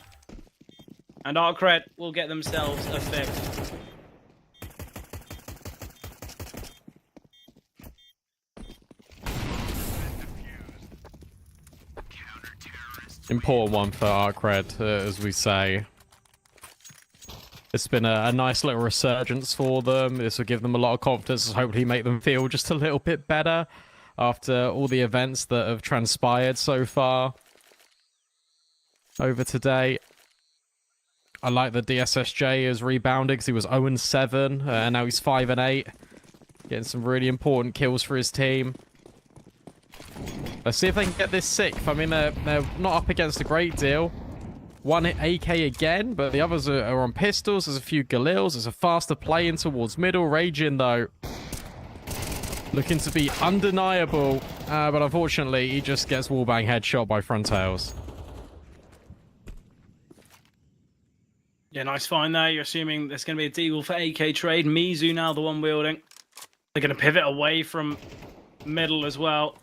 And ARCRED will get themselves a fifth. Important one for ARCRED, as we say. It's been a nice little resurgence for them. This will give them a lot of confidence, hopefully make them feel just a little bit better after all the events that have transpired so far over today. I like that DSSJ has rebounded because he was 0-7, and now he's 5-8. Getting some really important kills for his team. Let's see if they can get this sixth. I mean, they're not up against a great deal. One AK again, but the others are on pistols. There's a few Galils. There's a faster play in towards middle. Raging, though, looking to be undeniable. But unfortunately, he just gets wallbang headshot by Frontales. Yeah, nice find there. You're assuming there's going to be a deagle for AK trade. Mizu now the one wielding. They're going to pivot away from middle as well.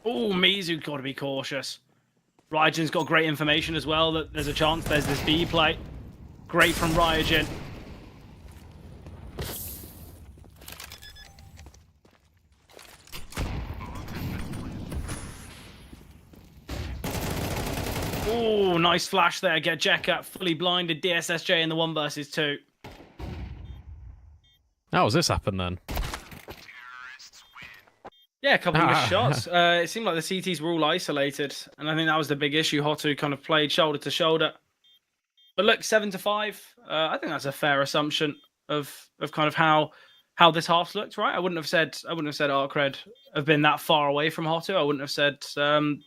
Oh, Mizu got to be cautious. Ryojin's got great information as well that there's a chance there's this B play. Great from Ryojin. Oh, nice flash there. Get Jekka fully blinded. DSSJ in the 1 versus 2. How does this happen then? Yeah, a couple of missed shots. It seemed like the CTs were all isolated, and I think that was the big issue. HOTU kind of played shoulder to shoulder. But look, 7-5. I think that's a fair assumption of kind of how this half's looked, right? I wouldn't have said ARCRED have been that far away from HOTU. I wouldn't have said that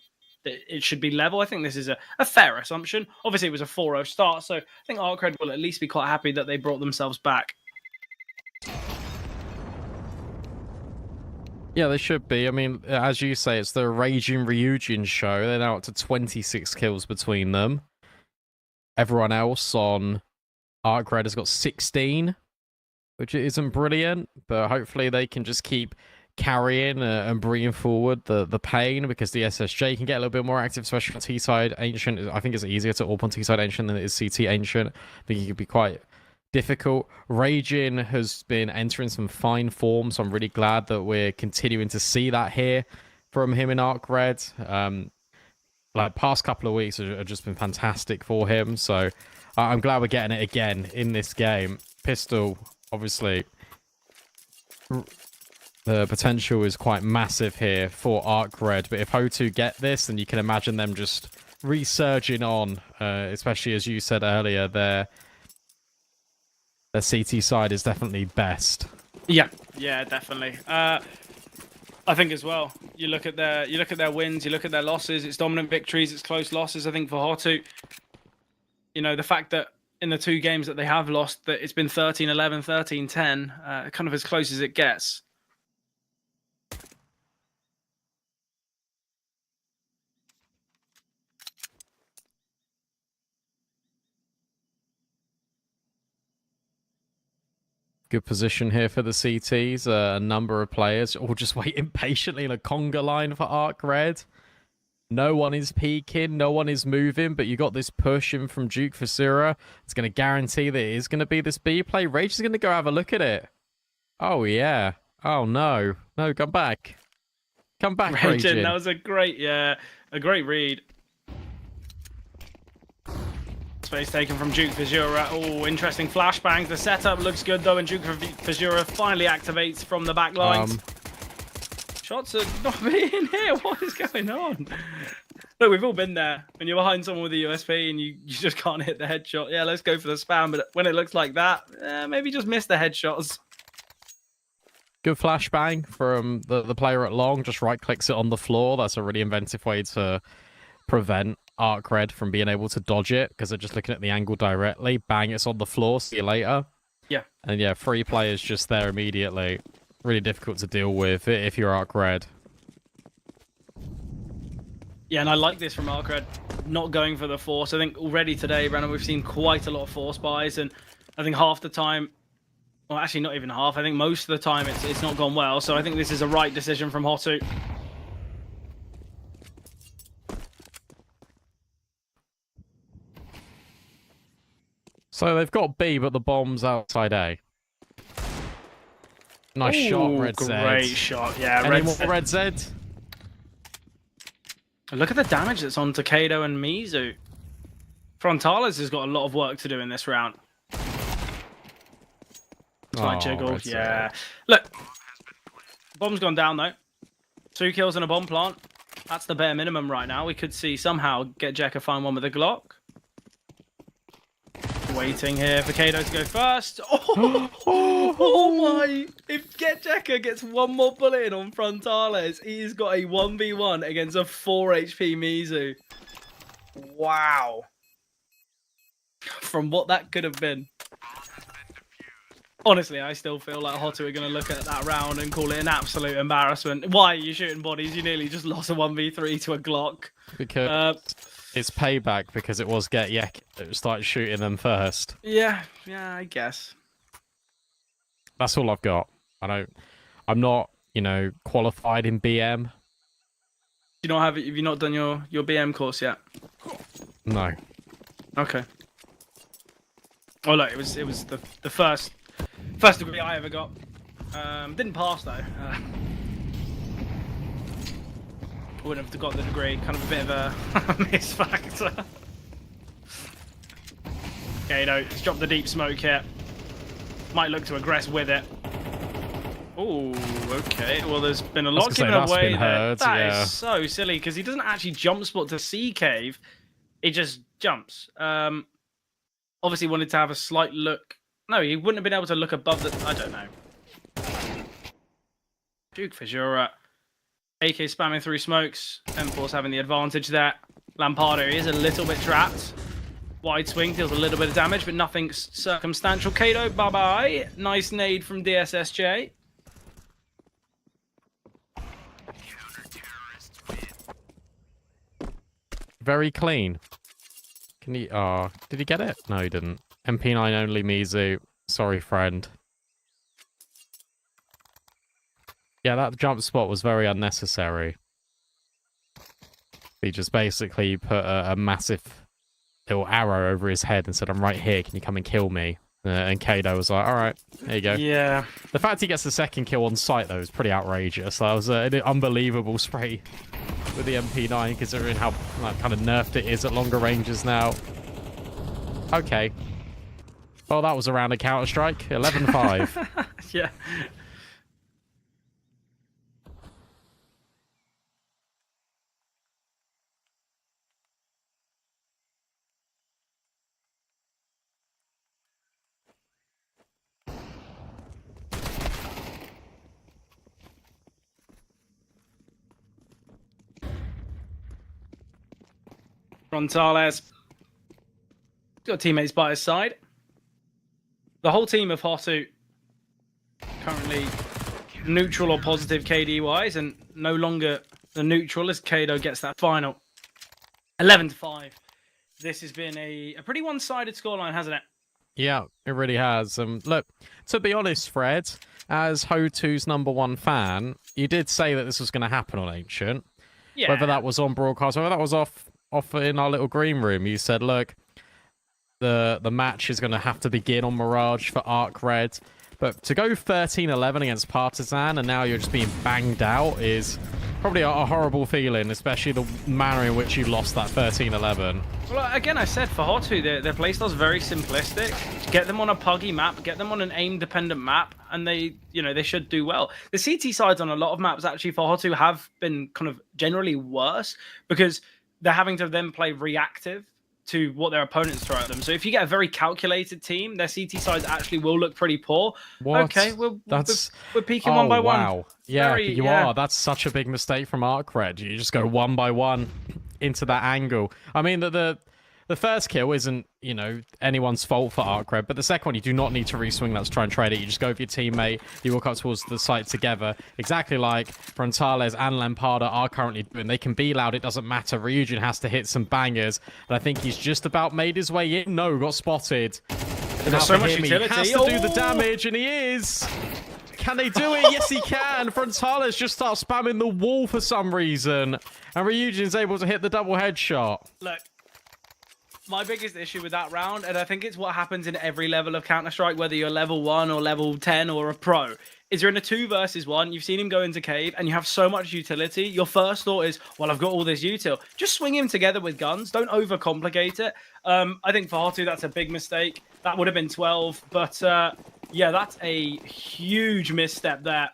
it should be level. I think this is a fair assumption. Obviously, it was a 4-0 start, so I think ARCRED will at least be quite happy that they brought themselves back. Yeah, they should be. I mean, as you say, it's the Raging Ryujin show. They're now up to 26 kills between them. Everyone else on ARCRED has got 16, which isn't brilliant, but hopefully they can just keep carrying and bringing forward the pain, because the SSJ can get a little bit more active, especially on T-side Ancient. I think it's easier to AWP on T-side Ancient than it is CT Ancient. I think he could be quite difficult. Raging has been entering some fine form, so I'm really glad that we're continuing to see that here from him in ARCRED. Like, past couple of weeks have just been fantastic for him, so I'm glad we're getting it again in this game. Pistol, obviously, the potential is quite massive here for ARCRED, but if HOTU get this, then you can imagine them just resurging on, especially as you said earlier, their CT side is definitely best. Yeah, definitely. I think as well. You look at their wins, you look at their losses. It's dominant victories, it's close losses. I think for HOTU, you know, the fact that in the 2 games that they have lost, that it's been 13-11, 13-10, kind of as close as it gets. Good position here for the CTs. A number of players all just waiting patiently in a conga line for ARCRED. No one is peeking, no one is moving, but you got this push in from Duke Fasura. It's going to guarantee that it is going to be this B play. Rage is going to go have a look at it. Oh, yeah. Oh, no. No, come back. Come back, Raging. That was a great read. Space taken from Duke Fasura. Oh, interesting flashbangs. The setup looks good, though, and Duke Fasura finally activates from the back lines. Shots are not being here. What is going on? Look, we've all been there. When you're behind someone with a USP and you just can't hit the headshot. Yeah, let's go for the spam. But when it looks like that, maybe just miss the headshots. Good flashbang from the player at long. Just right-clicks it on the floor. That's a really inventive way to prevent ARCRED from being able to dodge it, because they're just looking at the angle directly. Bang, it's on the floor. See you later. Yeah. And yeah, 3 players just there immediately. Really difficult to deal with if you're ARCRED. Yeah, and I like this from ARCRED, not going for the force. I think already today, Brandon, we've seen quite a lot of force buys, and I think half the time, well, actually not even half, I think most of the time it's not gone well, so I think this is a right decision from HOTU. So they've got B, but the bomb's outside A. Nice shot, Red Z. Great shot, yeah. Any more Red Z? Look at the damage that's on TPuDCATb and Mizu. Frontales has got a lot of work to do in this round. Slight jiggle, yeah. Look, bomb's gone down though. 2 kills and a bomb plant. That's the bare minimum right now. We could see somehow get Jekka find one with a Glock. Waiting here for TPuDCATb to go first. Oh my! If Jekka gets one more bullet in on Frontales, he's got a 1v1 against a 4 HP Mizu. Wow. From what that could have been. Honestly, I still feel like HOTU are going to look at that round and call it an absolute embarrassment. Why are you shooting bodies? You nearly just lost a 1v3 to a Glock. Because it's payback, because it was Get that started shooting them first. Yeah, I guess. That's all I've got. I'm not, qualified in BM. Have you not done your BM course yet? No. Okay. Oh look, it was the first degree I ever got. Didn't pass though. Wouldn't have got the degree. Kind of a bit of a miss factor. Okay, let's drop the deep smoke here. Might look to aggress with it. Oh, okay. Well, there's been a lot given away there. That is so silly, because he doesn't actually jump spot to see cave. He just jumps. Obviously wanted to have a slight look. No, he wouldn't have been able to look above the... I don't know. Duke Fasura. AK spamming through smokes. M4's having the advantage there. Lampardo is a little bit trapped. Wide swing deals a little bit of damage, but nothing circumstantial. TPuDCATb, bye-bye. Nice nade from DSSJ. Very clean. Can he... did he get it? No, he didn't. MP9 only, Mizu. Sorry, friend. Yeah, that jump spot was very unnecessary. He just basically put a massive little arrow over his head and said, I'm right here, can you come and kill me? And Kado was like, all right, there you go. Yeah. The fact he gets the second kill on site, though, is pretty outrageous. That was an unbelievable spray with the MP9, considering how like, kind of nerfed it is at longer ranges now. Okay. Well, that was around a Counter-Strike. 11-5. Yeah. Frontales. Got teammates by his side. The whole team of HOTU currently neutral or positive KD-wise, and no longer the neutral as Kado gets that final. 11-5. This has been a pretty one-sided scoreline, hasn't it? Yeah, it really has. Look, to be honest, Fred, as HOTU's #1 fan, you did say that this was going to happen on Ancient. Yeah. Whether that was on broadcast, whether that was off in our little green room, you said, look, the match is going to have to begin on Mirage for ARCRED. But to go 13-11 against Partizan and now you're just being banged out is probably a horrible feeling, especially the manner in which you lost that 13-11. Well, again, I said for HOTU, their playstyle's very simplistic. Get them on a puggy map, get them on an aim-dependent map, and they should do well. The CT sides on a lot of maps actually for HOTU have been kind of generally worse because they're having to then play reactive to what their opponents throw at them. So if you get a very calculated team, their CT sides actually will look pretty poor. What? Okay, we're peaking one by one. Wow. Yeah, you are. That's such a big mistake from ARCRED. You just go one by one into that angle. I mean, the first kill isn't, anyone's fault for ARCRED, but the second one, you do not need to reswing that to try and trade it. You just go with your teammate, you walk up towards the site together, exactly like Frontales and Lampada are currently doing. They can be loud, it doesn't matter. Ryujin has to hit some bangers, and I think he's just about made his way in. No, got spotted. There's so much utility. He has to do the damage, and he is. Can they do it? Yes, he can. Frontales just starts spamming the wall for some reason, and Ryujin's able to hit the double headshot. Look, my biggest issue with that round, and I think it's what happens in every level of Counter-Strike, whether you're level 1 or level 10 or a pro, is you're in a 2 versus 1, you've seen him go into cave, and you have so much utility. Your first thought is, well, I've got all this util. Just swing him together with guns. Don't overcomplicate it. I think for HOTU, that's a big mistake. That would have been 12, but yeah, that's a huge misstep there.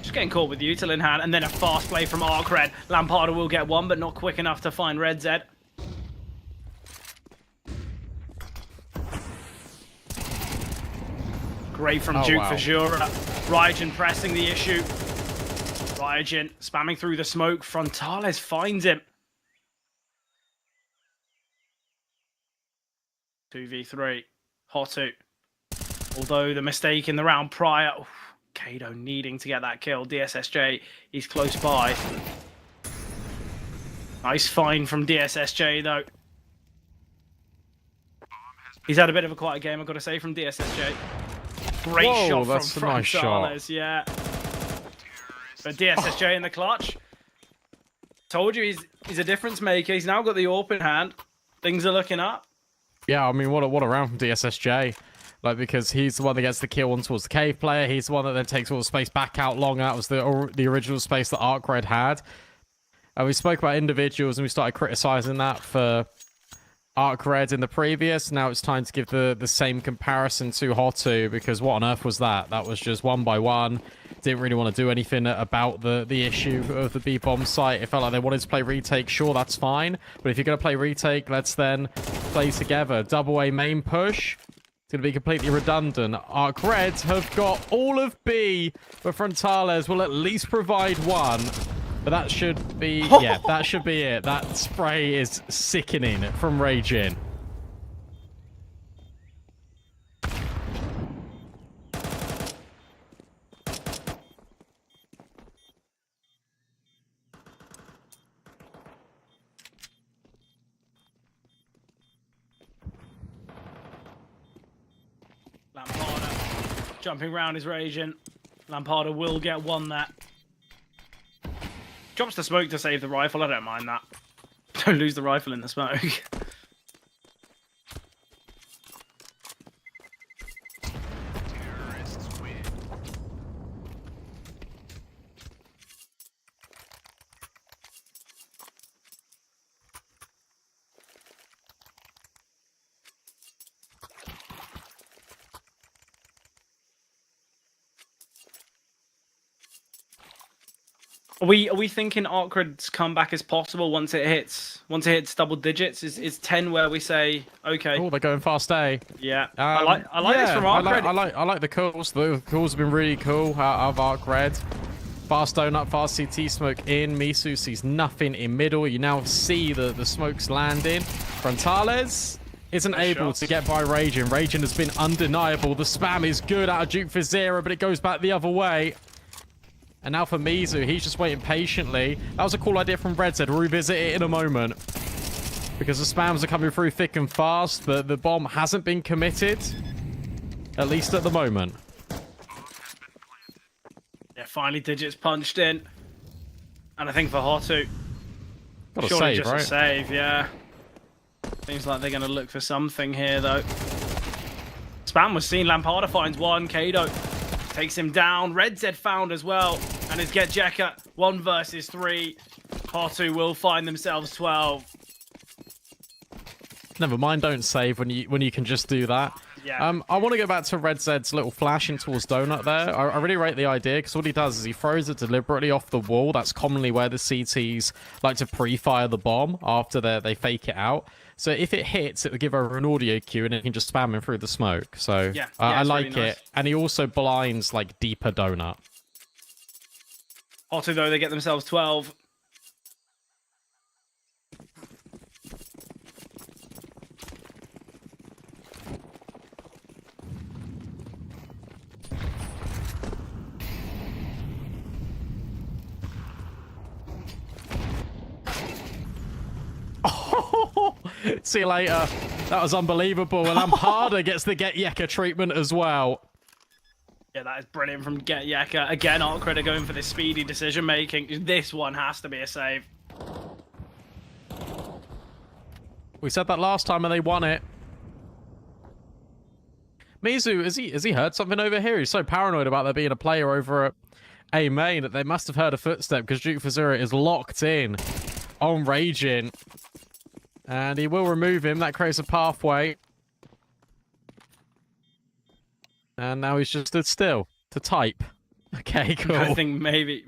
Just getting caught with util in hand, and then a fast play from ARCRED. Lampada will get one, but not quick enough to find Red Zed. Great from Duke for Jura. Ryujin pressing the issue. Ryujin spamming through the smoke. Frontales finds him. 2v3. HOTU. Although the mistake in the round prior... Kado needing to get that kill. DSSJ, he's close by. Nice find from DSSJ, though. He's had a bit of a quiet game, I've got to say, from DSSJ. Great shot from nice shot. Yeah. But DSSJ in the clutch. Told you he's a difference maker. He's now got the AWP in hand. Things are looking up. Yeah, I mean, what a round from DSSJ. Like, because he's the one that gets the kill on towards the cave player. He's the one that then takes all the space back out long. That was the original space that ARCRED had. And we spoke about individuals and we started criticizing that for ARCRED in the previous. Now it's time to give the same comparison to HOTU, because what on earth was that? That was just one by one. Didn't really want to do anything about the issue of the B-bomb site. It felt like they wanted to play retake. Sure, that's fine. But if you're going to play retake, let's then play together. Double A main push. It's going to be completely redundant. ARCRED have got all of B, but Frontales will at least provide one. But that should be, yeah, that should be it. That spray is sickening from Ryujin. Lampada jumping around his Ryujin. Lampada will get one that. Drops the smoke to save the rifle. I don't mind that. Don't lose the rifle in the smoke. Are we thinking ARCRED's comeback is possible once it hits double digits? Is 10 where we say okay? Oh, they're going fast A. Yeah, I like this from ARCRED. I like the calls. The calls have been really cool out of ARCRED. Fast donut, fast CT smoke in. Misu sees nothing in middle. You now see the smokes landing. Frontales isn't able to get by Raging. Raging has been undeniable. The spam is good out of Duke for Zero, but it goes back the other way. And now for Mizu, he's just waiting patiently. That was a cool idea from Red Zed. We'll revisit it in a moment. Because the spams are coming through thick and fast. The bomb hasn't been committed. At least at the moment. Yeah, finally digits punched in. And I think for HOTU, got a surely save, just right? a save, yeah. Seems like they're going to look for something here, though. Spam was seen. Lamparda finds one. Kado takes him down. Red Zed found as well. And it's Get Jekka 1 versus 3. HOTU will find themselves 12. Never mind, don't save when you can just do that. Yeah. I want to go back to Red Zed's little flashing towards Donut there. I really rate the idea because what he does is he throws it deliberately off the wall. That's commonly where the CTs like to pre-fire the bomb after they fake it out. So if it hits, it will give over an audio cue and it can just spam him through the smoke. So yeah, I like really nice. it. And he also blinds like deeper Donut. HOTU, though, they get themselves 12. See you later. That was unbelievable. And Lamparda gets the Get Yeka treatment as well. Yeah, that is brilliant from Get Yeka. Again, ARCRED are going for this speedy decision making. This one has to be a save. We said that last time and they won it. Mizu, has he heard something over here? He's so paranoid about there being a player over at A main that they must have heard a footstep because Duke for Zero is locked in on Raging. And he will remove him. That creates a pathway. And now he's just stood still to type. Okay, cool. I think maybe...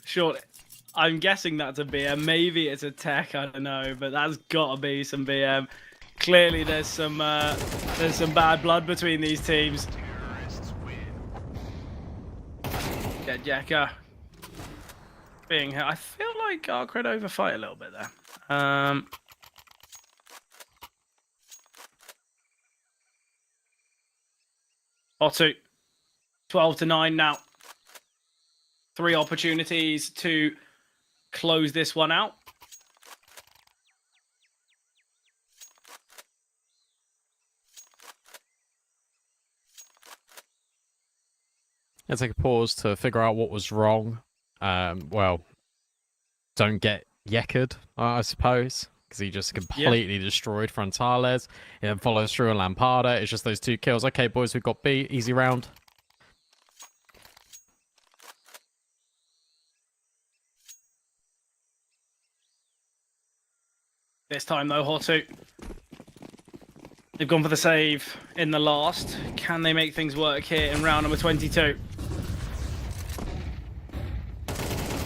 Sure, I'm guessing that's a BM. Maybe it's a tech, I don't know. But that's got to be some BM. Clearly, there's some bad blood between these teams. Get Jekka being hit. I feel like ARCRED overfight a little bit there. HOTU, 12-9 now. 3 opportunities to close this one out. Let's take a pause to figure out what was wrong. Well, don't get Yekkered, I suppose. Because he just completely destroyed Frontales. He then follows through on Lamparda. It's just those 2 kills. Okay, boys, we've got B. Easy round. This time, though, HOTU. They've gone for the save in the last. Can they make things work here in round number 22?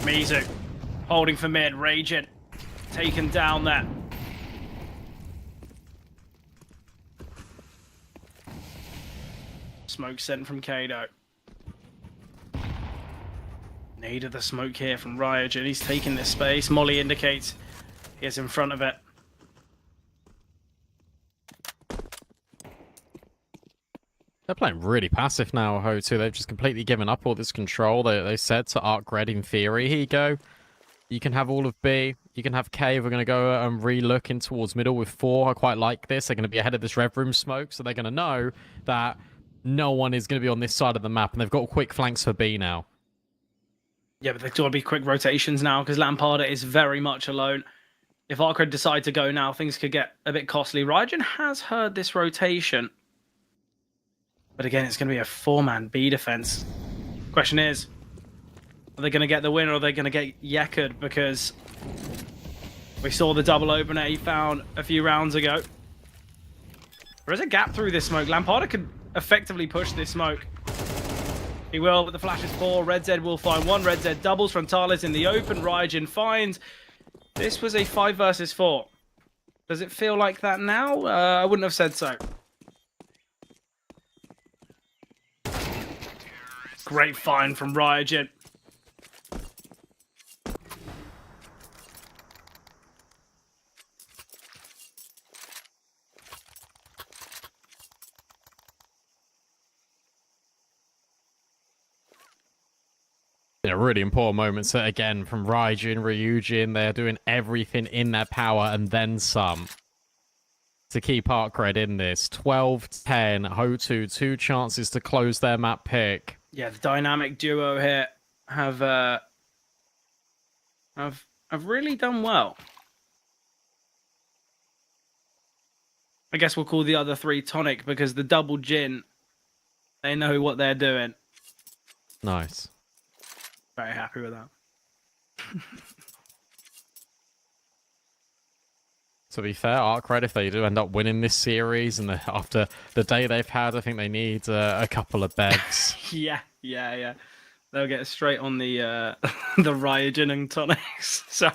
Mizu holding for mid. Raging. Taken down there. Smoke sent from Kado. Needed the smoke here from Ryogen. He's taking this space. Molly indicates he is in front of it. They're playing really passive now, HOTU. They've just completely given up all this control. They said to ARCRED in theory, here you go. You can have all of B. You can have K. We're going to go and re-look in towards middle with 4. I quite like this. They're going to be ahead of this Rev Room smoke, so they're going to know that no one is going to be on this side of the map, and they've got quick flanks for B now. Yeah, but there's got to be quick rotations now because Lamparda is very much alone. If ARCRED decide to go now, things could get a bit costly. Raijin has heard this rotation. But again, it's going to be a 4-man B defense. Question is, are they going to get the win or are they going to get yakkered? Because we saw the double opener he found a few rounds ago. There is a gap through this smoke. Lamparda could effectively push this smoke. He will, but the flash is 4. Red Z will find 1. Red Z doubles. Frontalis in the open. Raijin finds. This was a 5 versus 4. Does it feel like that now? I wouldn't have said so. Great find from Raijin. Yeah, really important moments again from Raijin, Ryujin. They're doing everything in their power and then some to keep ARCRED in this. 12-10, HOTU, 2 chances to close their map pick. Yeah, the dynamic duo here have really done well. I guess we'll call the other 3 tonic because the double Jin, they know what they're doing. Nice. Very happy with that. To be fair, ARCRED, if they do end up winning this series, and after the day they've had, I think they need a couple of beds. Yeah. They'll get straight on the the Raijin and tonics. Sorry,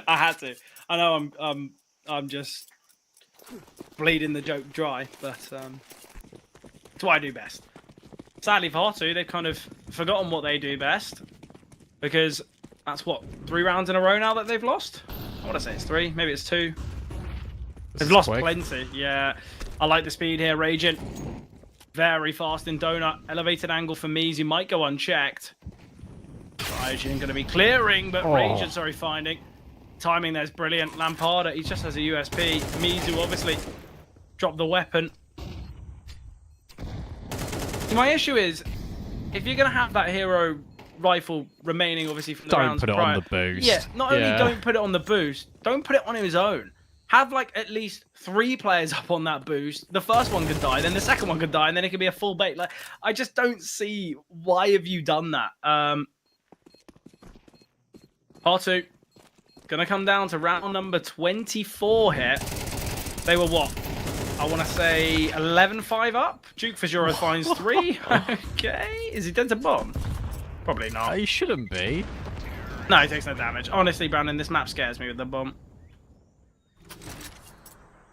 I had to. I know I'm just bleeding the joke dry, but it's what I do best. Sadly for HOTU, they've kind of forgotten what they do best because that's what 3 rounds in a row now that they've lost. I want to say it's 3, maybe it's 2. They've lost plenty. Yeah, I like the speed here. Raijin, very fast in donut. Elevated angle for Mizu might go unchecked. Raijin going to be clearing, but Raijin, sorry, finding. Timing there's brilliant. Lamparda, he just has a USP. Mizu obviously dropped the weapon. My issue is, if you're going to have that hero rifle remaining, obviously, from the rounds prior... Don't put it on the boost. Yeah, not only don't put it on the boost, don't put it on his own. Have, like, at least 3 players up on that boost. The first one could die, then the second one could die, and then it could be a full bait. Like, I just don't see why have you done that. HOTU, gonna come down to round number 24 here. They were what? I want to say 11-5 up. Duke Fajura finds 3. Okay. Is he dead to bomb? Probably not. He shouldn't be. No, he takes no damage. Honestly, Brandon, this map scares me with the bomb.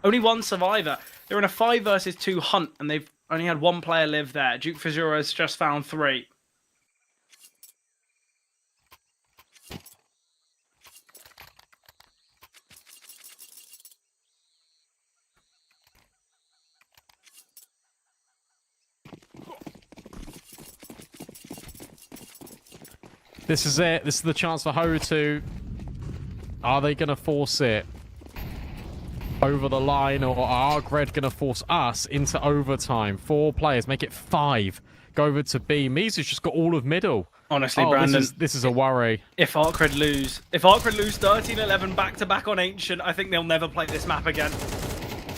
Only 1 survivor. They're in a 5 versus 2 hunt, and they've only had 1 player live there. Duke Fajura has just found 3. This is it. This is the chance for HOTU. Are they going to force it over the line, or are ARCRED going to force us into overtime? 4 players, make it 5. Go over to B. Mizu's just got all of middle. Honestly, Brandon, this is a worry. If ARCRED lose 13-11 back-to-back on Ancient, I think they'll never play this map again.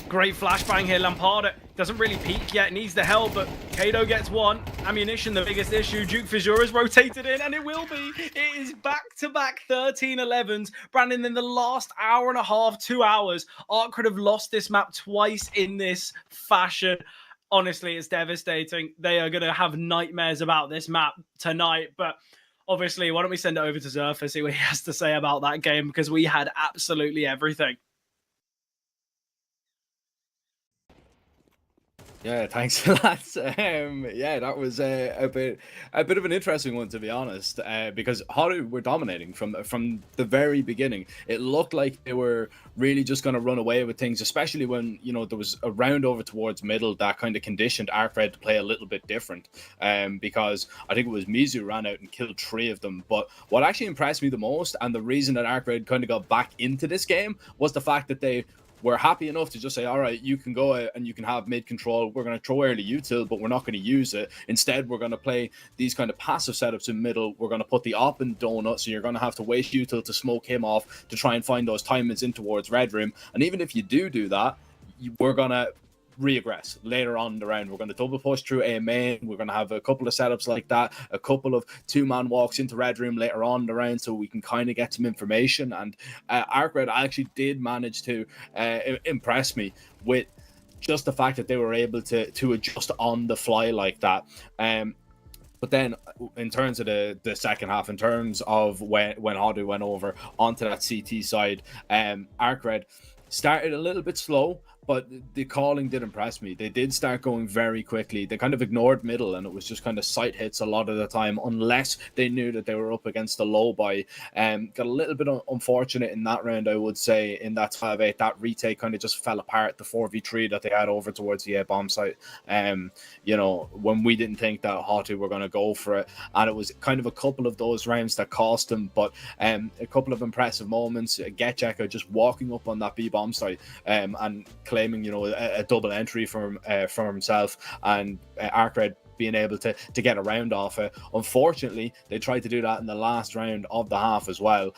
Great flashbang here. Lamparda doesn't really peek yet, needs the help, but Kato gets 1. Ammunition, the biggest issue. Duke Fajura's rotated in, and it will be. It is back-to-back 13-11s. Brandon, in the last hour and a half, 2 hours, ARCRED have lost this map twice in this fashion. Honestly, it's devastating. They are going to have nightmares about this map tonight, but obviously, why don't we send it over to Zerfa, see what he has to say about that game, because we had absolutely everything. Yeah, thanks for that. Yeah, that was a bit of an interesting one, to be honest, because HOTU were dominating from the very beginning. It looked like they were really just going to run away with things, especially when, you know, there was a round over towards middle that kind of conditioned ARCRED to play a little bit different, because I think it was Mizu ran out and killed 3 of them. But what actually impressed me the most, and the reason that ARCRED kind of got back into this game, was the fact that they we're happy enough to just say, all right, you can go out and you can have mid control. We're going to throw early util, but we're not going to use it. Instead, we're going to play these kind of passive setups in middle. We're going to put the op in donut, so you're going to have to waste util to smoke him off to try and find those timings in towards red room. And even if you do that, we're going to regress later on in the round. We're going to double push through A main. We're going to have a couple of setups like that, a couple of 2-man walks into red room later on in the round, so we can kind of get some information. And ARCRED actually did manage to impress me with just the fact that they were able to adjust on the fly like that. But then in terms of the second half, in terms of when HOTU went over onto that CT side, ARCRED started a little bit slow, but the calling did impress me. They did start going very quickly. They kind of ignored middle, and it was just kind of sight hits a lot of the time, unless they knew that they were up against the low buy. Got a little bit unfortunate in that round, I would say, in that 5-8. That retake kind of just fell apart, the 4v3 that they had over towards the A bomb site. You know, when we didn't think that HOTU were going to go for it, and it was kind of a couple of those rounds that cost them, but a couple of impressive moments. Getjeka just walking up on that B bomb site and claiming, you know, a double entry from himself, and ARCRED being able to get a round off it. Unfortunately, they tried to do that in the last round of the half as well.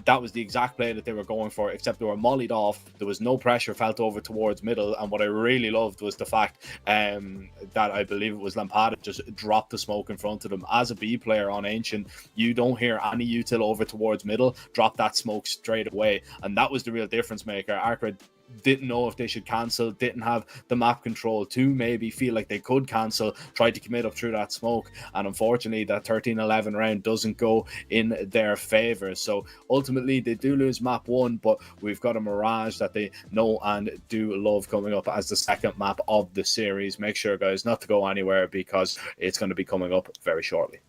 That was the exact play that they were going for, except they were mollied off. There was no pressure felt over towards middle, and what I really loved was the fact that I believe it was Lampada just dropped the smoke in front of them. As a B player on Ancient, you don't hear any util over towards middle, drop that smoke straight away, and that was the real difference maker. ARCRED didn't know if they should cancel, didn't have the map control to maybe feel like they could cancel, tried to commit up through that smoke, and unfortunately that 13-11 round doesn't go in their favor. So ultimately they do lose map 1, but we've got a Mirage that they know and do love coming up as the second map of the series. Make sure, guys, not to go anywhere, because it's going to be coming up very shortly.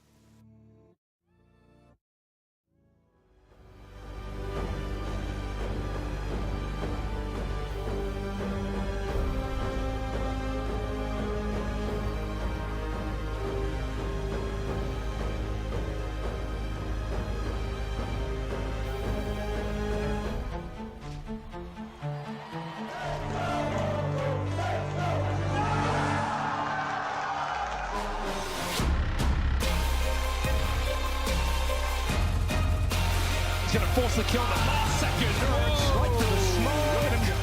He's going to force the kill in the last second. Right to the smoke. Look at him.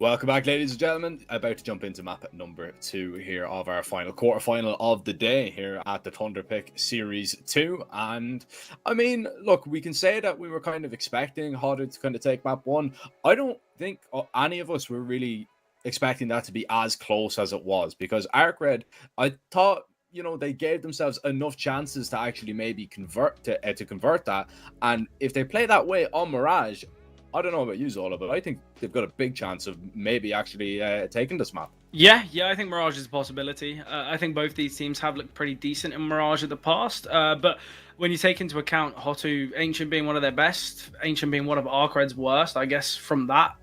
Welcome back, ladies and gentlemen. About to jump into map number 2 here of our final quarterfinal of the day here at the Thunderpick Series 2. And I mean, look, we can say that we were kind of expecting HOTU to kind of take map 1. I don't think any of us were really expecting that to be as close as it was, because ARCRED, I thought, you know, they gave themselves enough chances to actually maybe convert that. And if they play that way on Mirage, I don't know about you, Zola, but I think they've got a big chance of maybe actually taking this map. Yeah, I think Mirage is a possibility. I think both these teams have looked pretty decent in Mirage in the past, but when you take into account HOTU, Ancient being one of their best, Ancient being one of ARCRED's worst, I guess from that,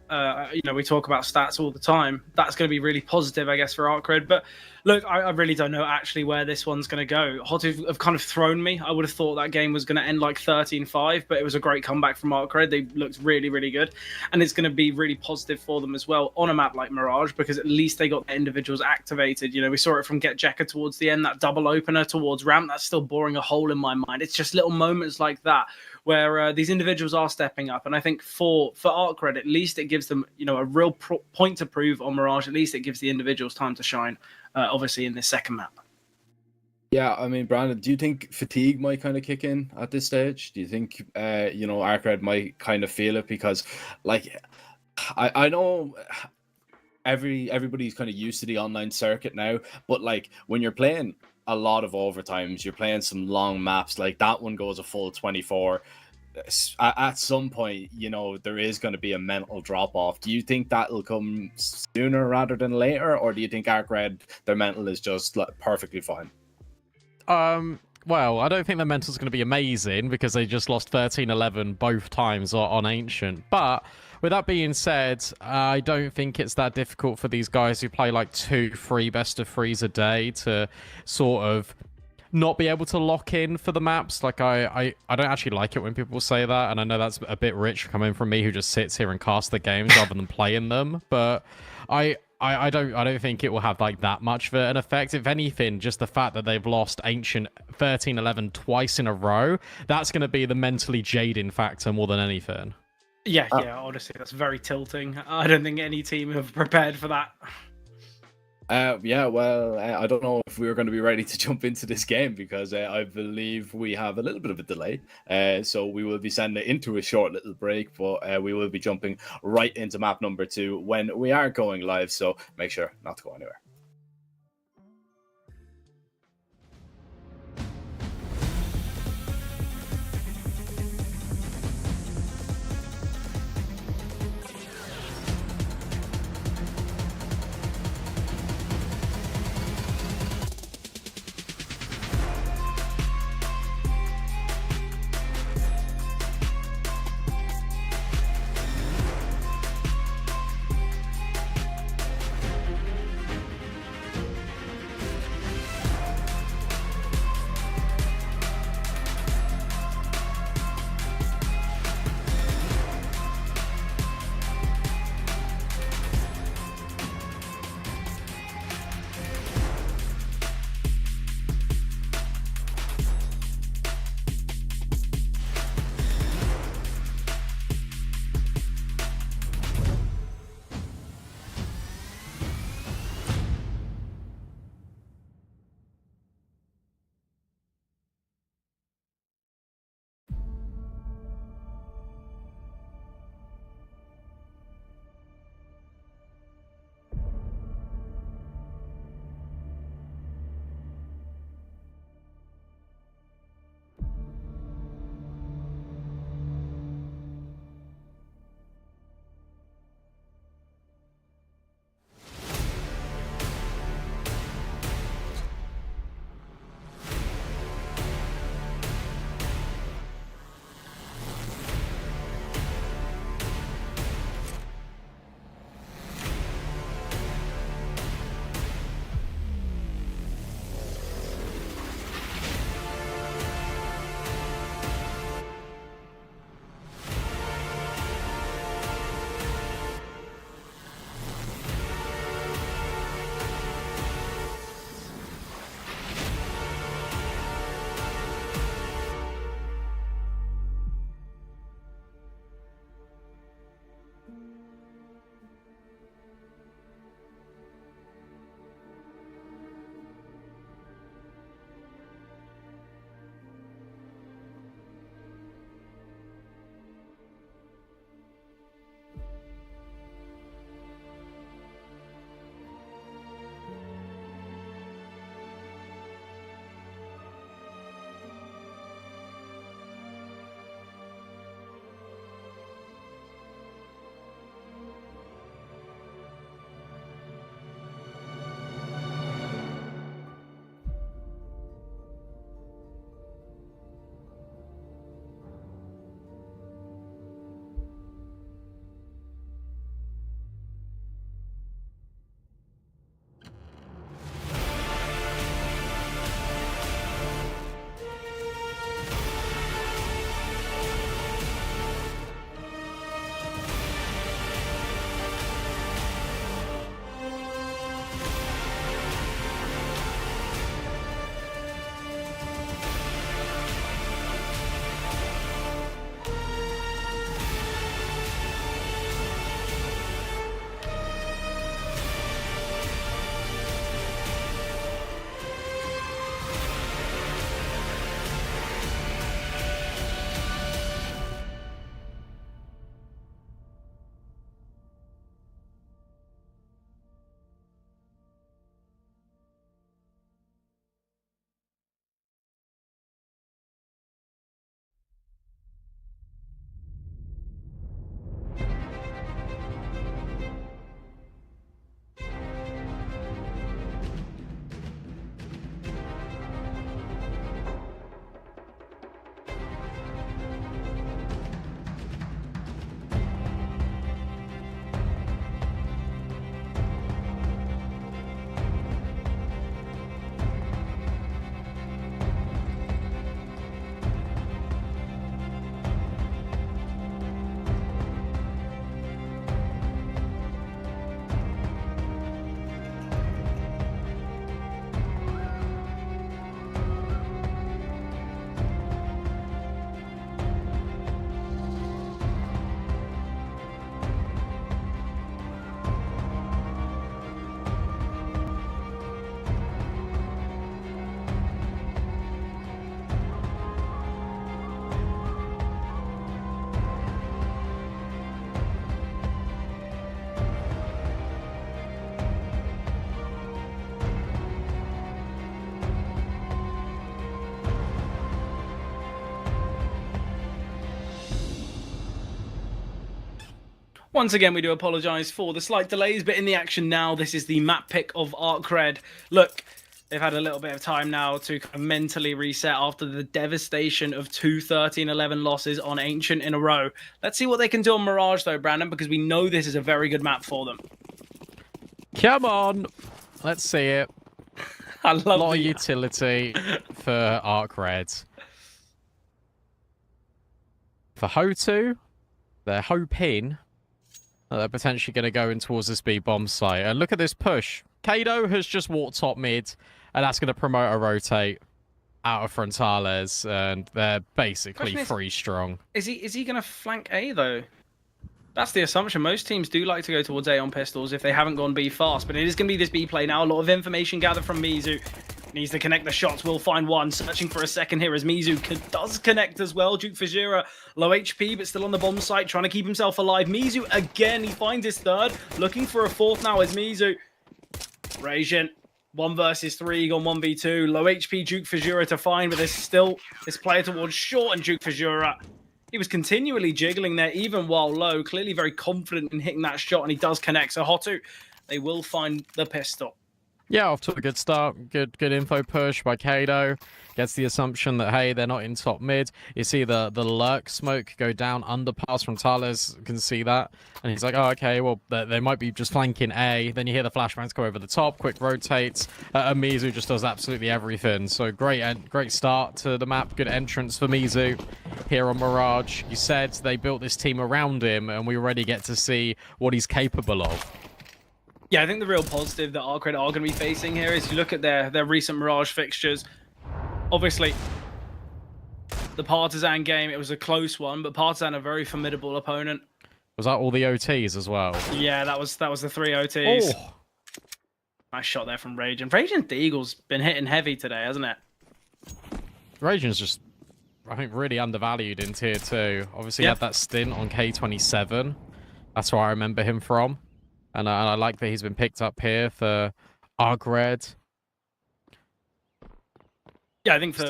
you know, we talk about stats all the time. That's going to be really positive, I guess, for ARCRED. But look, I really don't know actually where this one's going to go. HOTU have kind of thrown me. I would have thought that game was going to end like 13-5, but it was a great comeback from ARCRED. They looked really, really good. And it's going to be really positive for them as well on a map like Mirage, because at least they got the individuals activated. You know, we saw it from Get Jekka towards the end, that double opener towards Ramp. That's still boring a hole in my mind. It's just little moments like that where these individuals are stepping up. And I think for ARCRED, at least it gives them, you know, a real point to prove on Mirage. At least it gives the individuals time to shine, obviously, in this second map. Yeah, I mean, Brandon, do you think fatigue might kind of kick in at this stage? Do you think, you know, ARCRED might kind of feel it? Because, like, I know everybody's kind of used to the online circuit now, but, like, when you're playing a lot of overtimes, you're playing some long maps, like that one goes a full 24. At some point, you know, there is going to be a mental drop-off. Do you think that'll come sooner rather than later, or do you think ARCRED, their mental is just like perfectly fine? Well, I don't think their mental's going to be amazing because they just lost 13-11 both times on Ancient. But with that being said, I don't think it's that difficult for these guys who play like 2-3 best of threes a day to sort of not be able to lock in for the maps. Like I don't actually like it when people say that, and I know that's a bit rich coming from me who just sits here and casts the games rather than playing them. But I don't think it will have like that much of an effect. If anything, just the fact that they've lost Ancient 13-11 twice in a row, that's going to be the mentally jading factor more than anything. Yeah, honestly, that's very tilting. I don't think any team have prepared for that. Yeah, well, I don't know if we're going to be ready to jump into this game, because I believe we have a little bit of a delay. So we will be sending it into a short little break, but we will be jumping right into map number 2 when we are going live. So make sure not to go anywhere. Once again, we do apologise for the slight delays, but in the action now, this is the map pick of ARCRED. Look, they've had a little bit of time now to kind of mentally reset after the devastation of 2 13-11 losses on Ancient in a row. Let's see what they can do on Mirage, though, Brandon, because we know this is a very good map for them. Come on. Let's see it. I love a lot of utility for ARCRED. For HOTU, they're hoping that they're potentially going to go in towards this B bomb site. And look at this push. Kado has just walked top mid, and that's going to promote a rotate out of Frontales, and they're basically free strong. Is he going to flank A, though? That's the assumption. Most teams do like to go towards A on pistols if they haven't gone B fast, but it is going to be this B play now. A lot of information gathered from Mizu. Needs to connect the shots. Will find one. Searching for a second here as Mizu does connect as well. Duke Fajira, low HP, but still on the bomb site, trying to keep himself alive. Mizu again, he finds his third. Looking for a fourth now as Mizu. Rajin, 1 versus 3, gone 1v2. Low HP Duke Fajira to find, but there's still this player towards short, and Duke Fajira, he was continually jiggling there, even while low. Clearly very confident in hitting that shot, and he does connect. So HOTU, they will find the pistol. Yeah, off to a good start. Good info push by Kado. Gets the assumption that, hey, they're not in top mid. You see the lurk smoke go down underpass from Thales. You can see that. And he's like, oh, okay, well, they might be just flanking A. Then you hear the flashbangs go over the top. Quick rotates. Mizu just does absolutely everything. So great start to the map. Good entrance for Mizu here on Mirage. You said they built this team around him, and we already get to see what he's capable of. Yeah, I think the real positive that ARCRED are going to be facing here is you look at their recent Mirage fixtures. Obviously, the Partizan game, it was a close one, but Partizan a very formidable opponent. Was that all the OTs as well? Yeah, that was the 3 OTs. Oh. Nice shot there from Raging. Raging Deagle's been hitting heavy today, hasn't it? Raging's just, I think, really undervalued in Tier 2. Obviously, he had that stint on K27. That's where I remember him from. And I like that he's been picked up here for ARCRED. Yeah, I think for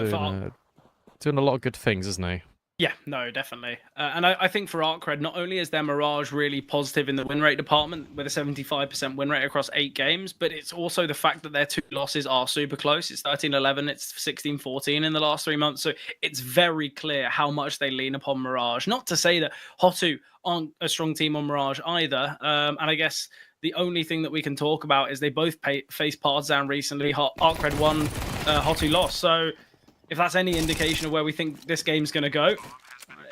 doing a lot of good things, isn't he? Yeah, no, definitely. And I think for ARCRED, not only is their Mirage really positive in the win rate department with a 75% win rate across 8 games, but it's also the fact that their 2 losses are super close. It's 13-11, it's 16-14 in the last 3 months. So it's very clear how much they lean upon Mirage. Not to say that HOTU aren't a strong team on Mirage either. And I guess the only thing that we can talk about is they both faced Partizan recently. ARCRED won, HOTU lost. So if that's any indication of where we think this game's going to go,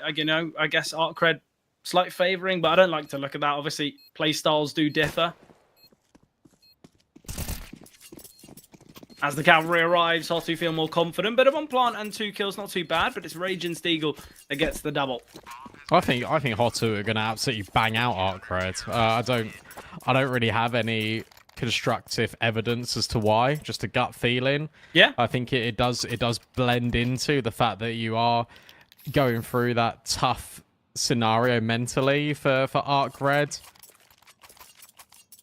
I guess ARCRED slight favouring, but I don't like to look at that. Obviously, play styles do differ. As the cavalry arrives, HOTU feel more confident. Bit of one plant and 2 kills, not too bad, but it's Raging Steagle that gets the double. I think HOTU are going to absolutely bang out ARCRED. I don't really have any constructive evidence as to why, just a gut feeling. Yeah, I think it does blend into the fact that you are going through that tough scenario mentally for ARCRED.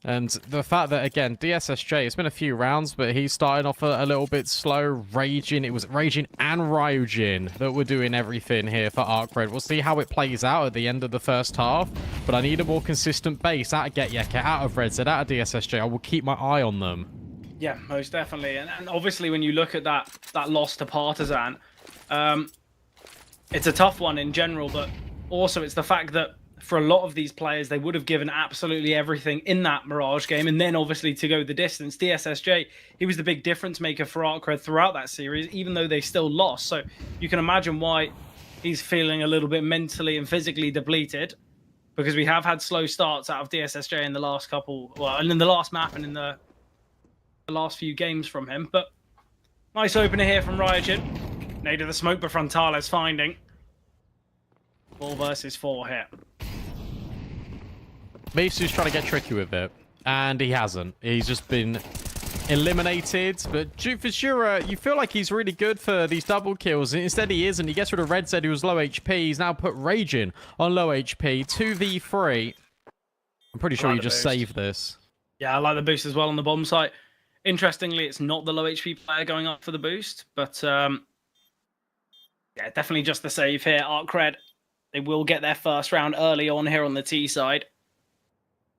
And the fact that, again, DSSJ, it's been a few rounds, but he's starting off a little bit slow. Raging, it was Raging and Ryujin that were doing everything here for ARCRED. We'll see how it plays out at the end of the first half, but I need a more consistent base out of GetYeka, out of RedZ, out of DSSJ. I will keep my eye on them. Yeah, most definitely. And obviously, when you look at that loss to Partizan, it's a tough one in general, but also it's the fact that for a lot of these players, they would have given absolutely everything in that Mirage game, and then obviously to go the distance. DSSJ, he was the big difference maker for ARCRED throughout that series, even though they still lost. So you can imagine why he's feeling a little bit mentally and physically depleted, because we have had slow starts out of DSSJ in the last couple, well, and in the last map and in the last few games from him. But nice opener here from Ryujin. Nade of the smoke, but Frontales finding 4 versus 4 here. Misu's trying to get tricky with it, and he hasn't. He's just been eliminated. But Duke Fajira, you feel like he's really good for these double kills. Instead, he isn't. He gets rid of RedZ, who was low HP. He's now put Raging on low HP. 2v3. I'm pretty sure you just saved this. Yeah, I like the boost as well on the bomb site. Interestingly, it's not the low HP player going up for the boost, but yeah, definitely just the save here. ARCRED, they will get their first round early on here on the T side.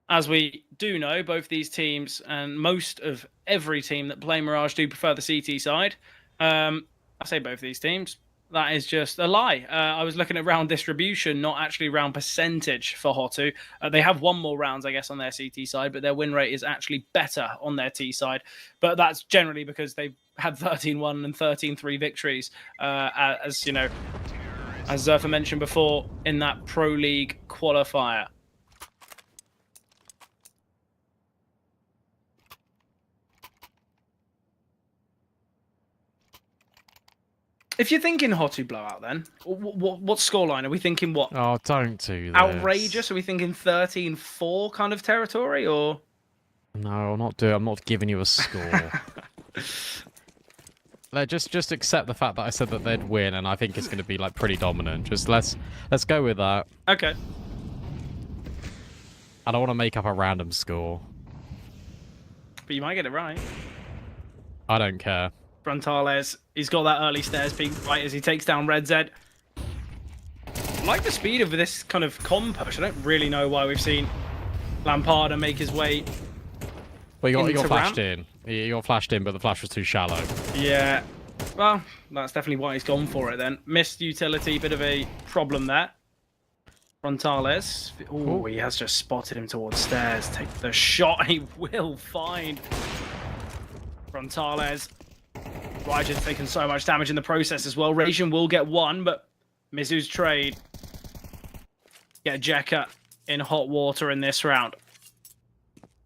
as we do know, both these teams and most of every team that play Mirage do prefer the CT side. I say both these teams. That is just a lie. I was looking at round distribution, not actually round percentage for HOTU. They have one more rounds, I guess, on their CT side, but their win rate is actually better on their T side. But that's generally because they've had 13-1 and 13-3 victories, as you know, as Zerfa mentioned before, in that Pro League qualifier. If you're thinking HOTU blowout, then what scoreline are we thinking? What? Oh, don't do this. Outrageous? Are we thinking 13-4 kind of territory, or? No, I'm not giving you a score. Just accept the fact that I said that they'd win, and I think it's going to be like pretty dominant. Just let's go with that. Okay. I don't want to make up a random score. But you might get it right. I don't care. Frontales, he's got that early stairs peek right as he takes down Red Zed. I like the speed of this kind of com push. I don't really know why we've seen Lamparda make his way. Well, you got flashed in. You got flashed in, but the flash was too shallow. Yeah. Well, that's definitely why he's gone for it then. Missed utility, bit of a problem there. Frontales. Oh, he has just spotted him towards stairs. Take the shot. He will find Frontales. Rajan's taken so much damage in the process as well. Rajan will get one, but Mizu's trade. Get Jekka in hot water in this round.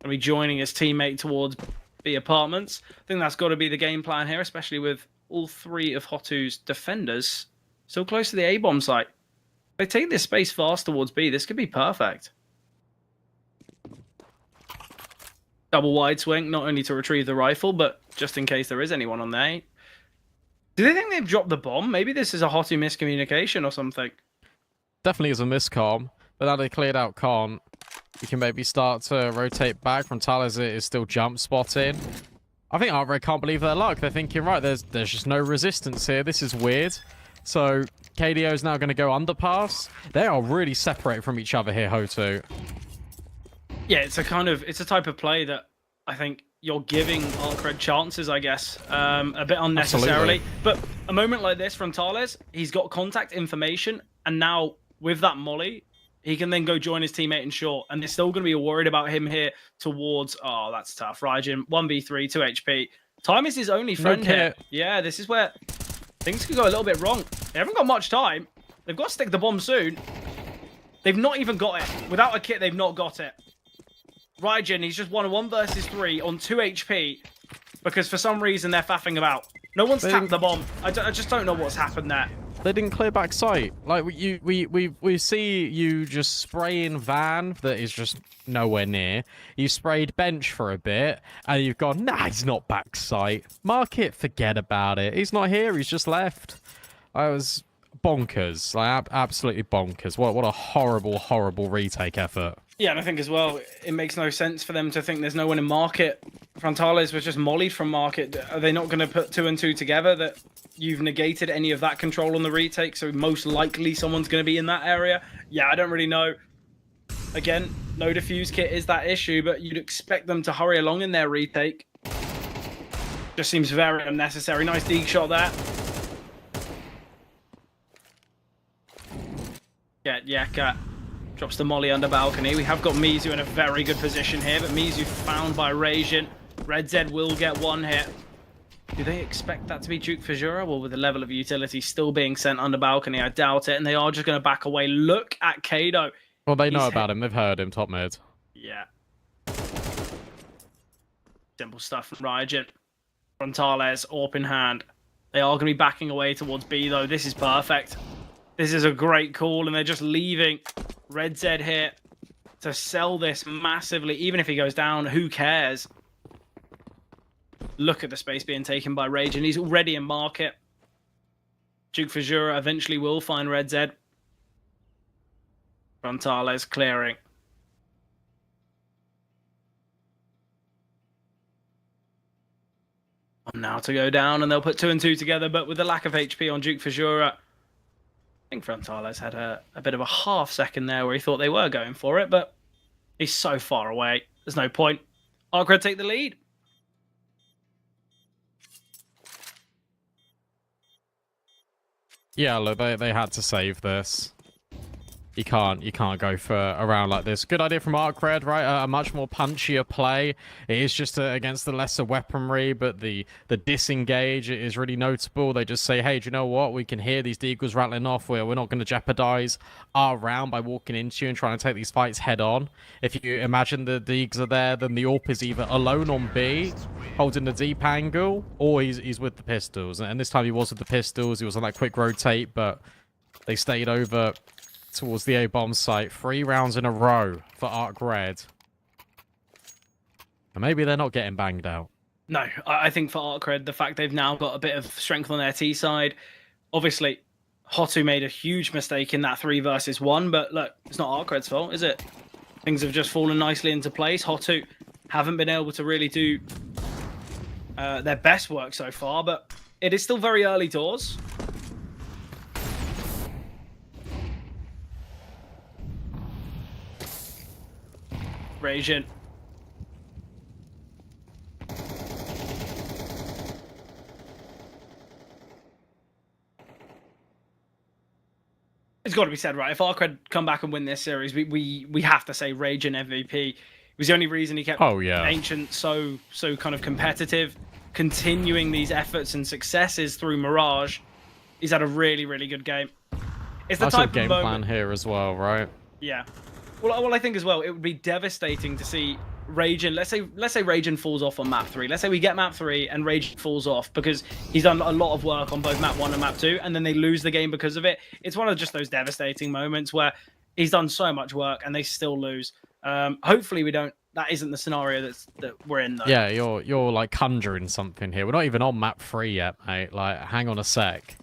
Gonna be joining his teammate towards B apartments. I think that's got to be the game plan here, especially with all three of HOTU's defenders so close to the A-bomb site. If they take this space fast towards B, this could be perfect. Double wide swing, not only to retrieve the rifle, but just in case there is anyone on there. Do they think they've dropped the bomb? Maybe this is a HOTU miscommunication or something. Definitely is a miscom, but now they cleared out con. You can maybe start to rotate back. Frontales is still jump spotting. I think ARCRED can't believe their luck. They're thinking, right, there's just no resistance here. This is weird. So KDO is now going to go underpass. They are really separated from each other here, HOTU. Yeah, it's a type of play that I think you're giving ARCRED chances, I guess, a bit unnecessarily. Absolutely. But a moment like this from Thales, he's got contact information, and now with that molly, he can then go join his teammate in short, and they're still going to be worried about him here towards... Oh, that's tough. Rajan, 1v3, 2 HP. Time is his only friend here. Yeah, this is where things could go a little bit wrong. They haven't got much time. They've got to stick the bomb soon. They've not even got it. Without a kit, they've not got it. Rajan, he's just won a 1 versus 3 on 2 HP because for some reason they're faffing about. No one's tapped the bomb. I just don't know what's happened there. They didn't clear back sight. Like we see you just spraying van that is just nowhere near. You sprayed bench for a bit, and you've gone, nah, he's not back sight. Mark it, forget about it. He's not here. He's just left. I was bonkers, like absolutely bonkers. What a horrible, horrible retake effort. Yeah, and I think as well, it makes no sense for them to think there's no one in market. Frontales was just mollied from market. Are they not going to put 2 and 2 together that you've negated any of that control on the retake? So most likely someone's going to be in that area. Yeah, I don't really know. Again, no defuse kit is that issue, but you'd expect them to hurry along in their retake. Just seems very unnecessary. Nice dig shot there. Yeah, drops the molly under balcony. We have got Mizu in a very good position here, but Mizu found by Rajan. Red Zed will get one hit. Do they expect that to be Duke Fajura? Well, with the level of utility still being sent under balcony, I doubt it. And they are just going to back away. Look at Kado. Well, they know about him. They've heard him, top mid. Yeah. Simple stuff from Rajan. Frontales, AWP in hand. They are going to be backing away towards B, though. This is perfect. This is a great call, and they're just leaving Red Zed here to sell this massively. Even if he goes down, who cares? Look at the space being taken by Rage, and he's already in market. Duke Fajura eventually will find Red Zed. Frontales clearing. Now to go down, and they'll put 2 and 2 together, but with the lack of HP on Duke Fajura, I think Frontales had a bit of a half second there where he thought they were going for it, but He's so far away. There's no point. ARCRED take the lead. Yeah, look, they had to save this. You can't go for a round like this. Good idea from ARCRED, right? A much more punchier play. It is just against the lesser weaponry, but the disengage is really notable. They just say, hey, do you know what? We can hear these deagles rattling off. We're not going to jeopardize our round by walking into you and trying to take these fights head on. If you imagine the deags are there, then the AWP is either alone on B, holding the deep angle, or he's with the pistols. And this time he was with the pistols. He was on that quick rotate, but they stayed over towards the A-bomb site. 3 rounds in a row for ARCRED. And maybe they're not getting banged out. No, I think for ARCRED, the fact they've now got a bit of strength on their T side. Obviously, HOTU made a huge mistake in that 3 versus 1, but look, it's not ARCRED's fault, is it? Things have just fallen nicely into place. HOTU haven't been able to really do their best work so far, but it is still very early doors. Raging. It's got to be said, right? If ARCRED come back and win this series, we have to say Raging MVP. It was the only reason he kept Ancient so kind of competitive, continuing these efforts and successes through Mirage. He's had a really, really good game. It's the type of game moment plan here as well, right? Yeah. Well, I think as well, it would be devastating to see Raging. Let's say Raging falls off on map 3. Let's say we get map 3 and Raging falls off because he's done a lot of work on both map 1 and map 2, and then they lose the game because of it. It's one of just those devastating moments where he's done so much work and they still lose. Hopefully, we don't. That isn't the scenario that we're in, though. Yeah, you're like conjuring something here. We're not even on map 3 yet, mate. Like, hang on a sec,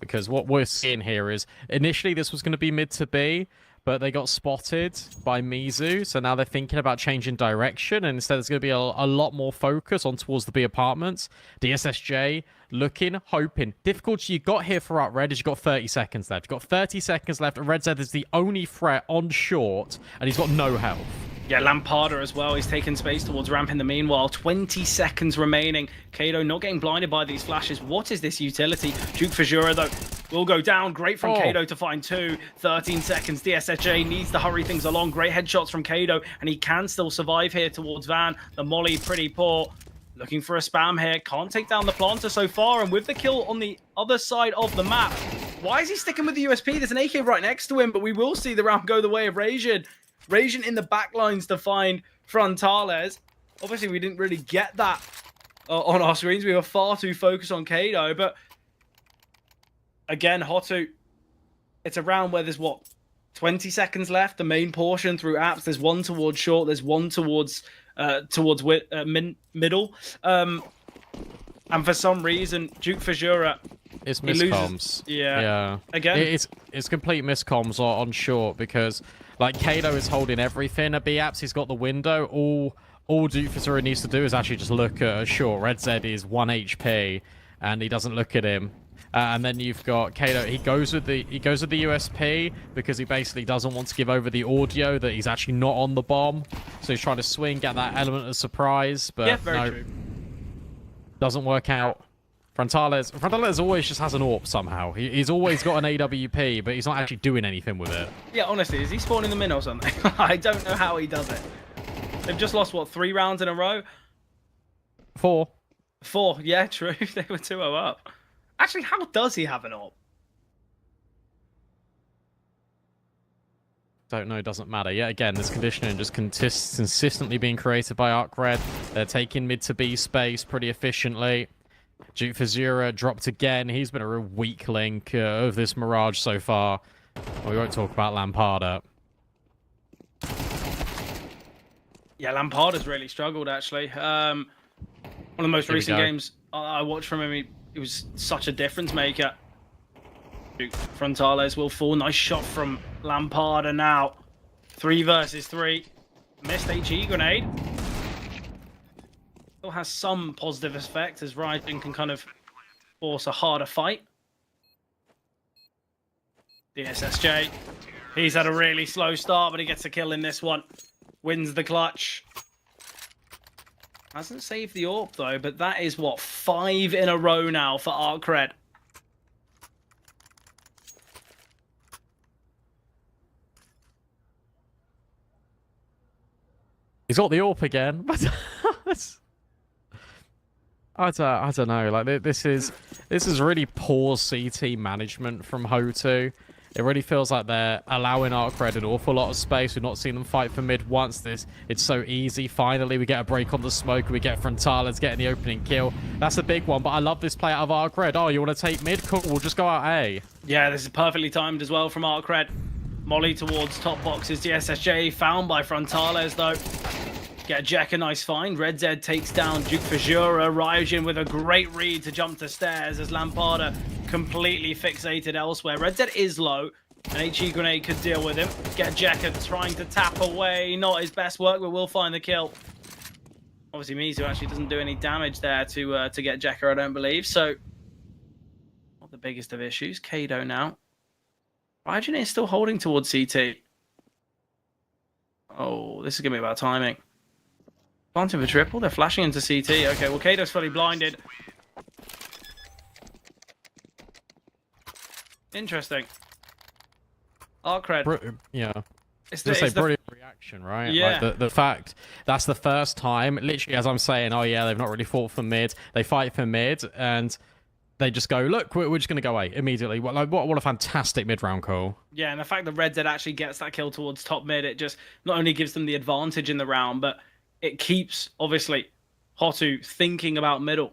because what we're seeing here is initially this was going to be mid to B. But they got spotted by Mizu, so now they're thinking about changing direction, and instead there's going to be a lot more focus on towards the B apartments. DSSJ looking, hoping. Difficulty you got here for ARCRED is you've got 30 seconds left. You've got 30 seconds left, and RedZ is the only threat on short, and he's got no health. Yeah, Lamparda as well. He's taking space towards ramp in the meanwhile. 20 seconds remaining. Kato not getting blinded by these flashes. What is this utility? Duke Fajura, though, will go down. Great from Kato to find 2. 13 seconds. DSSJ needs to hurry things along. Great headshots from Kato, and he can still survive here towards Van. The molly pretty poor. Looking for a spam here. Can't take down the planter so far, and with the kill on the other side of the map. Why is he sticking with the USP? There's an AK right next to him, but we will see the round go the way of Raging. Raging in the backlines to find Frontales. Obviously, we didn't really get that on our screens. We were far too focused on Kato, but again, HOTU, it's a round where there's, 20 seconds left, the main portion through apps. There's one towards short, there's one towards middle. And for some reason, Duke Fajura, it's miscoms. Yeah. Again, it's complete miscoms on short because like Kato is holding everything at B apps. He's got the window. All Duke Fajura needs to do is actually just look at short. RedZ is 1 HP, and he doesn't look at him. And then you've got Kato. He goes with the USP because he basically doesn't want to give over the audio that he's actually not on the bomb. So he's trying to swing, get that element of surprise, but yeah, very true. Doesn't work out. Frontales always just has an AWP somehow. He's always got an AWP, but he's not actually doing anything with it. Yeah, honestly, is he spawning them in or something? I don't know how he does it. They've just lost, 3 rounds in a row? 4. 4, yeah, true. They were 2-0 up. Actually, how does he have an AWP? Don't know, doesn't matter. Yet again, this conditioning just consistently being created by ARCRED. They're taking mid to B space pretty efficiently. Duke Fajura dropped again. He's been a real weak link of this Mirage so far. Well, we won't talk about Lamparda. Yeah, Lamparda's really struggled, actually. One of the most recent games I watched from him, he was such a difference maker. Frontales will fall. Nice shot from Lamparda now. 3 versus 3. Missed HE grenade. Still has some positive effect as Ryden can kind of force a harder fight. DSSJ. He's had a really slow start, but he gets a kill in this one. wins the clutch. Hasn't saved the AWP though, but that is what, 5 in a row now for ARCRED. He's got the AWP again, but I don't know. Like this is really poor CT management from HOTU. It really feels like they're allowing ARCRED an awful lot of space. We've not seen them fight for mid once. It's so easy. Finally, we get a break on the smoke. We get Frontales getting the opening kill. That's a big one, but I love this play out of ARCRED. Oh, you want to take mid? Cool, we'll just go out A. Yeah, this is perfectly timed as well from ARCRED. Molly towards top boxes. DSSJ found by Frontales, though. Get a Jack a nice find. Red Z takes down Duke Fajura. Ryujin with a great read to jump to stairs as Lampada completely fixated elsewhere. Red Z is low. An HE grenade could deal with him. Get Jekka trying to tap away. Not his best work, but will find the kill. Obviously, Mizu actually doesn't do any damage there to get Jekka, I don't believe. So, not the biggest of issues. Kado now. Ryujin is still holding towards CT. Oh, this is going to be about timing. Planting for triple. They're flashing into CT. Okay, well, Kado's fully blinded. Interesting. ARCRED. Yeah. It's brilliant reaction, right? Yeah. Like the fact that's the first time, literally, as I'm saying, oh yeah, they've not really fought for mid. They fight for mid, and they just go, look, we're just going to go A immediately. What a fantastic mid-round call. Yeah, and the fact that Red Z actually gets that kill towards top mid, it just not only gives them the advantage in the round, but it keeps, obviously, HOTU thinking about middle.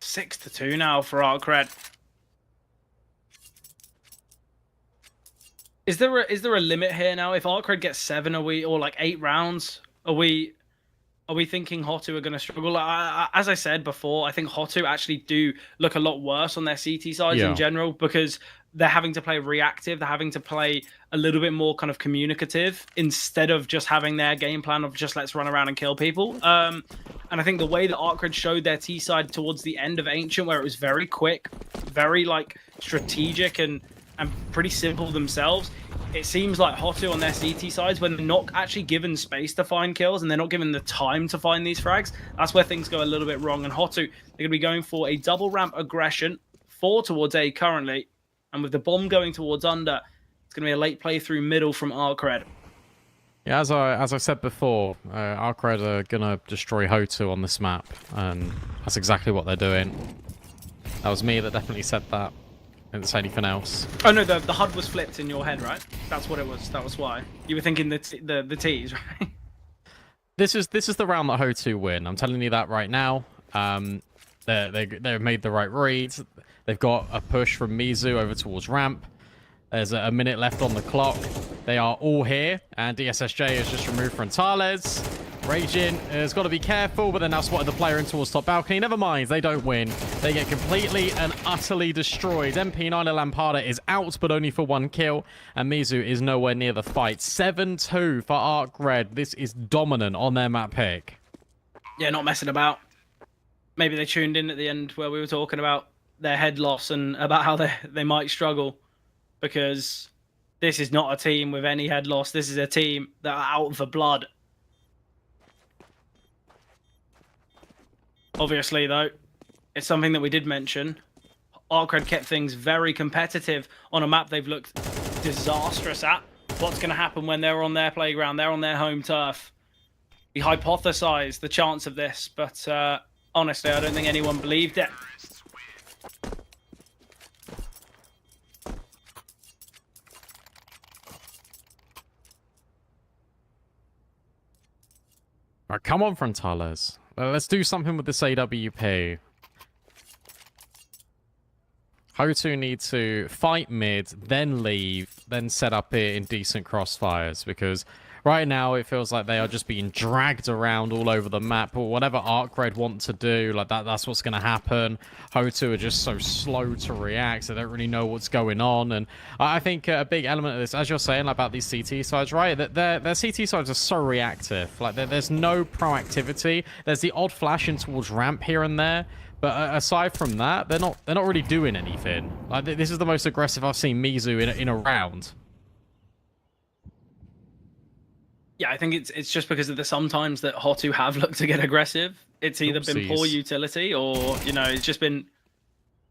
Six to 2 now for ARCRED. Is there a limit here now? If ARCRED gets 7, or like 8 rounds, are we thinking HOTU are going to struggle? As I said before, I think HOTU actually do look a lot worse on their CT sides in general, because they're having to play reactive. They're having to play a little bit more kind of communicative instead of just having their game plan of just let's run around and kill people. And I think the way that ARCRED showed their T side towards the end of Ancient, where it was very quick, very like strategic and pretty simple themselves, it seems like HOTU on their CT sides, when they're not actually given space to find kills and they're not given the time to find these frags, that's where things go a little bit wrong. And HOTU, they're going to be going for a double ramp aggression, 4 towards A currently, and with the bomb going towards under, it's going to be a late play through middle from ARCRED. Yeah, as I said before, ARCRED are going to destroy HOTU on this map, and that's exactly what they're doing. That was me that definitely said that. I didn't say anything else. Oh no, the HUD was flipped in your head, right? That's what it was. That was why you were thinking the T's, right? This is the round that HOTU win. I'm telling you that right now. They've made the right reads. They've got a push from Mizu over towards ramp. There's a minute left on the clock. They are all here, and DSSJ has just removed Frontales. Raging has got to be careful, but then now spotted the player in towards top balcony. Never mind, they don't win. They get completely and utterly destroyed. MP9 Lampada is out, but only for 1 kill, and Mizu is nowhere near the fight. 7-2 for ARCRED. This is dominant on their map pick. Yeah, not messing about. Maybe they tuned in at the end where we were talking about their head loss and about how they might struggle, because this is not a team with any head loss. This is a team that are out for blood. Obviously, though, it's something that we did mention. ARCRED kept things very competitive on a map they've looked disastrous at. What's going to happen when they're on their playground? They're on their home turf. We hypothesized the chance of this, but honestly, I don't think anyone believed it. Right, come on, Frontales. Let's do something with this AWP. HOTU need to fight mid, then leave, then set up it in decent crossfires, because right now it feels like they are just being dragged around all over the map. But whatever ARCRED want to do, like that's what's going to happen. HOTU are just so slow to react. They don't really know what's going on. And I think a big element of this, as you're saying about these CT sides, right? Their CT sides are so reactive. Like there's no proactivity. There's the odd flash in towards ramp here and there, But aside from that, they're not really doing anything. Like this is the most aggressive I've seen Mizu in a round. Yeah, I think it's just because of the sometimes that HOTU have looked to get aggressive. It's either been poor utility or, you know, it's just been,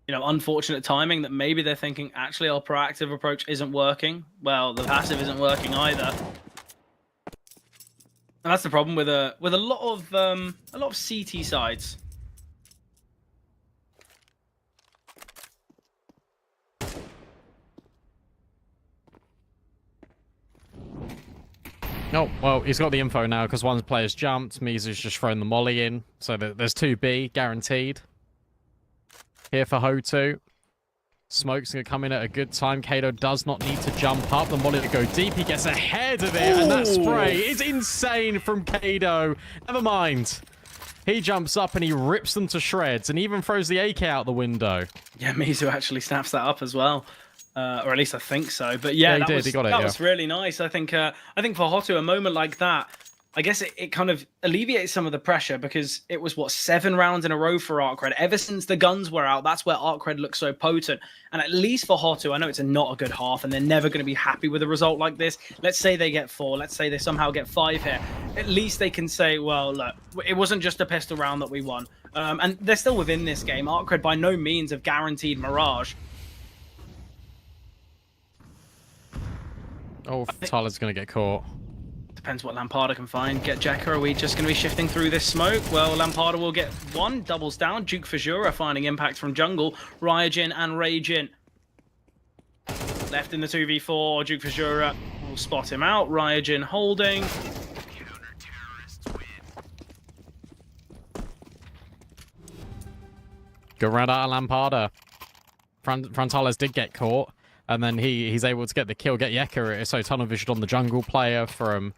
you know, unfortunate timing that maybe they're thinking, actually, our proactive approach isn't working. Well, the passive isn't working either. And that's the problem with a lot of CT sides. Oh, well, he's got the info now because one player's jumped. Mizu's just thrown the molly in. So there's 2B guaranteed. Here for HOTU. Smoke's going to come in at a good time. Kato does not need to jump up. The molly to go deep. He gets ahead of it. And that spray is insane from Kato. Never mind. He jumps up and he rips them to shreds and even throws the AK out the window. Yeah, Mizu actually snaps that up as well. Or at least I think so. But yeah, that was really nice. I think for HOTU, a moment like that, I guess it kind of alleviates some of the pressure because it was, what, 7 rounds in a row for ARCRED. Ever since the guns were out, that's where ARCRED looks so potent. And at least for HOTU, I know it's not a good half and they're never going to be happy with a result like this. Let's say they get 4. Let's say they somehow get 5 here. At least they can say, well, look, it wasn't just a pistol round that we won. And they're still within this game. ARCRED by no means have guaranteed Mirage. Oh, Tyler's going to get caught. Depends what Lamparda can find. Get Jekka, are we just going to be shifting through this smoke? Well, Lamparda will get 1, doubles down. Duke Fajura finding impact from jungle. Ryujin and Rajin. Left in the 2v4. Duke Fajura will spot him out. Ryujin holding. Good round out of Lamparda. Frontales did get caught. And then he's able to get the kill, get Yeka. So tunnel vision on the jungle player from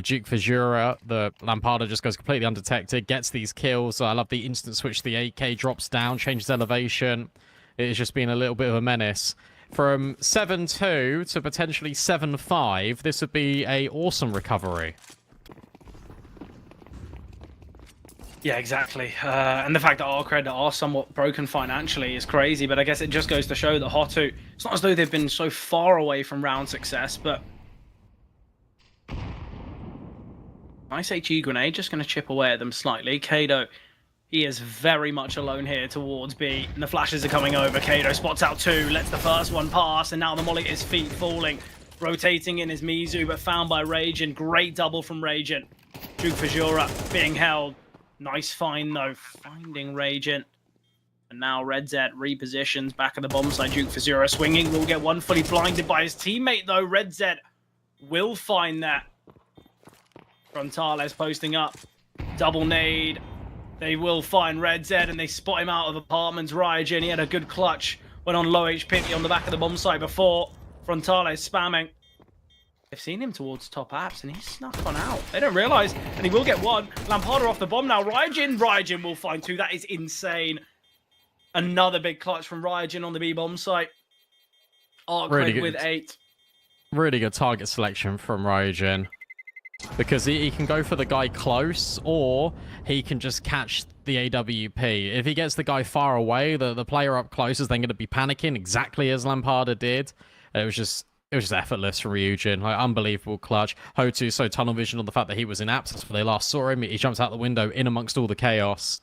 Duke Fajura. The Lamparda just goes completely undetected, gets these kills. So I love the instant switch. The AK drops down, changes elevation. It has just been a little bit of a menace. From 7-2 to potentially 7-5, this would be a awesome recovery. Yeah, exactly. And the fact that ARCRED are somewhat broken financially is crazy, but I guess it just goes to show that HOTU, it's not as though they've been so far away from round success, but nice HE grenade, just going to chip away at them slightly. Kato, he is very much alone here towards B, and the flashes are coming over. Kato spots out 2, lets the first one pass, and now the molly at his feet falling. Rotating in is Mizu, but found by Rajin. Great double from Rajin. Duke Fajura being held. Nice find, though, finding Rajin. And now Red Zed repositions back at the bomb side. Duke Fajura swinging. Will get one fully blinded by his teammate, though. Red Zed will find that. Frontales posting up. Double nade. They will find Red Zed, and they spot him out of apartments. Ryujin, he had a good clutch. Went on low HP on the back of the bomb site before. Frontales spamming. They've seen him towards top apps, and he's snuck on out. They don't realize, and he will get 1. Lamparda off the bomb now. Ryujin will find 2. That is insane. Another big clutch from Ryujin on the B bomb site. ARCRED really with 8. Really good target selection from Ryujin. Because he can go for the guy close, or he can just catch the AWP. If he gets the guy far away, the player up close is then going to be panicking, exactly as Lamparda did. It was just effortless from Ryujin. Like, unbelievable clutch. HOTU so tunnel vision on the fact that he was in apps. That's where they last saw him. He jumps out the window in amongst all the chaos.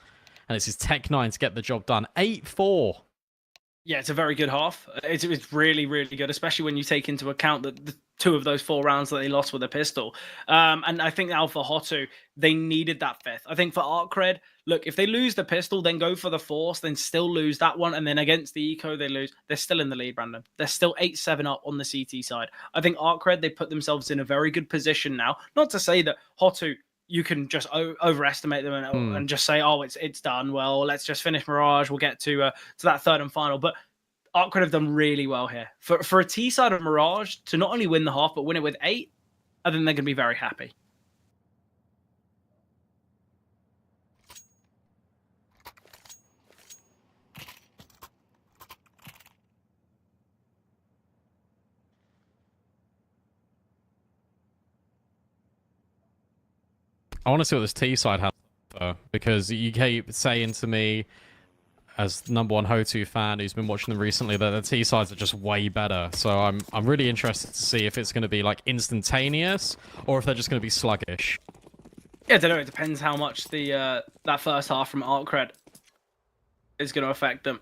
And it's his Tech 9 to get the job done. 8-4. Yeah, it's a very good half. It's really, really good, especially when you take into account that the 2 of those 4 rounds that they lost with a pistol. And I think now for HOTU, they needed that 5th. I think for ARCRED, look, if they lose the pistol, then go for the Force, then still lose that one, and then against the Eco, they lose. They're still in the lead, Brandon. They're still 8-7 up on the CT side. I think ARCRED, they put themselves in a very good position now. Not to say that HOTU, you can just overestimate them and just say, oh, it's done. Well, let's just finish Mirage. We'll get to that 3rd and final. But ARCRED have done really well here. For a T side of Mirage to not only win the half, but win it with 8, I think they're going to be very happy. I want to see what this T side has because you keep saying to me, as #1 HOTU fan who's been watching them recently, that the T sides are just way better. So I'm really interested to see if it's going to be like instantaneous or if they're just going to be sluggish. Yeah, I don't know. It depends how much the that first half from ARCRED is going to affect them.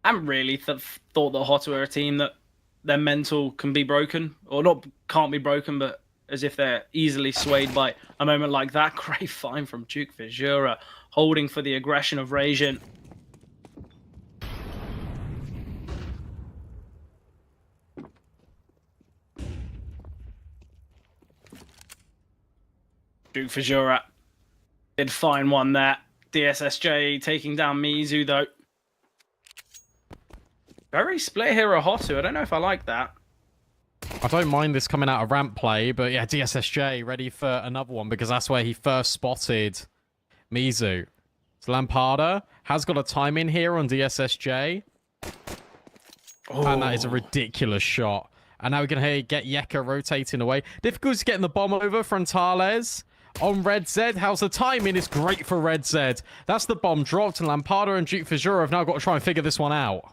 I haven't really thought that HOTU are a team that their mental can be broken, or not can't be broken, but as if they're easily swayed by a moment like that. Great find from Duke Vizura, holding for the aggression of Rajin. Duke Vizura did find one there. DSSJ taking down Mizu, though. Very split here at HOTU. I don't know if I like that. I don't mind this coming out of ramp play, but yeah, DSSJ ready for another one because that's where he first spotted Mizu. So Lampada has got a time in here on DSSJ. Oh. And that is a ridiculous shot. And now we can get Yeka rotating away. Difficult getting the bomb over Frontales on Red Zed. How's the timing? It's great for Red Zed. That's the bomb dropped, and Lampada and Duke Vizura have now got to try and figure this one out.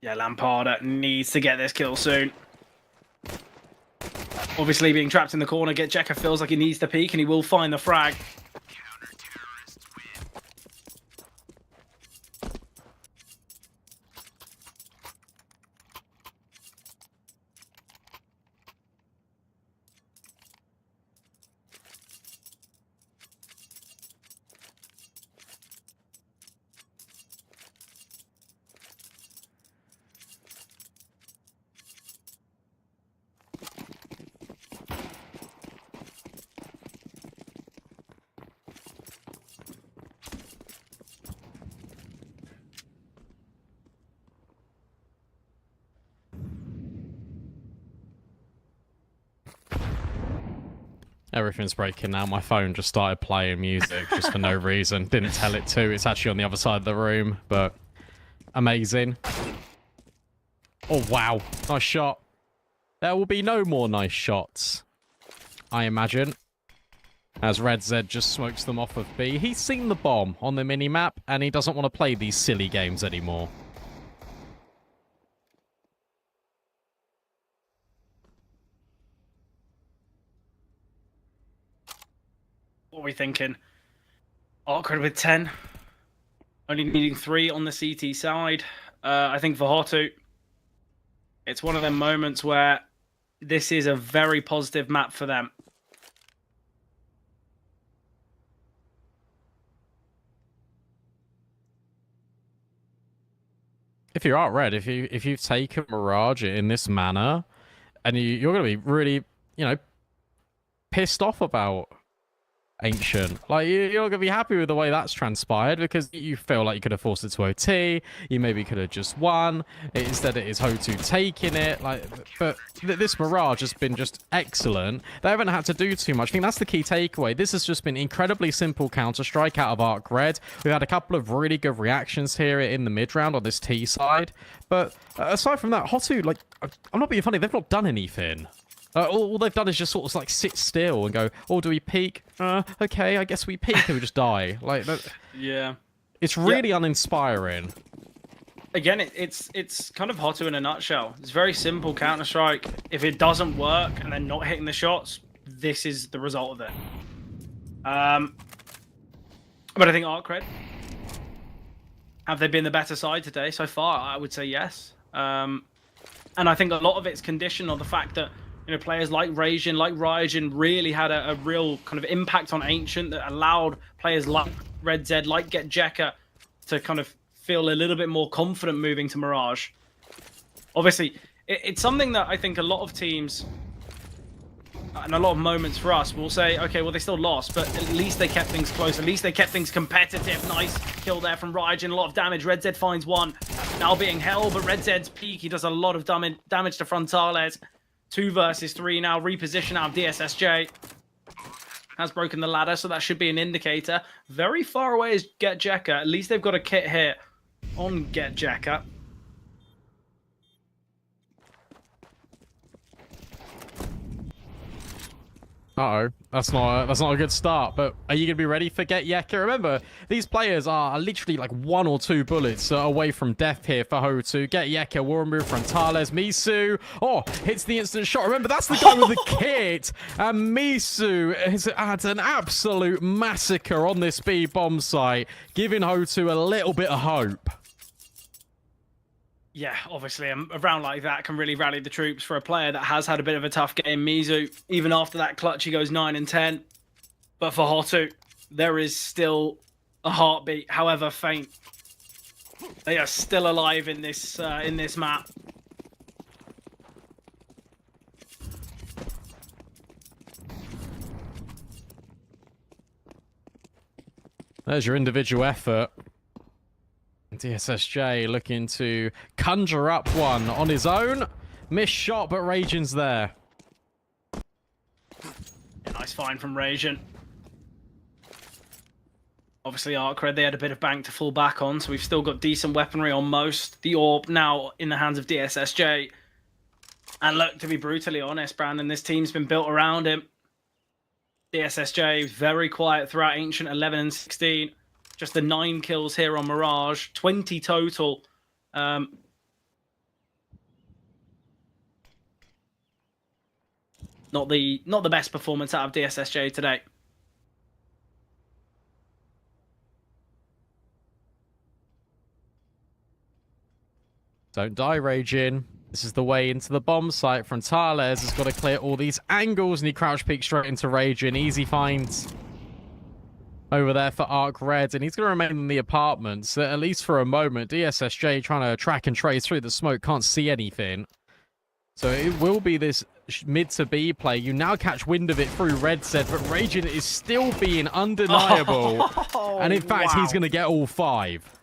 Yeah, Lampada needs to get this kill soon. Obviously, being trapped in the corner, GetJeka feels like he needs to peek, and he will find the frag. Everything's breaking now. My phone just started playing music just for no reason. Didn't tell it to. It's actually on the other side of the room, but amazing. Oh, wow. Nice shot. There will be no more nice shots, I imagine, as Red Zed just smokes them off of B. He's seen the bomb on the mini-map, and he doesn't want to play these silly games anymore. What are we thinking? ARCRED with 10. Only needing 3 on the CT side. I think for HOTU, it's one of them moments where this is a very positive map for them. If you're ARCRED, if you've taken Mirage in this manner, and you're going to be really, you know, pissed off about Ancient. Like, you're not going to be happy with the way that's transpired because you feel like you could have forced it to OT. You maybe could have just won. Instead, it is HOTU taking it. Like, but this Mirage has been just excellent. They haven't had to do too much. I think that's the key takeaway. This has just been incredibly simple Counter-Strike out of ARCRED. We've had a couple of really good reactions here in the mid-round on this T side. But aside from that, HOTU, like, I'm not being funny, they've not done anything. All they've done is just sort of like sit still and go, oh, do we peek? Okay, I guess we peek and we just die. Like, yeah, it's really uninspiring. Again, it's kind of HOTU in a nutshell. It's very simple Counter-Strike. If it doesn't work and they're not hitting the shots, this is the result of it. But I think ARCRED, have they been the better side today so far? I would say yes. And I think a lot of it's conditioned on the fact that, you know, players like Rajin, like Ryujin really had a real kind of impact on Ancient that allowed players like Red Zed, like GetJeka, to kind of feel a little bit more confident moving to Mirage. Obviously, it's something that I think a lot of teams and a lot of moments for us will say, okay, well, they still lost, but at least they kept things close. At least they kept things competitive. Nice kill there from Ryujin. A lot of damage. Red Zed finds one. Now being held, but Red Zed's peak. He does a lot of damage to Frontales. 2 versus 3 now. Reposition out of DSSJ. Has broken the ladder, so that should be an indicator. Very far away is GetJeka. At least they've got a kit here on GetJeka. Uh-oh, that's not a good start, but are you going to be ready for Get Yeka? Remember, these players are literally like 1 or 2 bullets away from death here for HOTU. Get Yeka will remove Frontales. Misu, hits the instant shot. Remember, that's the guy with the kit. And Misu has had an absolute massacre on this B bomb site, giving HOTU a little bit of hope. Yeah, obviously, a round like that can really rally the troops for a player that has had a bit of a tough game. Mizu, even after that clutch, he goes 9 and 10. But for HOTU, there is still a heartbeat, however faint. They are still alive in this map. There's your individual effort. DSSJ looking to conjure up one on his own. Missed shot, but Rajin's there. A nice find from Rajin. Obviously, ARCRED, they had a bit of bank to fall back on, so we've still got decent weaponry on most. The AWP now in the hands of DSSJ. And look, to be brutally honest, Brandon, this team's been built around him. DSSJ very quiet throughout Ancient, 11 and 16. Just the 9 kills here on Mirage, 20 total. Not the best performance out of DSSJ today. Don't die, Raging. This is the way into the bomb site. Frontales has got to clear all these angles, and he crouch peeks straight into Raging. Easy finds over there for ARCRED, and he's going to remain in the apartments, at least for a moment. DSSJ trying to track and trace through the smoke, can't see anything. So it will be this mid to B play. You now catch wind of it through Red Set, but Raging is still being undeniable. And in fact, he's going to get all 5.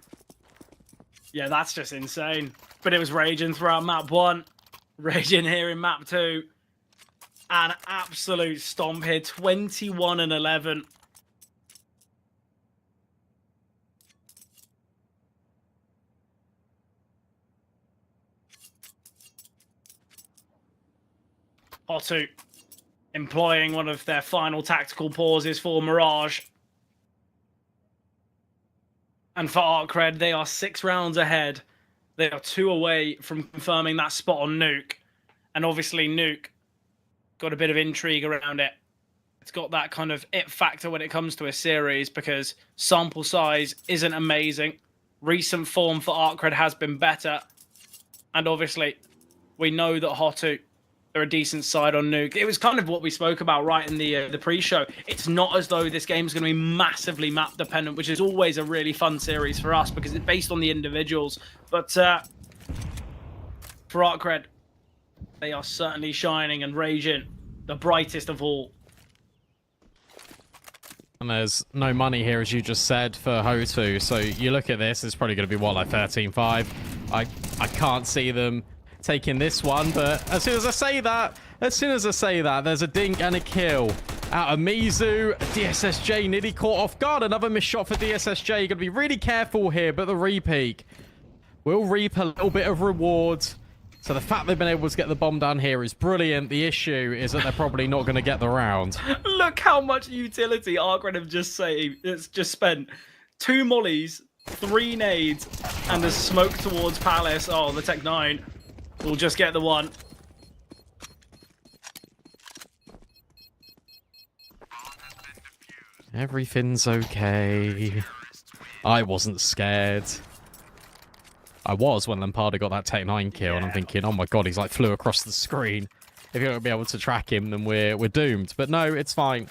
Yeah, that's just insane. But it was Raging throughout map 1. Raging here in map 2. An absolute stomp here, 21 and 11. HOTU employing one of their final tactical pauses for Mirage. And for ARCRED, they are 6 rounds ahead. They are 2 away from confirming that spot on Nuke. And obviously Nuke got a bit of intrigue around it. It's got that kind of it factor when it comes to a series because sample size isn't amazing. Recent form for ARCRED has been better. And obviously, we know that HOTU, they're a decent side on Nuke. It was kind of what we spoke about right in the pre-show. It's not as though this game's going to be massively map dependent, which is always a really fun series for us because it's based on the individuals. But for ARCRED, they are certainly shining and Raging, the brightest of all. And there's no money here, as you just said, for HOTU. So you look at this, it's probably going to be, what, like 13-5? I can't see them taking this one, but as soon as I say that, there's a dink and a kill out of Mizu. DSSJ nearly caught off guard. Another missed shot for DSSJ. You're going to be really careful here, but the repeak will reap a little bit of reward. So the fact they've been able to get the bomb down here is brilliant. The issue is that they're probably not going to get the round. Look how much utility ARCRED have just spent. 2 mollies, 3 nades, and a smoke towards Palace. Oh, the Tech 9 will just get the one. Everything's okay. I wasn't scared. I was when Lampardo got that Tech 9 kill, and I'm thinking, oh my god, he's like flew across the screen. If you're not going to be able to track him, then we're doomed. But no, it's fine.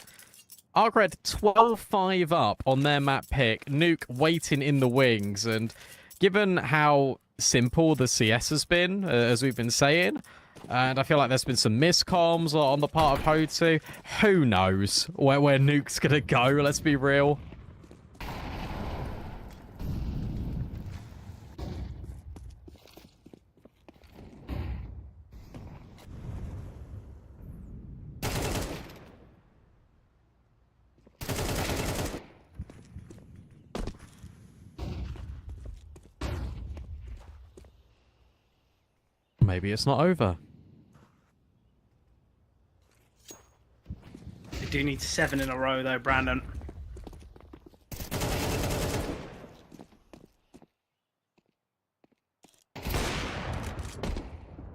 ARCRED 12-5 up on their map pick. Nuke waiting in the wings, and given how simple the CS has been, as we've been saying, and I feel like there's been some miscoms on the part of HOTU, who knows where Nuke's going to go, let's be real. Maybe it's not over. do need 7 in a row, though, Brandon.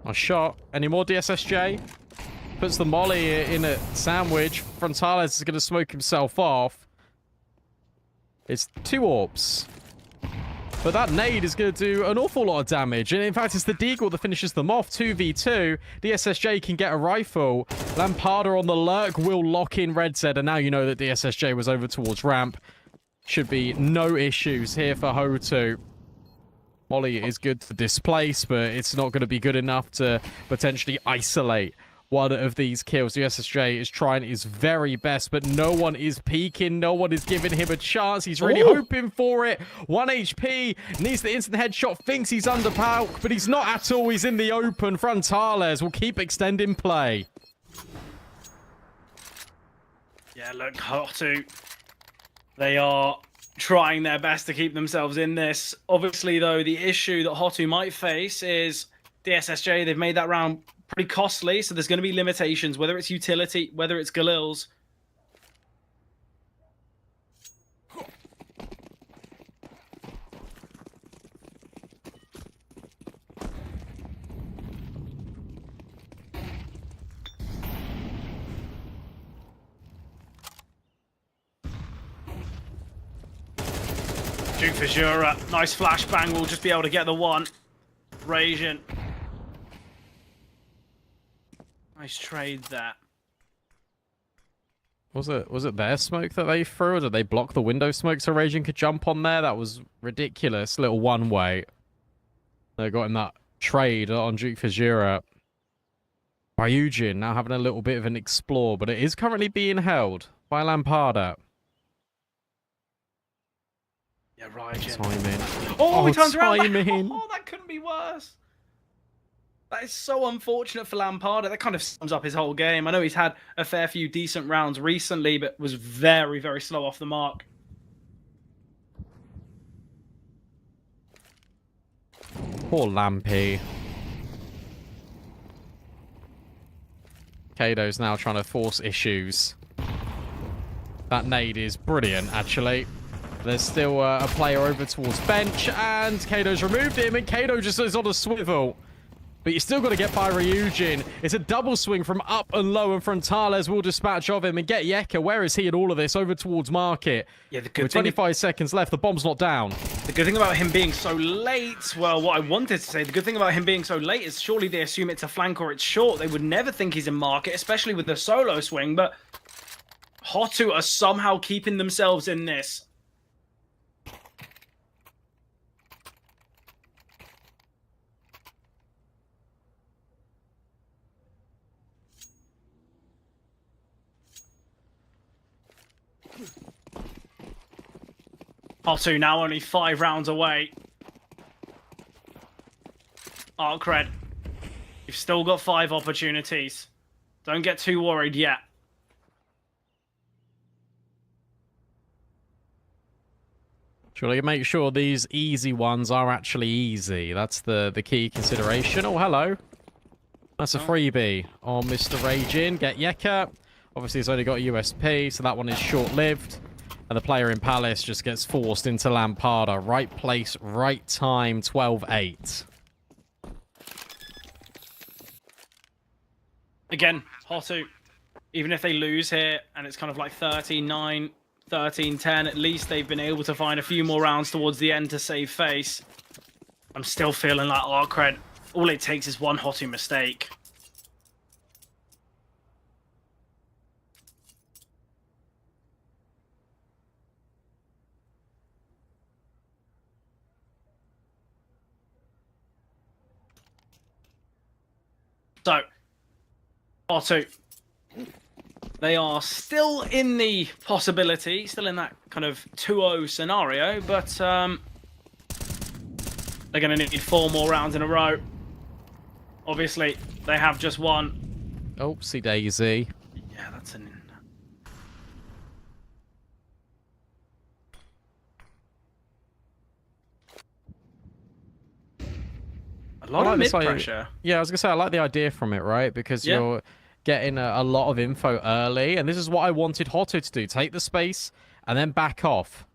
Nice shot. Any more DSSJ? Puts the molly in a sandwich. Frontales is going to smoke himself off. It's 2 orbs. But that nade is going to do an awful lot of damage. And in fact, it's the Deagle that finishes them off. 2v2. DSSJ can get a rifle. Lampada on the lurk will lock in Red Z. And now you know that DSSJ was over towards ramp. Should be no issues here for HOTU. Molly is good to displace, but it's not going to be good enough to potentially isolate one of these kills. The SSJ is trying his very best, but no one is peeking. No one is giving him a chance. He's really hoping for it. 1 HP. Needs the instant headshot. Thinks he's under Pauk, but he's not at all. He's in the open. Frontales will keep extending play. Yeah, look, HOTU. They are trying their best to keep themselves in this. Obviously, though, the issue that HOTU might face is the SSJ. They've made that round pretty costly, so there's going to be limitations, whether it's utility, whether it's Galil's. Duke for Jura. Nice flashbang. We'll just be able to get the one. Rasian. Nice trade there. Was it their smoke that they threw, or did they block the window smoke so Rasian could jump on there? That was ridiculous. Little one-way. They got him that trade on Duke for Jura. Ryujin now having a little bit of an explore, but it is currently being held by Lampada. Yeah, Ryujin. Timing. Oh, he turns around. Timing. Oh, that couldn't be worse. That is so unfortunate for Lampada. That kind of sums up his whole game. I know he's had a fair few decent rounds recently, but was very, very slow off the mark. Poor Lampy. Kado's now trying to force issues. That nade is brilliant, actually. There's still a player over towards bench, and Kado's removed him, and Kado just is on a swivel. But you still got to get by Ryujin. It's a double swing from up and low, and Frontales will dispatch of him and get Yeka. Where is he in all of this? Over towards Market. Yeah, the good With 25 seconds left, the bomb's not down. The good thing about him being so late, well, what I wanted to say, the good thing about him being so late is surely they assume it's a flank or it's short. They would never think he's in Market, especially with the solo swing, but HOTU are somehow keeping themselves in this. HOTU now only 5 rounds away. ARCRED, you've still got 5 opportunities. Don't get too worried yet. Surely make sure these easy ones are actually easy. That's the key consideration. Oh, hello. That's a freebie on Mr. Ragin. Get Yeka. Obviously, he's only got a USP, so that one is short-lived. And the player in Palace just gets forced into Lampada. Right place, right time, 12-8. Again, HOTU, even if they lose here, and it's kind of like 13-9, 13-10, at least they've been able to find a few more rounds towards the end to save face. I'm still feeling like ARCRED, all it takes is one HOTU mistake. So, HOTU, they are still in the possibility, still in that kind of 2-0 scenario, but they're going to need 4 more rounds in a row. Obviously, they have just one. Oopsie daisy. Yeah, that's an... A lot of mid pressure. Yeah, I was gonna say I like the idea from it, right? Because you're getting a lot of info early, and this is what I wanted HOTU to do: take the space and then back off.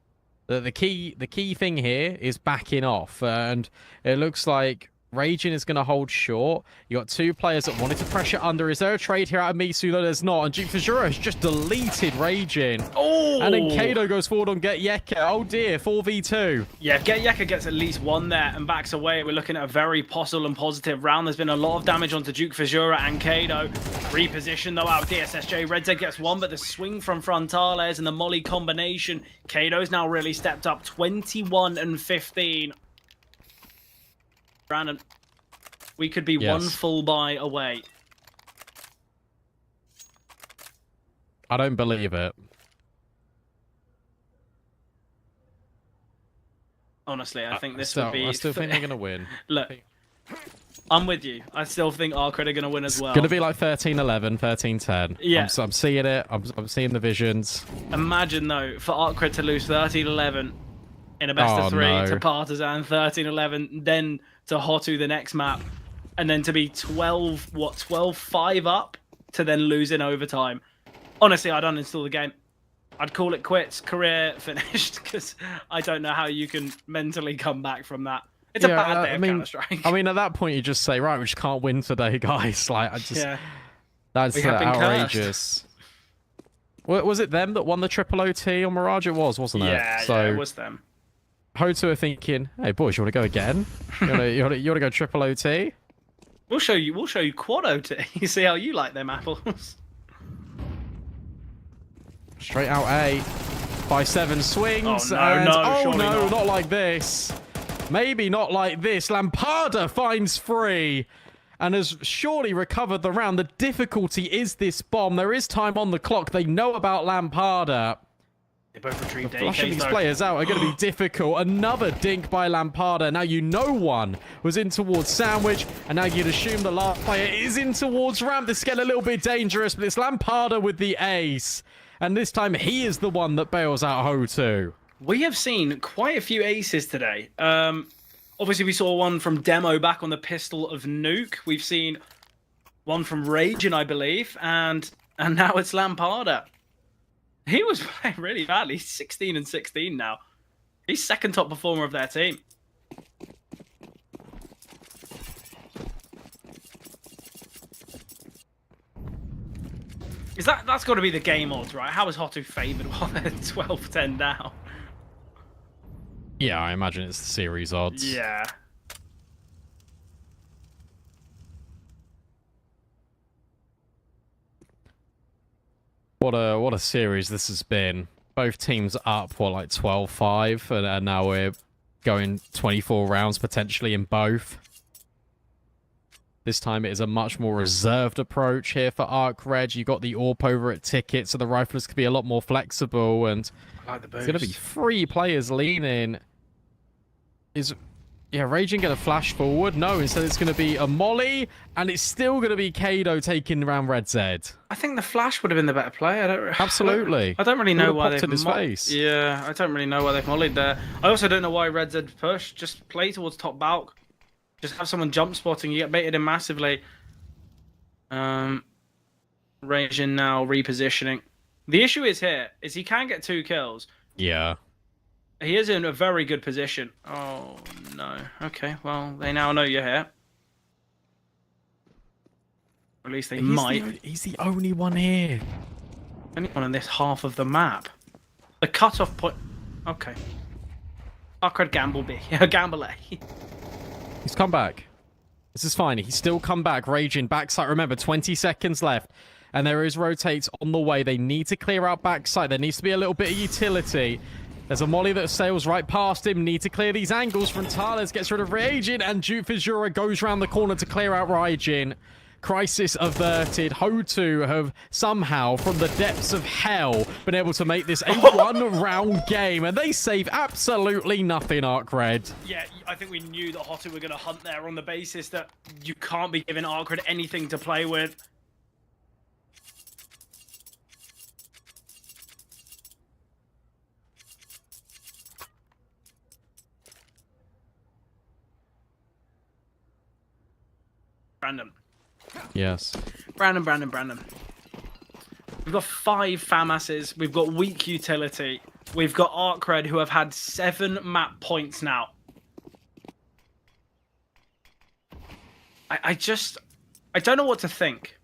The key thing here is backing off, and it looks like Raging is going to hold short. You got two players that wanted to pressure under. Is there a trade here out of Misu? No, there's not. And Duke Fajura has just deleted Raging. Oh! And then Kado goes forward on Get Yeka. Oh dear, 4v2. Yeah, Get Yeka gets at least one there and backs away. We're looking at a very possible and positive round. There's been a lot of damage onto Duke Fajura and Kado. Reposition though out of DSSJ. Red Z gets one, but the swing from Frontales and the Molly combination. Kado's now really stepped up, 21 and 15. Brandon, we could be one full buy away. I don't believe it. Honestly, I think this would be... I still think they're going to win. Look, I'm with you. I still think ARCRED are going to win as well. It's going to be like 13-11, 13-10. Yeah. I'm seeing it. I'm seeing the visions. Imagine, though, for ARCRED to lose 13-11 in a best of 3 to Partizan, 13-11, then to HOTU the next map, and then to be 12-5 up to then lose in overtime. Honestly, I'd uninstall the game. I'd call it quits, career finished, because I don't know how you can mentally come back from that. It's a bad day of Counter-Strike. I mean, at that point, you just say, right, we just can't win today, guys. Like, that's outrageous. Was it them that won the triple OT on Mirage? It was, wasn't it? Yeah, it was them. HOTU are thinking, hey boys, you want to go again? You want to go triple OT? We'll show you quad OT. You see how you like them apples. Straight out A. By 7 swings. Oh no, not like this. Maybe not like this. Lampada finds free and has surely recovered the round. The difficulty is this bomb. There is time on the clock. They know about Lampada. They both retrieved Flushing these AKs, players out are going to be difficult. Another dink by Lampada. Now you know one was in towards Sandwich, and now you'd assume the last player is in towards Ramp. This is getting a little bit dangerous, but it's Lampada with the ace. And this time he is the one that bails out HOTU. We have seen quite a few aces today. Obviously, we saw one from Demo back on the pistol of Nuke. We've seen one from Raging, I believe, and now it's Lampada. He was playing really badly. He's 16 and 16 now. He's second top performer of their team. That's got to be the game odds, right? How is HOTU favored while they're 12-10 down? Yeah, I imagine it's the series odds. Yeah. What a series this has been. Both teams up, like 12-5, and now we're going 24 rounds potentially in both. This time it is a much more reserved approach here for ARCRED. You got the AWP over at Ticket, so the riflers could be a lot more flexible, and like there's going to be 3 players leaning. Yeah, Raging going to flash forward? No, instead it's going to be a Molly, and it's still going to be Kado taking around Red Z. I think the flash would have been the better play. Absolutely. I don't really know why they've his face. Yeah, I don't really know why they've mollied there. I also don't know why Red Z pushed. Just play towards top bulk. Just have someone jump spotting. You get baited in massively. Raging now repositioning. The issue is here is he can get 2 kills. Yeah. He is in a very good position. Oh, no. Okay, well, they now know you're here. Or at least they might. He's the only one here. Anyone on this half of the map. The cutoff point... Okay. ARCRED gamble B. Gamble A. He's come back. This is fine. He's still come back. Raging backside. Remember, 20 seconds left. And there is rotates on the way. They need to clear out backside. There needs to be a little bit of utility. There's a Molly that sails right past him. Need to clear these angles. Frontales gets rid of Raging, and Duke Fajura goes round the corner to clear out Raging. Crisis averted. HOTU have somehow, from the depths of hell, been able to make this a 1-round game, and they save absolutely nothing, ARCRED. Yeah, I think we knew that HOTU were going to hunt there on the basis that you can't be giving ARCRED anything to play with. Random. Yes. Brandon. We've got 5 FAMASs. We've got weak utility. We've got ARCRED, who have had 7 map points now. I don't know what to think.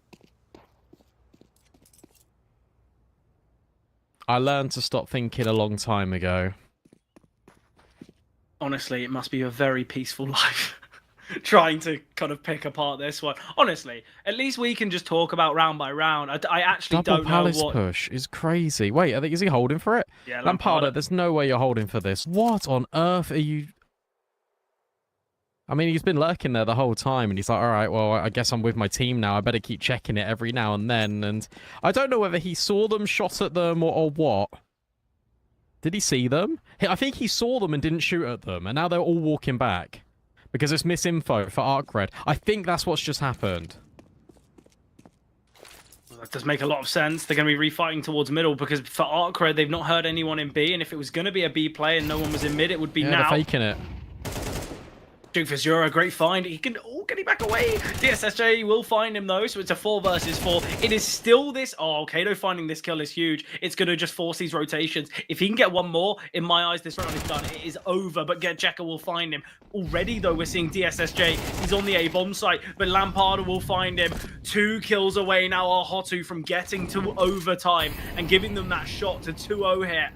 I learned to stop thinking a long time ago. Honestly, it must be a very peaceful life. Trying to kind of pick apart this one. Honestly, at least we can just talk about round by round. I actually Double don't Palace know what... push is crazy. Wait, is he holding for it? Yeah, Lampardo, there's no way you're holding for this. What on earth are you... I mean, he's been lurking there the whole time, and he's like, all right, well, I guess I'm with my team now. I better keep checking it every now and then. And I don't know whether he saw them, shot at them, or what. Did he see them? I think he saw them and didn't shoot at them, and now they're all walking back. Because it's misinfo for ARCRED. I think that's what's just happened. That does make a lot of sense. They're going to be refighting towards middle, because for ARCRED, they've not heard anyone in B, and if it was going to be a B play and no one was in mid, it would be now. They're faking it. Duke for Zura, great find. He can... Oh, getting back away. DSSJ will find him, though, so it's a 4 versus 4. It is still this... Oh, Kato finding this kill is huge. It's going to just force these rotations. If he can get one more, in my eyes, this round is done. It is over, but Getjeka will find him. Already, though, we're seeing DSSJ. He's on the A-bomb site, but Lampardo will find him. 2 kills away now are HOTU from getting to overtime and giving them that shot to 2-0 here.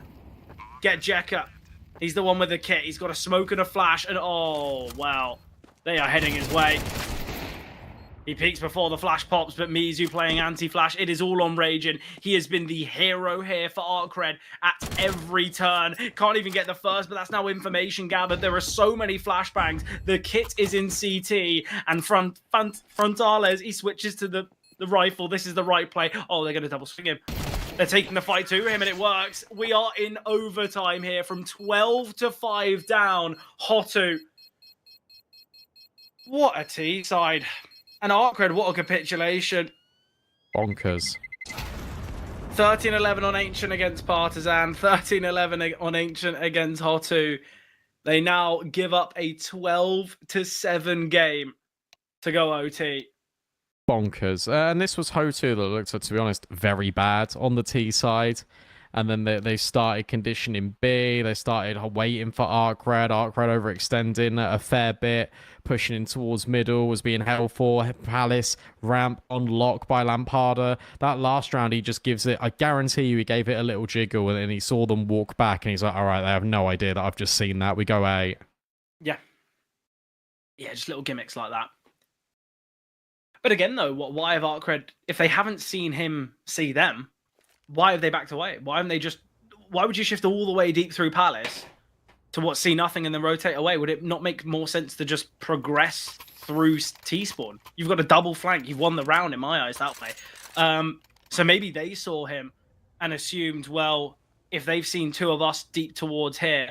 Getjeka. He's the one with the kit. He's got a smoke and a flash, and oh, wow. They are heading his way. He peeks before the flash pops, but Mizu playing anti-flash. It is all on Raging. He has been the hero here for ARCRED at every turn. Can't even get the first, but that's now information gathered. There are so many flashbangs. The kit is in CT, and Frontales, he switches to the rifle. This is the right play. Oh, they're going to double swing him. They're taking the fight to him, and it works. We are in overtime here from 12-5 down. HOTU. What a T-side. And ARCRED, what a capitulation. Bonkers. 13-11 on Ancient against Partizan. 13-11 on Ancient against HOTU. They now give up a 12-7 game to go OT. Bonkers. And this was HOTU that looked, to be honest, very bad on the T side. And then they started conditioning B. They started waiting for ARCRED. ARCRED overextending a fair bit, pushing in towards middle, was being held for. Palace, ramp on lock by Lampardo. That last round, he just gives it, I guarantee you, he gave it a little jiggle, and then he saw them walk back, and he's like, all right, they have no idea that I've just seen that. We go A. Yeah. Yeah, just little gimmicks like that. But again, though, why have ARCRED, if they haven't seen him see them, why have they backed away? Why haven't they just... Why would you shift all the way deep through Palace to what, see nothing and then rotate away? Would it not make more sense to just progress through T-spawn? You've got a double flank. You've won the round in my eyes that way. So maybe they saw him and assumed, well, if they've seen 2 of us deep towards here,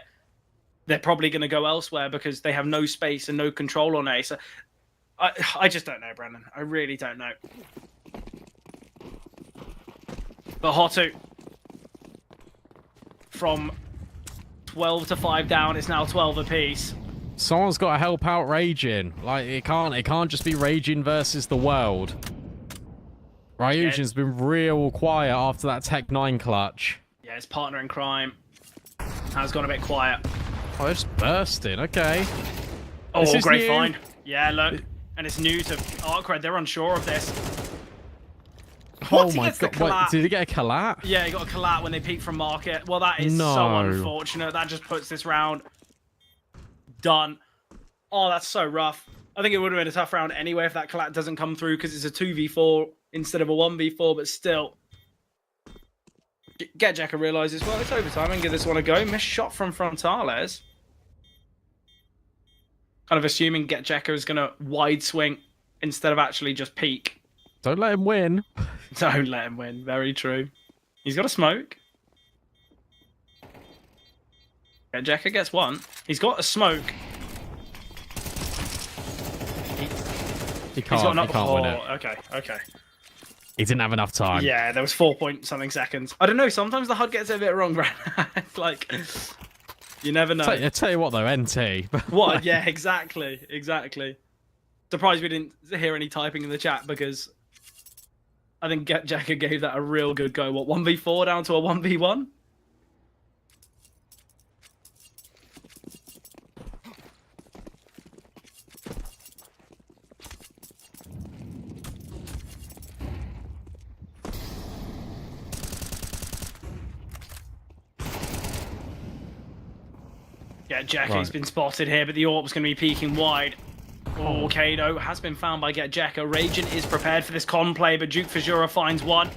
they're probably going to go elsewhere because they have no space and no control on A. So I just don't know, Brandon. I really don't know. But HOTU, from 12-5 down, it's now 12 apiece. Someone's got to help out Raging. Like, it can't just be Raging versus the world. Ryujin's been real quiet after that Tech 9 clutch. Yeah, his partner in crime has gone a bit quiet. Oh, they're just bursting. Okay. Oh, great find. Yeah, look. And it's new to ARCRED. They're unsure of this. Oh my god. Wait, did he get a collat? Yeah, he got a collat when they peeked from market. Well, that is so unfortunate. That just puts this round done. Oh, that's so rough. I think it would have been a tough round anyway if that collat doesn't come through because it's a 2v4 instead of a 1v4, but still. Getjeka realizes, well, it's overtime and give this one a go. Missed shot from Frontales. Kind of assuming Getjeka is going to wide swing instead of actually just peek. Don't let him win. Don't let him win. Very true. He's got a smoke. Getjeka gets one. He's got a smoke. He can't win it. Okay. He didn't have enough time. Yeah, there was 4 point something seconds. I don't know. Sometimes the HUD gets it a bit wrong, Brad. Like, you never know. I tell you what, though, NT. What? Yeah, exactly. Surprised we didn't hear any typing in the chat because I think Jacker gave that a real good go. What, 1v4 down to a 1v1? Yeah, Jackie's been spotted here, but the Orb's going to be peeking wide. Oh, Kado has been found by GetJacker. Ragent is prepared for this con play, but Duke Fajura finds one.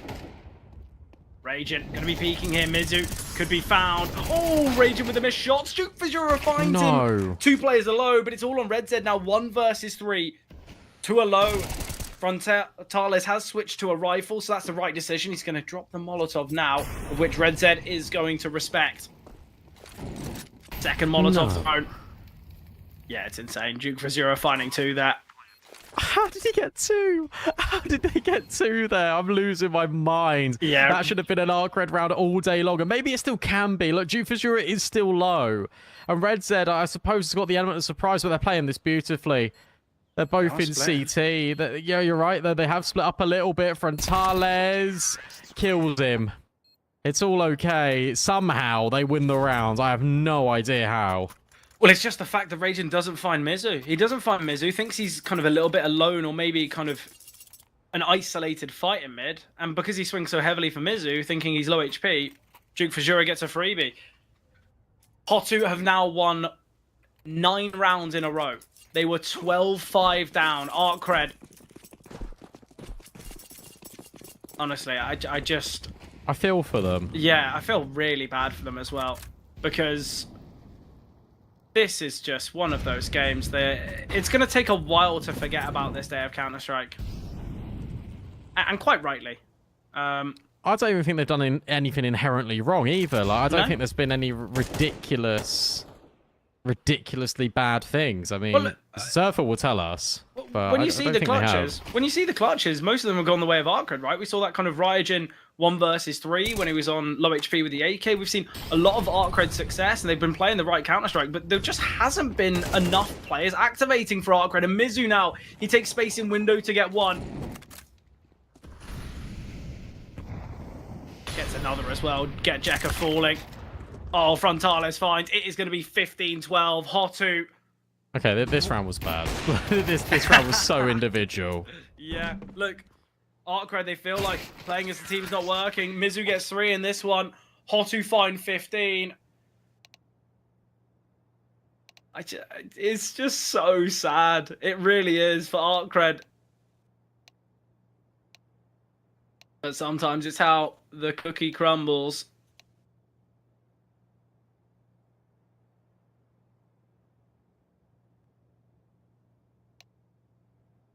Ragent going to be peeking here. Mizu could be found. Oh, Ragent with the missed shots. Duke Fajura finds him. 2 players are low, but it's all on Red Zed now. 1 versus 3. 2 are low. Frontales has switched to a rifle, so that's the right decision. He's going to drop the Molotov now, of which Red Zed is going to respect. Second Molotov thrown. Yeah, it's insane. Duke Fajura finding 2 there. How did he get 2? How did they get 2 there? I'm losing my mind. Yeah. That should have been an ARCRED round all day long. And maybe it still can be. Look, Duke Fajura is still low. And Red Zed, I suppose, has got the element of surprise, but they're playing this beautifully. They're both in CT. Yeah, you're right. They have split up a little bit. Frontales kills him. It's all okay. Somehow they win the round. I have no idea how. Well, it's just the fact that Raging doesn't find Mizu. He doesn't find Mizu, thinks he's kind of a little bit alone or maybe kind of an isolated fight in mid. And because he swings so heavily for Mizu, thinking he's low HP, Duke Fajura gets a freebie. HOTU have now won 9 rounds in a row. They were 12-5 down. ARCRED. Honestly, I feel for them. Yeah, I feel really bad for them as well. Because this is just one of those games that it's going to take a while to forget about this day of Counter-Strike. And quite rightly. I don't even think they've done anything inherently wrong either. Like, I don't think there's been any ridiculously bad things. I mean, Surfer will tell us. But when you see the clutches, most of them have gone the way of ARCRED, right? We saw that kind of Ryujin 1 versus 3 when he was on low HP with the AK. We've seen a lot of ARCRED success, and they've been playing the right Counter-Strike, but there just hasn't been enough players activating for ARCRED. And Mizu now, he takes space in window to get 1. Gets another as well. GetJacker falling. Oh, Frontales finds. It is going to be 15-12. HOTU. Okay, this round was bad. this round was so individual. Yeah, look. ARCRED, they feel like playing as a team's not working. Mizu gets 3 in this one. HOTU find 15. It's just so sad. It really is for ARCRED. But sometimes it's how the cookie crumbles.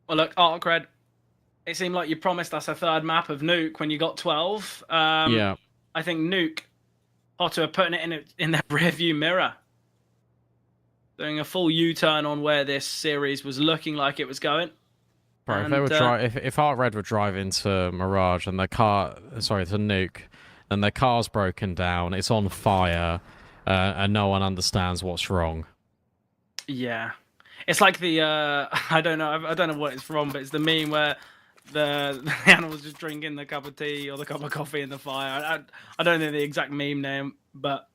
Well, look, ARCRED, it seemed like you promised us a 3rd map of Nuke when you got 12. Yeah. I think Nuke, HOTU are putting it in their rearview mirror. Doing a full U-turn on where this series was looking like it was going. Bro, if they were if ARCRED were driving to Mirage and their car, sorry, to Nuke, and their car's broken down, it's on fire, and no one understands what's wrong. Yeah. It's like the I don't know what it's from, but it's the meme where the animal's just drinking the cup of tea or the cup of coffee in the fire. I don't know the exact meme name, but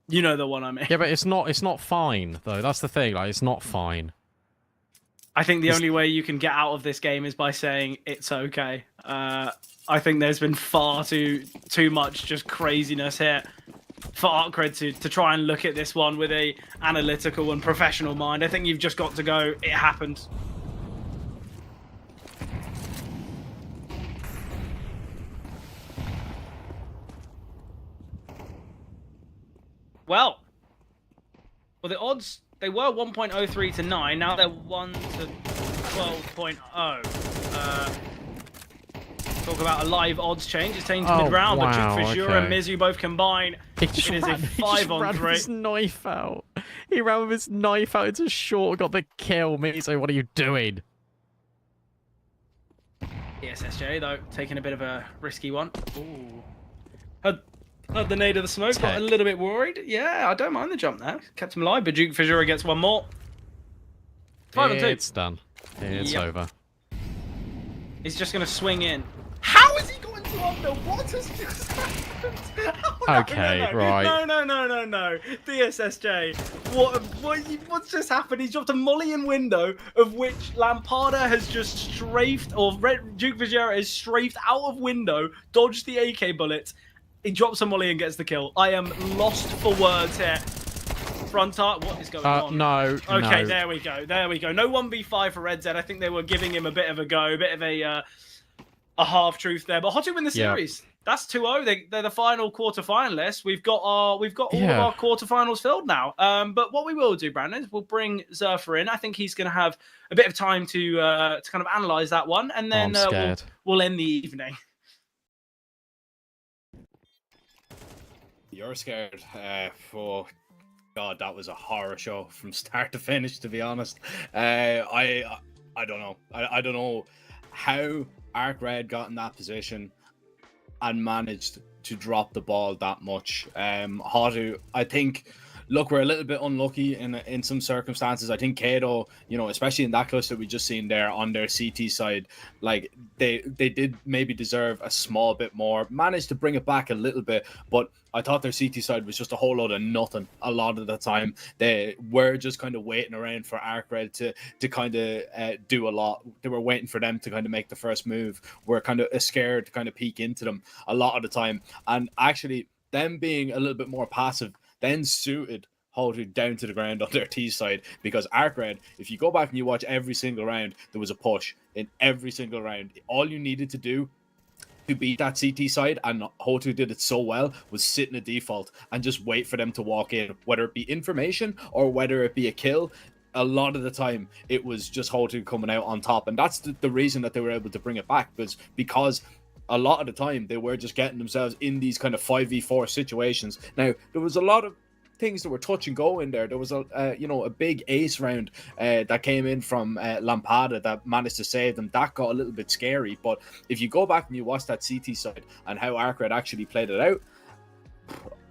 you know the one I mean. Yeah, but it's not fine though. That's the thing. Like, it's not fine. I think the only way you can get out of this game is by saying it's okay. I think there's been far too much just craziness here for ARCRED to try and look at this one with a analytical and professional mind. I think you've just got to go, it happened. Well, the odds, they were 1.03 to 9, now they're 1 to 12.0. Talk about a live odds change. It's changed mid-round, but Duke Fajura and Mizu both combine. It is a 5-on-3. His knife out. He ran with his knife out into short, got the kill. Mizu, what are you doing? ESSJ, though, taking a bit of a risky one. Ooh. Had the nade of the smoke, got a little bit worried. Yeah, I don't mind the jump there. Kept him alive, but Duke Fajura gets one more. 5-on-2. It's done. It's Yep. over. He's just going to swing in. How is he going to under? What has just happened? Okay, right. No. DSSJ. What's just happened? He's dropped a molly in window, of which Lampada has just strafed, or Duke Vegera has strafed out of window, dodged the AK bullet. He drops a molly and gets the kill. I am lost for words here. Front art, what is going on? No. Okay, no. there we go. No 1v5 for Red Z. I think they were giving him a bit of a go, a bit of a half truth there. But HOTU win the series. That's 2-0. They're the final quarterfinalists. We've got all of our quarterfinals filled now. But what we will do, Brandon, is we'll bring Zerfer in. I think he's going to have a bit of time to kind of analyze that one, and then we'll end the evening. You're scared. Oh God, that was a horror show from start to finish. To be honest, I don't know. I don't know how ARCRED got in that position and managed to drop the ball that much. HOTU, I think. Look, we're a little bit unlucky in some circumstances. I think Kato, especially in that cluster we just seen there on their CT side, like they did maybe deserve a small bit more. Managed to bring it back a little bit, but I thought their CT side was just a whole load of nothing a lot of the time. They were just kind of waiting around for ARCRED to kind of do a lot. They were waiting for them to kind of make the first move. We're kind of scared to kind of peek into them a lot of the time. And actually, them being a little bit more passive then suited HOTU down to the ground on their T side, because ARCRED, if you go back and you watch every single round, there was a push in every single round. All you needed to do to beat that CT side, and HOTU did it so well, was sit in a default and just wait for them to walk in, whether it be information or whether it be a kill. A lot of the time, it was just HOTU coming out on top, and that's the reason that they were able to bring it back, because a lot of the time they were just getting themselves in these kind of 5v4 situations. Now, there was a lot of things that were touch and go in there. There was a big ace round that came in from Lampada that managed to save them. That got a little bit scary, but if you go back and you watch that CT side and how ARCRED actually played it out,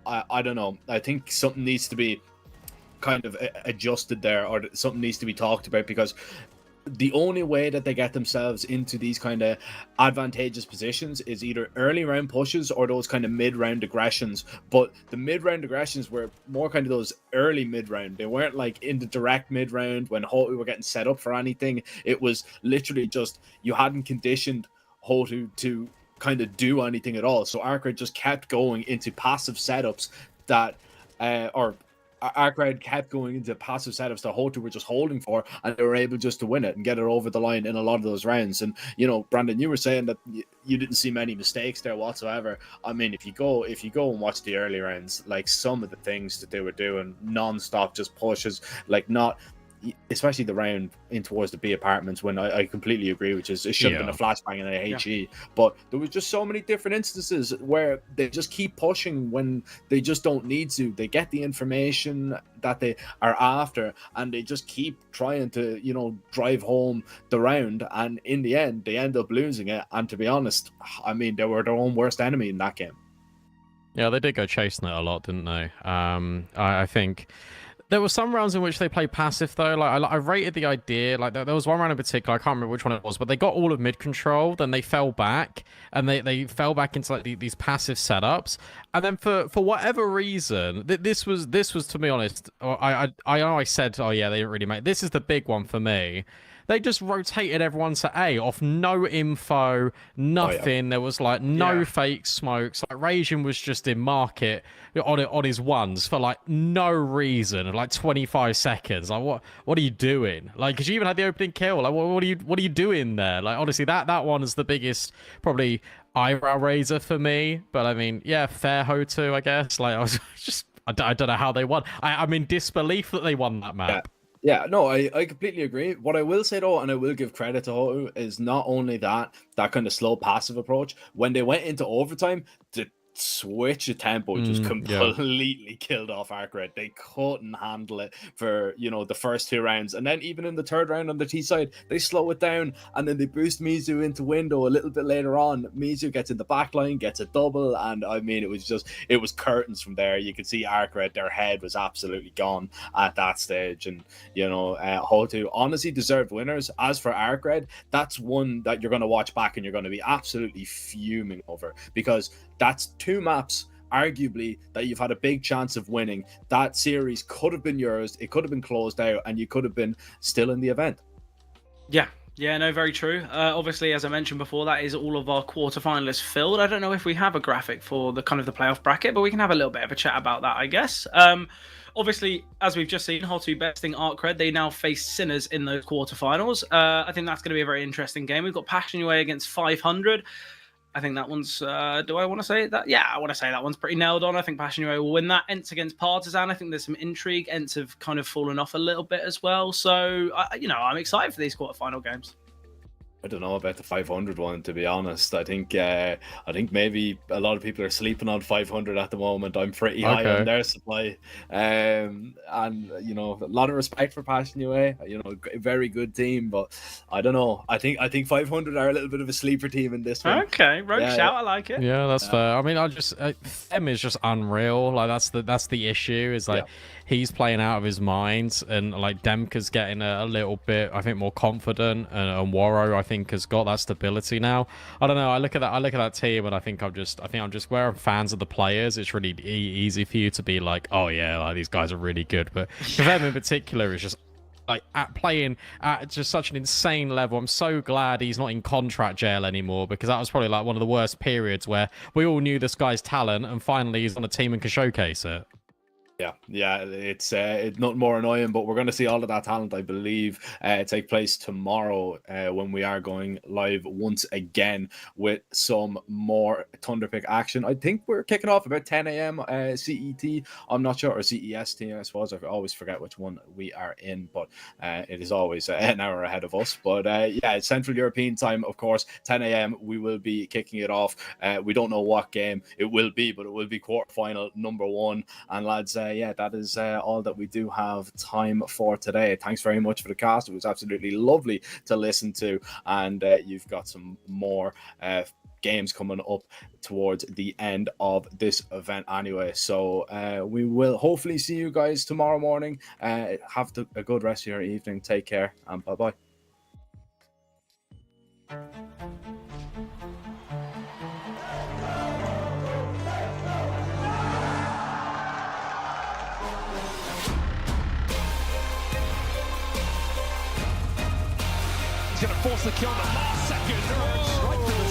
I don't know. I think something needs to be kind of adjusted there, or something needs to be talked about, because the only way that they get themselves into these kind of advantageous positions is either early round pushes or those kind of mid-round aggressions. But the mid-round aggressions were more kind of those early mid-round. They weren't like in the direct mid-round when HOTU were getting set up for anything. It was literally just, you hadn't conditioned HOTU to kind of do anything at all. So ARCRED just kept going into passive setups that ARCRED kept going into passive setups that HOTU were just holding for, and they were able just to win it and get it over the line in a lot of those rounds. And Brandon, you were saying that you didn't see many mistakes there whatsoever. I mean, if you go and watch the early rounds, like some of the things that they were doing, non-stop just pushes, like not. Especially the round in towards the B apartments, when I completely agree, which is it should have been a flashbang in a HE, but there was just so many different instances where they just keep pushing when they just don't need to. They get the information that they are after, and they just keep trying to drive home the round, and in the end they end up losing it. And to be honest, I mean, they were their own worst enemy in that game. Yeah, they did go chasing it a lot, didn't they? I think there were some rounds in which they played passive, though. Like I rated the idea. Like there was one round in particular, I can't remember which one it was, but they got all of mid control, then they fell back, and they fell back into like these passive setups. And then for whatever reason, this was to be honest, I know I said, oh yeah, they didn't really make. This is the big one for me. They just rotated everyone to A off no info, nothing. Oh, yeah. There was like no fake smokes. Like Rajin was just in market on his ones for like no reason, like 25 seconds. Like what are you doing? Like, because you even had the opening kill. Like what are you doing there? Like honestly, that one is the biggest probably eyebrow raiser for me. But I mean, yeah, fair HOTU, I guess. Like I was just I don't know how they won. I'm in disbelief that they won that map. Yeah, no, I completely agree. What I will say though, and I will give credit to HOTU, is not only that kind of slow passive approach. When they went into overtime, switch of tempo just completely killed off ARCRED. They couldn't handle it for, you know, the first 2 rounds, and then even in the 3rd round on the T side, they slow it down, and then they boost Mizu into window a little bit later on. Mizu gets in the back line, gets a double, and I mean, it was curtains from there. You could see ARCRED, their head was absolutely gone at that stage, and you know, HOTU honestly deserved winners. As for ARCRED, that's one that you're going to watch back and you're going to be absolutely fuming over, because that's 2 maps arguably that you've had a big chance of winning. That series could have been yours, it could have been closed out, and you could have been still in the event. Yeah, no, very true. Obviously, as I mentioned before, that is all of our quarterfinalists filled. I don't know if we have a graphic for the kind of the playoff bracket, but we can have a little bit of a chat about that, I guess. Obviously, as we've just seen, HOTU besting ARCRED, they now face Sinners in those quarterfinals. I think that's going to be a very interesting game. We've got Passionway against 500. I think that one's, do I want to say that? Yeah, I want to say that one's pretty nailed on. I think Passionway will win that. ENCE against Partizan. I think there's some intrigue. ENCE have kind of fallen off a little bit as well. So, you know, I'm excited for these quarterfinal games. I don't know about the 500 one, to be honest. I think maybe a lot of people are sleeping on 500 at the moment. I'm pretty high on their supply, and you know, a lot of respect for Passionway. You know, very good team, but I don't know. I think 500 are a little bit of a sleeper team in this one. Okay, rogue shout. I like it. Yeah, that's fair. I mean, them is just unreal. Like that's the issue. Is like he's playing out of his mind, and like Demka's getting a little bit, I think, more confident, and Waro, I think, has got that stability now. I don't know. I look at that team, and I think I'm just where I'm fans of the players. It's really easy for you to be like, oh yeah, like these guys are really good, but for them in particular, is just like playing at just such an insane level. I'm so glad he's not in contract jail anymore, because that was probably like one of the worst periods where we all knew this guy's talent, and finally he's on a team and can showcase it. Yeah, it's not more annoying, but we're going to see all of that talent, I believe, take place tomorrow when we are going live once again with some more Thunderpick action. I think we're kicking off about 10 a.m. CET. I'm not sure, or CEST, I suppose. I always forget which one we are in, but it is always an hour ahead of us. But yeah, it's Central European time, of course, 10 a.m. We will be kicking it off. We don't know what game it will be, but it will be quarterfinal number 1. And lads, yeah, that is all that we do have time for today. Thanks very much for the cast. It was absolutely lovely to listen to, and you've got some more games coming up towards the end of this event anyway. So we will hopefully see you guys tomorrow morning. Have a good rest of your evening. Take care, and bye-bye. Going to force the kill in the last second. Right to the